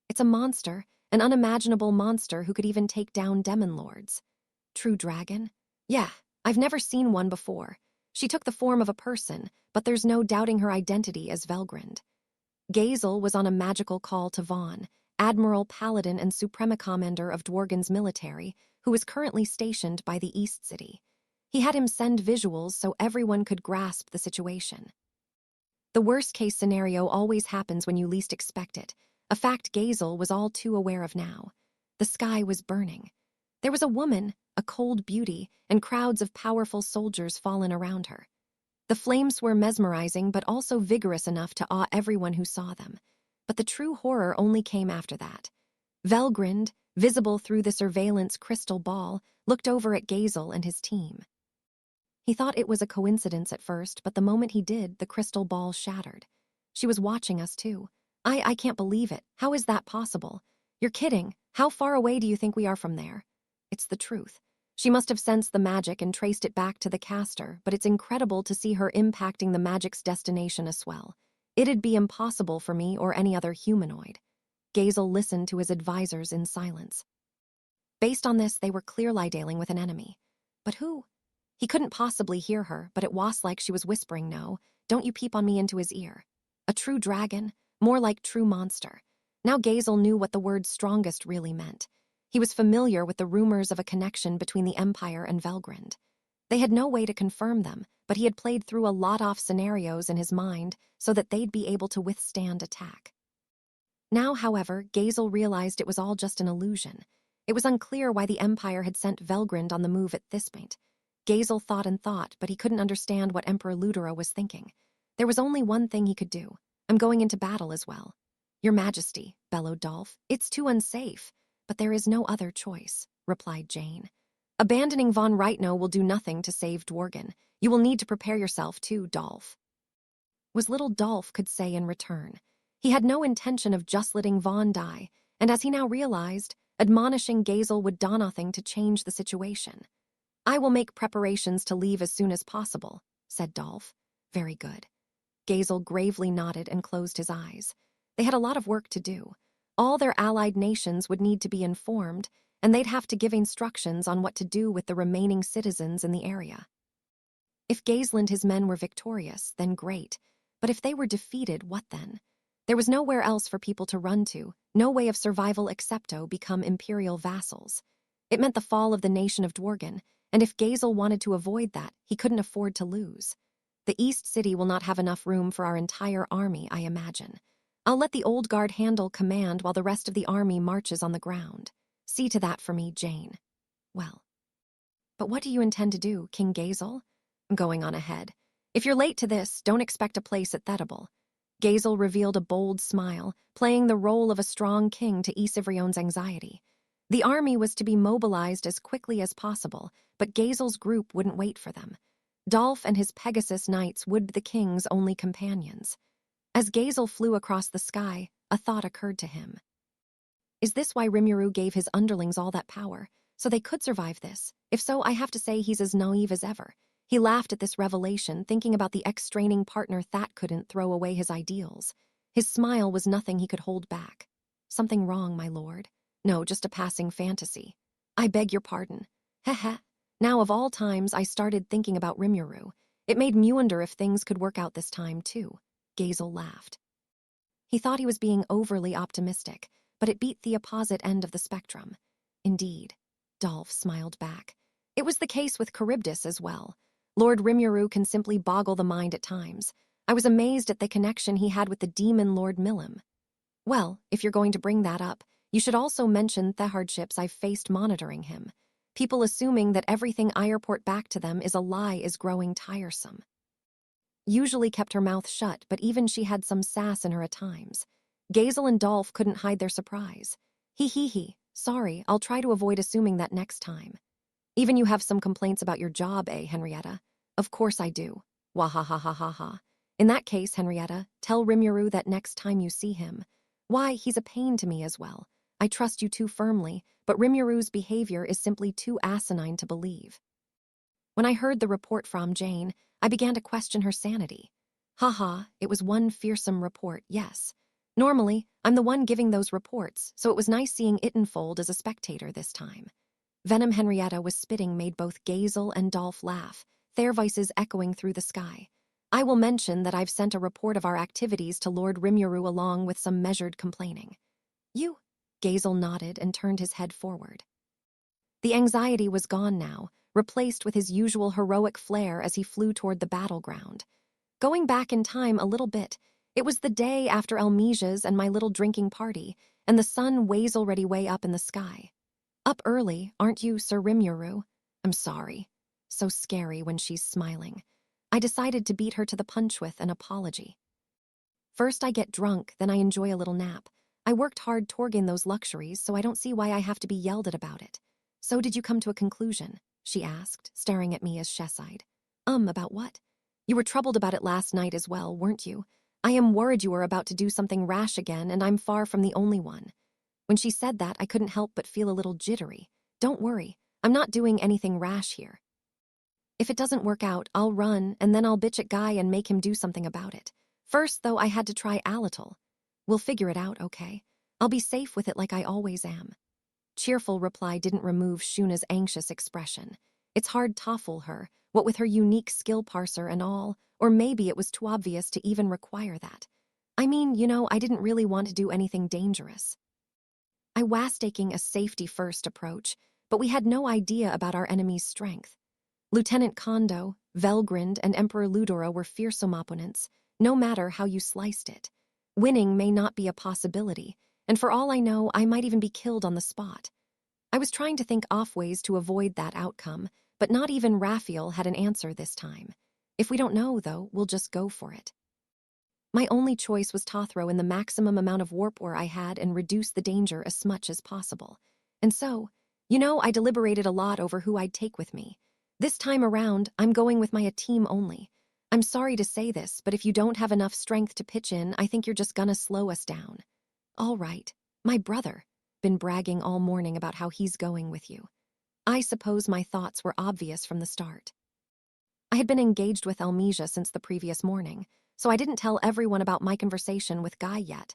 It's a monster, an unimaginable monster who could even take down demon lords. True dragon? Yeah, I've never seen one before. She took the form of a person, but there's no doubting her identity as Velgrind. Gazel was on a magical call to Vaughn, Admiral Paladin and Suprema Commander of Dworgen's military, who is currently stationed by the East City. He had him send visuals so everyone could grasp the situation. The worst-case scenario always happens when you least expect it, a fact Gazel was all too aware of now. The sky was burning. There was a woman, a cold beauty, and crowds of powerful soldiers fallen around her. The flames were mesmerizing but also vigorous enough to awe everyone who saw them. But the true horror only came after that. Velgrind, visible through the surveillance crystal ball, looked over at Gazel and his team. He thought it was a coincidence at first, but the moment he did, the crystal ball shattered. She was watching us too. I can't believe it. How is that possible? You're kidding. How far away do you think we are from there? It's the truth. She must have sensed the magic and traced it back to the caster, but it's incredible to see her impacting the magic's destination as well. It'd be impossible for me or any other humanoid. Gazel listened to his advisors in silence. Based on this, they were clearly dealing with an enemy. But who? He couldn't possibly hear her, but it was like she was whispering, "No, don't you peep on me," into his ear. A true dragon? More like true monster. Now Gazel knew what the word strongest really meant. He was familiar with the rumors of a connection between the Empire and Velgrind. They had no way to confirm them, but he had played through a lot of scenarios in his mind so that they'd be able to withstand attack. Now, however, Gazel realized it was all just an illusion. It was unclear why the Empire had sent Velgrind on the move at this point. Gazel thought and thought, but he couldn't understand what Emperor Ludera was thinking. There was only one thing he could do. I'm going into battle as well. Your Majesty, bellowed Dolph, it's too unsafe. But there is no other choice, replied Jane. Abandoning von Reitno will do nothing to save Dworgen. You will need to prepare yourself too, Dolph. Was little Dolph could say in return. He had no intention of just letting Vaughn die, and as he now realized, admonishing Gazel would do nothing to change the situation. I will make preparations to leave as soon as possible, said Dolph. Very good. Gazel gravely nodded and closed his eyes. They had a lot of work to do. All their allied nations would need to be informed, and they'd have to give instructions on what to do with the remaining citizens in the area. If Gaisel and his men were victorious, then great. But if they were defeated, what then? There was nowhere else for people to run to, no way of survival excepto become imperial vassals. It meant the fall of the nation of Dworgen, and if Gaisel wanted to avoid that, he couldn't afford to lose. The East City will not have enough room for our entire army, I imagine. I'll let the old guard handle command while the rest of the army marches on the ground. See to that for me, Jane. Well. But what do you intend to do, King Gaisel? I'm going on ahead. If you're late to this, don't expect a place at Thedable. Gaisel revealed a bold smile, playing the role of a strong king to Ysivreon's anxiety. The army was to be mobilized as quickly as possible, but Gaisel's group wouldn't wait for them. Dolph and his Pegasus knights would be the king's only companions. As Gaisel flew across the sky, a thought occurred to him. Is this why Rimuru gave his underlings all that power? So they could survive this? If so, I have to say he's as naive as ever. He laughed at this revelation, thinking about the ex-straining partner That couldn't throw away his ideals. His smile was nothing he could hold back. Something wrong, my lord? No, just a passing fantasy. I beg your pardon. Heh. Now of all times, I started thinking about Rimuru. It made me wonder if things could work out this time, too. Gaisel laughed. He thought he was being overly optimistic, but it beat the opposite end of the spectrum. Indeed. Dolph smiled back. It was the case with Charybdis as well. Lord Rimuru can simply boggle the mind at times. I was amazed at the connection he had with the demon Lord Milim. Well, if you're going to bring that up, you should also mention the hardships I've faced monitoring him. People assuming that everything I report back to them is a lie is growing tiresome. Usually kept her mouth shut, but even she had some sass in her at times. Gaisel and Dolph couldn't hide their surprise. He. Sorry, I'll try to avoid assuming that next time. Even you have some complaints about your job, Henrietta? Of course I do. Wahahahaha. In that case, Henrietta, tell Rimuru that next time you see him. Why, he's a pain to me as well. I trust you too firmly, but Rimuru's behavior is simply too asinine to believe. When I heard the report from Jane, I began to question her sanity. It was one fearsome report, yes. Normally, I'm the one giving those reports, so it was nice seeing it unfold as a spectator this time. Venom Henrietta was spitting made both Gaisel and Dolph laugh, their voices echoing through the sky. I will mention that I've sent a report of our activities to Lord Rimuru along with some measured complaining. You? Gaisel nodded and turned his head forward. The anxiety was gone now, replaced with his usual heroic flair as he flew toward the battleground. Going back in time a little bit, it was the day after Elmesia's and my little drinking party, and the sun was already way up in the sky. Up early, aren't you, Sir Rimuru? I'm sorry. So scary when she's smiling. I decided to beat her to the punch with an apology. First I get drunk, then I enjoy a little nap. I worked hard to gain those luxuries, so I don't see why I have to be yelled at about it. So did you come to a conclusion? She asked, staring at me as she sighed. About what? You were troubled about it last night as well, weren't you? I am worried you were about to do something rash again, and I'm far from the only one. When she said that, I couldn't help but feel a little jittery. Don't worry, I'm not doing anything rash here. If it doesn't work out, I'll run, and then I'll bitch at Guy and make him do something about it. First, though, I had to try Alatal. We'll figure it out, okay? I'll be safe with it like I always am. Cheerful reply didn't remove Shuna's anxious expression. It's hard to fool her, what with her unique skill parser and all, or maybe it was too obvious to even require that. I mean, I didn't really want to do anything dangerous. I was taking a safety-first approach, but we had no idea about our enemy's strength. Lieutenant Kondo, Velgrind, and Emperor Ludora were fearsome opponents, no matter how you sliced it. Winning may not be a possibility, and for all I know, I might even be killed on the spot. I was trying to think off ways to avoid that outcome, but not even Raphael had an answer this time. If we don't know, though, we'll just go for it. My only choice was to throw in the maximum amount of warp ore I had and reduce the danger as much as possible. And so, I deliberated a lot over who I'd take with me. This time around, I'm going with my team only. I'm sorry to say this, but if you don't have enough strength to pitch in, I think you're just gonna slow us down. All right, my brother. Been bragging all morning about how he's going with you. I suppose my thoughts were obvious from the start. I had been engaged with Elmesia since the previous morning, so I didn't tell everyone about my conversation with Guy yet.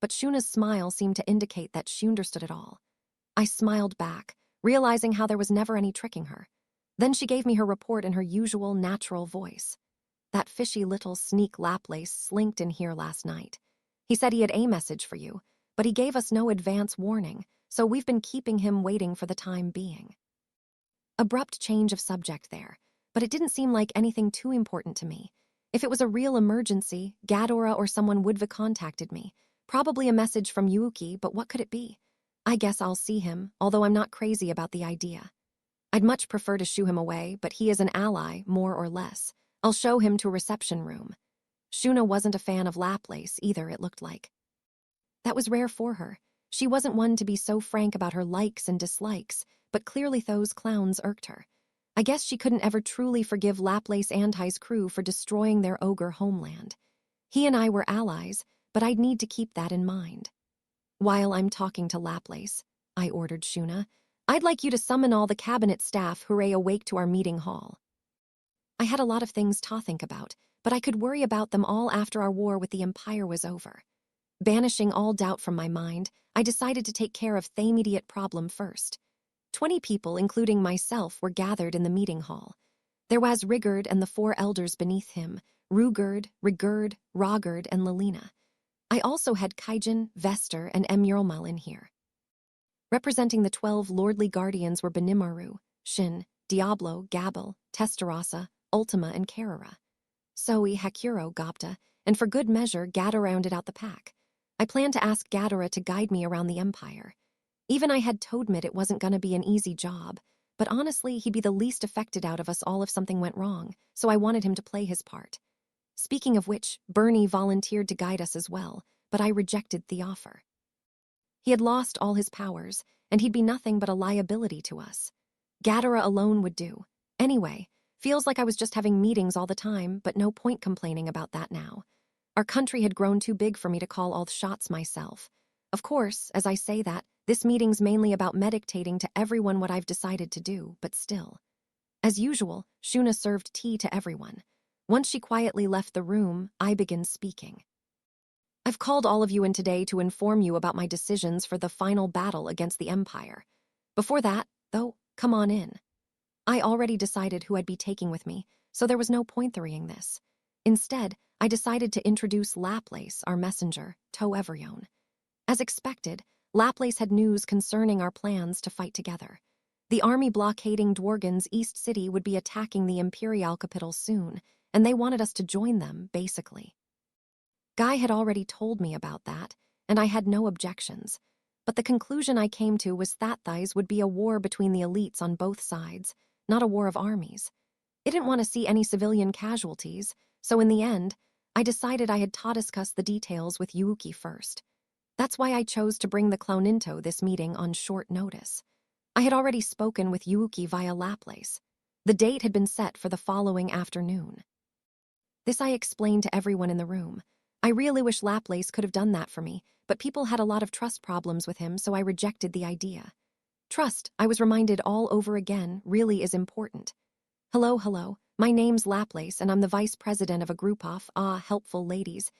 but Shuna's smile seemed to indicate that she understood it all. I smiled back, realizing how there was never any tricking her. Then she gave me her report in her usual natural voice. That fishy little sneak Laplace slinked in here last night. He said he had a message for you, but he gave us no advance warning, so we've been keeping him waiting for the time being. Abrupt change of subject there, but it didn't seem like anything too important to me. If it was a real emergency, Ghidorah or someone would have contacted me. Probably a message from Yuuki, but what could it be? I guess I'll see him, although I'm not crazy about the idea. I'd much prefer to shoo him away, but he is an ally, more or less. I'll show him to a reception room. Shuna wasn't a fan of Laplace either, it looked like. That was rare for her. She wasn't one to be so frank about her likes and dislikes, but clearly those clowns irked her. I guess she couldn't ever truly forgive Laplace Antai's crew for destroying their ogre homeland. He and I were allies, but I'd need to keep that in mind. While I'm talking to Laplace, I ordered Shuna, I'd like you to summon all the cabinet staff hooray awake to our meeting hall. I had a lot of things to think about, but I could worry about them all after our war with the Empire was over. Banishing all doubt from my mind, I decided to take care of the immediate problem first. 20 people, including myself, were gathered in the meeting hall. There was Rigurd and the 4 elders beneath him, Rugurd, Rigurd, Rogurd, and Lilina. I also had Kaijin, Vester, and Emurmal in here. Representing the 12 lordly guardians were Benimaru, Shin, Diablo, Gabel, Testarossa, Ultima, and Carrara. Zoe, Hakuro, Gopta, and for good measure, Gada rounded out the pack. I planned to ask Ghidorah to guide me around the Empire. Even I had told Mid it wasn't going to be an easy job, but honestly, he'd be the least affected out of us all if something went wrong, so I wanted him to play his part. Speaking of which, Bernie volunteered to guide us as well, but I rejected the offer. He had lost all his powers, and he'd be nothing but a liability to us. Ghidorah alone would do. Anyway, feels like I was just having meetings all the time, but no point complaining about that now. Our country had grown too big for me to call all the shots myself. Of course, as I say that, this meeting's mainly about meditating to everyone what I've decided to do, but still. As usual, Shuna served tea to everyone. Once she quietly left the room, I began speaking. I've called all of you in today to inform you about my decisions for the final battle against the Empire. Before that, though, come on in. I already decided who I'd be taking with me, so there was no point throwing this. Instead, I decided to introduce Laplace, our messenger, To Everyone. As expected, Laplace had news concerning our plans to fight together. The army blockading Dworgen's East City would be attacking the Imperial capital soon, and they wanted us to join them, basically. Guy had already told me about that, and I had no objections. But the conclusion I came to was that these would be a war between the elites on both sides, not a war of armies. I didn't want to see any civilian casualties, so in the end, I decided I had to discuss the details with Yuuki first. That's why I chose to bring the Clowninto this meeting on short notice. I had already spoken with Yuuki via Laplace. The date had been set for the following afternoon. This I explained to everyone in the room. I really wish Laplace could have done that for me, but people had a lot of trust problems with him, so I rejected the idea. Trust, I was reminded all over again, really is important. Hello, my name's Laplace, and I'm the vice president of a group of, helpful ladies,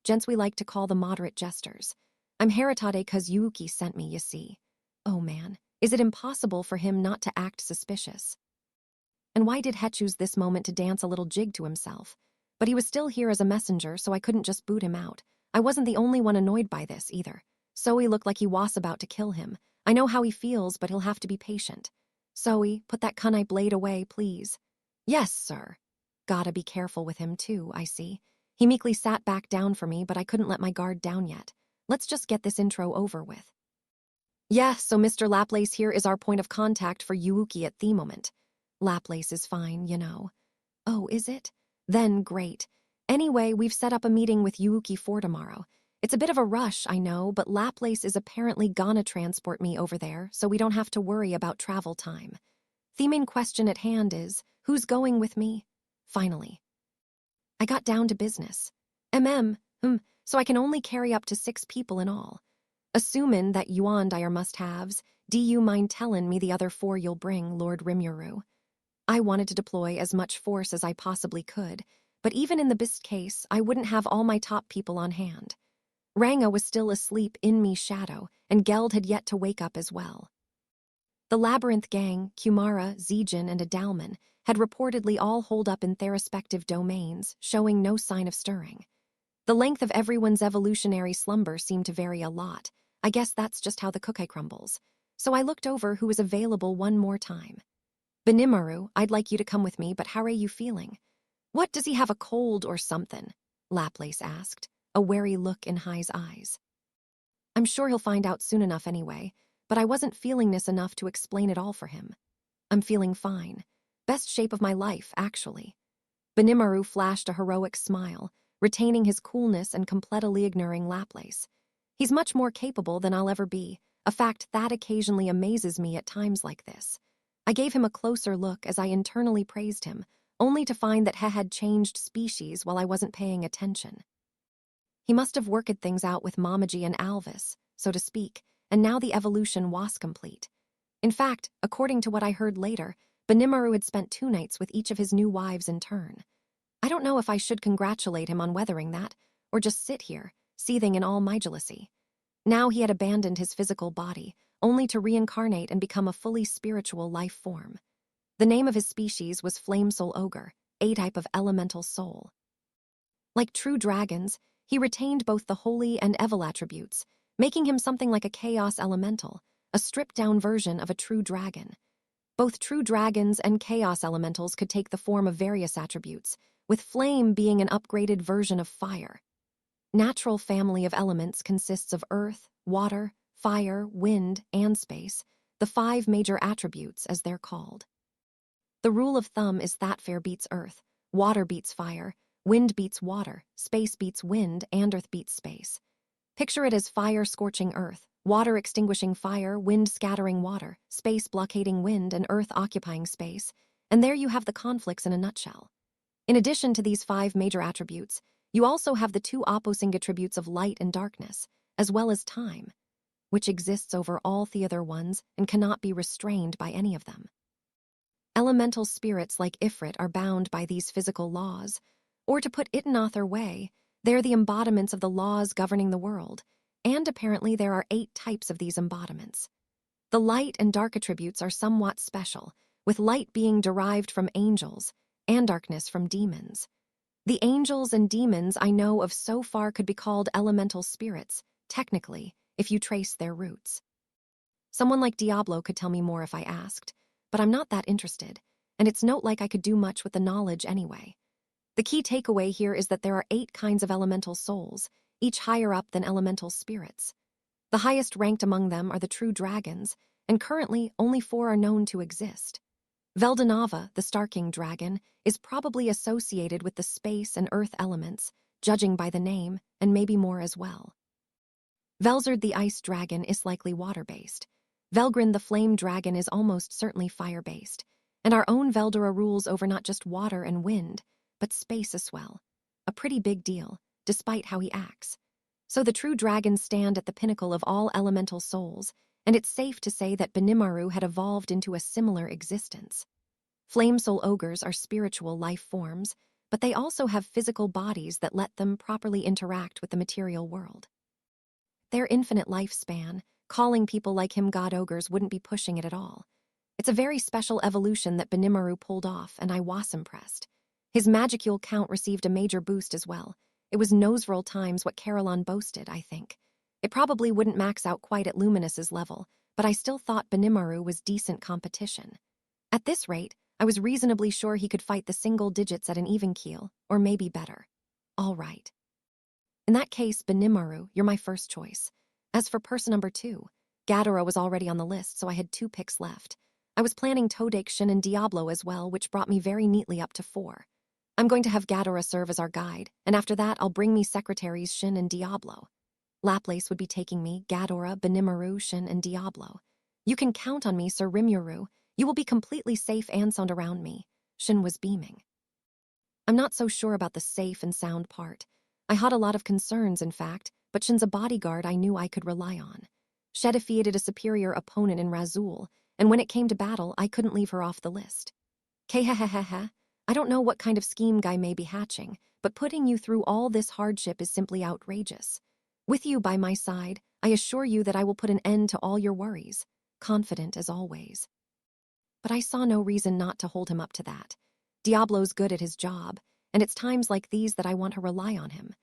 gents we like to call the moderate jesters. I'm Heritade 'cause Yuuki sent me, you see. Oh man, is it impossible for him not to act suspicious? And why did he choose this moment to dance a little jig to himself? But he was still here as a messenger, so I couldn't just boot him out. I wasn't the only one annoyed by this, either. Zoe looked like he was about to kill him. I know how he feels, but he'll have to be patient. Zoe, put that kunai blade away, please. Yes, sir. Gotta be careful with him, too, I see. He meekly sat back down for me, but I couldn't let my guard down yet. Let's just get this intro over with. Yeah, so Mr. Laplace here is our point of contact for Yuuki at the moment. Laplace is fine, you know. Oh, is it? Then great. Anyway, we've set up a meeting with Yuuki for tomorrow. It's a bit of a rush, I know, but Laplace is apparently gonna transport me over there, so we don't have to worry about travel time. The main question at hand is, who's going with me? Finally. I got down to business. So I can only carry up to 6 people in all. Assuming that you and I are must-haves, do you mind telling me the other 4 you'll bring, Lord Rimuru? I wanted to deploy as much force as I possibly could, but even in the best case, I wouldn't have all my top people on hand. Ranga was still asleep in me shadow, and Geld had yet to wake up as well. The Labyrinth gang, Kumara, Zijin, and Adalman, had reportedly all holed up in their respective domains, showing no sign of stirring. The length of everyone's evolutionary slumber seemed to vary a lot. I guess that's just how the cookie crumbles. So I looked over who was available one more time. Benimaru, I'd like you to come with me, but how are you feeling? What, does he have a cold or something? Laplace asked, a wary look in Hai's eyes. I'm sure he'll find out soon enough anyway, but I wasn't feeling this enough to explain it all for him. I'm feeling fine. Best shape of my life, actually. Benimaru flashed a heroic smile, retaining his coolness and completely ignoring Laplace. He's much more capable than I'll ever be, a fact that occasionally amazes me at times like this. I gave him a closer look as I internally praised him, only to find that he had changed species while I wasn't paying attention. He must have worked things out with Mamaji and Alvis, so to speak, and now the evolution was complete. In fact, according to what I heard later, Benimaru had spent 2 nights with each of his new wives in turn. I don't know if I should congratulate him on weathering that, or just sit here, seething in all my jealousy. Now he had abandoned his physical body, only to reincarnate and become a fully spiritual life form. The name of his species was Flamesoul Ogre, a type of elemental soul. Like true dragons, he retained both the holy and evil attributes, making him something like a chaos elemental, a stripped-down version of a true dragon. Both true dragons and chaos elementals could take the form of various attributes, with flame being an upgraded version of fire. Natural family of elements consists of earth, water, fire, wind, and space, the 5 major attributes as they're called. The rule of thumb is that fire beats earth, water beats fire, wind beats water, space beats wind, and earth beats space. Picture it as fire scorching earth, water extinguishing fire, wind scattering water, space blockading wind, and earth occupying space, and there you have the conflicts in a nutshell. In addition to these 5 major attributes, you also have the 2 opposing attributes of light and darkness, as well as time, which exists over all the other ones and cannot be restrained by any of them. Elemental spirits like Ifrit are bound by these physical laws, or to put it another way, they're the embodiments of the laws governing the world, and apparently there are 8 types of these embodiments. The light and dark attributes are somewhat special, with light being derived from angels, and darkness from demons. The angels and demons I know of so far could be called elemental spirits, technically, if you trace their roots. Someone like Diablo could tell me more if I asked, but I'm not that interested, and it's not like I could do much with the knowledge anyway. The key takeaway here is that there are 8 kinds of elemental souls, each higher up than elemental spirits. The highest ranked among them are the true dragons, and currently only 4 are known to exist. Veldanava, the Starking dragon, is probably associated with the space and earth elements, judging by the name, and maybe more as well. Velzard the ice dragon is likely water-based. Velgrin the flame dragon is almost certainly fire-based, and our own Veldora rules over not just water and wind, but space as well. A pretty big deal, despite how he acts. So the true dragons stand at the pinnacle of all elemental souls, and it's safe to say that Benimaru had evolved into a similar existence. Flamesoul ogres are spiritual life forms, but they also have physical bodies that let them properly interact with the material world. Their infinite lifespan, calling people like him god ogres wouldn't be pushing it at all. It's a very special evolution that Benimaru pulled off, and I was impressed. His magicule count received a major boost as well. It was noseroll times what Carolon boasted, I think. It probably wouldn't max out quite at Luminous's level, but I still thought Benimaru was decent competition. At this rate, I was reasonably sure he could fight the single digits at an even keel, or maybe better. All right. In that case, Benimaru, you're my first choice. As for person number 2, Gadara was already on the list, so I had 2 picks left. I was planning Todake, Shin, and Diablo as well, which brought me very neatly up to 4. I'm going to have Gadara serve as our guide, and after that I'll bring me secretaries Shin and Diablo. Laplace would be taking me, Gadara, Benimaru, Shin, and Diablo. You can count on me, Sir Rimuru. You will be completely safe and sound around me. Shin was beaming. I'm not so sure about the safe and sound part. I had a lot of concerns, in fact, but Shin's a bodyguard I knew I could rely on. She defeated a superior opponent in Razul, and when it came to battle, I couldn't leave her off the list. Khehehehe, I don't know what kind of scheme guy may be hatching, but putting you through all this hardship is simply outrageous. With you by my side, I assure you that I will put an end to all your worries, confident as always. But I saw no reason not to hold him up to that. Diablo's good at his job, and it's times like these that I want to rely on him.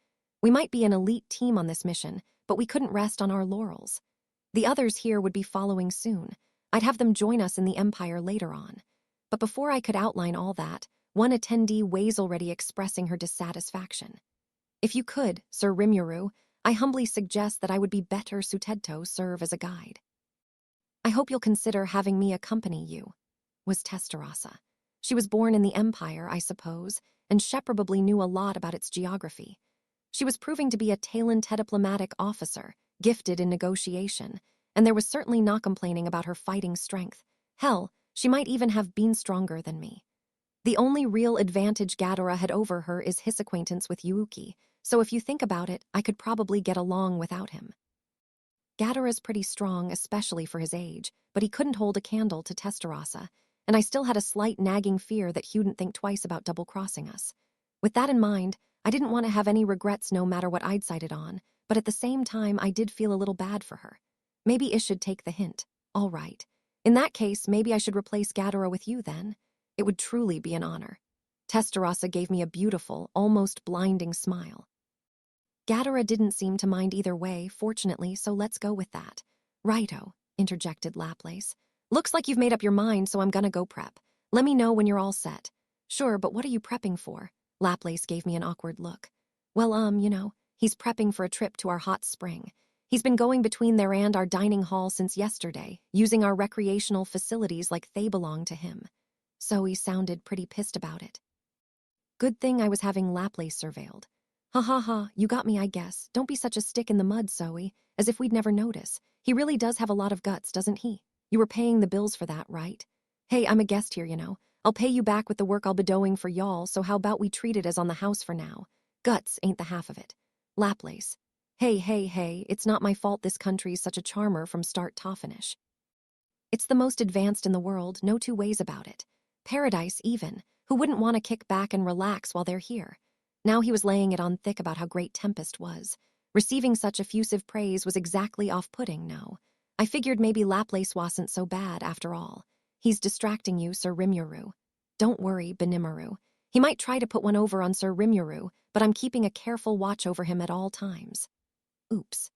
We might be an elite team on this mission, but we couldn't rest on our laurels. The others here would be following soon. I'd have them join us in the Empire later on. But before I could outline all that, one attendee was already expressing her dissatisfaction. If you could, Sir Rimuru, I humbly suggest that I would be better suited to serve as a guide. I hope you'll consider having me accompany you, was Testarossa. She was born in the Empire, I suppose, and she probably knew a lot about its geography. She was proving to be a talented diplomatic officer, gifted in negotiation, and there was certainly not complaining about her fighting strength. Hell, she might even have been stronger than me. The only real advantage Ghidorah had over her is his acquaintance with Yuuki, so if you think about it, I could probably get along without him. Ghidorah's pretty strong, especially for his age, but he couldn't hold a candle to Testarossa, and I still had a slight nagging fear that he wouldn't think twice about double-crossing us. With that in mind, I didn't want to have any regrets no matter what I'd sighted on, but at the same time I did feel a little bad for her. Maybe I should take the hint. All right. In that case, maybe I should replace Ghidorah with you then. It would truly be an honor. Testarossa gave me a beautiful, almost blinding smile. Ghidorah didn't seem to mind either way, fortunately, so let's go with that. Righto, interjected Laplace. Looks like you've made up your mind, so I'm gonna go prep. Let me know when you're all set. Sure, but what are you prepping for? Laplace gave me an awkward look. Well, he's prepping for a trip to our hot spring. He's been going between there and our dining hall since yesterday, using our recreational facilities like they belong to him. So he sounded pretty pissed about it. Good thing I was having Laplace surveilled. Ha ha ha, you got me, I guess. Don't be such a stick in the mud, Zoe, as if we'd never notice. He really does have a lot of guts, doesn't he? You were paying the bills for that, right? Hey, I'm a guest here, I'll pay you back with the work I'll be doing for y'all, so how about we treat it as on the house for now? Guts ain't the half of it. Laplace. Hey, it's not my fault this country's such a charmer from start to finish. It's the most advanced in the world, no two ways about it. Paradise, even. Who wouldn't want to kick back and relax while they're here? Now he was laying it on thick about how great Tempest was. Receiving such effusive praise was exactly off-putting, no. I figured maybe Laplace wasn't so bad, after all. He's distracting you, Sir Rimuru. Don't worry, Benimaru. He might try to put one over on Sir Rimuru, but I'm keeping a careful watch over him at all times. Oops.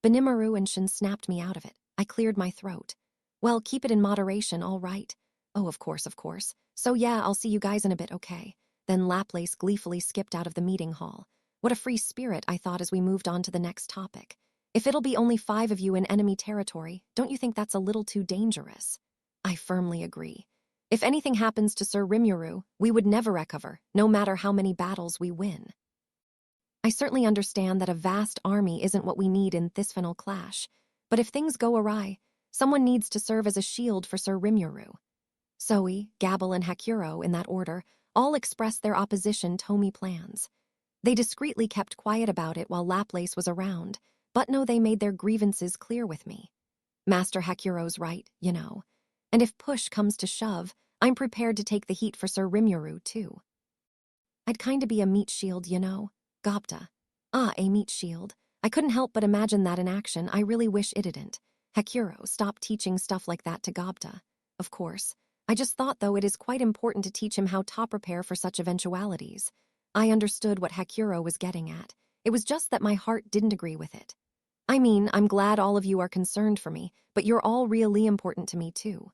Benimaru and Shin snapped me out of it. I cleared my throat. Well, keep it in moderation, all right. Oh, of course. So yeah, I'll see you guys in a bit, okay. Then Laplace gleefully skipped out of the meeting hall. What a free spirit, I thought as we moved on to the next topic. If it'll be only 5 of you in enemy territory, don't you think that's a little too dangerous? I firmly agree. If anything happens to Sir Rimuru, we would never recover, no matter how many battles we win. I certainly understand that a vast army isn't what we need in this final clash, but if things go awry, someone needs to serve as a shield for Sir Rimuru. Zoe, Gabble, and Hakuro, in that order, all expressed their opposition to me plans. They discreetly kept quiet about it while Laplace was around, but no, they made their grievances clear with me. Master Hakuro's right, and if push comes to shove, I'm prepared to take the heat for Sir Rimuru, too. I'd kinda be a meat shield, Gobta. A meat shield. I couldn't help but imagine that in action. I really wish it didn't. Hakuro, stop teaching stuff like that to Gobta. Of course. I just thought, though, it is quite important to teach him how to prepare for such eventualities. I understood what Hakuro was getting at. It was just that my heart didn't agree with it. I mean, I'm glad all of you are concerned for me, but you're all really important to me, too.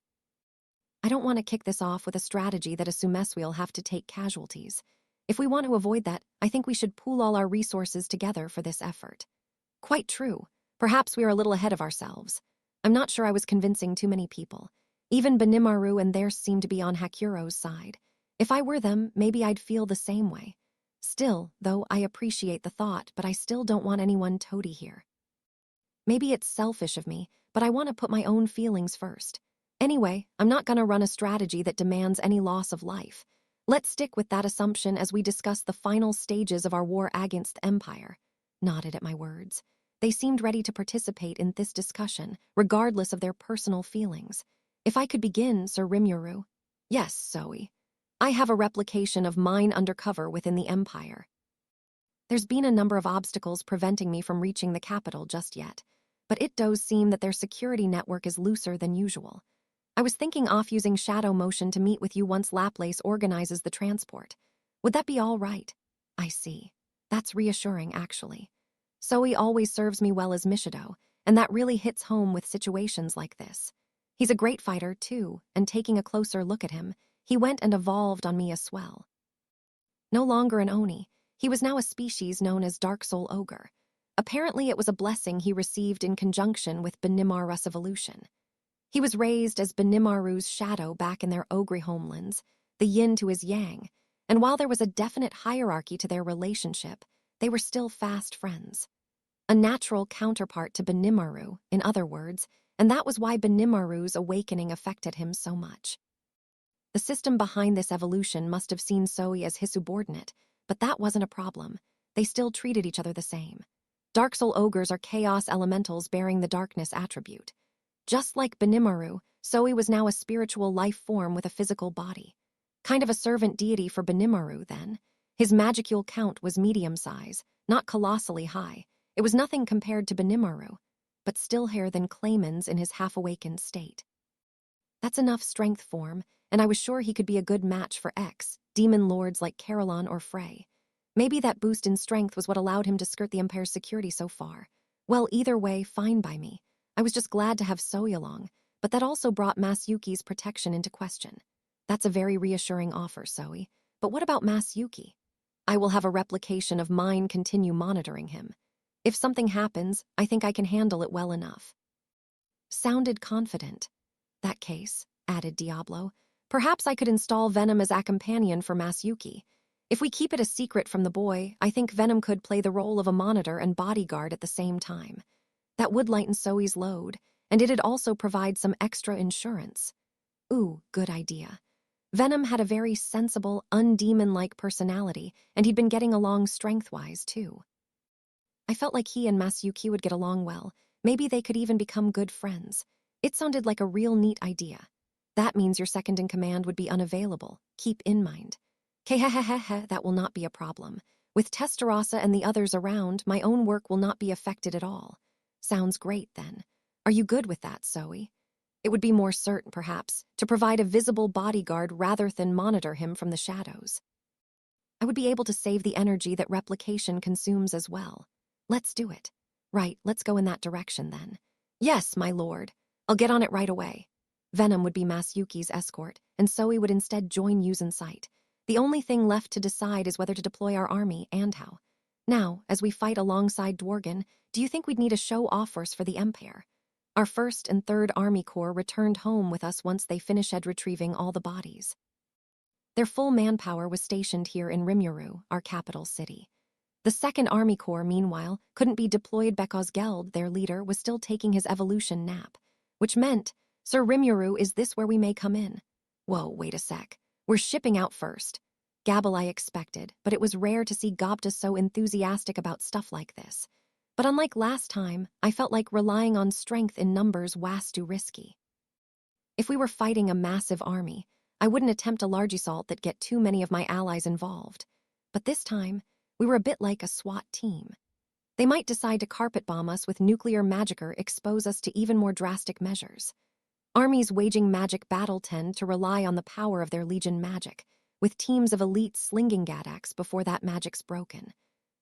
I don't want to kick this off with a strategy that assumes we'll have to take casualties. If we want to avoid that, I think we should pool all our resources together for this effort. Quite true. Perhaps we are a little ahead of ourselves. I'm not sure I was convincing too many people. Even Benimaru and theirs seemed to be on Hakuro's side. If I were them, maybe I'd feel the same way. Still, though, I appreciate the thought, but I still don't want anyone toady here. Maybe it's selfish of me, but I want to put my own feelings first. Anyway, I'm not going to run a strategy that demands any loss of life. Let's stick with that assumption as we discuss the final stages of our war against the Empire. Nodded at my words. They seemed ready to participate in this discussion, regardless of their personal feelings. If I could begin, Sir Rimuru. Yes, Zoe. I have a replication of mine undercover within the Empire. There's been a number of obstacles preventing me from reaching the capital just yet, but it does seem that their security network is looser than usual. I was thinking off using shadow motion to meet with you once Laplace organizes the transport. Would that be all right? I see. That's reassuring, actually. Zoe always serves me well as Mishido, and that really hits home with situations like this. He's a great fighter, too, and taking a closer look at him, he went and evolved on me as well. No longer an Oni, he was now a species known as Dark Soul Ogre. Apparently it was a blessing he received in conjunction with Benimaru's evolution. He was raised as Benimaru's shadow back in their ogre homelands, the yin to his yang, and while there was a definite hierarchy to their relationship, they were still fast friends. A natural counterpart to Benimaru, in other words, and that was why Benimaru's awakening affected him so much. The system behind this evolution must have seen Zoe as his subordinate, but that wasn't a problem. They still treated each other the same. Dark Soul Ogres are chaos elementals bearing the darkness attribute. Just like Benimaru, Zoe was now a spiritual life form with a physical body. Kind of a servant deity for Benimaru, then. His magicule count was medium size, not colossally high. It was nothing compared to Benimaru, but still higher than Clayman's in his half-awakened state. That's enough strength form, and I was sure he could be a good match for X, demon lords like Carolon or Frey. Maybe that boost in strength was what allowed him to skirt the Empire's security so far. Well, either way, fine by me. I was just glad to have Zoe along, but that also brought Masayuki's protection into question. That's a very reassuring offer, Zoe. But what about Masayuki? I will have a replication of mine continue monitoring him. If something happens, I think I can handle it well enough. Sounded confident. That case, added Diablo, perhaps I could install Venom as a companion for Masayuki. If we keep it a secret from the boy, I think Venom could play the role of a monitor and bodyguard at the same time. That would lighten Zoe's load, and it'd also provide some extra insurance. Ooh, good idea. Venom had a very sensible, undemon-like personality, and he'd been getting along strength-wise, too. I felt like he and Masayuki would get along well. Maybe they could even become good friends. It sounded like a real neat idea. That means your second-in-command would be unavailable. Keep in mind. Kehehehehe, that will not be a problem. With Testarossa and the others around, my own work will not be affected at all. Sounds great, then. Are you good with that, Zoe? It would be more certain, perhaps, to provide a visible bodyguard rather than monitor him from the shadows. I would be able to save the energy that replication consumes as well. Let's do it. Right, let's go in that direction, then. Yes, my lord. I'll get on it right away. Venom would be Masayuki's escort, and Zoe would instead join Yu's in sight. The only thing left to decide is whether to deploy our army and how. Now, as we fight alongside Dworgen, do you think we'd need a show offers for the Empire? Our 1st and 3rd Army Corps returned home with us once they finished retrieving all the bodies. Their full manpower was stationed here in Rimuru, our capital city. The 2nd Army Corps, meanwhile, couldn't be deployed because Geld, their leader, was still taking his evolution nap, which meant, Sir Rimuru, is this where we may come in? Whoa, wait a sec. We're shipping out first. Gabble I expected, but it was rare to see Gobta so enthusiastic about stuff like this. But unlike last time, I felt like relying on strength in numbers was too risky. If we were fighting a massive army, I wouldn't attempt a large assault that'd get too many of my allies involved. But this time, we were a bit like a SWAT team. They might decide to carpet bomb us with nuclear magic or expose us to even more drastic measures. Armies waging magic battle tend to rely on the power of their legion magic, with teams of elites slinging Gadax before that magic's broken.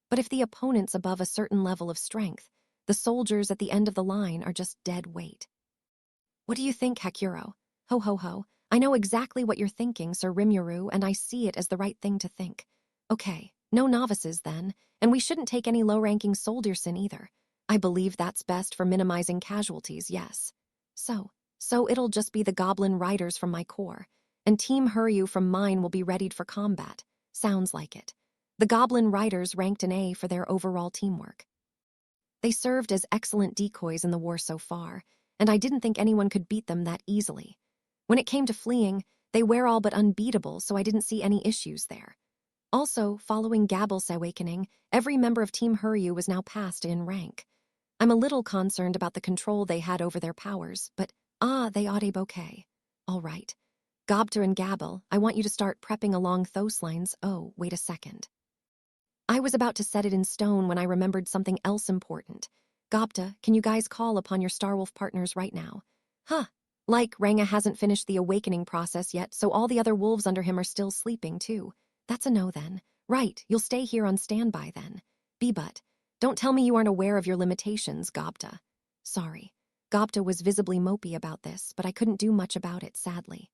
But if the opponent's above a certain level of strength, the soldiers at the end of the line are just dead weight. What do you think, Hakuro? Ho ho ho, I know exactly what you're thinking, Sir Rimuru, and I see it as the right thing to think. Okay, no novices then, and we shouldn't take any low-ranking soldiers in either. I believe that's best for minimizing casualties, yes. So it'll just be the Goblin Riders from my corps, and Team Huryu from mine will be readied for combat. Sounds like it. The Goblin Riders ranked an A for their overall teamwork. They served as excellent decoys in the war so far, and I didn't think anyone could beat them that easily. When it came to fleeing, they were all but unbeatable, so I didn't see any issues there. Also, following Gabble's awakening, every member of Team Huryu was now passed in rank. I'm a little concerned about the control they had over their powers, but they ought to be okay. All right. Gobter and Gabble, I want you to start prepping along those lines. Oh, wait a second. I was about to set it in stone when I remembered something else important. Gopta, can you guys call upon your Starwolf partners right now? Huh. Like, Ranga hasn't finished the awakening process yet, so all the other wolves under him are still sleeping, too. That's a no, then. Right, you'll stay here on standby, then. But don't tell me you aren't aware of your limitations, Gopta. Sorry. Gopta was visibly mopey about this, but I couldn't do much about it, sadly.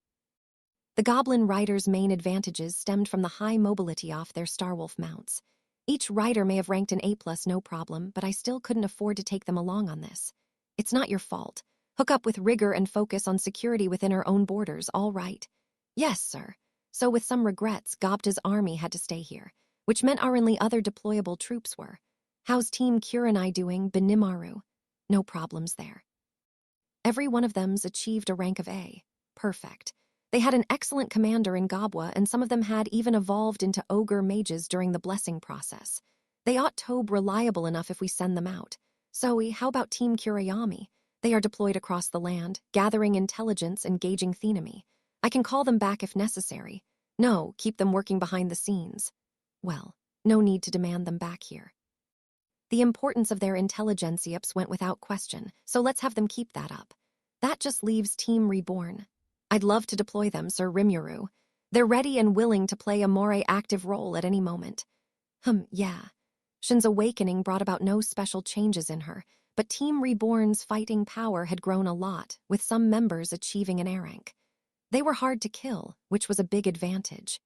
The Goblin Riders' main advantages stemmed from the high mobility off their Starwolf mounts. Each rider may have ranked an A+, no problem, but I still couldn't afford to take them along on this. It's not your fault. Hook up with rigor and focus on security within our own borders, all right. Yes, sir. So with some regrets, Gopta's army had to stay here, which meant our only other deployable troops were. How's Team Kurenai doing, Benimaru? No problems there. Every one of them's achieved a rank of A. Perfect. They had an excellent commander in Gabwa, and some of them had even evolved into ogre mages during the blessing process. They ought to be reliable enough if we send them out. Zoe, how about Team Kurayami? They are deployed across the land, gathering intelligence and gauging thenemy. I can call them back if necessary. No, keep them working behind the scenes. Well, no need to demand them back here. The importance of their intelligenceaps went without question, so let's have them keep that up. That just leaves Team Reborn. I'd love to deploy them, Sir Rimuru. They're ready and willing to play a more active role at any moment. Yeah. Shin's awakening brought about no special changes in her, but Team Reborn's fighting power had grown a lot, with some members achieving an A rank. They were hard to kill, which was a big advantage.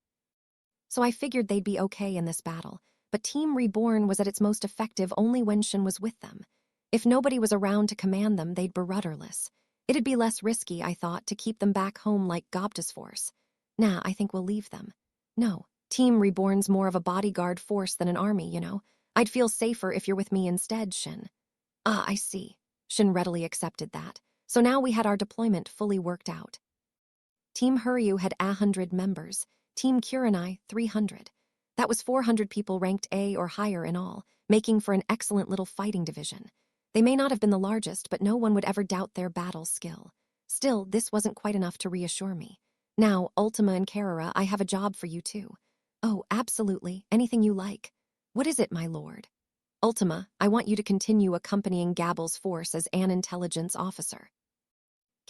So I figured they'd be okay in this battle, but Team Reborn was at its most effective only when Shin was with them. If nobody was around to command them, they'd be rudderless. It'd be less risky, I thought, to keep them back home like Gopta's force. Nah, I think we'll leave them. No, Team Reborn's more of a bodyguard force than an army, you know. I'd feel safer if you're with me instead, Shin. Ah, I see. Shin readily accepted that. So now we had our deployment fully worked out. Team Huryu had 100 members. Team Kurenai, 300. That was 400 people ranked A or higher in all, making for an excellent little fighting division. They may not have been the largest, but no one would ever doubt their battle skill. Still, this wasn't quite enough to reassure me. Now, Ultima and Carrera, I have a job for you too. Oh, absolutely, anything you like. What is it, my lord? Ultima, I want you to continue accompanying Gabble's force as an intelligence officer.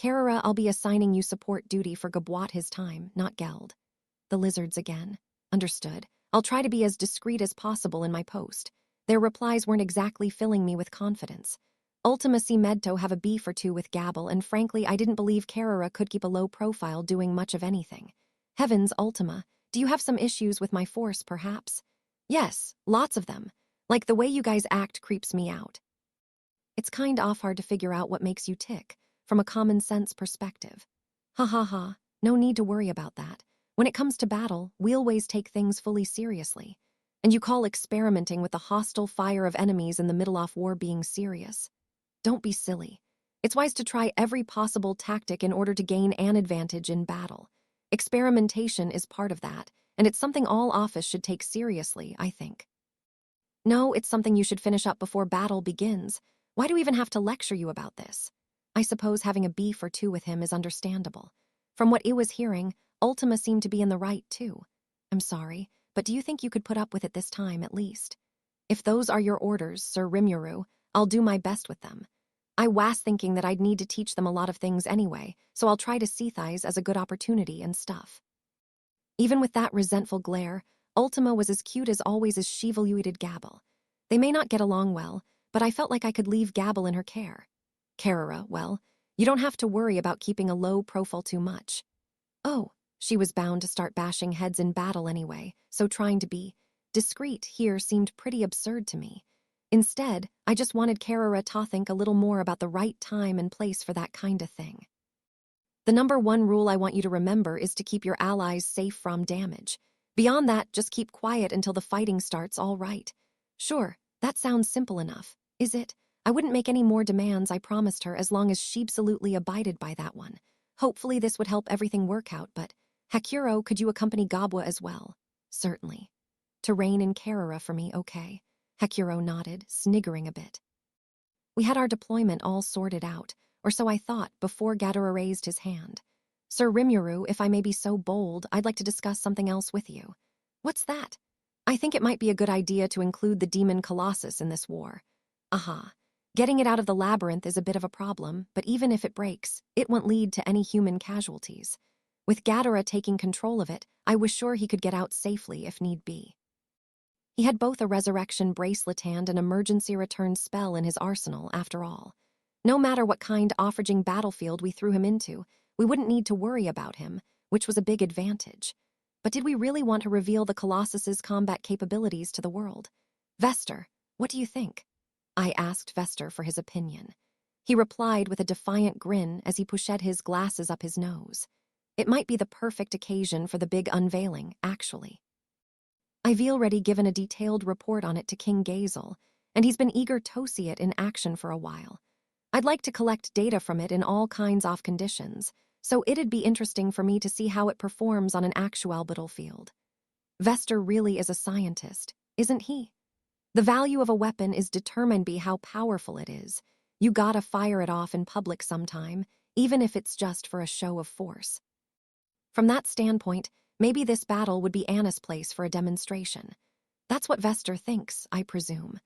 Carrera, I'll be assigning you support duty for Gabwat his time, not Geld. The lizards again. Understood. I'll try to be as discreet as possible in my post. Their replies weren't exactly filling me with confidence. Ultima C. Medto have a beef or two with Gabble, and frankly, I didn't believe Carrera could keep a low profile doing much of anything. Heavens, Ultima, do you have some issues with my force, perhaps? Yes, lots of them. Like the way you guys act creeps me out. It's kind of hard to figure out what makes you tick, from a common sense perspective. Ha ha ha, no need to worry about that. When it comes to battle, we always take things fully seriously. And you call experimenting with the hostile fire of enemies in the middle of war being serious? Don't be silly. It's wise to try every possible tactic in order to gain an advantage in battle. Experimentation is part of that, and it's something all office should take seriously, I think. No, it's something you should finish up before battle begins. Why do we even have to lecture you about this? I suppose having a beef or two with him is understandable. From what I was hearing, Ultima seemed to be in the right, too. I'm sorry, but do you think you could put up with it this time, at least? If those are your orders, Sir Rimuru, I'll do my best with them. I was thinking that I'd need to teach them a lot of things anyway, so I'll try to see thighs as a good opportunity and stuff. Even with that resentful glare, Ultima was as cute as always as she evaluated Gabble. They may not get along well, but I felt like I could leave Gabble in her care. Carrera, well, you don't have to worry about keeping a low profile too much. Oh, she was bound to start bashing heads in battle anyway, so trying to be discreet here seemed pretty absurd to me. Instead, I just wanted Carrera to think a little more about the right time and place for that kind of thing. The number one rule I want you to remember is to keep your allies safe from damage. Beyond that, just keep quiet until the fighting starts, all right. Sure, that sounds simple enough, is it? I wouldn't make any more demands, I promised her, as long as she absolutely abided by that one. Hopefully this would help everything work out, but Hakuro, could you accompany Gabwa as well? Certainly. To Rain and Carrera for me, okay. Hakuro nodded, sniggering a bit. We had our deployment all sorted out, or so I thought, before Gadara raised his hand. Sir Rimuru, if I may be so bold, I'd like to discuss something else with you. What's that? I think it might be a good idea to include the demon Colossus in this war. Aha. Getting it out of the labyrinth is a bit of a problem, but even if it breaks, it won't lead to any human casualties. With Gadara taking control of it, I was sure he could get out safely if need be. He had both a resurrection bracelet and an emergency return spell in his arsenal, after all. No matter what kind offraging battlefield we threw him into, we wouldn't need to worry about him, which was a big advantage. But did we really want to reveal the Colossus's combat capabilities to the world? Vester, what do you think? I asked Vester for his opinion. He replied with a defiant grin as he pushed his glasses up his nose. It might be the perfect occasion for the big unveiling, actually. I've already given a detailed report on it to King Gazel, and he's been eager to see it in action for a while. I'd like to collect data from it in all kinds of conditions, so it'd be interesting for me to see how it performs on an actual battlefield. Vester really is a scientist, isn't he? The value of a weapon is determined by how powerful it is. You gotta fire it off in public sometime, even if it's just for a show of force. From that standpoint, maybe this battle would be Anna's place for a demonstration. That's what Vester thinks, I presume.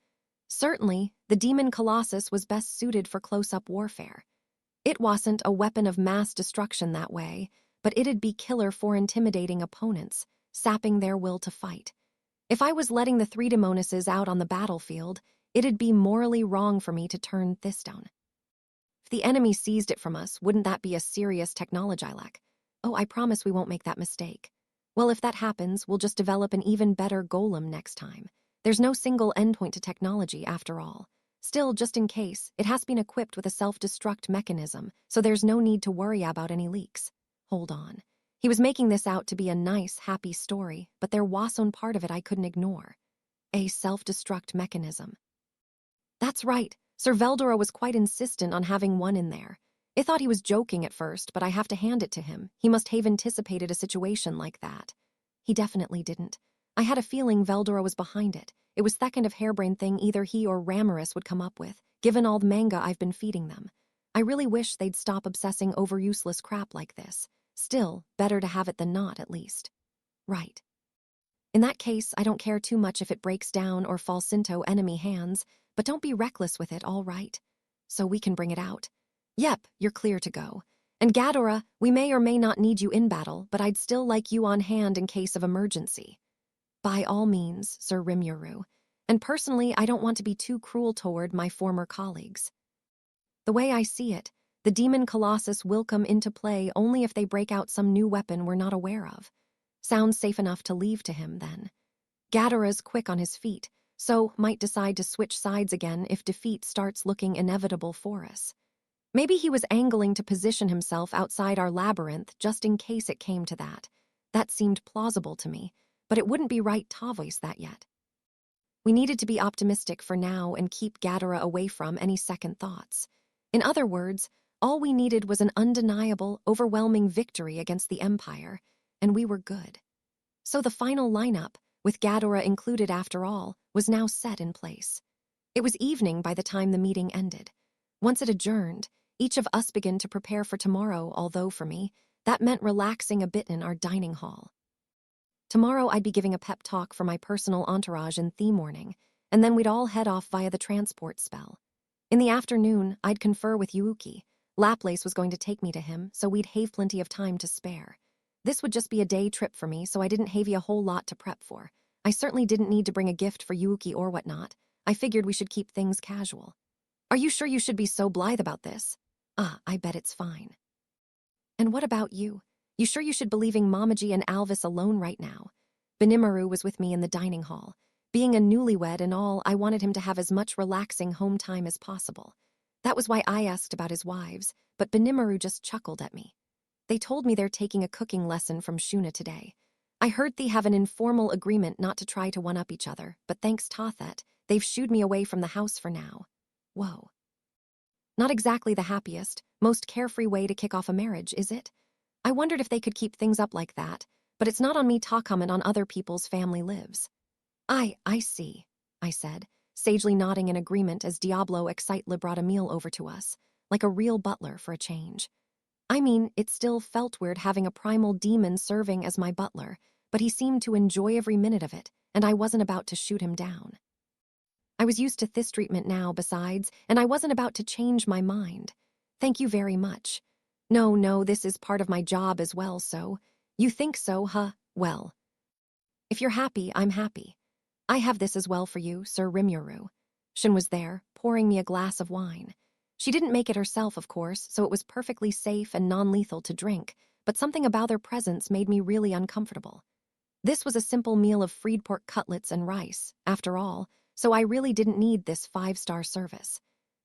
Certainly, the demon Colossus was best suited for close-up warfare. It wasn't a weapon of mass destruction that way, but it'd be killer for intimidating opponents, sapping their will to fight. If I was letting the three demonesses out on the battlefield, it'd be morally wrong for me to turn this down. If the enemy seized it from us, wouldn't that be a serious technology lack? Oh, I promise we won't make that mistake. Well, if that happens, we'll just develop an even better golem next time. There's no single endpoint to technology, after all. Still, just in case, it has been equipped with a self-destruct mechanism, so there's no need to worry about any leaks. Hold on. He was making this out to be a nice, happy story, but there was one part of it I couldn't ignore. A self-destruct mechanism. That's right. Sir Veldora was quite insistent on having one in there. I thought he was joking at first, but I have to hand it to him. He must have anticipated a situation like that. He definitely didn't. I had a feeling Veldora was behind it. It was that kind of harebrained thing either he or Ramaris would come up with, given all the manga I've been feeding them. I really wish they'd stop obsessing over useless crap like this. Still, better to have it than not, at least. Right. In that case, I don't care too much if it breaks down or falls into enemy hands, but don't be reckless with it, all right? So we can bring it out. Yep, you're clear to go. And Gadara, we may or may not need you in battle, but I'd still like you on hand in case of emergency. By all means, Sir Rimuru. And personally, I don't want to be too cruel toward my former colleagues. The way I see it, the demon Colossus will come into play only if they break out some new weapon we're not aware of. Sounds safe enough to leave to him, then. Gadara's quick on his feet, so might decide to switch sides again if defeat starts looking inevitable for us. Maybe he was angling to position himself outside our labyrinth just in case it came to that. That seemed plausible to me, but it wouldn't be right to voice that yet. We needed to be optimistic for now and keep Gadara away from any second thoughts. In other words, all we needed was an undeniable, overwhelming victory against the Empire, and we were good. So the final lineup, with Gadara included after all, was now set in place. It was evening by the time the meeting ended. Once it adjourned, each of us began to prepare for tomorrow, although for me, that meant relaxing a bit in our dining hall. Tomorrow I'd be giving a pep talk for my personal entourage in the morning, and then we'd all head off via the transport spell. In the afternoon, I'd confer with Yuuki. Laplace was going to take me to him, so we'd have plenty of time to spare. This would just be a day trip for me, so I didn't have a whole lot to prep for. I certainly didn't need to bring a gift for Yuuki or whatnot. I figured we should keep things casual. Are you sure you should be so blithe about this? I bet it's fine. And what about you? You sure you should be leaving Mamaji and Alvis alone right now? Benimaru was with me in the dining hall. Being a newlywed and all, I wanted him to have as much relaxing home time as possible. That was why I asked about his wives, but Benimaru just chuckled at me. They told me they're taking a cooking lesson from Shuna today. I heard they have an informal agreement not to try to one-up each other, but thanks to that, they've shooed me away from the house for now. Whoa. Not exactly the happiest, most carefree way to kick off a marriage, is it? I wondered if they could keep things up like that, but it's not on me to comment on other people's family lives. I see, I said, sagely nodding in agreement as Diablo excitedly brought a meal over to us, like a real butler for a change. I mean, it still felt weird having a primal demon serving as my butler, but he seemed to enjoy every minute of it, and I wasn't about to shoot him down. I was used to this treatment now, besides, and I wasn't about to change my mind. Thank you very much. No, this is part of my job as well, so. You think so, huh? Well. If you're happy, I'm happy. I have this as well for you, Sir Rimuru. Shin was there, pouring me a glass of wine. She didn't make it herself, of course, so it was perfectly safe and non-lethal to drink, but something about their presence made me really uncomfortable. This was a simple meal of fried pork cutlets and rice, after all, so I really didn't need this 5-star service.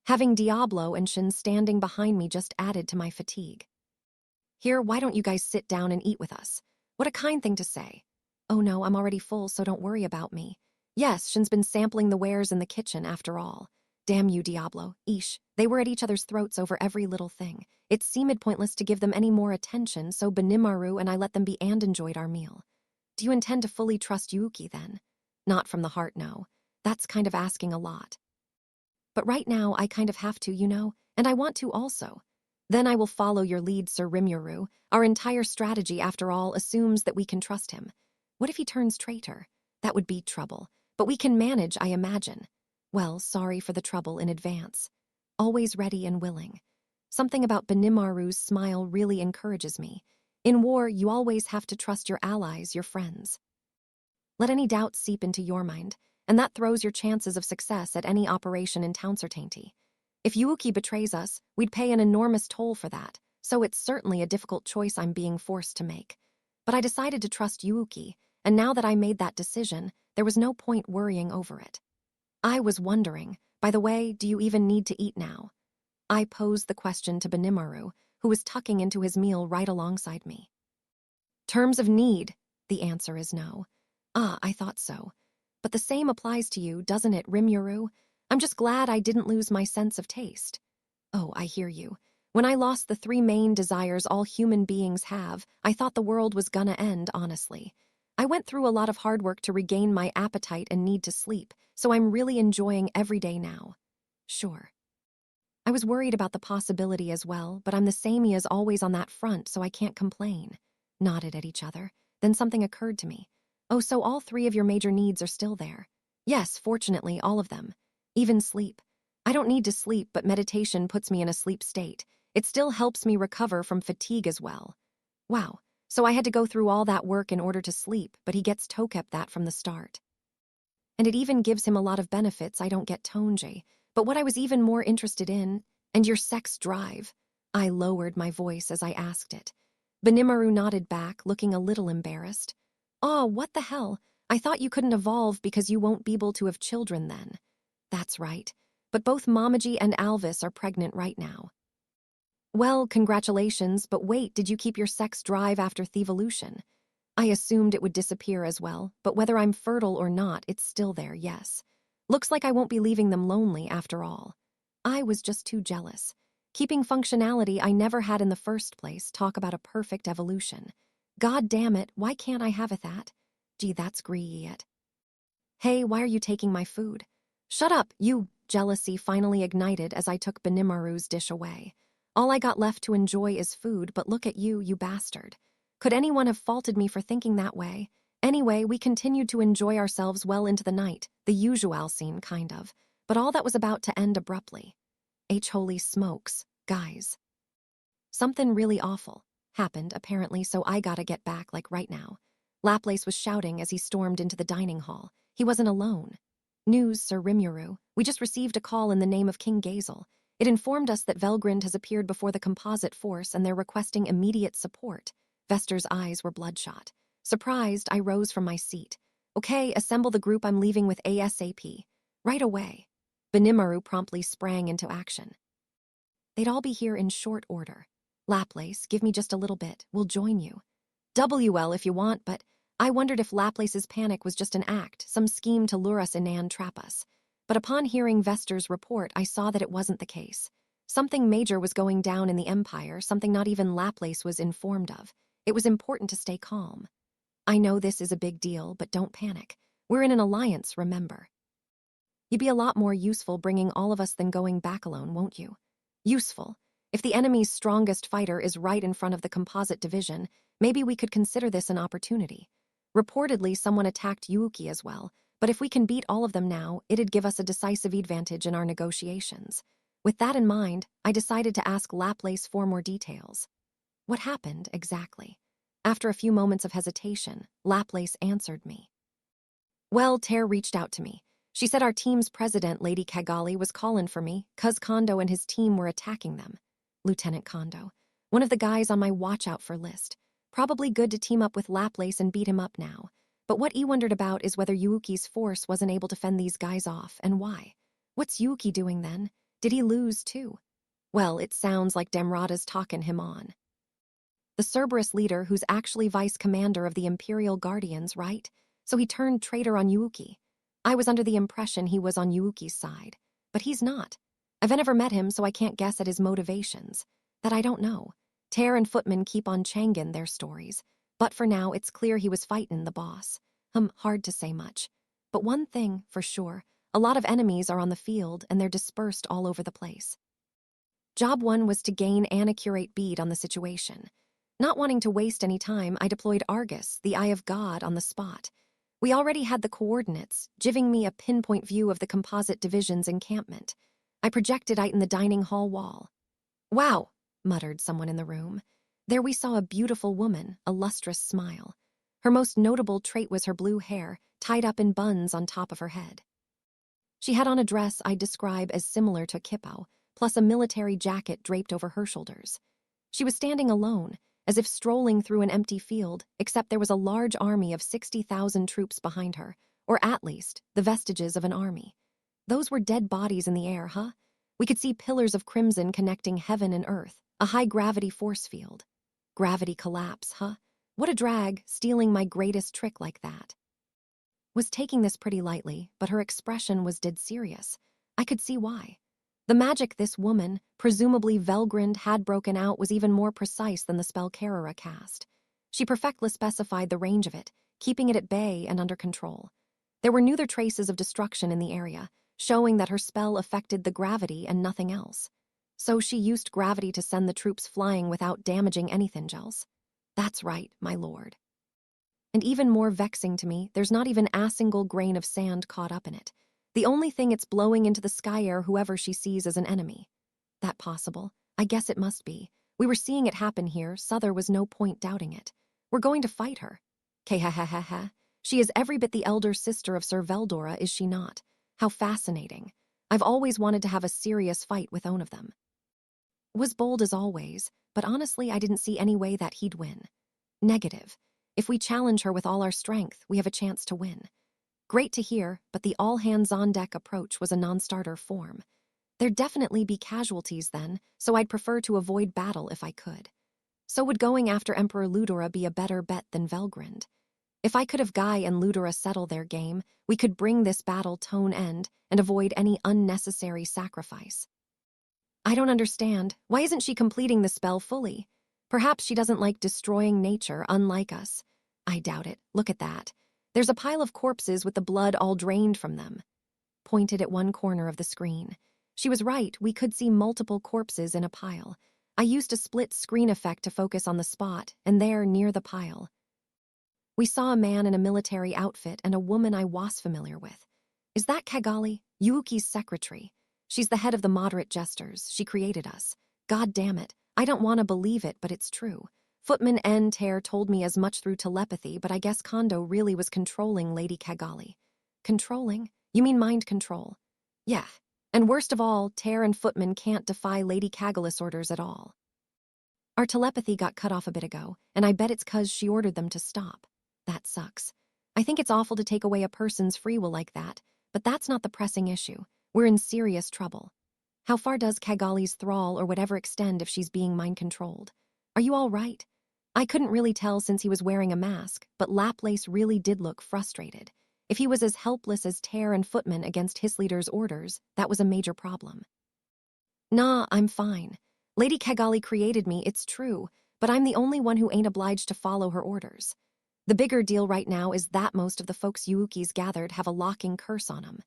Having Diablo and Shin standing behind me just added to my fatigue. Here, why don't you guys sit down and eat with us? What a kind thing to say. Oh no, I'm already full, so don't worry about me. Yes, Shin's been sampling the wares in the kitchen, after all. Damn you, Diablo. Eesh, they were at each other's throats over every little thing. It seemed pointless to give them any more attention, so Benimaru and I let them be and enjoyed our meal. Do you intend to fully trust Yuki, then? Not from the heart, no. That's kind of asking a lot. But right now, I kind of have to, and I want to also. Then I will follow your lead, Sir Rimuru. Our entire strategy, after all, assumes that we can trust him. What if he turns traitor? That would be trouble. But we can manage, I imagine. Well, sorry for the trouble in advance. Always ready and willing. Something about Benimaru's smile really encourages me. In war, you always have to trust your allies, your friends. Let any doubt seep into your mind, and that throws your chances of success at any operation in Town Certainty. If Yuki betrays us, we'd pay an enormous toll for that, so it's certainly a difficult choice I'm being forced to make. But I decided to trust Yuki, and now that I made that decision, there was no point worrying over it. I was wondering, by the way, do you even need to eat now? I posed the question to Benimaru, who was tucking into his meal right alongside me. Terms of need, the answer is no. Ah, I thought so. But the same applies to you, doesn't it, Rimuru? I'm just glad I didn't lose my sense of taste. Oh, I hear you. When I lost the 3 main desires all human beings have, I thought the world was gonna end, honestly. I went through a lot of hard work to regain my appetite and need to sleep, so I'm really enjoying every day now. Sure. I was worried about the possibility as well, but I'm the samey as always on that front, so I can't complain. Nodded at each other. Then something occurred to me. Oh, so all 3 of your major needs are still there. Yes, fortunately, all of them. Even sleep. I don't need to sleep, but meditation puts me in a sleep state. It still helps me recover from fatigue as well. Wow, so I had to go through all that work in order to sleep, but he gets Tokep that from the start. And it even gives him a lot of benefits I don't get Tonje. But what I was even more interested in, and your sex drive. I lowered my voice as I asked it. Benimaru nodded back, looking a little embarrassed. Oh, what the hell? I thought you couldn't evolve because you won't be able to have children then. That's right. But both Momaji and Alvis are pregnant right now. Well, congratulations, but wait, did you keep your sex drive after Thevolution? I assumed it would disappear as well, but whether I'm fertile or not, it's still there, yes. Looks like I won't be leaving them lonely after all. I was just too jealous. Keeping functionality I never had in the first place, talk about a perfect evolution. God damn it, why can't I have it that? Gee, that's greedy. Hey, why are you taking my food? Shut up, you! Jealousy finally ignited as I took Benimaru's dish away. All I got left to enjoy is food, but look at you, you bastard. Could anyone have faulted me for thinking that way? Anyway, we continued to enjoy ourselves well into the night, the usual scene, kind of. But all that was about to end abruptly. Holy smokes, guys. Something really awful happened, apparently, so I gotta get back, like right now. Laplace was shouting as he stormed into the dining hall. He wasn't alone. News, Sir Rimuru. We just received a call in the name of King Gazel. It informed us that Velgrind has appeared before the composite force and they're requesting immediate support. Vester's eyes were bloodshot. Surprised, I rose from my seat. Okay, assemble the group I'm leaving with ASAP. Right away. Benimaru promptly sprang into action. They'd all be here in short order. Laplace, give me just a little bit. We'll join you. WL if you want, but I wondered if Laplace's panic was just an act, some scheme to lure us in and trap us. But upon hearing Vester's report, I saw that it wasn't the case. Something major was going down in the Empire, something not even Laplace was informed of. It was important to stay calm. I know this is a big deal, but don't panic. We're in an alliance, remember. You'd be a lot more useful bringing all of us than going back alone, won't you? Useful. If the enemy's strongest fighter is right in front of the composite division, maybe we could consider this an opportunity. Reportedly, someone attacked Yuuki as well, but if we can beat all of them now, it'd give us a decisive advantage in our negotiations. With that in mind, I decided to ask Laplace for more details. What happened, exactly? After a few moments of hesitation, Laplace answered me. Well, Ter reached out to me. She said our team's president, Lady Cagali, was callin' for me, 'cause Kondo and his team were attacking them. Lieutenant Kondo, one of the guys on my watch-out for list. Probably good to team up with Laplace and beat him up now. But what E wondered about is whether Yuuki's force wasn't able to fend these guys off, and why. What's Yuuki doing then? Did he lose, too? Well, it sounds like Demrada's talking him on. The Cerberus leader who's actually vice commander of the Imperial Guardians, right? So he turned traitor on Yuuki. I was under the impression he was on Yuuki's side. But he's not. I've never met him, so I can't guess at his motivations. That I don't know. Ter and Footman keep on changin' their stories. But for now, it's clear he was fightin' the boss. Hard to say much. But one thing, for sure, a lot of enemies are on the field and they're dispersed all over the place. Job 1 was to gain an accurate bead on the situation. Not wanting to waste any time, I deployed Argus, the Eye of God, on the spot. We already had the coordinates, giving me a pinpoint view of the composite division's encampment. I projected it in the dining hall wall. Wow, muttered someone in the room. There we saw a beautiful woman, a lustrous smile. Her most notable trait was her blue hair, tied up in buns on top of her head. She had on a dress I'd describe as similar to Kippo, plus a military jacket draped over her shoulders. She was standing alone, as if strolling through an empty field, except there was a large army of 60,000 troops behind her, or at least, the vestiges of an army. Those were dead bodies in the air, huh? We could see pillars of crimson connecting heaven and earth, a high-gravity force field. Gravity collapse, huh? What a drag, stealing my greatest trick like that. Was taking this pretty lightly, but her expression was dead serious. I could see why. The magic this woman, presumably Velgrind, had broken out was even more precise than the spell Carrera cast. She perfectly specified the range of it, keeping it at bay and under control. There were neither traces of destruction in the area, showing that her spell affected the gravity and nothing else. So she used gravity to send the troops flying without damaging anything else. That's right, my lord. And even more vexing to me, there's not even a single grain of sand caught up in it. The only thing it's blowing into the sky air whoever she sees as an enemy. That possible? I guess it must be. We were seeing it happen here, so there was no point doubting it. We're going to fight her. K-ha-ha-ha-ha. She is every bit the elder sister of Sir Veldora, is she not? How fascinating. I've always wanted to have a serious fight with one of them. Was bold as always, but honestly I didn't see any way that he'd win. Negative. If we challenge her with all our strength, we have a chance to win. Great to hear, but the all-hands-on-deck approach was a non-starter form. There'd definitely be casualties then, so I'd prefer to avoid battle if I could. So would going after Emperor Ludora be a better bet than Velgrind? If I could have Guy and Ludora settle their game, we could bring this battle to an end and avoid any unnecessary sacrifice. I don't understand. Why isn't she completing the spell fully? Perhaps she doesn't like destroying nature, unlike us. I doubt it. Look at that. There's a pile of corpses with the blood all drained from them. Pointed at one corner of the screen. She was right, we could see multiple corpses in a pile. I used a split screen effect to focus on the spot, and there, near the pile, we saw a man in a military outfit and a woman I was familiar with. Is that Cagali, Yuuki's secretary? She's the head of the moderate jesters. She created us. God damn it. I don't want to believe it, but it's true. Footman N. Ter told me as much through telepathy, but I guess Kondo really was controlling Lady Cagali. Controlling? You mean mind control? Yeah. And worst of all, Ter and Footman can't defy Lady Cagali's orders at all. Our telepathy got cut off a bit ago, and I bet it's 'cause she ordered them to stop. That sucks. I think it's awful to take away a person's free will like that, but that's not the pressing issue. We're in serious trouble. How far does Cagali's thrall or whatever extend if she's being mind-controlled? Are you all right? I couldn't really tell since he was wearing a mask, but Laplace really did look frustrated. If he was as helpless as Ter and Footman against his leader's orders, that was a major problem. Nah, I'm fine. Lady Cagali created me, it's true, but I'm the only one who ain't obliged to follow her orders. The bigger deal right now is that most of the folks Yuuki's gathered have a locking curse on them.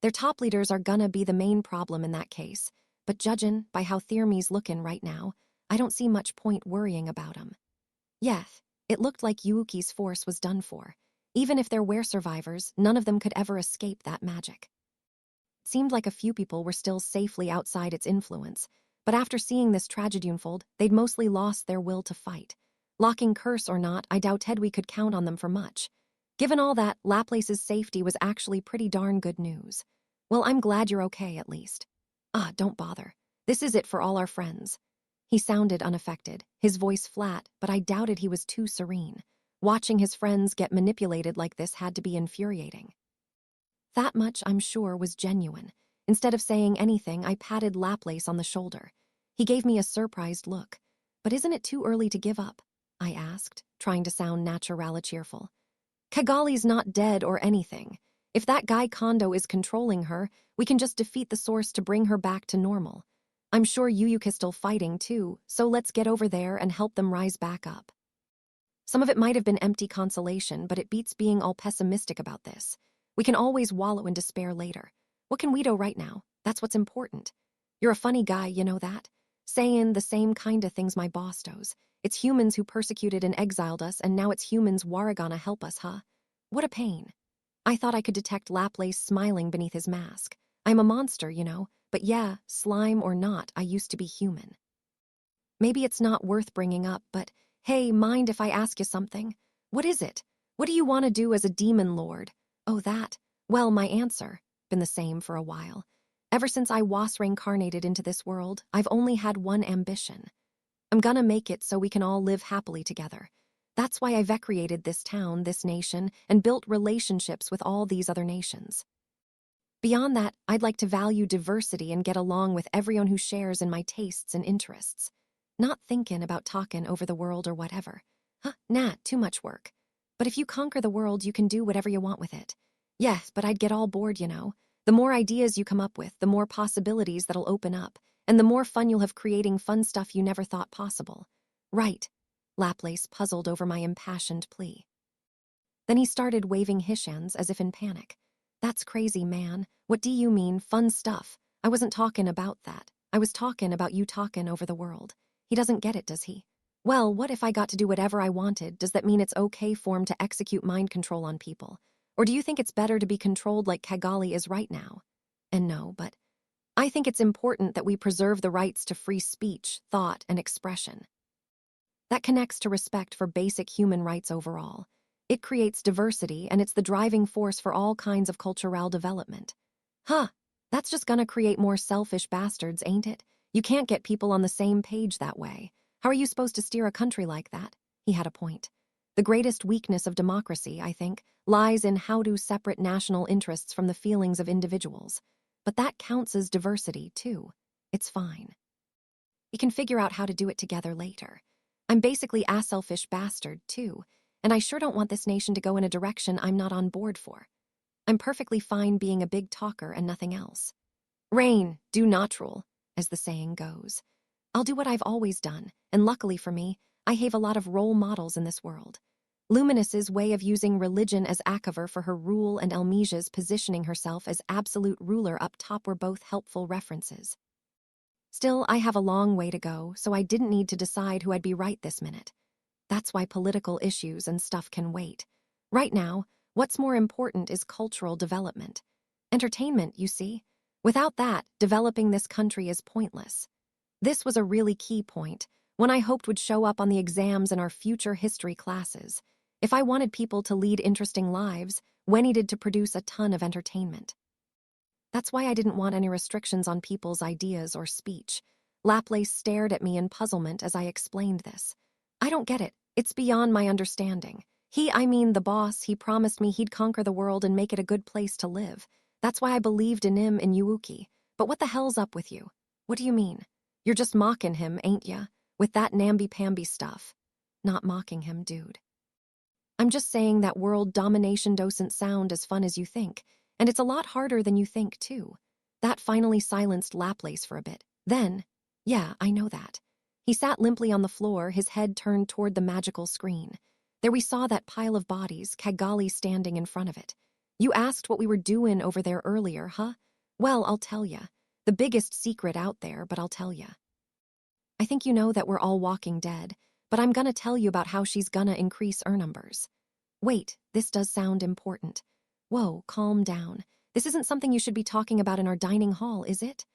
Their top leaders are gonna be the main problem in that case, but judgin' by how Thierry's lookin' right now, I don't see much point worrying about him. Yeth, it looked like Yuuki's force was done for. Even if there were survivors, none of them could ever escape that magic. It seemed like a few people were still safely outside its influence, but after seeing this tragedy unfold, they'd mostly lost their will to fight. Locking curse or not, I doubted we could count on them for much. Given all that, Laplace's safety was actually pretty darn good news. Well, I'm glad you're okay, at least. Ah, don't bother. This is it for all our friends. He sounded unaffected, his voice flat, but I doubted he was too serene. Watching his friends get manipulated like this had to be infuriating. That much, I'm sure, was genuine. Instead of saying anything, I patted Laplace on the shoulder. He gave me a surprised look. But isn't it too early to give up? I asked, trying to sound naturally cheerful. Kigali's not dead or anything. If that guy Kondo is controlling her, we can just defeat the source to bring her back to normal. I'm sure Yuyuki's still fighting too, so let's get over there and help them rise back up. Some of it might have been empty consolation, but it beats being all pessimistic about this. We can always wallow in despair later. What can we do right now? That's what's important. You're a funny guy, you know that? Saying the same kind of things my boss does. It's humans who persecuted and exiled us, and now it's humans gonna help us, huh? What a pain. I thought I could detect Laplace smiling beneath his mask. I'm a monster, you know, but yeah, slime or not, I used to be human. Maybe it's not worth bringing up, but hey, mind if I ask you something? What is it? What do you want to do as a demon lord? Oh, that. Well, my answer, been the same for a while. Ever since I was reincarnated into this world, I've only had one ambition. I'm gonna make it so we can all live happily together. That's why I've created this town, this nation, and built relationships with all these other nations. Beyond that, I'd like to value diversity and get along with everyone who shares in my tastes and interests. Not thinking about talking over the world or whatever. Nah, too much work. But if you conquer the world, you can do whatever you want with it. Yes, but I'd get all bored, you know. The more ideas you come up with, the more possibilities that'll open up, and the more fun you'll have creating fun stuff you never thought possible. Right. Laplace puzzled over my impassioned plea. Then he started waving his hands as if in panic. That's crazy, man. What do you mean, fun stuff? I wasn't talking about that. I was talking about you talking over the world. He doesn't get it, does he? Well, what if I got to do whatever I wanted? Does that mean it's okay for him to execute mind control on people? Or do you think it's better to be controlled like Kigali is right now? And no, but I think it's important that we preserve the rights to free speech, thought, and expression. That connects to respect for basic human rights overall. It creates diversity, and it's the driving force for all kinds of cultural development. That's just gonna create more selfish bastards, ain't it? You can't get people on the same page that way. How are you supposed to steer a country like that? He had a point. The greatest weakness of democracy, I think, lies in how to separate national interests from the feelings of individuals. But that counts as diversity, too. It's fine. We can figure out how to do it together later. I'm basically a selfish bastard, too, and I sure don't want this nation to go in a direction I'm not on board for. I'm perfectly fine being a big talker and nothing else. Rain, do natural, as the saying goes. I'll do what I've always done, and luckily for me, I have a lot of role models in this world. Luminous's way of using religion as a cover for her rule and Elmesia's positioning herself as absolute ruler up top were both helpful references. Still, I have a long way to go, so I didn't need to decide who I'd be right this minute. That's why political issues and stuff can wait. Right now, what's more important is cultural development. Entertainment, you see. Without that, developing this country is pointless. This was a really key point, one I hoped would show up on the exams in our future history classes. If I wanted people to lead interesting lives, we needed to produce a ton of entertainment. That's why I didn't want any restrictions on people's ideas or speech. Laplace stared at me in puzzlement as I explained this. I don't get it. It's beyond my understanding. The boss, he promised me he'd conquer the world and make it a good place to live. That's why I believed in him and Yuuki. But what the hell's up with you? What do you mean? You're just mocking him, ain't ya? With that namby-pamby stuff. Not mocking him, dude. I'm just saying that world domination doesn't sound as fun as you think, and it's a lot harder than you think, too. That finally silenced Laplace for a bit. Then, yeah, I know that. He sat limply on the floor, his head turned toward the magical screen. There we saw that pile of bodies, Kigali standing in front of it. You asked what we were doing over there earlier, huh? Well, I'll tell ya. The biggest secret out there, but I'll tell ya. I think you know that we're all walking dead, but I'm gonna tell you about how she's gonna increase our numbers. Wait, this does sound important. Whoa, calm down. This isn't something you should be talking about in our dining hall, is it?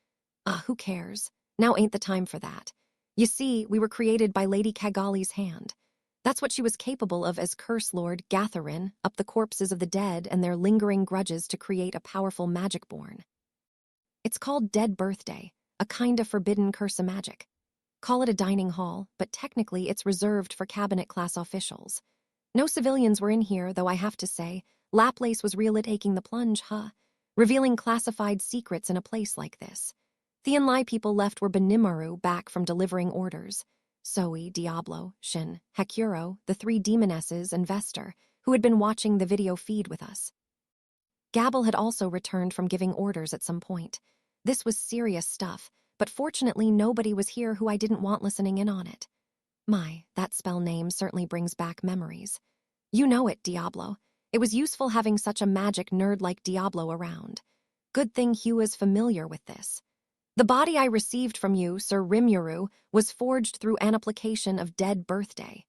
Who cares? Now ain't the time for that. You see, we were created by Lady Kagali's hand. That's what she was capable of as Curse Lord Gatharin, up the corpses of the dead and their lingering grudges to create a powerful magic born. It's called Dead Birthday, a kind of forbidden curse of magic. Call it a dining hall, but technically it's reserved for cabinet-class officials. No civilians were in here, though I have to say, Laplace was really taking the plunge, revealing classified secrets in a place like this. The Enlai people left were Benimaru back from delivering orders. Zoe, Diablo, Shin, Hekuro, the three demonesses, and Vester, who had been watching the video feed with us. Gabble had also returned from giving orders at some point. This was serious stuff, but fortunately nobody was here who I didn't want listening in on it. My, that spell name certainly brings back memories. You know it, Diablo. It was useful having such a magic nerd like Diablo around. Good thing Hugh is familiar with this. The body I received from you, Sir Rimuru, was forged through an application of Dead Birthday.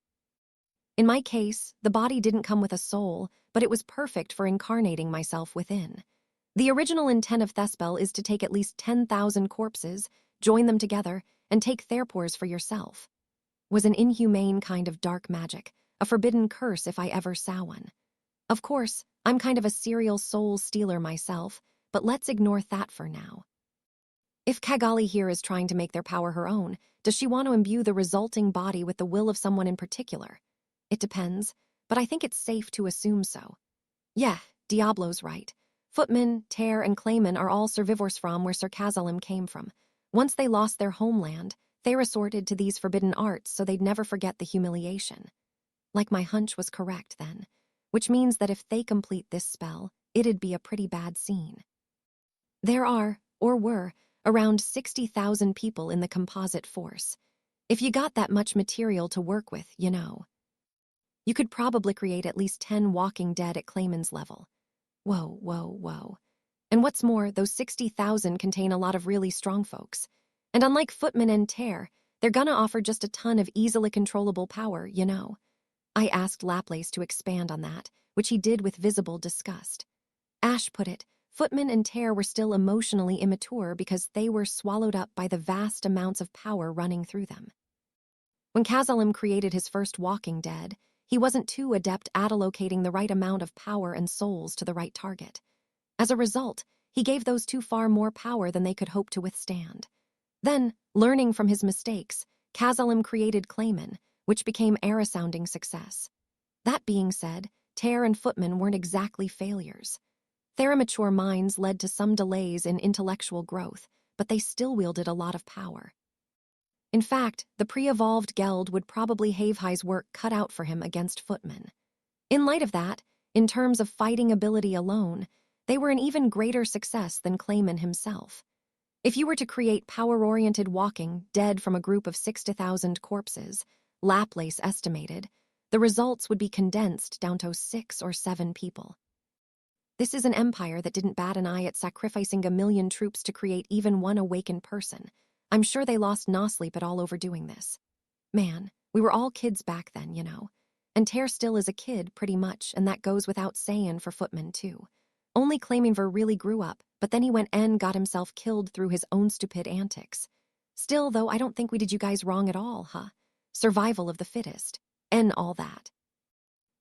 In my case, the body didn't come with a soul, but it was perfect for incarnating myself within. The original intent of Thespel is to take at least 10,000 corpses, join them together, and take therpores for yourself. Was an inhumane kind of dark magic, a forbidden curse if I ever saw one. Of course, I'm kind of a serial soul stealer myself, but let's ignore that for now. If Kagali here is trying to make their power her own, does she want to imbue the resulting body with the will of someone in particular? It depends, but I think it's safe to assume so. Yeah, Diablo's right. Footman, Tear, and Clayman are all survivors from where Sir Kazalim came from. Once they lost their homeland, they resorted to these forbidden arts so they'd never forget the humiliation. Like my hunch was correct then, which means that if they complete this spell, it'd be a pretty bad scene. There are, or were, around 60,000 people in the composite force. If you got that much material to work with, you know. You could probably create at least 10 Walking Dead at Clayman's level. Whoa, whoa, whoa. And what's more, those 60,000 contain a lot of really strong folks. And unlike Footman and Tear, they're gonna offer just a ton of easily controllable power, you know. I asked Laplace to expand on that, which he did with visible disgust. Ash put it, Footman and Tear were still emotionally immature because they were swallowed up by the vast amounts of power running through them. When Kazalim created his first Walking Dead, he wasn't too adept at allocating the right amount of power and souls to the right target. As a result, he gave those two far more power than they could hope to withstand. Then, learning from his mistakes, Kazalim created Clayman, which became a resounding success. That being said, Tear and Footman weren't exactly failures. Their immature minds led to some delays in intellectual growth, but they still wielded a lot of power. In fact, the pre-evolved Geld would probably have his work cut out for him against Footman. In light of that, in terms of fighting ability alone, they were an even greater success than Clayman himself. If you were to create power-oriented Walking Dead from a group of 60,000 corpses, Laplace estimated, the results would be condensed down to 6 or 7 people. This is an empire that didn't bat an eye at sacrificing 1,000,000 troops to create even one awakened person. I'm sure they lost no sleep at all over doing this. Man, we were all kids back then, you know. And Tear still is a kid, pretty much, and that goes without saying for Footman, too. Only claiming Ver really grew up, but then he went and got himself killed through his own stupid antics. Still, though, I don't think we did you guys wrong at all, Survival of the fittest. And all that.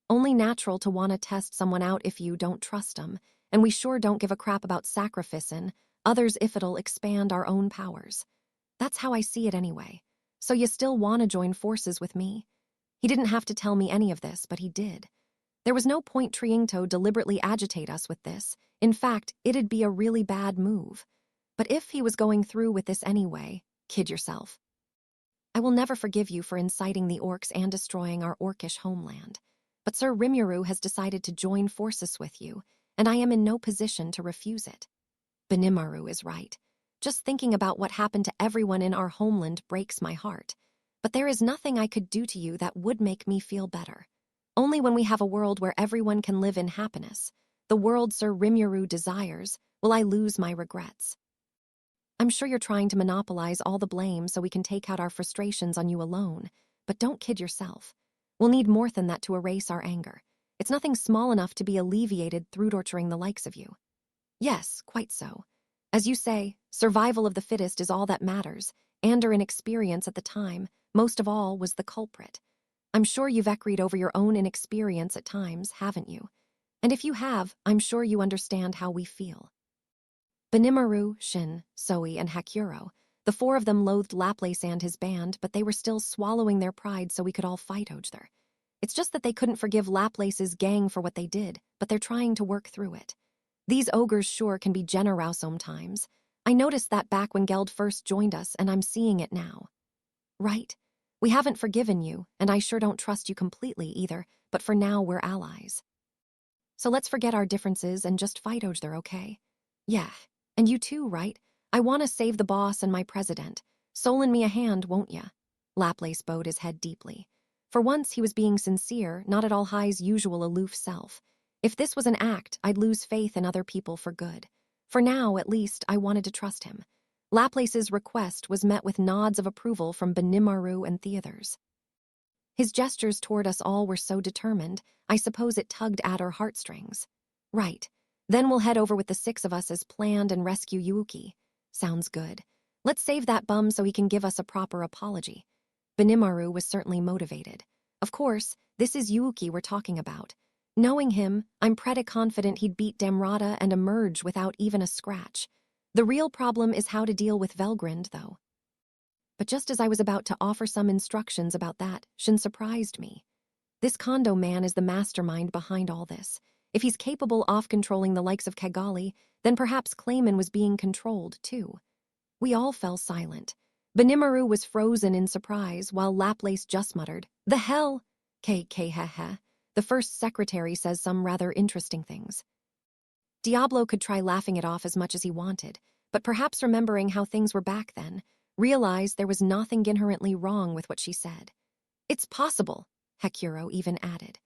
Only natural to want to test someone out if you don't trust them, and we sure don't give a crap about sacrificing others if it'll expand our own powers. That's how I see it anyway. So you still want to join forces with me? He didn't have to tell me any of this, but he did. There was no point trying to deliberately agitate us with this. In fact, it'd be a really bad move. But if he was going through with this anyway, kid yourself. I will never forgive you for inciting the orcs and destroying our orcish homeland. But Sir Rimuru has decided to join forces with you, and I am in no position to refuse it. Benimaru is right. Just thinking about what happened to everyone in our homeland breaks my heart. But there is nothing I could do to you that would make me feel better. Only when we have a world where everyone can live in happiness, the world Sir Rimuru desires, will I lose my regrets. I'm sure you're trying to monopolize all the blame so we can take out our frustrations on you alone, but don't kid yourself. We'll need more than that to erase our anger. It's nothing small enough to be alleviated through torturing the likes of you. Yes, quite so. As you say, survival of the fittest is all that matters, and our inexperience at the time, most of all, was the culprit. I'm sure you've echoed over your own inexperience at times, haven't you? And if you have, I'm sure you understand how we feel. Benimaru, Shin, Soi, and Hakuro, the four of them loathed Laplace and his band, but they were still swallowing their pride so we could all fight Ojther. It's just that they couldn't forgive Laplace's gang for what they did, but they're trying to work through it. These ogres sure can be generous sometimes. I noticed that back when Geld first joined us, and I'm seeing it now. Right? We haven't forgiven you, and I sure don't trust you completely either, but for now we're allies. So let's forget our differences and just fight Ojther, okay? Yeah, and you too, right? I want to save the boss and my president. So lend me a hand, won't ya? Laplace bowed his head deeply. For once he was being sincere, not at all High's usual aloof self. If this was an act, I'd lose faith in other people for good. For now, at least, I wanted to trust him. Laplace's request was met with nods of approval from Benimaru and Theodors. His gestures toward us all were so determined, I suppose it tugged at our heartstrings. Right. Then we'll head over with the six of us as planned and rescue Yuuki. Sounds good. Let's save that bum so he can give us a proper apology. Benimaru was certainly motivated. Of course, this is Yuuki we're talking about. Knowing him, I'm pretty confident he'd beat Damrata and emerge without even a scratch. The real problem is how to deal with Velgrind, though. But just as I was about to offer some instructions about that, Shin surprised me. This Kondo man is the mastermind behind all this. If he's capable of controlling the likes of Kigali, then perhaps Clayman was being controlled, too. We all fell silent. Benimaru was frozen in surprise, while Laplace just muttered, "The hell?" KKHH. The first secretary says some rather interesting things. Diablo could try laughing it off as much as he wanted, but perhaps remembering how things were back then, realized there was nothing inherently wrong with what she said. "It's possible," Hakuro even added.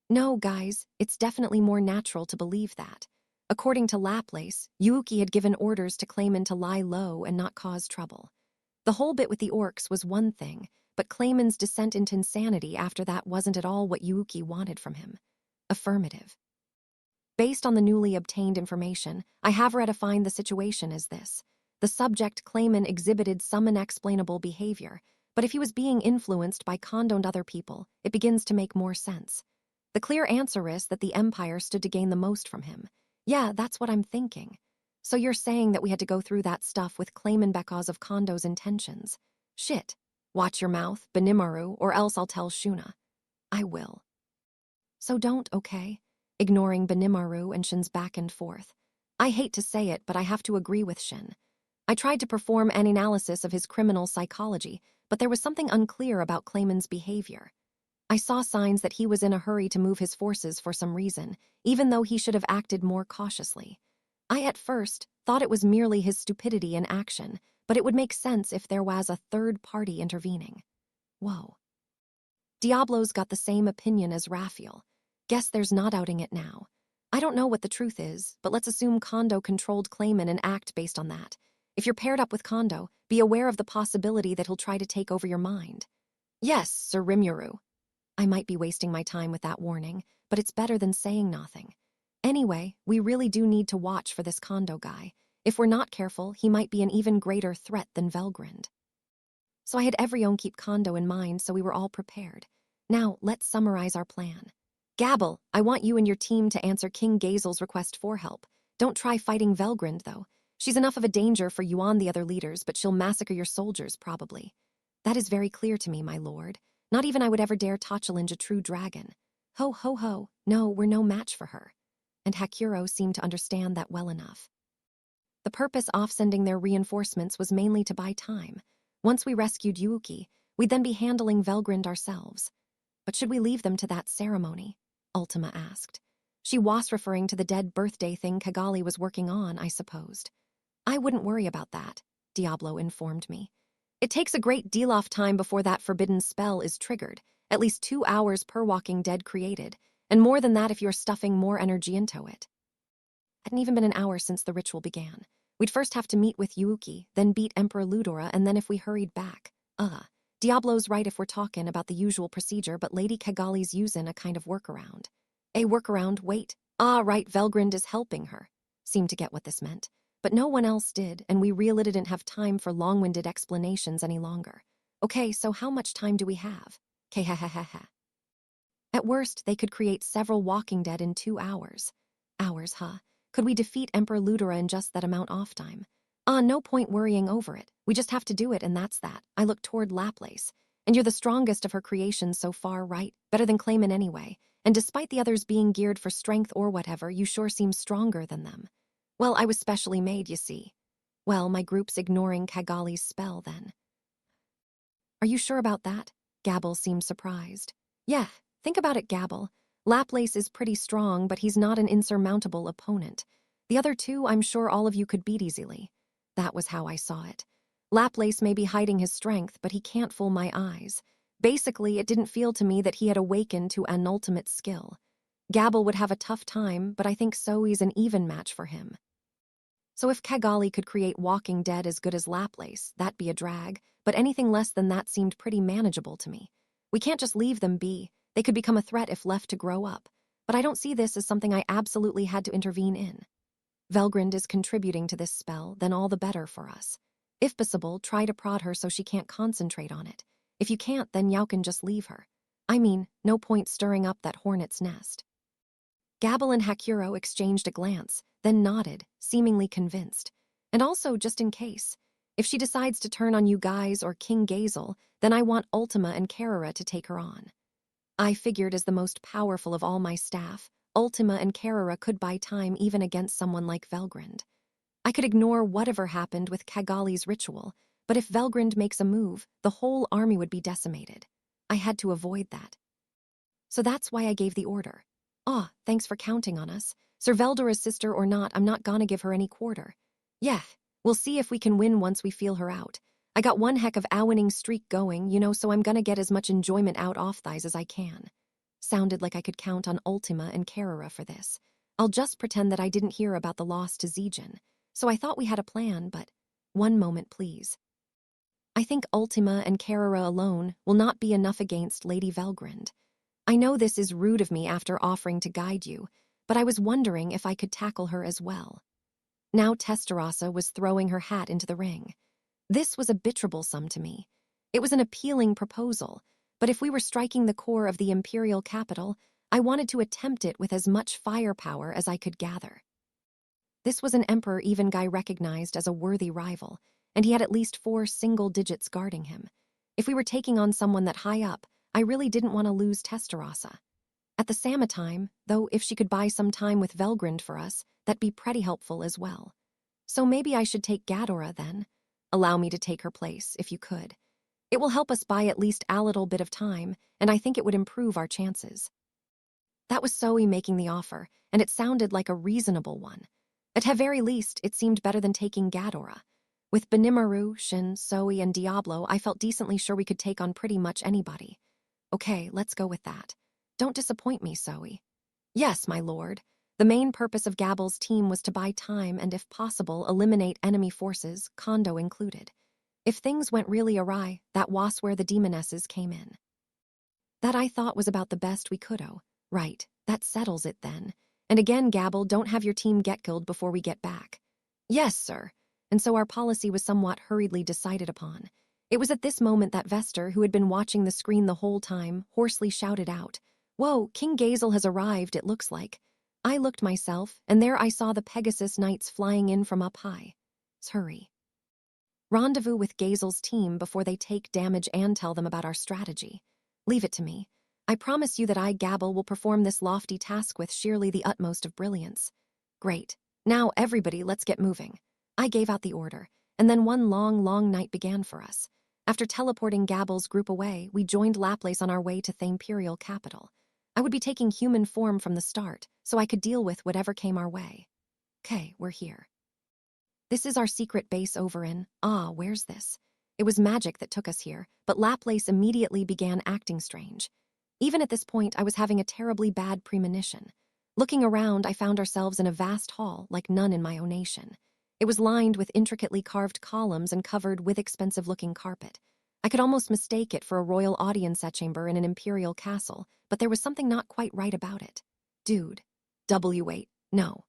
"No, guys, it's definitely more natural to believe that." According to Laplace, Yuuki had given orders to Clayman to lie low and not cause trouble. The whole bit with the orcs was one thing, but Clayman's descent into insanity after that wasn't at all what Yuuki wanted from him. Affirmative. Based on the newly obtained information, I have redefined the situation as this. The subject Clayman exhibited some unexplainable behavior, but if he was being influenced by condoned other people, it begins to make more sense. The clear answer is that the Empire stood to gain the most from him. Yeah, that's what I'm thinking. So you're saying that we had to go through that stuff with Clayman because of Kondo's intentions. Shit. Watch your mouth, Benimaru, or else I'll tell Shuna. I will. So don't, okay? Ignoring Benimaru and Shin's back and forth. I hate to say it, but I have to agree with Shin. I tried to perform an analysis of his criminal psychology, but there was something unclear about Clayman's behavior. I saw signs that he was in a hurry to move his forces for some reason, even though he should have acted more cautiously. I at first thought it was merely his stupidity in action, but it would make sense if there was a third party intervening. Whoa. Diablo's got the same opinion as Raphael. Guess there's not outing it now. I don't know what the truth is, but let's assume Kondo controlled Clayman and act based on that. If you're paired up with Kondo, be aware of the possibility that he'll try to take over your mind. Yes, Sir Rimuru. I might be wasting my time with that warning, but it's better than saying nothing. Anyway, we really do need to watch for this Kondo guy. If we're not careful, he might be an even greater threat than Velgrind. So I had everyone keep Kondo in mind so we were all prepared. Now, let's summarize our plan. Gabble, I want you and your team to answer King Gazel's request for help. Don't try fighting Velgrind, though. She's enough of a danger for you and the other leaders, but she'll massacre your soldiers, probably. That is very clear to me, my lord. Not even I would ever dare challenge a true dragon. Ho, ho, ho. No, we're no match for her. And Hakuro seemed to understand that well enough. The purpose of sending their reinforcements was mainly to buy time. Once we rescued Yuuki, we'd then be handling Velgrind ourselves. But should we leave them to that ceremony? Ultima asked. She was referring to the dead birthday thing Kigali was working on, I supposed. I wouldn't worry about that, Diablo informed me. It takes a great deal of time before that forbidden spell is triggered, at least 2 hours per Walking Dead created, and more than that if you're stuffing more energy into it. Hadn't even been an hour since the ritual began. We'd first have to meet with Yuuki, then beat Emperor Ludora, and then if we hurried back. Diablo's right if we're talking about the usual procedure, but Lady Kigali's using a kind of workaround. A workaround, wait. Ah, right, Velgrind is helping her. Seemed to get what this meant. But no one else did, and we really didn't have time for long-winded explanations any longer. Okay, so how much time do we have? K-ha-ha-ha-ha. At worst, they could create several Walking Dead in 2 hours. Hours, huh? Could we defeat Emperor Ludera in just that amount off time? No point worrying over it. We just have to do it, and that's that. I look toward Laplace. And you're the strongest of her creations so far, right? Better than Clayman anyway. And despite the others being geared for strength or whatever, you sure seem stronger than them. Well, I was specially made, you see. Well, my group's ignoring Kagali's spell, then. Are you sure about that? Gabble seemed surprised. Yeah, think about it, Gabble. Laplace is pretty strong, but he's not an insurmountable opponent. The other two, I'm sure all of you could beat easily. That was how I saw it. Laplace may be hiding his strength, but he can't fool my eyes. Basically, it didn't feel to me that he had awakened to an ultimate skill. Gabble would have a tough time, but I think Zoe's an even match for him. So if Kagali could create Walking Dead as good as Laplace, that'd be a drag, but anything less than that seemed pretty manageable to me. We can't just leave them be. They could become a threat if left to grow up. But I don't see this as something I absolutely had to intervene in. Velgrind is contributing to this spell, then all the better for us. If possible, try to prod her so she can't concentrate on it. If you can't, then Yao can just leave her. I mean, no point stirring up that hornet's nest. Gabble and Hakuro exchanged a glance, then nodded, seemingly convinced. And also, just in case, if she decides to turn on you guys or King Gazel, then I want Ultima and Carrera to take her on. I figured as the most powerful of all my staff, Ultima and Carrera could buy time even against someone like Velgrind. I could ignore whatever happened with Kagali's ritual, but if Velgrind makes a move, the whole army would be decimated. I had to avoid that. So that's why I gave the order. Thanks for counting on us. Sir Veldora's sister or not, I'm not gonna give her any quarter. Yeah, we'll see if we can win once we feel her out. I got one heck of a winning streak going, so I'm gonna get as much enjoyment out off thighs as I can. Sounded like I could count on Ultima and Carrera for this. I'll just pretend that I didn't hear about the loss to Zijin. So I thought we had a plan, but one moment, please. I think Ultima and Carrera alone will not be enough against Lady Velgrind. I know this is rude of me after offering to guide you, but I was wondering if I could tackle her as well. Now Testarossa was throwing her hat into the ring. This was a bit troublesome to me. It was an appealing proposal, but if we were striking the core of the imperial capital, I wanted to attempt it with as much firepower as I could gather. This was an emperor even Guy recognized as a worthy rival, and he had at least 4 single digits guarding him. If we were taking on someone that high up, I really didn't want to lose Testarossa. At the same time, though, if she could buy some time with Velgrind for us, that'd be pretty helpful as well. So maybe I should take Gadora then. Allow me to take her place, if you could. It will help us buy at least a little bit of time, and I think it would improve our chances. That was Zoe making the offer, and it sounded like a reasonable one. At the very least, it seemed better than taking Gadora. With Benimaru, Shin, Zoe, and Diablo, I felt decently sure we could take on pretty much anybody. Okay, let's go with that. Don't disappoint me, Zoe. Yes, my lord. The main purpose of Gabble's team was to buy time and, if possible, eliminate enemy forces, Kondo included. If things went really awry, that was where the demonesses came in. That I thought was about the best we could-o. Right, that settles it then. And again, Gabble, don't have your team get killed before we get back. Yes, sir. And so our policy was somewhat hurriedly decided upon. It was at this moment that Vester, who had been watching the screen the whole time, hoarsely shouted out, "Whoa, King Gazel has arrived, it looks like." I looked myself, and there I saw the Pegasus Knights flying in from up high. Hurry. Rendezvous with Gazel's team before they take damage and tell them about our strategy. Leave it to me. I promise you that I, Gabble, will perform this lofty task with sheerly the utmost of brilliance. Great. Now, everybody, let's get moving. I gave out the order, and then one long, long night began for us. After teleporting Gabble's group away, we joined Laplace on our way to the imperial capital. I would be taking human form from the start, so I could deal with whatever came our way. Okay, we're here. This is our secret base over in, where's this? It was magic that took us here, but Laplace immediately began acting strange. Even at this point, I was having a terribly bad premonition. Looking around, I found ourselves in a vast hall like none in my own nation. It was lined with intricately carved columns and covered with expensive-looking carpet. I could almost mistake it for a royal audience chamber in an imperial castle, but there was something not quite right about it. Dude. W8. No.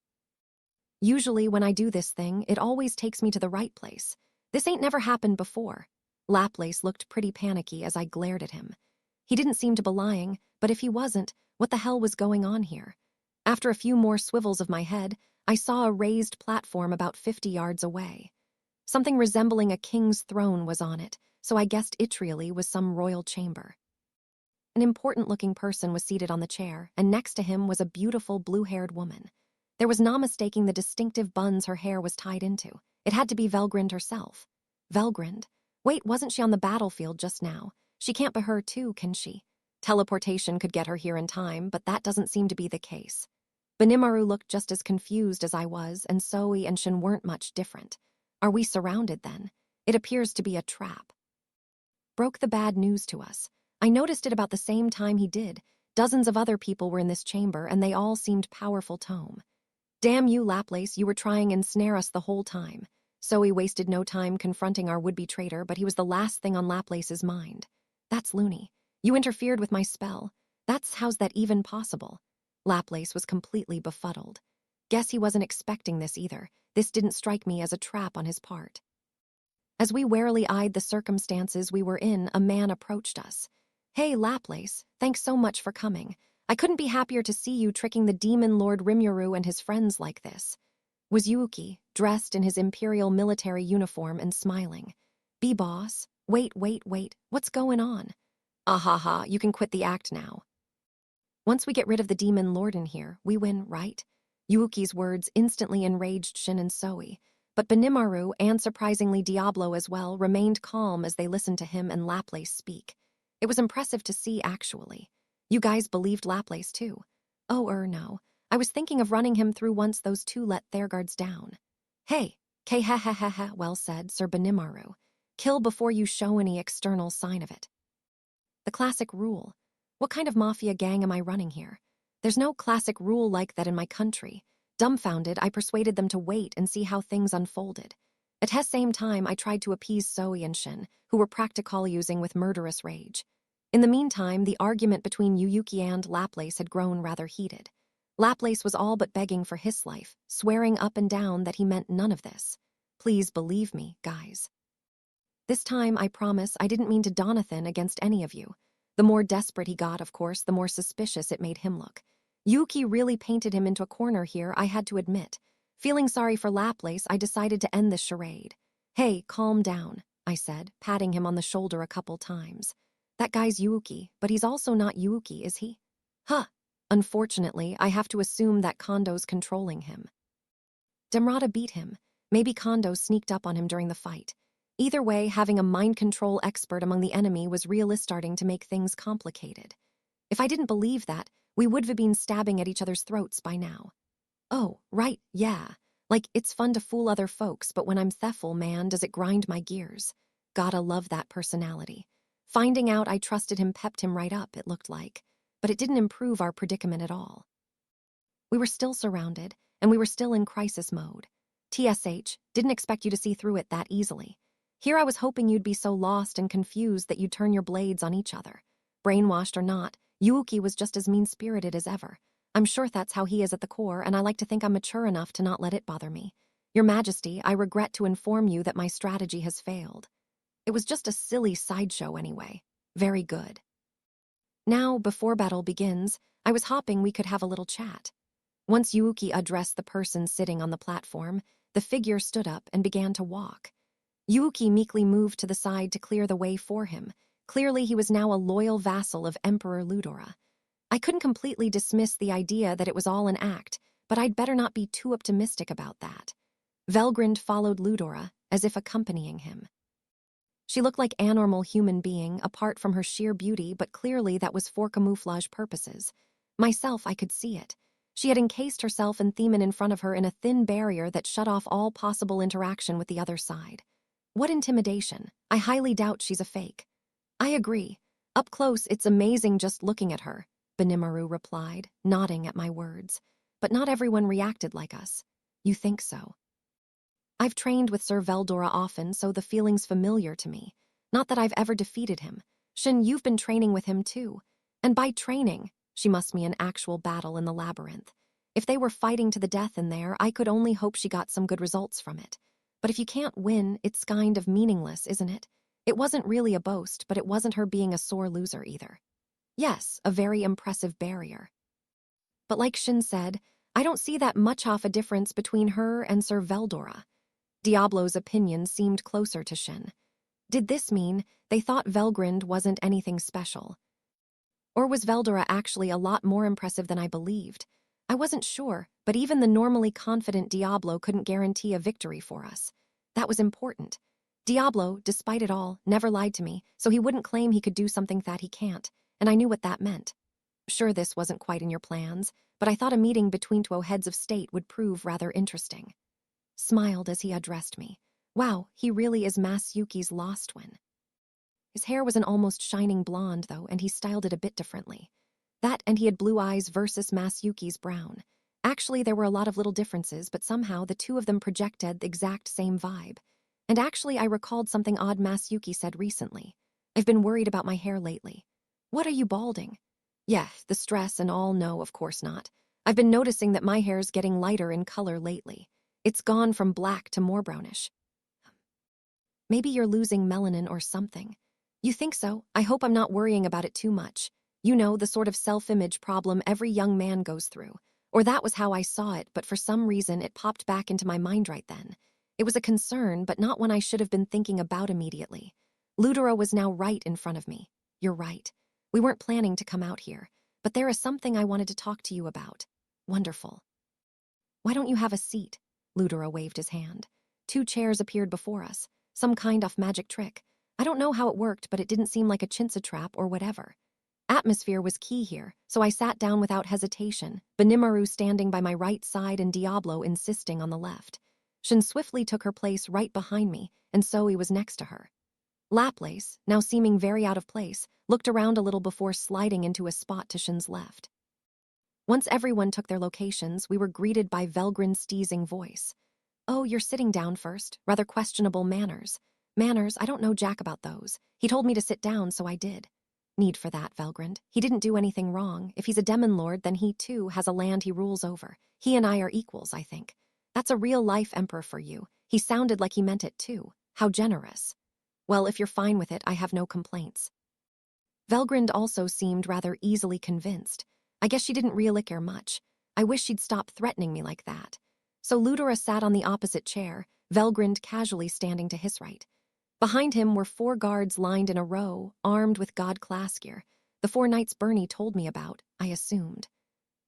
Usually when I do this thing, it always takes me to the right place. This ain't never happened before. Laplace looked pretty panicky as I glared at him. He didn't seem to be lying, but if he wasn't, what the hell was going on here? After a few more swivels of my head, I saw a raised platform about 50 yards away. Something resembling a king's throne was on it, so I guessed it really was some royal chamber. An important-looking person was seated on the chair, and next to him was a beautiful blue-haired woman. There was no mistaking the distinctive buns her hair was tied into. It had to be Velgrind herself. Velgrind? Wait, wasn't she on the battlefield just now? She can't be her too, can she? Teleportation could get her here in time, but that doesn't seem to be the case. Benimaru looked just as confused as I was, and Zoe and Shin weren't much different. Are we surrounded then? It appears to be a trap. Broke the bad news to us. I noticed it about the same time he did. Dozens of other people were in this chamber, and they all seemed powerful tome. Damn you, Laplace, you were trying to ensnare us the whole time. Zoe wasted no time confronting our would-be traitor, but he was the last thing on Laplace's mind. That's loony. You interfered with my spell. How's that even possible? Laplace was completely befuddled. Guess he wasn't expecting this either. This didn't strike me as a trap on his part. As we warily eyed the circumstances we were in, a man approached us. Hey, Laplace, thanks so much for coming. I couldn't be happier to see you tricking the demon Lord Rimuru and his friends like this. Was Yuuki, dressed in his imperial military uniform and smiling. Be boss. Wait, what's going on? Ahaha, you can quit the act now. Once we get rid of the demon lord in here, we win, right? Yuuki's words instantly enraged Shin and Zoe, but Benimaru, and surprisingly Diablo as well, remained calm as they listened to him and Laplace speak. It was impressive to see, actually. You guys believed Laplace too. Oh, no. I was thinking of running him through once those two let their guards down. Hey, well said, Sir Benimaru. Kill before you show any external sign of it. The classic rule. What kind of mafia gang am I running here? There's no classic rule like that in my country. Dumbfounded, I persuaded them to wait and see how things unfolded. At the same time, I tried to appease Zoe and Shin, who were practically using with murderous rage. In the meantime, the argument between Yuuki and Laplace had grown rather heated. Laplace was all but begging for his life, swearing up and down that he meant none of this. Please believe me, guys. This time, I promise, I didn't mean to Donathan against any of you. The more desperate he got, of course, the more suspicious it made him look. Yuuki really painted him into a corner here, I had to admit. Feeling sorry for Laplace, I decided to end this charade. Hey, calm down, I said, patting him on the shoulder a couple times. That guy's Yuuki, but he's also not Yuuki, is he? Huh. Unfortunately, I have to assume that Kondo's controlling him. Demrata beat him. Maybe Kondo sneaked up on him during the fight. Either way, having a mind control expert among the enemy was really starting to make things complicated. If I didn't believe that, we would have been stabbing at each other's throats by now. Oh, right, yeah. Like, it's fun to fool other folks, but when I'm Theffel, man, does it grind my gears. Gotta love that personality. Finding out I trusted him pepped him right up, it looked like. But it didn't improve our predicament at all. We were still surrounded, and we were still in crisis mode. TSH, didn't expect you to see through it that easily. Here I was hoping you'd be so lost and confused that you'd turn your blades on each other. Brainwashed or not, Yuuki was just as mean-spirited as ever. I'm sure that's how he is at the core, and I like to think I'm mature enough to not let it bother me. Your Majesty, I regret to inform you that my strategy has failed. It was just a silly sideshow anyway. Very good. Now, before battle begins, I was hoping we could have a little chat. Once Yuuki addressed the person sitting on the platform, the figure stood up and began to walk. Yuuki meekly moved to the side to clear the way for him. Clearly, he was now a loyal vassal of Emperor Ludora. I couldn't completely dismiss the idea that it was all an act, but I'd better not be too optimistic about that. Velgrind followed Ludora, as if accompanying him. She looked like a normal human being, apart from her sheer beauty, but clearly that was for camouflage purposes. Myself, I could see it. She had encased herself and Themen in front of her in a thin barrier that shut off all possible interaction with the other side. What intimidation. I highly doubt she's a fake. I agree. Up close, it's amazing just looking at her, Benimaru replied, nodding at my words. But not everyone reacted like us. You think so? I've trained with Sir Veldora often, so the feeling's familiar to me. Not that I've ever defeated him. Shin, you've been training with him too. And by training, She must be an actual battle in the labyrinth. If they were fighting to the death in there, I could only hope she got some good results from it. But if you can't win, it's kind of meaningless, isn't it? It wasn't really a boast, but it wasn't her being a sore loser either. Yes, a very impressive barrier. But like Shin said, I don't see that much of a difference between her and Sir Veldora. Diablo's opinion seemed closer to Shin. Did this mean they thought Velgrind wasn't anything special? Or was Veldora actually a lot more impressive than I believed? I wasn't sure, but even the normally confident Diablo couldn't guarantee a victory for us. That was important. Diablo, despite it all, never lied to me, so he wouldn't claim he could do something that he can't, and I knew what that meant. Sure, this wasn't quite in your plans, but I thought a meeting between two heads of state would prove rather interesting. Smiled as he addressed me. Wow, he really is Masayuki's lost twin. His hair was an almost shining blonde, though, and he styled it a bit differently. That and he had blue eyes versus Masayuki's brown. Actually, there were a lot of little differences, but somehow the two of them projected the exact same vibe. And actually, I recalled something odd Masayuki said recently. I've been worried about my hair lately. What are you balding? Yeah, the stress and all, no, of course not. I've been noticing that my hair's getting lighter in color lately. It's gone from black to more brownish. Maybe you're losing melanin or something. You think so? I hope I'm not worrying about it too much. You know, the sort of self-image problem every young man goes through. Or that was how I saw it, but for some reason it popped back into my mind right then. It was a concern, but not one I should have been thinking about immediately. Ludera was now right in front of me. You're right. We weren't planning to come out here, but there is something I wanted to talk to you about. Wonderful. Why don't you have a seat? Ludera waved his hand. 2 chairs appeared before us. Some kind of magic trick. I don't know how it worked, but it didn't seem like a chintza trap or whatever. Atmosphere was key here, so I sat down without hesitation, Benimaru standing by my right side and Diablo insisting on the left. Shin swiftly took her place right behind me, and Zoe was next to her. Laplace, now seeming very out of place, looked around a little before sliding into a spot to Shin's left. Once everyone took their locations, we were greeted by Velgrin's teasing voice. Oh, you're sitting down first. Rather questionable manners. Manners, I don't know jack about those. He told me to sit down, so I did. Need for that, Velgrind. He didn't do anything wrong. If he's a demon lord, then he, too, has a land he rules over. He and I are equals, I think. That's a real-life emperor for you. He sounded like he meant it, too. How generous. Well, if you're fine with it, I have no complaints. Velgrind also seemed rather easily convinced. I guess she didn't really care much. I wish she'd stop threatening me like that. So Ludera sat on the opposite chair, Velgrind casually standing to his right. Behind him were 4 guards lined in a row, armed with god-class gear, the 4 knights Bernie told me about, I assumed.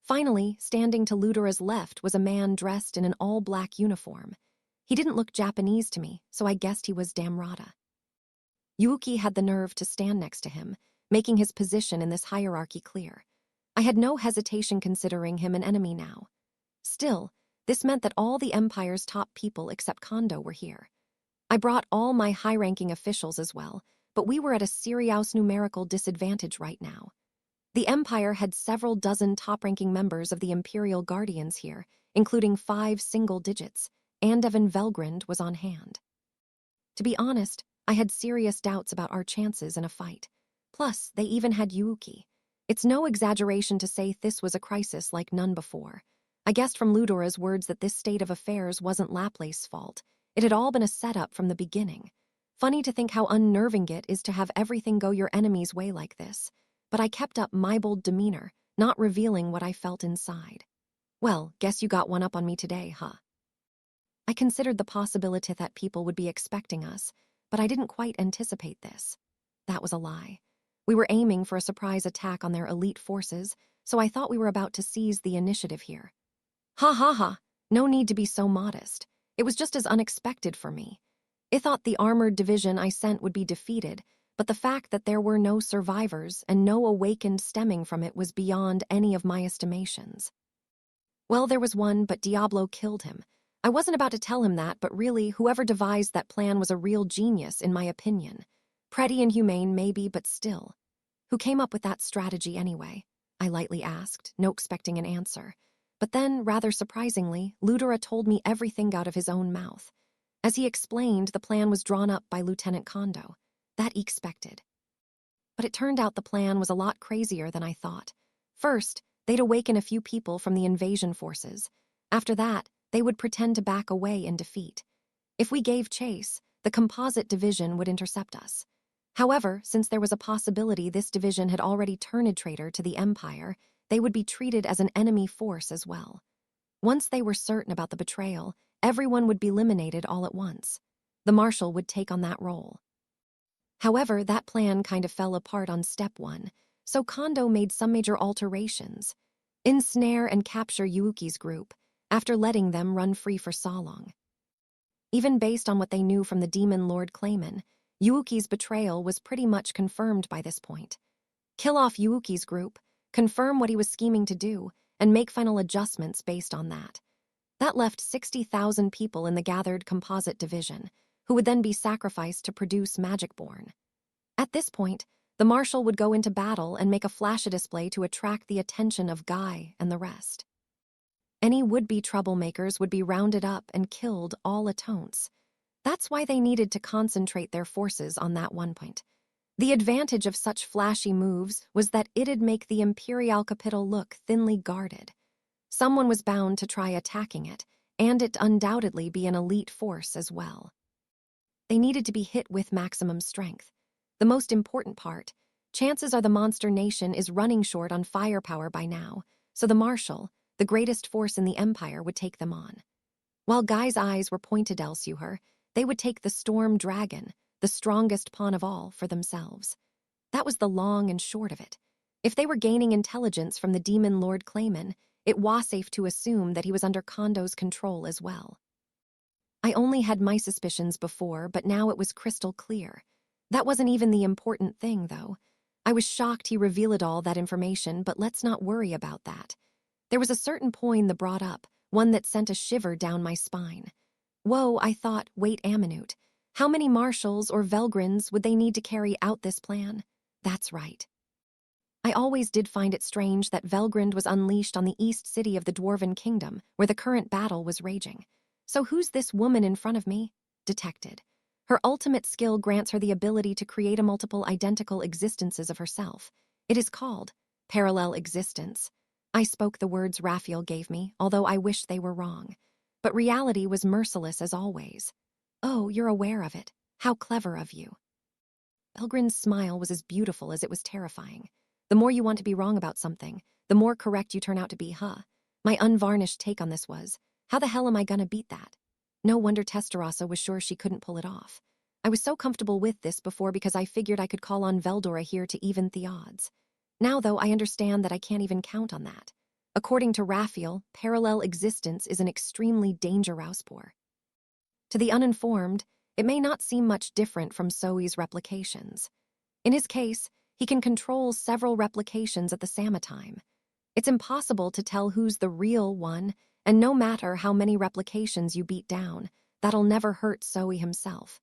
Finally, standing to Ludera's left was a man dressed in an all-black uniform. He didn't look Japanese to me, so I guessed he was Damrata. Yuuki had the nerve to stand next to him, making his position in this hierarchy clear. I had no hesitation considering him an enemy now. Still, this meant that all the Empire's top people except Kondo were here. I brought all my high-ranking officials as well, but we were at a serious numerical disadvantage right now. The Empire had several dozen top-ranking members of the Imperial Guardians here, including 5 single digits, and Evan Velgrind was on hand. To be honest, I had serious doubts about our chances in a fight. Plus, they even had Yuuki. It's no exaggeration to say this was a crisis like none before. I guessed from Ludera's words that this state of affairs wasn't Laplace's fault. It had all been a setup from the beginning. Funny to think how unnerving it is to have everything go your enemy's way like this. But I kept up my bold demeanor, not revealing what I felt inside. Well, guess you got one up on me today, huh? I considered the possibility that people would be expecting us, but I didn't quite anticipate this. That was a lie. We were aiming for a surprise attack on their elite forces, so I thought we were about to seize the initiative here. Ha ha ha, no need to be so modest. It was just as unexpected for me. I thought the armored division I sent would be defeated, but the fact that there were no survivors and no awakened stemming from it was beyond any of my estimations. Well, there was one, but Diablo killed him. I wasn't about to tell him that, but really, whoever devised that plan was a real genius, in my opinion. Pretty inhumane, maybe, but still. Who came up with that strategy anyway? I lightly asked, no expecting an answer. But then, rather surprisingly, Ludera told me everything out of his own mouth. As he explained, the plan was drawn up by Lieutenant Kondo. That expected. But it turned out the plan was a lot crazier than I thought. First, they'd awaken a few people from the invasion forces. After that, they would pretend to back away in defeat. If we gave chase, the composite division would intercept us. However, since there was a possibility this division had already turned traitor to the Empire, they would be treated as an enemy force as well. Once they were certain about the betrayal, everyone would be eliminated all at once. The Marshal would take on that role. However, that plan kind of fell apart on step 1, so Kondo made some major alterations. Ensnare and capture Yuuki's group, after letting them run free for so long. Even based on what they knew from the Demon Lord Clayman, Yuuki's betrayal was pretty much confirmed by this point. Kill off Yuuki's group, confirm what he was scheming to do, and make final adjustments based on that. That left 60,000 people in the gathered composite division, who would then be sacrificed to produce Magicborn. At this point, the Marshal would go into battle and make a flash display to attract the attention of Guy and the rest. Any would-be troublemakers would be rounded up and killed all at once. That's why they needed to concentrate their forces on that one point. The advantage of such flashy moves was that it'd make the Imperial capital look thinly guarded. Someone was bound to try attacking it, and it'd undoubtedly be an elite force as well. They needed to be hit with maximum strength. The most important part, chances are the monster nation is running short on firepower by now, so the Marshal, the greatest force in the Empire, would take them on. While Guy's eyes were pointed elsewhere, they would take the Storm Dragon, the strongest pawn of all, for themselves. That was the long and short of it. If they were gaining intelligence from the Demon Lord Clayman, it was safe to assume that he was under Kondo's control as well. I only had my suspicions before, but now it was crystal clear. That wasn't even the important thing, though. I was shocked he revealed all that information, but let's not worry about that. There was a certain point that brought up, one that sent a shiver down my spine. Whoa, I thought, wait a minute. How many marshals or Velgrins would they need to carry out this plan? That's right. I always did find it strange that Velgrind was unleashed on the east city of the Dwarven Kingdom, where the current battle was raging. So who's this woman in front of me? Detected. Her ultimate skill grants her the ability to create a multiple identical existences of herself. It is called parallel existence. I spoke the words Raphael gave me, although I wished they were wrong. But reality was merciless as always. Oh, you're aware of it. How clever of you. Belgrin's smile was as beautiful as it was terrifying. The more you want to be wrong about something, the more correct you turn out to be, huh? My unvarnished take on this was, how the hell am I gonna beat that? No wonder Testarossa was sure she couldn't pull it off. I was so comfortable with this before because I figured I could call on Veldora here to even the odds. Now, though, I understand that I can't even count on that. According to Raphael, parallel existence is an extremely dangerous poor. To the uninformed, it may not seem much different from Zoe's replications. In his case, he can control several replications at the same time. It's impossible to tell who's the real one, and no matter how many replications you beat down, that'll never hurt Zoe himself.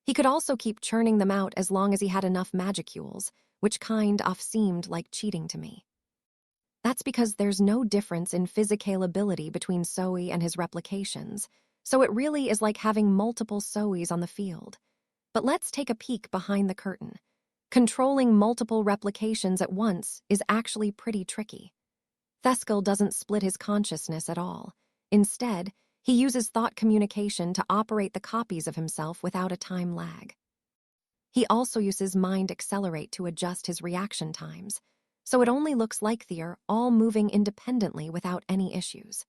He could also keep churning them out as long as he had enough magicules, which kind of seemed like cheating to me. That's because there's no difference in physical ability between Zoe and his replications, so it really is like having multiple Zoes on the field. But let's take a peek behind the curtain. Controlling multiple replications at once is actually pretty tricky. Theskel doesn't split his consciousness at all. Instead, he uses thought communication to operate the copies of himself without a time lag. He also uses mind accelerate to adjust his reaction times, so it only looks like they're all moving independently without any issues.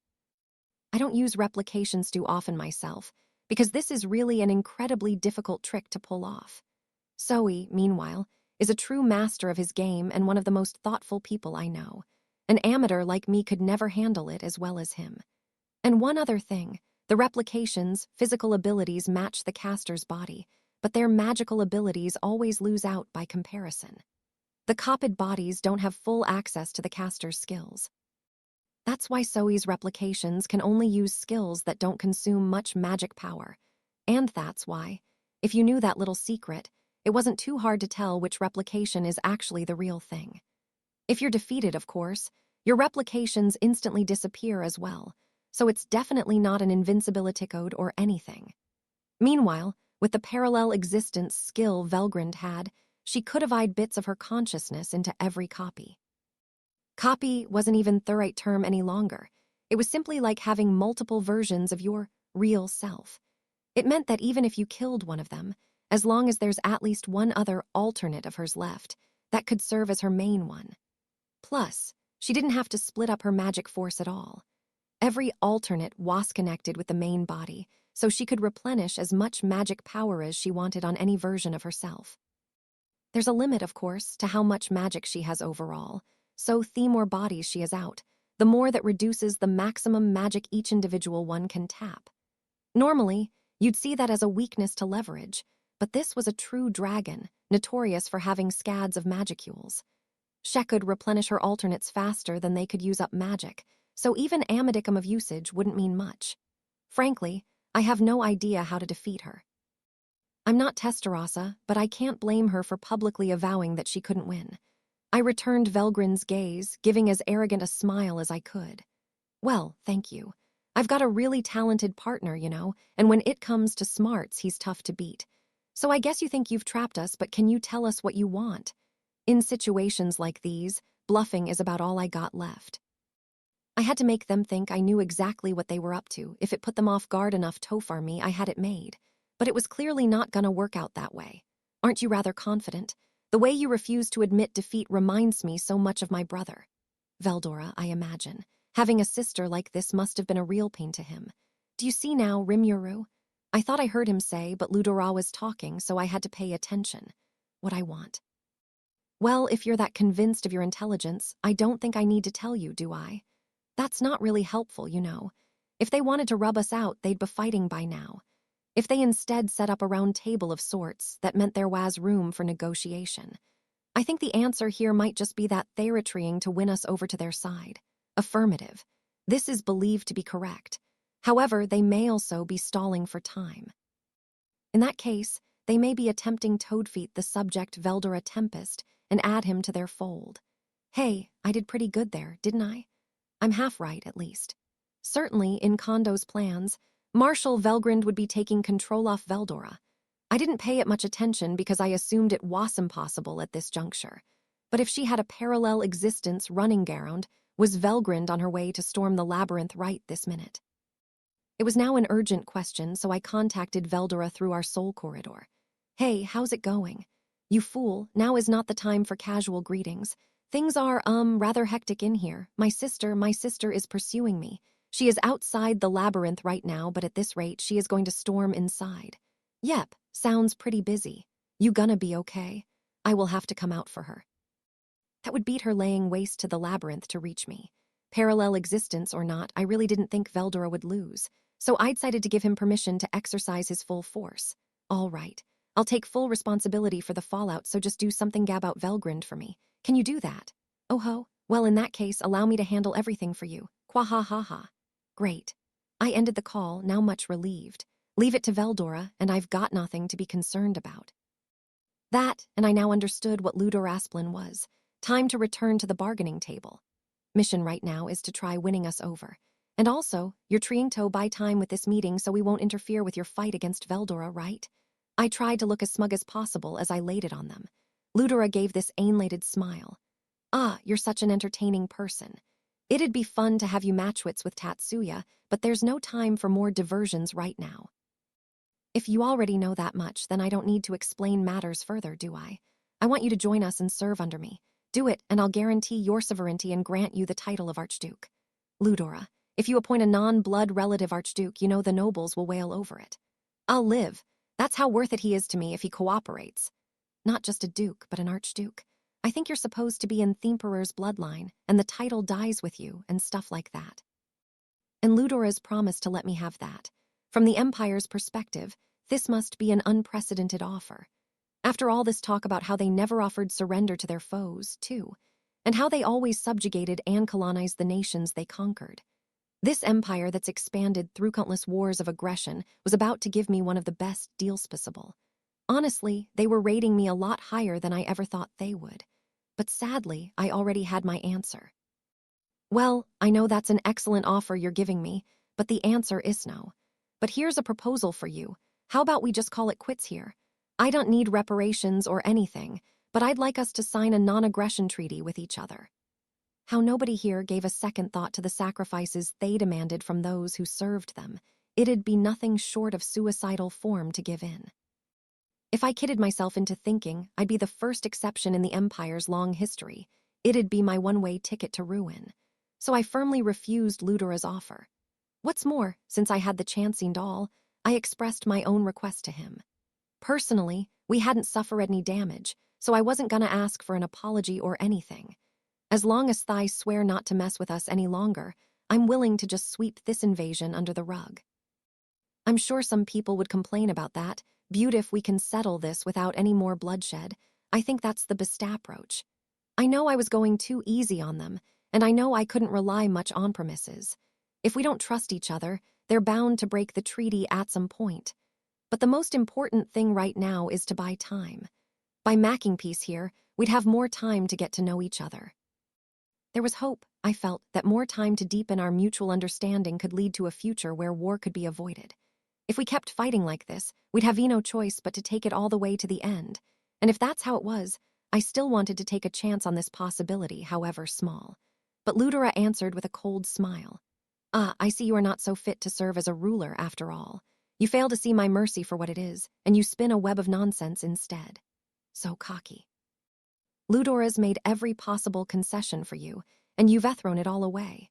I don't use replications too often myself, because this is really an incredibly difficult trick to pull off. Zoe, meanwhile, is a true master of his game and one of the most thoughtful people I know. An amateur like me could never handle it as well as him. And one other thing, the replications' physical abilities match the caster's body, but their magical abilities always lose out by comparison. The copied bodies don't have full access to the caster's skills. That's why Zoe's replications can only use skills that don't consume much magic power. And that's why, if you knew that little secret, it wasn't too hard to tell which replication is actually the real thing. If you're defeated, of course, your replications instantly disappear as well, so it's definitely not an invincibility code or anything. Meanwhile, with the parallel existence skill Velgrind had, she could divide bits of her consciousness into every copy. Copy wasn't even the right term any longer. It was simply like having multiple versions of your real self. It meant that even if you killed one of them, as long as there's at least one other alternate of hers left, that could serve as her main one. Plus, she didn't have to split up her magic force at all. Every alternate was connected with the main body, so she could replenish as much magic power as she wanted on any version of herself. There's a limit, of course, to how much magic she has overall, so the more bodies she is out, the more that reduces the maximum magic each individual one can tap. Normally, you'd see that as a weakness to leverage, but this was a true dragon, notorious for having scads of magicules. She could replenish her alternates faster than they could use up magic, so even amodicum of usage wouldn't mean much. Frankly, I have no idea how to defeat her. I'm not Testarossa, but I can't blame her for publicly avowing that she couldn't win. I returned Velgrin's gaze, giving as arrogant a smile as I could. Well, thank you. I've got a really talented partner, and when it comes to smarts, he's tough to beat. So I guess you think you've trapped us, but can you tell us what you want? In situations like these, bluffing is about all I got left. I had to make them think I knew exactly what they were up to. If it put them off guard enough to far me, I had it made. But it was clearly not gonna work out that way. Aren't you rather confident? The way you refuse to admit defeat reminds me so much of my brother. Veldora, I imagine. Having a sister like this must have been a real pain to him. Do you see now, Rimuru? I thought I heard him say, but Ludora was talking, so I had to pay attention. What I want. Well, if you're that convinced of your intelligence, I don't think I need to tell you, do I? That's not really helpful, If they wanted to rub us out, they'd be fighting by now. If they instead set up a round table of sorts, that meant there was room for negotiation. I think the answer here might just be that they're trying to win us over to their side. Affirmative. This is believed to be correct. However, they may also be stalling for time. In that case, they may be attempting toadfeet the subject Veldora Tempest and add him to their fold. Hey, I did pretty good there, didn't I? I'm half right, at least. Certainly, in Kondo's plans, Marshal Velgrind would be taking control off Veldora. I didn't pay it much attention because I assumed it was impossible at this juncture. But if she had a parallel existence running around, was Velgrind on her way to storm the labyrinth right this minute? It was now an urgent question, so I contacted Veldora through our soul corridor. Hey, how's it going? You fool, now is not the time for casual greetings. Things are, rather hectic in here. My sister is pursuing me. She is outside the labyrinth right now, but at this rate, she is going to storm inside. Yep, sounds pretty busy. You gonna be okay? I will have to come out for her. That would beat her laying waste to the labyrinth to reach me. Parallel existence or not, I really didn't think Veldora would lose, so I decided to give him permission to exercise his full force. All right, I'll take full responsibility for the fallout, so just do something about Velgrind for me. Can you do that? Oh ho, well in that case, allow me to handle everything for you. Quahahaha. Great. I ended the call, now much relieved. Leave it to Veldora, and I've got nothing to be concerned about. That, and I now understood what Ludorasplin was. Time to return to the bargaining table. Mission right now is to try winning us over. And also, you're trying to buy time with this meeting so we won't interfere with your fight against Veldora, right? I tried to look as smug as possible as I laid it on them. Ludora gave this elated smile. Ah, you're such an entertaining person. It'd be fun to have you matchwits with Tatsuya, but there's no time for more diversions right now. If you already know that much, then I don't need to explain matters further, do I? I want you to join us and serve under me. Do it, and I'll guarantee your sovereignty and grant you the title of Archduke. Ludora, if you appoint a non-blood relative Archduke, you know the nobles will wail over it. I'll live. That's how worth it he is to me if he cooperates. Not just a duke, but an Archduke. I think you're supposed to be in the Emperor's bloodline, and the title dies with you, and stuff like that. And Ludora's promised to let me have that. From the Empire's perspective, this must be an unprecedented offer. After all this talk about how they never offered surrender to their foes, too, and how they always subjugated and colonized the nations they conquered. This empire that's expanded through countless wars of aggression was about to give me one of the best deals possible. Honestly, they were rating me a lot higher than I ever thought they would. But sadly, I already had my answer. Well, I know that's an excellent offer you're giving me, but the answer is no. But here's a proposal for you. How about we just call it quits here? I don't need reparations or anything, but I'd like us to sign a non-aggression treaty with each other. how nobody here gave a second thought to the sacrifices they demanded from those who served them. It'd be nothing short of suicidal form to give in. If I kidded myself into thinking I'd be the first exception in the Empire's long history, it'd be my one-way ticket to ruin. So I firmly refused Ludura's offer. What's more, since I had the chance and all, I expressed my own request to him. Personally, we hadn't suffered any damage, so I wasn't gonna ask for an apology or anything. As long as Thai swear not to mess with us any longer, I'm willing to just sweep this invasion under the rug. I'm sure some people would complain about that. Beaut if we can settle this without any more bloodshed. I think that's the best approach. I know I was going too easy on them, and I know I couldn't rely much on promises. If we don't trust each other, they're bound to break the treaty at some point. But the most important thing right now is to buy time. By making peace here, we'd have more time to get to know each other. There was hope, I felt, that more time to deepen our mutual understanding could lead to a future where war could be avoided. If we kept fighting like this, we'd have no choice but to take it all the way to the end. And if that's how it was, I still wanted to take a chance on this possibility, however small. But Ludura answered with a cold smile. I see you are not so fit to serve as a ruler after all. You fail to see my mercy for what it is, and you spin a web of nonsense instead. So cocky. Ludura's made every possible concession for you, and you've thrown it all away.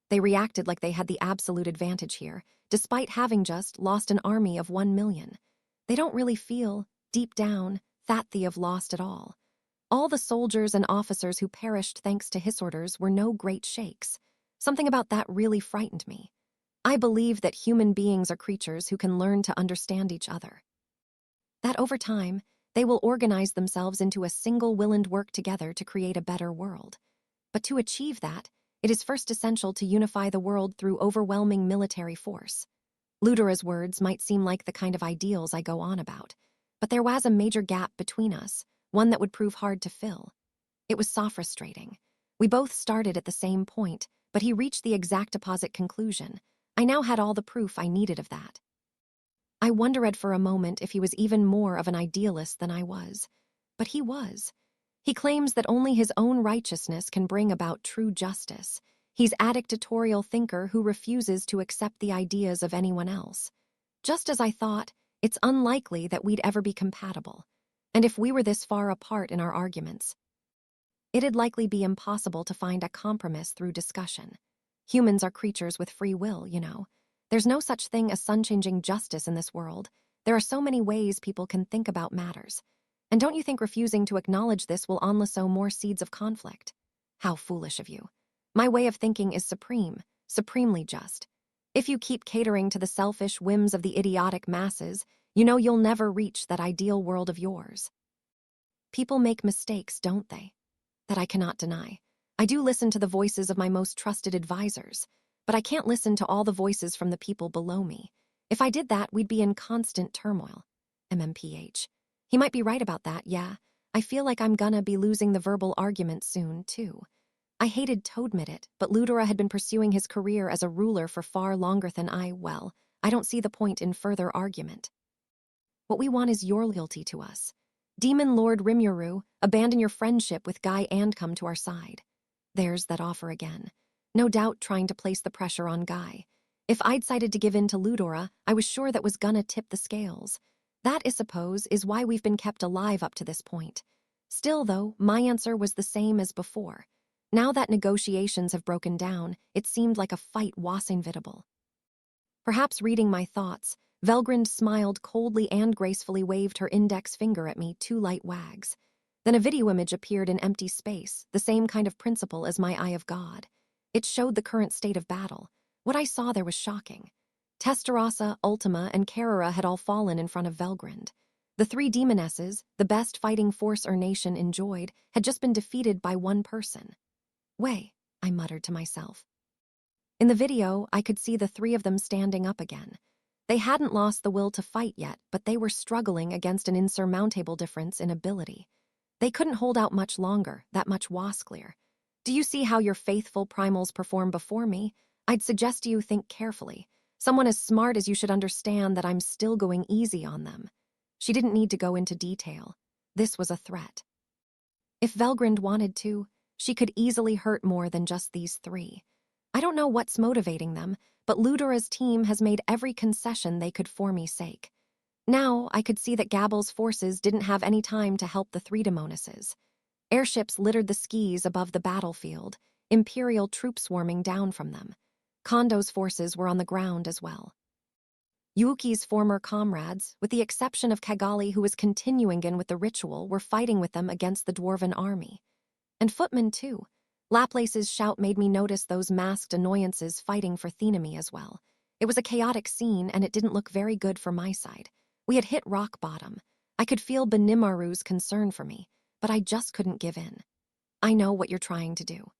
They reacted like they had the absolute advantage here, despite having just lost an army of 1 million. They don't really feel, deep down, that they have lost at all. All the soldiers and officers who perished thanks to his orders were no great shakes. Something about that really frightened me. I believe that human beings are creatures who can learn to understand each other. That over time, they will organize themselves into a single will and work together to create a better world. But to achieve that, it is first essential to unify the world through overwhelming military force. Ludura's words might seem like the kind of ideals I go on about, but there was a major gap between us, one that would prove hard to fill. It was so frustrating. We both started at the same point, but he reached the exact opposite conclusion. I now had all the proof I needed of that. I wondered for a moment if he was even more of an idealist than I was. But he was. He claims that only his own righteousness can bring about true justice. He's a dictatorial thinker who refuses to accept the ideas of anyone else. Just as I thought, it's unlikely that we'd ever be compatible. And if we were this far apart in our arguments, it'd likely be impossible to find a compromise through discussion. Humans are creatures with free will, you know. There's no such thing as sun-changing justice in this world. There are so many ways people can think about matters. And don't you think refusing to acknowledge this will only sow more seeds of conflict? How foolish of you. My way of thinking is supreme, supremely just. If you keep catering to the selfish whims of the idiotic masses, you know you'll never reach that ideal world of yours. People make mistakes, don't they? That I cannot deny. I do listen to the voices of my most trusted advisors, but I can't listen to all the voices from the people below me. If I did that, we'd be in constant turmoil. MMPH. He might be right about that, yeah. I feel like I'm gonna be losing the verbal argument soon, too. I hated to admit it, but Ludura had been pursuing his career as a ruler for far longer than I don't see the point in further argument. What we want is your loyalty to us. Demon Lord Rimuru, abandon your friendship with Guy and come to our side. There's that offer again. No doubt trying to place the pressure on Guy. If I'd decided to give in to Ludura, I was sure that was gonna tip the scales. That, I suppose, is why we've been kept alive up to this point. Still, though, my answer was the same as before. Now that negotiations have broken down, it seemed like a fight was inevitable. Perhaps reading my thoughts, Velgrind smiled coldly and gracefully waved her index finger at me 2 light wags. Then a video image appeared in empty space, the same kind of principle as my Eye of God. It showed the current state of battle. What I saw there was shocking. Testarossa, Ultima, and Carrera had all fallen in front of Velgrind. The 3 demonesses, the best fighting force our nation enjoyed, had just been defeated by one person. Way, I muttered to myself. In the video, I could see the 3 of them standing up again. They hadn't lost the will to fight yet, but they were struggling against an insurmountable difference in ability. They couldn't hold out much longer, that much was clear. Do you see how your faithful primals perform before me? I'd suggest you think carefully. Someone as smart as you should understand that I'm still going easy on them. She didn't need to go into detail. This was a threat. If Velgrind wanted to, She could easily hurt more than just these three. I don't know what's motivating them, but Ludura's team has made every concession they could for me sake. Now, I could see that Gabble's forces didn't have any time to help the three Demonuses. Airships littered the skis above the battlefield, Imperial troops swarming down from them. Kondo's forces were on the ground as well. Yuki's former comrades, with the exception of Kagali who was continuing in with the ritual, were fighting with them against the Dwarven army. And footmen, too. Laplace's shout made me notice those masked annoyances fighting for Thenemy as well. It was a chaotic scene, and it didn't look very good for my side. We had hit rock bottom. I could feel Benimaru's concern for me, but I just couldn't give in. I know what you're trying to do.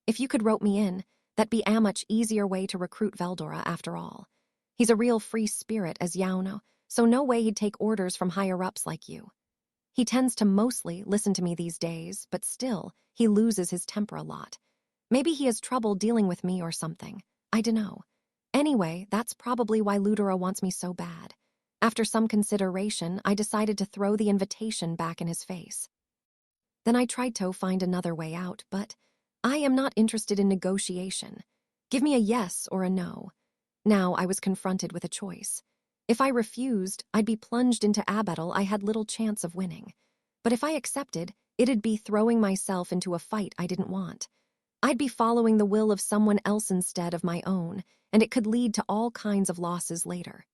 If you could rope me in, that'd be a much easier way to recruit Veldora after all. He's a real free spirit as Yauno, so no way he'd take orders from higher-ups like you. He tends to mostly listen to me these days, but still, he loses his temper a lot. Maybe he has trouble dealing with me or something. I dunno. Anyway, that's probably why Ludura wants me so bad. After some consideration, I decided to throw the invitation back in his face. Then I tried to find another way out, but I am not interested in negotiation. Give me a yes or a no. Now I was confronted with a choice. If I refused, I'd be plunged into a battle I had little chance of winning. But if I accepted, it'd be throwing myself into a fight I didn't want. I'd be following the will of someone else instead of my own, and it could lead to all kinds of losses later.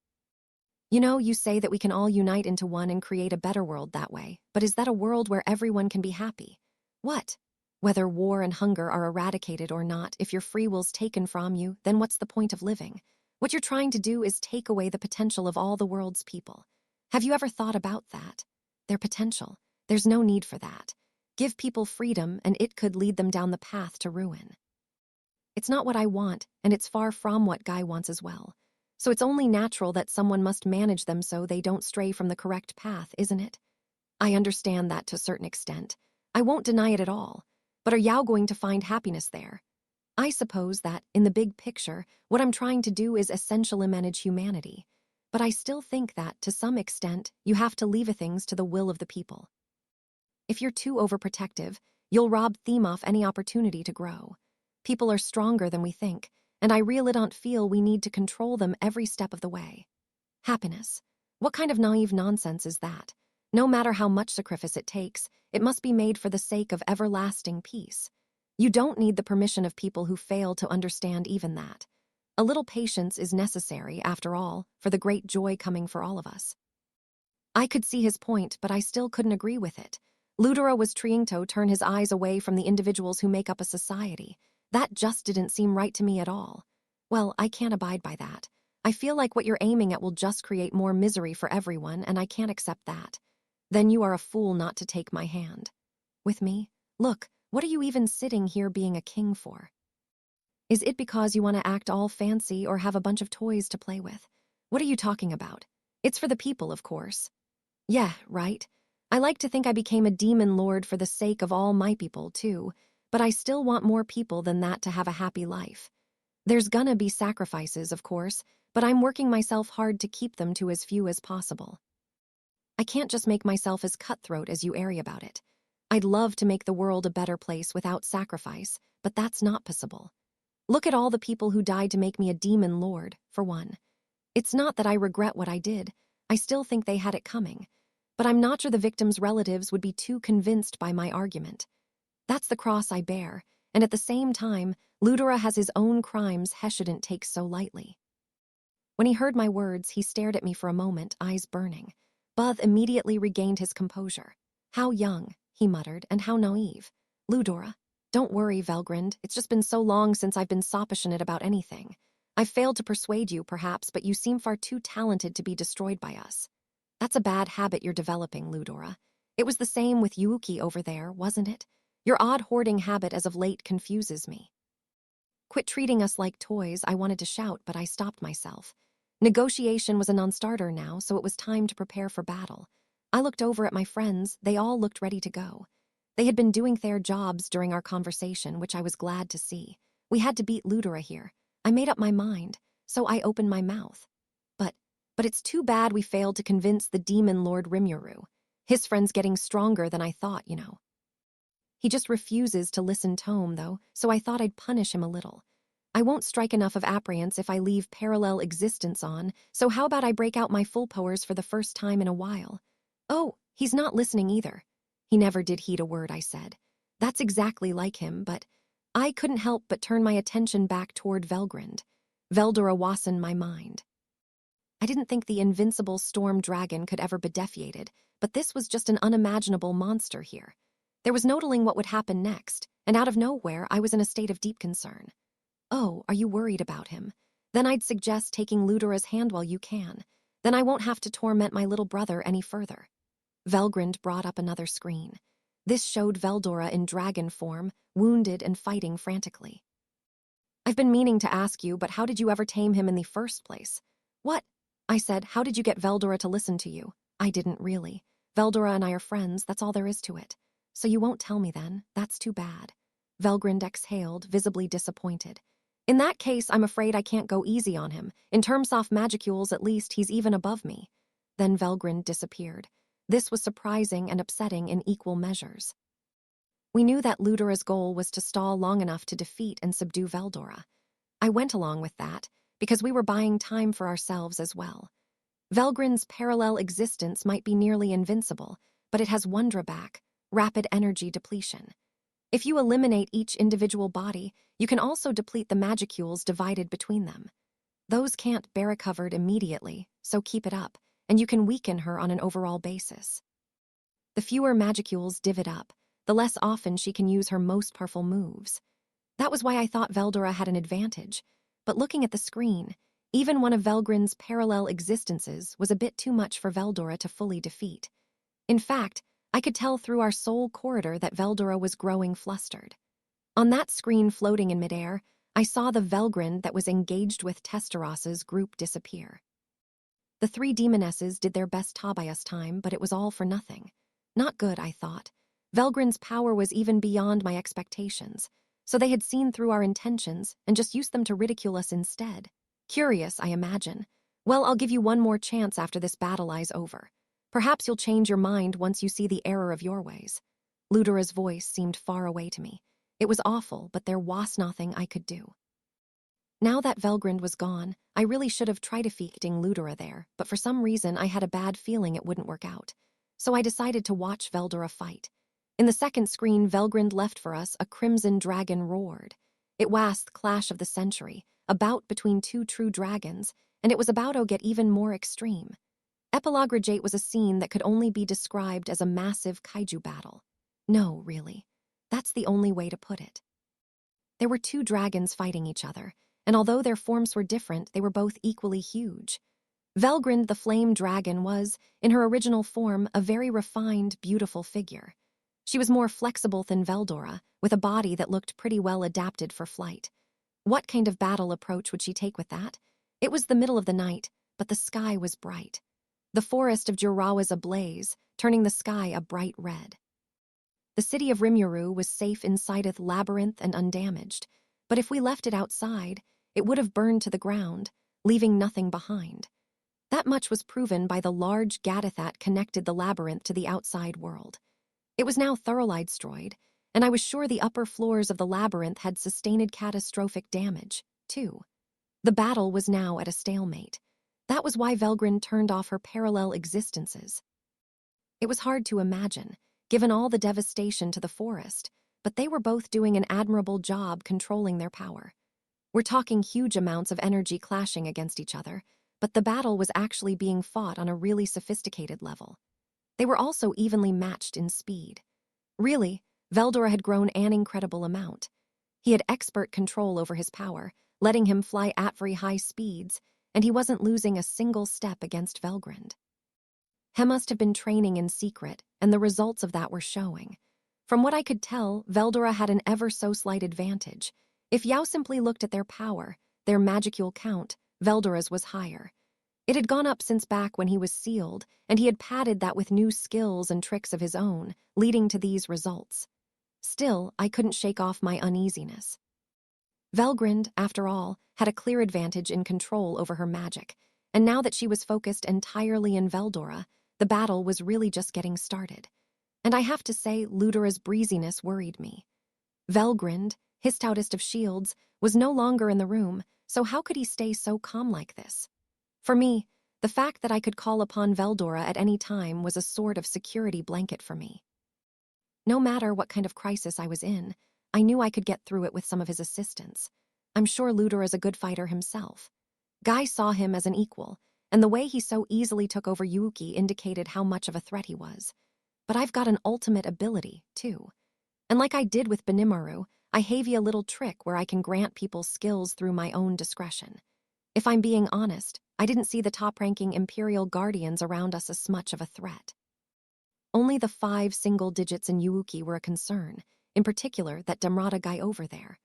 You know, you say that we can all unite into one and create a better world that way, but is that a world where everyone can be happy? What? Whether war and hunger are eradicated or not, if your free will's taken from you, then what's the point of living? What you're trying to do is take away the potential of all the world's people. Have you ever thought about that? Their potential. There's no need for that. Give people freedom, and it could lead them down the path to ruin. It's not what I want, and it's far from what Guy wants as well. So it's only natural that someone must manage them so they don't stray from the correct path, isn't it? I understand that to a certain extent. I won't deny it at all. But are Yao going to find happiness there? I suppose that, in the big picture, what I'm trying to do is essentially manage humanity. But I still think that, to some extent, you have to leave things to the will of the people. If you're too overprotective, you'll rob them of any opportunity to grow. People are stronger than we think, and I really don't feel we need to control them every step of the way. Happiness. What kind of naive nonsense is that? No matter how much sacrifice it takes, it must be made for the sake of everlasting peace. You don't need the permission of people who fail to understand even that. A little patience is necessary, after all, for the great joy coming for all of us. I could see his point, but I still couldn't agree with it. Ludura was trying to turn his eyes away from the individuals who make up a society. That just didn't seem right to me at all. Well, I can't abide by that. I feel like what you're aiming at will just create more misery for everyone, and I can't accept that. Then you are a fool not to take my hand. With me? Look, what are you even sitting here being a king for? Is it because you want to act all fancy or have a bunch of toys to play with? What are you talking about? It's for the people, of course. Yeah, right. I like to think I became a demon lord for the sake of all my people, too, but I still want more people than that to have a happy life. There's gonna be sacrifices, of course, but I'm working myself hard to keep them to as few as possible. I can't just make myself as cutthroat as you airy about it. I'd love to make the world a better place without sacrifice, but that's not possible. Look at all the people who died to make me a demon lord, for one. It's not that I regret what I did. I still think they had it coming. But I'm not sure the victims' relatives would be too convinced by my argument. That's the cross I bear, and at the same time, Ludura has his own crimes he shouldn't take so lightly. When he heard my words, he stared at me for a moment, eyes burning. Buth immediately regained his composure. How young, he muttered, and how naive. Ludura, don't worry, Velgrind. It's just been so long since I've been soppassionate about anything. I've failed to persuade you, perhaps, but you seem far too talented to be destroyed by us. That's a bad habit you're developing, Ludora. It was the same with Yuki over there, wasn't it? Your odd hoarding habit as of late confuses me. Quit treating us like toys, I wanted to shout, but I stopped myself. Negotiation was a non-starter now, so it was time to prepare for battle. I looked over at my friends, they all looked ready to go. They had been doing their jobs during our conversation, which I was glad to see. We had to beat Ludura here. I made up my mind, so I opened my mouth. But it's too bad we failed to convince the demon Lord Rimuru. His friend's getting stronger than I thought, you know. He just refuses to listen tome, though, so I thought I'd punish him a little. I won't strike enough of apprehense if I leave parallel existence on, so how about I break out my full powers for the first time in a while? Oh, he's not listening either. He never did heed a word I said. That's exactly like him, but I couldn't help but turn my attention back toward Velgrind. Veldora wasn't my mind. I didn't think the invincible storm dragon could ever be defeated, but this was just an unimaginable monster here. There was no telling what would happen next, and out of nowhere I was in a state of deep concern. Oh, are you worried about him? Then I'd suggest taking Ludora's hand while you can. Then I won't have to torment my little brother any further. Velgrind brought up another screen. This showed Veldora in dragon form, wounded and fighting frantically. I've been meaning to ask you, but how did you ever tame him in the first place? What? I said, how did you get Veldora to listen to you? I didn't really. Veldora and I are friends, that's all there is to it. So you won't tell me then? That's too bad. Velgrind exhaled, visibly disappointed. In that case, I'm afraid I can't go easy on him. In terms of magicules, at least, he's even above me. Then Velgrind disappeared. This was surprising and upsetting in equal measures. We knew that Ludora's goal was to stall long enough to defeat and subdue Veldora. I went along with that, because we were buying time for ourselves as well. Velgrind's parallel existence might be nearly invincible, but it has one drawback: rapid energy depletion. If you eliminate each individual body, you can also deplete the magicules divided between them. Those can't be recovered immediately, so keep it up, and you can weaken her on an overall basis. The fewer magicules divvied up, the less often she can use her most powerful moves. That was why I thought Veldora had an advantage, but looking at the screen, even one of Velgrind's parallel existences was a bit too much for Veldora to fully defeat. In fact, I could tell through our soul corridor that Veldora was growing flustered. On that screen floating in midair, I saw the Velgrind that was engaged with Testeros's group disappear. The three demonesses did their best Tobias time, but it was all for nothing. Not good, I thought. Velgrind's power was even beyond my expectations, so they had seen through our intentions and just used them to ridicule us instead. Curious, I imagine. Well, I'll give you one more chance after this battle is over. Perhaps you'll change your mind once you see the error of your ways. Ludora's voice seemed far away to me. It was awful, but there was nothing I could do. Now that Velgrind was gone, I really should have tried defeating Ludora there, but for some reason I had a bad feeling it wouldn't work out. So I decided to watch Veldora fight. In the second screen, Velgrind left for us a crimson dragon roared. It was the clash of the century, a bout between two true dragons, and it was about to get even more extreme. Epilogue Rejate was a scene that could only be described as a massive kaiju battle. No, really. That's the only way to put it. There were two dragons fighting each other, and although their forms were different, they were both equally huge. Velgrind the flame dragon was, in her original form, a very refined, beautiful figure. She was more flexible than Veldora, with a body that looked pretty well adapted for flight. What kind of battle approach would she take with that? It was the middle of the night, but the sky was bright. The forest of Jura was ablaze, turning the sky a bright red. The city of Rimuru was safe inside its labyrinth and undamaged, but if we left it outside, it would have burned to the ground, leaving nothing behind. That much was proven by the large gateth that connected the labyrinth to the outside world. It was now thoroughly destroyed, and I was sure the upper floors of the labyrinth had sustained catastrophic damage, too. The battle was now at a stalemate. That was why Velgrind turned off her parallel existences. It was hard to imagine, given all the devastation to the forest, but they were both doing an admirable job controlling their power. We're talking huge amounts of energy clashing against each other, but the battle was actually being fought on a really sophisticated level. They were also evenly matched in speed. Really, Veldora had grown an incredible amount. He had expert control over his power, letting him fly at very high speeds, and he wasn't losing a single step against Velgrind. He must have been training in secret, and the results of that were showing. From what I could tell, Veldora had an ever-so-slight advantage. If Yao simply looked at their power, their magicule count, Veldora's was higher. It had gone up since back when he was sealed, and he had padded that with new skills and tricks of his own, leading to these results. Still, I couldn't shake off my uneasiness. Velgrind, after all, had a clear advantage in control over her magic, and now that she was focused entirely in Veldora, the battle was really just getting started. And I have to say, Ludera's breeziness worried me. Velgrind, his stoutest of shields, was no longer in the room, so how could he stay so calm like this? For me, the fact that I could call upon Veldora at any time was a sort of security blanket for me. No matter what kind of crisis I was in, I knew I could get through it with some of his assistance. I'm sure Ludora's a good fighter himself. Guy saw him as an equal, and the way he so easily took over Yuuki indicated how much of a threat he was. But I've got an ultimate ability, too. And like I did with Benimaru, I have a little trick where I can grant people skills through my own discretion. If I'm being honest, I didn't see the top-ranking Imperial Guardians around us as much of a threat. Only the 5 single digits in Yuuki were a concern, in particular that Demrata guy over there.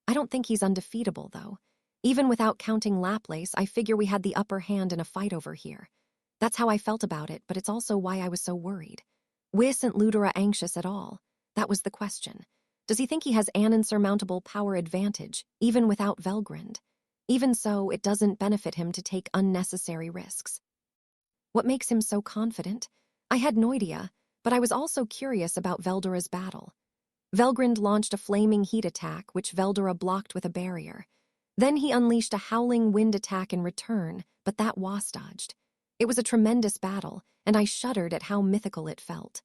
I don't think he's undefeatable, though. Even without counting Laplace, I figure we had the upper hand in a fight over here. That's how I felt about it, but it's also why I was so worried. Wasn't Ludera anxious at all? That was the question. Does he think he has an insurmountable power advantage, even without Velgrind? Even so, it doesn't benefit him to take unnecessary risks. What makes him so confident? I had no idea, but I was also curious about Veldora's battle. Velgrind launched a flaming heat attack, which Veldora blocked with a barrier. Then he unleashed a howling wind attack in return, but that was-dodged. It was a tremendous battle, and I shuddered at how mythical it felt.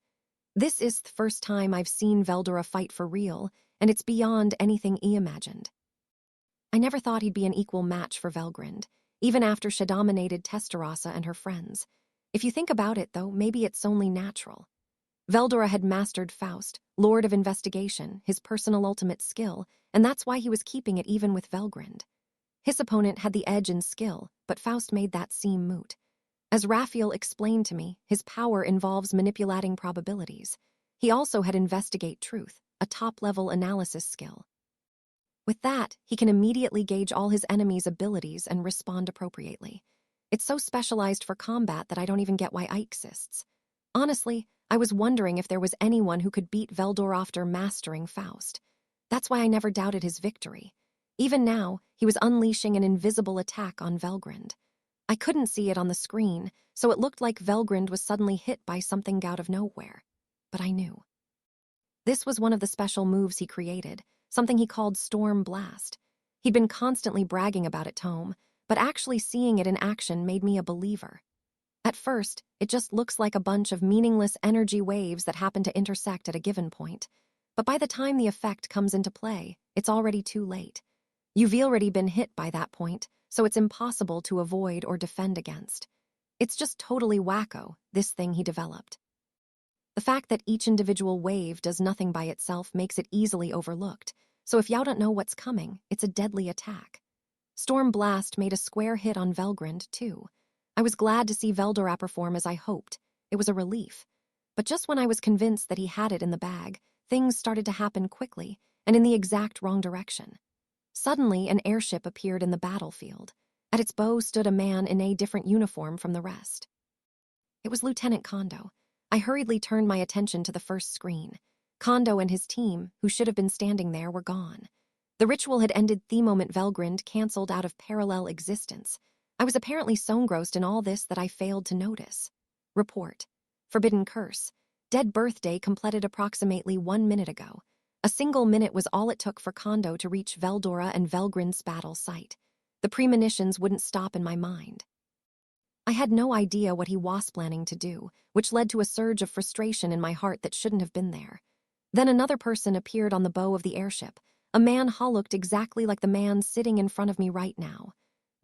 This is the first time I've seen Veldora fight for real, and it's beyond anything he imagined. I never thought he'd be an equal match for Velgrind, even after she dominated Testarossa and her friends. If you think about it, though, maybe it's only natural. Veldora had mastered Faust, Lord of Investigation, his personal ultimate skill, and that's why he was keeping it even with Velgrind. His opponent had the edge in skill, but Faust made that seem moot. As Raphael explained to me, his power involves manipulating probabilities. He also had Investigate Truth, a top-level analysis skill. With that, he can immediately gauge all his enemies' abilities and respond appropriately. It's so specialized for combat that I don't even get why it exists. Honestly, I was wondering if there was anyone who could beat Veldor after mastering Faust. That's why I never doubted his victory. Even now, he was unleashing an invisible attack on Velgrind. I couldn't see it on the screen, so it looked like Velgrind was suddenly hit by something out of nowhere. But I knew. This was one of the special moves he created, something he called Storm Blast. He'd been constantly bragging about it, Tome, but actually seeing it in action made me a believer. At first, it just looks like a bunch of meaningless energy waves that happen to intersect at a given point. But by the time the effect comes into play, it's already too late. You've already been hit by that point, so it's impossible to avoid or defend against. It's just totally wacko, this thing he developed. The fact that each individual wave does nothing by itself makes it easily overlooked, so if you don't know what's coming, it's a deadly attack. Storm Blast made a square hit on Velgrind, too. I was glad to see Veldora perform as I hoped. It was a relief. But just when I was convinced that he had it in the bag, things started to happen quickly, and in the exact wrong direction. Suddenly, an airship appeared in the battlefield. At its bow stood a man in a different uniform from the rest. It was Lieutenant Kondo. I hurriedly turned my attention to the first screen. Kondo and his team, who should have been standing there, were gone. The ritual had ended the moment Velgrind canceled out of parallel existence. I was apparently so engrossed in all this that I failed to notice. Report. Forbidden Curse. Dead birthday completed approximately 1 minute ago. A single minute was all it took for Kondo to reach Veldora and Velgrind's battle site. The premonitions wouldn't stop in my mind. I had no idea what he was planning to do, which led to a surge of frustration in my heart that shouldn't have been there. Then another person appeared on the bow of the airship, a man who looked exactly like the man sitting in front of me right now.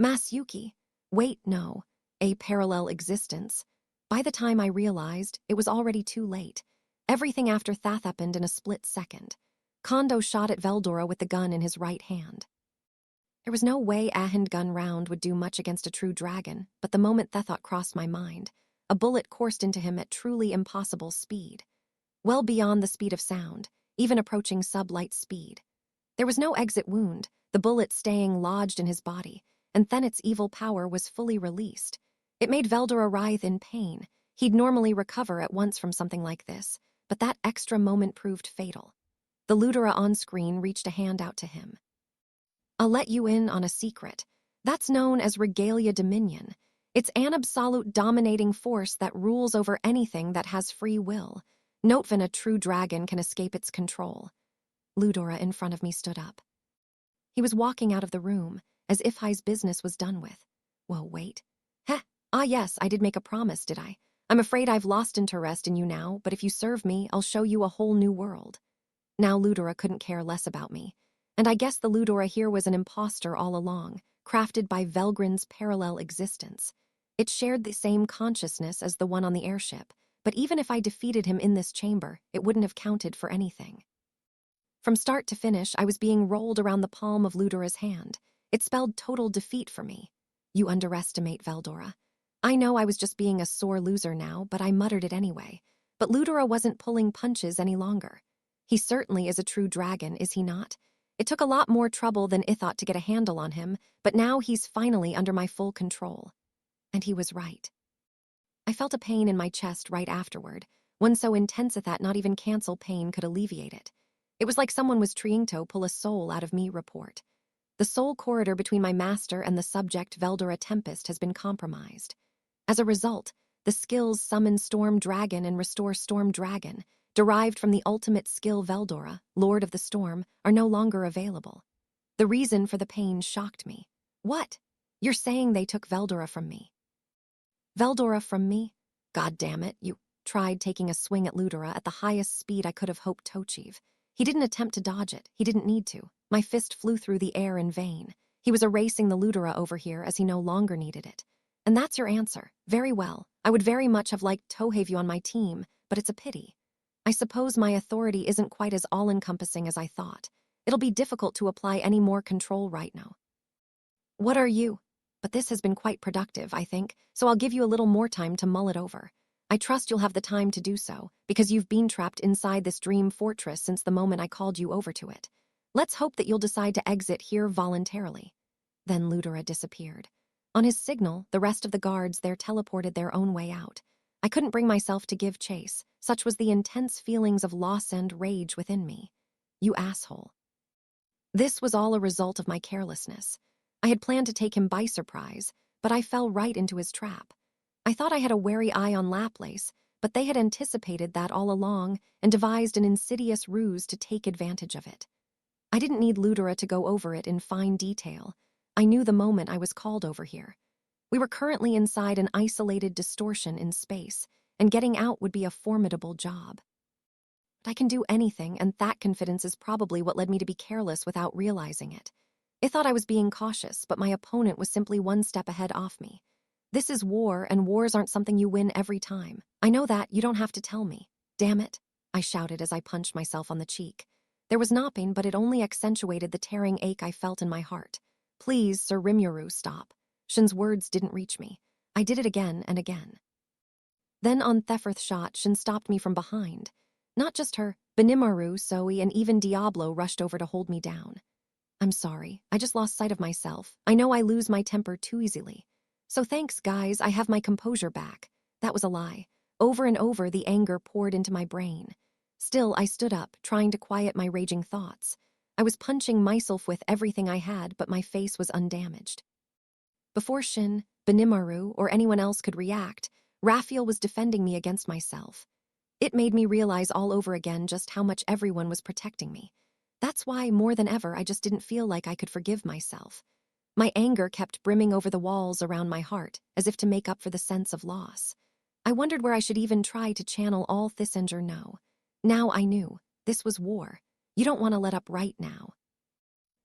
Masayuki. Wait, no. A parallel existence. By the time I realized, it was already too late. Everything after that happened in a split second. Kondo shot at Veldora with the gun in his right hand. There was no way a handgun round would do much against a true dragon, but the moment that thought crossed my mind, a bullet coursed into him at truly impossible speed. Well beyond the speed of sound, even approaching sublight speed. There was no exit wound, the bullet staying lodged in his body, and then its evil power was fully released. It made Veldora writhe in pain. He'd normally recover at once from something like this, but that extra moment proved fatal. The Ludera on screen reached a hand out to him. I'll let you in on a secret. That's known as Regalia Dominion. It's an absolute dominating force that rules over anything that has free will. Not when a true dragon can escape its control. Ludora in front of me stood up. He was walking out of the room, as if his business was done with. Whoa, wait. Heh, yes, I did make a promise, did I? I'm afraid I've lost interest in you now, but if you serve me, I'll show you a whole new world. Now Ludora couldn't care less about me. And I guess the Ludora here was an imposter all along, crafted by Velgrin's parallel existence. It shared the same consciousness as the one on the airship, but even if I defeated him in this chamber, it wouldn't have counted for anything. From start to finish, I was being rolled around the palm of Ludora's hand. It spelled total defeat for me. You underestimate Veldora. I know I was just being a sore loser now, but I muttered it anyway. But Ludora wasn't pulling punches any longer. He certainly is a true dragon, is he not? It took a lot more trouble than Ithot to get a handle on him, but now he's finally under my full control. And he was right. I felt a pain in my chest right afterward, one so intense that not even cancel pain could alleviate it. It was like someone was trying to pull a soul out of me report. The soul corridor between my master and the subject Veldora Tempest has been compromised. As a result, the skills Summon Storm Dragon and Restore Storm Dragon, derived from the ultimate skill Veldora, Lord of the Storm, are no longer available. The reason for the pain shocked me. What? You're saying they took Veldora from me? Veldora from me? God damn it, you tried taking a swing at Ludora at the highest speed I could have hoped to achieve. He didn't attempt to dodge it. He didn't need to. My fist flew through the air in vain. He was erasing the Ludora over here as he no longer needed it. And that's your answer. Very well. I would very much have liked to have you on my team, but it's a pity. I suppose my authority isn't quite as all-encompassing as I thought. It'll be difficult to apply any more control right now. What are you? But this has been quite productive, I think, so I'll give you a little more time to mull it over. I trust you'll have the time to do so, because you've been trapped inside this dream fortress since the moment I called you over to it. Let's hope that you'll decide to exit here voluntarily. Then Ludora disappeared. On his signal, the rest of the guards there teleported their own way out. I couldn't bring myself to give chase, such was the intense feelings of loss and rage within me. You asshole. This was all a result of my carelessness. I had planned to take him by surprise, but I fell right into his trap. I thought I had a wary eye on Laplace, but they had anticipated that all along and devised an insidious ruse to take advantage of it. I didn't need Ludora to go over it in fine detail. I knew the moment I was called over here. We were currently inside an isolated distortion in space, and getting out would be a formidable job. But I can do anything, and that confidence is probably what led me to be careless without realizing it. I thought I was being cautious, but my opponent was simply one step ahead off me. This is war, and wars aren't something you win every time. I know that, you don't have to tell me. Damn it, I shouted as I punched myself on the cheek. There was nothing, but it only accentuated the tearing ache I felt in my heart. Please, Sir Rimuru, stop. Shin's words didn't reach me. I did it again and again. Then on Thefirth's shot, Shin stopped me from behind. Not just her, Benimaru, Zoe, and even Diablo rushed over to hold me down. I'm sorry, I just lost sight of myself. I know I lose my temper too easily. So thanks, guys, I have my composure back. That was a lie. Over and over, the anger poured into my brain. Still, I stood up, trying to quiet my raging thoughts. I was punching myself with everything I had, but my face was undamaged. Before Shin, Benimaru, or anyone else could react, Raphael was defending me against myself. It made me realize all over again just how much everyone was protecting me. That's why, more than ever, I just didn't feel like I could forgive myself. My anger kept brimming over the walls around my heart, as if to make up for the sense of loss. I wondered where I should even try to channel all Thissenger know. Now I knew. This was war. You don't want to let up right now.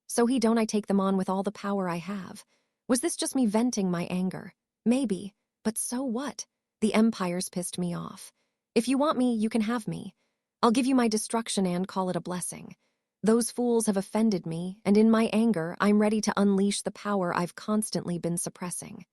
So don't I take them on with all the power I have? Was this just me venting my anger? Maybe, but so what? The Empire's pissed me off. If you want me, you can have me. I'll give you my destruction and call it a blessing. Those fools have offended me, and in my anger, I'm ready to unleash the power I've constantly been suppressing.